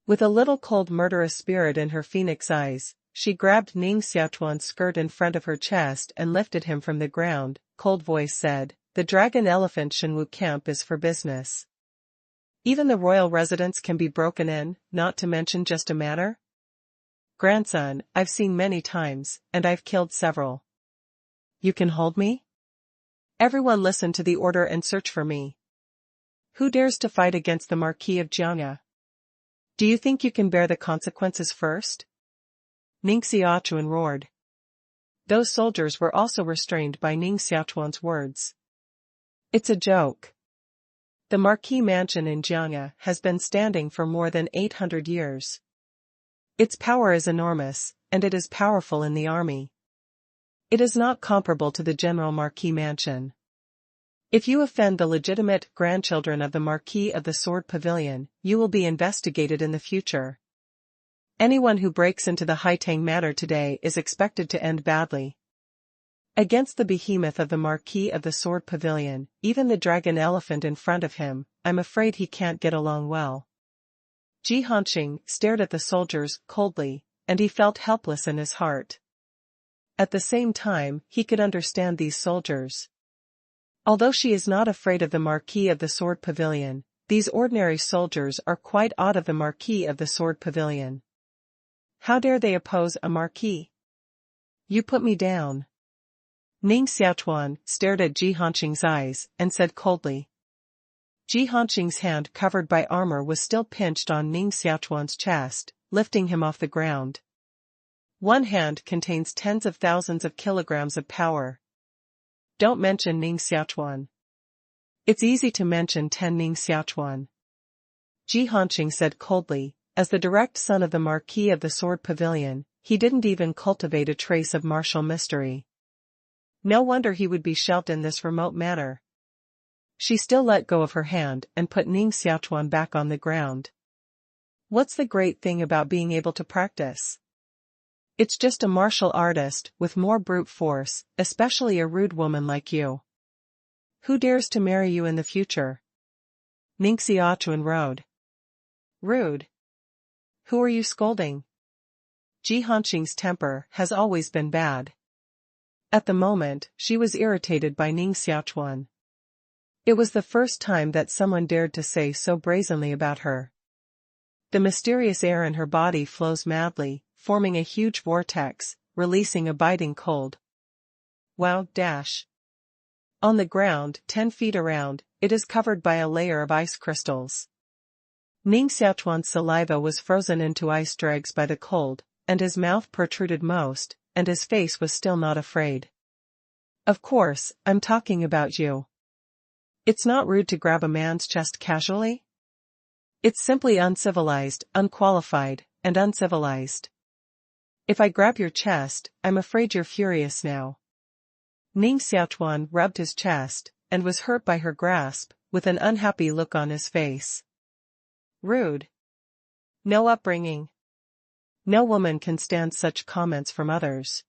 With a little cold murderous spirit in her phoenix eyes, she grabbed Ning Xiaochuan's skirt in front of her chest and lifted him from the ground. Cold voice said, "The dragon elephant Shenwu camp is for business. Even the royal residence can be broken in, not to mention just a manor? Grandson, I've seen many times, and I've killed several. You can hold me? Everyone listen to the order and search for me. Who dares to fight against the Marquis of Jiangya? Do you think you can bear the consequences first?" Ning Xiaochuan roared. Those soldiers were also restrained by Ning Xiaochuan's words. It's a joke. The Marquis Mansion in Jiangya has been standing for more than 800 years. Its power is enormous, and it is powerful in the army. It is not comparable to the General Marquis Mansion. If you offend the legitimate grandchildren of the Marquis of the Sword Pavilion, you will be investigated in the future. Anyone who breaks into the Haitang Manor today is expected to end badly. Against the behemoth of the Marquis of the Sword Pavilion, even the dragon elephant in front of him, I'm afraid he can't get along well. Jihanqing stared at the soldiers coldly, and he felt helpless in his heart. At the same time, he could understand these soldiers. Although she is not afraid of the Marquis of the Sword Pavilion, these ordinary soldiers are quite awed of the Marquis of the Sword Pavilion. How dare they oppose a Marquis? You put me down. Ning Xiaochuan stared at Jihanqing's eyes and said coldly. Jihanqing's hand covered by armor was still pinched on Ning Xiaochuan's chest, lifting him off the ground. One hand contains tens of thousands of kilograms of power. Don't mention Ning Xiaochuan. It's easy to mention 10 Ning Xiaochuan. Ji said coldly, as the direct son of the Marquis of the Sword Pavilion, he didn't even cultivate a trace of martial mystery. No wonder he would be shelved in this remote manner. She still let go of her hand and put Ning Xiaochuan back on the ground. What's the great thing about being able to practice? It's just a martial artist with more brute force, especially a rude woman like you. Who dares to marry you in the future? Ning Xiaochuan roared. Rude? Who are you scolding? Ji Hanqing's temper has always been bad. At the moment, she was irritated by Ning Xiaochuan. It was the first time that someone dared to say so brazenly about her. The mysterious air in her body flows madly, forming a huge vortex, releasing a biting cold. Wow! On the ground, 10 feet around, it is covered by a layer of ice crystals. Ning Xiaochuan's saliva was frozen into ice dregs by the cold, and his mouth protruded most, and his face was still not afraid. Of course, I'm talking about you. It's not rude to grab a man's chest casually. It's simply uncivilized, unqualified, and uncivilized. If I grab your chest, I'm afraid you're furious now. Ning Xiaochuan rubbed his chest, and was hurt by her grasp, with an unhappy look on his face. Rude. No upbringing. No woman can stand such comments from others.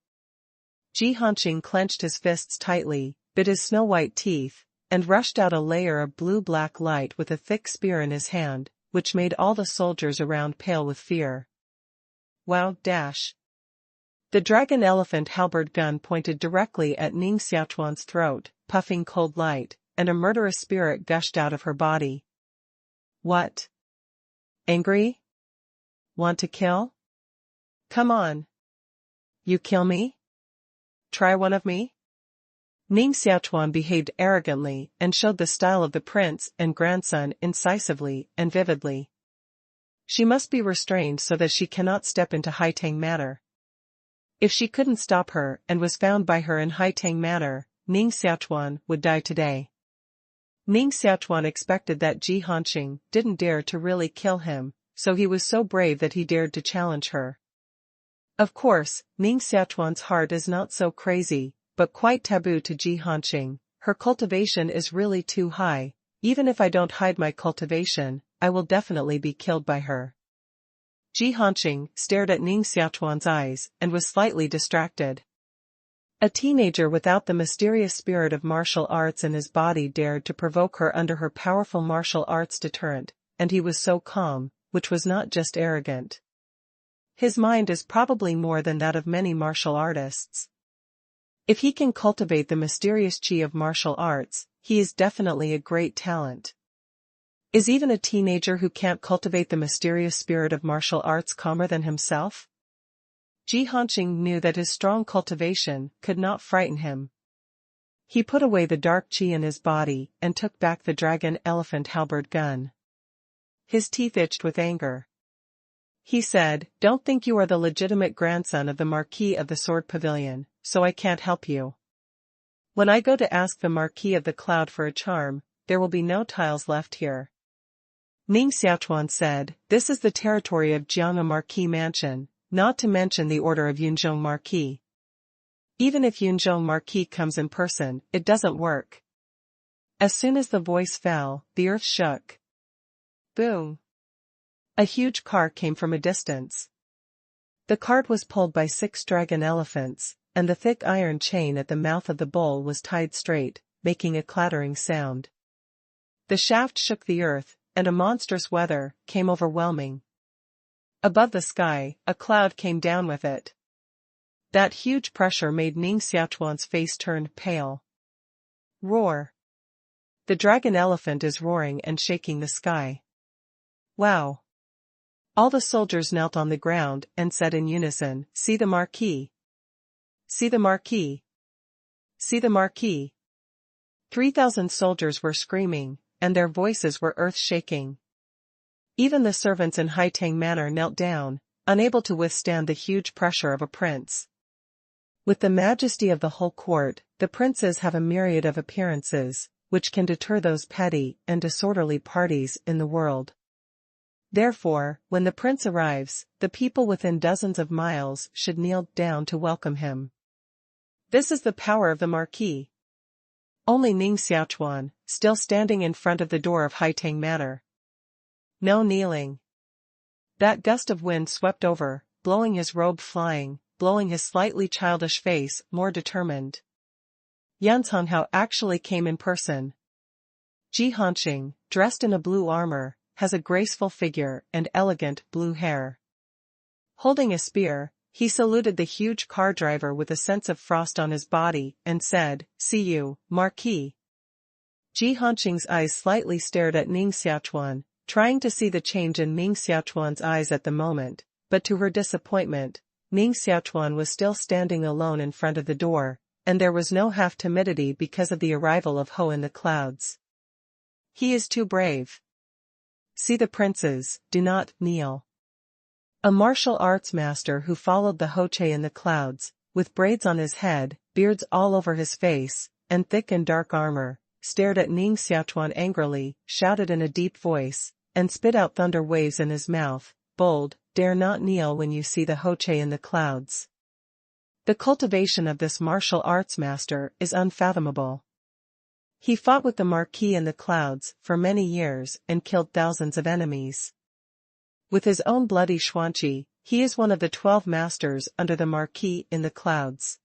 Ji Hanqing clenched his fists tightly, bit his snow-white teeth, and rushed out a layer of blue-black light with a thick spear in his hand, which made all the soldiers around pale with fear. Wow! The dragon elephant halberd gun pointed directly at Ning Xiaochuan's throat, puffing cold light, and a murderous spirit gushed out of her body. What? Angry? Want to kill? Come on. You kill me? Try one of me? Ning Xiaochuan behaved arrogantly and showed the style of the prince and grandson incisively and vividly. She must be restrained so that she cannot step into Haitang Manor. If she couldn't stop her and was found by her in Haitang Manor, Ning Xiaochuan would die today. Ning Xiaochuan expected that Ji Hanqing didn't dare to really kill him, so he was so brave that he dared to challenge her. Of course, Ning Xiaochuan's heart is not so crazy, but quite taboo to Ji Hanqing. Her cultivation is really too high. Even if I don't hide my cultivation, I will definitely be killed by her. Ji Hanqing stared at Ning Xiaochuan's eyes and was slightly distracted. A teenager without the mysterious spirit of martial arts in his body dared to provoke her under her powerful martial arts deterrent, and he was so calm, which was not just arrogant. His mind is probably more than that of many martial artists. If he can cultivate the mysterious qi of martial arts, he is definitely a great talent. Is even a teenager who can't cultivate the mysterious spirit of martial arts calmer than himself? Ji Hanqing knew that his strong cultivation could not frighten him. He put away the dark qi in his body and took back the dragon elephant halberd gun. His teeth itched with anger. He said, "Don't think you are the legitimate grandson of the Marquis of the Sword Pavilion, so I can't help you. When I go to ask the Marquis of the Cloud for a charm, there will be no tiles left here." Ning Xiaochuan said, "This is the territory of Jiang'a Marquis Mansion, not to mention the order of Yunzhong Marquis. Even if Yunzhong Marquis comes in person, it doesn't work." As soon as the voice fell, the earth shook. Boom! A huge car came from a distance. The cart was pulled by 6 dragon elephants, and the thick iron chain at the mouth of the bowl was tied straight, making a clattering sound. The shaft shook the earth, and a monstrous weather came overwhelming. Above the sky, a cloud came down with it. That huge pressure made Ning Xiaochuan's face turn pale. Roar! The dragon elephant is roaring and shaking the sky. Wow! All the soldiers knelt on the ground and said in unison, "See the Marquis! See the Marquis! See the Marquis!" 3,000 soldiers were screaming, and their voices were earth-shaking. Even the servants in Haitang Manor knelt down, unable to withstand the huge pressure of a prince. With the majesty of the whole court, the princes have a myriad of appearances, which can deter those petty and disorderly parties in the world. Therefore, when the prince arrives, the people within dozens of miles should kneel down to welcome him. This is the power of the marquis. Only Ning Xiaochuan, still standing in front of the door of Haitang Manor. No kneeling. That gust of wind swept over, blowing his robe flying, blowing his slightly childish face more determined. Yan Canghao actually came in person. Jihanqing, dressed in a blue armor, has a graceful figure and elegant blue hair. Holding a spear, he saluted the huge car driver with a sense of frost on his body and said, "See you, Marquis." Jihanqing's eyes slightly stared at Ning Xiaochuan, trying to see the change in Ning Xiaochuan's eyes at the moment, but to her disappointment, Ning Xiaochuan was still standing alone in front of the door, and there was no half timidity because of the arrival of Ho in the clouds. He is too brave. See the princes, do not kneel. A martial arts master who followed the Hoche in the clouds, with braids on his head, beards all over his face, and thick and dark armor, stared at Ning Xiaochuan angrily, shouted in a deep voice, and spit out thunder waves in his mouth, "Bold, dare not kneel when you see the Hoche in the clouds." The cultivation of this martial arts master is unfathomable. He fought with the Marquis in the clouds for many years and killed thousands of enemies. With his own bloody Xuanqi, he is one of the 12 masters under the Marquis in the clouds.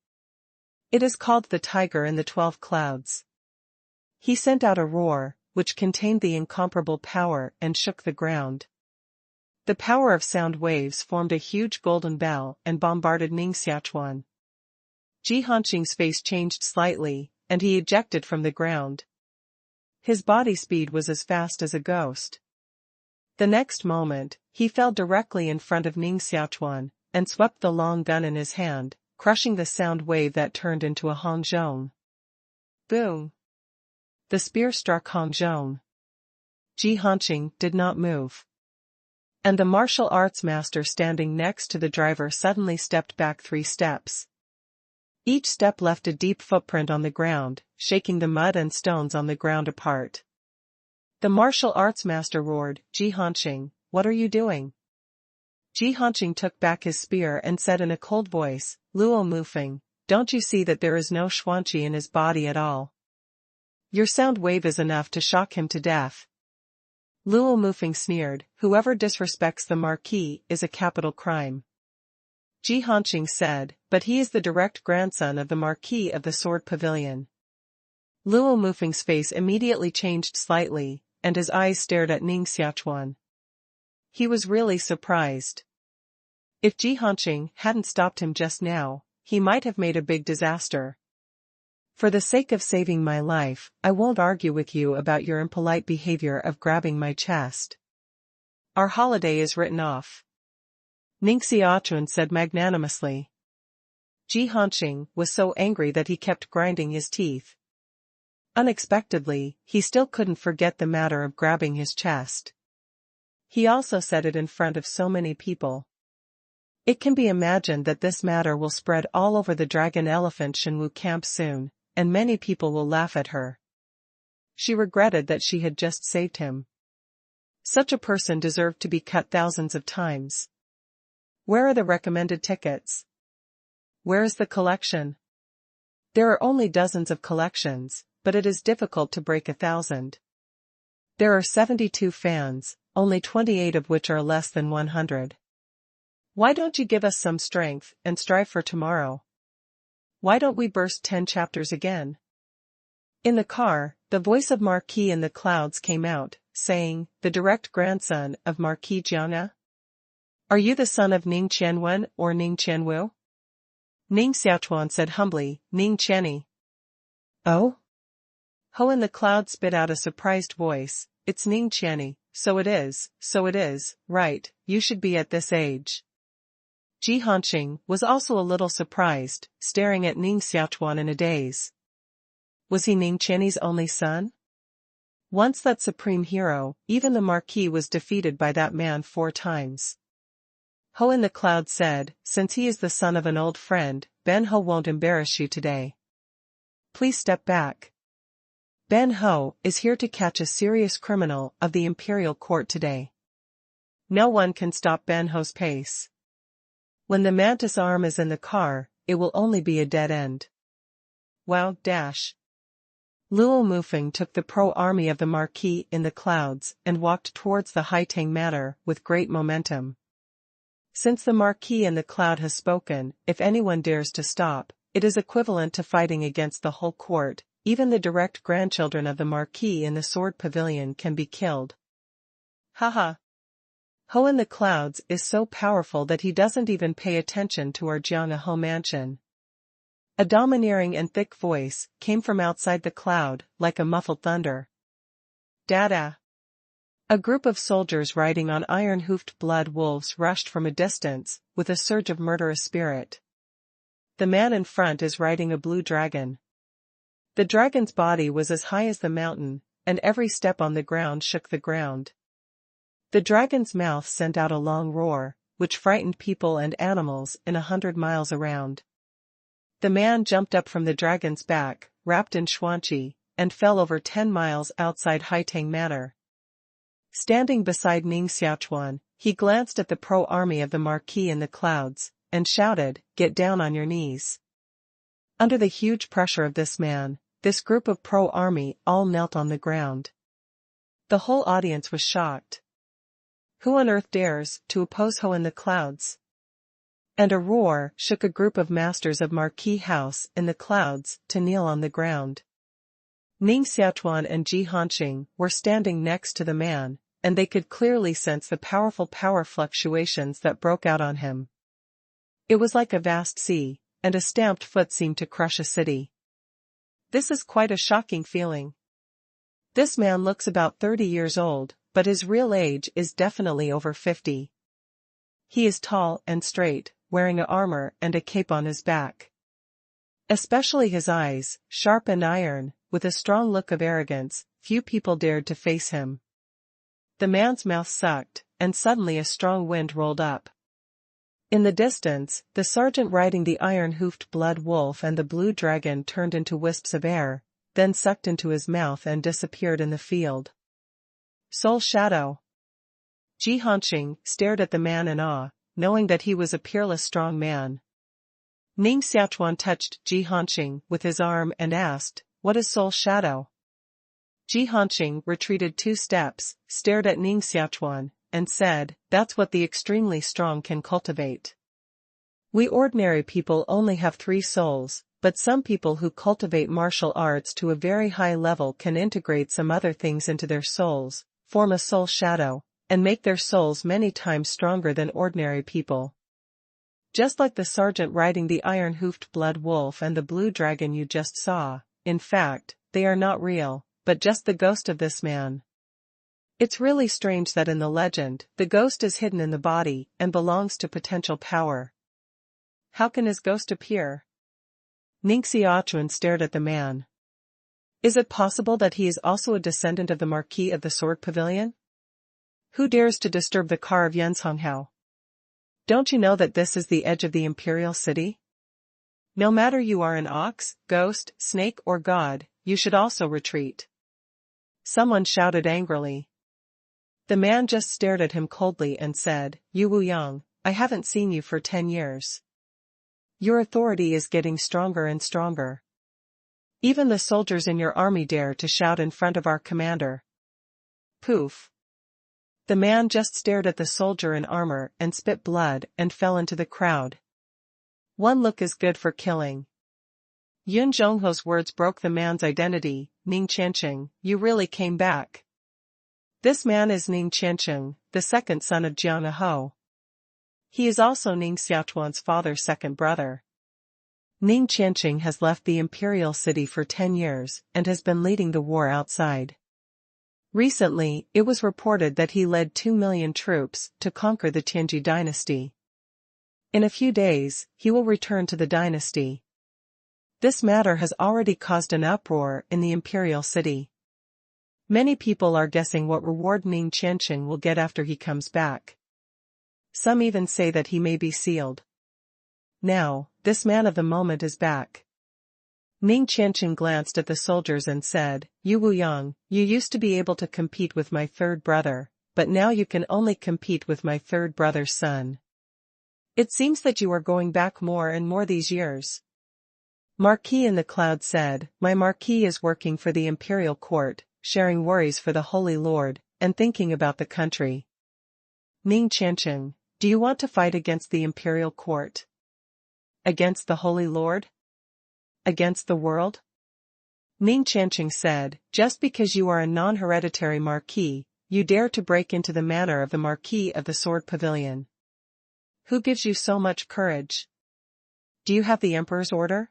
It is called the Tiger in the 12 Clouds. He sent out a roar, which contained the incomparable power and shook the ground. The power of sound waves formed a huge golden bell and bombarded Ning Xiaochuan. Jihanqing's face changed slightly, and he ejected from the ground. His body speed was as fast as a ghost. The next moment, he fell directly in front of Ning Xiaochuan, and swept the long gun in his hand, crushing the sound wave that turned into a hongzhong. Boom! The spear struck hongzhong. Jihanqing did not move. And the martial arts master standing next to the driver suddenly stepped back 3 steps. Each step left a deep footprint on the ground, shaking the mud and stones on the ground apart. The martial arts master roared, "Jihanqing, what are you doing?" Jihanqing took back his spear and said in a cold voice, "Luo Mufeng, don't you see that there is no Xuanqi in his body at all? Your sound wave is enough to shock him to death." Luo Mufeng sneered, "Whoever disrespects the Marquis is a capital crime." Jihanqing said, "But he is the direct grandson of the Marquis of the Sword Pavilion." Luo Mufeng's face immediately changed slightly, and his eyes stared at Ning Xiaochuan. He was really surprised. If Jihanqing hadn't stopped him just now, he might have made a big disaster. "For the sake of saving my life, I won't argue with you about your impolite behavior of grabbing my chest. Our holiday is written off," Ning Xiaochuan said magnanimously. Jihanqing was so angry that he kept grinding his teeth. Unexpectedly, he still couldn't forget the matter of grabbing his chest. He also said it in front of so many people. It can be imagined that this matter will spread all over the Dragon Elephant Shenwu camp soon, and many people will laugh at her. She regretted that she had just saved him. Such a person deserved to be cut thousands of times. Where are the recommended tickets? Where is the collection? There are only dozens of collections, but it is difficult to break 1,000. There are 72 fans, only 28 of which are less than 100. Why don't you give us some strength and strive for tomorrow? Why don't we burst 10 chapters again? In the car, the voice of Marquis in the clouds came out, saying, "The direct grandson of Marquis Jianga? Are you the son of Ning Qianwen or Ning Qianwu?" Ning Xiaochuan said humbly, "Ning Qianni." "Oh?" Ho in the cloud spit out a surprised voice, "It's Ning Qianni, so it is, right, you should be at this age." Jihanqing was also a little surprised, staring at Ning Xiaochuan in a daze. Was he Ning Qianni's only son? Once that supreme hero, even the Marquis was defeated by that man 4 times. Ho in the cloud said, since he is the son of an old friend, Ben Ho won't embarrass you today. Please step back. Ben Ho is here to catch a serious criminal of the imperial court today. No one can stop Ben Ho's pace. When the mantis arm is in the car, it will only be a dead end. Wow! Luo Mufeng took the pro-army of the Marquis in the clouds and walked towards the Haitang Manor with great momentum. Since the Marquis in the cloud has spoken, if anyone dares to stop, it is equivalent to fighting against the whole court. Even the direct grandchildren of the Marquis in the sword pavilion can be killed. Haha. Ho in the clouds is so powerful that he doesn't even pay attention to our Jiang Ho mansion. A domineering and thick voice came from outside the cloud, like a muffled thunder. Dada. A group of soldiers riding on iron-hoofed blood wolves rushed from a distance, with a surge of murderous spirit. The man in front is riding a blue dragon. The dragon's body was as high as the mountain, and every step on the ground shook the ground. The dragon's mouth sent out a long roar, which frightened people and animals in 100 miles around. The man jumped up from the dragon's back, wrapped in xuanqi, and fell over 10 miles outside Haitang Manor. Standing beside Ning Xiaochuan, he glanced at the pro-army of the Marquis in the clouds, and shouted, "Get down on your knees." Under the huge pressure of this man, this group of pro-army all knelt on the ground. The whole audience was shocked. Who on earth dares to oppose Ho in the clouds? And a roar shook a group of masters of Marquis House in the clouds to kneel on the ground. Ning Xiaochuan and Ji Hanqing were standing next to the man, and they could clearly sense the powerful power fluctuations that broke out on him. It was like a vast sea, and a stamped foot seemed to crush a city. This is quite a shocking feeling. This man looks about 30 years old, but his real age is definitely over 50. He is tall and straight, wearing a armor and a cape on his back. Especially his eyes, sharp and iron, with a strong look of arrogance, few people dared to face him. The man's mouth sucked, and suddenly a strong wind rolled up. In the distance, the sergeant riding the iron-hoofed blood wolf and the blue dragon turned into wisps of air, then sucked into his mouth and disappeared in the field. Soul Shadow. Ji Hanqing stared at the man in awe, knowing that he was a peerless strong man. Ning Xiaochuan touched Ji Hanqing with his arm and asked, "What is Soul Shadow?" Ji Hanqing retreated 2 steps, stared at Ning Xiaochuan, and said, "That's what the extremely strong can cultivate. We ordinary people only have 3 souls, but some people who cultivate martial arts to a very high level can integrate some other things into their souls, form a soul shadow, and make their souls many times stronger than ordinary people. Just like the sergeant riding the iron-hoofed blood wolf and the blue dragon you just saw. In fact, they are not real, but just the ghost of this man. It's really strange that in the legend, the ghost is hidden in the body and belongs to potential power. How can his ghost appear?" Ning Xiaochuan stared at the man. Is it possible that he is also a descendant of the Marquis of the Sword Pavilion? Who dares to disturb the car of Yenzhonghao? Don't you know that this is the edge of the imperial city? No matter you are an ox, ghost, snake or god, you should also retreat. Someone shouted angrily. The man just stared at him coldly and said, "Yu Wuyang, I haven't seen you for 10 years. Your authority is getting stronger and stronger. Even the soldiers in your army dare to shout in front of our commander." Poof. The man just stared at the soldier in armor and spit blood and fell into the crowd. One look is good for killing. Yun Zhongho's words broke the man's identity. "Ning Xiaochuan, you really came back." This man is Ning Xiaochuan, the second son of Jiang Ho. He is also Ning Xiaochuan's father's second brother. Ning Xiaochuan has left the imperial city for 10 years and has been leading the war outside. Recently, it was reported that he led 2 million troops to conquer the Tianji dynasty. In a few days, he will return to the dynasty. This matter has already caused an uproar in the imperial city. Many people are guessing what reward Ning Xiaochuan will get after he comes back. Some even say that he may be sealed. Now, this man of the moment is back. Ning Xiaochuan glanced at the soldiers and said, "You Wu Yang, you used to be able to compete with my third brother, but now you can only compete with my third brother's son. It seems that you are going back more and more these years." Marquis in the cloud said, "My Marquis is working for the imperial court, sharing worries for the Holy Lord, and thinking about the country." Ning Xiaochuan, do you want to fight against the imperial court? Against the Holy Lord? Against the world? Ning Xiaochuan said, "Just because you are a non-hereditary Marquis, you dare to break into the manor of the Marquis of the Sword Pavilion. Who gives you so much courage? Do you have the Emperor's order?"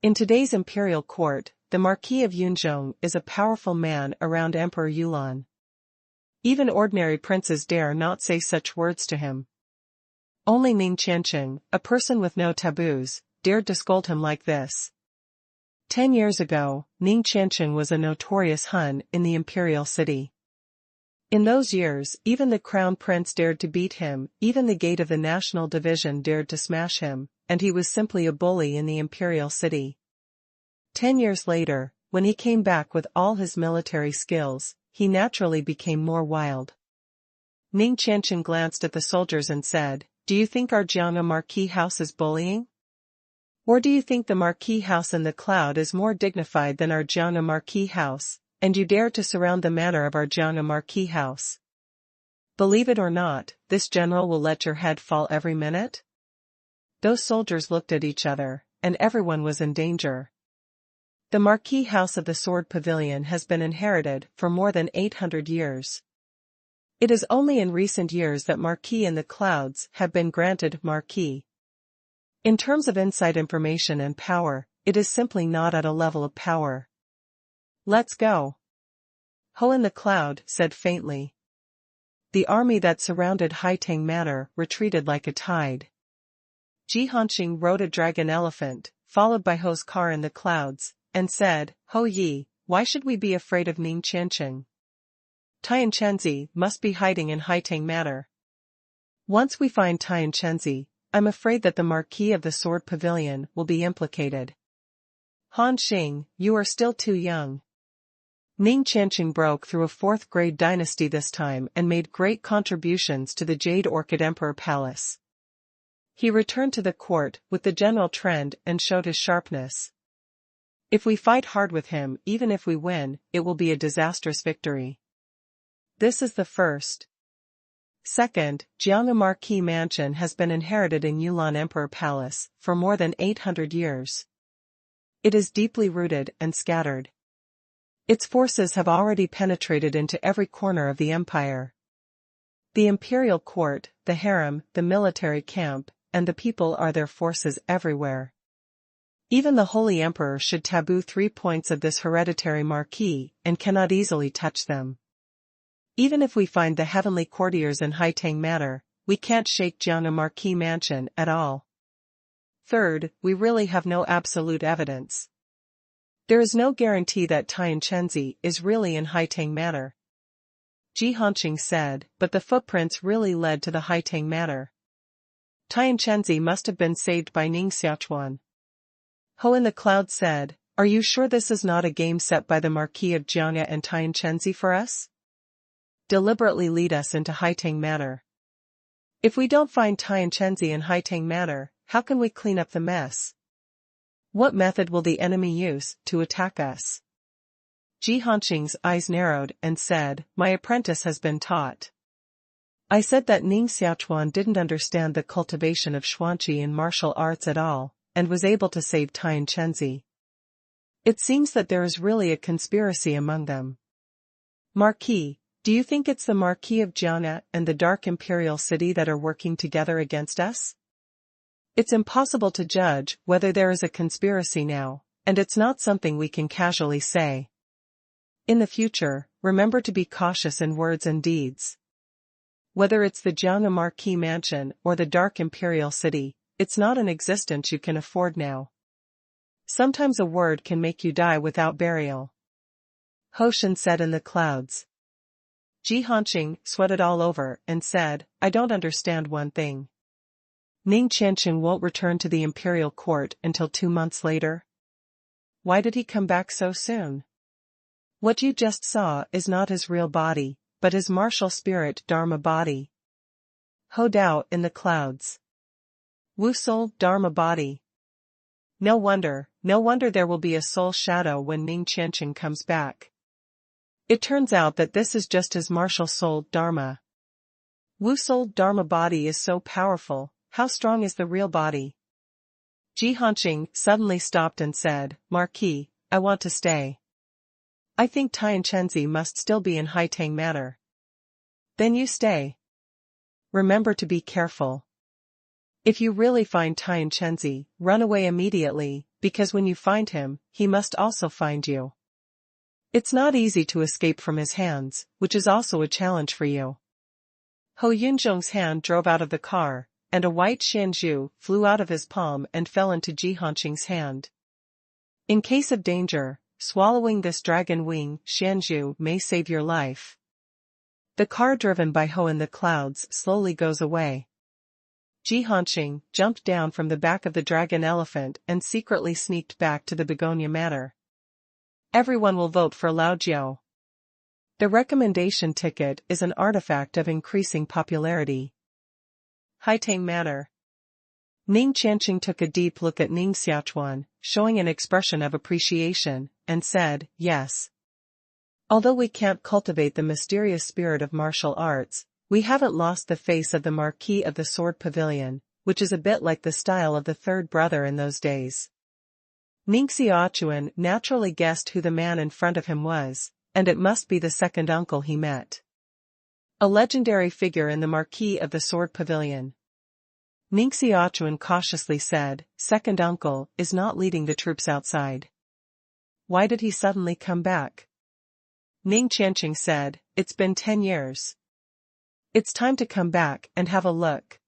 In today's imperial court, the Marquis of Yunzhong is a powerful man around Emperor Yulan. Even ordinary princes dare not say such words to him. Only Ning Xiaochuan, a person with no taboos, dared to scold him like this. 10 years ago, Ning Xiaochuan was a notorious Hun in the imperial city. In those years, even the crown prince dared to beat him, even the gate of the national division dared to smash him, and he was simply a bully in the imperial city. 10 years later, when he came back with all his military skills, he naturally became more wild. Ning Xiaochuan glanced at the soldiers and said, "Do you think our Jiangnan Marquis house is bullying? Or do you think the Marquis house in the cloud is more dignified than our Jiangnan Marquis house, and you dare to surround the manor of our Jiangnan Marquis house? Believe it or not, this general will let your head fall every minute?" Those soldiers looked at each other, and everyone was in danger. The Marquis House of the Sword Pavilion has been inherited for more than 800 years. It is only in recent years that Marquis in the clouds have been granted Marquis. In terms of inside information and power, it is simply not at a level of power. "Let's go." Ho in the cloud said faintly. The army that surrounded Haitang Manor retreated like a tide. Ji Hanxing rode a dragon elephant, followed by Ho's car in the clouds, and said, "Ho Yi, why should we be afraid of Ning Xiaochuan? Tian Chenzi must be hiding in Haitang Manor. Once we find Tian Chenzi, I'm afraid that the Marquis of the Sword Pavilion will be implicated. Han Xing, you are still too young." Ning Xiaochuan broke through a 4th-grade dynasty this time and made great contributions to the Jade Orchid Emperor Palace. He returned to the court with the general trend and showed his sharpness. If we fight hard with him, even if we win, it will be a disastrous victory. This is the first. Second, Jiangnan Marquis Mansion has been inherited in Yulan Emperor Palace for more than 800 years. It is deeply rooted and scattered. Its forces have already penetrated into every corner of the empire. The imperial court, the harem, the military camp, and the people are their forces everywhere. Even the Holy Emperor should taboo 3 points of this hereditary marquis and cannot easily touch them. Even if we find the heavenly courtiers in Haitang Manor, we can't shake Jiangnan Marquis Mansion at all. Third, we really have no absolute evidence. There is no guarantee that Tian Chenzi is really in Haitang Manor. Ji Hanxing said, but the footprints really led to the Haitang Manor. Tian Chenzi must have been saved by Ning Xiaochuan. Ho in the cloud said, "Are you sure this is not a game set by the Marquis of Jiangnan and Tian Chenzi for us? Deliberately lead us into Haitang Manor. If we don't find Tian Chenzi in Haitang Manor, how can we clean up the mess? What method will the enemy use to attack us?" Ji Hanxing's eyes narrowed and said, "My apprentice has been taught. I said that Ning Xiaochuan didn't understand the cultivation of xuanqi in martial arts at all, and was able to save Tian Chenzi. It seems that there is really a conspiracy among them. Marquis, do you think it's the Marquis of Jiangnan and the Dark Imperial City that are working together against us? It's impossible to judge whether there is a conspiracy now, and it's not something we can casually say. In the future, remember to be cautious in words and deeds. Whether it's the Jiangnan Marquis Mansion or the Dark Imperial City, it's not an existence you can afford now. Sometimes a word can make you die without burial." Ho Shen said in the clouds. Jihanqing sweated all over and said, I don't understand one thing. Ning Xiaochuan won't return to the imperial court until 2 months later? Why did he come back so soon? What you just saw is not his real body, but his martial spirit Dharma body. Ho Dao in the clouds. Wu Soul Dharma body. No wonder there will be a soul shadow when Ning Xiaochuan comes back. It turns out that this is just his martial soul Dharma. Wu Soul Dharma body is so powerful. How strong is the real body? Jihanqing suddenly stopped and said, Marquis, I want to stay. I think Tianchenzi must still be in Haitang Manor. Then you stay. Remember to be careful. If you really find Tianchenzi, run away immediately, because when you find him, he must also find you. It's not easy to escape from his hands, which is also a challenge for you. Ho Yunzhong's hand drove out of the car, and a white xianzhu flew out of his palm and fell into Jihanqing's hand. In case of danger, swallowing this dragon wing xianzhu may save your life. The car driven by Ho in the clouds slowly goes away. Jihanqing jumped down from the back of the dragon elephant and secretly sneaked back to the Begonia Manor. Everyone will vote for Lao Jiao. The recommendation ticket is an artifact of increasing popularity. Haitang Manor. Ning Xiaochuan took a deep look at Ning Xiaochuan, showing an expression of appreciation, and said, yes. Although we can't cultivate the mysterious spirit of martial arts, we haven't lost the face of the Marquis of the Sword Pavilion, which is a bit like the style of the third brother in those days. Ning Xiaochuan naturally guessed who the man in front of him was, and it must be the second uncle he met. A legendary figure in the Marquis of the Sword Pavilion. Ning Xiaochuan cautiously said, second uncle is not leading the troops outside. Why did he suddenly come back? Ning Xiaochuan said, it's been 10 years. It's time to come back and have a look.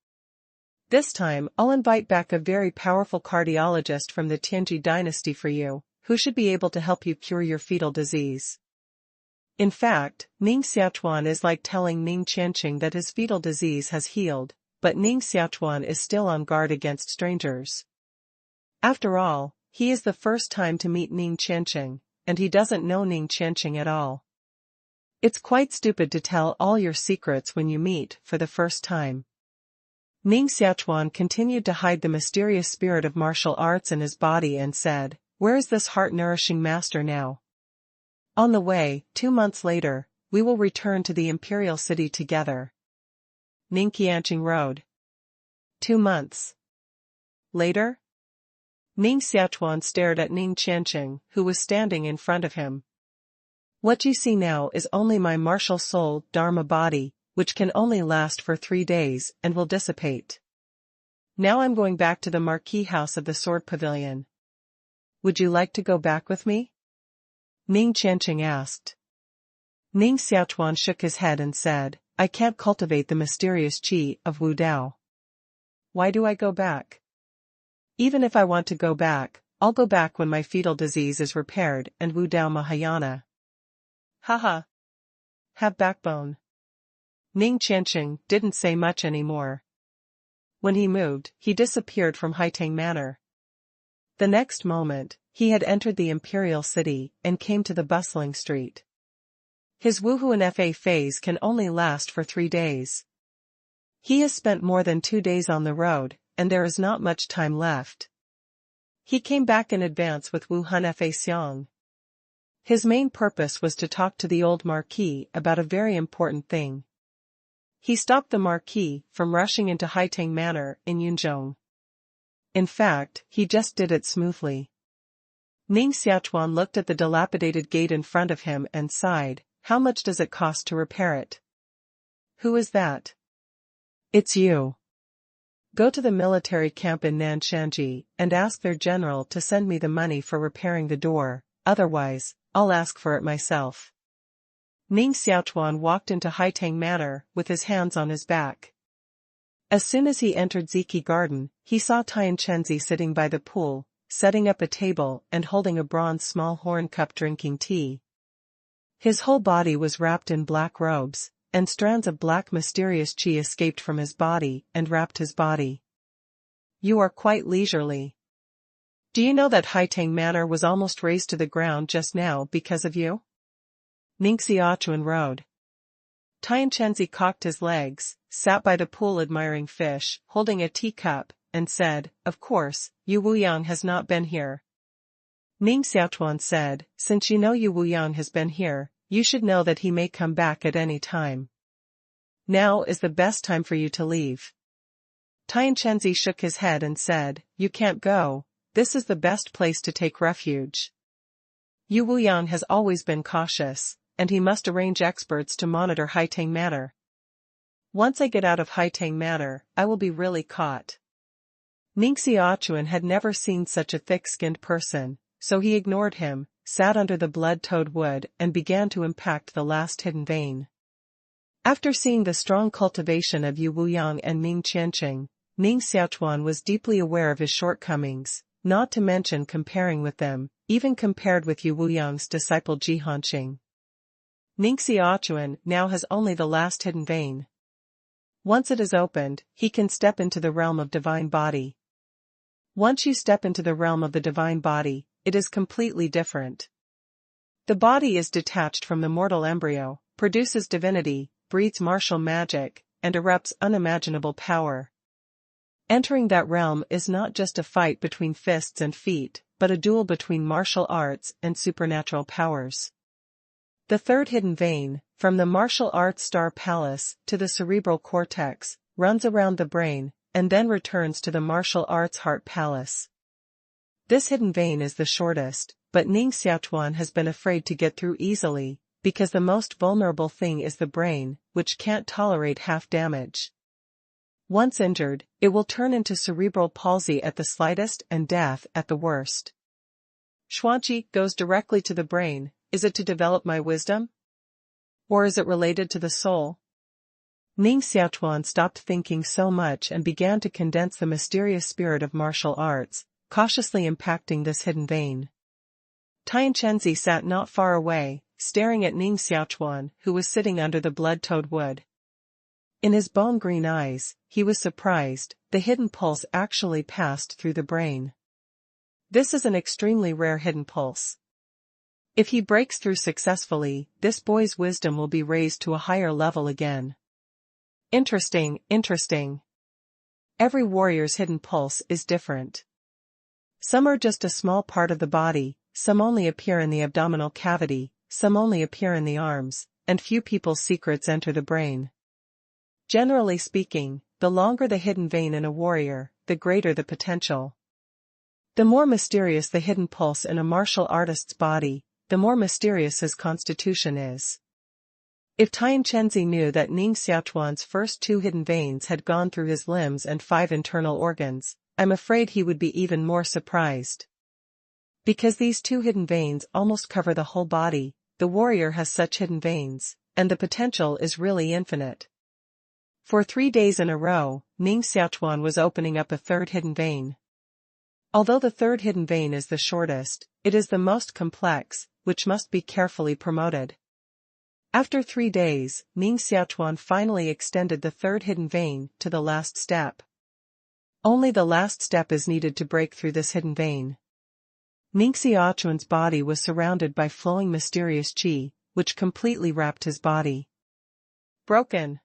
This time I'll invite back a very powerful cardiologist from the Tianji dynasty for you, who should be able to help you cure your fetal disease. In fact, Ning Xiaochuan is like telling Ning Xiaochuan that his fetal disease has healed, but Ning Xiaochuan is still on guard against strangers. After all, he is the first time to meet Ning Xiaochuan, and he doesn't know Ning Xiaochuan at all. It's quite stupid to tell all your secrets when you meet for the first time. Ning Xiaochuan continued to hide the mysterious spirit of martial arts in his body and said, where is this heart-nourishing master now? On the way, 2 months later, we will return to the imperial city together. Ning Xiaochuan rode. 2 months later? Ning Xiaochuan stared at Ning Xiaochuan, who was standing in front of him. What you see now is only my martial soul Dharma body, which can only last for 3 days and will dissipate. Now I'm going back to the Marquis House of the Sword Pavilion. Would you like to go back with me? Ning Xiaochuan asked. Ning Xiaochuan shook his head and said, I can't cultivate the mysterious qi of Wu Dao. Why do I go back? Even if I want to go back, I'll go back when my fetal disease is repaired and Wu Dao Mahayana. Haha. Have backbone. Ning Xiaochuan didn't say much anymore. When he moved, he disappeared from Haitang Manor. The next moment, he had entered the imperial city and came to the bustling street. His Wuhuan Fa phase can only last for 3 days. He has spent more than 2 days on the road, and there is not much time left. He came back in advance with Wuhuan Fa Xiang. His main purpose was to talk to the old Marquis about a very important thing. He stopped the Marquis from rushing into Haitang Manor in Yunzhong. In fact, he just did it smoothly. Ning Xiaochuan looked at the dilapidated gate in front of him and sighed, how much does it cost to repair it? Who is that? It's you. Go to the military camp in Nanshanji and ask their general to send me the money for repairing the door, otherwise, I'll ask for it myself. Ning Xiaochuan walked into Haitang Manor with his hands on his back. As soon as he entered Ziki Garden, he saw Tianchenzi sitting by the pool, setting up a table and holding a bronze small horn cup drinking tea. His whole body was wrapped in black robes, and strands of black mysterious chi escaped from his body and wrapped his body. You are quite leisurely. Do you know that Haitang Manor was almost razed to the ground just now because of you? Ning Xiaochuan rode. Tianquanzi cocked his legs, sat by the pool admiring fish, holding a teacup, and said, "Of course, Yu Wuyang has not been here." Ning Xiaochuan said, "Since you know Yu Wuyang has been here, you should know that he may come back at any time. Now is the best time for you to leave." Tianquanzi shook his head and said, "You can't go, this is the best place to take refuge. Yu Wuyang has always been cautious, and he must arrange experts to monitor Haitang Manor. Once I get out of Haitang Manor, I will be really caught." Ning Xiaochuan had never seen such a thick-skinned person, so he ignored him, sat under the blood-toad wood and began to impact the last hidden vein. After seeing the strong cultivation of Yu Wuyang and Ming Qianqing, Ning Xiaochuan was deeply aware of his shortcomings, not to mention comparing with them, even compared with Yu Wuyang's disciple Ji Hanqing. Ning Xiaochuan now has only the last hidden vein. Once it is opened, he can step into the realm of divine body. Once you step into the realm of the divine body, it is completely different. The body is detached from the mortal embryo, produces divinity, breeds martial magic, and erupts unimaginable power. Entering that realm is not just a fight between fists and feet, but a duel between martial arts and supernatural powers. The third hidden vein, from the martial arts star palace to the cerebral cortex, runs around the brain, and then returns to the martial arts heart palace. This hidden vein is the shortest, but Ning Xiaochuan has been afraid to get through easily, because the most vulnerable thing is the brain, which can't tolerate half damage. Once injured, it will turn into cerebral palsy at the slightest and death at the worst. Xuanqi goes directly to the brain. Is it to develop my wisdom? Or is it related to the soul? Ning Xiaochuan stopped thinking so much and began to condense the mysterious spirit of martial arts, cautiously impacting this hidden vein. Tianquanzi sat not far away, staring at Ning Xiaochuan, who was sitting under the blood-toad wood. In his bone-green eyes, he was surprised. The hidden pulse actually passed through the brain. This is an extremely rare hidden pulse. If he breaks through successfully, this boy's wisdom will be raised to a higher level again. Interesting. Every warrior's hidden pulse is different. Some are just a small part of the body, some only appear in the abdominal cavity, some only appear in the arms, and few people's secrets enter the brain. Generally speaking, the longer the hidden vein in a warrior, the greater the potential. The more mysterious the hidden pulse in a martial artist's body, the more mysterious his constitution is. If Tianquanzi knew that Ning Xiaochuan's first 2 hidden veins had gone through his limbs and 5 internal organs, I'm afraid he would be even more surprised. Because these 2 hidden veins almost cover the whole body, the warrior has such hidden veins, and the potential is really infinite. For 3 days in a row, Ning Xiaochuan was opening up a 3rd hidden vein. Although the 3rd hidden vein is the shortest, it is the most complex, which must be carefully promoted. After 3 days, Ning Xiaochuan finally extended the 3rd hidden vein to the last step. Only the last step is needed to break through this hidden vein. Ning Xiaochuan's body was surrounded by flowing mysterious qi, which completely wrapped his body. Broken.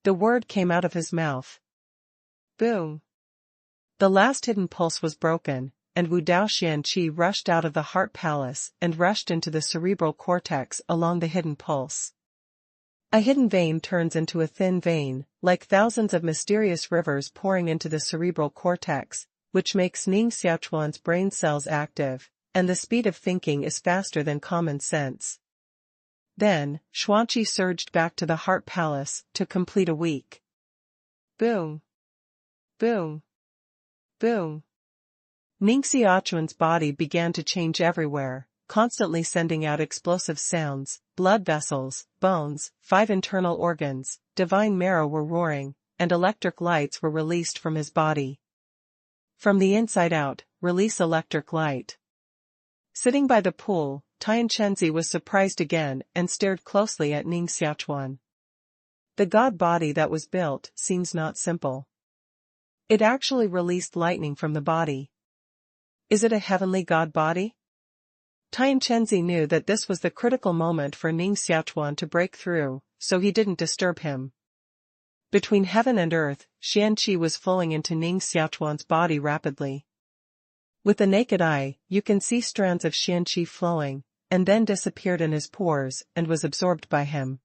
The word came out of his mouth. Boom. The last hidden pulse was broken, and Wu Daoxian qi rushed out of the heart palace and rushed into the cerebral cortex along the hidden pulse. A hidden vein turns into a thin vein, like thousands of mysterious rivers pouring into the cerebral cortex, which makes Ning Xiaochuan's brain cells active, and the speed of thinking is faster than common sense. Then, Xuanqi surged back to the heart palace to complete a week. Boom. Boom. Boom. Ning Xiaochuan's body began to change everywhere, constantly sending out explosive sounds. Blood vessels, bones, 5 internal organs, divine marrow were roaring, and electric lights were released from his body. From the inside out, release electric light. Sitting by the pool, Tian Chenzi was surprised again and stared closely at Ning Xiaochuan. The god body that was built seems not simple. It actually released lightning from the body. Is it a heavenly god body? Tian Chenzi knew that this was the critical moment for Ning Xiaochuan to break through, so he didn't disturb him. Between heaven and earth, Xian Qi was flowing into Ning Xiaochuan's body rapidly. With the naked eye, you can see strands of Xian Qi flowing, and then disappeared in his pores and was absorbed by him.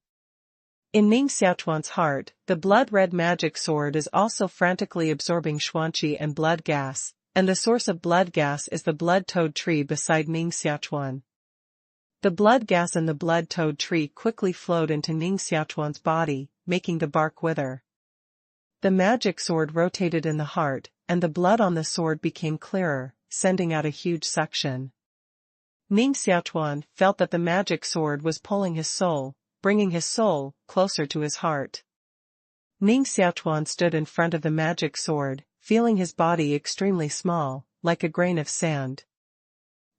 In Ning Xiaochuan's heart, the blood-red magic sword is also frantically absorbing Xuanqi and blood gas, and the source of blood gas is the blood toad tree beside Ning Xiaochuan. The blood gas in the blood toad tree quickly flowed into Ning Xiaochuan's body, making the bark wither. The magic sword rotated in the heart, and the blood on the sword became clearer, sending out a huge suction. Ning Xiaochuan felt that the magic sword was pulling his soul, bringing his soul closer to his heart. Ning Xiaochuan stood in front of the magic sword, feeling his body extremely small, like a grain of sand.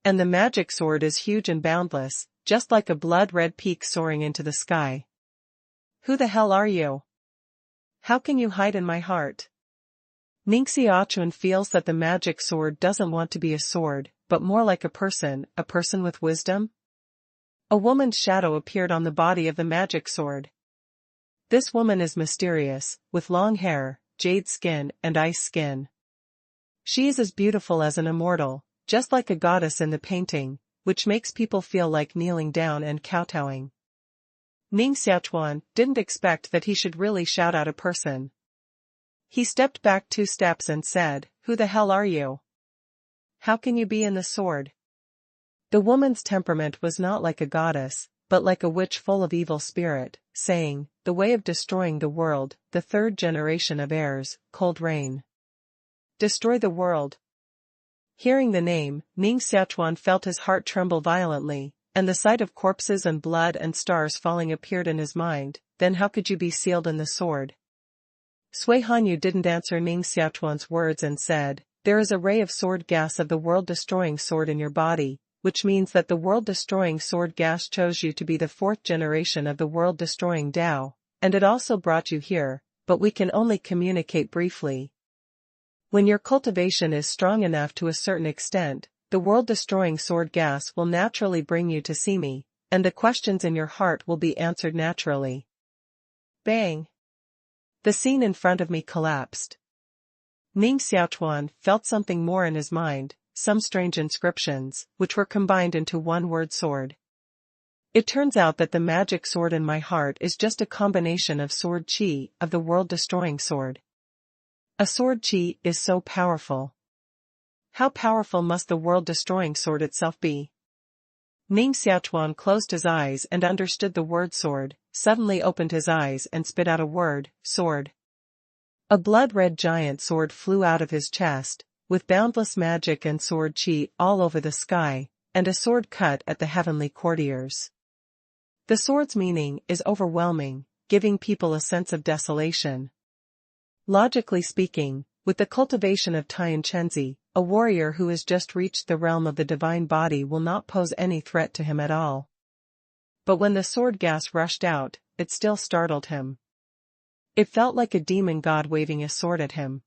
And the magic sword is huge and boundless, just like a blood-red peak soaring into the sky. Who the hell are you? How can you hide in my heart? Ning Xiaochuan feels that the magic sword doesn't want to be a sword, but more like a person with wisdom. A woman's shadow appeared on the body of the magic sword. This woman is mysterious, with long hair, jade skin and ice skin. She is as beautiful as an immortal, just like a goddess in the painting, which makes people feel like kneeling down and kowtowing. Ning Xiaochuan didn't expect that he should really shout out a person. He stepped back 2 steps and said, "Who the hell are you? How can you be in the sword?" The woman's temperament was not like a goddess, but like a witch full of evil spirit, saying, "The way of destroying the world, the 3rd generation of heirs, cold rain. Destroy the world." Hearing the name, Ning Xiaochuan felt his heart tremble violently, and the sight of corpses and blood and stars falling appeared in his mind. Then how could you be sealed in the sword? Sui Hanyu didn't answer Ning Xiaochuan's words and said, "There is a ray of sword gas of the world-destroying sword in your body, which means that the world-destroying sword gas chose you to be the 4th generation of the world-destroying Tao, and it also brought you here, but we can only communicate briefly. When your cultivation is strong enough to a certain extent, the world-destroying sword gas will naturally bring you to see me, and the questions in your heart will be answered naturally." Bang! The scene in front of me collapsed. Ning Xiaochuan felt something more in his mind, some strange inscriptions, which were combined into one word sword. It turns out that the magic sword in my heart is just a combination of sword qi of the world-destroying sword. A sword qi is so powerful. How powerful must the world-destroying sword itself be? Ning Xiaochuan closed his eyes and understood the word sword, suddenly opened his eyes and spit out a word, sword. A blood-red giant sword flew out of his chest, with boundless magic and sword qi all over the sky, and a sword cut at the heavenly courtiers. The sword's meaning is overwhelming, giving people a sense of desolation. Logically speaking, with the cultivation of Tian Chenzi, a warrior who has just reached the realm of the divine body will not pose any threat to him at all. But when the sword gas rushed out, it still startled him. It felt like a demon god waving a sword at him.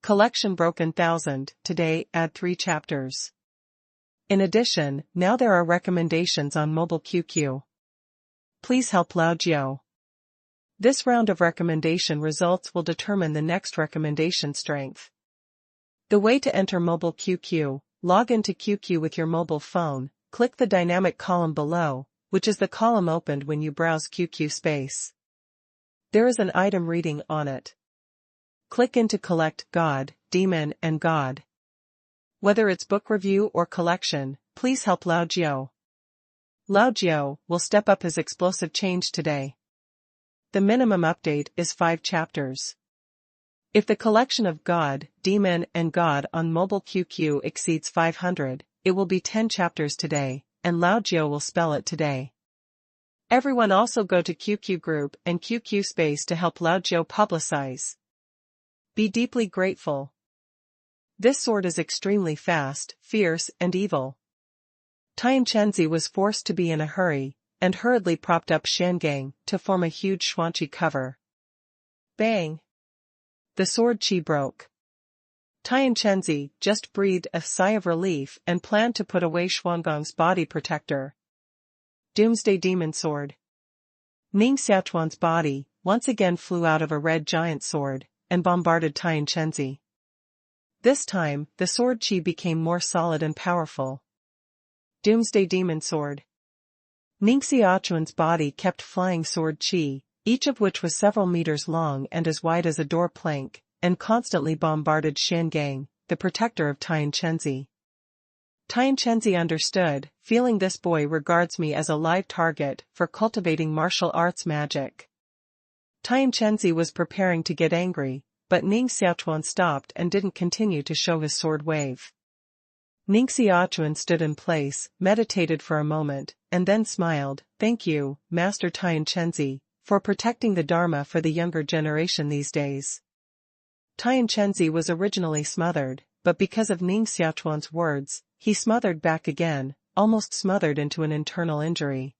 Collection Broken 1000, today add 3 chapters. In addition, now there are recommendations on mobile QQ. Please help Lao Jiao. This round of recommendation results will determine the next recommendation strength. The way to enter mobile QQ: log into QQ with your mobile phone, click the dynamic column below, which is the column opened when you browse QQ space. There is an item reading on it. Click into Collect God, Demon and God. Whether it's book review or collection, please help Lao Jiao. Lao Jiao will step up his explosive change today. The minimum update is 5 chapters. If the collection of God, Demon and God on mobile QQ exceeds 500, it will be 10 chapters today, and Lao Jiao will spell it today. Everyone also go to QQ group and QQ space to help Lao Jiao publicize. Be deeply grateful. This sword is extremely fast, fierce and evil. Tian Chenzi was forced to be in a hurry, and hurriedly propped up Shangang to form a huge xuanqi cover. Bang! The sword qi broke. Tian Chenzi just breathed a sigh of relief and planned to put away Xuangang's body protector. Doomsday Demon Sword. Ning Xiaochuan's body once again flew out of a red giant sword and bombarded Tian Chenzi. This time, the sword qi became more solid and powerful. Doomsday Demon Sword. Ning Xiaochuan's body kept flying sword qi, each of which was several meters long and as wide as a door plank, and constantly bombarded Shangang, the protector of Tian Chenzi. Tian Chenzi understood, feeling this boy regards me as a live target for cultivating martial arts magic. Tian Chenzi was preparing to get angry, but Ning Xiaochuan stopped and didn't continue to show his sword wave. Ning Xiaochuan stood in place, meditated for a moment, and then smiled. "Thank you, Master Tian Chenzi, for protecting the Dharma for the younger generation these days." Tian Chenzi was originally smothered, but because of Ning Xiaochuan's words, he smothered back again, almost smothered into an internal injury.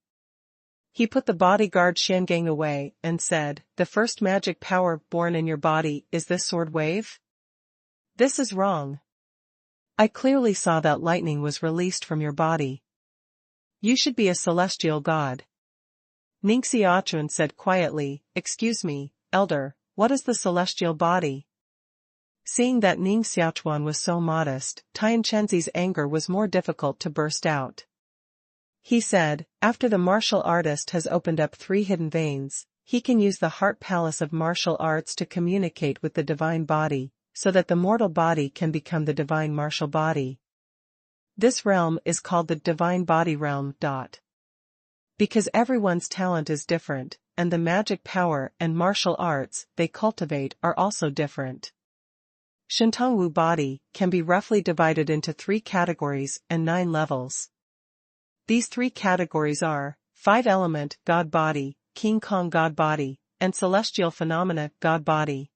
He put the bodyguard Shangang away and said, "The first magic power born in your body is this sword wave? This is wrong. I clearly saw that lightning was released from your body. You should be a celestial god." Ning Xiaochuan said quietly, "Excuse me, elder, what is the celestial body?" Seeing that Ning Xiaochuan was so modest, Tian Chenzi's anger was more difficult to burst out. He said, "After the martial artist has opened up 3 hidden veins, he can use the heart palace of martial arts to communicate with the divine body, so that the mortal body can become the divine martial body. This realm is called the divine body realm. Because everyone's talent is different, and the magic power and martial arts they cultivate are also different. Shentangwu body can be roughly divided into 3 categories and 9 levels. These 3 categories are 5-element God body, King Kong God body, and celestial phenomena God body.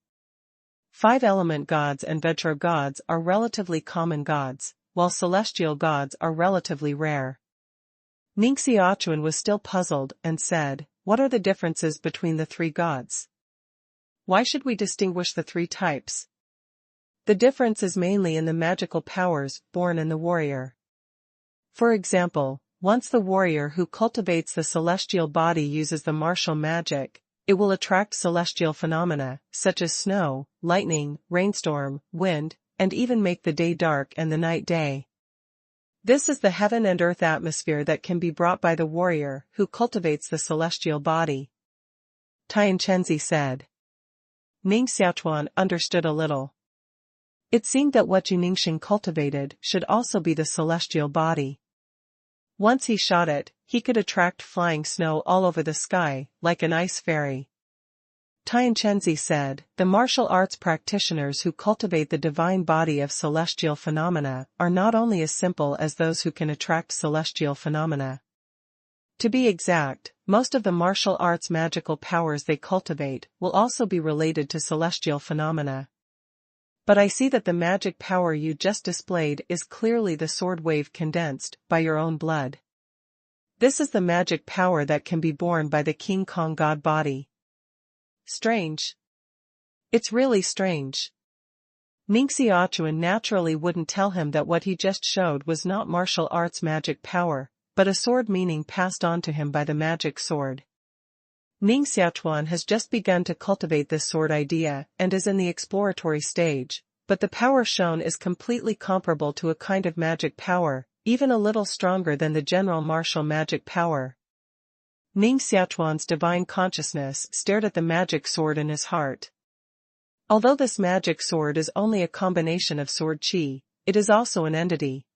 5-element gods and Vetro gods are relatively common gods, while celestial gods are relatively rare. Ning Xiaochuan was still puzzled and said, "What are the differences between the 3 gods? Why should we distinguish the 3 types?" The difference is mainly in the magical powers born in the warrior. For example, once the warrior who cultivates the celestial body uses the martial magic, it will attract celestial phenomena, such as snow, lightning, rainstorm, wind, and even make the day dark and the night day. This is the heaven and earth atmosphere that can be brought by the warrior who cultivates the celestial body. Tian Chenzi said. Ning Xiaochuan understood a little. It seemed that what Jiningsing cultivated should also be the celestial body. Once he shot it, he could attract flying snow all over the sky, like an ice fairy. Tian Chenzi said, "The martial arts practitioners who cultivate the divine body of celestial phenomena are not only as simple as those who can attract celestial phenomena. To be exact, most of the martial arts magical powers they cultivate will also be related to celestial phenomena. But I see that the magic power you just displayed is clearly the sword wave condensed by your own blood. This is the magic power that can be born by the King Kong God body. Strange. It's really strange." Ning Xiaochuan naturally wouldn't tell him that what he just showed was not martial arts magic power, but a sword meaning passed on to him by the magic sword. Ning Xiaochuan has just begun to cultivate this sword idea and is in the exploratory stage, but the power shown is completely comparable to a kind of magic power, even a little stronger than the general martial magic power. Ning Xiaochuan's divine consciousness stared at the magic sword in his heart. Although this magic sword is only a combination of sword qi, it is also an entity.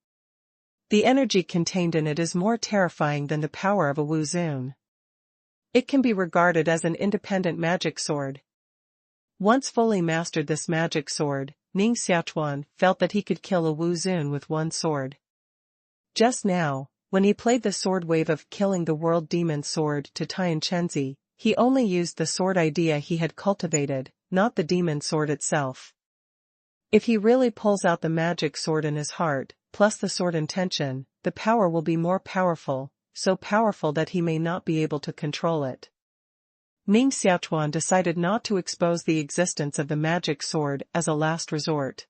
The energy contained in it is more terrifying than the power of a Wu Zun. It can be regarded as an independent magic sword. Once fully mastered this magic sword, Ning Xiaochuan felt that he could kill a Wu Zun with one sword. Just now, when he played the sword wave of killing the world demon sword to Tian Chenzi, he only used the sword idea he had cultivated, not the demon sword itself. If he really pulls out the magic sword in his heart, plus the sword intention, the power will be more powerful, so powerful that he may not be able to control it. Ning Xiaochuan decided not to expose the existence of the magic sword as a last resort.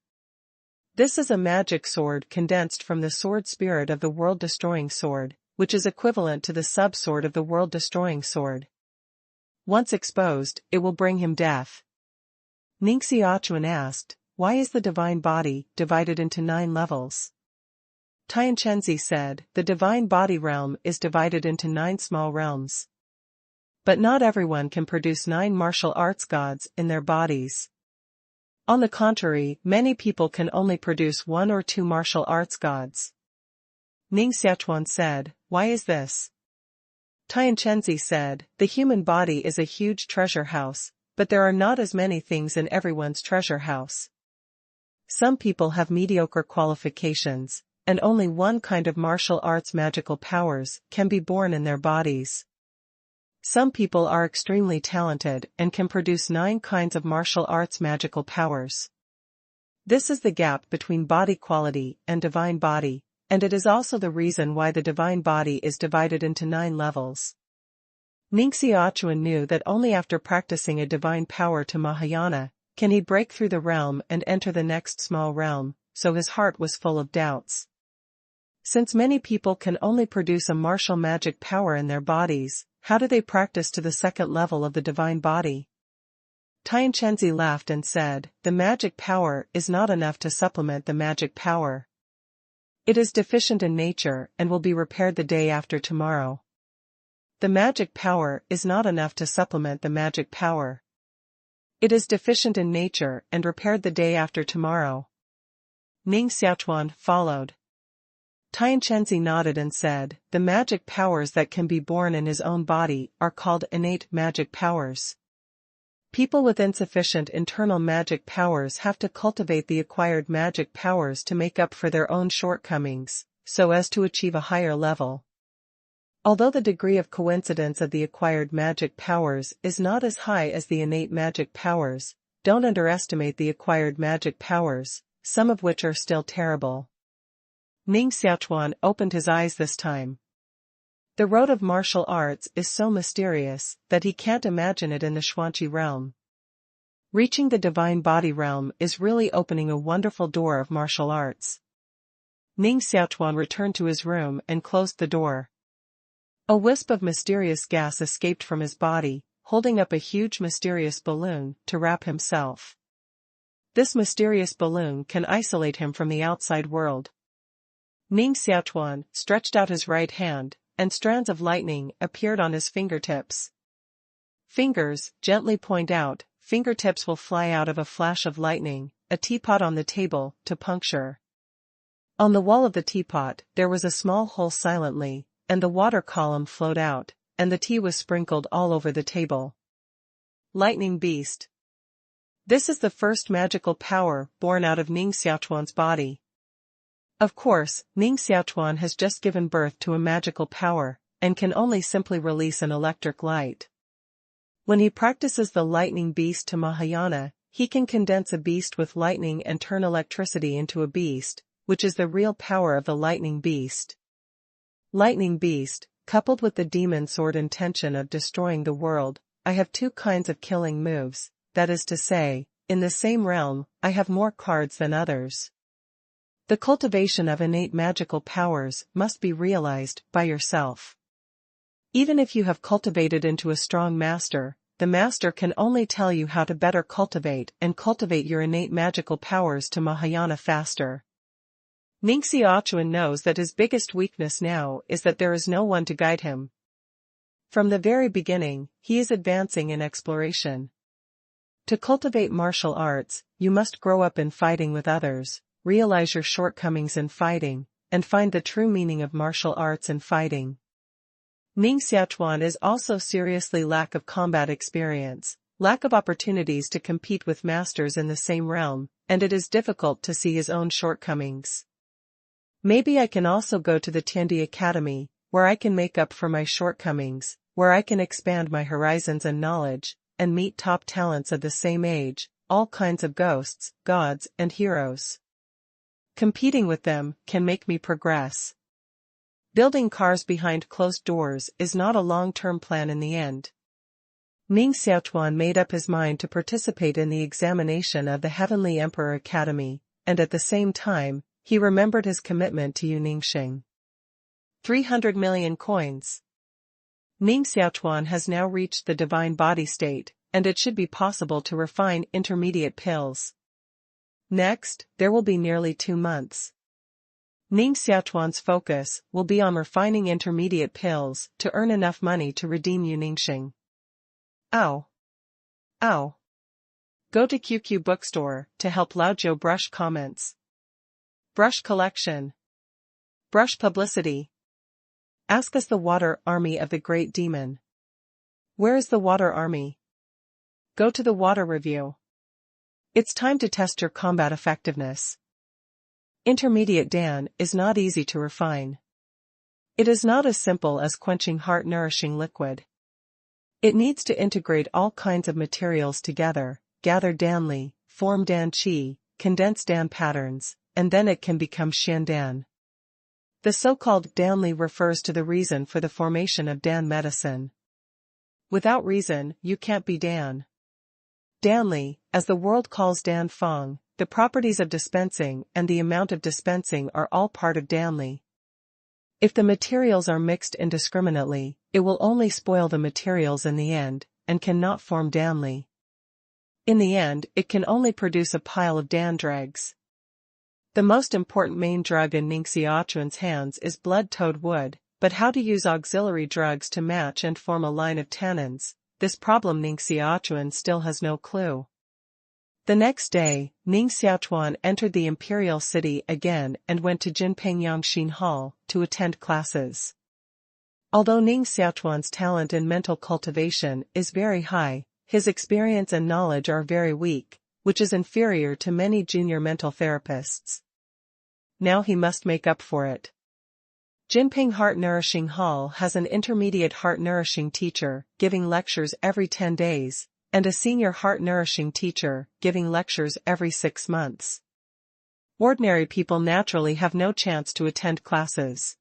This is a magic sword condensed from the sword spirit of the world-destroying sword, which is equivalent to the sub-sword of the world-destroying sword. Once exposed, it will bring him death. Ning Xiaochuan asked, "Why is the divine body divided into 9 levels?" Tianquanzi said, "The divine body realm is divided into 9 small realms. But not everyone can produce 9 martial arts gods in their bodies. On the contrary, many people can only produce 1 or 2 martial arts gods." Ning Xiaochuan said, "Why is this?" Tianquanzi said, "The human body is a huge treasure house, but there are not as many things in everyone's treasure house. Some people have mediocre qualifications, and only one kind of martial arts magical powers can be born in their bodies. Some people are extremely talented and can produce 9 kinds of martial arts magical powers. This is the gap between body quality and divine body, and it is also the reason why the divine body is divided into 9 levels." Ning Xiaochuan knew that only after practicing a divine power to Mahayana can he break through the realm and enter the next small realm, so his heart was full of doubts. Since many people can only produce a martial magic power in their bodies, how do they practice to the second level of the divine body? Tianquanzi laughed and said, "The magic power is not enough to supplement the magic power. It is deficient in nature and will be repaired the day after tomorrow. The magic power is not enough to supplement the magic power. It is deficient in nature and repaired the day after tomorrow." Ning Xiaochuan followed. Tianquanzi nodded and said, "The magic powers that can be born in his own body are called innate magic powers. People with insufficient internal magic powers have to cultivate the acquired magic powers to make up for their own shortcomings, so as to achieve a higher level. Although the degree of coincidence of the acquired magic powers is not as high as the innate magic powers, don't underestimate the acquired magic powers, some of which are still terrible." Ning Xiaochuan opened his eyes this time. The road of martial arts is so mysterious that he can't imagine it in the Xuanqi realm. Reaching the divine body realm is really opening a wonderful door of martial arts. Ning Xiaochuan returned to his room and closed the door. A wisp of mysterious gas escaped from his body, holding up a huge mysterious balloon to wrap himself. This mysterious balloon can isolate him from the outside world. Ning Xiaochuan stretched out his right hand, and strands of lightning appeared on his fingertips. Fingers, gently point out, fingertips will fly out of a flash of lightning, a teapot on the table, to puncture. On the wall of the teapot, there was a small hole silently, and the water column flowed out, and the tea was sprinkled all over the table. Lightning Beast. This is the first magical power born out of Ning Xiaochuan's body. Of course, Ning Xiaochuan has just given birth to a magical power, and can only simply release an electric light. When he practices the lightning beast to Mahayana, he can condense a beast with lightning and turn electricity into a beast, which is the real power of the lightning beast. Lightning beast, coupled with the demon sword intention of destroying the world, I have 2 kinds of killing moves, that is to say, in the same realm, I have more cards than others. The cultivation of innate magical powers must be realized by yourself. Even if you have cultivated into a strong master, the master can only tell you how to better cultivate your innate magical powers to Mahayana faster. Ning Xiaochuan knows that his biggest weakness now is that there is no one to guide him. From the very beginning, he is advancing in exploration. To cultivate martial arts, you must grow up in fighting with others, realize your shortcomings in fighting, and find the true meaning of martial arts and fighting. Ning Xiaochuan is also seriously lack of combat experience, lack of opportunities to compete with masters in the same realm, and it is difficult to see his own shortcomings. Maybe I can also go to the Tiandi Academy, where I can make up for my shortcomings, where I can expand my horizons and knowledge, and meet top talents of the same age, all kinds of ghosts, gods, and heroes. Competing with them can make me progress. Building cars behind closed doors is not a long-term plan in the end. Ning Xiaochuan made up his mind to participate in the examination of the Heavenly Emperor Academy, and at the same time, he remembered his commitment to Ningxing. 300 million coins. Ning Xiaochuan has now reached the divine body state, and it should be possible to refine intermediate pills. Next, there will be nearly 2 months. Ning Xiaochuan's focus will be on refining intermediate pills to earn enough money to redeem Ningxing. Ow. Ow. Go to QQ bookstore to help Laojiu brush comments. Brush collection. Brush publicity. Ask us the water army of the great demon. Where is the water army? Go to the water review. It's time to test your combat effectiveness. Intermediate Dan is not easy to refine. It is not as simple as quenching heart-nourishing liquid. It needs to integrate all kinds of materials together, gather Danli, form Dan Qi, condense Dan patterns, and then it can become Xian Dan. The so-called Danli refers to the reason for the formation of Dan medicine. Without reason, you can't be Dan. Danli, as the world calls Dan Fang, the properties of dispensing and the amount of dispensing are all part of Danli. If the materials are mixed indiscriminately, it will only spoil the materials in the end, and cannot form Danli. In the end, it can only produce a pile of Dan dregs. The most important main drug in Ning Xiaochuan's hands is blood-toad wood, but how to use auxiliary drugs to match and form a line of tannins, this problem Ning Xiaochuan still has no clue. The next day, Ning Xiaochuan entered the imperial city again and went to Jinping Yangxin Hall to attend classes. Although Ning Xiaochuan's talent in mental cultivation is very high, his experience and knowledge are very weak, which is inferior to many junior mental therapists. Now he must make up for it. Jinping Heart Nourishing Hall has an intermediate heart nourishing teacher, giving lectures every 10 days, and a senior heart nourishing teacher, giving lectures every 6 months. Ordinary people naturally have no chance to attend classes.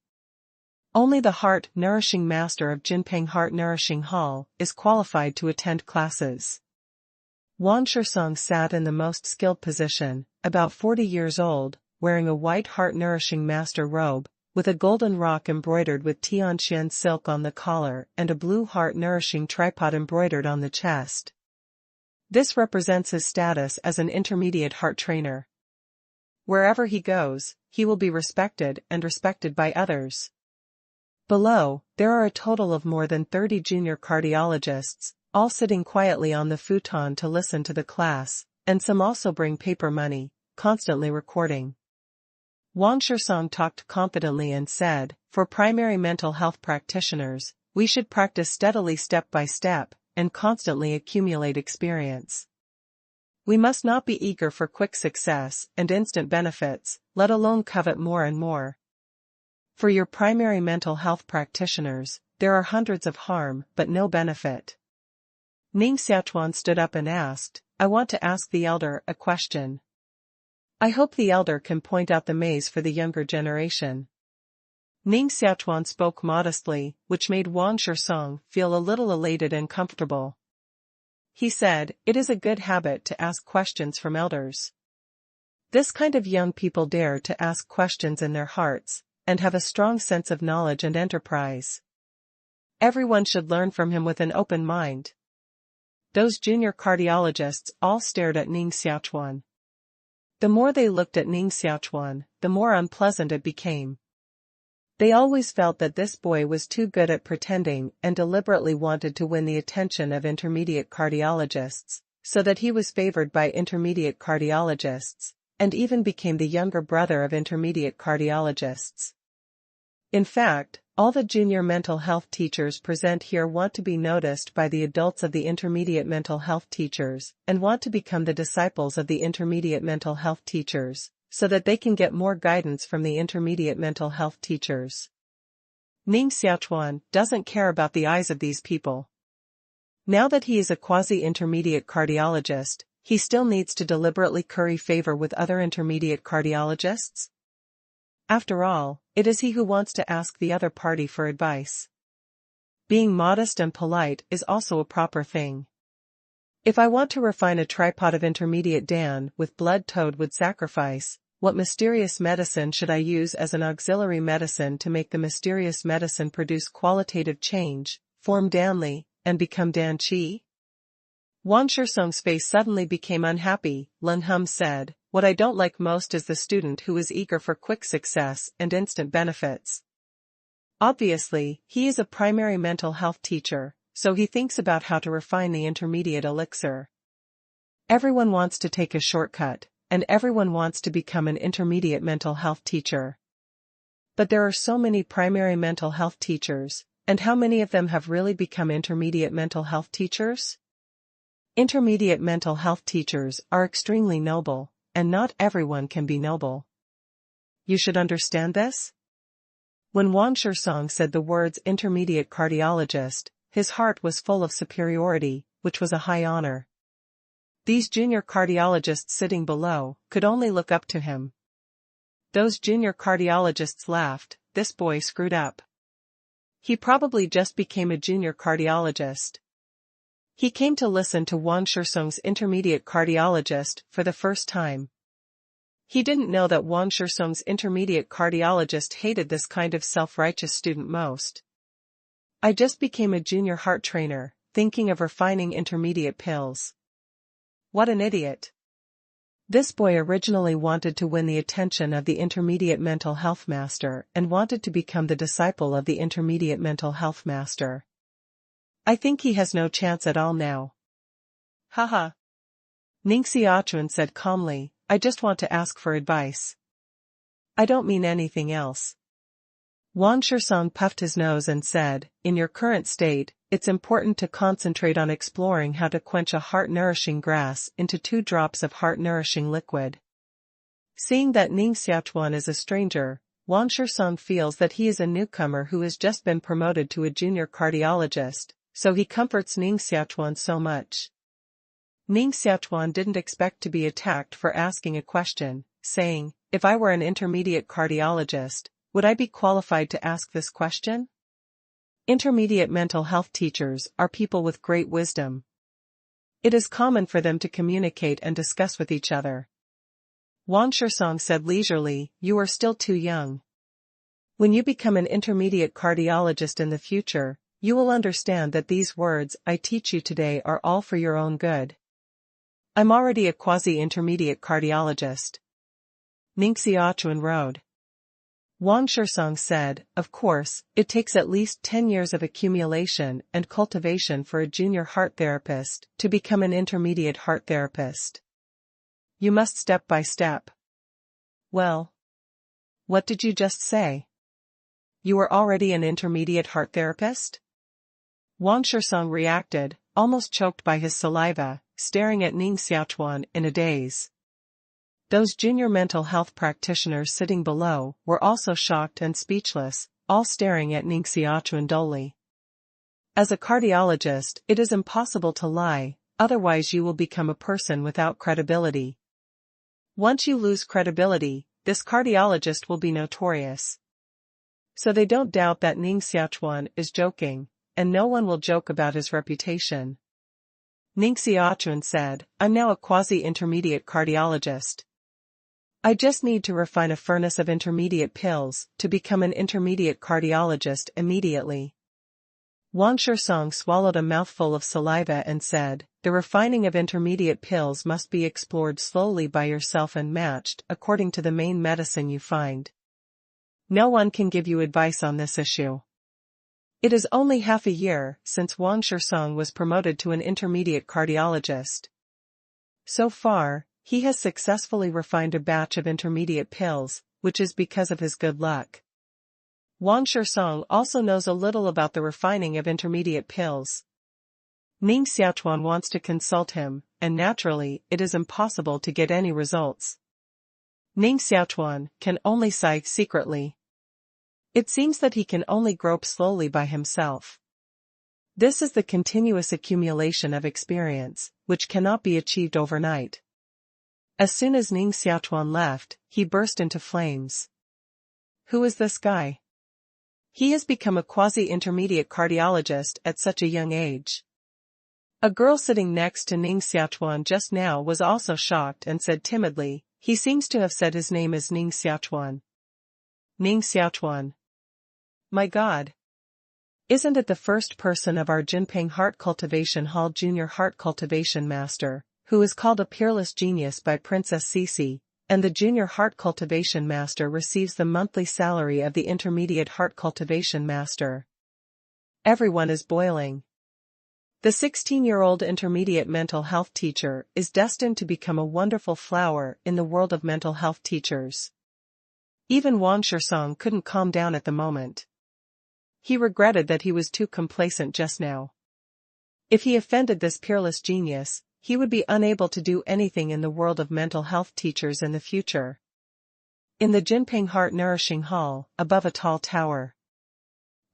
Only the heart nourishing master of Jinping Heart Nourishing Hall is qualified to attend classes. Wang Shisong sat in the most skilled position, about 40 years old, wearing a white heart nourishing master robe, with a golden rock embroidered with Tianqian silk on the collar and a blue heart nourishing tripod embroidered on the chest. This represents his status as an intermediate heart trainer. Wherever he goes, he will be respected and respected by others. Below, there are a total of more than 30 junior cardiologists, all sitting quietly on the futon to listen to the class, and some also bring paper money, constantly recording. Wang Shisong talked confidently and said, for primary mental health practitioners, we should practice steadily step by step, and constantly accumulate experience. We must not be eager for quick success and instant benefits, let alone covet more and more. For your primary mental health practitioners, there are hundreds of harm but no benefit. Ning Xiaochuan stood up and asked, I want to ask the elder a question. I hope the elder can point out the maze for the younger generation. Ning Xiaochuan spoke modestly, which made Wang Shisong feel a little elated and comfortable. He said, it is a good habit to ask questions from elders. This kind of young people dare to ask questions in their hearts, and have a strong sense of knowledge and enterprise. Everyone should learn from him with an open mind. Those junior cardiologists all stared at Ning Xiaochuan. The more they looked at Ning Xiaochuan, the more unpleasant it became. They always felt that this boy was too good at pretending and deliberately wanted to win the attention of intermediate cardiologists, so that he was favored by intermediate cardiologists, and even became the younger brother of intermediate cardiologists. In fact, all the junior mental health teachers present here want to be noticed by the adults of the intermediate mental health teachers, and want to become the disciples of the intermediate mental health teachers, so that they can get more guidance from the intermediate mental health teachers. Ning Xiaochuan doesn't care about the eyes of these people. Now that he is a quasi-intermediate cardiologist, he still needs to deliberately curry favor with other intermediate cardiologists. After all, it is he who wants to ask the other party for advice. Being modest and polite is also a proper thing. If I want to refine a tripod of intermediate Dan with blood toad wood sacrifice, what mysterious medicine should I use as an auxiliary medicine to make the mysterious medicine produce qualitative change, form Danli, and become Dan Qi? Wang Shisong's face suddenly became unhappy. Lun Hum said, "What I don't like most is the student who is eager for quick success and instant benefits. Obviously, he is a primary mental health teacher, so he thinks about how to refine the intermediate elixir. Everyone wants to take a shortcut, and everyone wants to become an intermediate mental health teacher. But there are so many primary mental health teachers, and how many of them have really become intermediate mental health teachers? Intermediate mental health teachers are extremely noble, and not everyone can be noble. You should understand this?" When Wang Shisong said the words intermediate cardiologist, his heart was full of superiority, which was a high honor. These junior cardiologists sitting below could only look up to him. Those junior cardiologists laughed. This boy screwed up. He probably just became a junior cardiologist. He came to listen to Wang Shisong's intermediate cardiologist for the first time. He didn't know that Wang Shisong's intermediate cardiologist hated this kind of self-righteous student most. "I just became a junior heart trainer, thinking of refining intermediate pills. What an idiot." This boy originally wanted to win the attention of the intermediate mental health master and wanted to become the disciple of the intermediate mental health master. I think he has no chance at all now. Haha. Ning Xiaochuan said calmly, "I just want to ask for advice. I don't mean anything else." Wang Shisong puffed his nose and said, "In your current state, it's important to concentrate on exploring how to quench a heart-nourishing grass into 2 drops of heart-nourishing liquid." Seeing that Ning Xiaochuan is a stranger, Wang Shisong feels that he is a newcomer who has just been promoted to a junior cardiologist, so he comforts Ning Xiaochuan so much. Ning Xiaochuan didn't expect to be attacked for asking a question, saying, "If I were an intermediate cardiologist, would I be qualified to ask this question?" Intermediate mental health teachers are people with great wisdom. It is common for them to communicate and discuss with each other. Wang Shisong said leisurely, "You are still too young. When you become an intermediate cardiologist in the future, you will understand that these words I teach you today are all for your own good. I'm already a quasi-intermediate cardiologist." Ning Xiaochuan rode. Wang Shisong said, "Of course, it takes at least 10 years of accumulation and cultivation for a junior heart therapist to become an intermediate heart therapist. You must step by step." "Well, what did you just say? You are already an intermediate heart therapist?" Wang Shisong reacted, almost choked by his saliva, staring at Ning Xiaochuan in a daze. Those junior mental health practitioners sitting below were also shocked and speechless, all staring at Ning Xiaochuan dully. As a cardiologist, it is impossible to lie, otherwise you will become a person without credibility. Once you lose credibility, this cardiologist will be notorious. So they don't doubt that Ning Xiaochuan is joking, and no one will joke about his reputation. Ning Xiaochuan said, "I'm now a quasi-intermediate cardiologist. I just need to refine a furnace of intermediate pills to become an intermediate cardiologist immediately." Wang Shisong swallowed a mouthful of saliva and said, "The refining of intermediate pills must be explored slowly by yourself and matched according to the main medicine you find. No one can give you advice on this issue." It is only half a year since Wang Shisong was promoted to an intermediate cardiologist. So far, he has successfully refined a batch of intermediate pills, which is because of his good luck. Wang Shisong also knows a little about the refining of intermediate pills. Ning Xiaochuan wants to consult him, and naturally, it is impossible to get any results. Ning Xiaochuan can only sigh secretly. It seems that he can only grope slowly by himself. This is the continuous accumulation of experience, which cannot be achieved overnight. As soon as Ning Xiaochuan left, he burst into flames. Who is this guy? He has become a quasi-intermediate cardiologist at such a young age. A girl sitting next to Ning Xiaochuan just now was also shocked and said timidly, he seems to have said his name is Ning Xiaochuan. Ning Xiaochuan. My God. Isn't it the first person of our Jinping Heart Cultivation Hall Junior Heart Cultivation Master, who is called a peerless genius by Princess Sisi, and the Junior Heart Cultivation Master receives the monthly salary of the Intermediate Heart Cultivation Master. Everyone is boiling. The 16-year-old intermediate mental health teacher is destined to become a wonderful flower in the world of mental health teachers. Even Wang Shisong couldn't calm down at the moment. He regretted that he was too complacent just now. If he offended this peerless genius, he would be unable to do anything in the world of mental health teachers in the future. In the Jinping Heart Nourishing Hall, above a tall tower.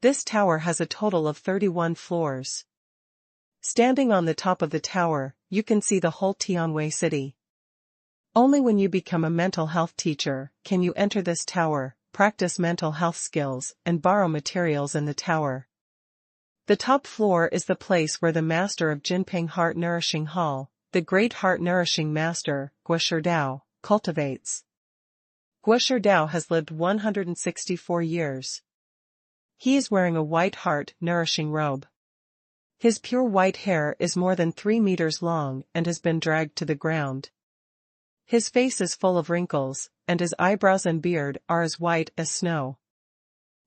This tower has a total of 31 floors. Standing on the top of the tower, you can see the whole Tianwei city. Only when you become a mental health teacher can you enter this tower, practice mental health skills, and borrow materials in the tower. The top floor is the place where the master of Jinping Heart Nourishing Hall, the great heart nourishing master, Guo Shidao, cultivates. Guo Shidao has lived 164 years. He is wearing a white heart nourishing robe. His pure white hair is more than 3 meters long and has been dragged to the ground. His face is full of wrinkles, and his eyebrows and beard are as white as snow.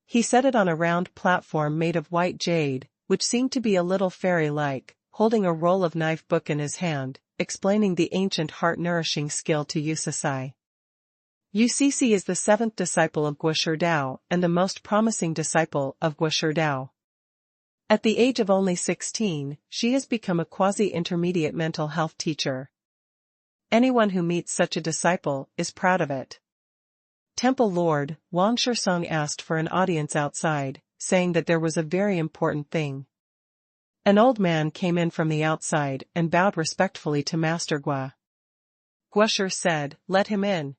He sat it on a round platform made of white jade, which seemed to be a little fairy-like, holding a roll of knife book in his hand, explaining the ancient heart-nourishing skill to Yu Sisai. Yu Sisi is the 7th disciple of Guo Shidao and the most promising disciple of Guo Shidao. At the age of only 16, she has become a quasi-intermediate mental health teacher. Anyone who meets such a disciple is proud of it. Temple Lord Wang Shisong asked for an audience outside, saying that there was a very important thing. An old man came in from the outside and bowed respectfully to Master Guo. Guo Shi said, "Let him in."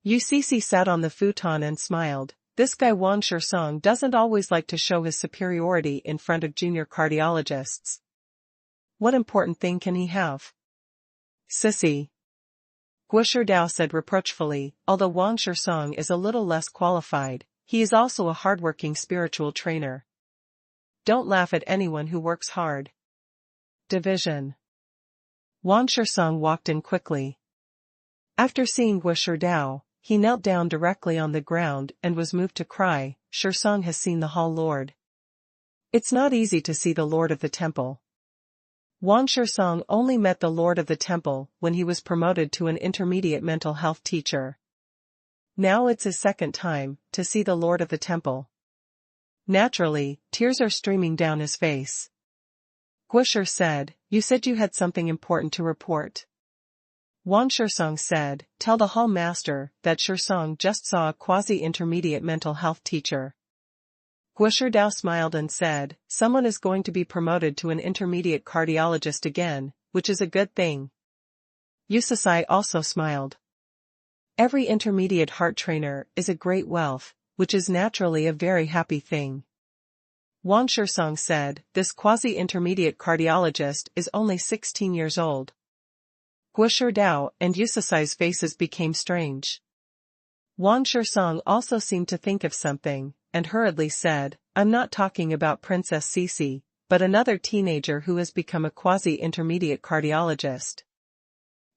Yu Sisi sat on the futon and smiled. This guy Wang Shisong doesn't always like to show his superiority in front of junior cardiologists. What important thing can he have? Sissy. Guo Shidao said reproachfully, although Wang Shisong is a little less qualified, he is also a hardworking spiritual trainer. Don't laugh at anyone who works hard. Division. Wang Shisong walked in quickly. After seeing Guo Shidao, he knelt down directly on the ground and was moved to cry, Shisong has seen the Hall Lord. It's not easy to see the Lord of the Temple. Wang Shisong only met the Lord of the Temple when he was promoted to an intermediate mental health teacher. Now it's his second time to see the Lord of the Temple. Naturally, tears are streaming down his face. Guo Shi said, "You said you had something important to report." Wang Shisong said, "Tell the hall master that Shisong just saw a quasi-intermediate mental health teacher." Guo Shidao smiled and said, "Someone is going to be promoted to an intermediate cardiologist again, which is a good thing." Yu Sisai also smiled. Every intermediate heart trainer is a great wealth, which is naturally a very happy thing. Wang Shisong said, "This quasi-intermediate cardiologist is only 16 years old." Guo Shidao and Yu Sisai's faces became strange. Wang Shisong also seemed to think of something, and hurriedly said, "I'm not talking about Princess Sisi, but another teenager who has become a quasi-intermediate cardiologist."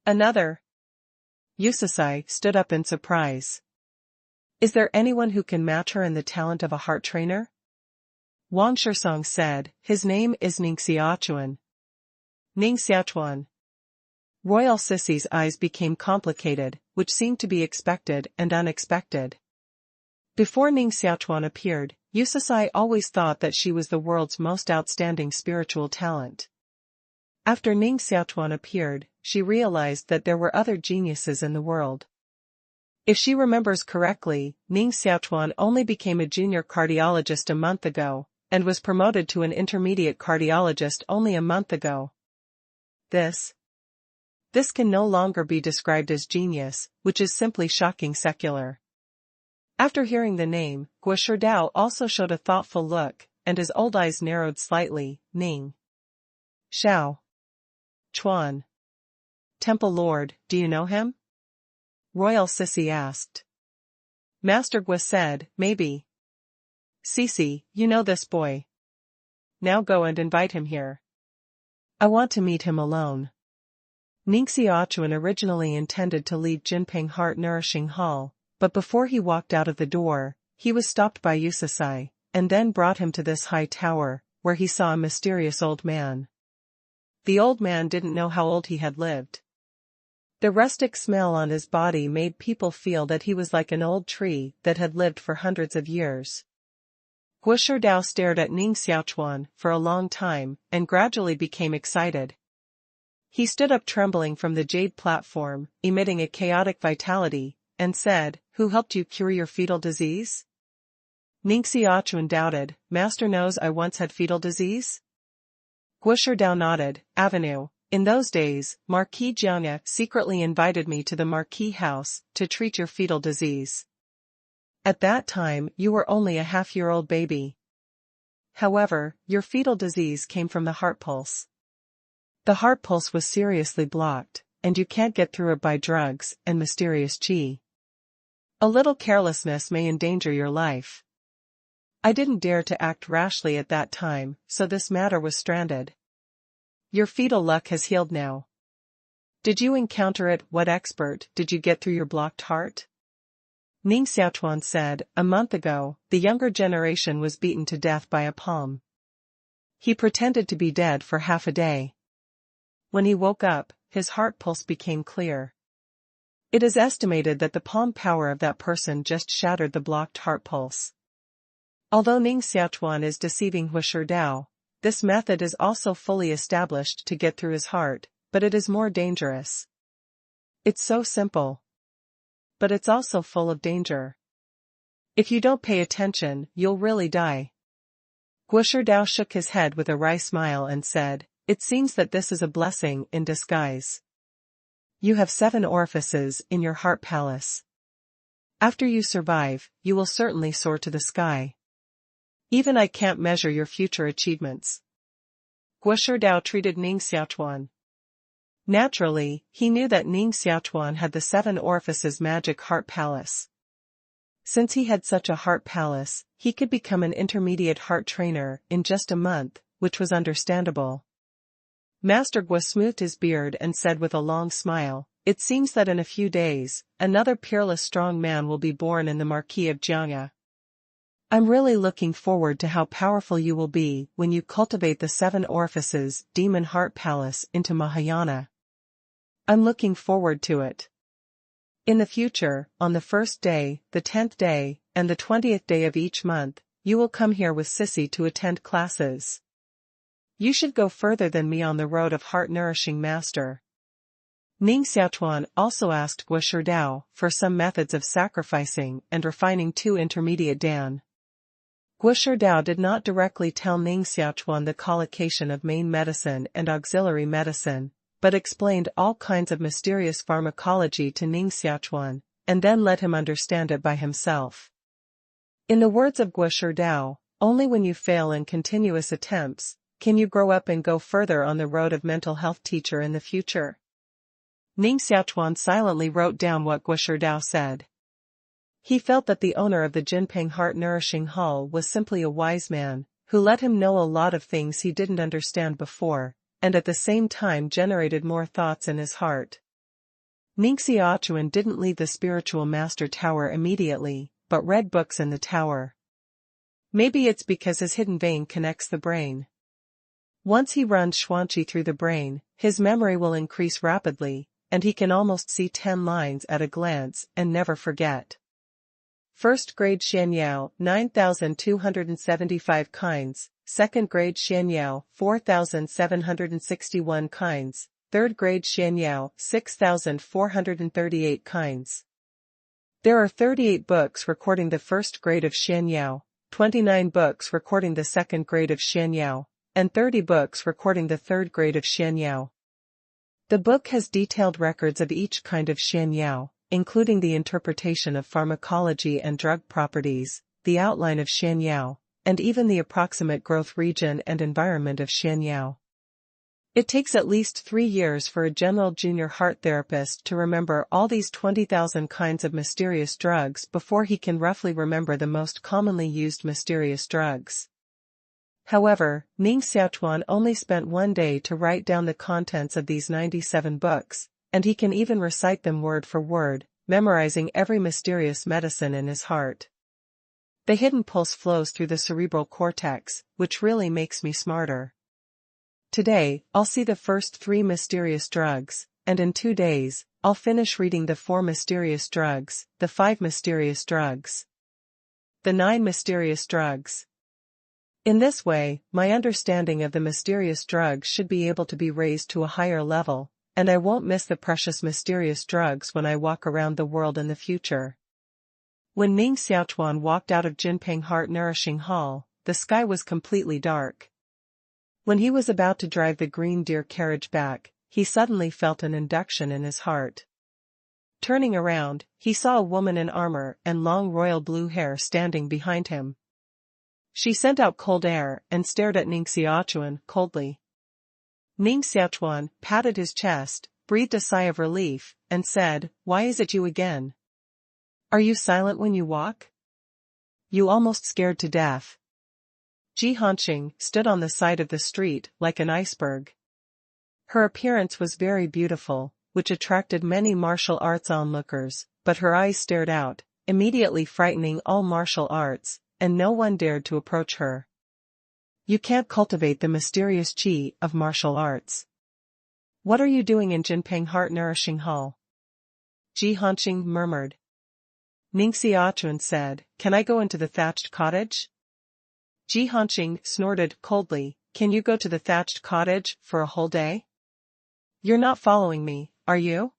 Another? Yu Sisai stood up in surprise. Is there anyone who can match her in the talent of a heart trainer? Wang Shisong said, "His name is Ning Xiaochuan." Ning Xiaochuan. Royal Sissy's eyes became complicated, which seemed to be expected and unexpected. Before Ning Xiaochuan appeared, Yu Sisai always thought that she was the world's most outstanding spiritual talent. After Ning Xiaochuan appeared, she realized that there were other geniuses in the world. If she remembers correctly, Ning Xiaochuan only became a junior cardiologist a month ago, and was promoted to an intermediate cardiologist only a month ago. This can no longer be described as genius, which is simply shocking secular. After hearing the name, Guo Dao also showed a thoughtful look, and his old eyes narrowed slightly. Ning Xiaochuan. Temple Lord, do you know him? Royal Sissy asked. Master Guo said, maybe. Sissy, you know this boy. Now go and invite him here. I want to meet him alone. Ning Xiaochuan originally intended to leave Jinping heart-nourishing hall, but before he walked out of the door, he was stopped by Yusasai, and then brought him to this high tower, where he saw a mysterious old man. The old man didn't know how old he had lived. The rustic smell on his body made people feel that he was like an old tree that had lived for hundreds of years. Guo Dao stared at Ning Xiaochuan for a long time, and gradually became excited. He stood up trembling from the jade platform, emitting a chaotic vitality, and said, who helped you cure your fetal disease? Ning Xiaochuan doubted, Master knows I once had fetal disease? Guo Dao nodded, Avenue. In those days, Marquis Jiang secretly invited me to the Marquis house to treat your fetal disease. At that time, you were only a half-year-old baby. However, your fetal disease came from the heart pulse. The heart pulse was seriously blocked, and you can't get through it by drugs and mysterious qi. A little carelessness may endanger your life. I didn't dare to act rashly at that time, so this matter was stranded. Your fetal luck has healed now. Did you encounter it? What expert did you get through your blocked heart? Ning Xiaochuan said, a month ago, the younger generation was beaten to death by a palm. He pretended to be dead for half a day. When he woke up, his heart pulse became clear. It is estimated that the palm power of that person just shattered the blocked heart pulse. Although Ning Xiaochuan is deceiving Guo Dao, this method is also fully established to get through his heart, but it is more dangerous. It's so simple. But it's also full of danger. If you don't pay attention, you'll really die. Guo Dao shook his head with a wry smile and said, it seems that this is a blessing in disguise. You have 7 orifices in your heart palace. After you survive, you will certainly soar to the sky. Even I can't measure your future achievements. Guo Dao treated Ning Xiaochuan. Naturally, he knew that Ning Xiaochuan had the 7 orifices magic heart palace. Since he had such a heart palace, he could become an intermediate heart trainer in just a month, which was understandable. Master Guo smoothed his beard and said with a long smile, it seems that in a few days, another peerless strong man will be born in the Marquis of Jiang. I'm really looking forward to how powerful you will be when you cultivate the 7 orifices demon heart palace into Mahayana. I'm looking forward to it. In the future, on the 1st day, the 10th day, and the 20th day of each month, you will come here with Sissy to attend classes. You should go further than me on the road of heart-nourishing master. Ning Xiaochuan also asked Guo Dao for some methods of sacrificing and refining 2 intermediate dan. Guo Dao did not directly tell Ning Xiaochuan the collocation of main medicine and auxiliary medicine, but explained all kinds of mysterious pharmacology to Ning Xiaochuan, and then let him understand it by himself. In the words of Guo Dao, only when you fail in continuous attempts, can you grow up and go further on the road of mental health teacher in the future. Ning Xiaochuan silently wrote down what Guo Dao said. He felt that the owner of the Jinping heart-nourishing hall was simply a wise man, who let him know a lot of things he didn't understand before, and at the same time generated more thoughts in his heart. Ning Xiaochuan didn't leave the spiritual master tower immediately, but read books in the tower. Maybe it's because his hidden vein connects the brain. Once he runs Xuanqi through the brain, his memory will increase rapidly, and he can almost see 10 lines at a glance and never forget. First grade Xianyao, 9,275 kinds, second grade Xianyao, 4,761 kinds, third grade Xianyao, 6,438 kinds. There are 38 books recording the first grade of Xianyao, 29 books recording the second grade of Xianyao, and 30 books recording the third grade of Xianyao. The book has detailed records of each kind of Xianyao, including the interpretation of pharmacology and drug properties, the outline of Xianyao, and even the approximate growth region and environment of Xianyao. It takes at least 3 years for a general junior heart therapist to remember all these 20,000 kinds of mysterious drugs before he can roughly remember the most commonly used mysterious drugs. However, Ning Xiaochuan only spent 1 day to write down the contents of these 97 books, and he can even recite them word for word, memorizing every mysterious medicine in his heart. The hidden pulse flows through the cerebral cortex, which really makes me smarter. Today, I'll see the first 3 mysterious drugs, and in 2 days, I'll finish reading the 4 mysterious drugs, the 5 mysterious drugs, the 9 mysterious drugs. In this way, my understanding of the mysterious drugs should be able to be raised to a higher level, and I won't miss the precious mysterious drugs when I walk around the world in the future. When Ning Xiaochuan walked out of Jinping Heart Nourishing Hall, the sky was completely dark. When he was about to drive the green deer carriage back, he suddenly felt an induction in his heart. Turning around, he saw a woman in armor and long royal blue hair standing behind him. She sent out cold air and stared at Ning Xiaochuan coldly. Ning Xiaochuan patted his chest, breathed a sigh of relief, and said, "Why is it you again? Are you silent when you walk? You almost scared to death." Jihanxing stood on the side of the street like an iceberg. Her appearance was very beautiful, which attracted many martial arts onlookers, but her eyes stared out, immediately frightening all martial arts, and no one dared to approach her. You can't cultivate the mysterious qi of martial arts. What are you doing in Jinping Heart Nourishing Hall? Jihanxing murmured. Ning Xiaochuan said, "Can I go into the thatched cottage?" Jihanxing snorted coldly, "Can you go to the thatched cottage for a whole day? You're not following me, are you?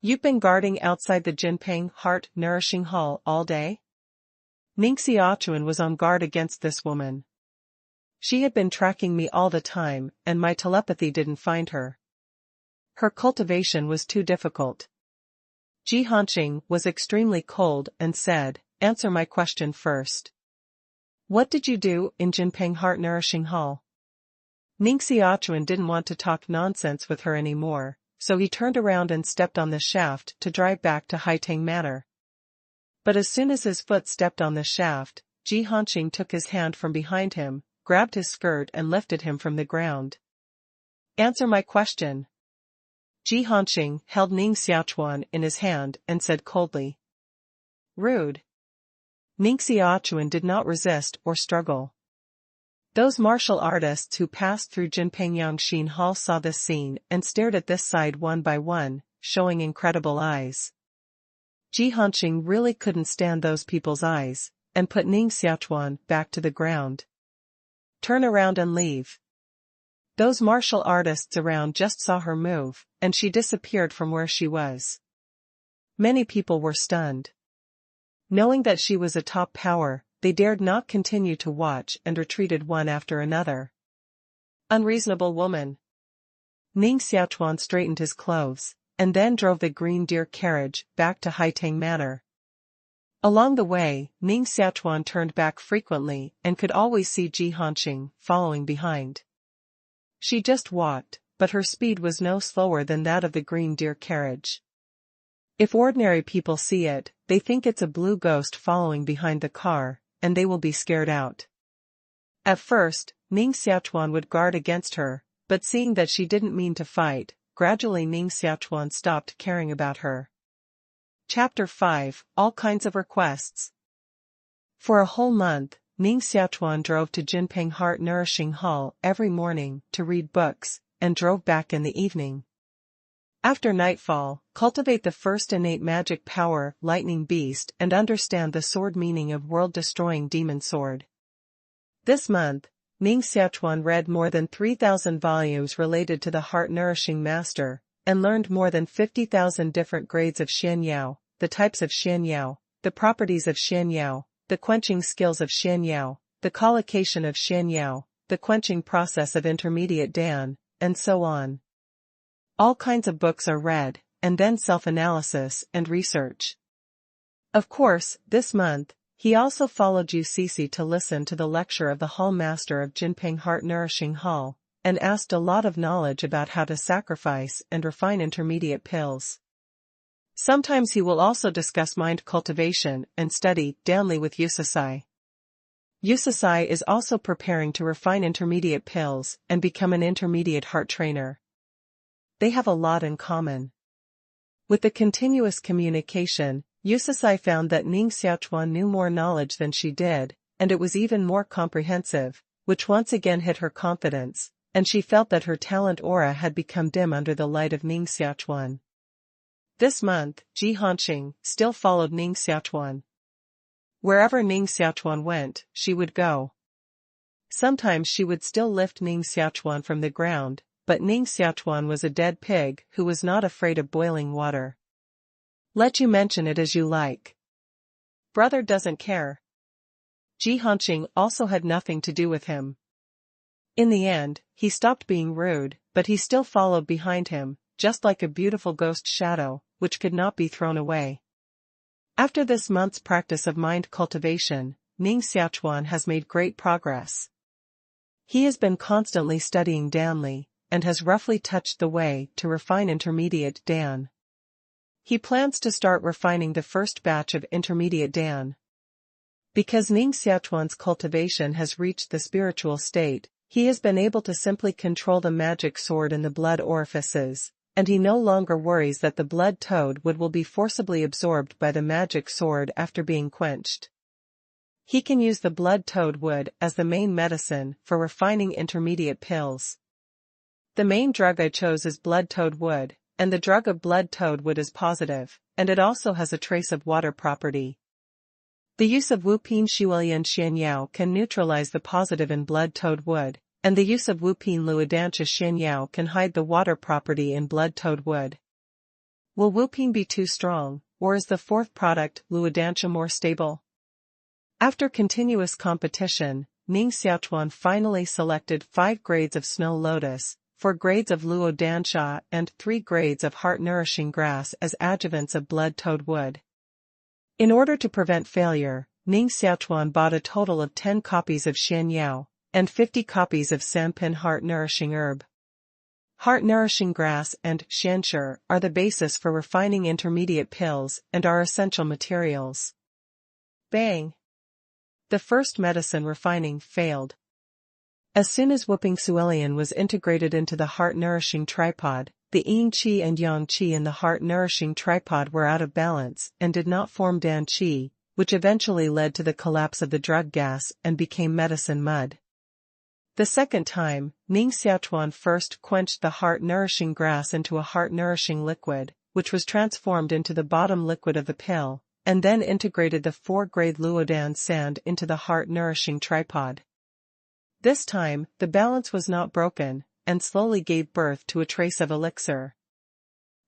You've been guarding outside the Jinping Heart Nourishing Hall all day?" Ning Xiaochuan was on guard against this woman. She had been tracking me all the time, and my telepathy didn't find her. Her cultivation was too difficult. Jihanxing was extremely cold and said, "Answer my question first. What did you do in Jinping Heart Nourishing Hall?" Ning Xiaochuan didn't want to talk nonsense with her anymore, so he turned around and stepped on the shaft to drive back to Haitang Manor. But as soon as his foot stepped on the shaft, Jihanxing took his hand from behind him, grabbed his skirt and lifted him from the ground. "Answer my question." Jihanxing held Ning Xiaochuan in his hand and said coldly. "Rude." Ning Xiaochuan did not resist or struggle. Those martial artists who passed through Jinping Yangshin Hall saw this scene and stared at this side one by one, showing incredible eyes. Jihanxing really couldn't stand those people's eyes, and put Ning Xiaochuan back to the ground. "Turn around and leave." Those martial artists around just saw her move, and she disappeared from where she was. Many people were stunned. Knowing that she was a top power, they dared not continue to watch and retreated one after another. Unreasonable woman. Ning Xiaochuan straightened his clothes, and then drove the green deer carriage back to Haitang Manor. Along the way, Ning Xiaochuan turned back frequently and could always see Jihanxing following behind. She just walked, but her speed was no slower than that of the green deer carriage. If ordinary people see it, they think it's a blue ghost following behind the car, and they will be scared out. At first, Ning Xiaochuan would guard against her, but seeing that she didn't mean to fight, gradually Ning Xiaochuan stopped caring about her. Chapter 5, All Kinds of Requests. For a whole month, Ning Xiaochuan drove to Jinping Heart Nourishing Hall every morning to read books, and drove back in the evening. After nightfall, cultivate the first innate magic power, Lightning Beast, and understand the sword meaning of world-destroying demon sword. This month, Ning Xiaochuan read more than 3,000 volumes related to the heart-nourishing master, and learned more than 50,000 different grades of Xianyao, the types of Xianyao, the properties of Xianyao, the quenching skills of Xianyao, the collocation of Xianyao, the quenching process of intermediate Dan, and so on. All kinds of books are read, and then self-analysis and research. Of course, this month, he also followed UCC to listen to the lecture of the Hall Master of Jinping Heart Nourishing Hall, and asked a lot of knowledge about how to sacrifice and refine intermediate pills. Sometimes he will also discuss mind cultivation and study Danli with UCC. UCC is also preparing to refine intermediate pills and become an intermediate heart trainer. They have a lot in common. With the continuous communication, UCC found that Ning Xiaochuan knew more knowledge than she did, and it was even more comprehensive, which once again hit her confidence, and she felt that her talent aura had become dim under the light of Ning Xiaochuan. This month, Jihanxing still followed Ning Xiaochuan. Wherever Ning Xiaochuan went, she would go. Sometimes she would still lift Ning Xiaochuan from the ground, but Ning Xiaochuan was a dead pig who was not afraid of boiling water. Let you mention it as you like. Brother doesn't care. Jihanxing also had nothing to do with him. In the end, he stopped being rude, but he still followed behind him, just like a beautiful ghost shadow, which could not be thrown away. After this month's practice of mind cultivation, Ning Xiaochuan has made great progress. He has been constantly studying Danli, and has roughly touched the way to refine intermediate Dan. He plans to start refining the first batch of intermediate Dan. Because Ning Xiaochuan's cultivation has reached the spiritual state, he has been able to simply control the magic sword in the blood orifices, and he no longer worries that the blood toad wood will be forcibly absorbed by the magic sword after being quenched. He can use the blood toad wood as the main medicine for refining intermediate pills. The main drug I chose is blood toad wood, and the drug of blood toad wood is positive, and it also has a trace of water property. The use of Wuping Shiulian Xianyao can neutralize the positive in blood toad wood, and the use of Wuping Luodancha Xianyao can hide the water property in blood toad wood. Will Wuping be too strong, or is the fourth product, Luodancha, more stable? After continuous competition, Ning Xiaochuan finally selected 5 grades of snow lotus, 4 grades of Luodancha and 3 grades of heart-nourishing grass as adjuvants of blood toad wood. In order to prevent failure, Ning Xiaochuan bought a total of 10 copies of Xianyao, and 50 copies of Sanpin heart-nourishing herb. Heart-nourishing grass and xianshi are the basis for refining intermediate pills and are essential materials. Bang! The first medicine refining failed. As soon as Wuping Suelian was integrated into the heart-nourishing tripod, the yin qi and yang qi in the heart-nourishing tripod were out of balance and did not form dan qi, which eventually led to the collapse of the drug gas and became medicine mud. The second time, Ning Xiaochuan first quenched the heart-nourishing grass into a heart-nourishing liquid, which was transformed into the bottom liquid of the pill, and then integrated the 4-grade Luodan sand into the heart-nourishing tripod. This time, the balance was not broken, and slowly gave birth to a trace of elixir.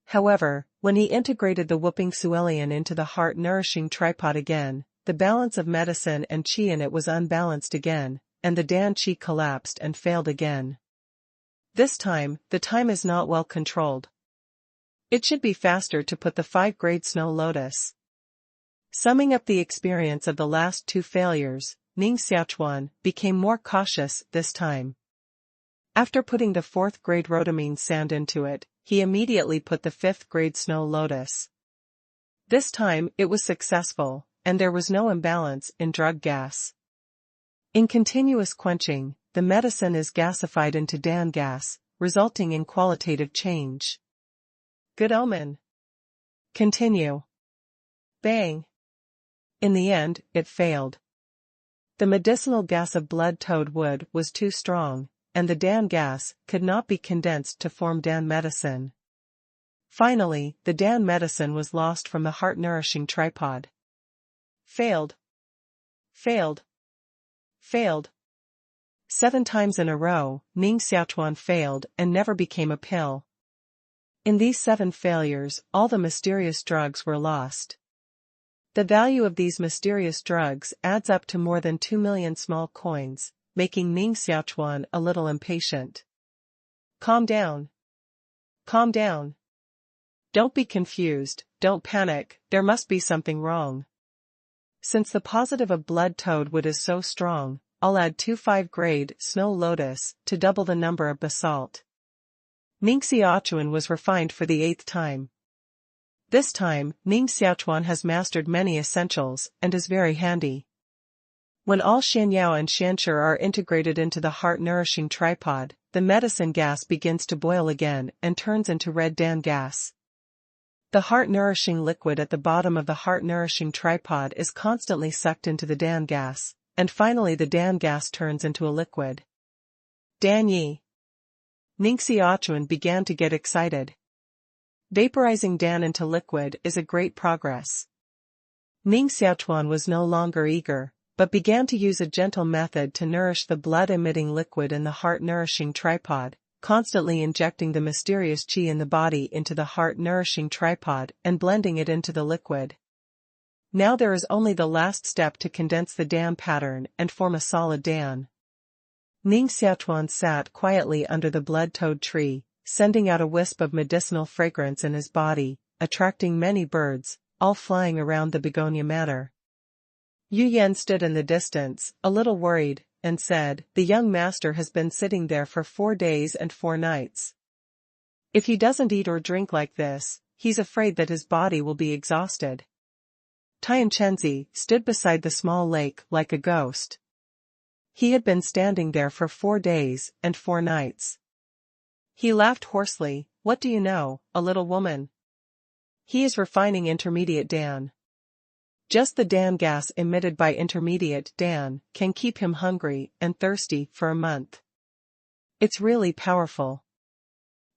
However, when he integrated the Wuping Suelian into the heart-nourishing tripod again, the balance of medicine and qi in it was unbalanced again, and the dan qi collapsed and failed again. This time, the time is not well controlled. It should be faster to put the 5-grade snow lotus. Summing up the experience of the last 2 failures, Ning Xiaochuan became more cautious this time. After putting the 4th-grade rhodamine sand into it, he immediately put the 5th-grade snow lotus. This time it was successful, and there was no imbalance in drug gas. In continuous quenching, the medicine is gasified into dan gas, resulting in qualitative change. Good omen. Continue. Bang. In the end, it failed. The medicinal gas of blood toad wood was too strong, and the dan gas could not be condensed to form dan medicine. Finally, the dan medicine was lost from the heart-nourishing tripod. Failed. Failed. Failed. 7 times in a row, Ning Xiaochuan failed and never became a pill. In these 7 failures, all the mysterious drugs were lost. The value of these mysterious drugs adds up to more than 2 million small coins, making Ning Xiaochuan a little impatient. Calm down. Calm down. Don't be confused, don't panic, there must be something wrong. Since the positive of blood toad wood is so strong, I'll add 2 5-grade snow lotus to double the number of basalt. Ning Xiaochuan was refined for the 8th time. This time, Ning Xiaochuan has mastered many essentials and is very handy. When all Xianyao and Xianshi are integrated into the heart-nourishing tripod, the medicine gas begins to boil again and turns into red Dan gas. The heart-nourishing liquid at the bottom of the heart-nourishing tripod is constantly sucked into the Dan gas, and finally the Dan gas turns into a liquid. Dan Yi. Ning Xiaochuan began to get excited. Vaporizing Dan into liquid is a great progress. Ning Xiaochuan was no longer eager, but began to use a gentle method to nourish the blood-emitting liquid in the heart-nourishing tripod, constantly injecting the mysterious qi in the body into the heart-nourishing tripod and blending it into the liquid. Now there is only the last step to condense the Dan pattern and form a solid Dan. Ning Xiaochuan sat quietly under the blood toad tree, sending out a wisp of medicinal fragrance in his body, attracting many birds, all flying around the begonia matter. Yu Yan stood in the distance, a little worried, and said, "The young master has been sitting there for 4 days and 4 nights. If he doesn't eat or drink like this, he's afraid that his body will be exhausted." Tian Chenzi stood beside the small lake like a ghost. He had been standing there for 4 days and 4 nights. He laughed hoarsely. "What do you know, a little woman? He is refining intermediate Dan. Just the Dan gas emitted by intermediate Dan can keep him hungry and thirsty for a month. It's really powerful.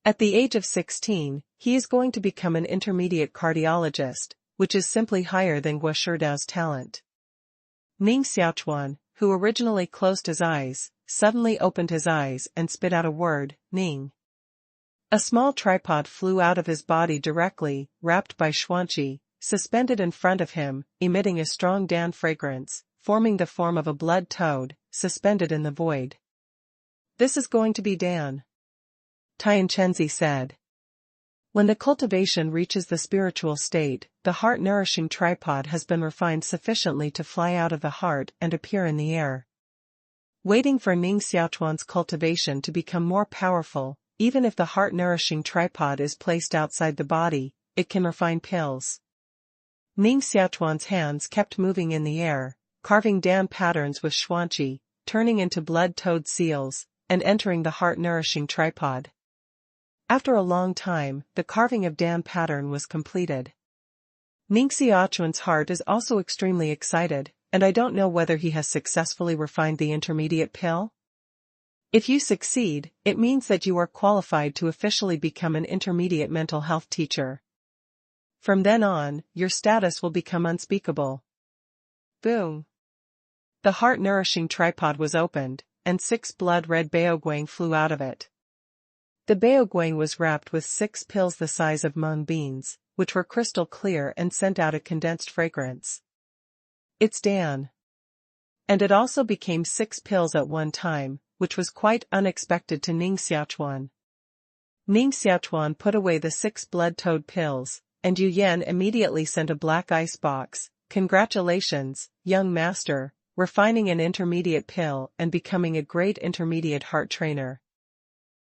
At the age of 16, he is going to become an intermediate cardiologist, which is simply higher than Guo Shidao's talent." Ning Xiaochuan, who originally closed his eyes, suddenly opened his eyes and spit out a word, "Ning." A small tripod flew out of his body directly, wrapped by Xuanqi, suspended in front of him, emitting a strong Dan fragrance, forming the form of a blood toad, suspended in the void. "This is going to be Dan," Tian Chenzi said. When the cultivation reaches the spiritual state, the heart-nourishing tripod has been refined sufficiently to fly out of the heart and appear in the air. Waiting for Ning Xiaochuan's cultivation to become more powerful, even if the heart-nourishing tripod is placed outside the body, it can refine pills. Ning Xiaochuan's hands kept moving in the air, carving Dan patterns with Xuanqi, turning into blood toad seals, and entering the heart-nourishing tripod. After a long time, the carving of Dan pattern was completed. Ning Xiaochuan's heart is also extremely excited, and I don't know whether he has successfully refined the intermediate pill. If you succeed, it means that you are qualified to officially become an intermediate mental health teacher. From then on, your status will become unspeakable. Boom. The heart-nourishing tripod was opened, and 6 blood-red baoguang flew out of it. The baoguang was wrapped with 6 pills the size of mung beans, which were crystal clear and sent out a condensed fragrance. It's Dan. And it also became 6 pills at one time, which was quite unexpected to Ning Xiaochuan. Ning Xiaochuan put away the 6 blood toad pills, and Yu Yan immediately sent a black ice box. "Congratulations, young master, refining an intermediate pill and becoming a great intermediate heart trainer.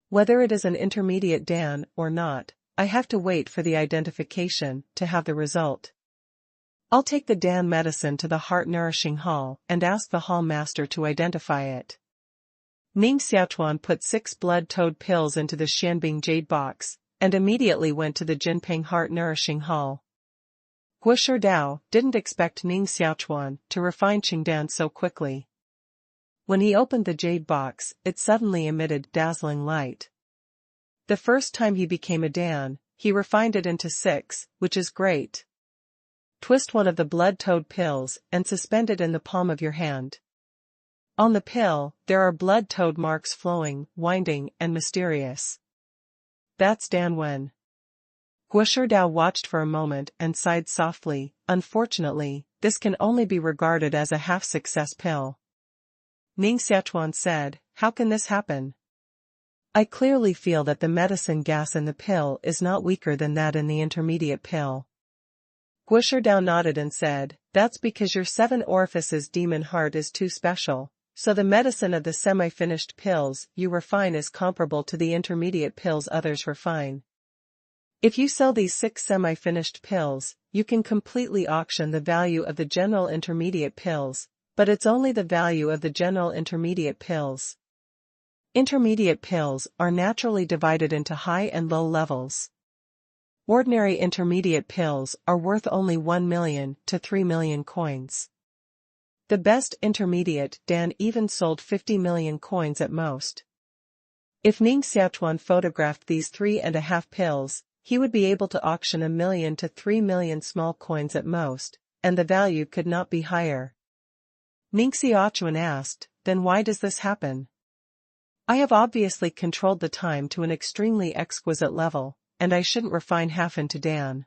Whether it is an intermediate Dan or not, I have to wait for the identification to have the result. I'll take the Dan medicine to the heart-nourishing hall and ask the hall master to identify it." Ning Xiaochuan put 6 blood toad pills into the Xianbing jade box, and immediately went to the Jinping heart-nourishing hall. Guo Shidao didn't expect Ning Xiaochuan to refine Qingdan so quickly. When he opened the jade box, it suddenly emitted dazzling light. The first time he became a Dan, he refined it into 6, which is great. Twist one of the blood toad pills and suspend it in the palm of your hand. On the pill, there are blood toad marks flowing, winding, and mysterious. That's Dan Wen. Guo Shidao watched for a moment and sighed softly. "Unfortunately, this can only be regarded as a half-success pill." Ning Xiaochuan said, "How can this happen?" I clearly feel that the medicine gas in the pill is not weaker than that in the intermediate pill. Guisherdao nodded and said, that's because your 7 orifices demon heart is too special, so the medicine of the semi-finished pills you refine is comparable to the intermediate pills others refine. If you sell these 6 semi-finished pills, you can completely auction the value of the general intermediate pills, but it's only the value of the general intermediate pills. Intermediate pills are naturally divided into high and low levels. Ordinary intermediate pills are worth only 1 million to 3 million coins. The best intermediate Dan even sold 50 million coins at most. If Ning Xiaochuan photographed these 3.5 pills, he would be able to auction 1 million to 3 million small coins at most, and the value could not be higher. Ning Xiaochuan asked, then why does this happen? I have obviously controlled the time to an extremely exquisite level, and I shouldn't refine half into Dan.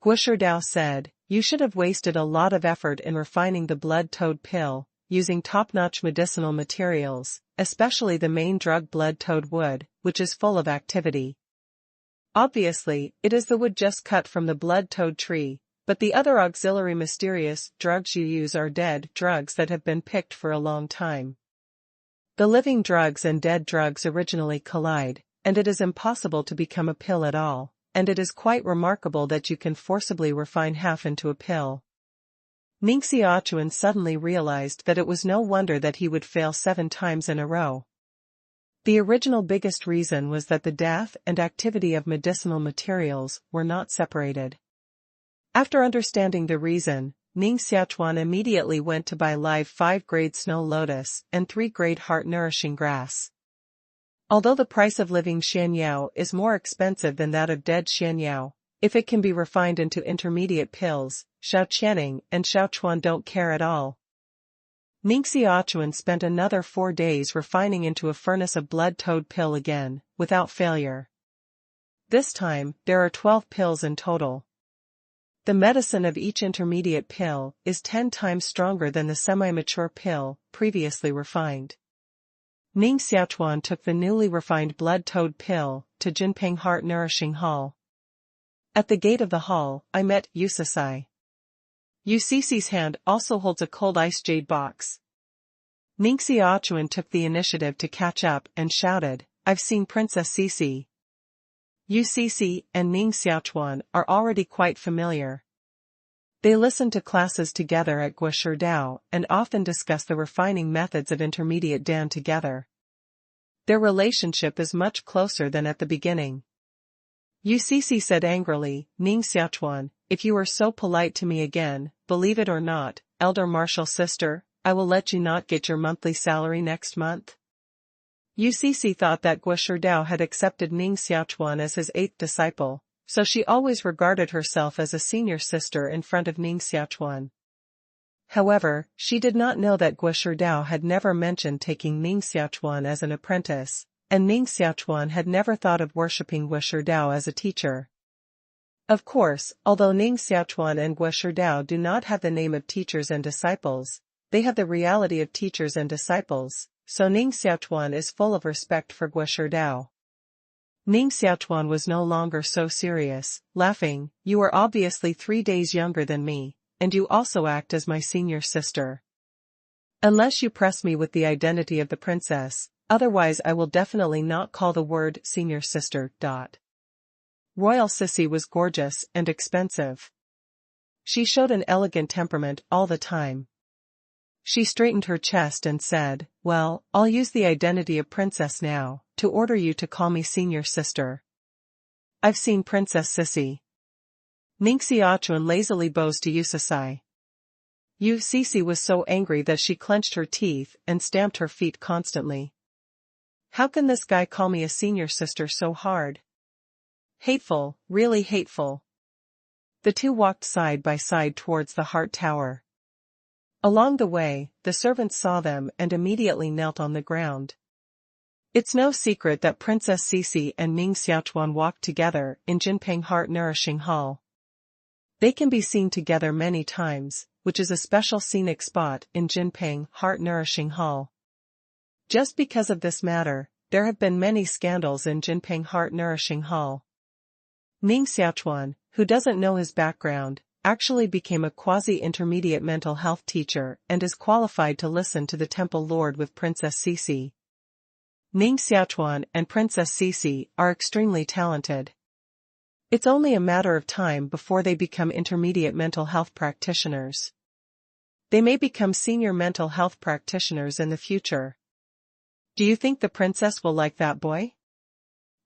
Guisherdao said, you should have wasted a lot of effort in refining the blood toad pill, using top-notch medicinal materials, especially the main drug blood toad wood, which is full of activity. Obviously, it is the wood just cut from the blood toad tree, but the other auxiliary mysterious drugs you use are dead drugs that have been picked for a long time. The living drugs and dead drugs originally collide, and it is impossible to become a pill at all, and it is quite remarkable that you can forcibly refine half into a pill. Ning Xiaochuan suddenly realized that it was no wonder that he would fail 7 times in a row. The original biggest reason was that the depth and activity of medicinal materials were not separated. After understanding the reason, Ning Xiaochuan immediately went to buy live 5-grade snow lotus and 3-grade heart-nourishing grass. Although the price of living xianyao is more expensive than that of dead xianyao, if it can be refined into intermediate pills, Xiaoqianing and Xiaochuan don't care at all. Ning Xiaochuan spent another 4 days refining into a furnace of blood toad pill again, without failure. This time, there are 12 pills in total. The medicine of each intermediate pill is 10 times stronger than the semi-mature pill, previously refined. Ning Xiaochuan took the newly refined blood toad pill to Jinping Heart Nourishing Hall. At the gate of the hall, I met Yusisai. Yucici's hand also holds a cold ice jade box. Ning Xiaochuan took the initiative to catch up and shouted, I've seen Princess Cici. Yucici and Ning Xiaochuan are already quite familiar. They listen to classes together at Guisherdao and often discuss the refining methods of intermediate Dan together. Their relationship is much closer than at the beginning. Yucici said angrily, Ning Xiaochuan, if you are so polite to me again, believe it or not, elder martial sister, I will let you not get your monthly salary next month. Yucici thought that Guisherdao had accepted Ning Xiaochuan as his 8th disciple, so she always regarded herself as a senior sister in front of Ning Xiaochuan. However, she did not know that Guisherdao had never mentioned taking Ning Xiaochuan as an apprentice, and Ning Xiaochuan had never thought of worshipping Guisherdao as a teacher. Of course, although Ning Xiaochuan and Guisherdao do not have the name of teachers and disciples, they have the reality of teachers and disciples, so Ning Xiaochuan is full of respect for Guisherdao. Ning Xiaochuan was no longer so serious, laughing, you are obviously 3 days younger than me, and you also act as my senior sister. Unless you press me with the identity of the princess, otherwise I will definitely not call the word senior sister. Royal Sissy was gorgeous and expensive. She showed an elegant temperament all the time. She straightened her chest and said, well, I'll use the identity of princess now, to order you to call me senior sister. I've seen Princess Sissy. Ning Xiaochuan lazily bows to Yucicai. Yucici was so angry that she clenched her teeth and stamped her feet constantly. How can this guy call me a senior sister so hard? Hateful, really hateful. The two walked side by side towards the Heart Tower. Along the way, the servants saw them and immediately knelt on the ground. It's no secret that Princess Cici and Ning Xiaochuan walked together in Jinping Heart Nourishing Hall. They can be seen together many times, which is a special scenic spot in Jinping Heart Nourishing Hall. Just because of this matter, there have been many scandals in Jinping heart-nourishing hall. Ning Xiaochuan, who doesn't know his background, actually became a quasi-intermediate mental health teacher and is qualified to listen to the temple lord with Princess Cece. Ning Xiaochuan and Princess Cece are extremely talented. It's only a matter of time before they become intermediate mental health practitioners. They may become senior mental health practitioners in the future. Do you think the princess will like that boy?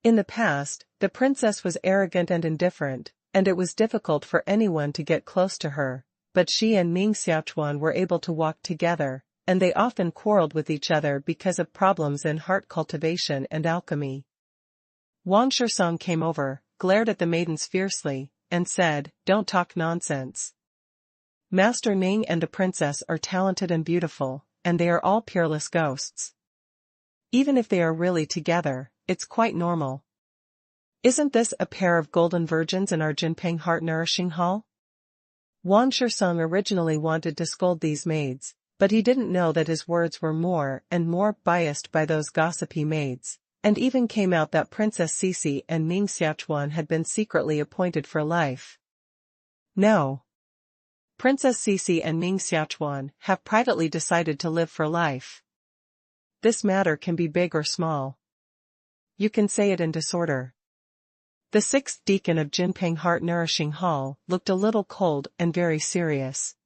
In the past, the princess was arrogant and indifferent, and it was difficult for anyone to get close to her, but she and Ning Xiaochuan were able to walk together, and they often quarreled with each other because of problems in heart cultivation and alchemy. Wang Shisong came over, glared at the maidens fiercely, and said, "Don't talk nonsense. Master Ning and the princess are talented and beautiful, and they are all peerless ghosts. Even if they are really together, it's quite normal. Isn't this a pair of golden virgins in our Jinping heart-nourishing hall?" Wang Shisong originally wanted to scold these maids, but he didn't know that his words were more and more biased by those gossipy maids, and even came out that Princess Cece and Ning Xiaochuan had been secretly appointed for life. No. Princess Cece and Ning Xiaochuan have privately decided to live for life. This matter can be big or small. You can say it in disorder. The sixth deacon of Jinping heart-nourishing hall looked a little cold and very serious.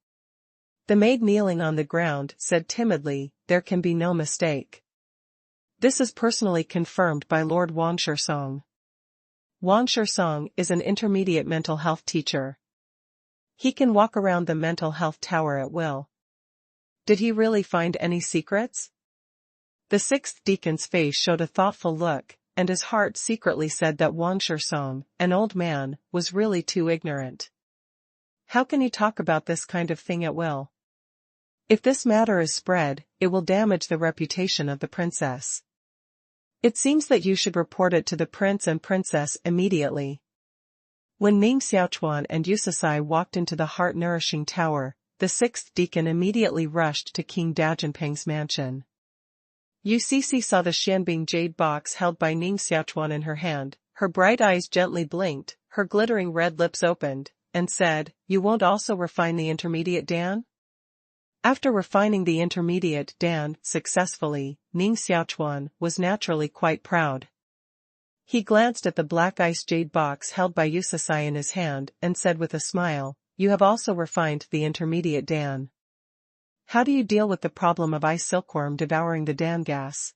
The maid kneeling on the ground said timidly, "There can be no mistake. This is personally confirmed by Lord Wang Shisong. Wang Shisong is an intermediate mental health teacher. He can walk around the mental health tower at will. Did he really find any secrets?" The sixth deacon's face showed a thoughtful look, and his heart secretly said that Wang Shisong, an old man, was really too ignorant. How can he talk about this kind of thing at will? If this matter is spread, it will damage the reputation of the princess. It seems that you should report it to the prince and princess immediately. When Ning Xiaochuan and Yusasai walked into the heart-nourishing tower, the sixth deacon immediately rushed to King Dajinping's mansion. Yu Cece saw the Xianbing jade box held by Ning Xiaochuan in her hand, her bright eyes gently blinked, her glittering red lips opened, and said, "You won't also refine the intermediate Dan?" After refining the intermediate Dan successfully, Ning Xiaochuan was naturally quite proud. He glanced at the black ice jade box held by Yusasai in his hand and said with a smile, "You have also refined the intermediate Dan. How do you deal with the problem of ice silkworm devouring the Dan gas?"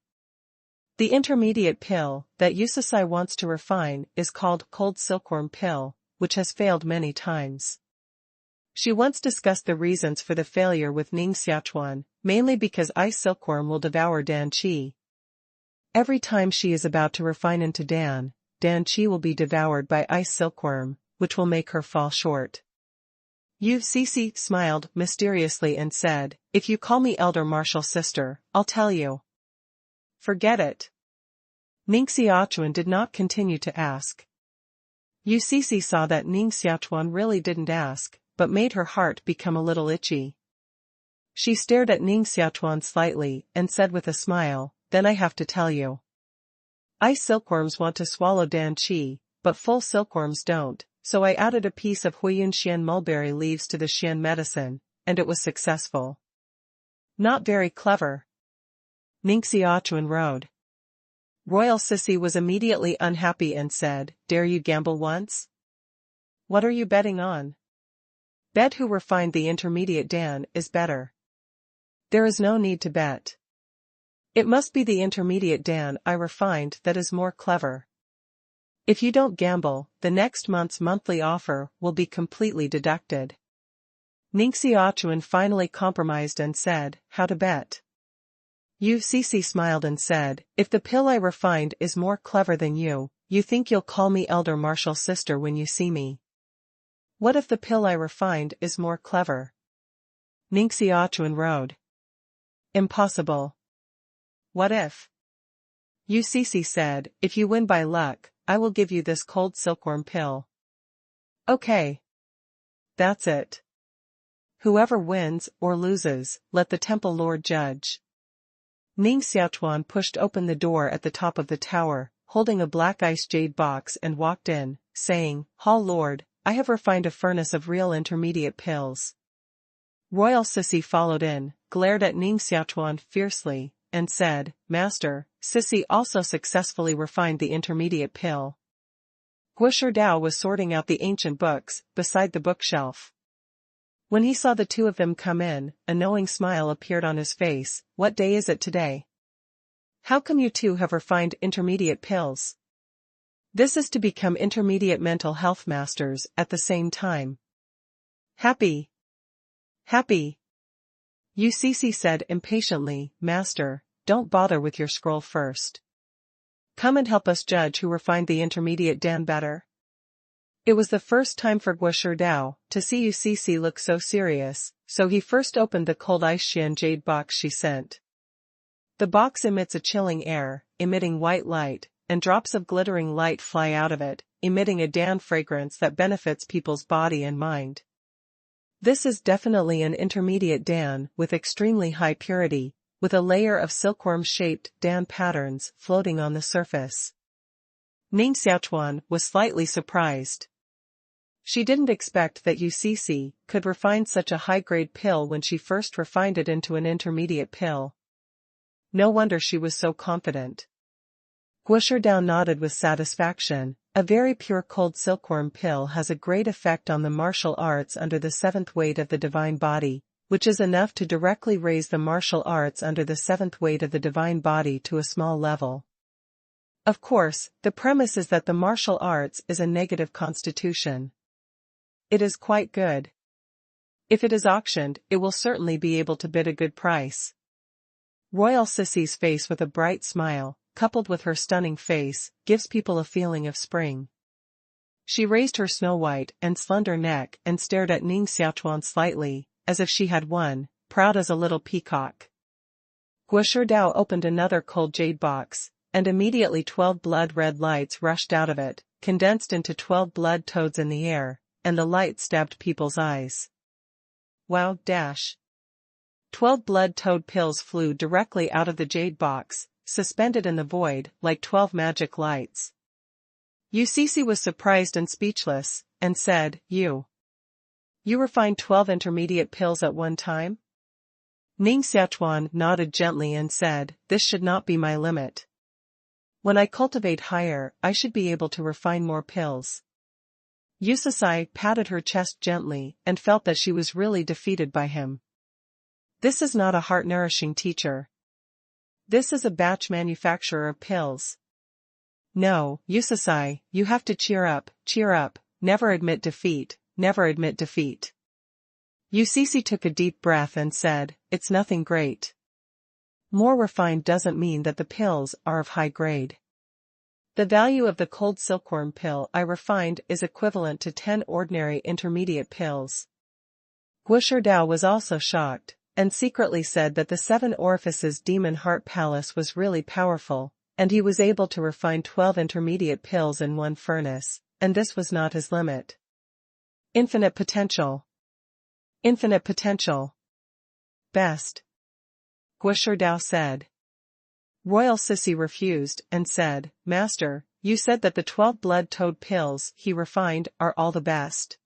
The intermediate pill that Yusasai wants to refine is called cold silkworm pill, which has failed many times. She once discussed the reasons for the failure with Ning Xiaochuan, mainly because ice silkworm will devour Dan Qi. Every time she is about to refine into Dan Qi will be devoured by ice silkworm, which will make her fall short. Yu Cece smiled mysteriously and said, "If you call me elder martial sister, I'll tell you." "Forget it." Ning Xiaochuan did not continue to ask. Yu Cece saw that Ning Xiaochuan really didn't ask, but made her heart become a little itchy. She stared at Ning Xiaochuan slightly and said with a smile, "Then I have to tell you. Ice silkworms want to swallow Dan Qi, but full silkworms don't. So I added a piece of Huiyun Xian mulberry leaves to the Xian medicine, and it was successful." "Not very clever." Ning Xiaochuan rode. Royal Sissy was immediately unhappy and said, "Dare you gamble once? What are you betting on?" "Bet who refined the intermediate Dan is better." "There is no need to bet. It must be the intermediate Dan I refined that is more clever. If you don't gamble, the next month's monthly offer will be completely deducted." Ning Xiaochuan finally compromised and said, "How to bet?" Yu Cece smiled and said, "If the pill I refined is more clever than you think you'll call me elder martial sister when you see me. What if the pill I refined is more clever?" Ning Xiaochuan rode. "Impossible." "What if?" Yu Cece said, "If you win by luck, I will give you this cold silkworm pill." "Okay. That's it. Whoever wins or loses, let the temple lord judge." Ning Xiaochuan pushed open the door at the top of the tower, holding a black ice jade box and walked in, saying, "Hall Lord, I have refined a furnace of real intermediate pills." Royal Sissy followed in, glared at Ning Xiaochuan fiercely, and said, "Master, Sissy also successfully refined the intermediate pill." Guo Dao was sorting out the ancient books beside the bookshelf. When he saw the two of them come in, a knowing smile appeared on his face. "What day is it today? How come you two have refined intermediate pills? This is to become intermediate mental health masters at the same time." "Happy. Happy." UCC said impatiently, "Master, don't bother with your scroll first. Come and help us judge who refined the intermediate Dan better." It was the first time for Guo Dao to see UCC look so serious, so he first opened the cold ice Xian jade box she sent. The box emits a chilling air, emitting white light, and drops of glittering light fly out of it, emitting a Dan fragrance that benefits people's body and mind. This is definitely an intermediate Dan with extremely high purity, with a layer of silkworm-shaped Dan patterns floating on the surface. Ning Xiaochuan was slightly surprised. She didn't expect that UCC could refine such a high-grade pill when she first refined it into an intermediate pill. No wonder she was so confident. Guo Dao nodded with satisfaction. A very pure cold silkworm pill has a great effect on the martial arts under the seventh weight of the divine body, which is enough to directly raise the martial arts under the seventh weight of the divine body to a small level. Of course, the premise is that the martial arts is a negative constitution. It is quite good. If it is auctioned, it will certainly be able to bid a good price. Royal Sissy's face with a bright smile, coupled with her stunning face, gives people a feeling of spring. She raised her snow-white and slender neck and stared at Ning Xiaochuan slightly, as if she had won, proud as a little peacock. Guo Dao opened another cold jade box, and immediately 12 blood-red lights rushed out of it, condensed into 12 blood toads in the air, and the light stabbed people's eyes. Wow! 12 blood toad pills flew directly out of the jade box, suspended in the void like 12 magic lights. UCC was surprised and speechless, and said, You refined 12 intermediate pills at one time?" Ning Xiaochuan nodded gently and said, "This should not be my limit. When I cultivate higher, I should be able to refine more pills." UCC patted her chest gently and felt that she was really defeated by him. This is not a heart-nourishing teacher. This is a batch manufacturer of pills. No, UCC, you have to cheer up, never admit defeat, never admit defeat. UCC took a deep breath and said, "It's nothing great. More refined doesn't mean that the pills are of high grade. The value of the cold silkworm pill I refined is equivalent to 10 ordinary intermediate pills." Guo Dao was also shocked, and secretly said that the 7 orifices demon heart palace was really powerful, and he was able to refine 12 intermediate pills in one furnace, and this was not his limit. Infinite potential. Infinite potential. Best. Guo Dao said. Royal Sissy refused and said, "Master, you said that the 12 blood toad pills he refined are all the best."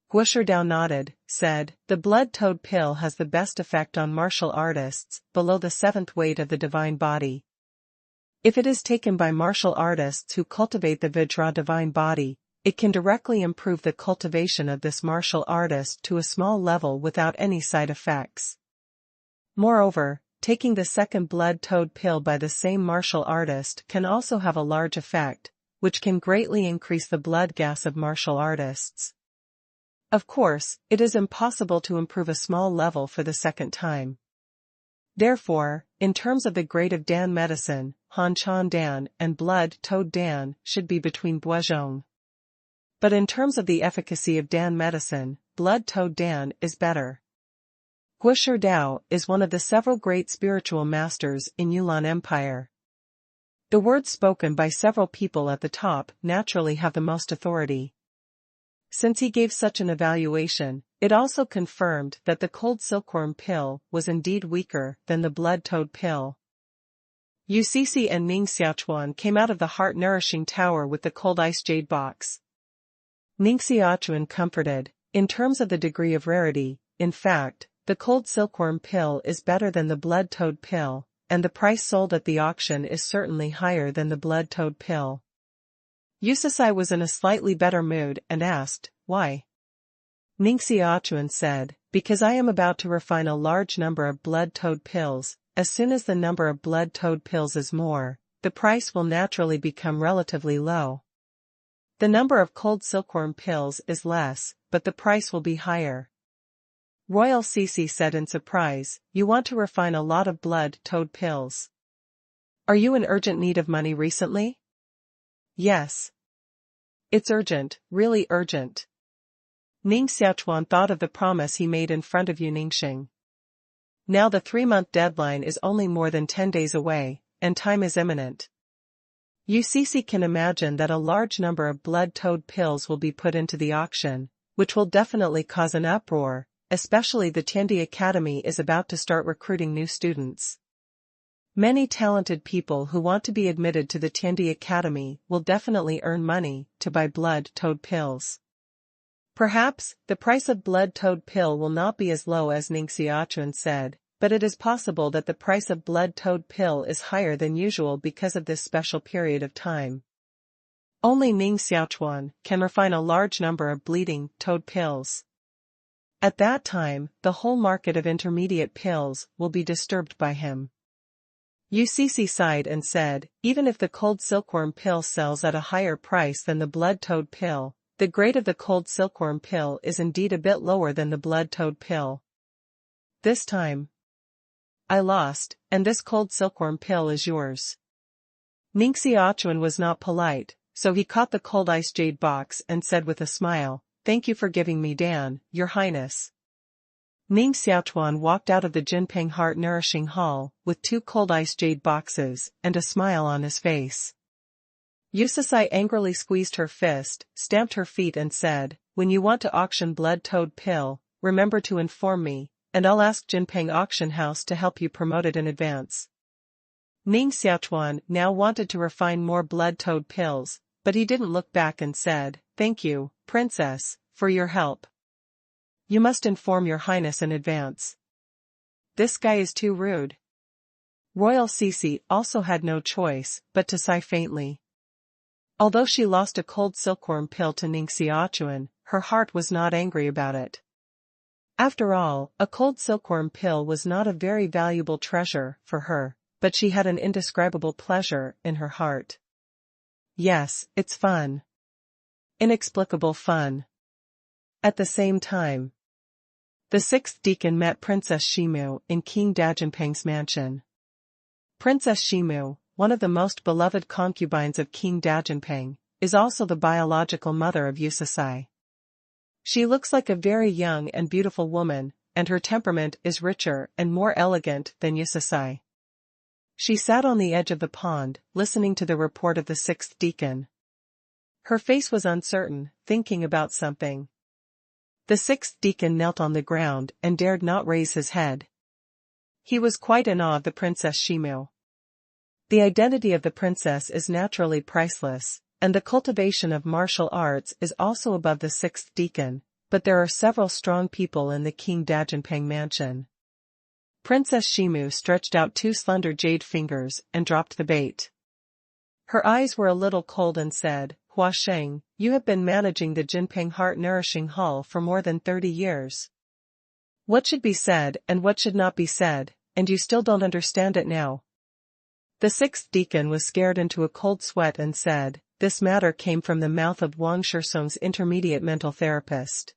Guo Dao nodded, said, "The blood toad pill has the best effect on martial artists, below the 7th weight of the divine body. If it is taken by martial artists who cultivate the Vajra divine body, it can directly improve the cultivation of this martial artist to a small level without any side effects. Moreover, taking the second blood toad pill by the same martial artist can also have a large effect, which can greatly increase the blood gas of martial artists. Of course, it is impossible to improve a small level for the second time. Therefore, in terms of the grade of Dan medicine, Han Chan Dan and blood toad Dan should be between Buozhong. But in terms of the efficacy of Dan medicine, blood toad Dan is better. Guo Dao is one of the several great spiritual masters in Yulan Empire. The words spoken by several people at the top naturally have the most authority. Since he gave such an evaluation, it also confirmed that the cold silkworm pill was indeed weaker than the blood-toad pill. UCC and Ning Xiaochuan came out of the heart-nourishing tower with the cold ice jade box. Ning Xiaochuan comforted, in terms of the degree of rarity, in fact, the cold silkworm pill is better than the blood-toad pill, and the price sold at the auction is certainly higher than the blood-toad pill. UCC was in a slightly better mood and asked, why? Ning Xiaochuan said, because I am about to refine a large number of blood-toad pills. As soon as the number of blood-toad pills is more, the price will naturally become relatively low. The number of cold silkworm pills is less, but the price will be higher. Royal CC said in surprise, you want to refine a lot of blood-toad pills. Are you in urgent need of money recently? Yes. It's urgent, really urgent. Ning Xiaochuan thought of the promise he made in front of Ningxing. Now the 3-month deadline is only more than 10 days away, and time is imminent. UCC can imagine that a large number of blood-toad pills will be put into the auction, which will definitely cause an uproar, especially the Tiandi Academy is about to start recruiting new students. Many talented people who want to be admitted to the Tiandi Academy will definitely earn money to buy blood-toad pills. Perhaps, the price of blood-toad pill will not be as low as Ning Xiaochuan said, but it is possible that the price of blood-toad pill is higher than usual because of this special period of time. Only Ning Xiaochuan can refine a large number of bleeding toad pills. At that time, the whole market of intermediate pills will be disturbed by him. UCC sighed and said, even if the cold silkworm pill sells at a higher price than the blood-toad pill, the grade of the cold silkworm pill is indeed a bit lower than the blood-toad pill. This time, I lost, and this cold silkworm pill is yours. Ning Xiaochuan was not polite, so he caught the cold ice jade box and said with a smile, thank you for giving me Dan, Your Highness. Ning Xiaochuan walked out of the Jinpeng Heart Nourishing Hall with 2 cold ice jade boxes and a smile on his face. UCC angrily squeezed her fist, stamped her feet and said, when you want to auction blood-toad pill, remember to inform me, and I'll ask Jinpeng Auction House to help you promote it in advance. Ning Xiaochuan now wanted to refine more blood-toad pills, but he didn't look back and said, thank you, Princess, for your help. You must inform Your Highness in advance. This guy is too rude. Royal CC also had no choice but to sigh faintly. Although she lost a cold silkworm pill to Ning Xiaochuan, her heart was not angry about it. After all, a cold silkworm pill was not a very valuable treasure for her, but she had an indescribable pleasure in her heart. Yes, it's fun. Inexplicable fun. At the same time, the 6th deacon met Princess Shimu in King Dajinpeng's mansion. Princess Shimu, one of the most beloved concubines of King Dajinpeng, is also the biological mother of UCC. She looks like a very young and beautiful woman, and her temperament is richer and more elegant than UCC. She sat on the edge of the pond, listening to the report of the 6th deacon. Her face was uncertain, thinking about something. The 6th deacon knelt on the ground and dared not raise his head. He was quite in awe of the Princess Shimu. The identity of the princess is naturally priceless, and the cultivation of martial arts is also above the 6th deacon, but there are several strong people in the King Dajinpeng mansion. Princess Shimu stretched out 2 slender jade fingers and dropped the bait. Her eyes were a little cold and said, Hua Sheng, you have been managing the Jinpeng Heart Nourishing Hall for more than 30 years. What should be said and what should not be said, and you still don't understand it now? The 6th deacon was scared into a cold sweat and said, this matter came from the mouth of Wang Shisong's intermediate mental therapist.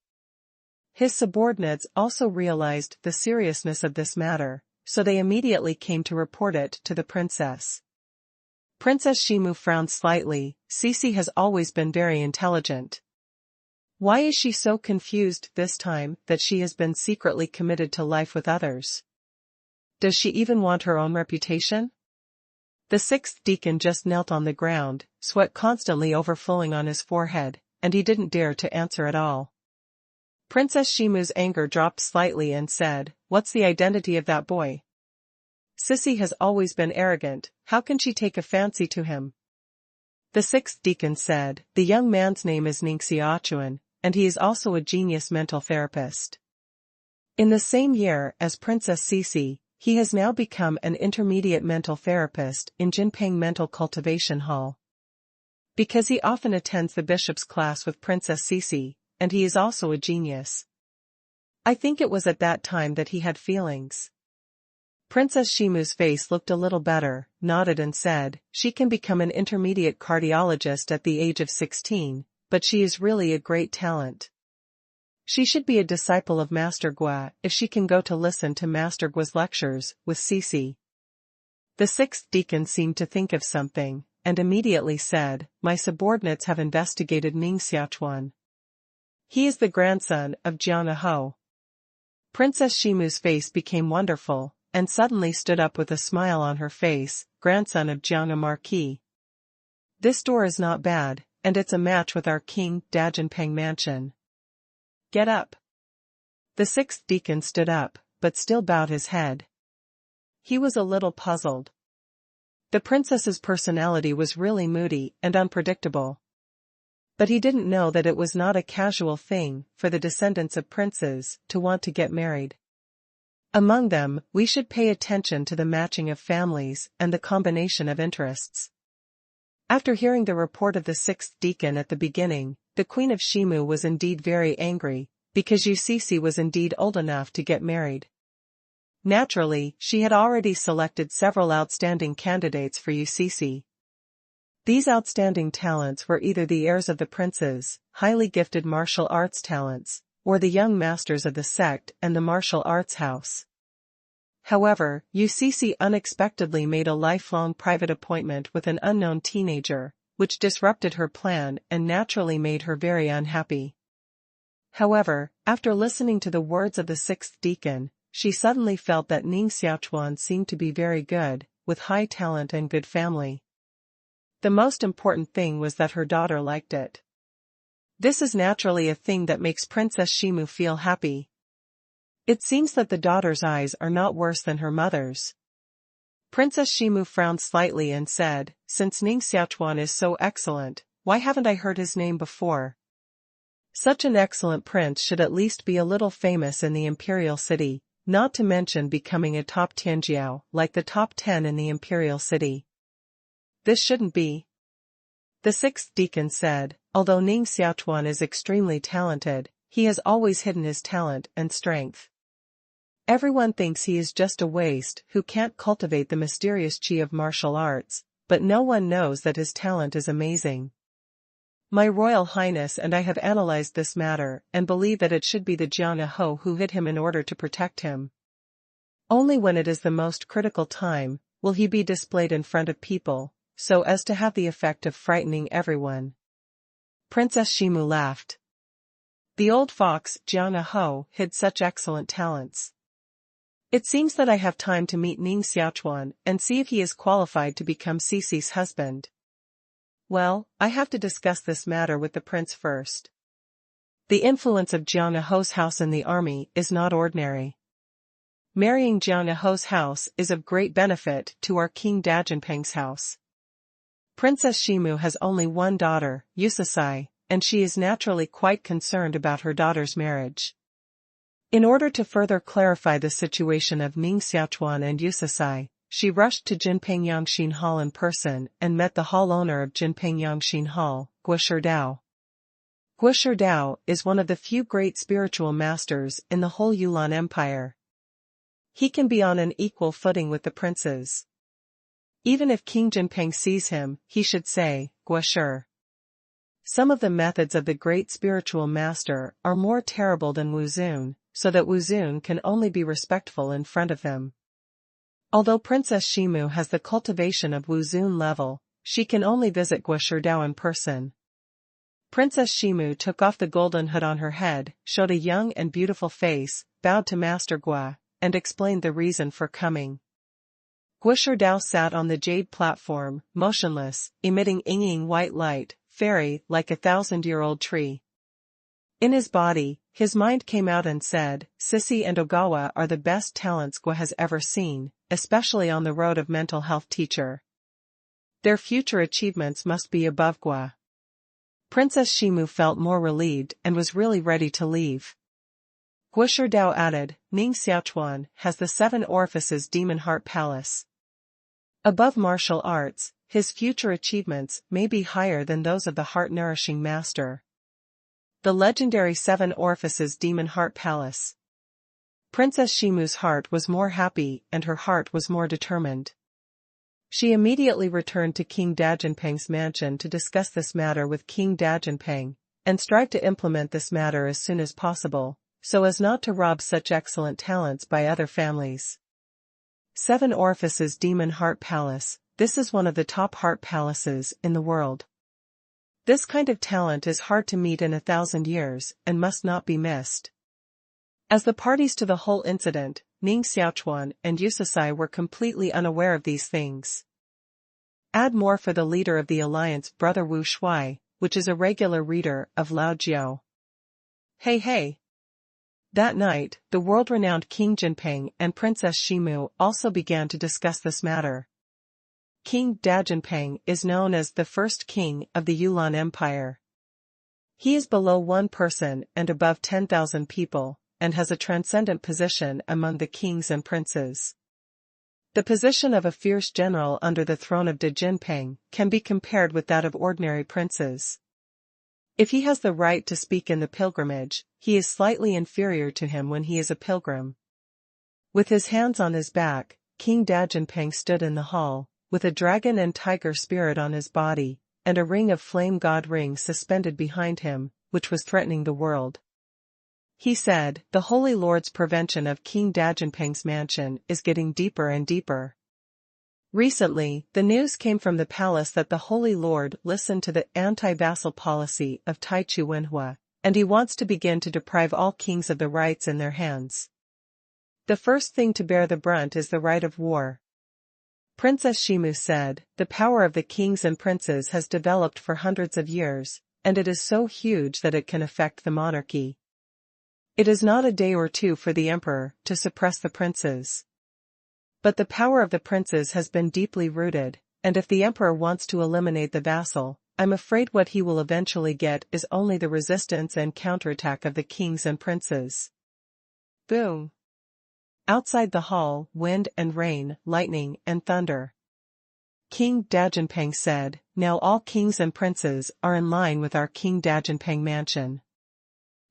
His subordinates also realized the seriousness of this matter, so they immediately came to report it to the princess. Princess Shimu frowned slightly. Cici has always been very intelligent. Why is she so confused this time that she has been secretly committed to life with others? Does she even want her own reputation? The 6th deacon just knelt on the ground, sweat constantly overflowing on his forehead. and he didn't dare to answer at all. Princess Shimu's anger dropped slightly and said, "What's the identity of that boy? Sissy has always been arrogant, how can she take a fancy to him?" The sixth deacon said, "The young man's name is Ning Xiaochuan, and he is also a genius mental therapist. In the same year as Princess Sisi, he has now become an intermediate mental therapist in Jinping Mental Cultivation Hall. Because he often attends the bishop's class with Princess Sisi, and he is also a genius. I think it was at that time that he had feelings." Princess Shimu's face looked a little better, nodded and said, "She can become an intermediate cardiologist at the age of 16, but she is really a great talent. She should be a disciple of Master Gua if she can go to listen to Master Gua's lectures with Sisi." The sixth deacon seemed to think of something, and immediately said, "My subordinates have investigated Ning Xiaochuan. He is the grandson of Jiang Ho." Princess Shimu's face became wonderful, and suddenly stood up with a smile on her face, "Grandson of Jiang Marquis. This door is not bad, and it's a match with our King Dajinpeng mansion. Get up." The sixth deacon stood up, but still bowed his head. He was a little puzzled. The princess's personality was really moody and unpredictable. But he didn't know that it was not a casual thing for the descendants of princes to want to get married. Among them, we should pay attention to the matching of families and the combination of interests. After hearing the report of the sixth deacon at the beginning, the Queen of Shimu was indeed very angry, because Sisi was indeed old enough to get married. Naturally, she had already selected several outstanding candidates for Sisi. These outstanding talents were either the heirs of the princes, highly gifted martial arts talents, or the young masters of the sect and the martial arts house. However, Sisi unexpectedly made a lifelong private appointment with an unknown teenager, which disrupted her plan and naturally made her very unhappy. However, after listening to the words of the sixth deacon, she suddenly felt that Ning Xiaochuan seemed to be very good, with high talent and good family. The most important thing was that her daughter liked it. This is naturally a thing that makes Princess Shimu feel happy. It seems that the daughter's eyes are not worse than her mother's. Princess Shimu frowned slightly and said, "Since Ning Xiaochuan is so excellent, why haven't I heard his name before? Such an excellent prince should at least be a little famous in the imperial city, not to mention becoming a top tianjiao, like the top 10 in the imperial city. This shouldn't be." The sixth deacon said, "Although Ning Xiaochuan is extremely talented, he has always hidden his talent and strength. Everyone thinks he is just a waste who can't cultivate the mysterious chi of martial arts, but no one knows that his talent is amazing. My Royal Highness and I have analyzed this matter and believe that it should be the Jiang Ho who hid him in order to protect him. Only when it is the most critical time will he be displayed in front of people, so as to have the effect of frightening everyone." Princess Shimu laughed. The old fox Jiang Ho hid such excellent talents. It seems that I have time to meet Ning Xiaochuan and see if he is qualified to become Sisi's husband. Well, I have to discuss this matter with the prince first. The influence of Jiang Ho's house in the army is not ordinary. Marrying Jiang Ho's house is of great benefit to our King Dajinpeng's house. Princess Shimu has only one daughter, Yusasai, and she is naturally quite concerned about her daughter's marriage. In order to further clarify the situation of Ning Xiaochuan and Yusasai, she rushed to Jinping Yangxin Hall in person and met the hall owner of Jinping Yangxin Hall, Guo Shidao. Guo Shidao is one of the few great spiritual masters in the whole Yulan Empire. He can be on an equal footing with the princes. Even if King Jinping sees him, he should say, "Guo Shi." Some of the methods of the great spiritual master are more terrible than Wuzun, so that Wuzun can only be respectful in front of them. Although Princess Shimu has the cultivation of Wuzun level, she can only visit Guo Shidao in person. Princess Shimu took off the golden hood on her head, showed a young and beautiful face, bowed to Master Gua, and explained the reason for coming. Guo Shidao sat on the jade platform, motionless, emitting white light, fairy like a 1,000-year-old tree. In his body, his mind came out and said, Sissy and Ogawa are the best talents Gua has ever seen, especially on the road of mental health teacher. Their future achievements must be above Gua. Princess Shimu felt more relieved and was really ready to leave. Guosher Dao added, Ning Xiaochuan has the 7 orifices demon heart palace. Above martial arts, his future achievements may be higher than those of the heart-nourishing master. The legendary 7 orifices demon heart palace. Princess Shimu's heart was more happy and her heart was more determined. She immediately returned to King Dajinpeng's mansion to discuss this matter with King Dajinpeng, and strive to implement this matter as soon as possible, so as not to rob such excellent talents by other families. 7 orifices demon heart palace, this is one of the top heart palaces in the world. This kind of talent is hard to meet in 1,000 years and must not be missed. As the parties to the whole incident, Ning Xiaochuan and Yusasai were completely unaware of these things. Add more for the leader of the alliance, Brother Wu Shuai, which is a regular reader of Lao Jiao. Hey! That night, the world-renowned King Jinping and Princess Shimu also began to discuss this matter. King Dajinpeng is known as the first king of the Yulan Empire. He is below 1 person and above 10,000 people, and has a transcendent position among the kings and princes. The position of a fierce general under the throne of Dajinpeng can be compared with that of ordinary princes. If he has the right to speak in the pilgrimage, he is slightly inferior to him when he is a pilgrim. With his hands on his back, King Dajinpeng stood in the hall, with a dragon and tiger spirit on his body, and a ring of flame god ring suspended behind him, which was threatening the world. He said, the Holy Lord's prevention of King Dajinpeng's mansion is getting deeper and deeper. Recently, the news came from the palace that the Holy Lord listened to the anti-vassal policy of Taichu Wenhua, and he wants to begin to deprive all kings of the rights in their hands. The first thing to bear the brunt is the right of war. Princess Shimu said, the power of the kings and princes has developed for hundreds of years, and it is so huge that it can affect the monarchy. It is not a day or two for the emperor to suppress the princes. But the power of the princes has been deeply rooted, and if the emperor wants to eliminate the vassal, I'm afraid what he will eventually get is only the resistance and counterattack of the kings and princes. Boom! Outside the hall, wind and rain, lightning and thunder. King Dajinpeng said, now all kings and princes are in line with our King Dajinpeng mansion.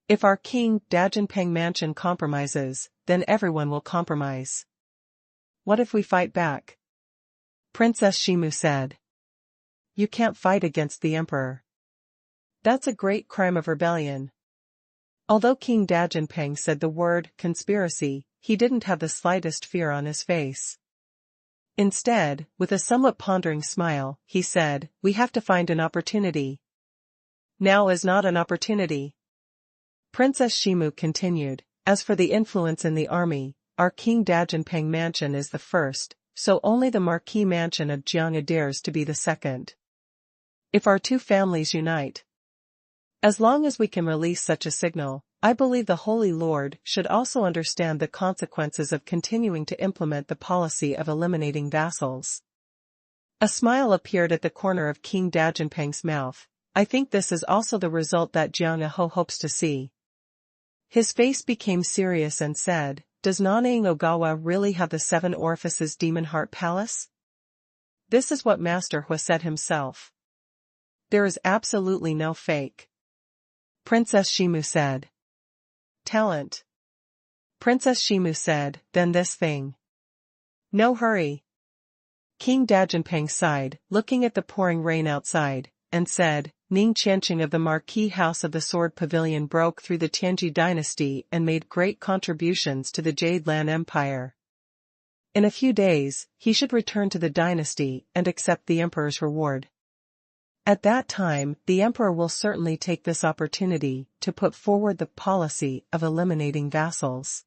If our King Dajinpeng mansion compromises, then everyone will compromise. What if we fight back? Princess Shimu said. You can't fight against the emperor. That's a great crime of rebellion. Although King Dajinpeng said the word conspiracy, he didn't have the slightest fear on his face. Instead, with a somewhat pondering smile, he said, we have to find an opportunity. Now is not an opportunity. Princess Shimu continued, as for the influence in the army, our King Dajinpeng mansion is the first, so only the Marquis mansion of Jiang dares to be the second. If our 2 families unite, as long as we can release such a signal, I believe the Holy Lord should also understand the consequences of continuing to implement the policy of eliminating vassals. A smile appeared at the corner of King Dajinpeng's mouth. I think this is also the result that Jiang Aho hopes to see. His face became serious and said, does Nanang Ogawa really have the 7 orifices demon heart palace? This is what Master Hua said himself. There is absolutely no fake. Princess Shimu said. Talent. Princess Shimu said, then this thing. No hurry. King Dajinpeng sighed, looking at the pouring rain outside, and said, Ning Qianqing of the Marquis House of the Sword Pavilion broke through the Tianji dynasty and made great contributions to the Jade Lan Empire. In a few days, he should return to the dynasty and accept the emperor's reward. At that time, the emperor will certainly take this opportunity to put forward the policy of eliminating vassals.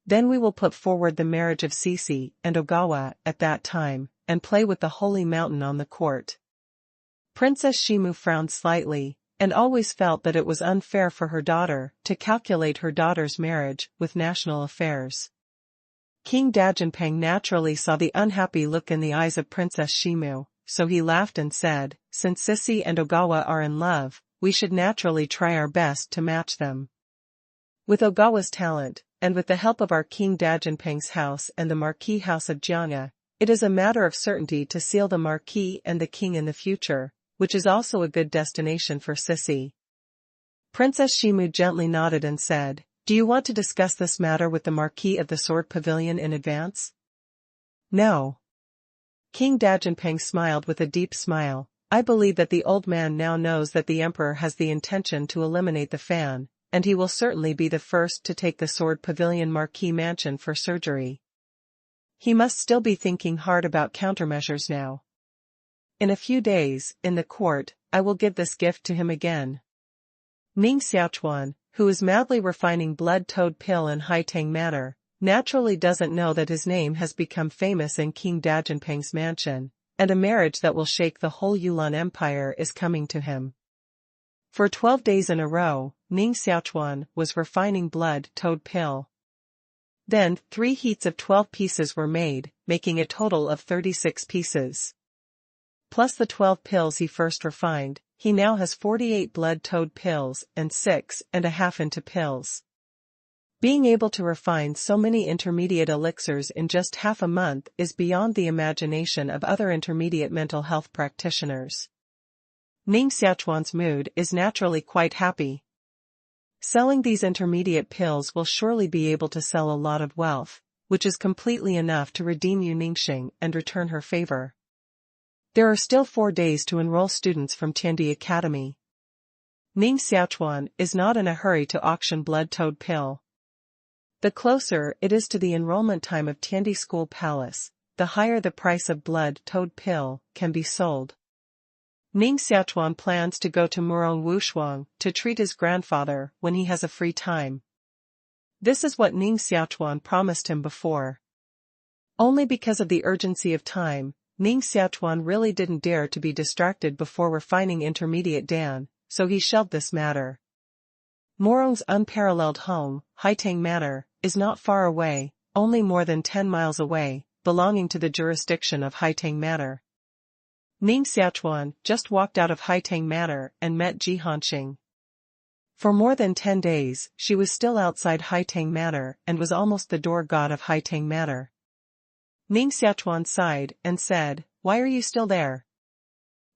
Then we will put forward the marriage of Sisi and Ogawa at that time, and play with the holy mountain on the court. Princess Shimu frowned slightly, and always felt that it was unfair for her daughter to calculate her daughter's marriage with national affairs. King Dajinpeng naturally saw the unhappy look in the eyes of Princess Shimu, so he laughed and said, "Since Sissy and Ogawa are in love, we should naturally try our best to match them. With Ogawa's talent, and with the help of our King Dajinpeng's house and the Marquis House of Jiang'e, it is a matter of certainty to seal the Marquis and the King in the future, which is also a good destination for Sissy." Princess Shimu gently nodded and said, "Do you want to discuss this matter with the Marquis of the Sword Pavilion in advance?" "No." King Dajinpeng smiled with a deep smile. "I believe that the old man now knows that the Emperor has the intention to eliminate the Fan, and he will certainly be the first to take the Sword Pavilion Marquis Mansion for surgery. He must still be thinking hard about countermeasures now. In a few days, in the court, I will give this gift to him again." Ning Xiaochuan, who is madly refining blood toad pill in Haitang Manor, naturally doesn't know that his name has become famous in King Dajinpeng's mansion, and a marriage that will shake the whole Yulan Empire is coming to him. For 12 days in a row, Ning Xiaochuan was refining blood toad pill. Then, 3 heats of 12 pieces were made, making a total of 36 pieces. Plus the 12 pills he first refined, he now has 48 blood toad pills and 6.5 into pills. Being able to refine so many intermediate elixirs in just half a month is beyond the imagination of other intermediate mental health practitioners. Ning Xiaochuan's mood is naturally quite happy. Selling these intermediate pills will surely be able to sell a lot of wealth, which is completely enough to redeem Yu Ningxing and return her favor. There are still 4 days to enroll students from Tiandi Academy. Ning Xiaochuan is not in a hurry to auction blood toad pill. The closer it is to the enrollment time of Tiandi School Palace, the higher the price of blood toad pill can be sold. Ning Xiaochuan plans to go to Murong Wushuang to treat his grandfather when he has a free time. This is what Ning Xiaochuan promised him before. Only because of the urgency of time, Ning Xiaochuan really didn't dare to be distracted before refining intermediate Dan, so he shelved this matter. Morong's unparalleled home, Haitang Manor, is not far away, only more than 10 miles away, belonging to the jurisdiction of Haitang Manor. Ning Xiaochuan just walked out of Haitang Manor and met Jihanxing. For more than 10 days, she was still outside Haitang Manor and was almost the door god of Haitang Manor. Ning Xiaochuan sighed and said, "Why are you still there?"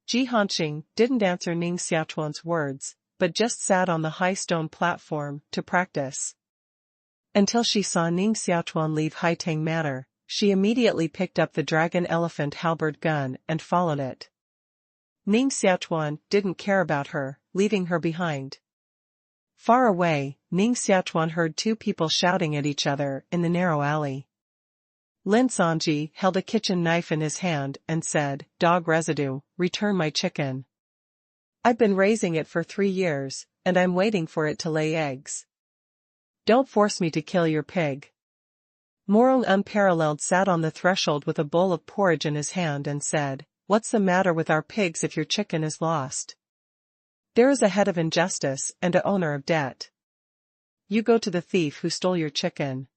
Jihanxing didn't answer Ning Xiaochuan's words, but just sat on the high stone platform to practice. Until she saw Ning Xiaochuan leave Haitang Manor, she immediately picked up the dragon elephant halberd gun and followed it. Ning Xiaochuan didn't care about her, leaving her behind. Far away, Ning Xiaochuan heard 2 people shouting at each other in the narrow alley. Lin Sanji held a kitchen knife in his hand and said, "Dog residue, return my chicken. I've been raising it for 3 years, and I'm waiting for it to lay eggs. Don't force me to kill your pig." Morong Unparalleled sat on the threshold with a bowl of porridge in his hand and said, "What's the matter with our pigs if your chicken is lost? There is a head of injustice and a owner of debt. You go to the thief who stole your chicken.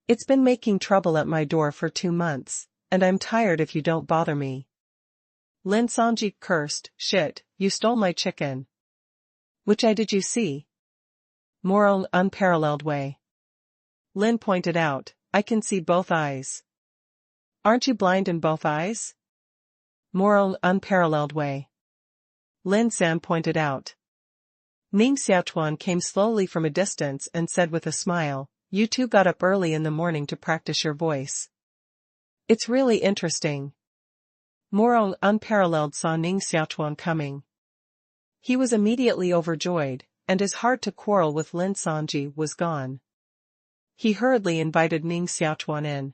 It's been making trouble at my door for 2 months, and I'm tired if you don't bother me." Lin Sanji cursed, "Shit, you stole my chicken. Which eye did you see?" Morong Unparalleled way. Lin pointed out, "I can see both eyes." "Aren't you blind in both eyes?" Morong Unparalleled way. Lin San pointed out. Ning Xiaochuan came slowly from a distance and said with a smile, "You 2 got up early in the morning to practice your voice. It's really interesting." Morong Unparalleled saw Ning Xiaochuan coming. He was immediately overjoyed, and his heart to quarrel with Lin Sanji was gone. He hurriedly invited Ning Xiaochuan in.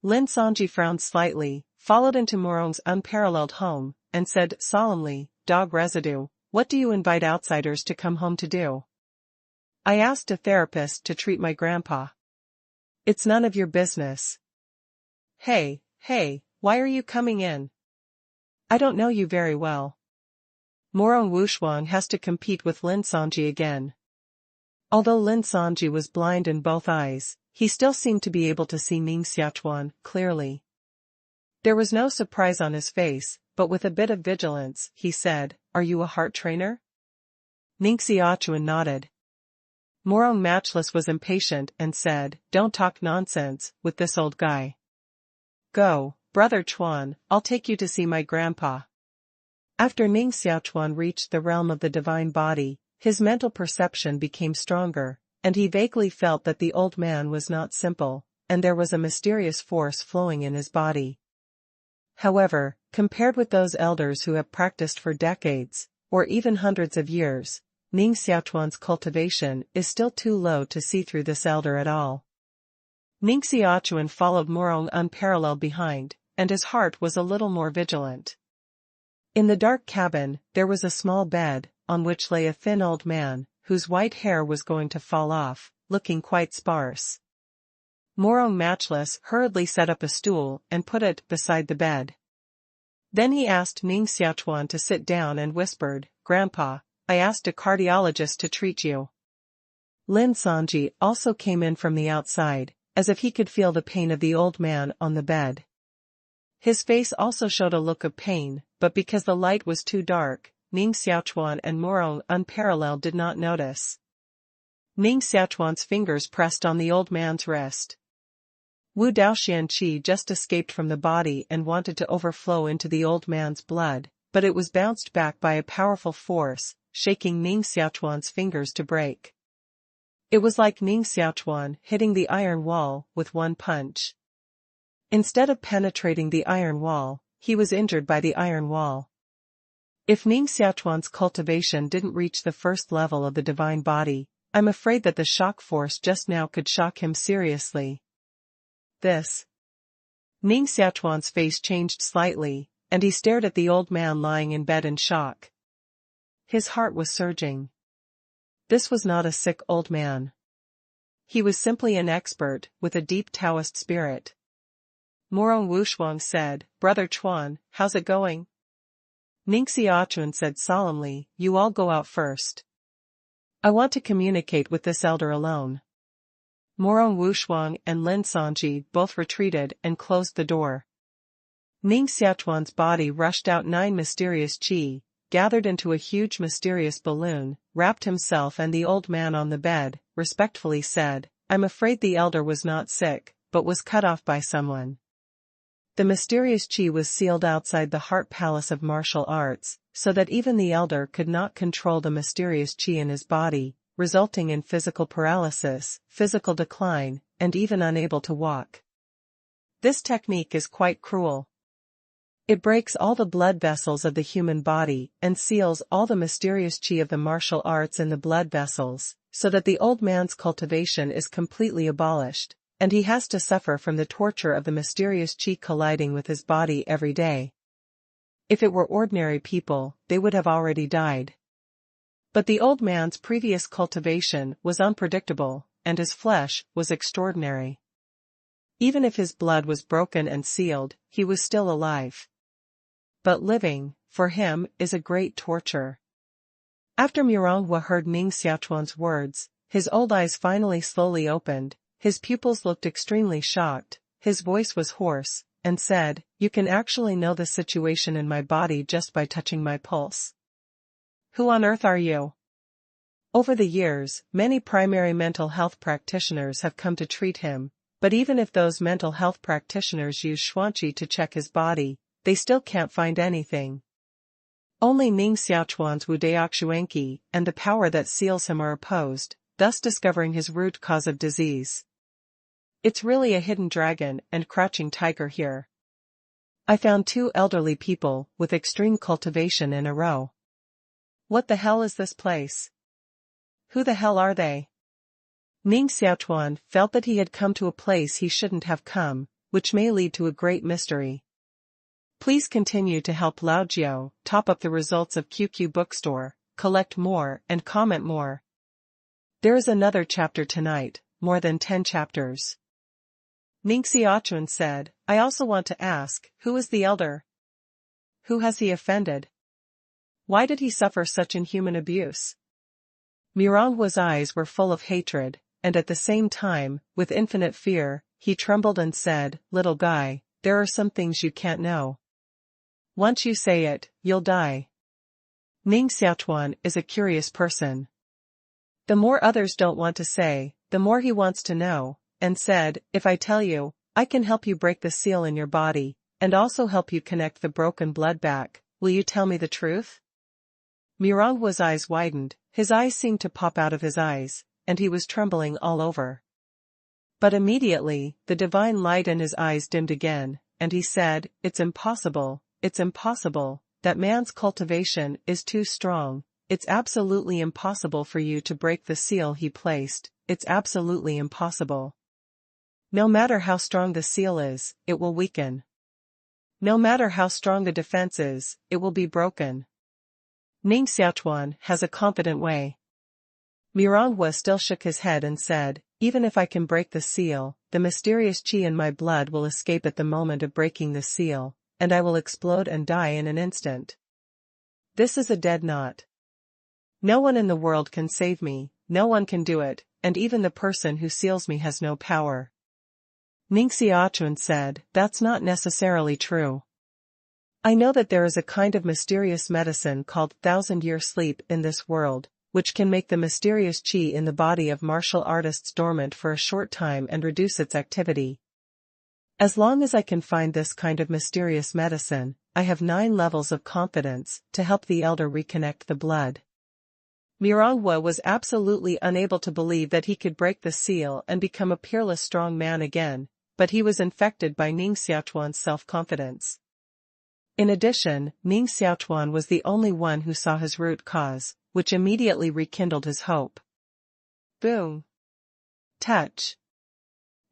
Lin Sanji frowned slightly, followed into Morong's unparalleled home, and said solemnly, "Dog residue, what do you invite outsiders to come home to do?" "I asked a therapist to treat my grandpa." "It's none of your business." Hey, why are you coming in?" I don't know you very well. Morong Wushuang has to compete with Lin Sanji again. Although Lin Sanji was blind in both eyes, he still seemed to be able to see Ning Xiaochuan clearly. There was no surprise on his face, but with a bit of vigilance, he said, "Are you a heart trainer?" Ning Xiaochuan nodded. Morong Matchless was impatient and said, "Don't talk nonsense with this old guy. Go, Brother Chuan, I'll take you to see my grandpa." After Ning Xiaochuan reached the realm of the divine body, his mental perception became stronger, and he vaguely felt that the old man was not simple, and there was a mysterious force flowing in his body. However, compared with those elders who have practiced for decades, or even hundreds of years, Ning Xiaochuan's cultivation is still too low to see through this elder at all. Ning Xiaochuan followed Morong unparalleled behind, and his heart was a little more vigilant. In the dark cabin, there was a small bed, on which lay a thin old man, whose white hair was going to fall off, looking quite sparse. Morong Matchless hurriedly set up a stool and put it beside the bed. Then he asked Ning Xiaochuan to sit down and whispered, "Grandpa, I asked a cardiologist to treat you." Lin Sanji also came in from the outside, as if he could feel the pain of the old man on the bed. His face also showed a look of pain, but because the light was too dark, Ning Xiaochuan and Morong unparalleled did not notice. Ning Xiaochuan's fingers pressed on the old man's wrist. Wu Daoxian qi just escaped from the body and wanted to overflow into the old man's blood, but it was bounced back by a powerful force, shaking Ning Xiaochuan's fingers to break. It was like Ning Xiaochuan hitting the iron wall with one punch. Instead of penetrating the iron wall, he was injured by the iron wall. If Ning Xiaochuan's cultivation didn't reach the first level of the divine body, I'm afraid that the shock force just now could shock him seriously. Ning Xiaochuan's face changed slightly, and he stared at the old man lying in bed in shock. His heart was surging. This was not a sick old man. He was simply an expert, with a deep Taoist spirit. Morong Wushuang said, "Brother Chuan, how's it going?" Ning Xiaochuan said solemnly, "You all go out first. I want to communicate with this elder alone." Morong Wushuang and Lin Sanji both retreated and closed the door. Ning Xiaochuan's body rushed out 9 mysterious qi, gathered into a huge mysterious balloon, wrapped himself and the old man on the bed, respectfully said, "I'm afraid the elder was not sick, but was cut off by someone." The mysterious qi was sealed outside the heart palace of martial arts, so that even the elder could not control the mysterious qi in his body, resulting in physical paralysis, physical decline, and even unable to walk. This technique is quite cruel. It breaks all the blood vessels of the human body and seals all the mysterious qi of the martial arts in the blood vessels, so that the old man's cultivation is completely abolished, and he has to suffer from the torture of the mysterious qi colliding with his body every day. If it were ordinary people, they would have already died. But the old man's previous cultivation was unpredictable, and his flesh was extraordinary. Even if his blood was broken and sealed, he was still alive. But living, for him, is a great torture. After Mironghua heard Ning Xiaochuan's words, his old eyes finally slowly opened, his pupils looked extremely shocked, his voice was hoarse, and said, "You can actually know the situation in my body just by touching my pulse. Who on earth are you?" Over the years, many primary mental health practitioners have come to treat him, but even if those mental health practitioners use Xuanqi to check his body, they still can't find anything. Only Ning Xiaochuan's Wudaoxuanqi and the power that seals him are opposed, thus discovering his root cause of disease. It's really a hidden dragon and crouching tiger here. I found 2 elderly people with extreme cultivation in a row. What the hell is this place? Who the hell are they? Ning Xiaochuan felt that he had come to a place he shouldn't have come, which may lead to a great mystery. Please continue to help Laojiao top up the results of QQ Bookstore, collect more and comment more. There is another chapter tonight, more than 10 chapters. Ning Xiaochuan said, "I also want to ask, who is the elder?" Who has he offended? Why did he suffer such inhuman abuse? Miranghua's eyes were full of hatred, and at the same time, with infinite fear, he trembled and said, "Little guy, there are some things you can't know. Once you say it, you'll die." Ning Xiaochuan is a curious person. The more others don't want to say, the more he wants to know, and said, "If I tell you, I can help you break the seal in your body, and also help you connect the broken blood back, will you tell me the truth?" Miranghua's eyes widened, his eyes seemed to pop out of his eyes, and he was trembling all over. But immediately, the divine light in his eyes dimmed again, and he said, it's impossible, that man's cultivation is too strong, it's absolutely impossible for you to break the seal he placed, it's absolutely impossible. No matter how strong the seal is, it will weaken. No matter how strong the defense is, it will be broken. Ning Xiaochuan has a confident way. Miranghua still shook his head and said, even if I can break the seal, the mysterious qi in my blood will escape at the moment of breaking the seal, and I will explode and die in an instant. This is a dead knot. No one in the world can save me, no one can do it, and even the person who seals me has no power. Ning Xiaochuan said, that's not necessarily true. I know that there is a kind of mysterious medicine called 1,000-year sleep in this world, which can make the mysterious qi in the body of martial artists dormant for a short time and reduce its activity. As long as I can find this kind of mysterious medicine, I have 9 levels of confidence to help the elder reconnect the blood. Miranghua was absolutely unable to believe that he could break the seal and become a peerless strong man again, but he was infected by Ning Xiaochuan's self-confidence. In addition, Ning Xiaochuan was the only one who saw his root cause, which immediately rekindled his hope. Boom! Touch!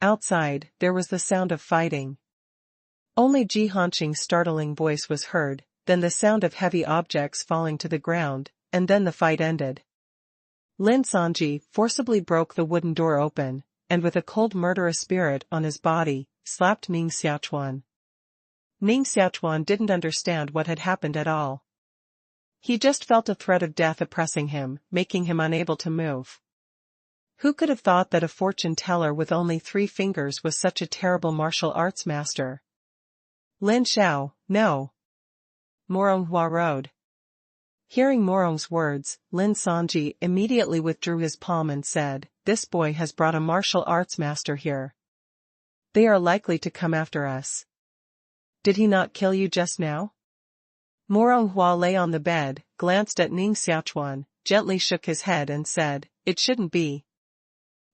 Outside, there was the sound of fighting. Only Ji Hanqing's startling voice was heard, then the sound of heavy objects falling to the ground, and then the fight ended. Lin Sanji forcibly broke the wooden door open, and with a cold murderous spirit on his body, slapped Ning Xiaochuan. Ning Xiaochuan didn't understand what had happened at all. He just felt a threat of death oppressing him, making him unable to move. Who could have thought that a fortune teller with only 3 fingers was such a terrible martial arts master? Lin Xiao, no. Moronghua rode. Hearing Morong's words, Lin Sanji immediately withdrew his palm and said, this boy has brought a martial arts master here. They are likely to come after us. Did he not kill you just now? Moronghua lay on the bed, glanced at Ning Xiaochuan, gently shook his head and said, it shouldn't be.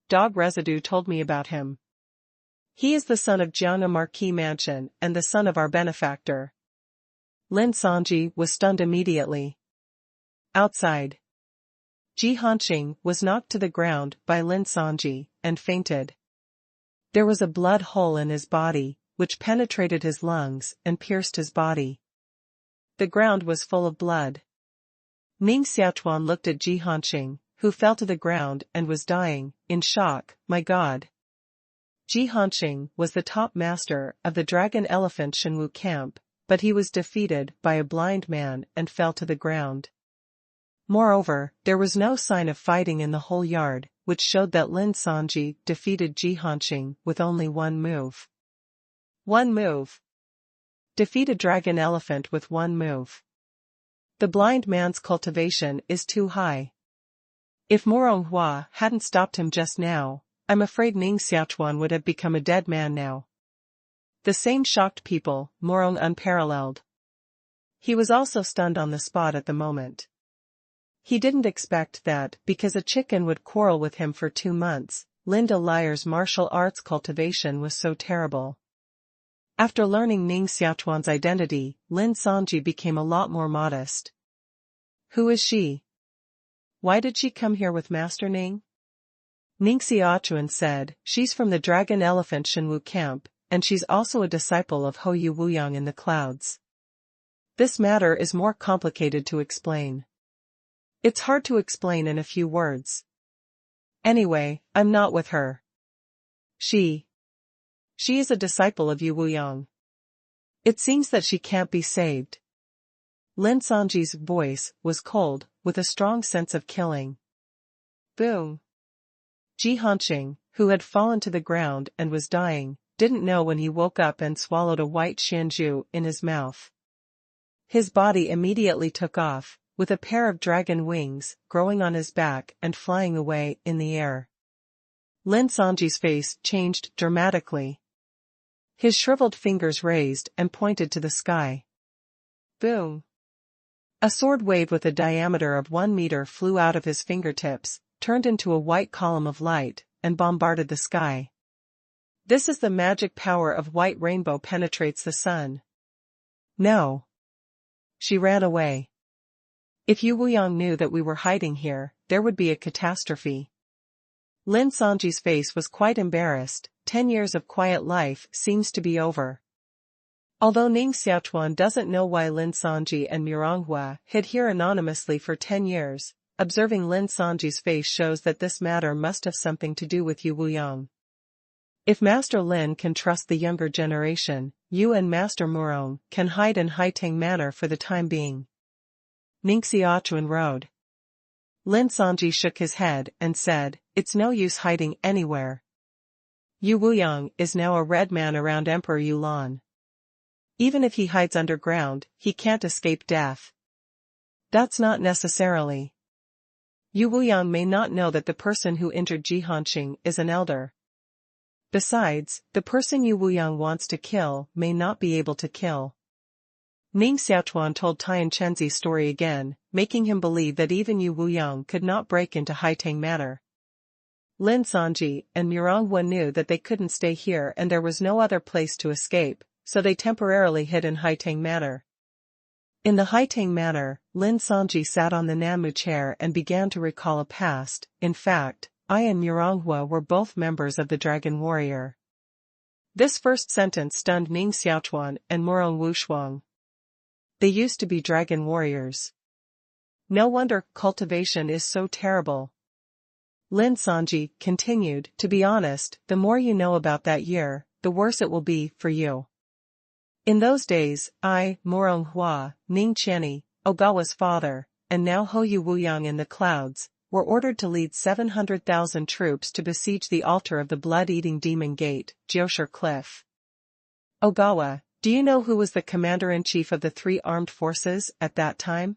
Dog residue told me about him. He is the son of Jiang'a Marquis Mansion and the son of our benefactor. Lin Sanji was stunned immediately. Outside. Ji Hanqing was knocked to the ground by Lin Sanji, and fainted. There was a blood hole in his body, which penetrated his lungs and pierced his body. The ground was full of blood. Ning Xiaochuan looked at Ji Hanqing, who fell to the ground and was dying, in shock. My God. Ji Hanqing was the top master of the Dragon Elephant Shenwu camp, but he was defeated by a blind man and fell to the ground. Moreover, there was no sign of fighting in the whole yard, which showed that Lin Sanji defeated Ji Hanqing with only one move. One move. Defeat a dragon elephant with one move. The blind man's cultivation is too high. If Moronghua hadn't stopped him just now, I'm afraid Ning Xiaochuan would have become a dead man now. The same shocked people, Morong unparalleled. He was also stunned on the spot at the moment. He didn't expect that, because a chicken would quarrel with him for 2 months, Linda Lyer's martial arts cultivation was so terrible. After learning Ning Xiaochuan's identity, Lin Sanji became a lot more modest. Who is she? Why did she come here with Master Ning? Ning Xiaochuan said, she's from the Dragon Elephant Shenwu camp, and she's also a disciple of Hou Yu Wuyang in the clouds. This matter is more complicated to explain. It's hard to explain in a few words. Anyway, I'm not with her. She is a disciple of Yu Wuyang. It seems that she can't be saved. Lin Sanji's voice was cold, with a strong sense of killing. Boom. Jihanqing, who had fallen to the ground and was dying, didn't know when he woke up and swallowed a white shanju in his mouth. His body immediately took off, with a pair of dragon wings growing on his back and flying away in the air. Lin Sanji's face changed dramatically. His shriveled fingers raised and pointed to the sky. Boom. A sword wave with a diameter of 1 meter flew out of his fingertips, turned into a white column of light, and bombarded the sky. This is the magic power of white rainbow penetrates the sun. No. She ran away. If Yu Wuyang knew that we were hiding here, there would be a catastrophe. Lin Sanji's face was quite embarrassed. 10 years of quiet life seems to be over. Although Ning Xiaochuan doesn't know why Lin Sanji and Miranghua hid here anonymously for 10 years, observing Lin Sanji's face shows that this matter must have something to do with Yu Wuyang. If Master Lin can trust the younger generation, Yu and Master Murong can hide in Haitang Manor for the time being. Ning Xiaochuan rode. Lin Sanji shook his head and said, "It's no use hiding anywhere. Yu Wuyang is now a red man around Emperor Yulan. Even if he hides underground, he can't escape death." That's not necessarily. Yu Wuyang may not know that the person who injured Jihanqing is an elder. Besides, the person Yu Wuyang wants to kill may not be able to kill. Ning Xiaochuan told Tian Chenzi's story again, making him believe that even Yu Wuyang could not break into Haitang Manor. Lin Sanji and Miranghua knew that they couldn't stay here and there was no other place to escape, so they temporarily hid in Haitang Manor. In the Haitang Manor, Lin Sanji sat on the Namu chair and began to recall a past. In fact, I and Miranghua were both members of the Dragon Warrior. This first sentence stunned Ning Xiaochuan and Murong Wushuang. They used to be Dragon Warriors. No wonder cultivation is so terrible. Lin Sanji continued, "To be honest, the more you know about that year, the worse it will be for you. In those days, I, Murong Hua, Ning Qianni, Ogawa's father, and now Ho Yu Wuyang in the clouds, were ordered to lead 700,000 troops to besiege the altar of the blood-eating demon gate, Jiushi Cliff. Ogawa, do you know who was the commander-in-chief of the 3 armed forces at that time?"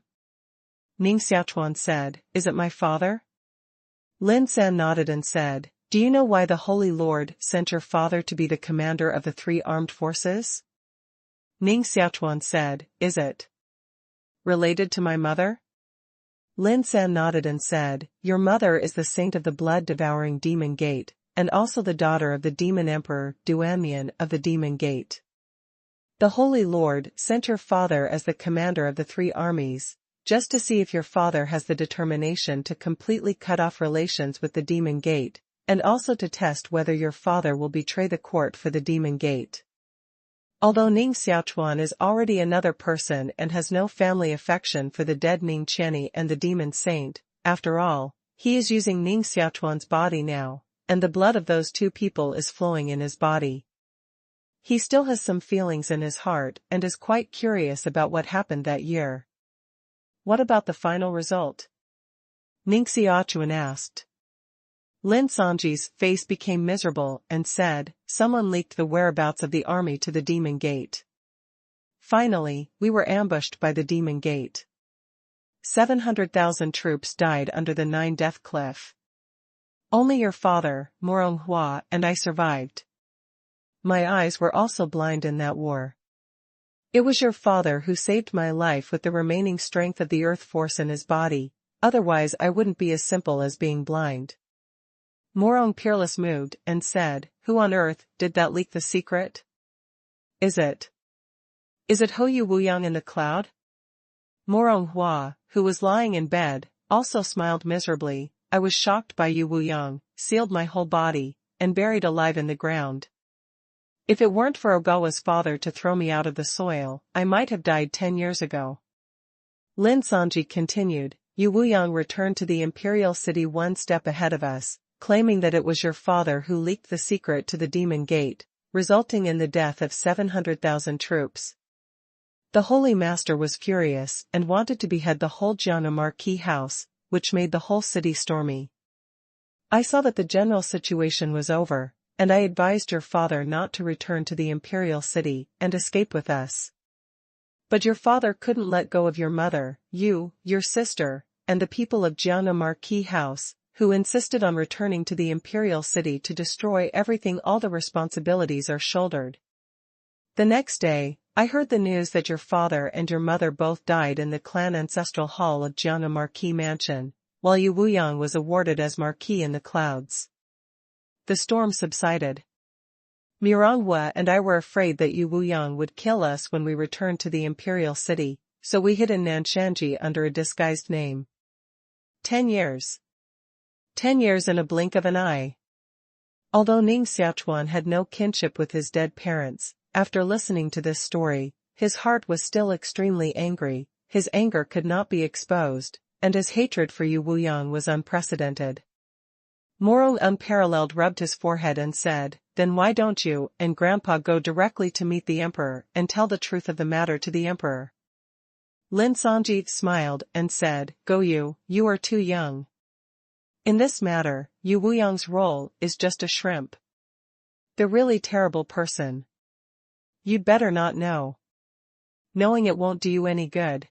Ning Xiaochuan said, "Is it my father?" Lin San nodded and said, "Do you know why the Holy Lord sent your father to be the commander of the 3 armed forces?" Ning Xiaochuan said, "Is it related to my mother?" Lin San nodded and said, "Your mother is the saint of the blood-devouring demon gate, and also the daughter of the demon emperor Duanmian of the demon gate. The Holy Lord sent your father as the commander of the 3 armies, just to see if your father has the determination to completely cut off relations with the demon gate, and also to test whether your father will betray the court for the demon gate." Although Ning Xiaochuan is already another person and has no family affection for the dead Ning Qianni and the demon saint, after all, he is using Ning Xiaochuan's body now, and the blood of those 2 people is flowing in his body. He still has some feelings in his heart and is quite curious about what happened that year. "What about the final result?" Ning Xiaochuan asked. Lin Sanji's face became miserable and said, "Someone leaked the whereabouts of the army to the demon gate. Finally, we were ambushed by the demon gate. 700,000 troops died under the 9-death cliff. Only your father, Murong Hua, and I survived. My eyes were also blind in that war. It was your father who saved my life with the remaining strength of the earth force in his body, otherwise I wouldn't be as simple as being blind." Murong Peerless moved and said, "Who on earth did that leak the secret? Is it Ho Yu Wuyang in the cloud?" Murong Hua, who was lying in bed, also smiled miserably. "I was shocked by Yu Wuyang, sealed my whole body, and buried alive in the ground. If it weren't for Ogawa's father to throw me out of the soil, I might have died 10 years ago." Lin Sanji continued, "Yu Wuyang returned to the imperial city 1 step ahead of us, claiming that it was your father who leaked the secret to the demon gate, resulting in the death of 700,000 troops. The Holy Master was furious and wanted to behead the whole Jiana Marquis house, which made the whole city stormy. I saw that the general situation was over, and I advised your father not to return to the imperial city and escape with us. But your father couldn't let go of your mother, you, your sister, and the people of Jiana Marquis house, who insisted on returning to the imperial city to destroy everything. All the responsibilities are shouldered. The next day, I heard the news that your father and your mother both died in the clan ancestral hall of Jiana Marquis mansion, while Yu Wuyang was awarded as Marquis in the clouds. The storm subsided. Miranghua and I were afraid that Yu Wuyang would kill us when we returned to the imperial city, so we hid in Nanshanji under a disguised name. 10 years. 10 years in a blink of an eye. Although Ning Xiaochuan had no kinship with his dead parents, after listening to this story, his heart was still extremely angry. His anger could not be exposed, and his hatred for Yu Wuyang was unprecedented. Morong unparalleled rubbed his forehead and said, "Then why don't you and Grandpa go directly to meet the Emperor and tell the truth of the matter to the Emperor?" Lin Songji smiled and said, "Go you are too young. In this matter, Yu Wuyang's role is just a shrimp. The really terrible person. You'd better not know. Knowing it won't do you any good."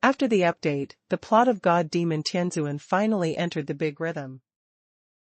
After the update, the plot of God Demon Tianzuan finally entered the big rhythm.